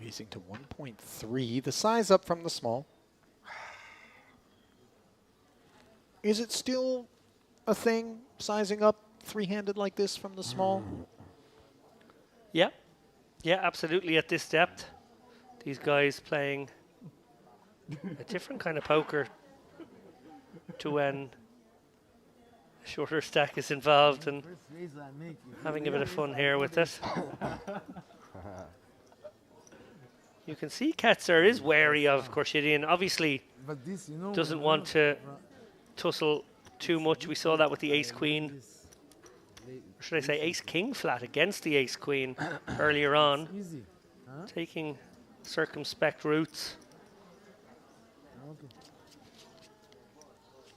Raising to 1.3, the size up from the small. Is it still a thing, sizing up 3-handed like this from the small? Yeah. Yeah, absolutely at this depth. These guys playing a different kind of poker to when a shorter stack is involved, and having a bit of fun here with it. You can see Ketzer is wary of Khorshidin. Obviously, But this, you know, doesn't want to tussle too much. We saw that with the ace-queen. Or should I say ace-king flat against the ace-queen earlier on. Easy. Huh? Taking circumspect routes. Okay.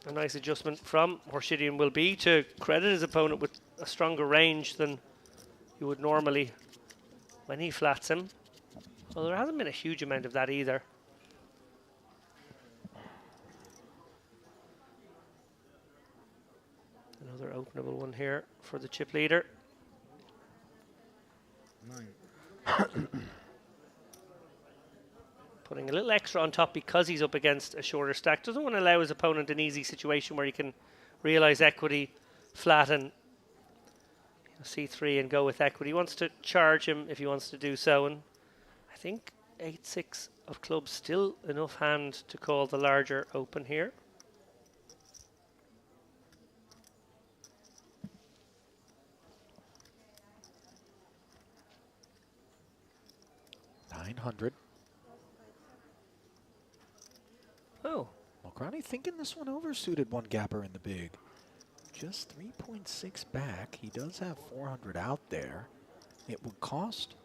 A nice adjustment from Khorshidin will be to credit his opponent with a stronger range than you would normally when he flats him. Well, there hasn't been a huge amount of that either. Another openable one here for the chip leader. 9. Putting a little extra on top because he's up against a shorter stack. Doesn't want to allow his opponent an easy situation where he can realize equity, flatten c3 and go with equity. He wants to charge him if he wants to do so. And I think 8-6 of clubs still enough hand to call the larger open here. $900. Oh. Mokrani thinking this one oversuited one gapper in the big. Just 3.6 back. He does have 400 out there. It would cost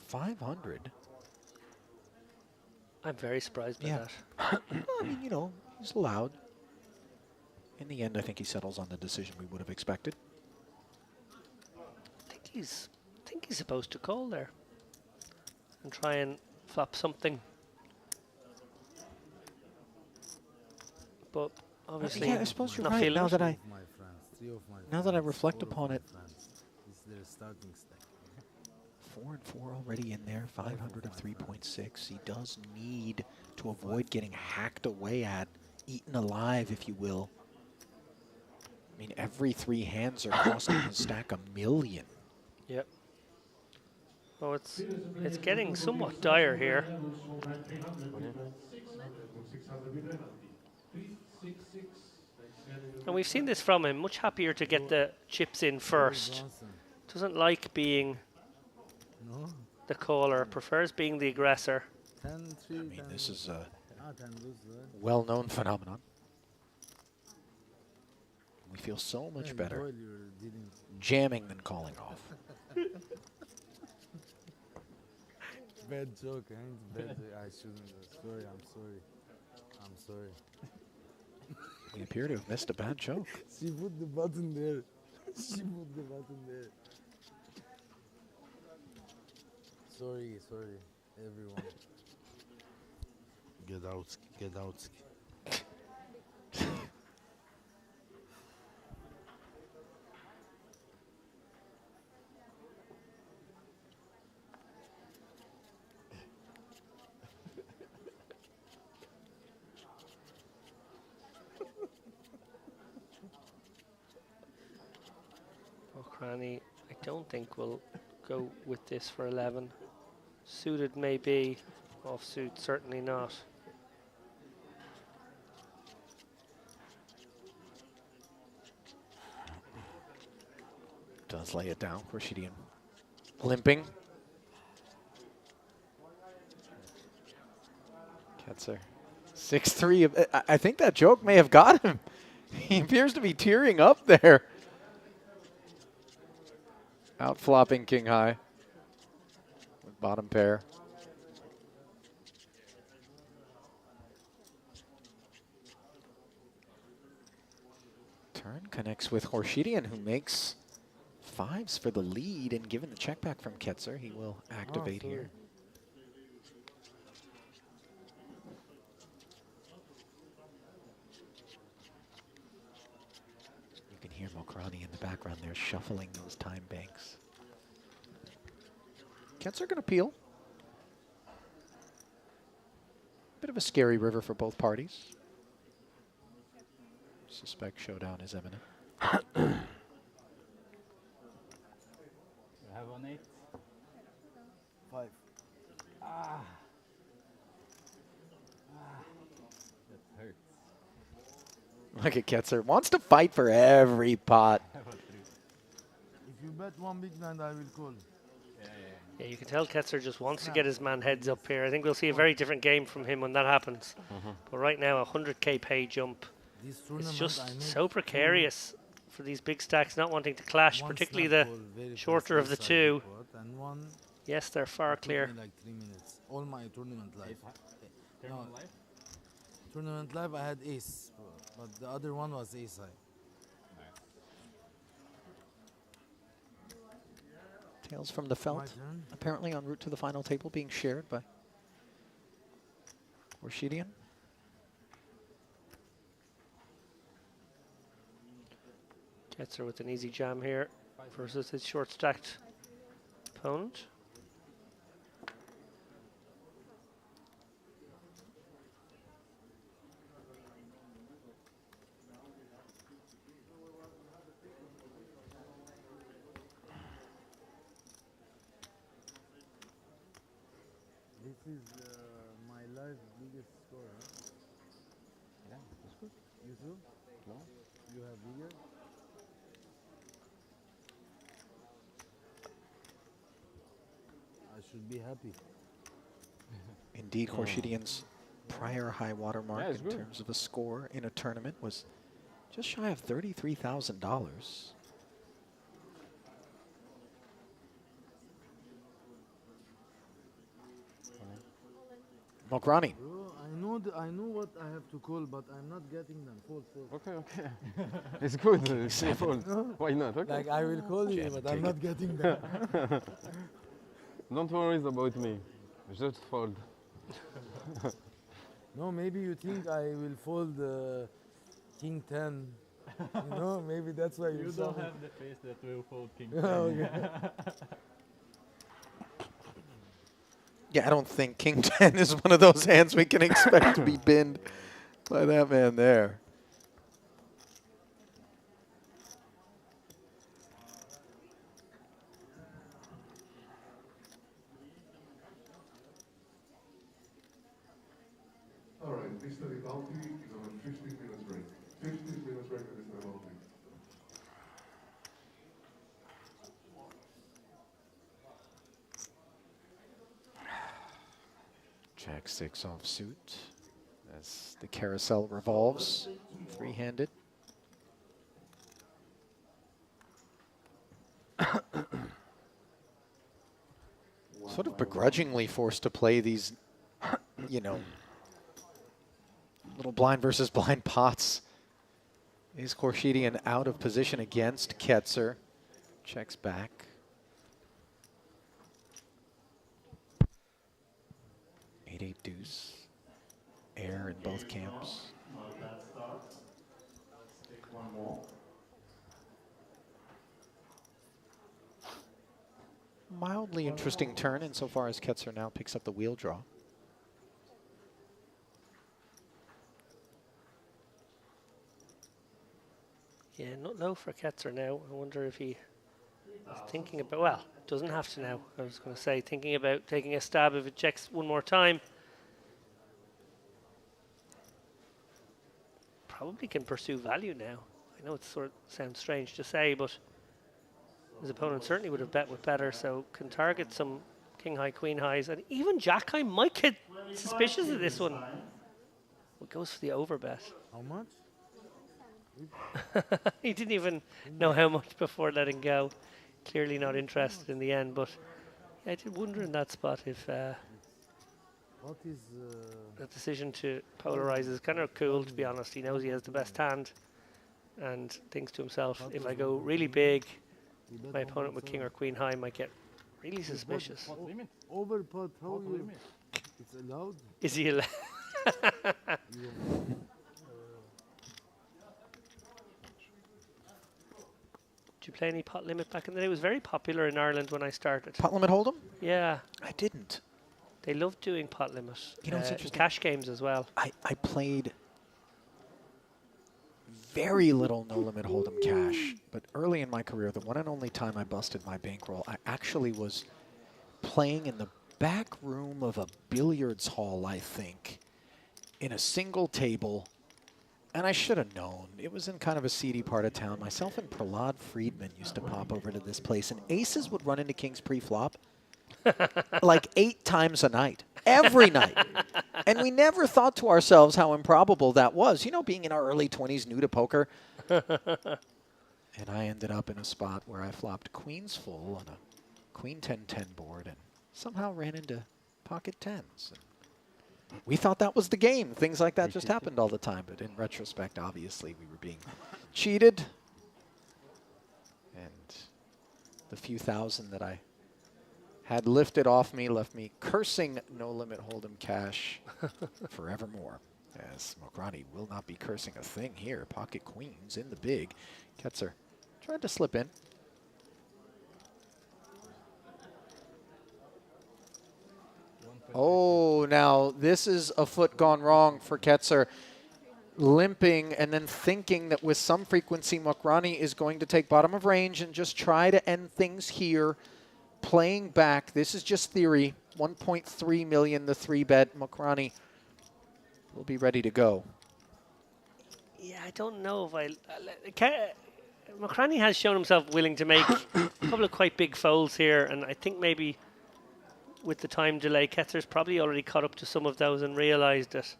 500. I'm very surprised by that. I mean, you know, he's allowed. In the end, I think he settles on the decision we would have expected. I think he's supposed to call there and try and flop something. But obviously, yeah, I suppose you're not right. feeling Now it. that I Now that I reflect upon it, It's their starting stack. 4 and 4 already in there. 500 of 3.6. He does need to avoid getting hacked away at, eaten alive, if you will. I mean, every 3 hands are costing the stack $1 million. Yep. Oh, it's getting somewhat dire here. And we've seen this from him. Much happier to get the chips in first. Doesn't like being the caller. Prefers being the aggressor. I mean, this is a well-known phenomenon. We feel so much better jamming than calling off. Bad joke, eh? Bad joke. I shouldn't. Sorry, I'm sorry. We appear to have missed a bad joke. She put the button there. She put the button there. Sorry, everyone. Get out. Cranny, I don't think will go with this for 11. Suited maybe, offsuit certainly not. Does lay it down. Khorshidin limping. Ketzer. 6-3. I think that joke may have got him. He appears to be tearing up there. Out flopping king high with bottom pair. Turn connects with Khorshidin, who makes 5s for the lead, and given the check back from Ketzer, he will activate here. You can hear Mokrani in the background there shuffling those time banks. Ketzer going to peel. Bit of a scary river for both parties. Suspect showdown is imminent. You have on 8? 5. That hurts. Look at Ketzer. Wants to fight for every pot. If you bet one big blind, I will call. Yeah, you can tell Ketzer just wants to get his man heads up here. I think we'll see a very different game from him when that happens. But right now, a 100k pay jump This is tournament I just make so precarious for these big stacks not wanting to clash, one particularly snap the ball, very shorter of fast the ace I two. put, and one Yes, they're it far took clear. me like 3 minutes. All my tournament life. Tournament life? Tournament life I had ace, but the other one was ace high. Tails from the felt, turn. apparently en route to the final table, being shared by Orshidian. Ketzer with an easy jam here versus his short stacked opponent. This is my life biggest score, huh? Yeah, that's good. You too? No? You have bigger? I should be happy. Indeed, Khorshidyan's prior high water mark Yeah, it's in good. terms of a score in a tournament was just shy of $33,000. Mograni. Bro, I know what I have to call, but I'm not getting them. Fold. Okay, okay. It's good. It's fold. Why not? Okay. Like I will call you, but I'm not getting them. Don't worry about me. Just fold. No, maybe you think I will fold King 10. You know, maybe that's why You saw don't me. have the face that will fold King. Okay. Yeah, I don't think King 10 is one of those hands we can expect to be binned by that man there. All right, this study bounty is on a 15 minutes break. 15 minutes break for this study bounty. Jack 6 offsuit as the carousel revolves, three-handed. Sort of begrudgingly forced to play these, you know, little blind versus blind pots. Is Khorshidyan out of position against Ketzer? Checks back. Eight deuce. Air in both camps. Not a bad start. Let's take one more. Mildly interesting turn insofar as Ketzer now picks up the wheel draw. Yeah, not low for Ketzer now. I wonder if he is thinking about, well, doesn't have to now. I was going to say, thinking about taking a stab if it checks one more time. Probably can pursue value now. I know it sort of sounds strange to say, but his opponent certainly would have bet with better, so can target some king high, queen highs, and even jack high might get suspicious of this one. Well, goes for the over bet. How much? He didn't even know how much before letting go. Clearly not interested in the end, but yeah, I did wonder in that spot if What is the decision to polarize is kind of cool, to be honest. He knows he has the best hand and thinks to himself, if I go really big, my opponent with king or queen high might get really suspicious. over pot? How you? It's allowed. Is he allowed? Did you play any pot limit back in the day? It was very popular in Ireland when I started. Pot limit hold'em? Yeah. I didn't. They loved doing pot limit. You know, it's in interesting. cash games as well. I played very little no limit hold'em cash, but early in my career, the one and only time I busted my bankroll, I actually was playing in the back room of a billiards hall, I think, in a single table, And I should have known. It was in kind of a seedy part of town. Myself and Prahlad Friedman used to pop over to this place, and aces would run into kings pre-flop like 8 times a night, every night. And we never thought to ourselves how improbable that was. You know, being in our early 20s, new to poker. And I ended up in a spot where I flopped queens full on a queen 10-10 board and somehow ran into pocket tens. And we thought that was the game. Things like that just happened all the time. But in retrospect, obviously, we were being cheated. And the few thousand that I had lifted off me left me cursing No Limit Hold'em cash forevermore. As Mokrani will not be cursing a thing here. Pocket queens in the big. Ketzer tried to slip in. Oh, now this is a foot gone wrong for Ketzer. Limping and then thinking that with some frequency, Mokrani is going to take bottom of range and just try to end things here. Playing back, this is just theory. 1.3 million, the 3-bet. Mokrani will be ready to go. Yeah, I don't know if Mokrani has shown himself willing to make a couple of quite big folds here, and I think maybe with the time delay, Ketzer's probably already caught up to some of those and realized it.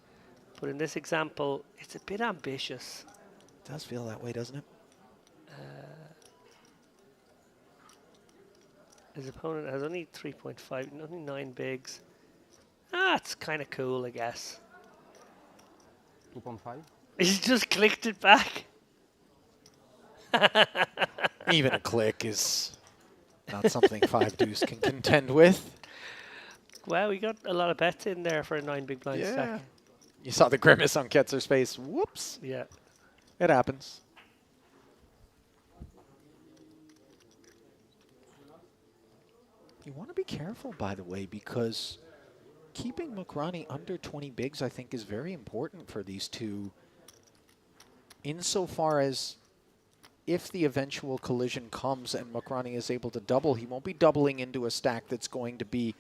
But in this example, it's a bit ambitious. It does feel that way, doesn't it? His opponent has only 3.5, only 9 bigs. It's kind of cool, I guess. 2.5. He's just clicked it back. Even a click is not something 5 deuce can contend with. Wow, we got a lot of bets in there for a 9 big blind stack. You saw the grimace on Ketzer's face. Whoops. Yeah. It happens. You want to be careful, by the way, because keeping Mokrani under 20 bigs, I think, is very important for these two. Insofar as if the eventual collision comes and Mokrani is able to double, he won't be doubling into a stack that's going to be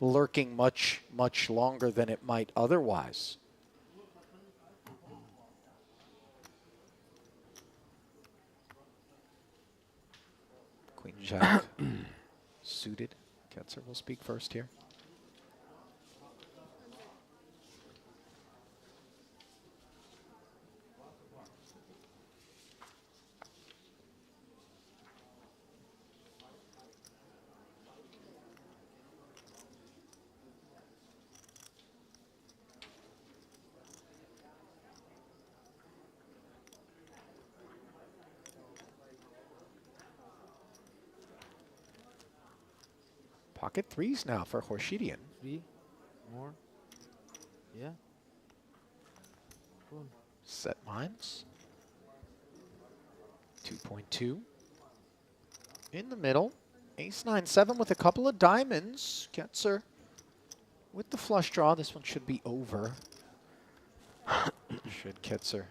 lurking much, much longer than it might otherwise. Queen Jack suited. Ketzer will speak first here. Pocket threes now for Horshidian. 3 more. Yeah. Cool. Set mines. 2.2. In the middle. Ace 9-7 with a couple of diamonds. Ketzer with the flush draw. This one should be over. Should Ketzer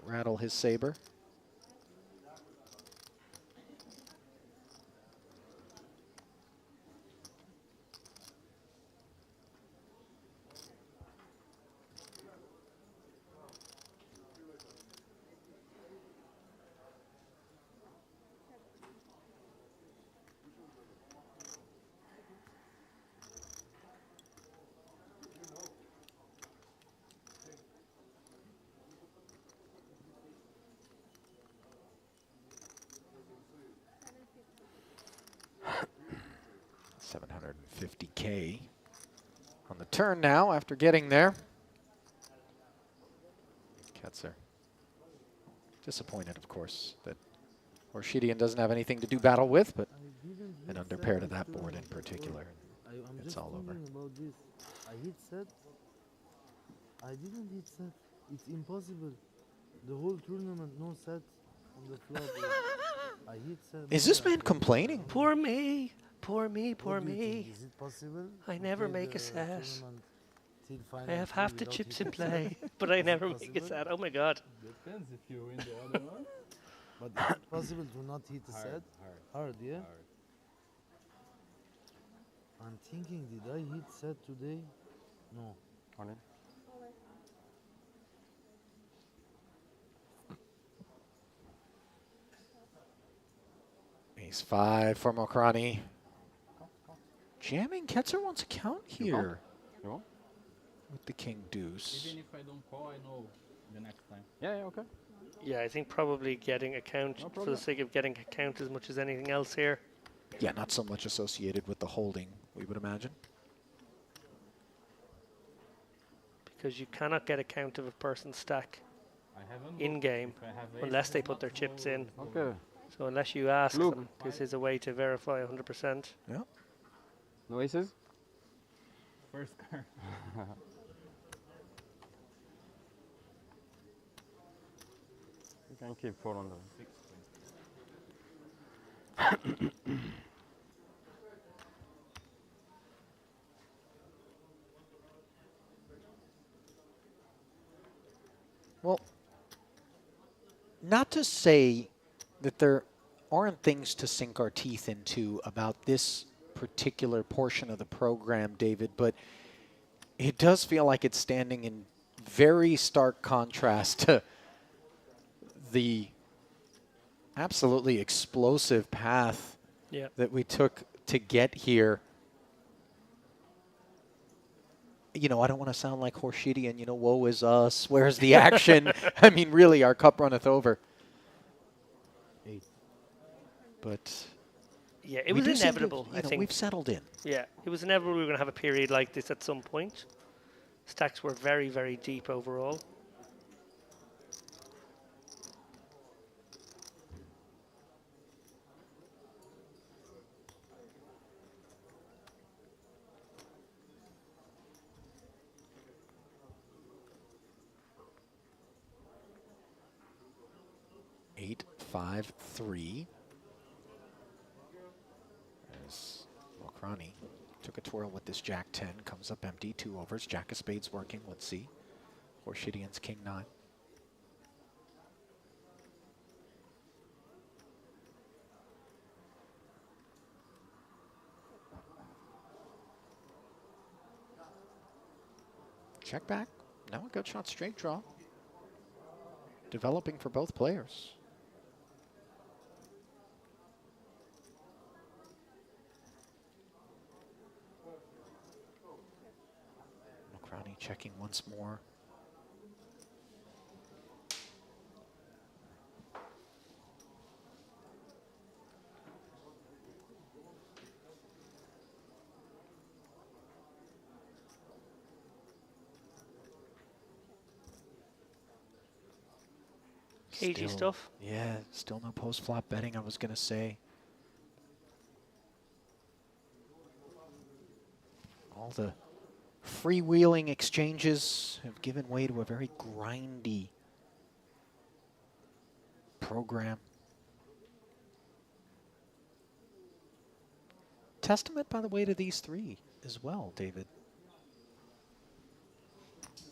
rattle his saber. $750K on the turn now after getting there. Ketzer disappointed, of course, that Horshidian doesn't have anything to do battle with, but an underpair to that board in particular. It's all over. About this. I hit set. I didn't hit set. It's impossible. The whole tournament, no set on the flop. I hit set. Is this man complaining? Poor me. Poor me, poor me. Is it possible? I never make a set. I have Final half the without chips hitting in play, set? but I Is it never make a possible? set. Oh my god. Depends if you win the other one. But is it possible to not hit a set? Hard, yeah? I'm thinking, did I hit set today? No. Ace 5 for Mokrani. Jamming. Ketzer wants a count here. With the king deuce. Even if I don't call, I know the next time. Yeah, yeah, okay. Yeah, I think probably getting a count for the sake of getting a count as much as anything else here. Yeah, not so much associated with the holding, we would imagine. Because you cannot get a count of a person's stack I haven't in game if I have ace, unless they I'm put not their chips no- in. Okay. So unless you ask Look. them, this is a way to verify 100%. Yeah. No aces? First card. You can keep 400. Well, not to say that there aren't things to sink our teeth into about this particular portion of the program, David, but it does feel like it's standing in very stark contrast to the absolutely explosive path that we took to get here. You know, I don't want to sound like Horshidian, you know, woe is us, where's the action? I mean, really, our cup runneth over. But yeah, it we was do seem to have, inevitable, you I know, think. we've settled in. Yeah, it was inevitable we were going to have a period like this at some point. Stacks were very, very deep overall. Eight, 5, 3. As Mokrani took a twirl with this Jack 10, comes up empty, 2 overs. Jack of spades working. Let's see. Horshidian's King 9. Check back. Now a good shot straight draw. Developing for both players. Mokrani checking once more. Cagey stuff. Yeah, still no post-flop betting, I was going to say. All the freewheeling exchanges have given way to a very grindy program. Testament, by the way, to these three as well, David.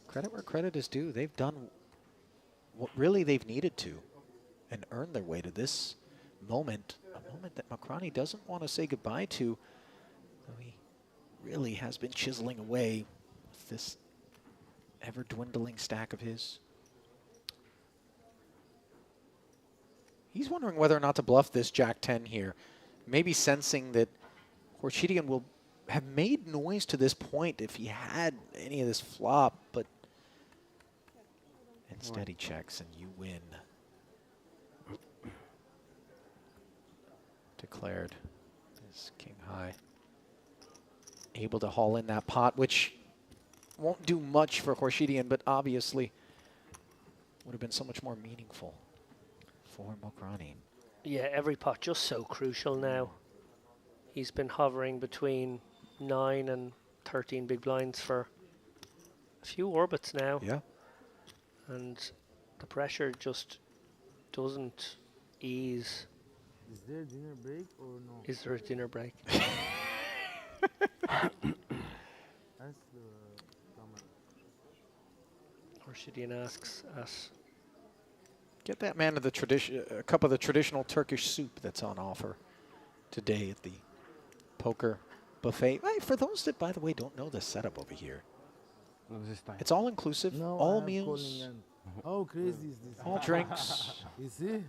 Credit where credit is due. They've done what really they've needed to and earned their way to this moment, a moment that Mokrani doesn't want to say goodbye to, though he really has been chiseling away with this ever-dwindling stack of his. He's wondering whether or not to bluff this Jack-10 here, maybe sensing that Horshidian will have made noise to this point if he had any of this flop, but instead he checks and you win. Declared as king high. Able to haul in that pot, which won't do much for Horshidian, but obviously would have been so much more meaningful for Mokrani. Yeah, every pot just so crucial now. He's been hovering between 9 and 13 big blinds for a few orbits now. Yeah. And the pressure just doesn't ease. Is there dinner break or no? Is there a dinner break? That's the comment. Horshidian asks us. Get that man a cup of the traditional Turkish soup that's on offer today at the poker buffet. Hey, for those that, by the way, don't know the setup over here, it's all inclusive, No, all I'm meals, calling and how crazy is this? all drinks. You see?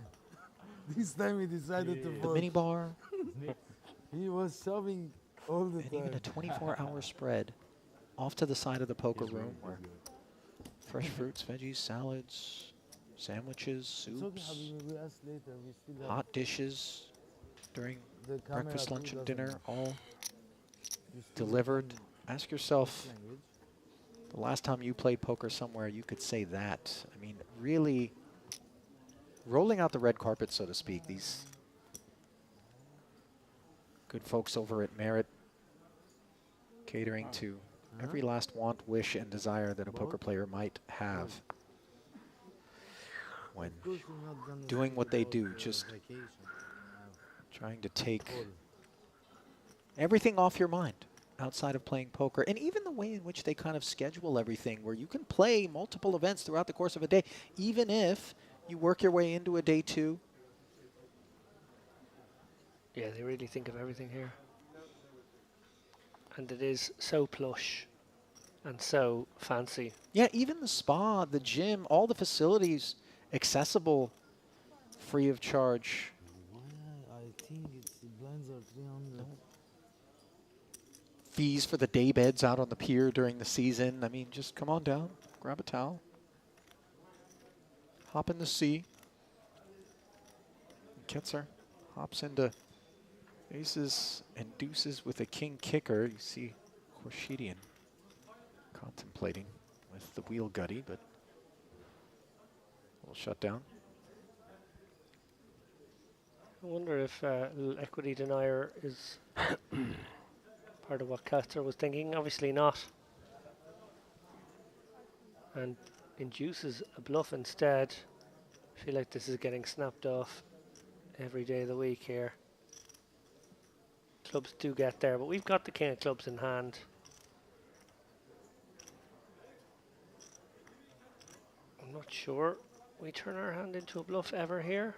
This time he decided to The fold. mini bar. He was shoving all the And time. even a 24-hour spread off to the side of the poker room where fresh fruits, veggies, salads, sandwiches, It's okay, soups, Habibi, we ask later. We still have hot dishes during the camera breakfast, too lunch, and doesn't dinner, know. all You still delivered. can Ask yourself, language. the last time you played poker somewhere, you could say that. I mean, really rolling out the red carpet, so to speak. These good folks over at Merit catering to every last want, wish, and desire that a poker player might have when Of course we're not gonna doing speak what they about do, the just vacation. trying to take Fold. everything off your mind outside of playing poker, and even the way in which they kind of schedule everything, where you can play multiple events throughout the course of a day, even if you work your way into a day two. Yeah, they really think of everything here. And it is so plush and so fancy. Yeah, even the spa, the gym, all the facilities accessible free of charge. Well, I think it's the blinds are 300. Fees for the day beds out on the pier during the season. I mean, just come on down, grab a towel, hop in the sea. Ketzer hops into aces and deuces with a king kicker. You see Khorshidian contemplating with the wheel gutty, but a little shutdown. I wonder if little equity denier is part of what Ketzer was thinking. Obviously not. And induces a bluff instead. I feel like this is getting snapped off every day of the week here. Clubs do get there, but we've got the king of clubs in hand. I'm not sure we turn our hand into a bluff ever here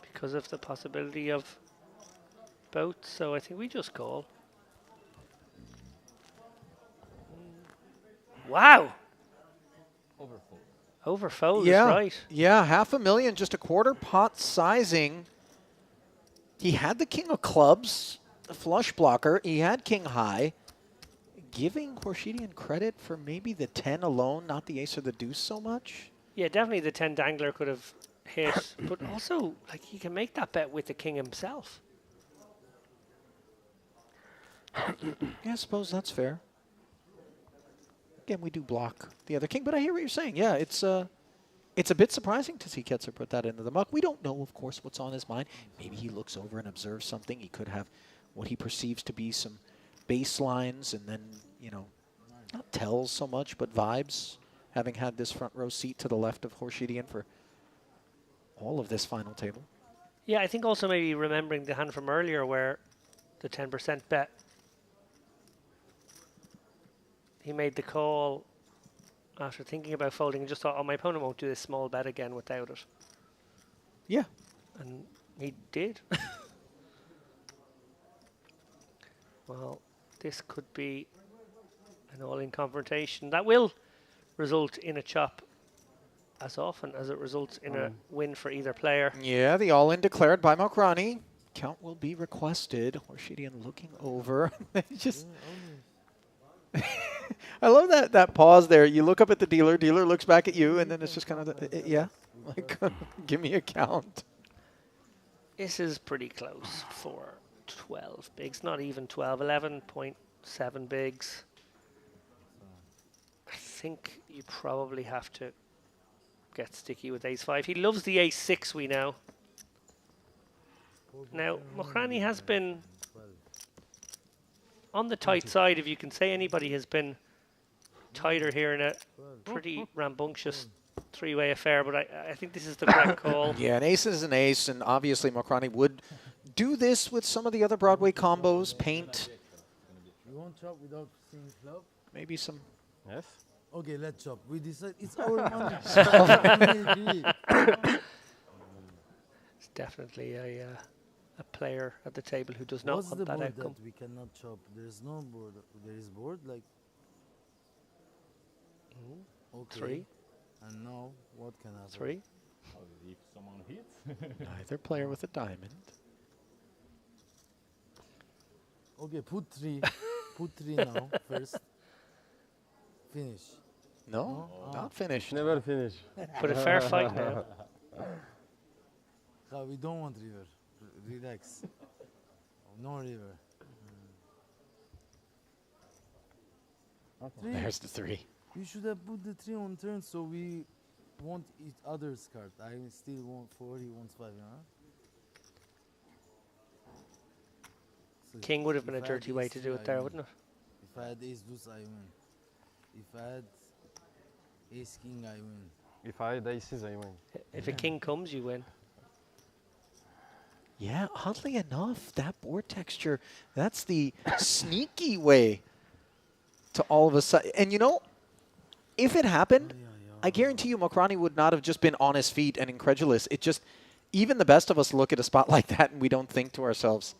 because of the possibility of both, so I think we just call. Wow! Overfold is right. Yeah, $500,000, just a quarter pot sizing. He had the king of clubs, the flush blocker. He had king high. Giving Khorshidian credit for maybe the 10 alone, not the ace or the deuce so much. Yeah, definitely the 10 dangler could have hit, but also like he can make that bet with the king himself. Yeah, I suppose that's fair. Again, we do block the other king, but I hear what you're saying. Yeah, it's a bit surprising to see Ketzer put that into the muck. We don't know, of course, what's on his mind. Maybe he looks over and observes something. He could have what he perceives to be some baselines and then, you know, not tells so much, but vibes, having had this front row seat to the left of Khorshidian for all of this final table. Yeah, I think also maybe remembering the hand from earlier where the 10% bet, he made the call after thinking about folding and just thought, oh, my opponent won't do this small bet again without it. Yeah. And he did. Well, this could be an all-in confrontation. That will result in a chop as often as it results in a win for either player. Yeah, the all-in declared by Mokrani. Count will be requested. Khorshidian looking over. Just I love that pause there. You look up at the dealer looks back at you, and then it's just kind of, yeah, like, give me a count. This is pretty close for 12 bigs, not even 12, 11.7 bigs. I think you probably have to get sticky with ace-5. He loves the ace-6, we know. Now, Mokrani has been on the tight side, if you can say anybody has been tighter here in a pretty rambunctious three-way affair, but I think this is the correct call. Yeah, an ace is an ace, and obviously Mokrani would do this with some of the other Broadway combos, paint. You won't chop without seeing flop? Maybe some... Yes? Okay, let's chop. We decide. It's our money. It's definitely a player at the table who does not What's want the that board outcome. that we cannot chop? There is no board. There is board like... Okay. 3. And now, what can happen? 3. If someone hits. Neither player with a diamond. Okay, put 3. Put 3 now, first. Finish. No, not finished. Never finish. But a fair fight now. We don't want river. Relax. No river. Three. There's the 3. You should have put the 3 on turn so we want each other's card. I still want 4, he wants 5, So King would have been a if I had dirty way ace to 3, do it I there, win. wouldn't it? If I had ace deuce, I win. If I had ace king, I win. If I had aces, I win. If a king comes, you win. Yeah, oddly enough, that board texture, that's the sneaky way to all of a sudden. And you know, if it happened, I guarantee you Mokrani would not have just been on his feet and incredulous. It just, even the best of us look at a spot like that and we don't think to ourselves,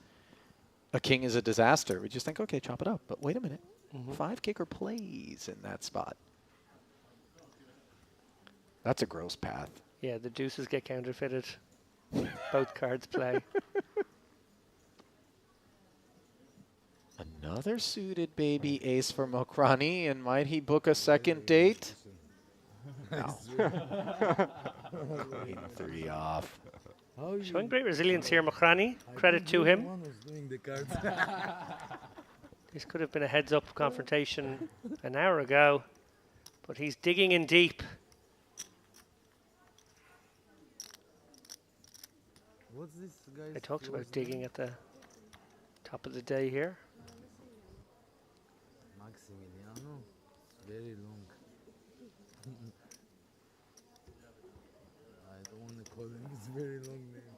a king is a disaster. We just think, okay, chop it up. But wait a minute. 5 kicker plays in that spot. That's a gross path. Yeah, the deuces get counterfeited. Both cards play. Another suited baby ace for Mokrani, and might he book a second date? No. Queen 3 off. Showing great resilience here, Mokrani. Credit to him. This could have been a heads-up confrontation an hour ago, but he's digging in deep. What's this, guys? I talked about digging at the top of the day here. Maximiliano. It's very long. I don't want to call him. It's very long name.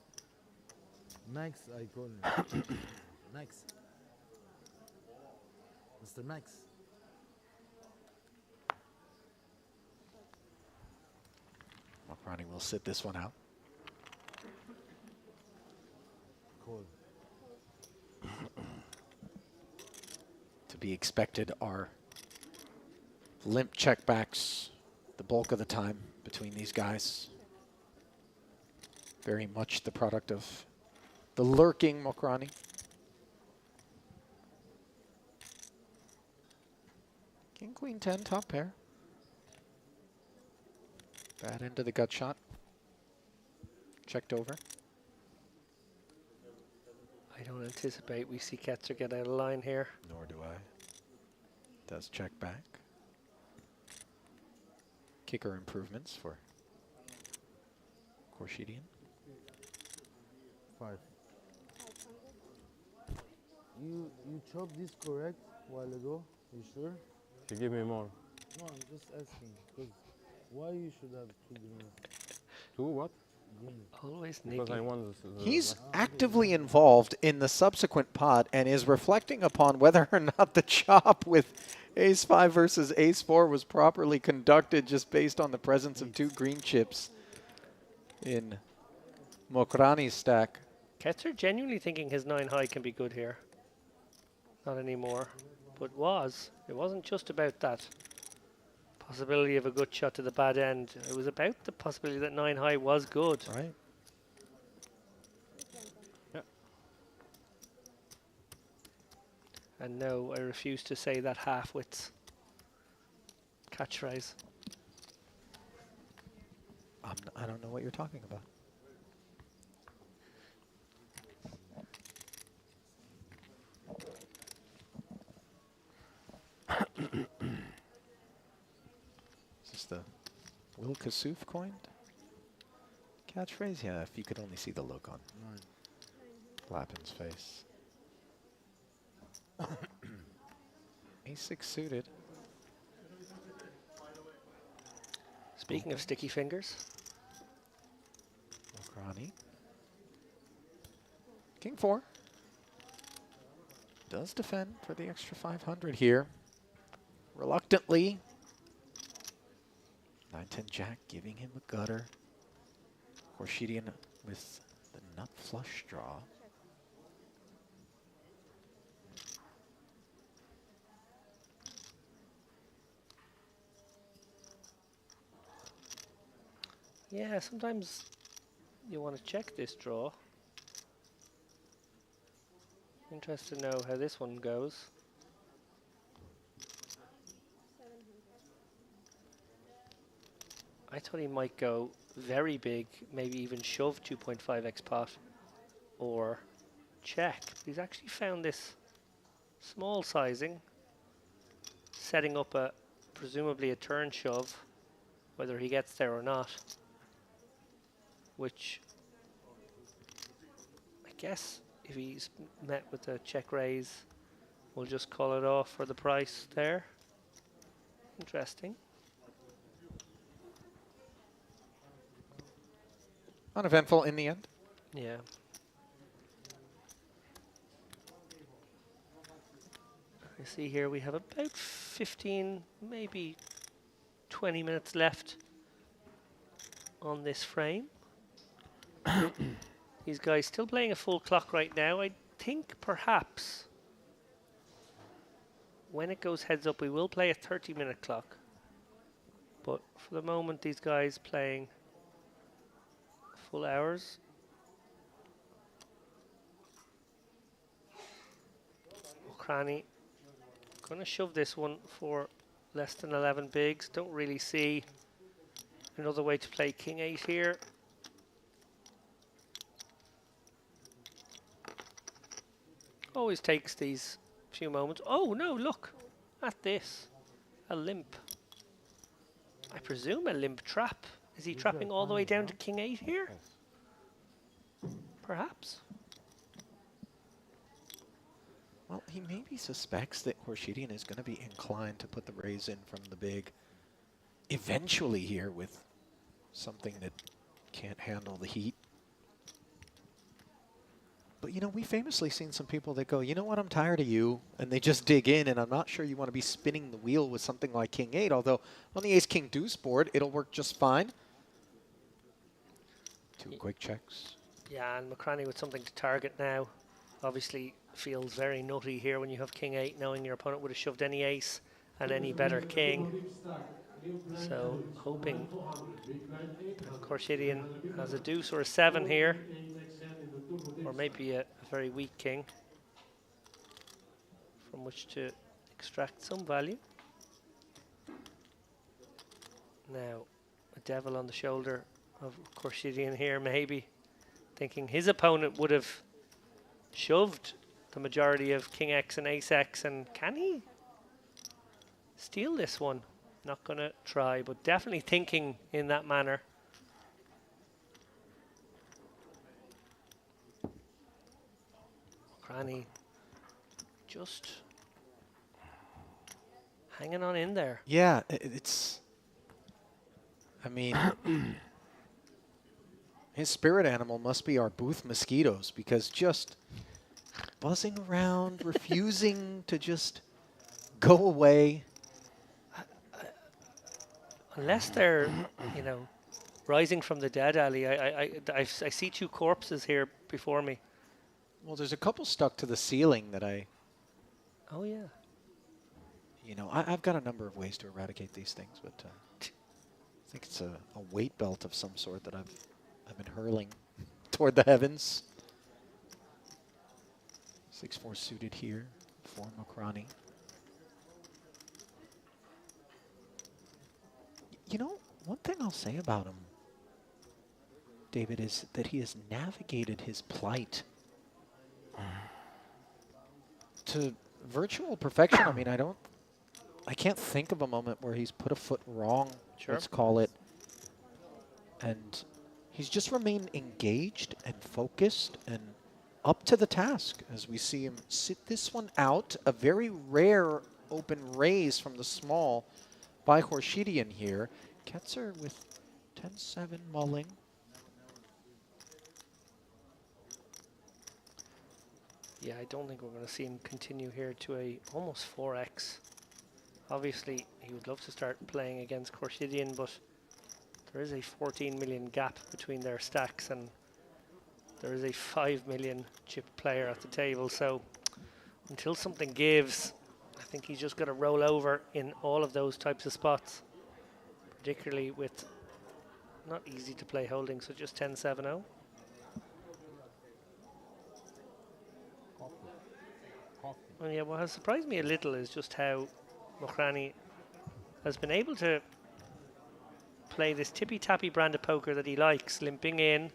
Max, I call him. Max. Mr. Max. Mokrani will sit this one out. Call. To be expected are limp checkbacks the bulk of the time between these guys. Very much the product of the lurking Mokrani. King, queen, 10, top pair. Bad end of the gut shot. Checked over. I don't anticipate we see Ketzer get out of line here. Nor do I. Does check back. Kicker improvements for Korshidian. 5. You chopped this correct while ago? You sure? She give me more. No, I'm just asking. Because why you should have 2 greens? 2 what? Greens. Always Because I won the He's actively involved in the subsequent pot and is reflecting upon whether or not the chop with ace-5 versus ace-4 was properly conducted just based on the presence of 2 green chips in Mokrani's stack. Ketzer genuinely thinking his 9 high can be good here. Not anymore, but was. It wasn't just about that possibility of a good shot to the bad end. It was about the possibility that 9 high was good. Right. And no, I refuse to say that half-wits catchphrase. I don't know what you're talking about. Is this the Will Kasuf coined catchphrase? Yeah, if you could only see the look on Lappin's face. A6 suited. Speaking of sticky fingers. Mokrani. King 4. Does defend for the extra 500 here. Reluctantly. 9-10 jack giving him a gutter. Korshidian with the nut flush draw. Yeah, sometimes you want to check this draw. Interested to know how this one goes. I thought he might go very big, maybe even shove 2.5x pot or check. He's actually found this small sizing, setting up a presumably a turn shove, whether he gets there or not, which I guess if he's met with a check raise, we'll just call it off for the price there. Interesting. Uneventful in the end. Yeah. I see here we have about 15, maybe 20 minutes left on this frame. These guys still playing a full clock right now. I think perhaps when it goes heads up, we will play a 30-minute clock. But for the moment, these guys playing full hours. Cranny gonna shove this one for less than 11 bigs. Don't really see another way to play King 8 here. Always takes these few moments. Oh no, look at this. A limp. I presume a limp trap. Is he trapping all the way down to King 8 here? Perhaps. Well, he maybe suspects that Khorshidian is going to be inclined to put the raise in from the big eventually here with something that can't handle the heat. But, you know, we famously seen some people that go, you know what, I'm tired of you, and they just dig in, and I'm not sure you want to be spinning the wheel with something like King 8, although on the Ace-King deuce board, it'll work just fine. Two quick checks. Yeah, and McCranny with something to target now. Obviously feels very nutty here when you have King 8, knowing your opponent would have shoved any ace and any better king. So hoping Khorshidian has a deuce or a 7 here, or maybe a very weak king from which to extract some value. Now a devil on the shoulder of Khorshidian here, maybe thinking his opponent would have shoved the majority of King X and Ace X, and can he steal this one? Not gonna try, but definitely thinking in that manner. Cranny just hanging on in there. Yeah, it's, I mean, his spirit animal must be our booth mosquitoes, because just buzzing around, refusing to just go away. Unless they're, you know, rising from the dead, Ali. I see two corpses here before me. Well, there's a couple stuck to the ceiling that I... Oh, yeah. You know, I've got a number of ways to eradicate these things, but I think it's a weight belt of some sort that I've been hurling toward the heavens. 6-4 suited here for Mokrani. You know, one thing I'll say about him, David, is that he has navigated his plight to virtual perfection. I mean, I can't think of a moment where he's put a foot wrong, let's call it. And he's just remained engaged and focused and up to the task as we see him sit this one out. A very rare open raise from the small by Khorshidian here. Ketzer with 10-7 mulling. Yeah, I don't think we're going to see him continue here to a almost 4x. Obviously, he would love to start playing against Khorshidian, but there is a 14 million gap between their stacks, and there is a 5 million chip player at the table. So until something gives, I think he's just going to roll over in all of those types of spots, particularly with not easy to play holding, so just 10-7-0. Oh yeah, what has surprised me a little is just how Mokhrani has been able to play this tippy-tappy brand of poker that he likes, limping in,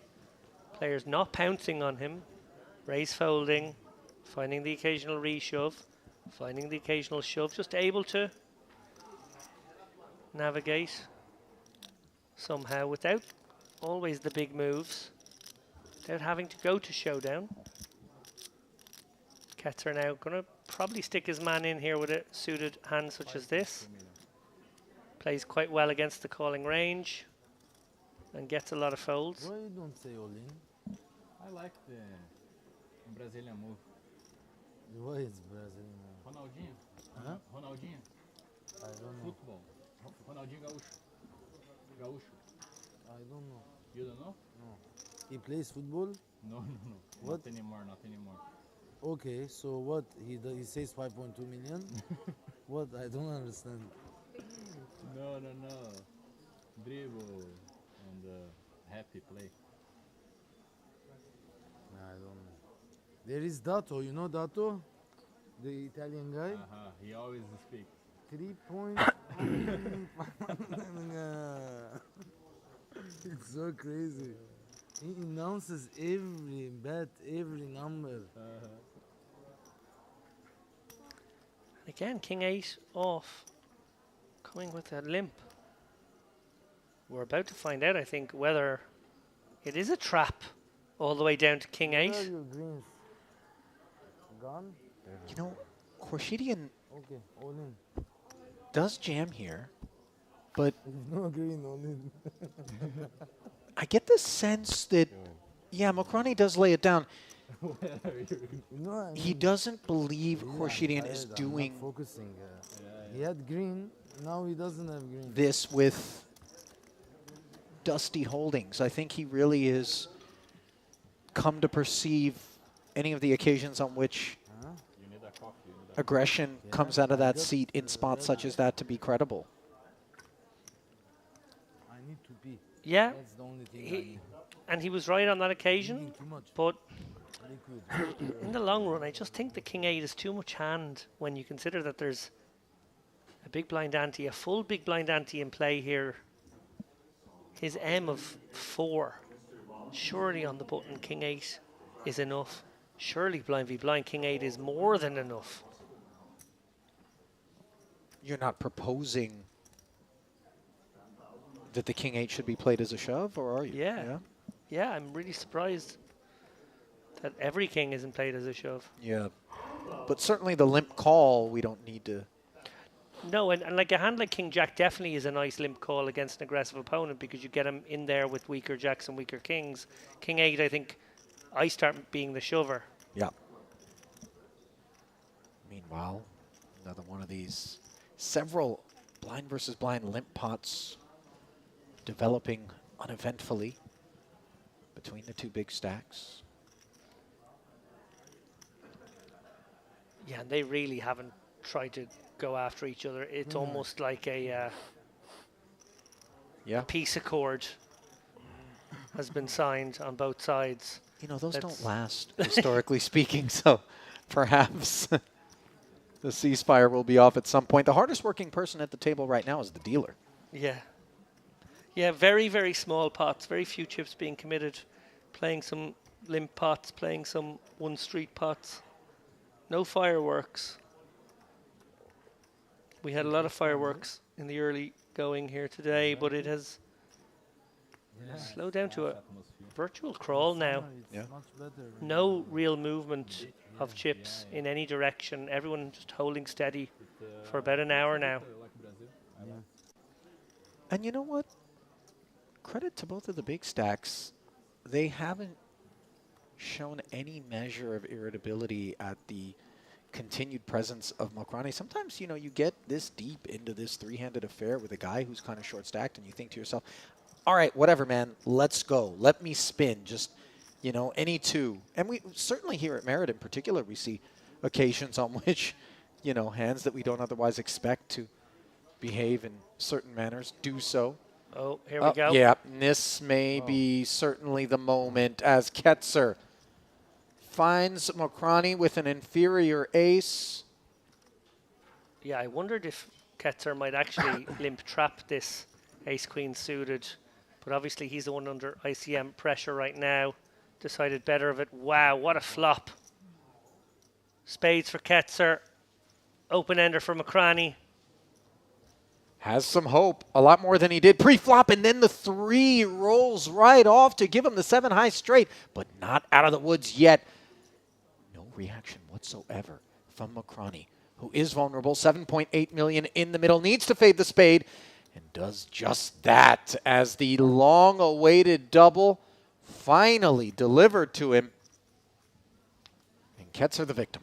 players not pouncing on him, raise folding, finding the occasional reshove, finding the occasional shove, just able to navigate somehow without always the big moves, without having to go to showdown. Ketzer now going to probably stick his man in here with a suited hand such as this. Plays quite well against the calling range and gets a lot of folds. Why you don't say all in? I like the Brazilian move. Why is Brazilian? Ronaldinho. Huh? Ronaldinho. I don't know. Football. Ronaldinho Gaúcho. Gaúcho. I don't know. You don't know? No. He plays football? No. What? Not anymore. Okay, so what? He says 5.2 million? What? I don't understand. No. Dribble and happy play. I don't know. There is Dato, you know Dato? The Italian guy? He always speaks. 3 points. It's so crazy. He announces every bet, every number. Again, King 8 off, coming with a limp. We're about to find out, I think, whether it is a trap all the way down to King 8. Where are your greens? Gone? You know, Khorshidian Okay, all in. does jam here, but No green, all in. I get the sense that, yeah, Mokhrani does lay it down. No, He doesn't believe I'm Khorshidian is tired, I'm not doing focusing. He had green, now he doesn't have green. this with dusty holdings. I think he really is come to perceive any of the occasions on which aggression comes out of that seat in spots such as that to be credible. I need to pee. Yeah, That's the only thing I need. and he was right on that occasion, Too much. but Liquid. in the long run, I just think the King 8 is too much hand when you consider that there's a big blind ante, a full big blind ante in play here. His M of 4, surely on the button, King 8 is enough. Surely blind v blind, King 8 is more than enough. You're not proposing that the King 8 should be played as a shove, or are you? Yeah, I'm really surprised that every king isn't played as a shove. Yeah. But certainly the limp call, we don't need to. No, and like a hand like King Jack definitely is a nice limp call against an aggressive opponent because you get him in there with weaker jacks and weaker kings. King 8, I think, I start being the shover. Yeah. Meanwhile, another one of these several blind versus blind limp pots developing uneventfully between the two big stacks. Yeah, and they really haven't tried to go after each other. It's almost like a peace accord has been signed on both sides. You know, those don't last, historically speaking, so perhaps the ceasefire will be off at some point. The hardest working person at the table right now is the dealer. Yeah. Yeah, very, very small pots, very few chips being committed, playing some limp pots, playing some one street pots. No fireworks. We had a lot of fireworks in the early going here today, but it has slowed down to a virtual crawl now. No real movement of chips in any direction. Everyone just holding steady for about an hour now. And you know what? Credit to both of the big stacks. They haven't shown any measure of irritability at the continued presence of Mokhrani. Sometimes, you know, you get this deep into this three-handed affair with a guy who's kind of short-stacked and you think to yourself, all right, whatever, man, let's go. Let me spin. Just, you know, any two. And we certainly here at Merit in particular, we see occasions on which, you know, hands that we don't otherwise expect to behave in certain manners do so. Oh, here we go. Yeah, this may be certainly the moment as Ketzer finds Mokrani with an inferior ace. Yeah, I wondered if Ketzer might actually limp trap this ace-queen suited. But obviously he's the one under ICM pressure right now. Decided better of it. Wow, what a flop. Spades for Ketzer. Open-ender for Mokrani. Has some hope, a lot more than he did pre-flop, and then the 3 rolls right off to give him the 7 high straight, but not out of the woods yet. No reaction whatsoever from Mokrani, who is vulnerable. 7.8 million in the middle, needs to fade the spade, and does just that as the long-awaited double finally delivered to him. And Ketzer the victim.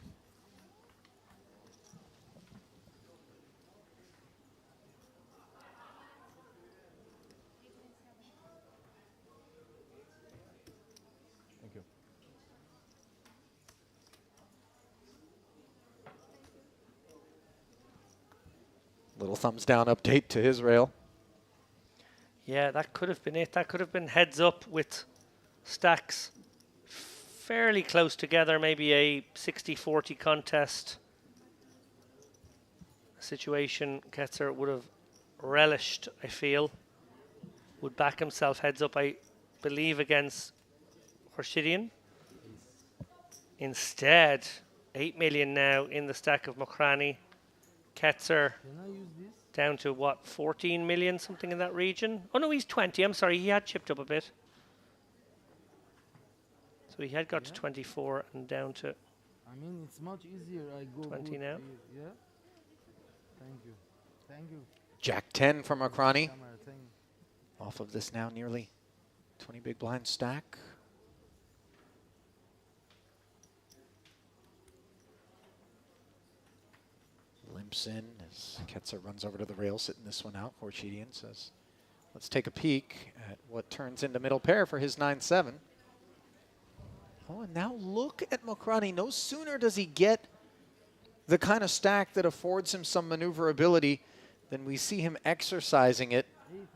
Little thumbs down update to his rail. Yeah, that could have been it. That could have been heads up with stacks fairly close together, maybe a 60-40 contest situation. Ketzer would have relished, I feel. Would back himself heads up, I believe, against Khorshidian. Instead, 8 million now in the stack of Mokrani. Ketzer down to what, 14 million, something in that region? Oh no, he's 20. I'm sorry, he had chipped up a bit. So he had got to 24 and down to I mean, it's much easier. I go 20 good. now. Yeah. Thank you. Thank you. Jack 10 from Mokrani. Camera, thank you. Off of this now nearly 20 big blind stack. Limps in as Ketzer runs over to the rail, sitting this one out. Khorshidian says, let's take a peek at what turns into middle pair for his 9-7. Oh, and now look at Mokrani. No sooner does he get the kind of stack that affords him some maneuverability than we see him exercising it. 800?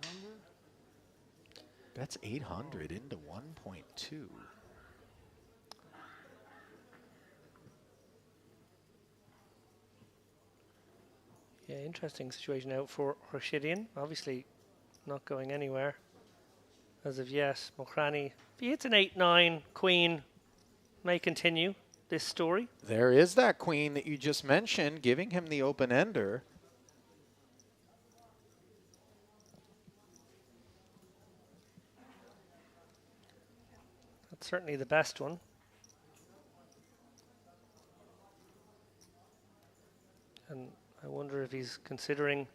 That's 800 into 1.2. Yeah, interesting situation out for Khorshidian. Obviously not going anywhere as of yet. Mokrani, if he hits an 8-9 queen, may continue this story. There is that queen that you just mentioned, giving him the open ender. That's certainly the best one. And I wonder if he's considering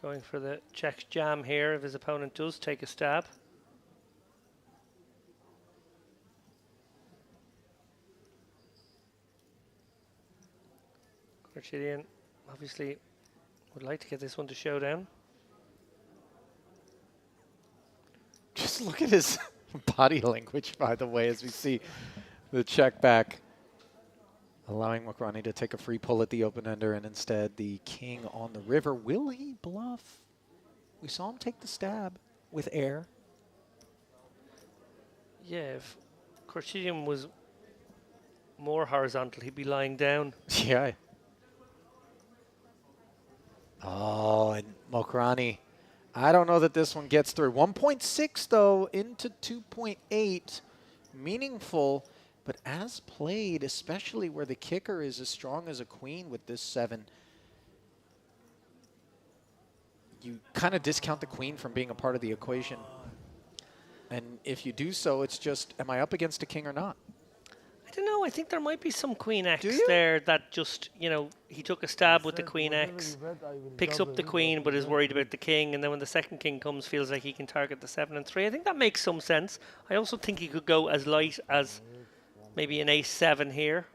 going for the check jam here if his opponent does take a stab. Khorshidian obviously would like to get this one to showdown. Just look at his body language, by the way, as we see the check back, allowing Mokrani to take a free pull at the open ender, and instead the king on the river. Will he bluff? We saw him take the stab with air. Yeah, if Khorshidian was more horizontal, he'd be lying down. Yeah. Oh, and Mokrani. I don't know that this one gets through. 1.6, though, into 2.8. Meaningful, but as played, especially where the kicker is as strong as a queen with this 7, you kind of discount the queen from being a part of the equation. And if you do so, it's just, am I up against a king or not? I don't know. I think there might be some queen X there that just, you know, he took a stab with the queen X, picks up the queen, but is worried about the king, and then when the second king comes, feels like he can target the 7 and 3. I think that makes some sense. I also think he could go as light as maybe an ace-7 here.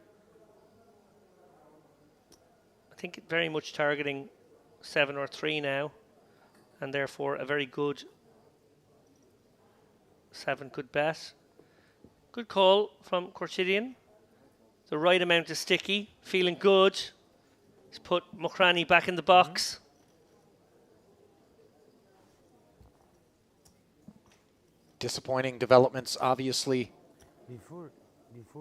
I think very much targeting 7 or 3 now, and therefore a very good 7 could bet. Good call from Khorshidian. The right amount of sticky, feeling good. He's put Mokrani back in the box. disappointing developments, obviously. Before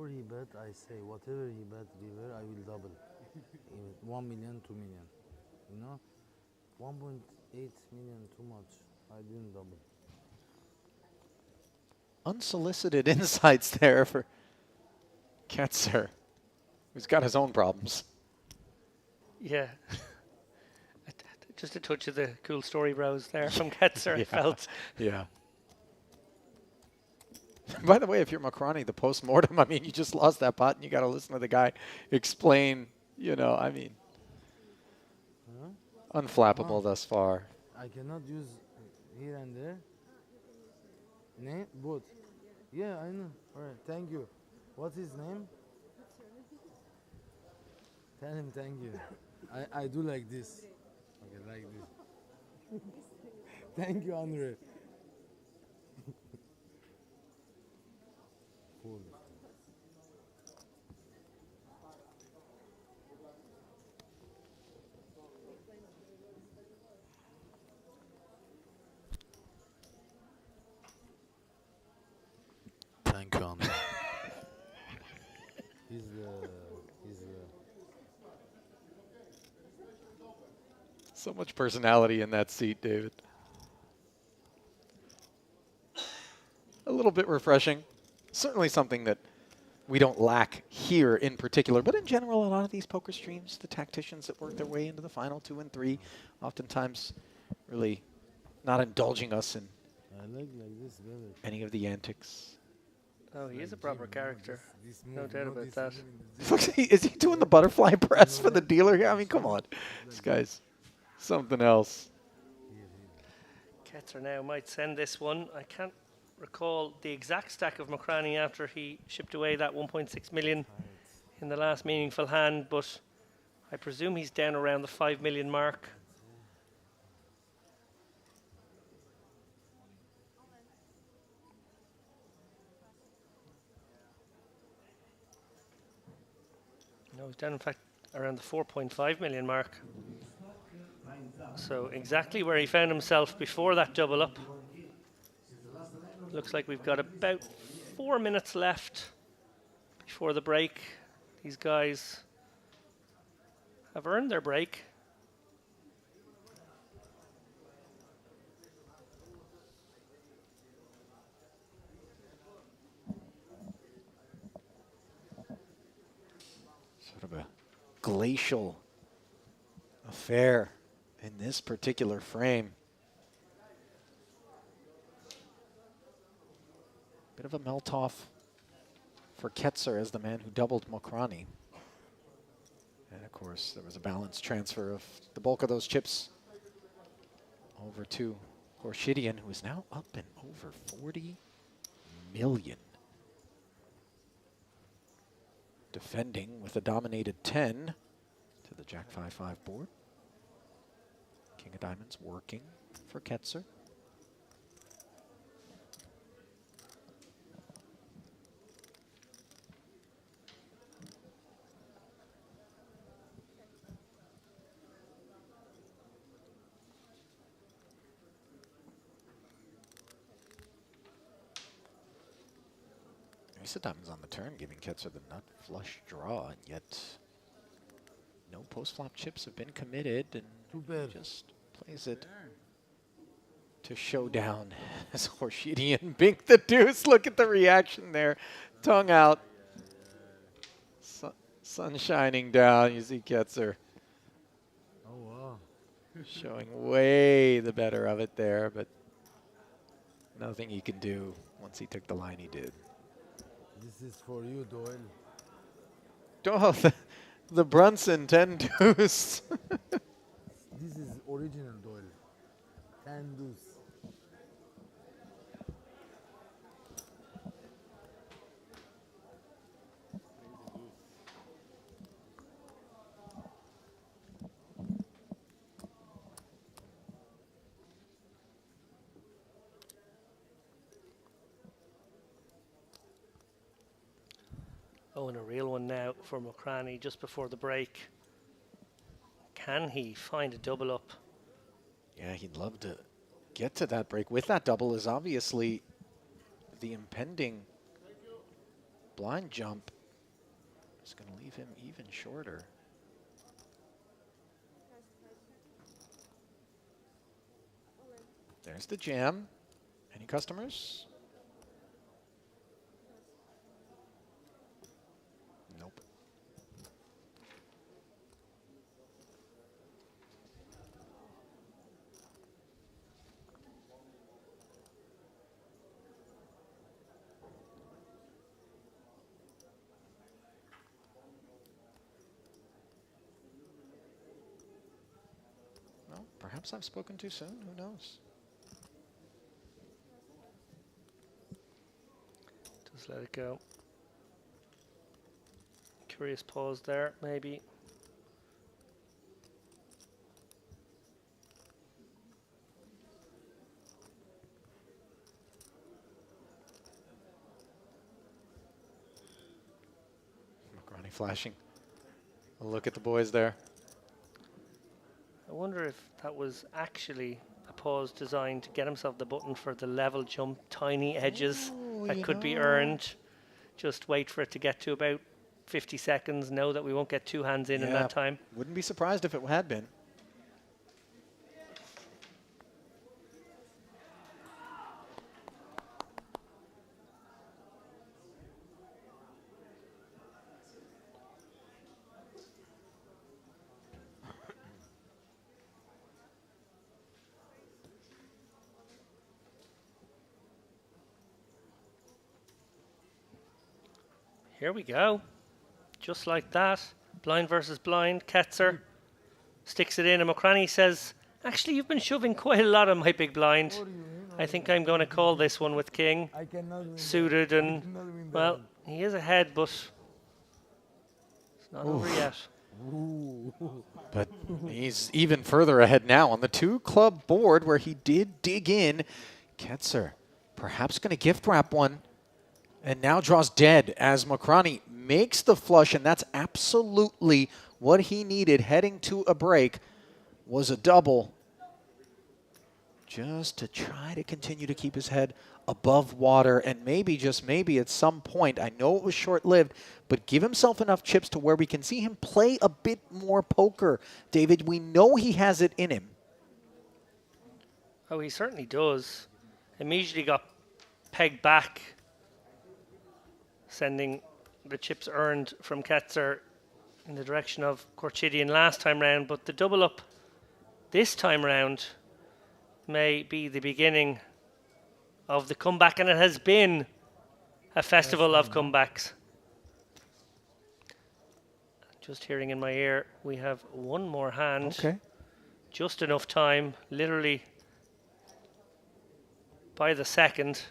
he bet, I say whatever he bet river, I will double. 1 million, 2 million. You know, 1.8 million too much. I didn't double. Unsolicited insights there for Ketzer, who's got his own problems. Yeah. Just a touch of the cool story bros there from Ketzer, I felt. Yeah. By the way, if you're Macrani, the post-mortem, I mean, you just lost that pot and you got to listen to the guy explain, you know, I mean, unflappable thus far. I cannot use here and there. Name? Both. Yeah, I know. All right, thank you. What's his name? Tell him thank you. I do like this. Okay, like this. Thank you, Andre. Cool. Thank you, Andre. he's So much personality in that seat, David. A little bit refreshing. Certainly something that we don't lack here in particular, but in general, a lot of these poker streams, the tacticians that work their way into the final 2 and 3, oftentimes really not indulging us in I like this better. any of the antics. Oh, he is a proper character. No doubt about that. Is he doing the butterfly press for the dealer here? I mean, come on. This guy's something else. Ketzer now might send this one. I can't recall the exact stack of Macrani after he shipped away that 1.6 million in the last meaningful hand, but I presume he's down around the 5 million mark. No, he's down in fact around the 4.5 million mark. So exactly where he found himself before that double up. Looks like we've got about 4 minutes left before the break. These guys have earned their break. Sort of a glacial affair in this particular frame. Bit of a melt-off for Ketzer as the man who doubled Macrani. And of course, there was a balanced transfer of the bulk of those chips over to Gorshidian, who is now up in over 40 million. Defending with a dominated 10 to the Jack 5-5 board. King of Diamonds working for Ketzer. Ace of Diamonds on the turn, giving Ketzer the nut flush draw, and yet no post-flop chips have been committed, and just plays it to showdown as Gorshidian binked the deuce. Look at the reaction there. Tongue out. Sun shining down. You see Ketzer. Oh, wow. Showing way the better of it there, but nothing he can do once he took the line he did. This is for you, Doyle. Oh, the Brunson 10 deuce. This is original Doyle. 10 deuce. Oh, and a real one now for Macrani just before the break. Can he find a double up? Yeah, he'd love to get to that break with that double is obviously the impending blind jump is going to leave him even shorter. There's the jam. Any customers? Nope. Well, perhaps I've spoken too soon. Who knows? Just let it go. Curious pause there, maybe. Makrani flashing a look at the boys there. I wonder if that was actually a pause designed to get himself the button for the level jump, tiny edges that could be earned. Just wait for it to get to about 50 seconds. Know that we won't get two hands in that time. Wouldn't be surprised if it had been. Here we go. Just like that. Blind versus blind. Ketzer sticks it in, and Mokrani says, actually, you've been shoving quite a lot on my big blind. I think I'm going to call this one with king. I cannot win suited, that. and, well, he is ahead, but it's not over yet. But he's even further ahead now on the two-club board where he did dig in. Ketzer perhaps going to gift wrap one. And now draws dead as Mokrani makes the flush, and that's absolutely what he needed heading to a break. Was a double just to try to continue to keep his head above water, and maybe, just maybe at some point, I know it was short-lived, but give himself enough chips to where we can see him play a bit more poker. David, we know he has it in him. Oh, he certainly does. Immediately got pegged back, sending the chips earned from Ketzer in the direction of Korchidian last time round, but the double up this time round may be the beginning of the comeback, and it has been a festival of comebacks. Just hearing in my ear, we have one more hand. Okay. Just enough time, literally by the second.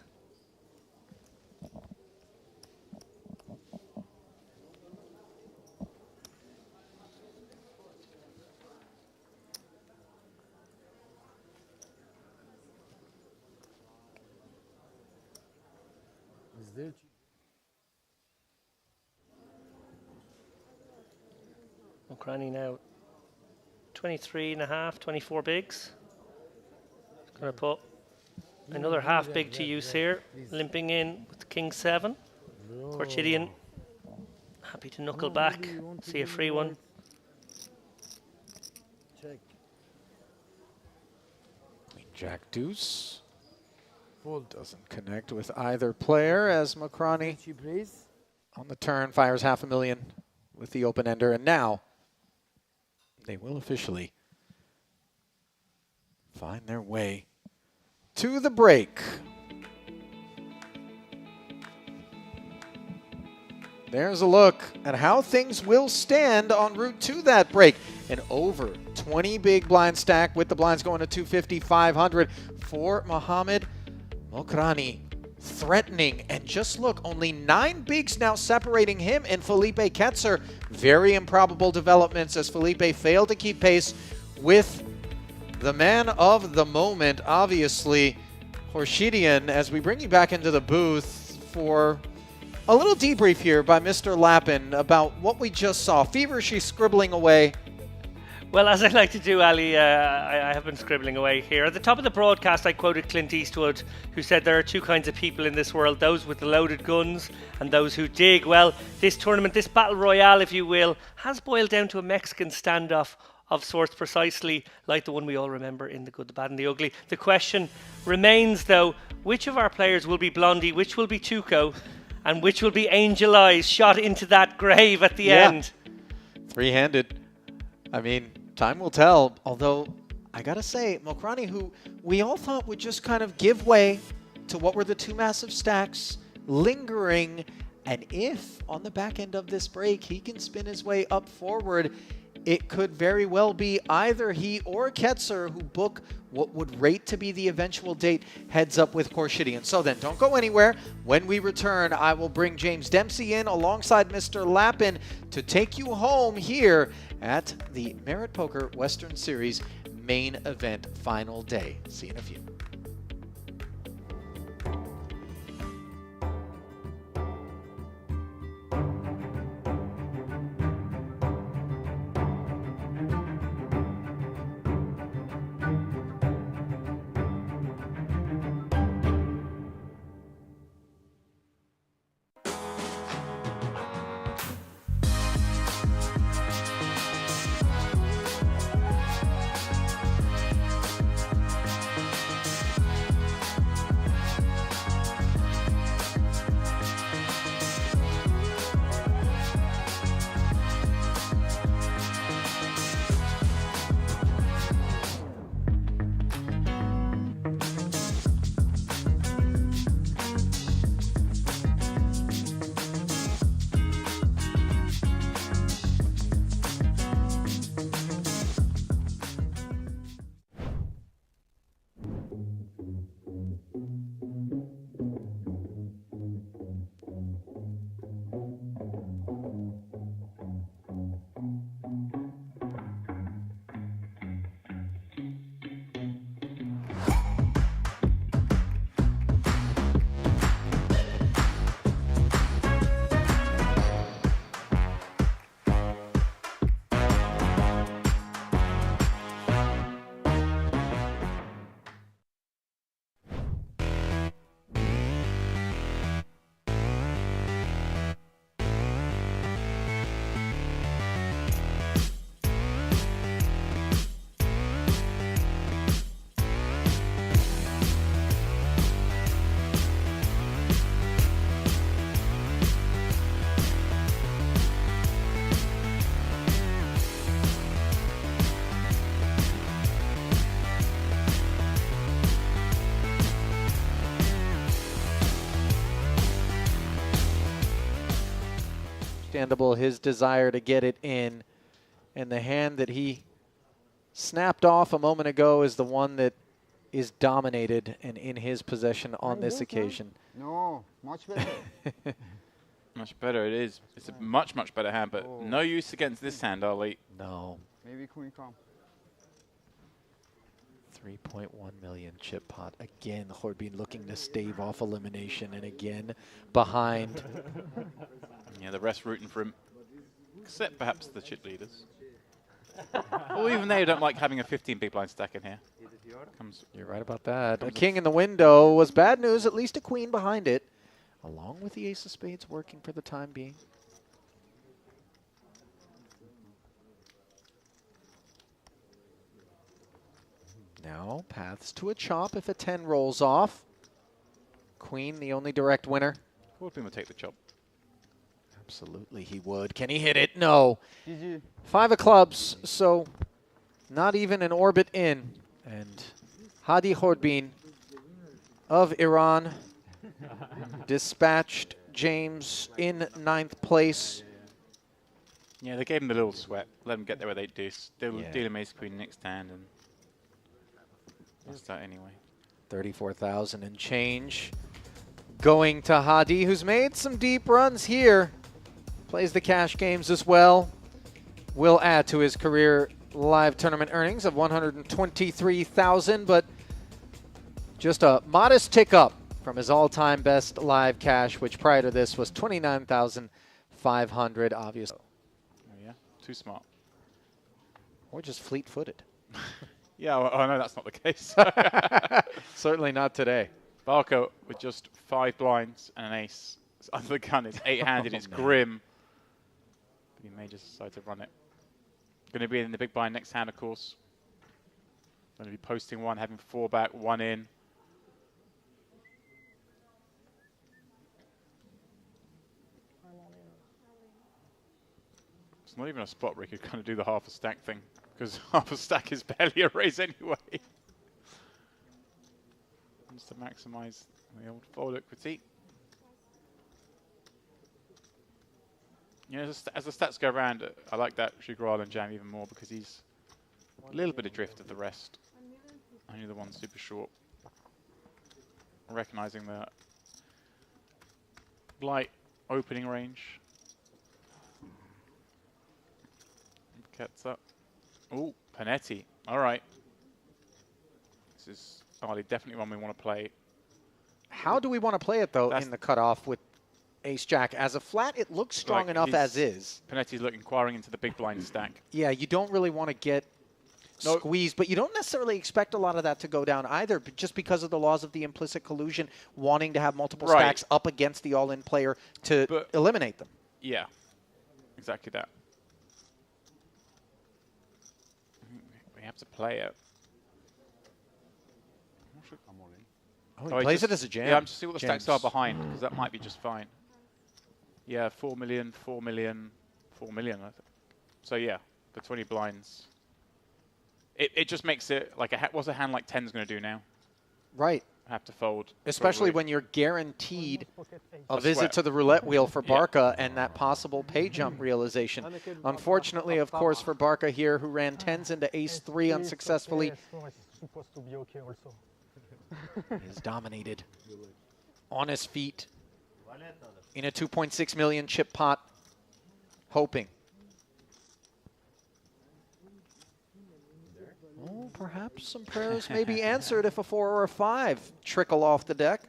Ukraine now 23 and a half, 24 bigs. Going to put another half big to use here, limping in with King 7. Korchidian happy to knuckle back, see a free one. Check. Queen Jack Deuce. Doesn't connect with either player as Mokrani on the turn fires $500,000 with the open ender, and now they will officially find their way to the break. There's a look at how things will stand en route to that break. An over 20 big blind stack with the blinds going to 250, 500 for Mohamed Mokrani, threatening, and just look, only 9 bigs now separating him and Felipe Ketzer. Very improbable developments as Felipe failed to keep pace with the man of the moment, obviously, Korchidian, as we bring you back into the booth for a little debrief here by Mr. Lappin about what we just saw. Feverishly scribbling away. Well, as I like to do, Ali, I have been scribbling away here. At the top of the broadcast, I quoted Clint Eastwood, who said there are two kinds of people in this world, those with the loaded guns and those who dig. Well, this tournament, this battle royale, if you will, has boiled down to a Mexican standoff of sorts, precisely like the one we all remember in The Good, the Bad and the Ugly. The question remains, though, which of our players will be Blondie, which will be Tuco, and which will be Angel Eyes shot into that grave at the end? Three-handed. I mean, time will tell, although I gotta say, Mokrani, who we all thought would just kind of give way to what were the two massive stacks, lingering, and if on the back end of this break he can spin his way up forward, it could very well be either he or Ketzer who book what would rate to be the eventual date heads up with Korshidian. So then, don't go anywhere. When we return, I will bring James Dempsey in alongside Mr. Lappin to take you home here at the Merit Poker Western Series main event final day. See you in a few. Understandable his desire to get it in, and the hand that he snapped off a moment ago is the one that is dominated and in his possession on this occasion. No, much better. Much better it is. It's a much, much better hand, but no use against this hand, Ali. No. Maybe Queen come. 3.1 million chip pot. Again, Horbeen looking to stave off elimination, and again behind. Yeah, the rest rooting for him, except perhaps the chip leaders. Or even they don't like having a 15 big blind stack in here. You're right about that. A king in the window was bad news, at least a queen behind it, along with the ace of spades working for the time being. Now, paths to a chop if a 10 rolls off. Queen, the only direct winner. Horbeen will take the chop. Absolutely, he would. Can he hit it? No. GG. 5 of clubs, so not even an orbit in. And Hadi Horbeen of Iran dispatched James in 9th place. Yeah, they gave him the little sweat. Let him get there with 8 deuce. They'll deal him ace queen next hand, and that's that anyway. 34,000 and change going to Hadi, who's made some deep runs here. Plays the cash games as well. Will add to his career live tournament earnings of 123,000, but just a modest tick up from his all-time best live cash, which prior to this was 29,500, obviously. Oh yeah, too smart. Or just fleet-footed. Yeah, well, I know that's not the case. Certainly not today. Barker with just 5 blinds and an ace. It's under the gun. It's 8-handed. It's grim. But he may just decide to run it. Going to be in the big blind next hand, of course. Going to be posting 1, having 4 back, 1 in. It's not even a spot where he could kind of do the half a stack thing, because half a stack is barely a raise anyway. Just to maximize the old fold equity. You know, as the stats go around, I like that Sugar and Jam even more because he's a little bit adrift of the rest. Only the one super short. Recognizing the light opening range. Gets up. Oh, Panetti. All right. This is definitely one we want to play. How do we want to play it, though, in the cutoff with Ace-Jack? As a flat, it looks strong enough as is. Panetti's inquiring into the big blind stack. Yeah, you don't really want to get squeezed, but you don't necessarily expect a lot of that to go down either, but just because of the laws of the implicit collusion, wanting to have multiple stacks up against the all-in player to eliminate them. Yeah, exactly that. We have to play it. Oh, he plays it as a jam. Yeah, I'm just see what the stacks are behind, because that might be just fine. Yeah, 4 million, 4 million, 4 million. I think. So yeah, for 20 blinds. It just makes it like what's a hand like 10's going to do now? Right. Have to fold. Especially when you're guaranteed a visit to the roulette wheel for Barca and that possible pay jump realization. Unfortunately, of course, for Barca here, who ran 10s into ace-3 unsuccessfully, is dominated on his feet in a 2.6 million chip pot, hoping. Oh, perhaps some prayers may be answered if a 4 or a 5 trickle off the deck.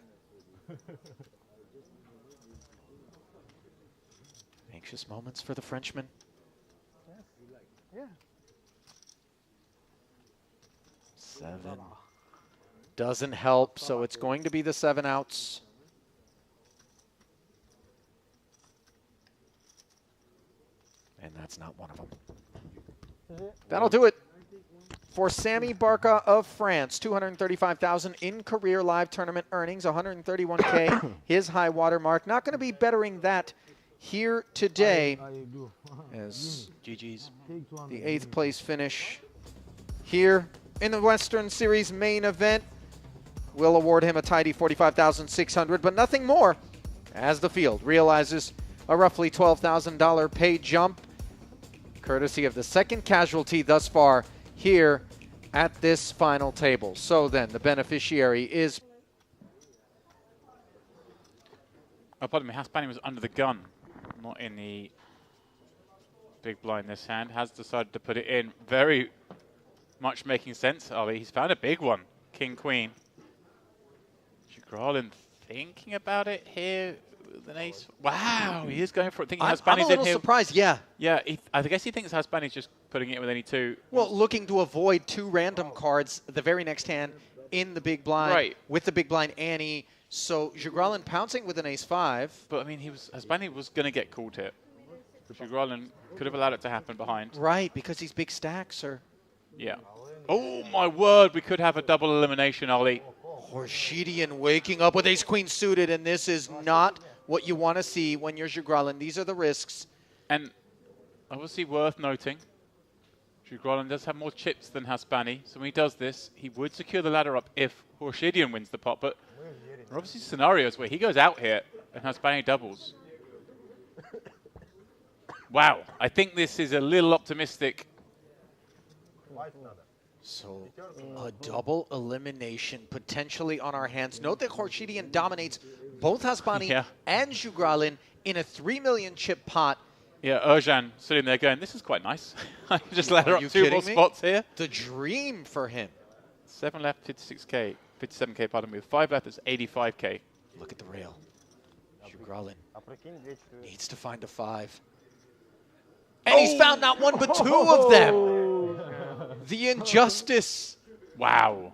Anxious moments for the Frenchman. Yeah. 7. Doesn't help, so it's going to be the 7 outs. And that's not one of them. That'll do it for Sammy Barca of France. 235,000 in career live tournament earnings, 131K, his high water mark. Not going to be bettering that here today. As GG's the 8th place finish here in the Western Series main event. We'll award him a tidy 45,600, but nothing more, as the field realizes a roughly $12,000 pay jump, courtesy of the second casualty thus far here at this final table. So then, the beneficiary is... Oh, pardon me, Haspani was under the gun, not in the big blind this hand. Has decided to put it in. Very much making sense, Ollie. He's found a big one. King, Queen. Grolin thinking about it here with an ace. Wow, he is going for it. Thinking I'm Haspani's a little in here. surprised, yeah. Yeah, I guess he thinks Haspani's just putting it with any 2. Well, looking to avoid 2 random cards the very next hand in the big blind with the big blind ante. So Jugralin pouncing with an ace-5. But I mean, Haspani was going to get called here. Jugralin could have allowed it to happen behind. Right, because these big stacks are... Yeah. Oh my word, we could have a double elimination, Ollie. Horshidian waking up with ace-queen suited, and this is not what you want to see when you're Jugralin. These are the risks. And obviously worth noting, Jugralin does have more chips than Haspani, so when he does this, he would secure the ladder up if Horshidian wins the pot, but there are obviously scenarios where he goes out here and Haspani doubles. Wow, I think this is a little optimistic. So a double elimination potentially on our hands. Note that Horshidian dominates both Haspani and Jugralin in a 3 million chip pot. Yeah, Erjan sitting there going, this is quite nice. I can just ladder up 2 more spots here. The dream for him. 7 left, 56K. 57K, pardon me. With 5 left, it's 85K. Look at the rail. Jugralin needs to find a 5. And he's found not one but 2 of them. The injustice. Wow.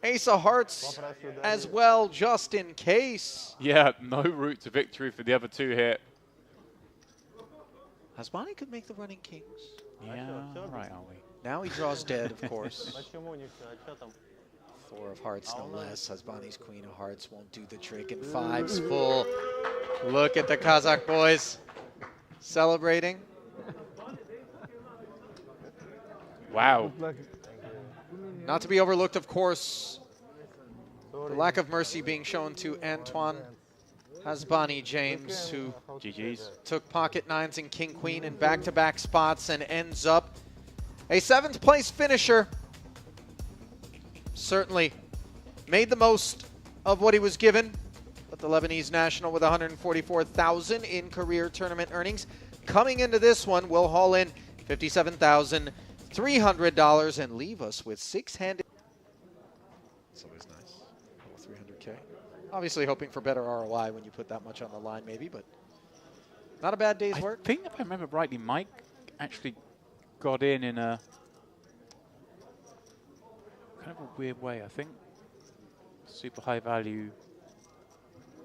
Ace of hearts as well, just in case. Yeah, no route to victory for the other two here. Hasbani could make the running kings. Yeah, right, are we? Now he draws dead, of course. 4 of hearts, no less. Hasbani's queen of hearts won't do the trick, and 5's full. Look at the Kazakh boys celebrating. Wow. Not to be overlooked, of course, the lack of mercy being shown to Antoine Hasbani James, who GG's. took pocket 9s and king queen in back-to-back spots and ends up a 7th place finisher. Certainly made the most of what he was given, but the Lebanese national with 144,000 in career tournament earnings coming into this one will haul in $57,300 and leave us with 6-handed. It's always nice. 300K. Obviously hoping for better ROI when you put that much on the line, maybe, but not a bad day's work. I think if I remember rightly, Mike actually got in a kind of a weird way. I think super high value.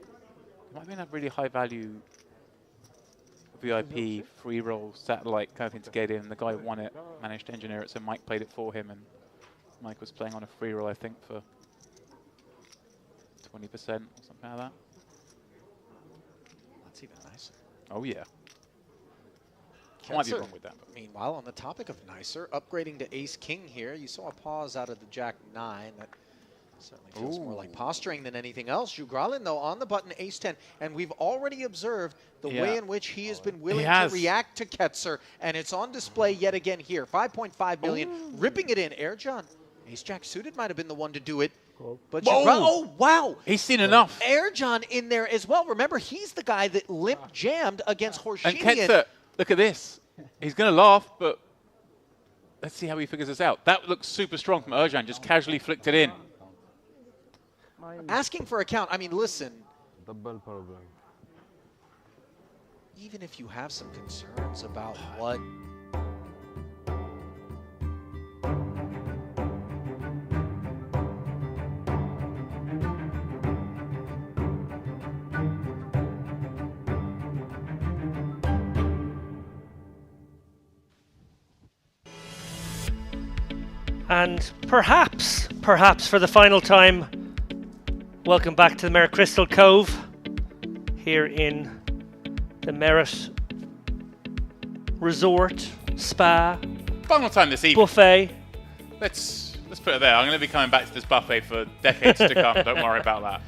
It might have been a really high value VIP free roll satellite kind of thing to get in. The guy who won it managed to engineer it, so Mike played it for him, and Mike was playing on a free roll, I think, for 20% or something like that. That's even nicer. Oh yeah. I might be wrong with that. But. Meanwhile, on the topic of nicer, upgrading to ace-king here, you saw a pause out of the jack-9. That certainly feels more like posturing than anything else. Jugralin, though, on the button ace-10, and we've already observed the way in which he has been willing to react to Ketzer, and it's on display yet again here. 5.5 million, ripping it in. Airjohn, ace-jack suited might have been the one to do it. But oh, wow. He's seen enough. Airjohn in there as well. Remember, he's the guy that limp jammed against Horshinian. And Ketzer, look at this. He's going to laugh, but let's see how he figures this out. That looks super strong from Erjan, just casually flicked it in. Asking for a count, I mean, listen. Double problem. Even if you have some concerns about what And perhaps for the final time, welcome back to the Merit Crystal Cove here in the Merit Resort, Spa, Final time this evening. buffet. Let's put it there. I'm going to be coming back to this buffet for decades to come. Don't worry about that.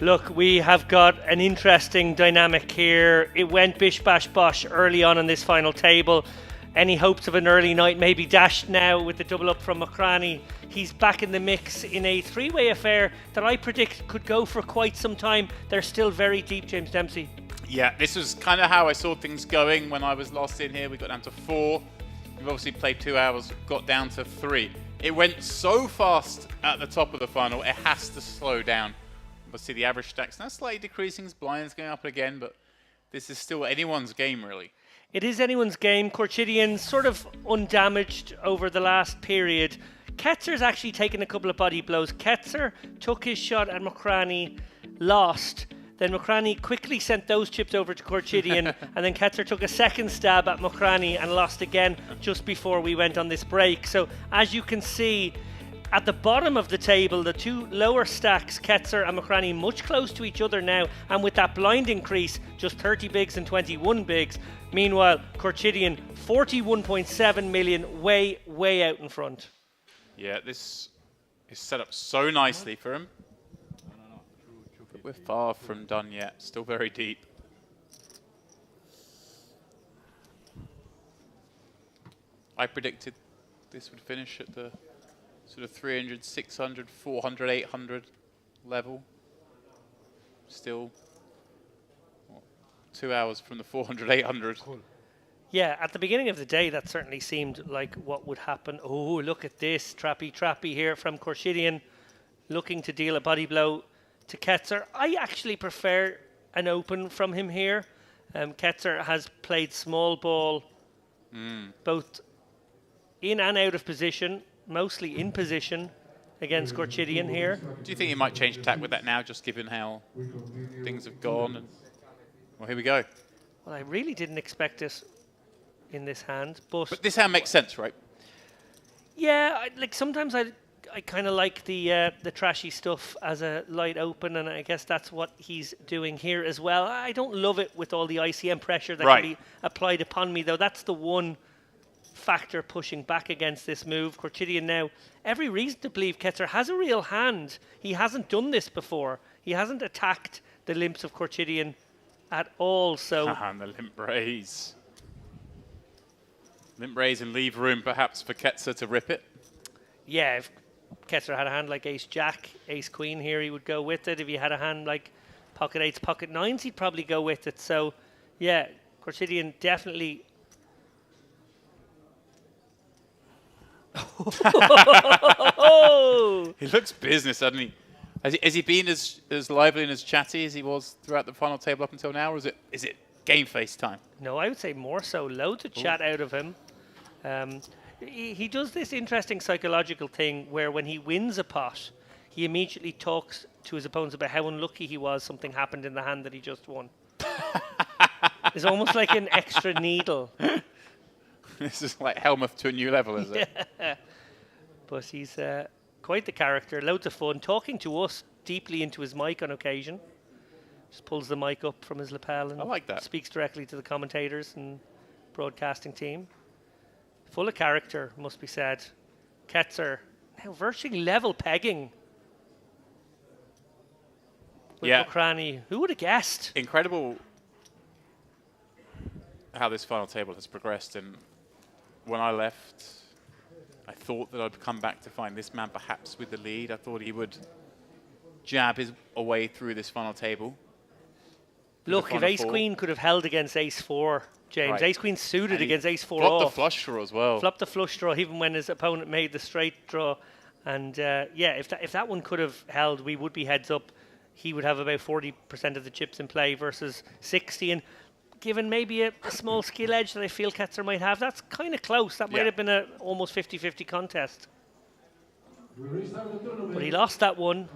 Look, we have got an interesting dynamic here. It went bish bash bosh early on this final table. Any hopes of an early night may be dashed now with the double up from Mokrani. He's back in the mix in a three-way affair that I predict could go for quite some time. They're still very deep, James Dempsey. Yeah, this was kind of how I saw things going when I was last in here. We got down to 4. We've obviously played 2 hours, got down to 3. It went so fast at the top of the funnel, it has to slow down. Obviously, the average stack's now slightly decreasing, blinds going up again, but this is still anyone's game, really. It is anyone's game. Korchidian sort of undamaged over the last period. Ketzer's actually taken a couple of body blows. Ketzer took his shot at Mokrani, lost. Then Mokrani quickly sent those chips over to Korchidian, and then Ketzer took a second stab at Mokrani and lost again just before we went on this break. So as you can see, at the bottom of the table, the two lower stacks, Ketzer and Mokrani, much close to each other now, and with that blind increase, just 30 bigs and 21 bigs. Meanwhile, Korchidian, 41.7 million, way out in front. Yeah, this is set up so nicely for him. But we're far from done yet. Still very deep. I predicted this would finish at the sort of 300, 600, 400, 800 level. Still 2 hours from the 400, 800. Yeah, at the beginning of the day, that certainly seemed like what would happen. Oh, look at this. Trappy here from Korchidian, looking to deal a body blow to Ketzer. I actually prefer an open from him here. Ketzer has played small ball both in and out of position, mostly in position against Korchidian here. Do you think he might change tack with that now, just given how things have gone? And, well, here we go. Well, I really didn't expect it in this hand, but this hand makes sense, right? yeah, like sometimes I kind of like the trashy stuff as a light open, and I guess that's what he's doing here as well. I don't love it with all the ICM pressure that can be applied upon me, though. That's the one factor pushing back against this move. Korchidian now, every reason to believe Ketzer has a real hand. He hasn't done this before. He hasn't attacked the limps of Korchidian at all. So and the limp raise. Limp raise and leave room perhaps for Ketzer to rip it. Yeah, if Ketzer had a hand like ace-jack, ace-queen here, he would go with it. If he had a hand like pocket eights, pocket nines, he'd probably go with it. So, yeah, Korchidian definitely... He looks business, doesn't he? Has he been as lively and as chatty as he was throughout the final table up until now, or is it game face time? No, I would say more so. Loads of chat out of him. He does this interesting psychological thing where when he wins a pot, he immediately talks to his opponents about how unlucky he was something happened in the hand that he just won. It's almost like an extra needle. This is like Helmuth to a new level, is it? Yeah. But he's quite the character, loads of fun, talking to us deeply into his mic on occasion. Just pulls the mic up from his lapel and I like that. Speaks directly to the commentators and broadcasting team. Full of character, must be said. Ketzer, now virtually level pegging with Mokrani. Who would have guessed? Incredible how this final table has progressed. And when I left, I thought that I'd come back to find this man perhaps with the lead. I thought he would jab his way through this final table. Look, if ace-queen could have held against ace-4, James. Right. Ace-queen suited And he against ace-4 flopped off. the flush draw as well. Flopped the flush draw even when his opponent made the straight draw. And yeah, if that one could have held, we would be heads up. He would have about 40% of the chips in play versus 60. And given maybe a small skill edge that I feel Ketzer might have, that's kind of close. That might have been a almost 50-50 contest. But he lost that one.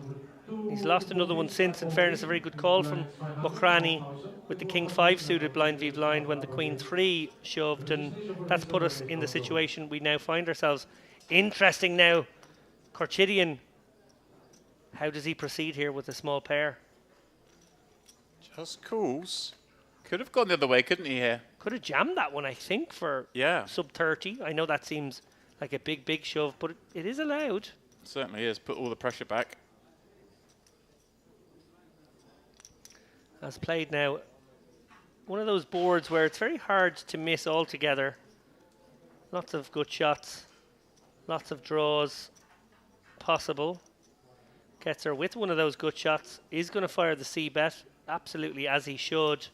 He's lost another one since. In fairness, a very good call from Mokrani with the king 5 suited blind v blind when the queen 3 shoved, and that's put us in the situation we now find ourselves. Interesting now, Korchidian. How does he proceed here with a small pair? Just calls. Could have gone the other way, couldn't he here? Could have jammed that one, I think, for sub 30. I know that seems like a big shove, but it is allowed. It certainly is. Put all the pressure back. As played now, one of those boards where it's very hard to miss altogether. Lots of good shots, lots of draws possible. Ketzer with one of those good shots is going to fire the C-bet, absolutely as he should.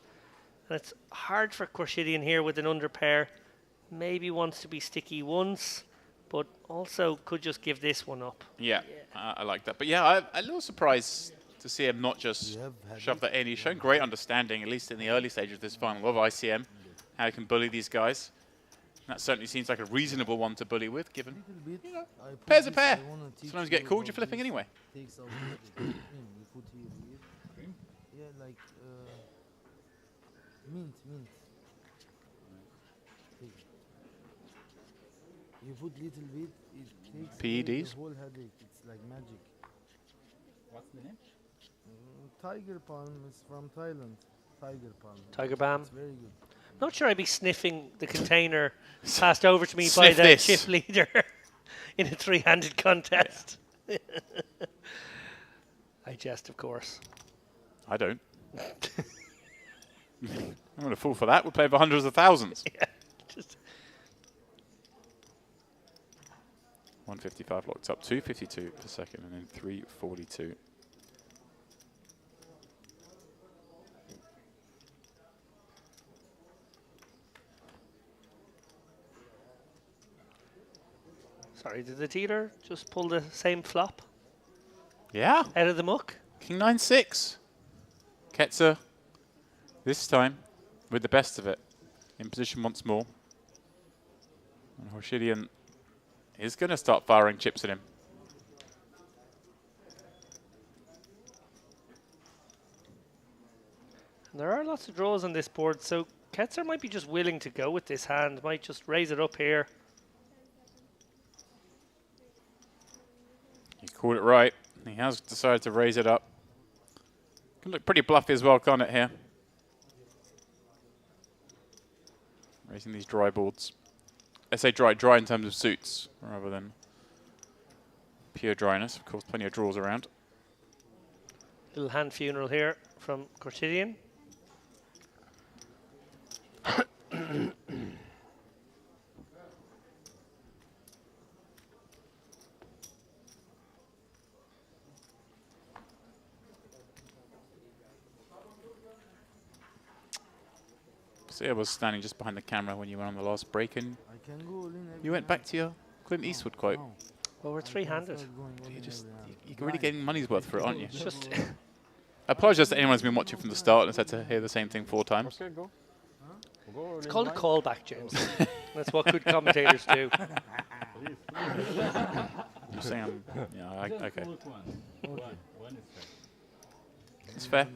And it's hard for Korchidian here with an underpair. Maybe wants to be sticky once, but also could just give this one up. Yeah. I like that. But yeah, I'm a little surprised to see him not just shove that in. He's shown great understanding, at least in the early stages of this final, of ICM, how he can bully these guys. That certainly seems like a reasonable one to bully with, given, you know, pair's a pair. Sometimes you get called, you're flipping anyway. Yeah, like mint. You put little bit, it takes away PEDs? the whole headache. It's like magic. What's the name? Tiger palm is from Thailand. Tiger palm. Tiger balm. It's very good. Not sure I'd be sniffing the container passed over to me by the chip leader in a three-handed contest. Yeah. I jest, of course. I don't. I'm going to fall for that. We'll play for hundreds of thousands. Yeah, just 155 locked up, 252 per second, and then 342. Sorry, did the dealer just pull the same flop? Yeah. Out of the muck? King 9-6. Ketzer, this time, with the best of it, in position once more. And Korchidian He's going to start firing chips at him. There are lots of draws on this board, so Ketzer might be just willing to go with this hand. Might just raise it up here. He called it right. He has decided to raise it up. Can look pretty bluffy as well, can't it, here? Raising these dry boards. I say dry in terms of suits, rather than pure dryness. Of course, plenty of draws around. Little hand funeral here from Cortidian. See, I was standing just behind the camera when you went on the last break, and you went back to your Clint Eastwood quote. Well, we're three-handed. You're really getting money's worth for it, aren't you? Just I apologize to anyone who's been watching from the start and has had to hear the same thing 4 times. Okay, go. It's called a callback, James. That's what good commentators do. You're saying, yeah, okay. One is fair. It's fair.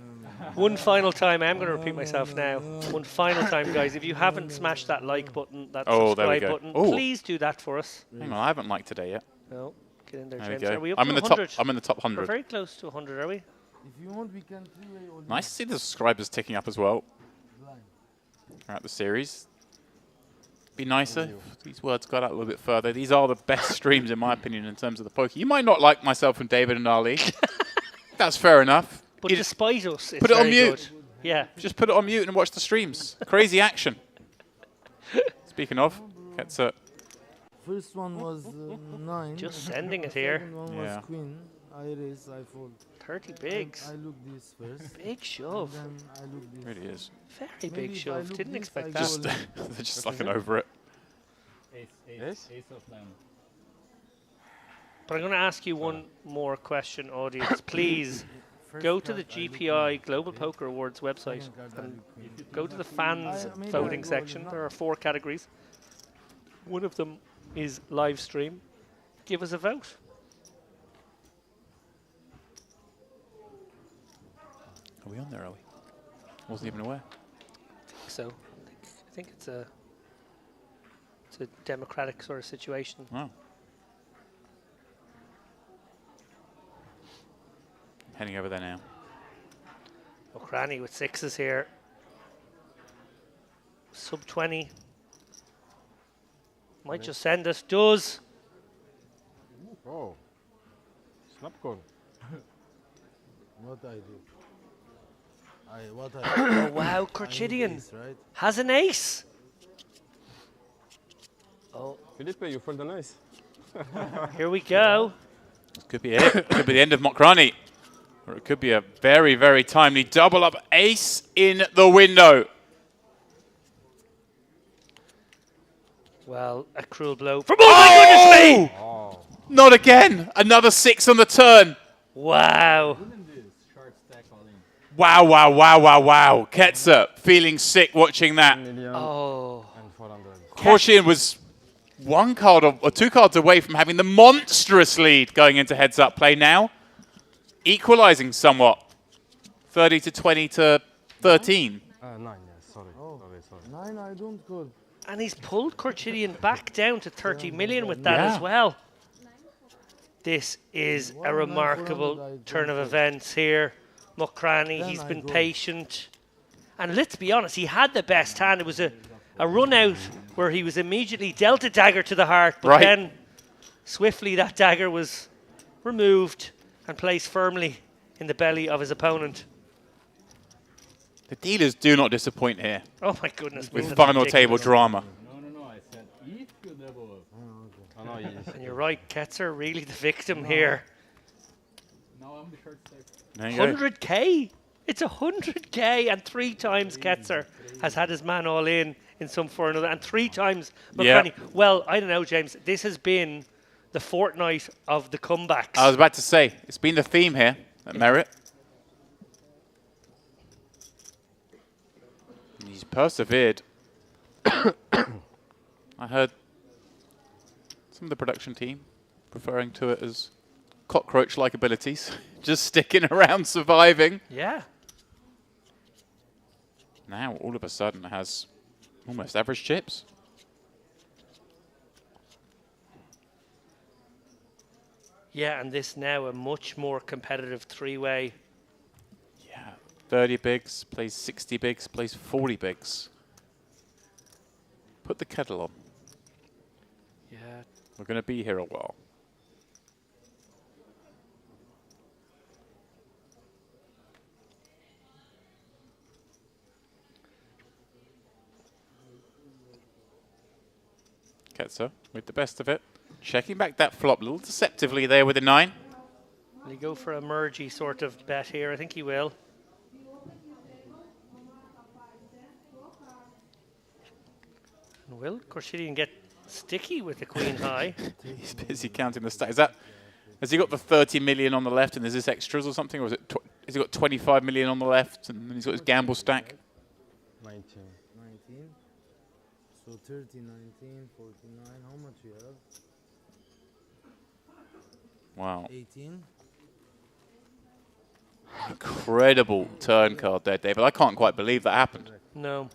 One final time, I'm going to repeat myself now. One final time, guys. If you haven't smashed that like button, that subscribe button, please do that for us. Hang on, I haven't liked today yet. No, get in there, There we James. go. Are we up I'm to in the 100? top. I'm in the top 100. We're very close to 100, are we? If you want, we can three-way all Nice to see the subscribers ticking up as well throughout the series. Be nicer if these words got out a little bit further. These are the best streams, in my opinion, in terms of the poker. You might not like myself and David and Ali. That's fair enough. But despite us, it's put it on very mute. good. Yeah. Just put it on mute and watch the streams. Crazy action. Speaking of, Ketzer. First one was 9. Just sending it here. Second one was queen. I raise, I fold. 30 bigs. And I look this first. Big shove. And then I look this. Really is. Very Maybe big if I shove. look Didn't this, expect I that. Just, they're just looking over it. Ace of lemon. But I'm going to ask you one more question, audience. Please go to the GPI Global Poker Awards website and go to the fans voting section. There are 4 categories. One of them is live stream. Give us a vote. Are we on there, are we? Wasn't even aware. I think so. I think it's a democratic sort of situation. Wow. Heading over there now. O'Cranie with 6s here. Sub 20. Might just send us. Does. Oh. Snapcone. What I do? Oh wow, Corchidian has an ace. Oh. Felipe, you fold an ace. Here we go. This could be it. Could be the end of Mokrani. Or it could be a very, very timely double up ace in the window. Well, a cruel blow from my goodness me! Oh. Not again. Another 6 on the turn. Wow. Wow, wow, wow, wow, wow. Ketzer feeling sick watching that. Oh. Corchian was 1 card or 2 cards away from having the monstrous lead going into heads up play now. Equalizing somewhat. 30 to 20 to 13. 9, yes, sorry. Oh. Sorry. 9, I don't call. And he's pulled Corchidian back down to 30 million with that as well. This is a remarkable turn of events here. Mokrani, he's been patient. And let's be honest, he had the best hand. It was a run out where he was immediately dealt a dagger to the heart, but then swiftly that dagger was removed and placed firmly in the belly of his opponent. The dealers do not disappoint here. Oh my goodness. With final table drama. No, I said if you double up. Oh, no, yes. And you're right, Ketzer really the victim here. Now I'm the short stack. There you go. 100k? It's 100k, and 3 times Ketzer has had his man all in some form or another, and 3 times McCraney. Well, I don't know, James. This has been the fortnight of the comebacks. I was about to say, it's been the theme here at Merit. He's persevered. I heard Some of the production team referring to it as cockroach-like abilities, just sticking around surviving. Yeah. Now, all of a sudden, it has almost average chips. Yeah, and this now a much more competitive three-way. Yeah, 30 bigs, plays 60 bigs, plays 40 bigs. Put the kettle on. Yeah. We're going to be here a while. Ketzer with the best of it. Checking back that flop a little deceptively there with a 9. Will he go for a mergey sort of bet here? I think he will. And will, of course, he didn't get sticky with the queen high. He's busy counting the stacks. Is that, has he got the 30 million on the left and is this extras or something? Or is it has he got 25 million on the left and then he's got his gamble stack? 19. So 30, 19, 49. How much you have? Wow. 18. Incredible turn card there, David. I can't quite believe that happened. No.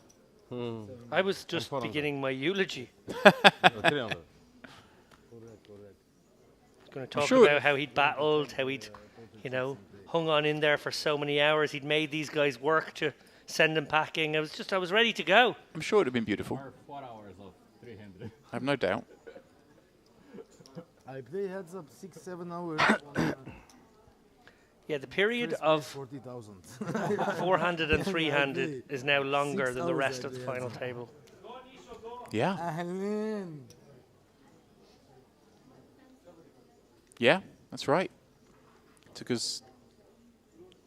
I was just beginning my eulogy. Correct. Going to talk about how he'd battled, how he'd, hung on in there for so many hours. He'd made these guys work to send them packing. I was ready to go. I'm sure it would have been beautiful. 4 hours of 300. I have no doubt. I play heads up 6-7 hours. Yeah, the period of 40,000. 400 and 300 is now longer than the rest of the final table. Yeah. Yeah, that's right. Took us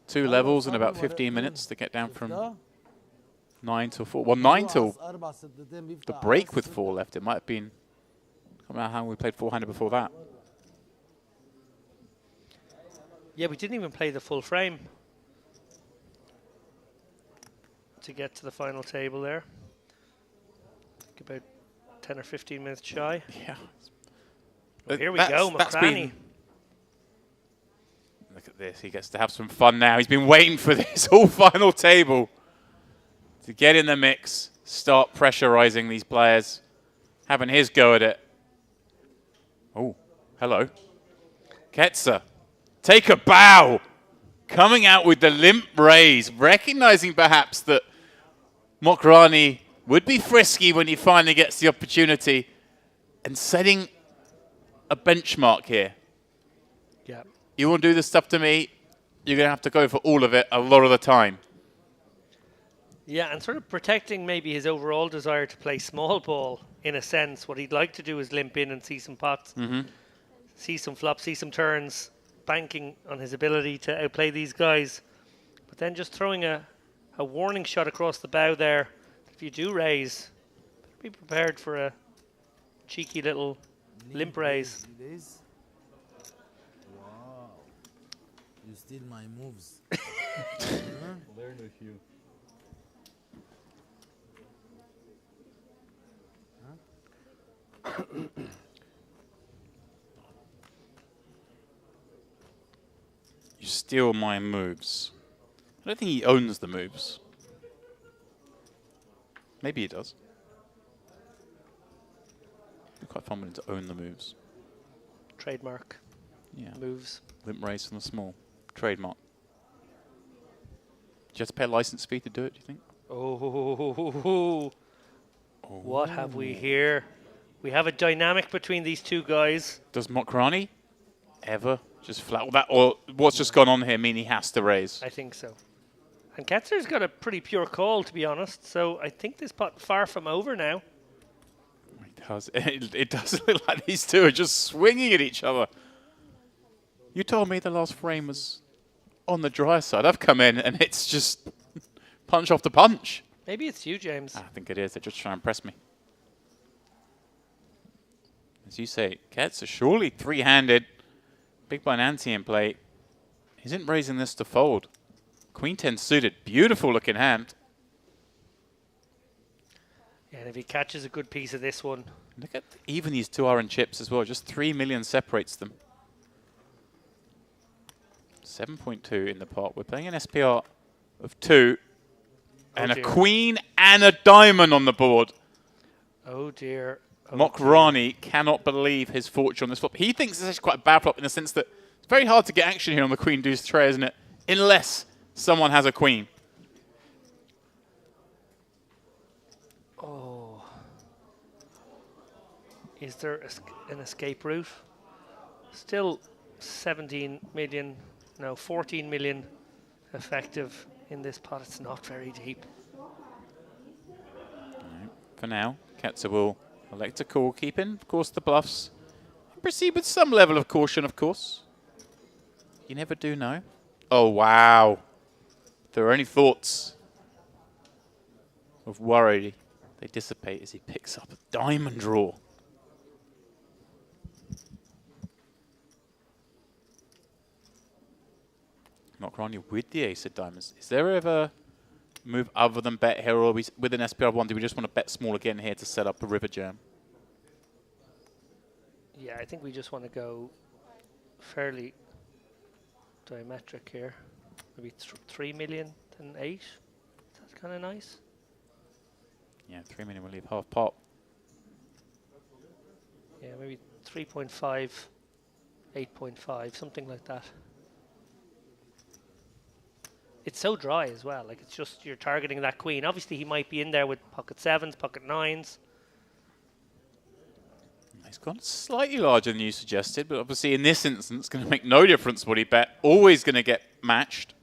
2 levels in about 15 minutes to get down from 9 till 4. Well, 9 till the break with 4 left. It might have been, I can't remember how we played 400 before that. Yeah, we didn't even play the full frame to get to the final table there. About 10 or 15 minutes shy. Yeah. Well, here we go, McCranny. Look at this. He gets to have some fun now. He's been waiting for this whole final table to get in the mix, start pressurizing these players, having his go at it. Oh, hello. Ketzer. Take a bow. Coming out with the limp raise, recognizing perhaps that Mokrani would be frisky when he finally gets the opportunity and setting a benchmark here. Yeah. You want to do this stuff to me, you're going to have to go for all of it a lot of the time. Yeah, and sort of protecting maybe his overall desire to play small ball, in a sense. What he'd like to do is limp in and see some pots, see some flops, see some turns, banking on his ability to outplay these guys. But then just throwing a warning shot across the bow there. If you do raise, be prepared for a cheeky little limp raise. Wow. You steal my moves. Learn with you. You steal my moves. I don't think he owns the moves. Maybe he does. It'd be quite fun when to own the moves. Trademark. Yeah. Moves. Limp race from the small. Trademark. Do you have to pay a license fee to do it, do you think? Oh. What have we here? We have a dynamic between these two guys. Does Mokrani ever just flat that, or what's just gone on here mean he has to raise? I think so. And Ketzer's got a pretty pure call, to be honest. So I think this pot far from over now. It does look like these two are just swinging at each other. You told me the last frame was on the dry side. I've come in and it's just punch after punch. Maybe it's you, James. I think it is. They're just trying to impress me. As you say, Ketzer surely three-handed. Big blind ante in play. Isn't raising this to fold. Queen 10 suited. Beautiful looking hand. Yeah, and if he catches a good piece of this one, Look at even these two are in chips as well. Just 3 million separates them. 7.2 in the pot. We're playing an SPR of 2 and a queen and a diamond on the board. Oh dear. Oh Mokrani cannot believe his fortune on this flop. He thinks this is quite a bad flop in the sense that it's very hard to get action here on the queen deuce tray, isn't it? Unless someone has a queen. Oh. Is there an escape route? Still 17 million, no, 14 million effective in this pot. It's not very deep. For now, Ketzer will elect a call, keeping, of course, the bluffs. Proceed with some level of caution, of course. You never do know. Oh, wow. If there are any thoughts of worry, they dissipate as he picks up a diamond draw. Mokrani with the ace of diamonds. Is there ever move other than bet here, or with an SPR1, do we just want to bet small again here to set up a river jam? Yeah, I think we just want to go fairly diametric here. Maybe 3 million and 8. That's kind of nice. Yeah, 3 million will leave half pot. Yeah, maybe 3.5, 8.5, something like that. It's so dry as well. Like, it's just you're targeting that queen. Obviously, he might be in there with pocket 7s, pocket 9s. He's gone slightly larger than you suggested, but obviously in this instance, it's going to make no difference what he bet. Always going to get matched.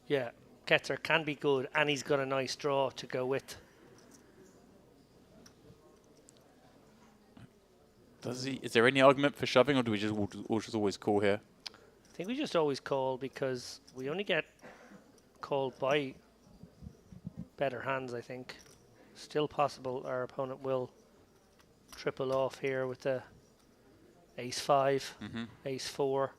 Yeah, Ketzer can be good, and he's got a nice draw to go with. Does he? Is there any argument for shoving, or do we just always call here? I think we just always call because we only get called by better hands, I think. Still possible our opponent will triple off here with the ace-5, ace-4.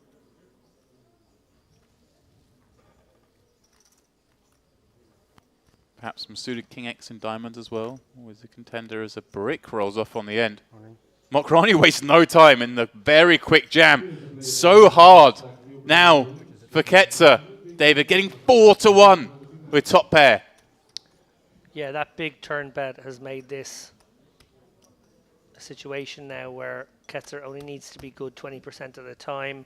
Perhaps some suited king X in diamonds as well. Always a contender as a brick rolls off on the end. Mokrani wastes no time in the very quick jam. So hard. Now for Ketzer, David, getting 4-1 with top pair. Yeah, that big turn bet has made this a situation now where Ketzer only needs to be good 20% of the time.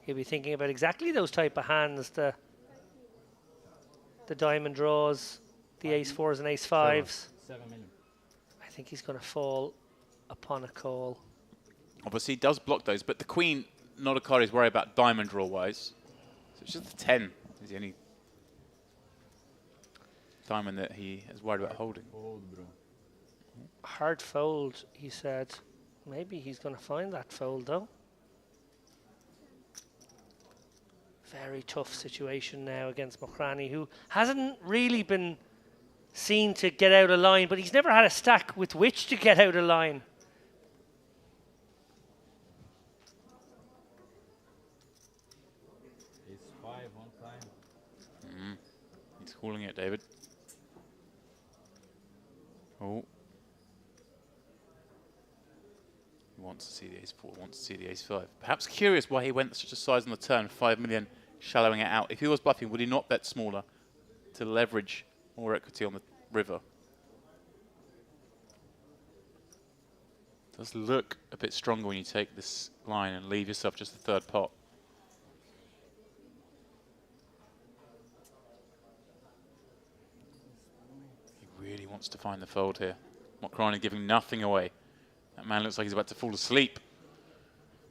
He'll be thinking about exactly those type of hands, the diamond draws, the ace-4s and ace-5s. 7 million. I think he's going to fall upon a call. Obviously, he does block those, but the queen, not a card he's worried about diamond draw-wise. So it's just the 10 is the only diamond that he is worried about holding. Hard fold, he said. Maybe he's going to find that fold, though. Very tough situation now against Mokrani, who hasn't really been seen to get out of line, but he's never had a stack with which to get out of line. Ace-5 one time. He's calling it, David. Oh. He wants to see the ace-4, wants to see the ace-5. Perhaps curious why he went such a size on the turn, 5 million, shallowing it out. If he was bluffing, would he not bet smaller to leverage more equity on the river? Does look a bit stronger when you take this line and leave yourself just the third pot. He really wants to find the fold here. Mokrani giving nothing away. That man looks like he's about to fall asleep.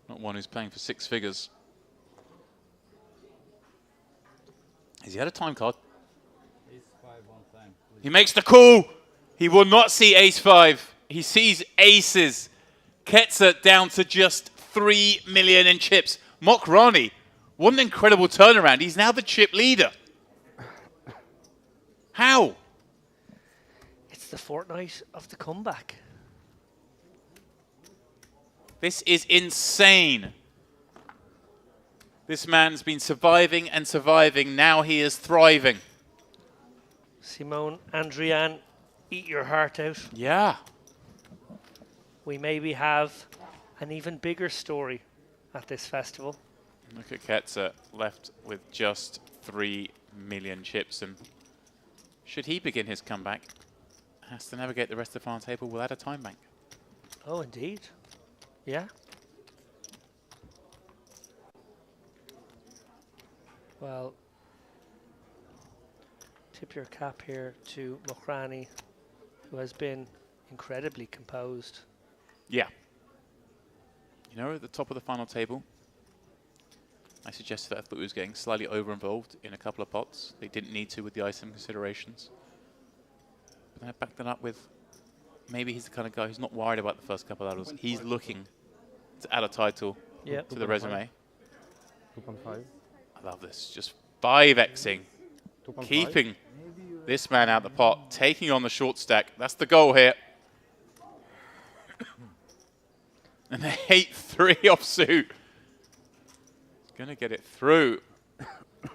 Not one who's playing for 6 figures. Has he had a time card? Ace-5 one time. He makes the call. He will not see ace-5. He sees aces. Ketzer down to just 3 million in chips. Mokrani, what an incredible turnaround. He's now the chip leader. How? It's the fortnight of the comeback. This is insane. This man's been surviving and surviving. Now he is thriving. Simone, Andrian, eat your heart out. Yeah. we maybe have an even bigger story at this festival. Look at Ketzer, left with just 3 million chips, and should he begin his comeback, has to navigate the rest of the final table without a time bank. Oh, indeed. Yeah. Well, tip your cap here to Mokhrani, who has been incredibly composed. Yeah. You know, at the top of the final table, I suggested that I thought he was getting slightly over-involved in a couple of pots. They didn't need to with the item considerations. But then I backed that up with maybe he's the kind of guy who's not worried about the first couple of ladders. He's looking to add a title to the resume. 2.5. I love this. Just 5xing, keeping this man out the pot, taking on the short stack. That's the goal here. And the 8-3 offsuit. Going to get it through. But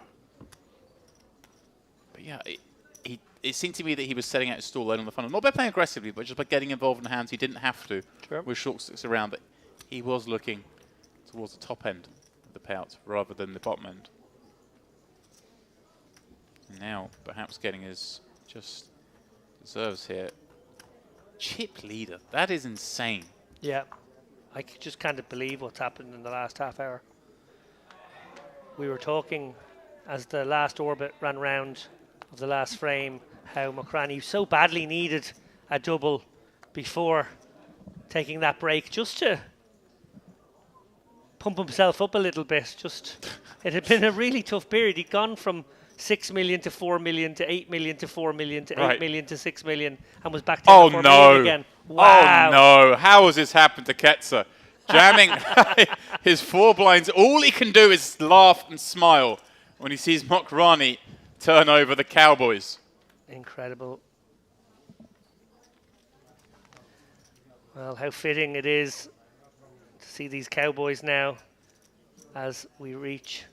yeah, it seemed to me that he was setting out his stall late on the funnel. Not by playing aggressively, but just by getting involved in hands he didn't have to with short sticks around. But he was looking towards the top end of the payouts rather than the bottom end. And now, perhaps getting his just deserves here. Chip leader. That is insane. Yeah. I just can't believe what's happened in the last half hour. We were talking as the last orbit ran round of the last frame how Mokhrani so badly needed a double before taking that break just to pump himself up a little bit. Just it had been a really tough period. He'd gone from 6 million to 4 million to 8 million to 4 million to 8 million to 6 million and was back down to 4 million again. Wow. Oh no, how has this happened to Ketzer? Jamming his 4 blinds. All he can do is laugh and smile when he sees Mokhrani turn over the Cowboys. Incredible. Well, how fitting it is to see these Cowboys now as we reach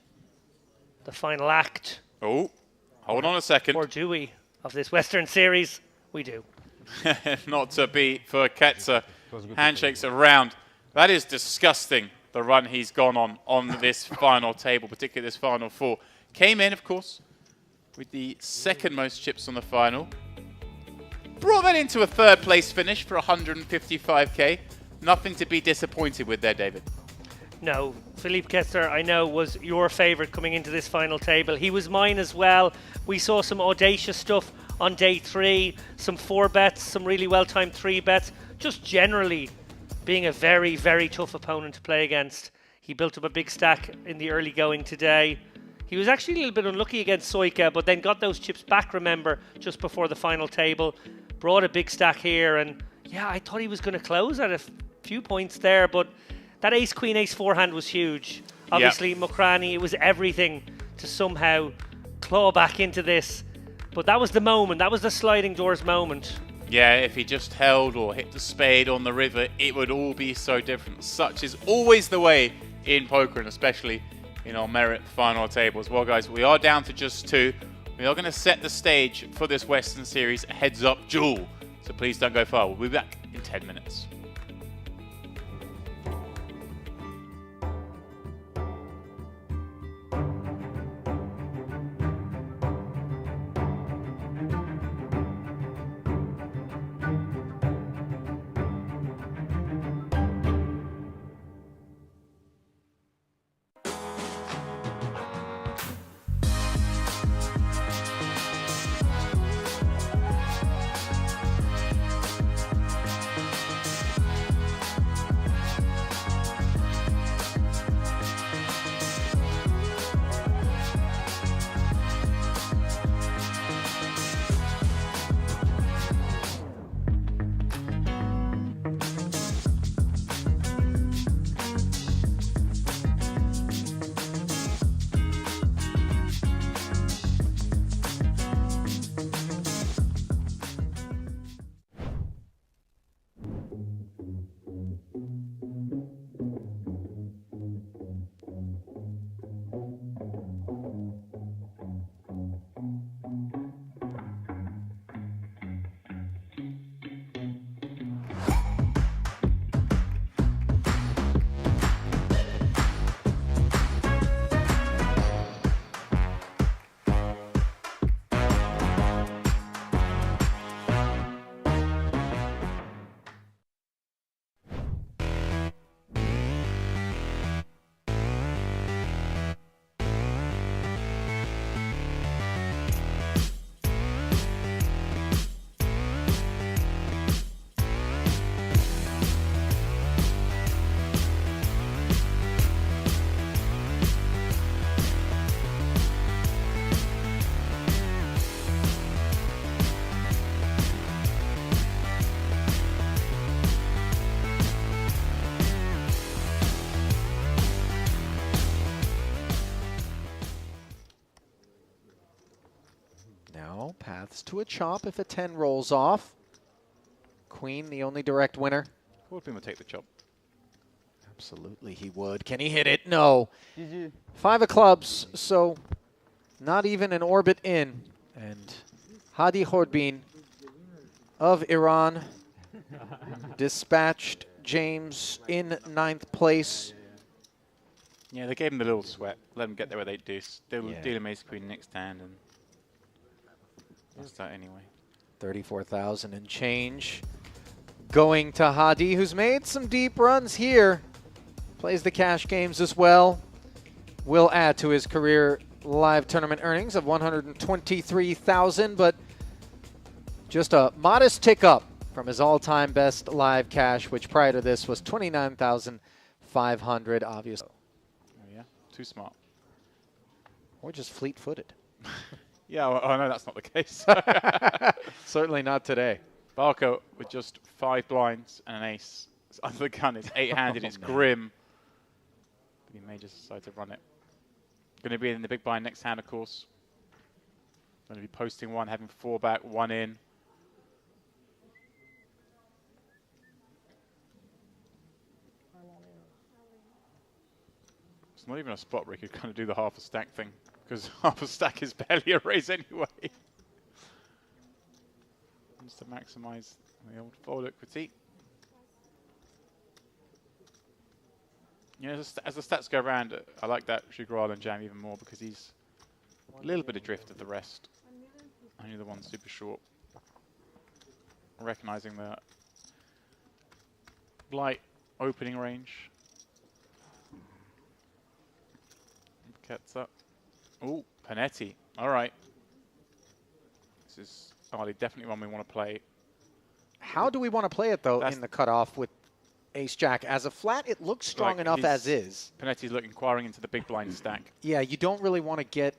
the final act. Oh, hold on a second. Or do we, of this Western Series? We do. Not to be for Ketzer. Handshakes around. That is disgusting, the run he's gone on this final table, particularly this final 4. Came in, of course, with the second most chips on the final. Brought that into a 3rd place finish for 155k. Nothing to be disappointed with there, David. No, Philippe Ketzer, I know, was your favourite coming into this final table. He was mine as well. We saw some audacious stuff on day 3, some 4 bets, some really well-timed 3 bets. Just generally being a very, very tough opponent to play against. He built up a big stack in the early going today. He was actually a little bit unlucky against Soika, but then got those chips back, remember, just before the final table. Brought a big stack here, and yeah, I thought he was going to close at a few points there, but that ace-queen, ace-4 hand was huge. Obviously, Mokhrani, it was everything to somehow claw back into this. But that was the moment. That was the sliding doors moment. Yeah, if he just held or hit the spade on the river, it would all be so different. Such is always the way in poker, and especially in our Merit final tables. Well, guys, we are down to just 2. We are going to set the stage for this Western Series heads-up duel. So please don't go far. We'll be back in 10 minutes. paths to a chop if a 10 rolls off. Queen, the only direct winner. Corbin will take the chop. Absolutely, he would. Can he hit it? No. GG. 5 of clubs, so not even an orbit in. And Hadi Khorbin of Iran dispatched James in 9th place. Yeah, they gave him the little sweat. Let him get there with 8 deuce. They'll deal him ace queen next hand, and that's that anyway. 34,000 and change going to Hadi, who's made some deep runs here. Plays the cash games as well. Will add to his career live tournament earnings of 123,000, but just a modest tick up from his all-time best live cash, which prior to this was 29,500, obviously. Oh yeah, too smart. Or just fleet-footed. Yeah, well, I know that's not the case. Certainly not today. Barker with just 5 blinds and an ace. It's under the gun. It's 8-handed. It's grim. But he may just decide to run it. Going to be in the big blind next hand, of course. Going to be posting 1, having 4 back, 1 in. It's not even a spot where he could kind of do the half a stack thing, because half a stack is barely a raise anyway. Just to maximize the old fold equity. You know, as the stats go around, I like that Shigral and Jam even more because he's a little bit adrift of the rest. Only the one super short. Recognizing the light opening range. Gets up. Oh, Panetti. All right. This is definitely one we want to play. How do we want to play it, though, in the cutoff with ace-jack? As a flat, it looks strong enough as is. Panetti's inquiring into the big blind stack. Yeah, you don't really want to get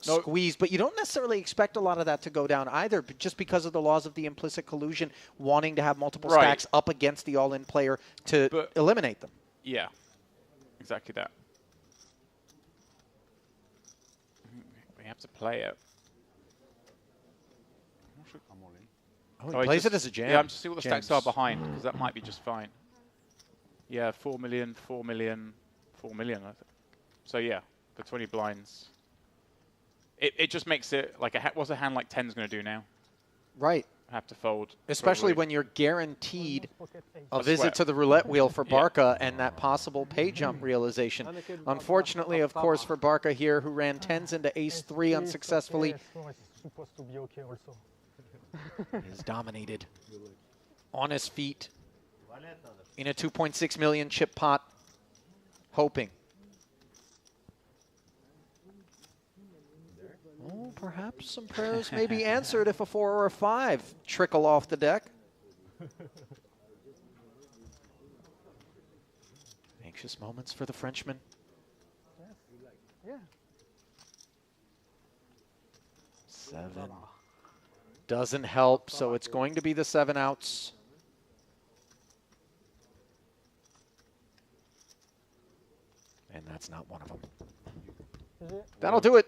squeezed, but you don't necessarily expect a lot of that to go down either, but just because of the laws of the implicit collusion, wanting to have multiple stacks up against the all-in player to eliminate them. Yeah, exactly that. We have to play it. Oh, he plays it as a jam. Yeah, I'm just see what the stacks are behind, because that might be just fine. Yeah, 4 million, 4 million, 4 million. I think. So yeah, for 20 blinds. It just makes it like what's a hand like 10's going to do now? Right. Have to fold. Especially when you're guaranteed a visit to the roulette wheel for Barca and that possible pay jump realization. Unfortunately, of course, for Barca here, who ran 10s into ace-3 unsuccessfully, is dominated on his feet in a 2.6 million chip pot, hoping. Oh, perhaps some prayers may be answered if a 4 or a 5 trickle off the deck. Anxious moments for the Frenchman. Yeah. 7. Doesn't help, so it's going to be the 7 outs. And that's not one of them. That'll do it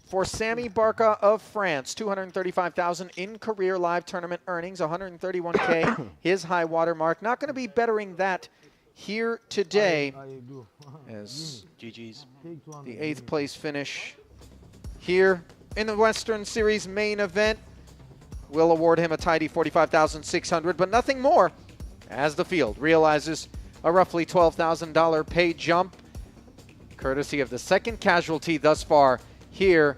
for Sammy Barca of France. 235,000 in career live tournament earnings, 131K, his high water mark. Not going to be bettering that here today as GG's the 8th place finish here in the Western Series main event. We'll award him a tidy 45,600, but nothing more as the field realizes a roughly $12,000 pay jump, courtesy of the second casualty thus far here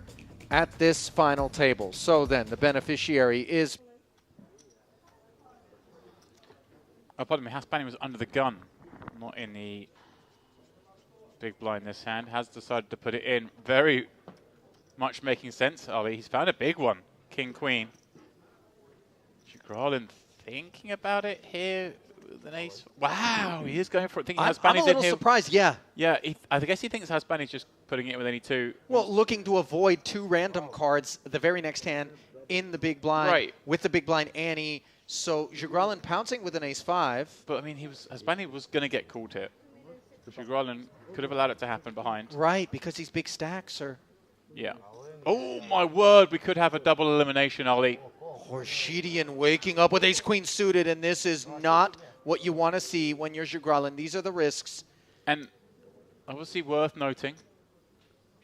at this final table. So then, the beneficiary is... Oh, pardon me, Hasbani was under the gun, not in the big blind this hand. Has decided to put it in. Very much making sense, Ali. He's found a big one. King, Queen. Grolin thinking about it here with an ace. Wow, he is going for it. Thinking I'm a little surprised, yeah. Yeah, I guess he thinks Hasbani's just putting it with any 2. Well, looking to avoid 2 random cards the very next hand in the big blind with the big blind ante. So Jagralin pouncing with an ace-5. But I mean, Hasbani was going to get called here. Jagralin could have allowed it to happen behind. Right, because these big stacks are... Yeah. Oh my word, we could have a double elimination, Ollie. Horshidian waking up with ace-queen suited, and this is not what you want to see when you're Jugralin. These are the risks. And obviously worth noting,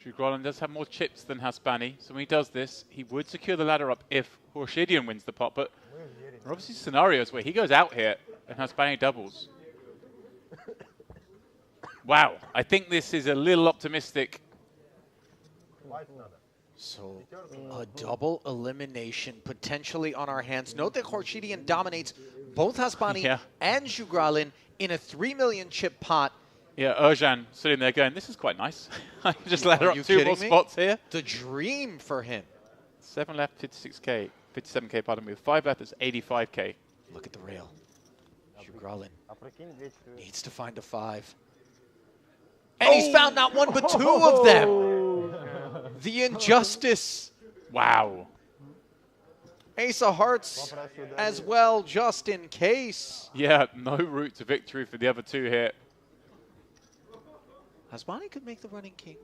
Jugralin does have more chips than Haspani, so when he does this, he would secure the ladder up if Horshidian wins the pot, but there are obviously scenarios where he goes out here and Haspani doubles. Wow, I think this is a little optimistic. So a double elimination potentially on our hands. Note that Horshidian dominates both Haspani and Jugralin in a 3 million chip pot. Yeah, Erjan sitting there going, this is quite nice. I can just ladder up 2 more spots here. The dream for him. 7 left, 56k, 57k, pardon me. 5 left, is 85k. Look at the rail. Jugralin needs to find a 5. And he's found not one but 2 of them. The injustice. Wow. Ace of hearts as well, just in case. Yeah, no route to victory for the other 2 here. Haspani could make the running kings.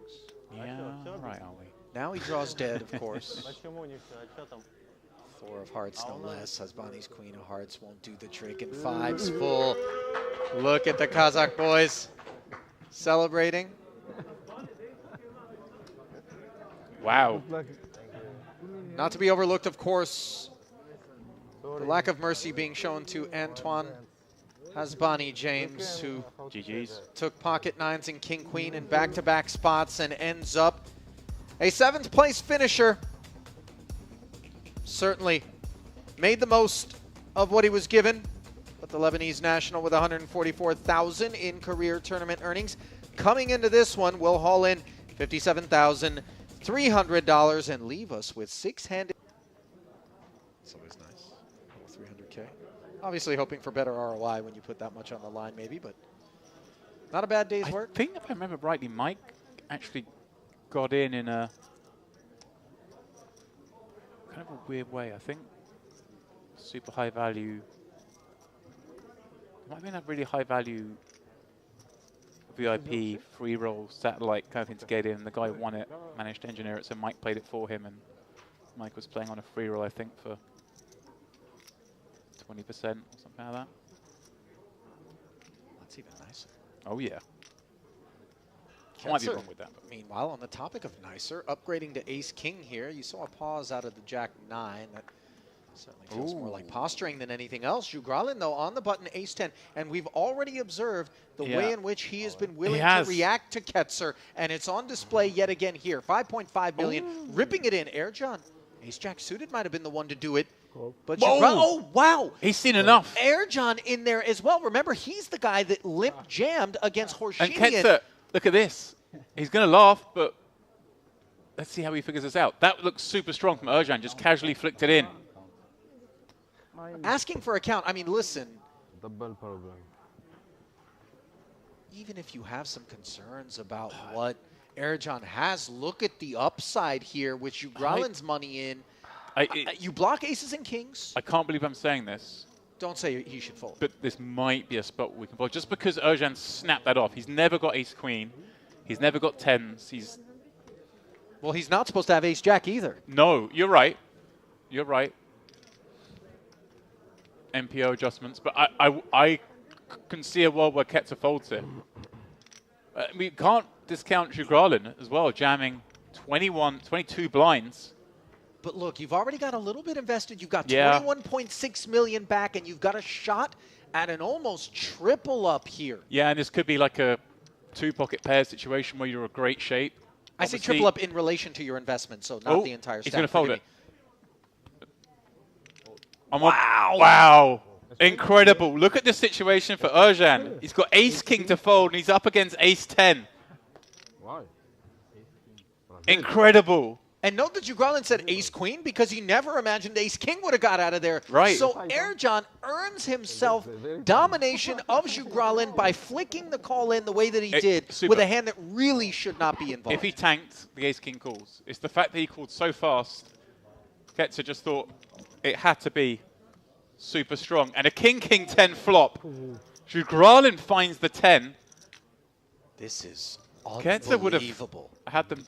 Yeah, right, are we? Now he draws dead, of course. 4 of hearts, no less. Haspani's queen of hearts won't do the trick, and 5's full. Look at the Kazakh boys celebrating. Wow. Not to be overlooked, of course, the lack of mercy being shown to Antoine Haspani James, who took pocket 9s and king queen in back-to-back spots and ends up a 7th place finisher. Certainly made the most of what he was given, but the Lebanese national with 144,000 in career tournament earnings coming into this one will haul in $57,300 and leave us with 6-handed. It's always nice. 300K. Obviously hoping for better ROI when you put that much on the line maybe, but not a bad day's work. I think if I remember rightly, Mike actually got in a kind of a weird way. I think super high value. It might have been a really high value VIP free roll satellite kind of thing to get in. The guy who won it managed to engineer it, so Mike played it for him, and Mike was playing on a free roll, I think, for 20% or something like that. That's even nicer. Oh yeah. I might be wrong with that. Meanwhile, on the topic of nicer, upgrading to ace-king here, you saw a pause out of the jack-9. That certainly feels more like posturing than anything else. Jugralin, though, on the button ace-10, and we've already observed the way in which he has been willing to react to Ketzer, and it's on display yet again here. 5.5 million, ripping it in. Erjan, ace-jack suited might have been the one to do it. But oh, wow. He's seen enough. Erjan in there as well. Remember, he's the guy that limp jammed against Horshidian. And Ketzer, look at this. He's going to laugh, but let's see how he figures this out. That looks super strong from Erjan, just casually flicked it in. Asking for a count, I mean, listen. Double problem. Even if you have some concerns about what Erjan has, look at the upside here with Jugralin's money in. You block aces and kings. I can't believe I'm saying this. Don't say he should fold. But this might be a spot we can fold. Just because Erjan snapped that off. He's never got ace-queen. He's never got 10s. Well, he's not supposed to have ace-jack either. No, you're right. You're right. MPO adjustments. But I can see a world where Ketzer folds it. We can't discount Jugralin as well, jamming 22 blinds. But look, you've already got a little bit invested. You've got 21.6 million back, and you've got a shot at an almost triple up here. Yeah, and this could be like a 2-pocket pair situation where you're in great shape. I say triple up in relation to your investment, so not the entire stack. He's going to fold it. Wow. Wow. Incredible. Look at the situation for Erjan. He's got ace-king to fold, and he's up against ace-10. Why? Incredible. And note that Jugralin said ace-queen because he never imagined ace-king would have got out of there. Right. So Erjan earns himself domination of Jugralin by flicking the call in the way that he did with a hand that really should not be involved. If he tanked, the ace-king calls. It's the fact that he called so fast. Ketzer just thought it had to be super strong. And a king-king-10 flop. Jugralin finds the 10. This is Ketzer would have unbelievable. had them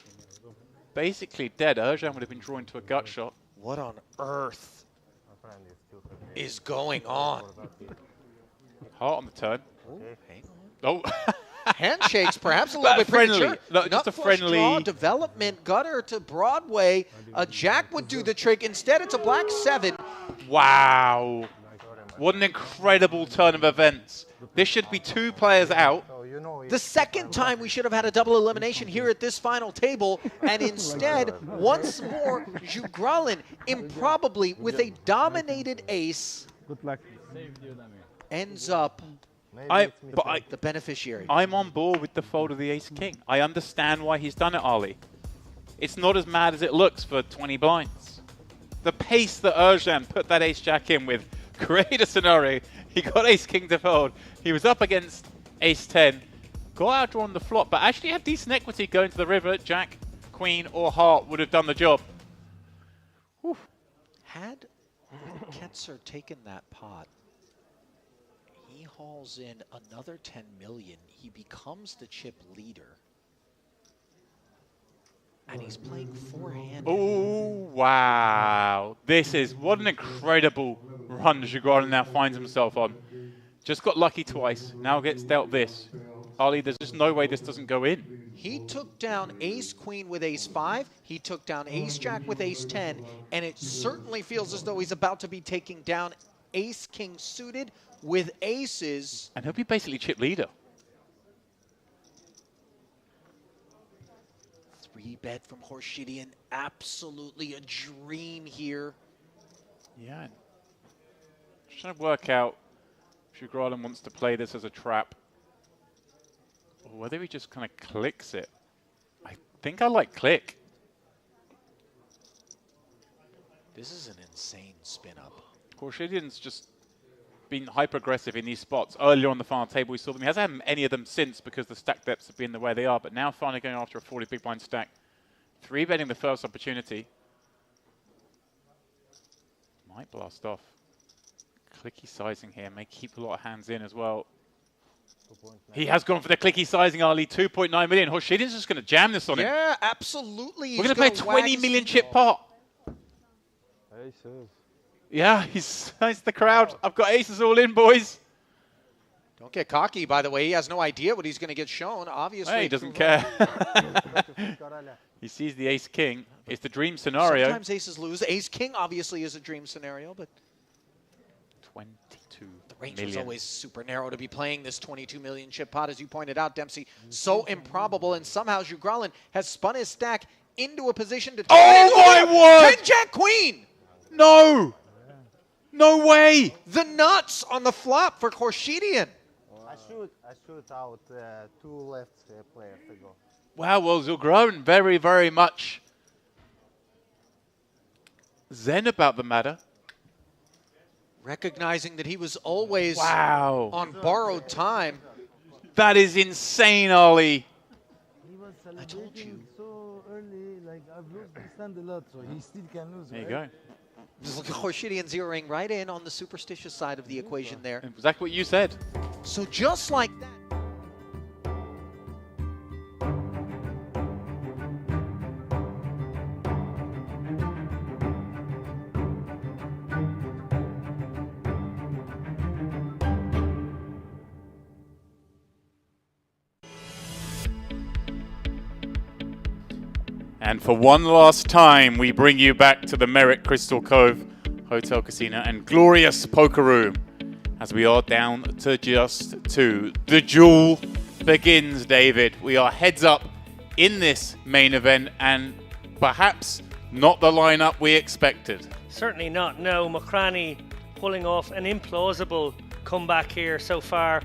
basically dead. Erjan would have been drawn to a gut shot. What on earth is going on? Heart on the turn. Hang on. Oh. Handshakes, perhaps a little bit friendly. premature. No, just a Nut flush friendly draw, development, gutter to Broadway. A jack would do the trick. Instead, it's a black 7. Wow. What an incredible turn of events. This should be 2 players out. The second time we should have had a double elimination here at this final table, and instead, once more, Jugralin, improbably with a dominated ace, Good luck. ends up the beneficiary. I'm on board with the fold of the ace-king. I understand why he's done it, Ali. It's not as mad as it looks for 20 blinds. The pace that Erjan put that ace-jack in with created a scenario. He got ace-king to fold. He was up against ace-10. Got outdrawn the flop, but actually had decent equity going to the river. Jack, queen, or heart would have done the job. Whew. Had Ketzer taken that pot, he hauls in another 10 million. He becomes the chip leader. And he's playing forehand. Oh, wow. This is, what an incredible run Jugralin now finds himself on. Just got lucky twice. Now gets dealt this. Ali, there's just no way this doesn't go in. He took down ace-queen with ace-5. He took down ace-jack with ace-10. And it certainly feels as though he's about to be taking down ace-king suited with aces. And he'll be basically chip leader. 3-bet from Horshidian. Absolutely a dream here. Yeah. Just trying to work out if Jugralin wants to play this as a trap. Or whether he just kind of clicks it. I think I like click. This is an insane spin-up. Horshidian's just been hyper-aggressive in these spots. Earlier on the final table, we saw them. He hasn't had any of them since because the stack depths have been the way they are. But now finally going after a 40 big blind stack. 3-betting the first opportunity. Might blast off. Clicky sizing here. May keep a lot of hands in as well. He has gone for the clicky sizing, Ali. 2.9 million. Horshidian's just going to jam this on him. Yeah, absolutely. We're going to play 20 million chip pot. Aces. Yeah, he's the crowd. I've got aces all in, boys. Don't get cocky, by the way. He has no idea what he's going to get shown, obviously. Well, he doesn't care. He sees the ace-king. It's the dream scenario. Sometimes aces lose. Ace-king obviously is a dream scenario, but 22 the range million. was always super narrow to be playing this 22 million chip pot, as you pointed out, Dempsey. So improbable, and somehow Jugralin has spun his stack into a position to... Oh, my word! 10-jack-queen! No! No way! The nuts on the flop for Horshidian. I shoot out 2 left players to go. Wow, well, Jugralin very, very much zen about the matter. Recognizing that he was always on borrowed time. That is insane, Ali. He was celebrating so early, like I've lost this stand a lot, so he still can lose. There you go. Just look at Horshidian zeroing right in on the superstitious side of the equation there. Exactly what you said. So just like that. And for one last time, we bring you back to the Merit Crystal Cove Hotel, Casino and glorious poker room as we are down to just 2. The duel begins, David. We are heads up in this main event and perhaps not the lineup we expected. Certainly not, no. Mokrani pulling off an implausible comeback here so far.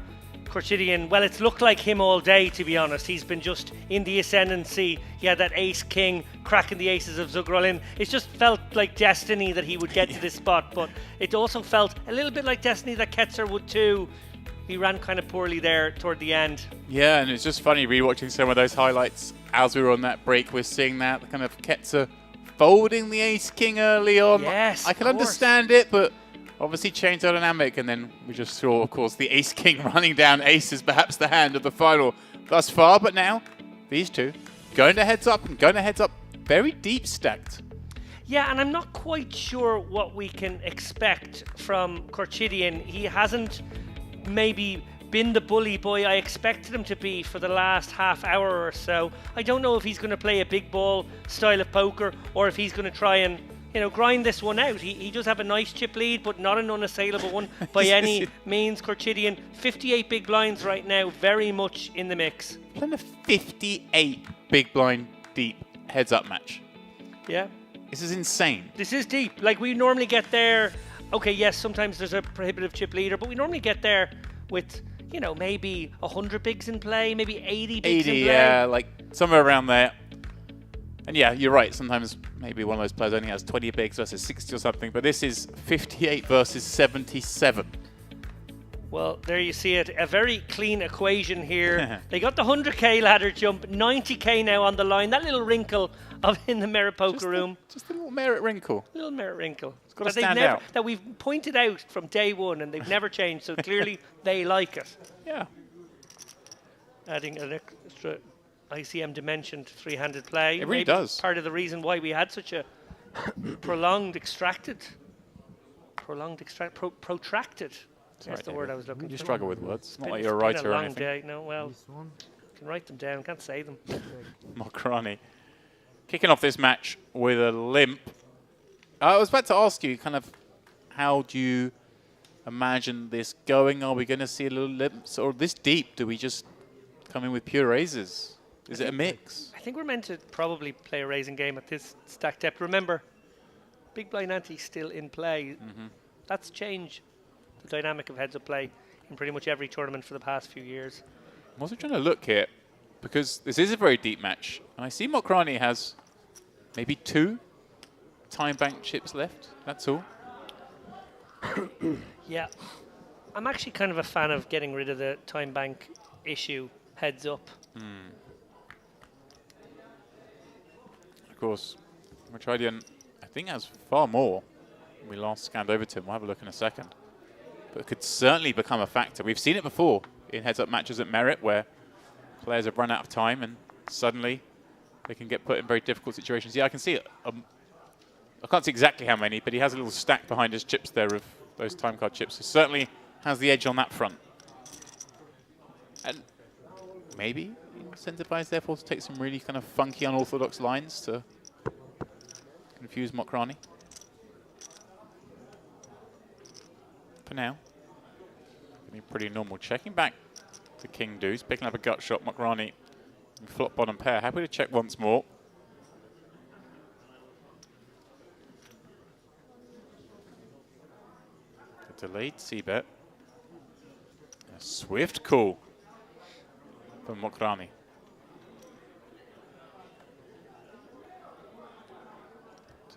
Horshidian, well, it's looked like him all day, to be honest. He's been just in the ascendancy. He had that ace-king cracking the aces of Jugralin. It just felt like destiny that he would get to this spot, but it also felt a little bit like destiny that Ketzer would too. He ran kind of poorly there toward the end. Yeah, and it's just funny rewatching some of those highlights as we were on that break. We're seeing that kind of Ketzer folding the ace-king early on. Yes, I can understand it, but obviously changed our dynamic, and then we just saw, of course, the ace-king running down aces, perhaps the hand of the final thus far. But now, these two going to heads up and going to heads up very deep stacked. Yeah, and I'm not quite sure what we can expect from Korchidian. He hasn't maybe been the bully boy I expected him to be for the last half hour or so. I don't know if he's going to play a big ball style of poker or if he's going to try and, you know, grind this one out. He does have a nice chip lead, but not an unassailable one by any means. Korchidian, 58 big blinds right now, very much in the mix. Playing a 58 big blind deep heads-up match. Yeah. This is insane. This is deep. Like, we normally get there, okay, yes, sometimes there's a prohibitive chip leader, but we normally get there with, you know, maybe 100 bigs in play, maybe 80 bigs in play. Yeah, like somewhere around there. And yeah, you're right. Sometimes maybe one of those players only has 20 bigs versus 60 or something, but this is 58 versus 77. Well, there you see it. A very clean equation here. They got the 100k ladder jump, 90k now on the line. That little wrinkle in the Merit Poker Room. Just a little Merit wrinkle. Little Merit wrinkle. It's got to stand out. That we've pointed out from day one, and they've never changed, so clearly they like it. Yeah. Adding an extra ICM dimension to three-handed play. It really Maybe does. Part of the reason why we had such a protracted. That's the word I was looking for. You struggle with words. It's not like It's you're a been writer or long anything. day. No, well, can write them down, can't say them. Mokrani. Kicking off this match with a limp. I was about to ask you, kind of, how do you imagine this going? Are we going to see a little limp? Or this deep, do we just come in with pure raises? Is it a mix? I think we're meant to probably play a raising game at this stack depth. Remember, big blind ante still in play. That's changed the dynamic of heads-up play in pretty much every tournament for the past few years. I'm also trying to look here, because this is a very deep match. And I see Mokrani has maybe 2 time bank chips left. That's all. Yeah. I'm actually kind of a fan of getting rid of the time bank issue heads up. Of course, Matridian, I think, has far more. We last scanned over to him. We'll have a look in a second. But it could certainly become a factor. We've seen it before in heads-up matches at Merit where players have run out of time and suddenly they can get put in very difficult situations. Yeah, I can see it. I can't see exactly how many, but he has a little stack behind his chips there of those time card chips. He certainly has the edge on that front. And maybe incentivized, therefore, to take some really kind of funky, unorthodox lines to confuse Mokrani. For now, be pretty normal. Checking back to King Deuce, picking up a gut shot. Mokrani, flop bottom pair. Happy to check once more. A delayed C-bet. A swift call from Mokrani.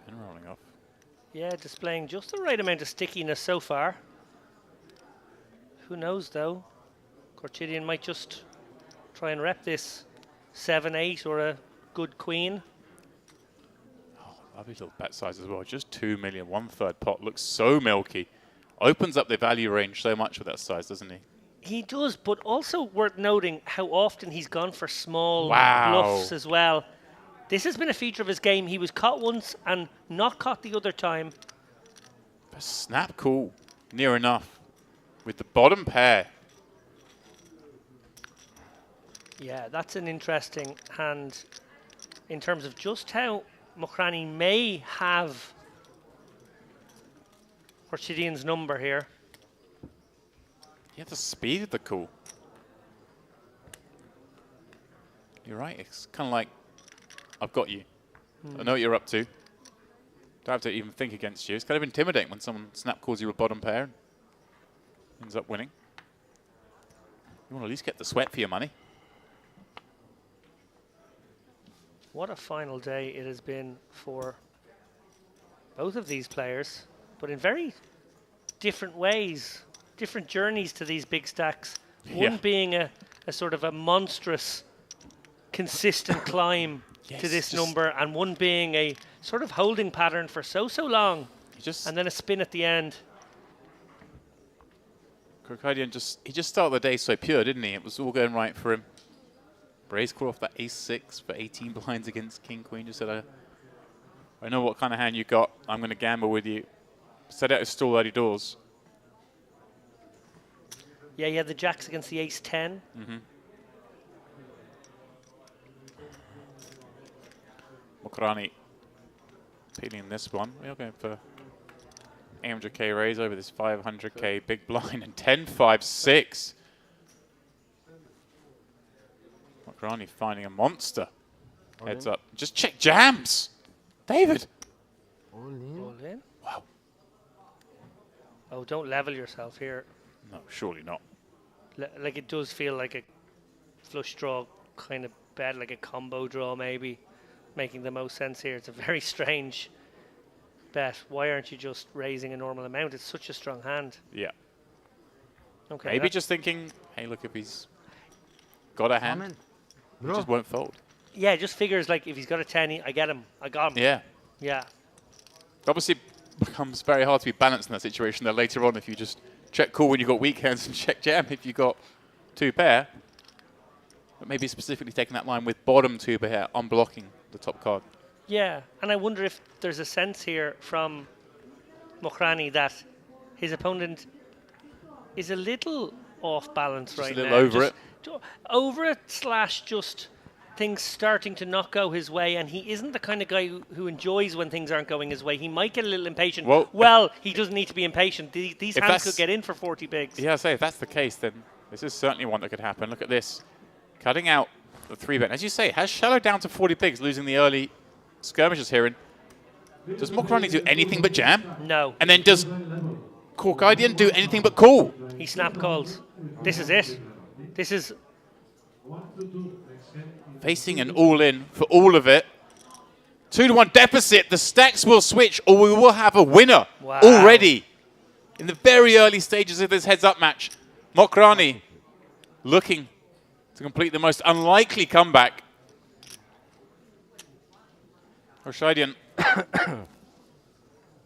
10 rolling off. Yeah, displaying just the right amount of stickiness so far. Who knows, though? Korchidian might just try and rep this 7-8 or a good queen. Oh, lovely little bet size as well. Just 2 million, 1/3 pot. Looks so milky. Opens up the value range so much with that size, doesn't he? He does, but also worth noting how often he's gone for small Wow. bluffs as well. This has been a feature of his game. He was caught once and not caught the other time. A snap call, near enough. With the bottom pair. Yeah, that's an interesting hand in terms of just how Mokrani may have Korchidian's number here. Yeah, the speed of the call. You're right, it's kind of like, I've got you. I know what you're up to. Don't have to even think against you. It's kind of intimidating when someone snap calls you a bottom pair and ends up winning. You want to at least get the sweat for your money. What a final day it has been for both of these players, but in very different ways, different journeys to these big stacks. One being a sort of a monstrous, consistent climb to this number, and one being a sort of holding pattern for so long, and then a spin at the end. Korchidian he just started the day so pure, didn't he? It was all going right for him. Raise call off that ace-6 for 18 blinds against king-queen. Just had a I know what kind of hand you got. I'm going to gamble with you. Set out his stall early doors. Yeah, you had the jacks against the ace-10. Mokrani peeling this one. We are going for 800k raise over this 500k big blind and 10-5-6. Mokrani finding a monster. Heads up. Just check jams. David. All in. All in. Wow. Oh, don't level yourself here. No, surely not. Like it does feel like a flush draw kind of bet, like a combo draw maybe, making the most sense here. It's a very strange bet. Why aren't you just raising a normal amount? It's such a strong hand. Yeah. Okay. Maybe just thinking, hey, look, if he's got a hand, he just won't fold. Yeah, it just figures like if he's got a 10, I get him. I got him. Yeah. Yeah. Obviously, it becomes very hard to be balanced in that situation there later on if you just check call when you've got weak hands and check jam if you've got 2 pair. But maybe specifically taking that line with bottom 2 pair, unblocking the top card. Yeah, and I wonder if there's a sense here from Mokrani that his opponent is a little off balance Just right a now. little over it. Over it / just things starting to not go his way, and he isn't the kind of guy who enjoys when things aren't going his way. He might get a little impatient. Well, he doesn't need to be impatient. These hands could get in for 40 bigs. Yeah, I say if that's the case, then this is certainly one that could happen. Look at this. Cutting out the 3-bet. As you say, it has shallowed down to 40 bigs, losing the early skirmishes here. And does Mokrani do anything but jam? No. And then does Corkidian do anything but call? He snap calls. This is it. This is... Facing an all-in for all of it. 2-1 deficit. The stacks will switch, or we will have a winner already in the very early stages of this heads-up match. Mokrani looking to complete the most unlikely comeback. Rashadian.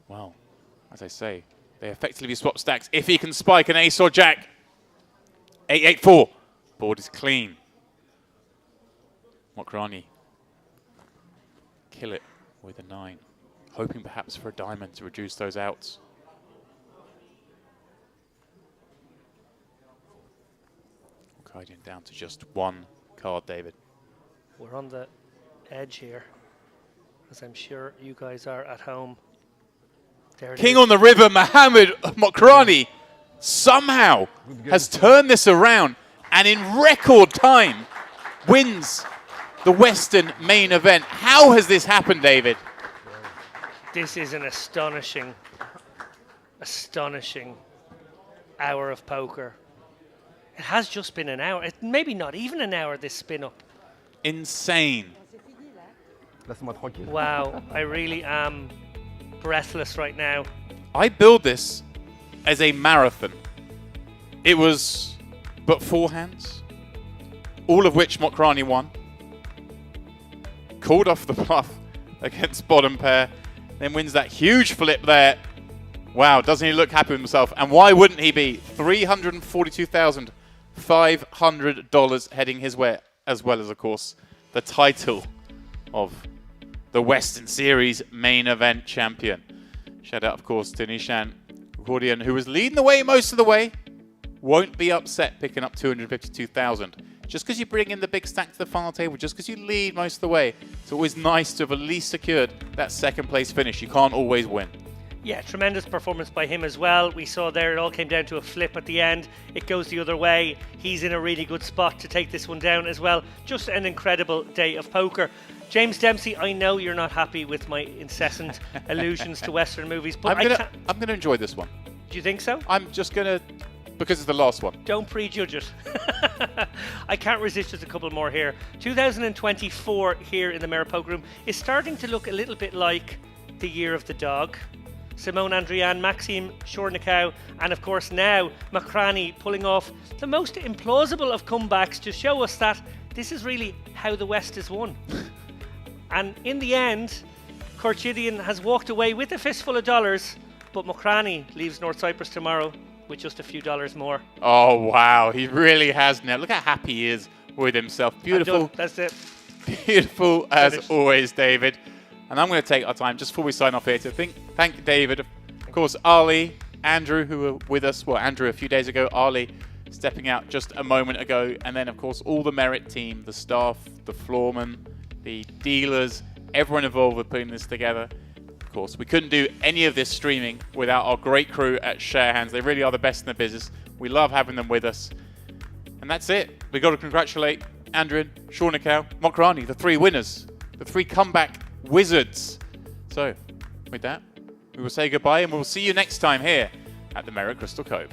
Well, as I say, they effectively swap stacks. If he can spike an ace or jack. 8-8-4. Board is clean. Mokrani kill it with a 9, hoping perhaps for a diamond to reduce those outs. Kaidian down to just 1 card, David. We're on the edge here, as I'm sure you guys are at home. There it King is. on the river, Mohammed Mokrani somehow has turned this around and in record time wins the Western main event. How has this happened, David? This is an astonishing hour of poker. It has just been an hour. Maybe not even an hour, this spin up. Insane. Wow, I really am breathless right now. I build this as a marathon. It was but 4 hands, all of which Mokrani won. Called off the bluff against bottom pair, then wins that huge flip there. Wow, doesn't he look happy with himself? And why wouldn't he be? $342,500 heading his way, as well as, of course, the title of the Western Series main event champion. Shout out, of course, to Nishan Gordian, who was leading the way most of the way. Won't be upset picking up $252,000. Just because you bring in the big stack to the final table, just because you lead most of the way, it's always nice to have at least secured that second place finish. You can't always win. Yeah, tremendous performance by him as well. We saw there it all came down to a flip at the end. It goes the other way. He's in a really good spot to take this one down as well. Just an incredible day of poker. James Dempsey, I know you're not happy with my incessant allusions to Western movies, but I'm going to enjoy this one. Do you think so? I'm just going to, because it's the last one. Don't prejudge it. I can't resist just a couple more here. 2024 here in the Mirror Poker Room is starting to look a little bit like the year of the dog. Simone Andrian, Maxime Shornikau, and of course now Mokrani pulling off the most implausible of comebacks to show us that this is really how the West is won. And in the end, Korchidian has walked away with a fistful of dollars, but Mokrani leaves North Cyprus tomorrow with just a few dollars more. Oh, wow. He really has now. Look how happy he is with himself. Beautiful. That's it. Beautiful as always, David. And I'm going to take our time just before we sign off here to thank David, of course, Ali, Andrew, who were with us. Well, Andrew a few days ago, Ali stepping out just a moment ago. And then, of course, all the Merit team, the staff, the floormen, the dealers, everyone involved with putting this together. Of course, we couldn't do any of this streaming without our great crew at Sharehands. They really are the best in the business. We love having them with us. And that's it. We've got to congratulate Andrin, Shornikau, Mokrani, the 3 winners, the 3 comeback wizards. So, with that, we will say goodbye and we'll see you next time here at the Merit Crystal Cove.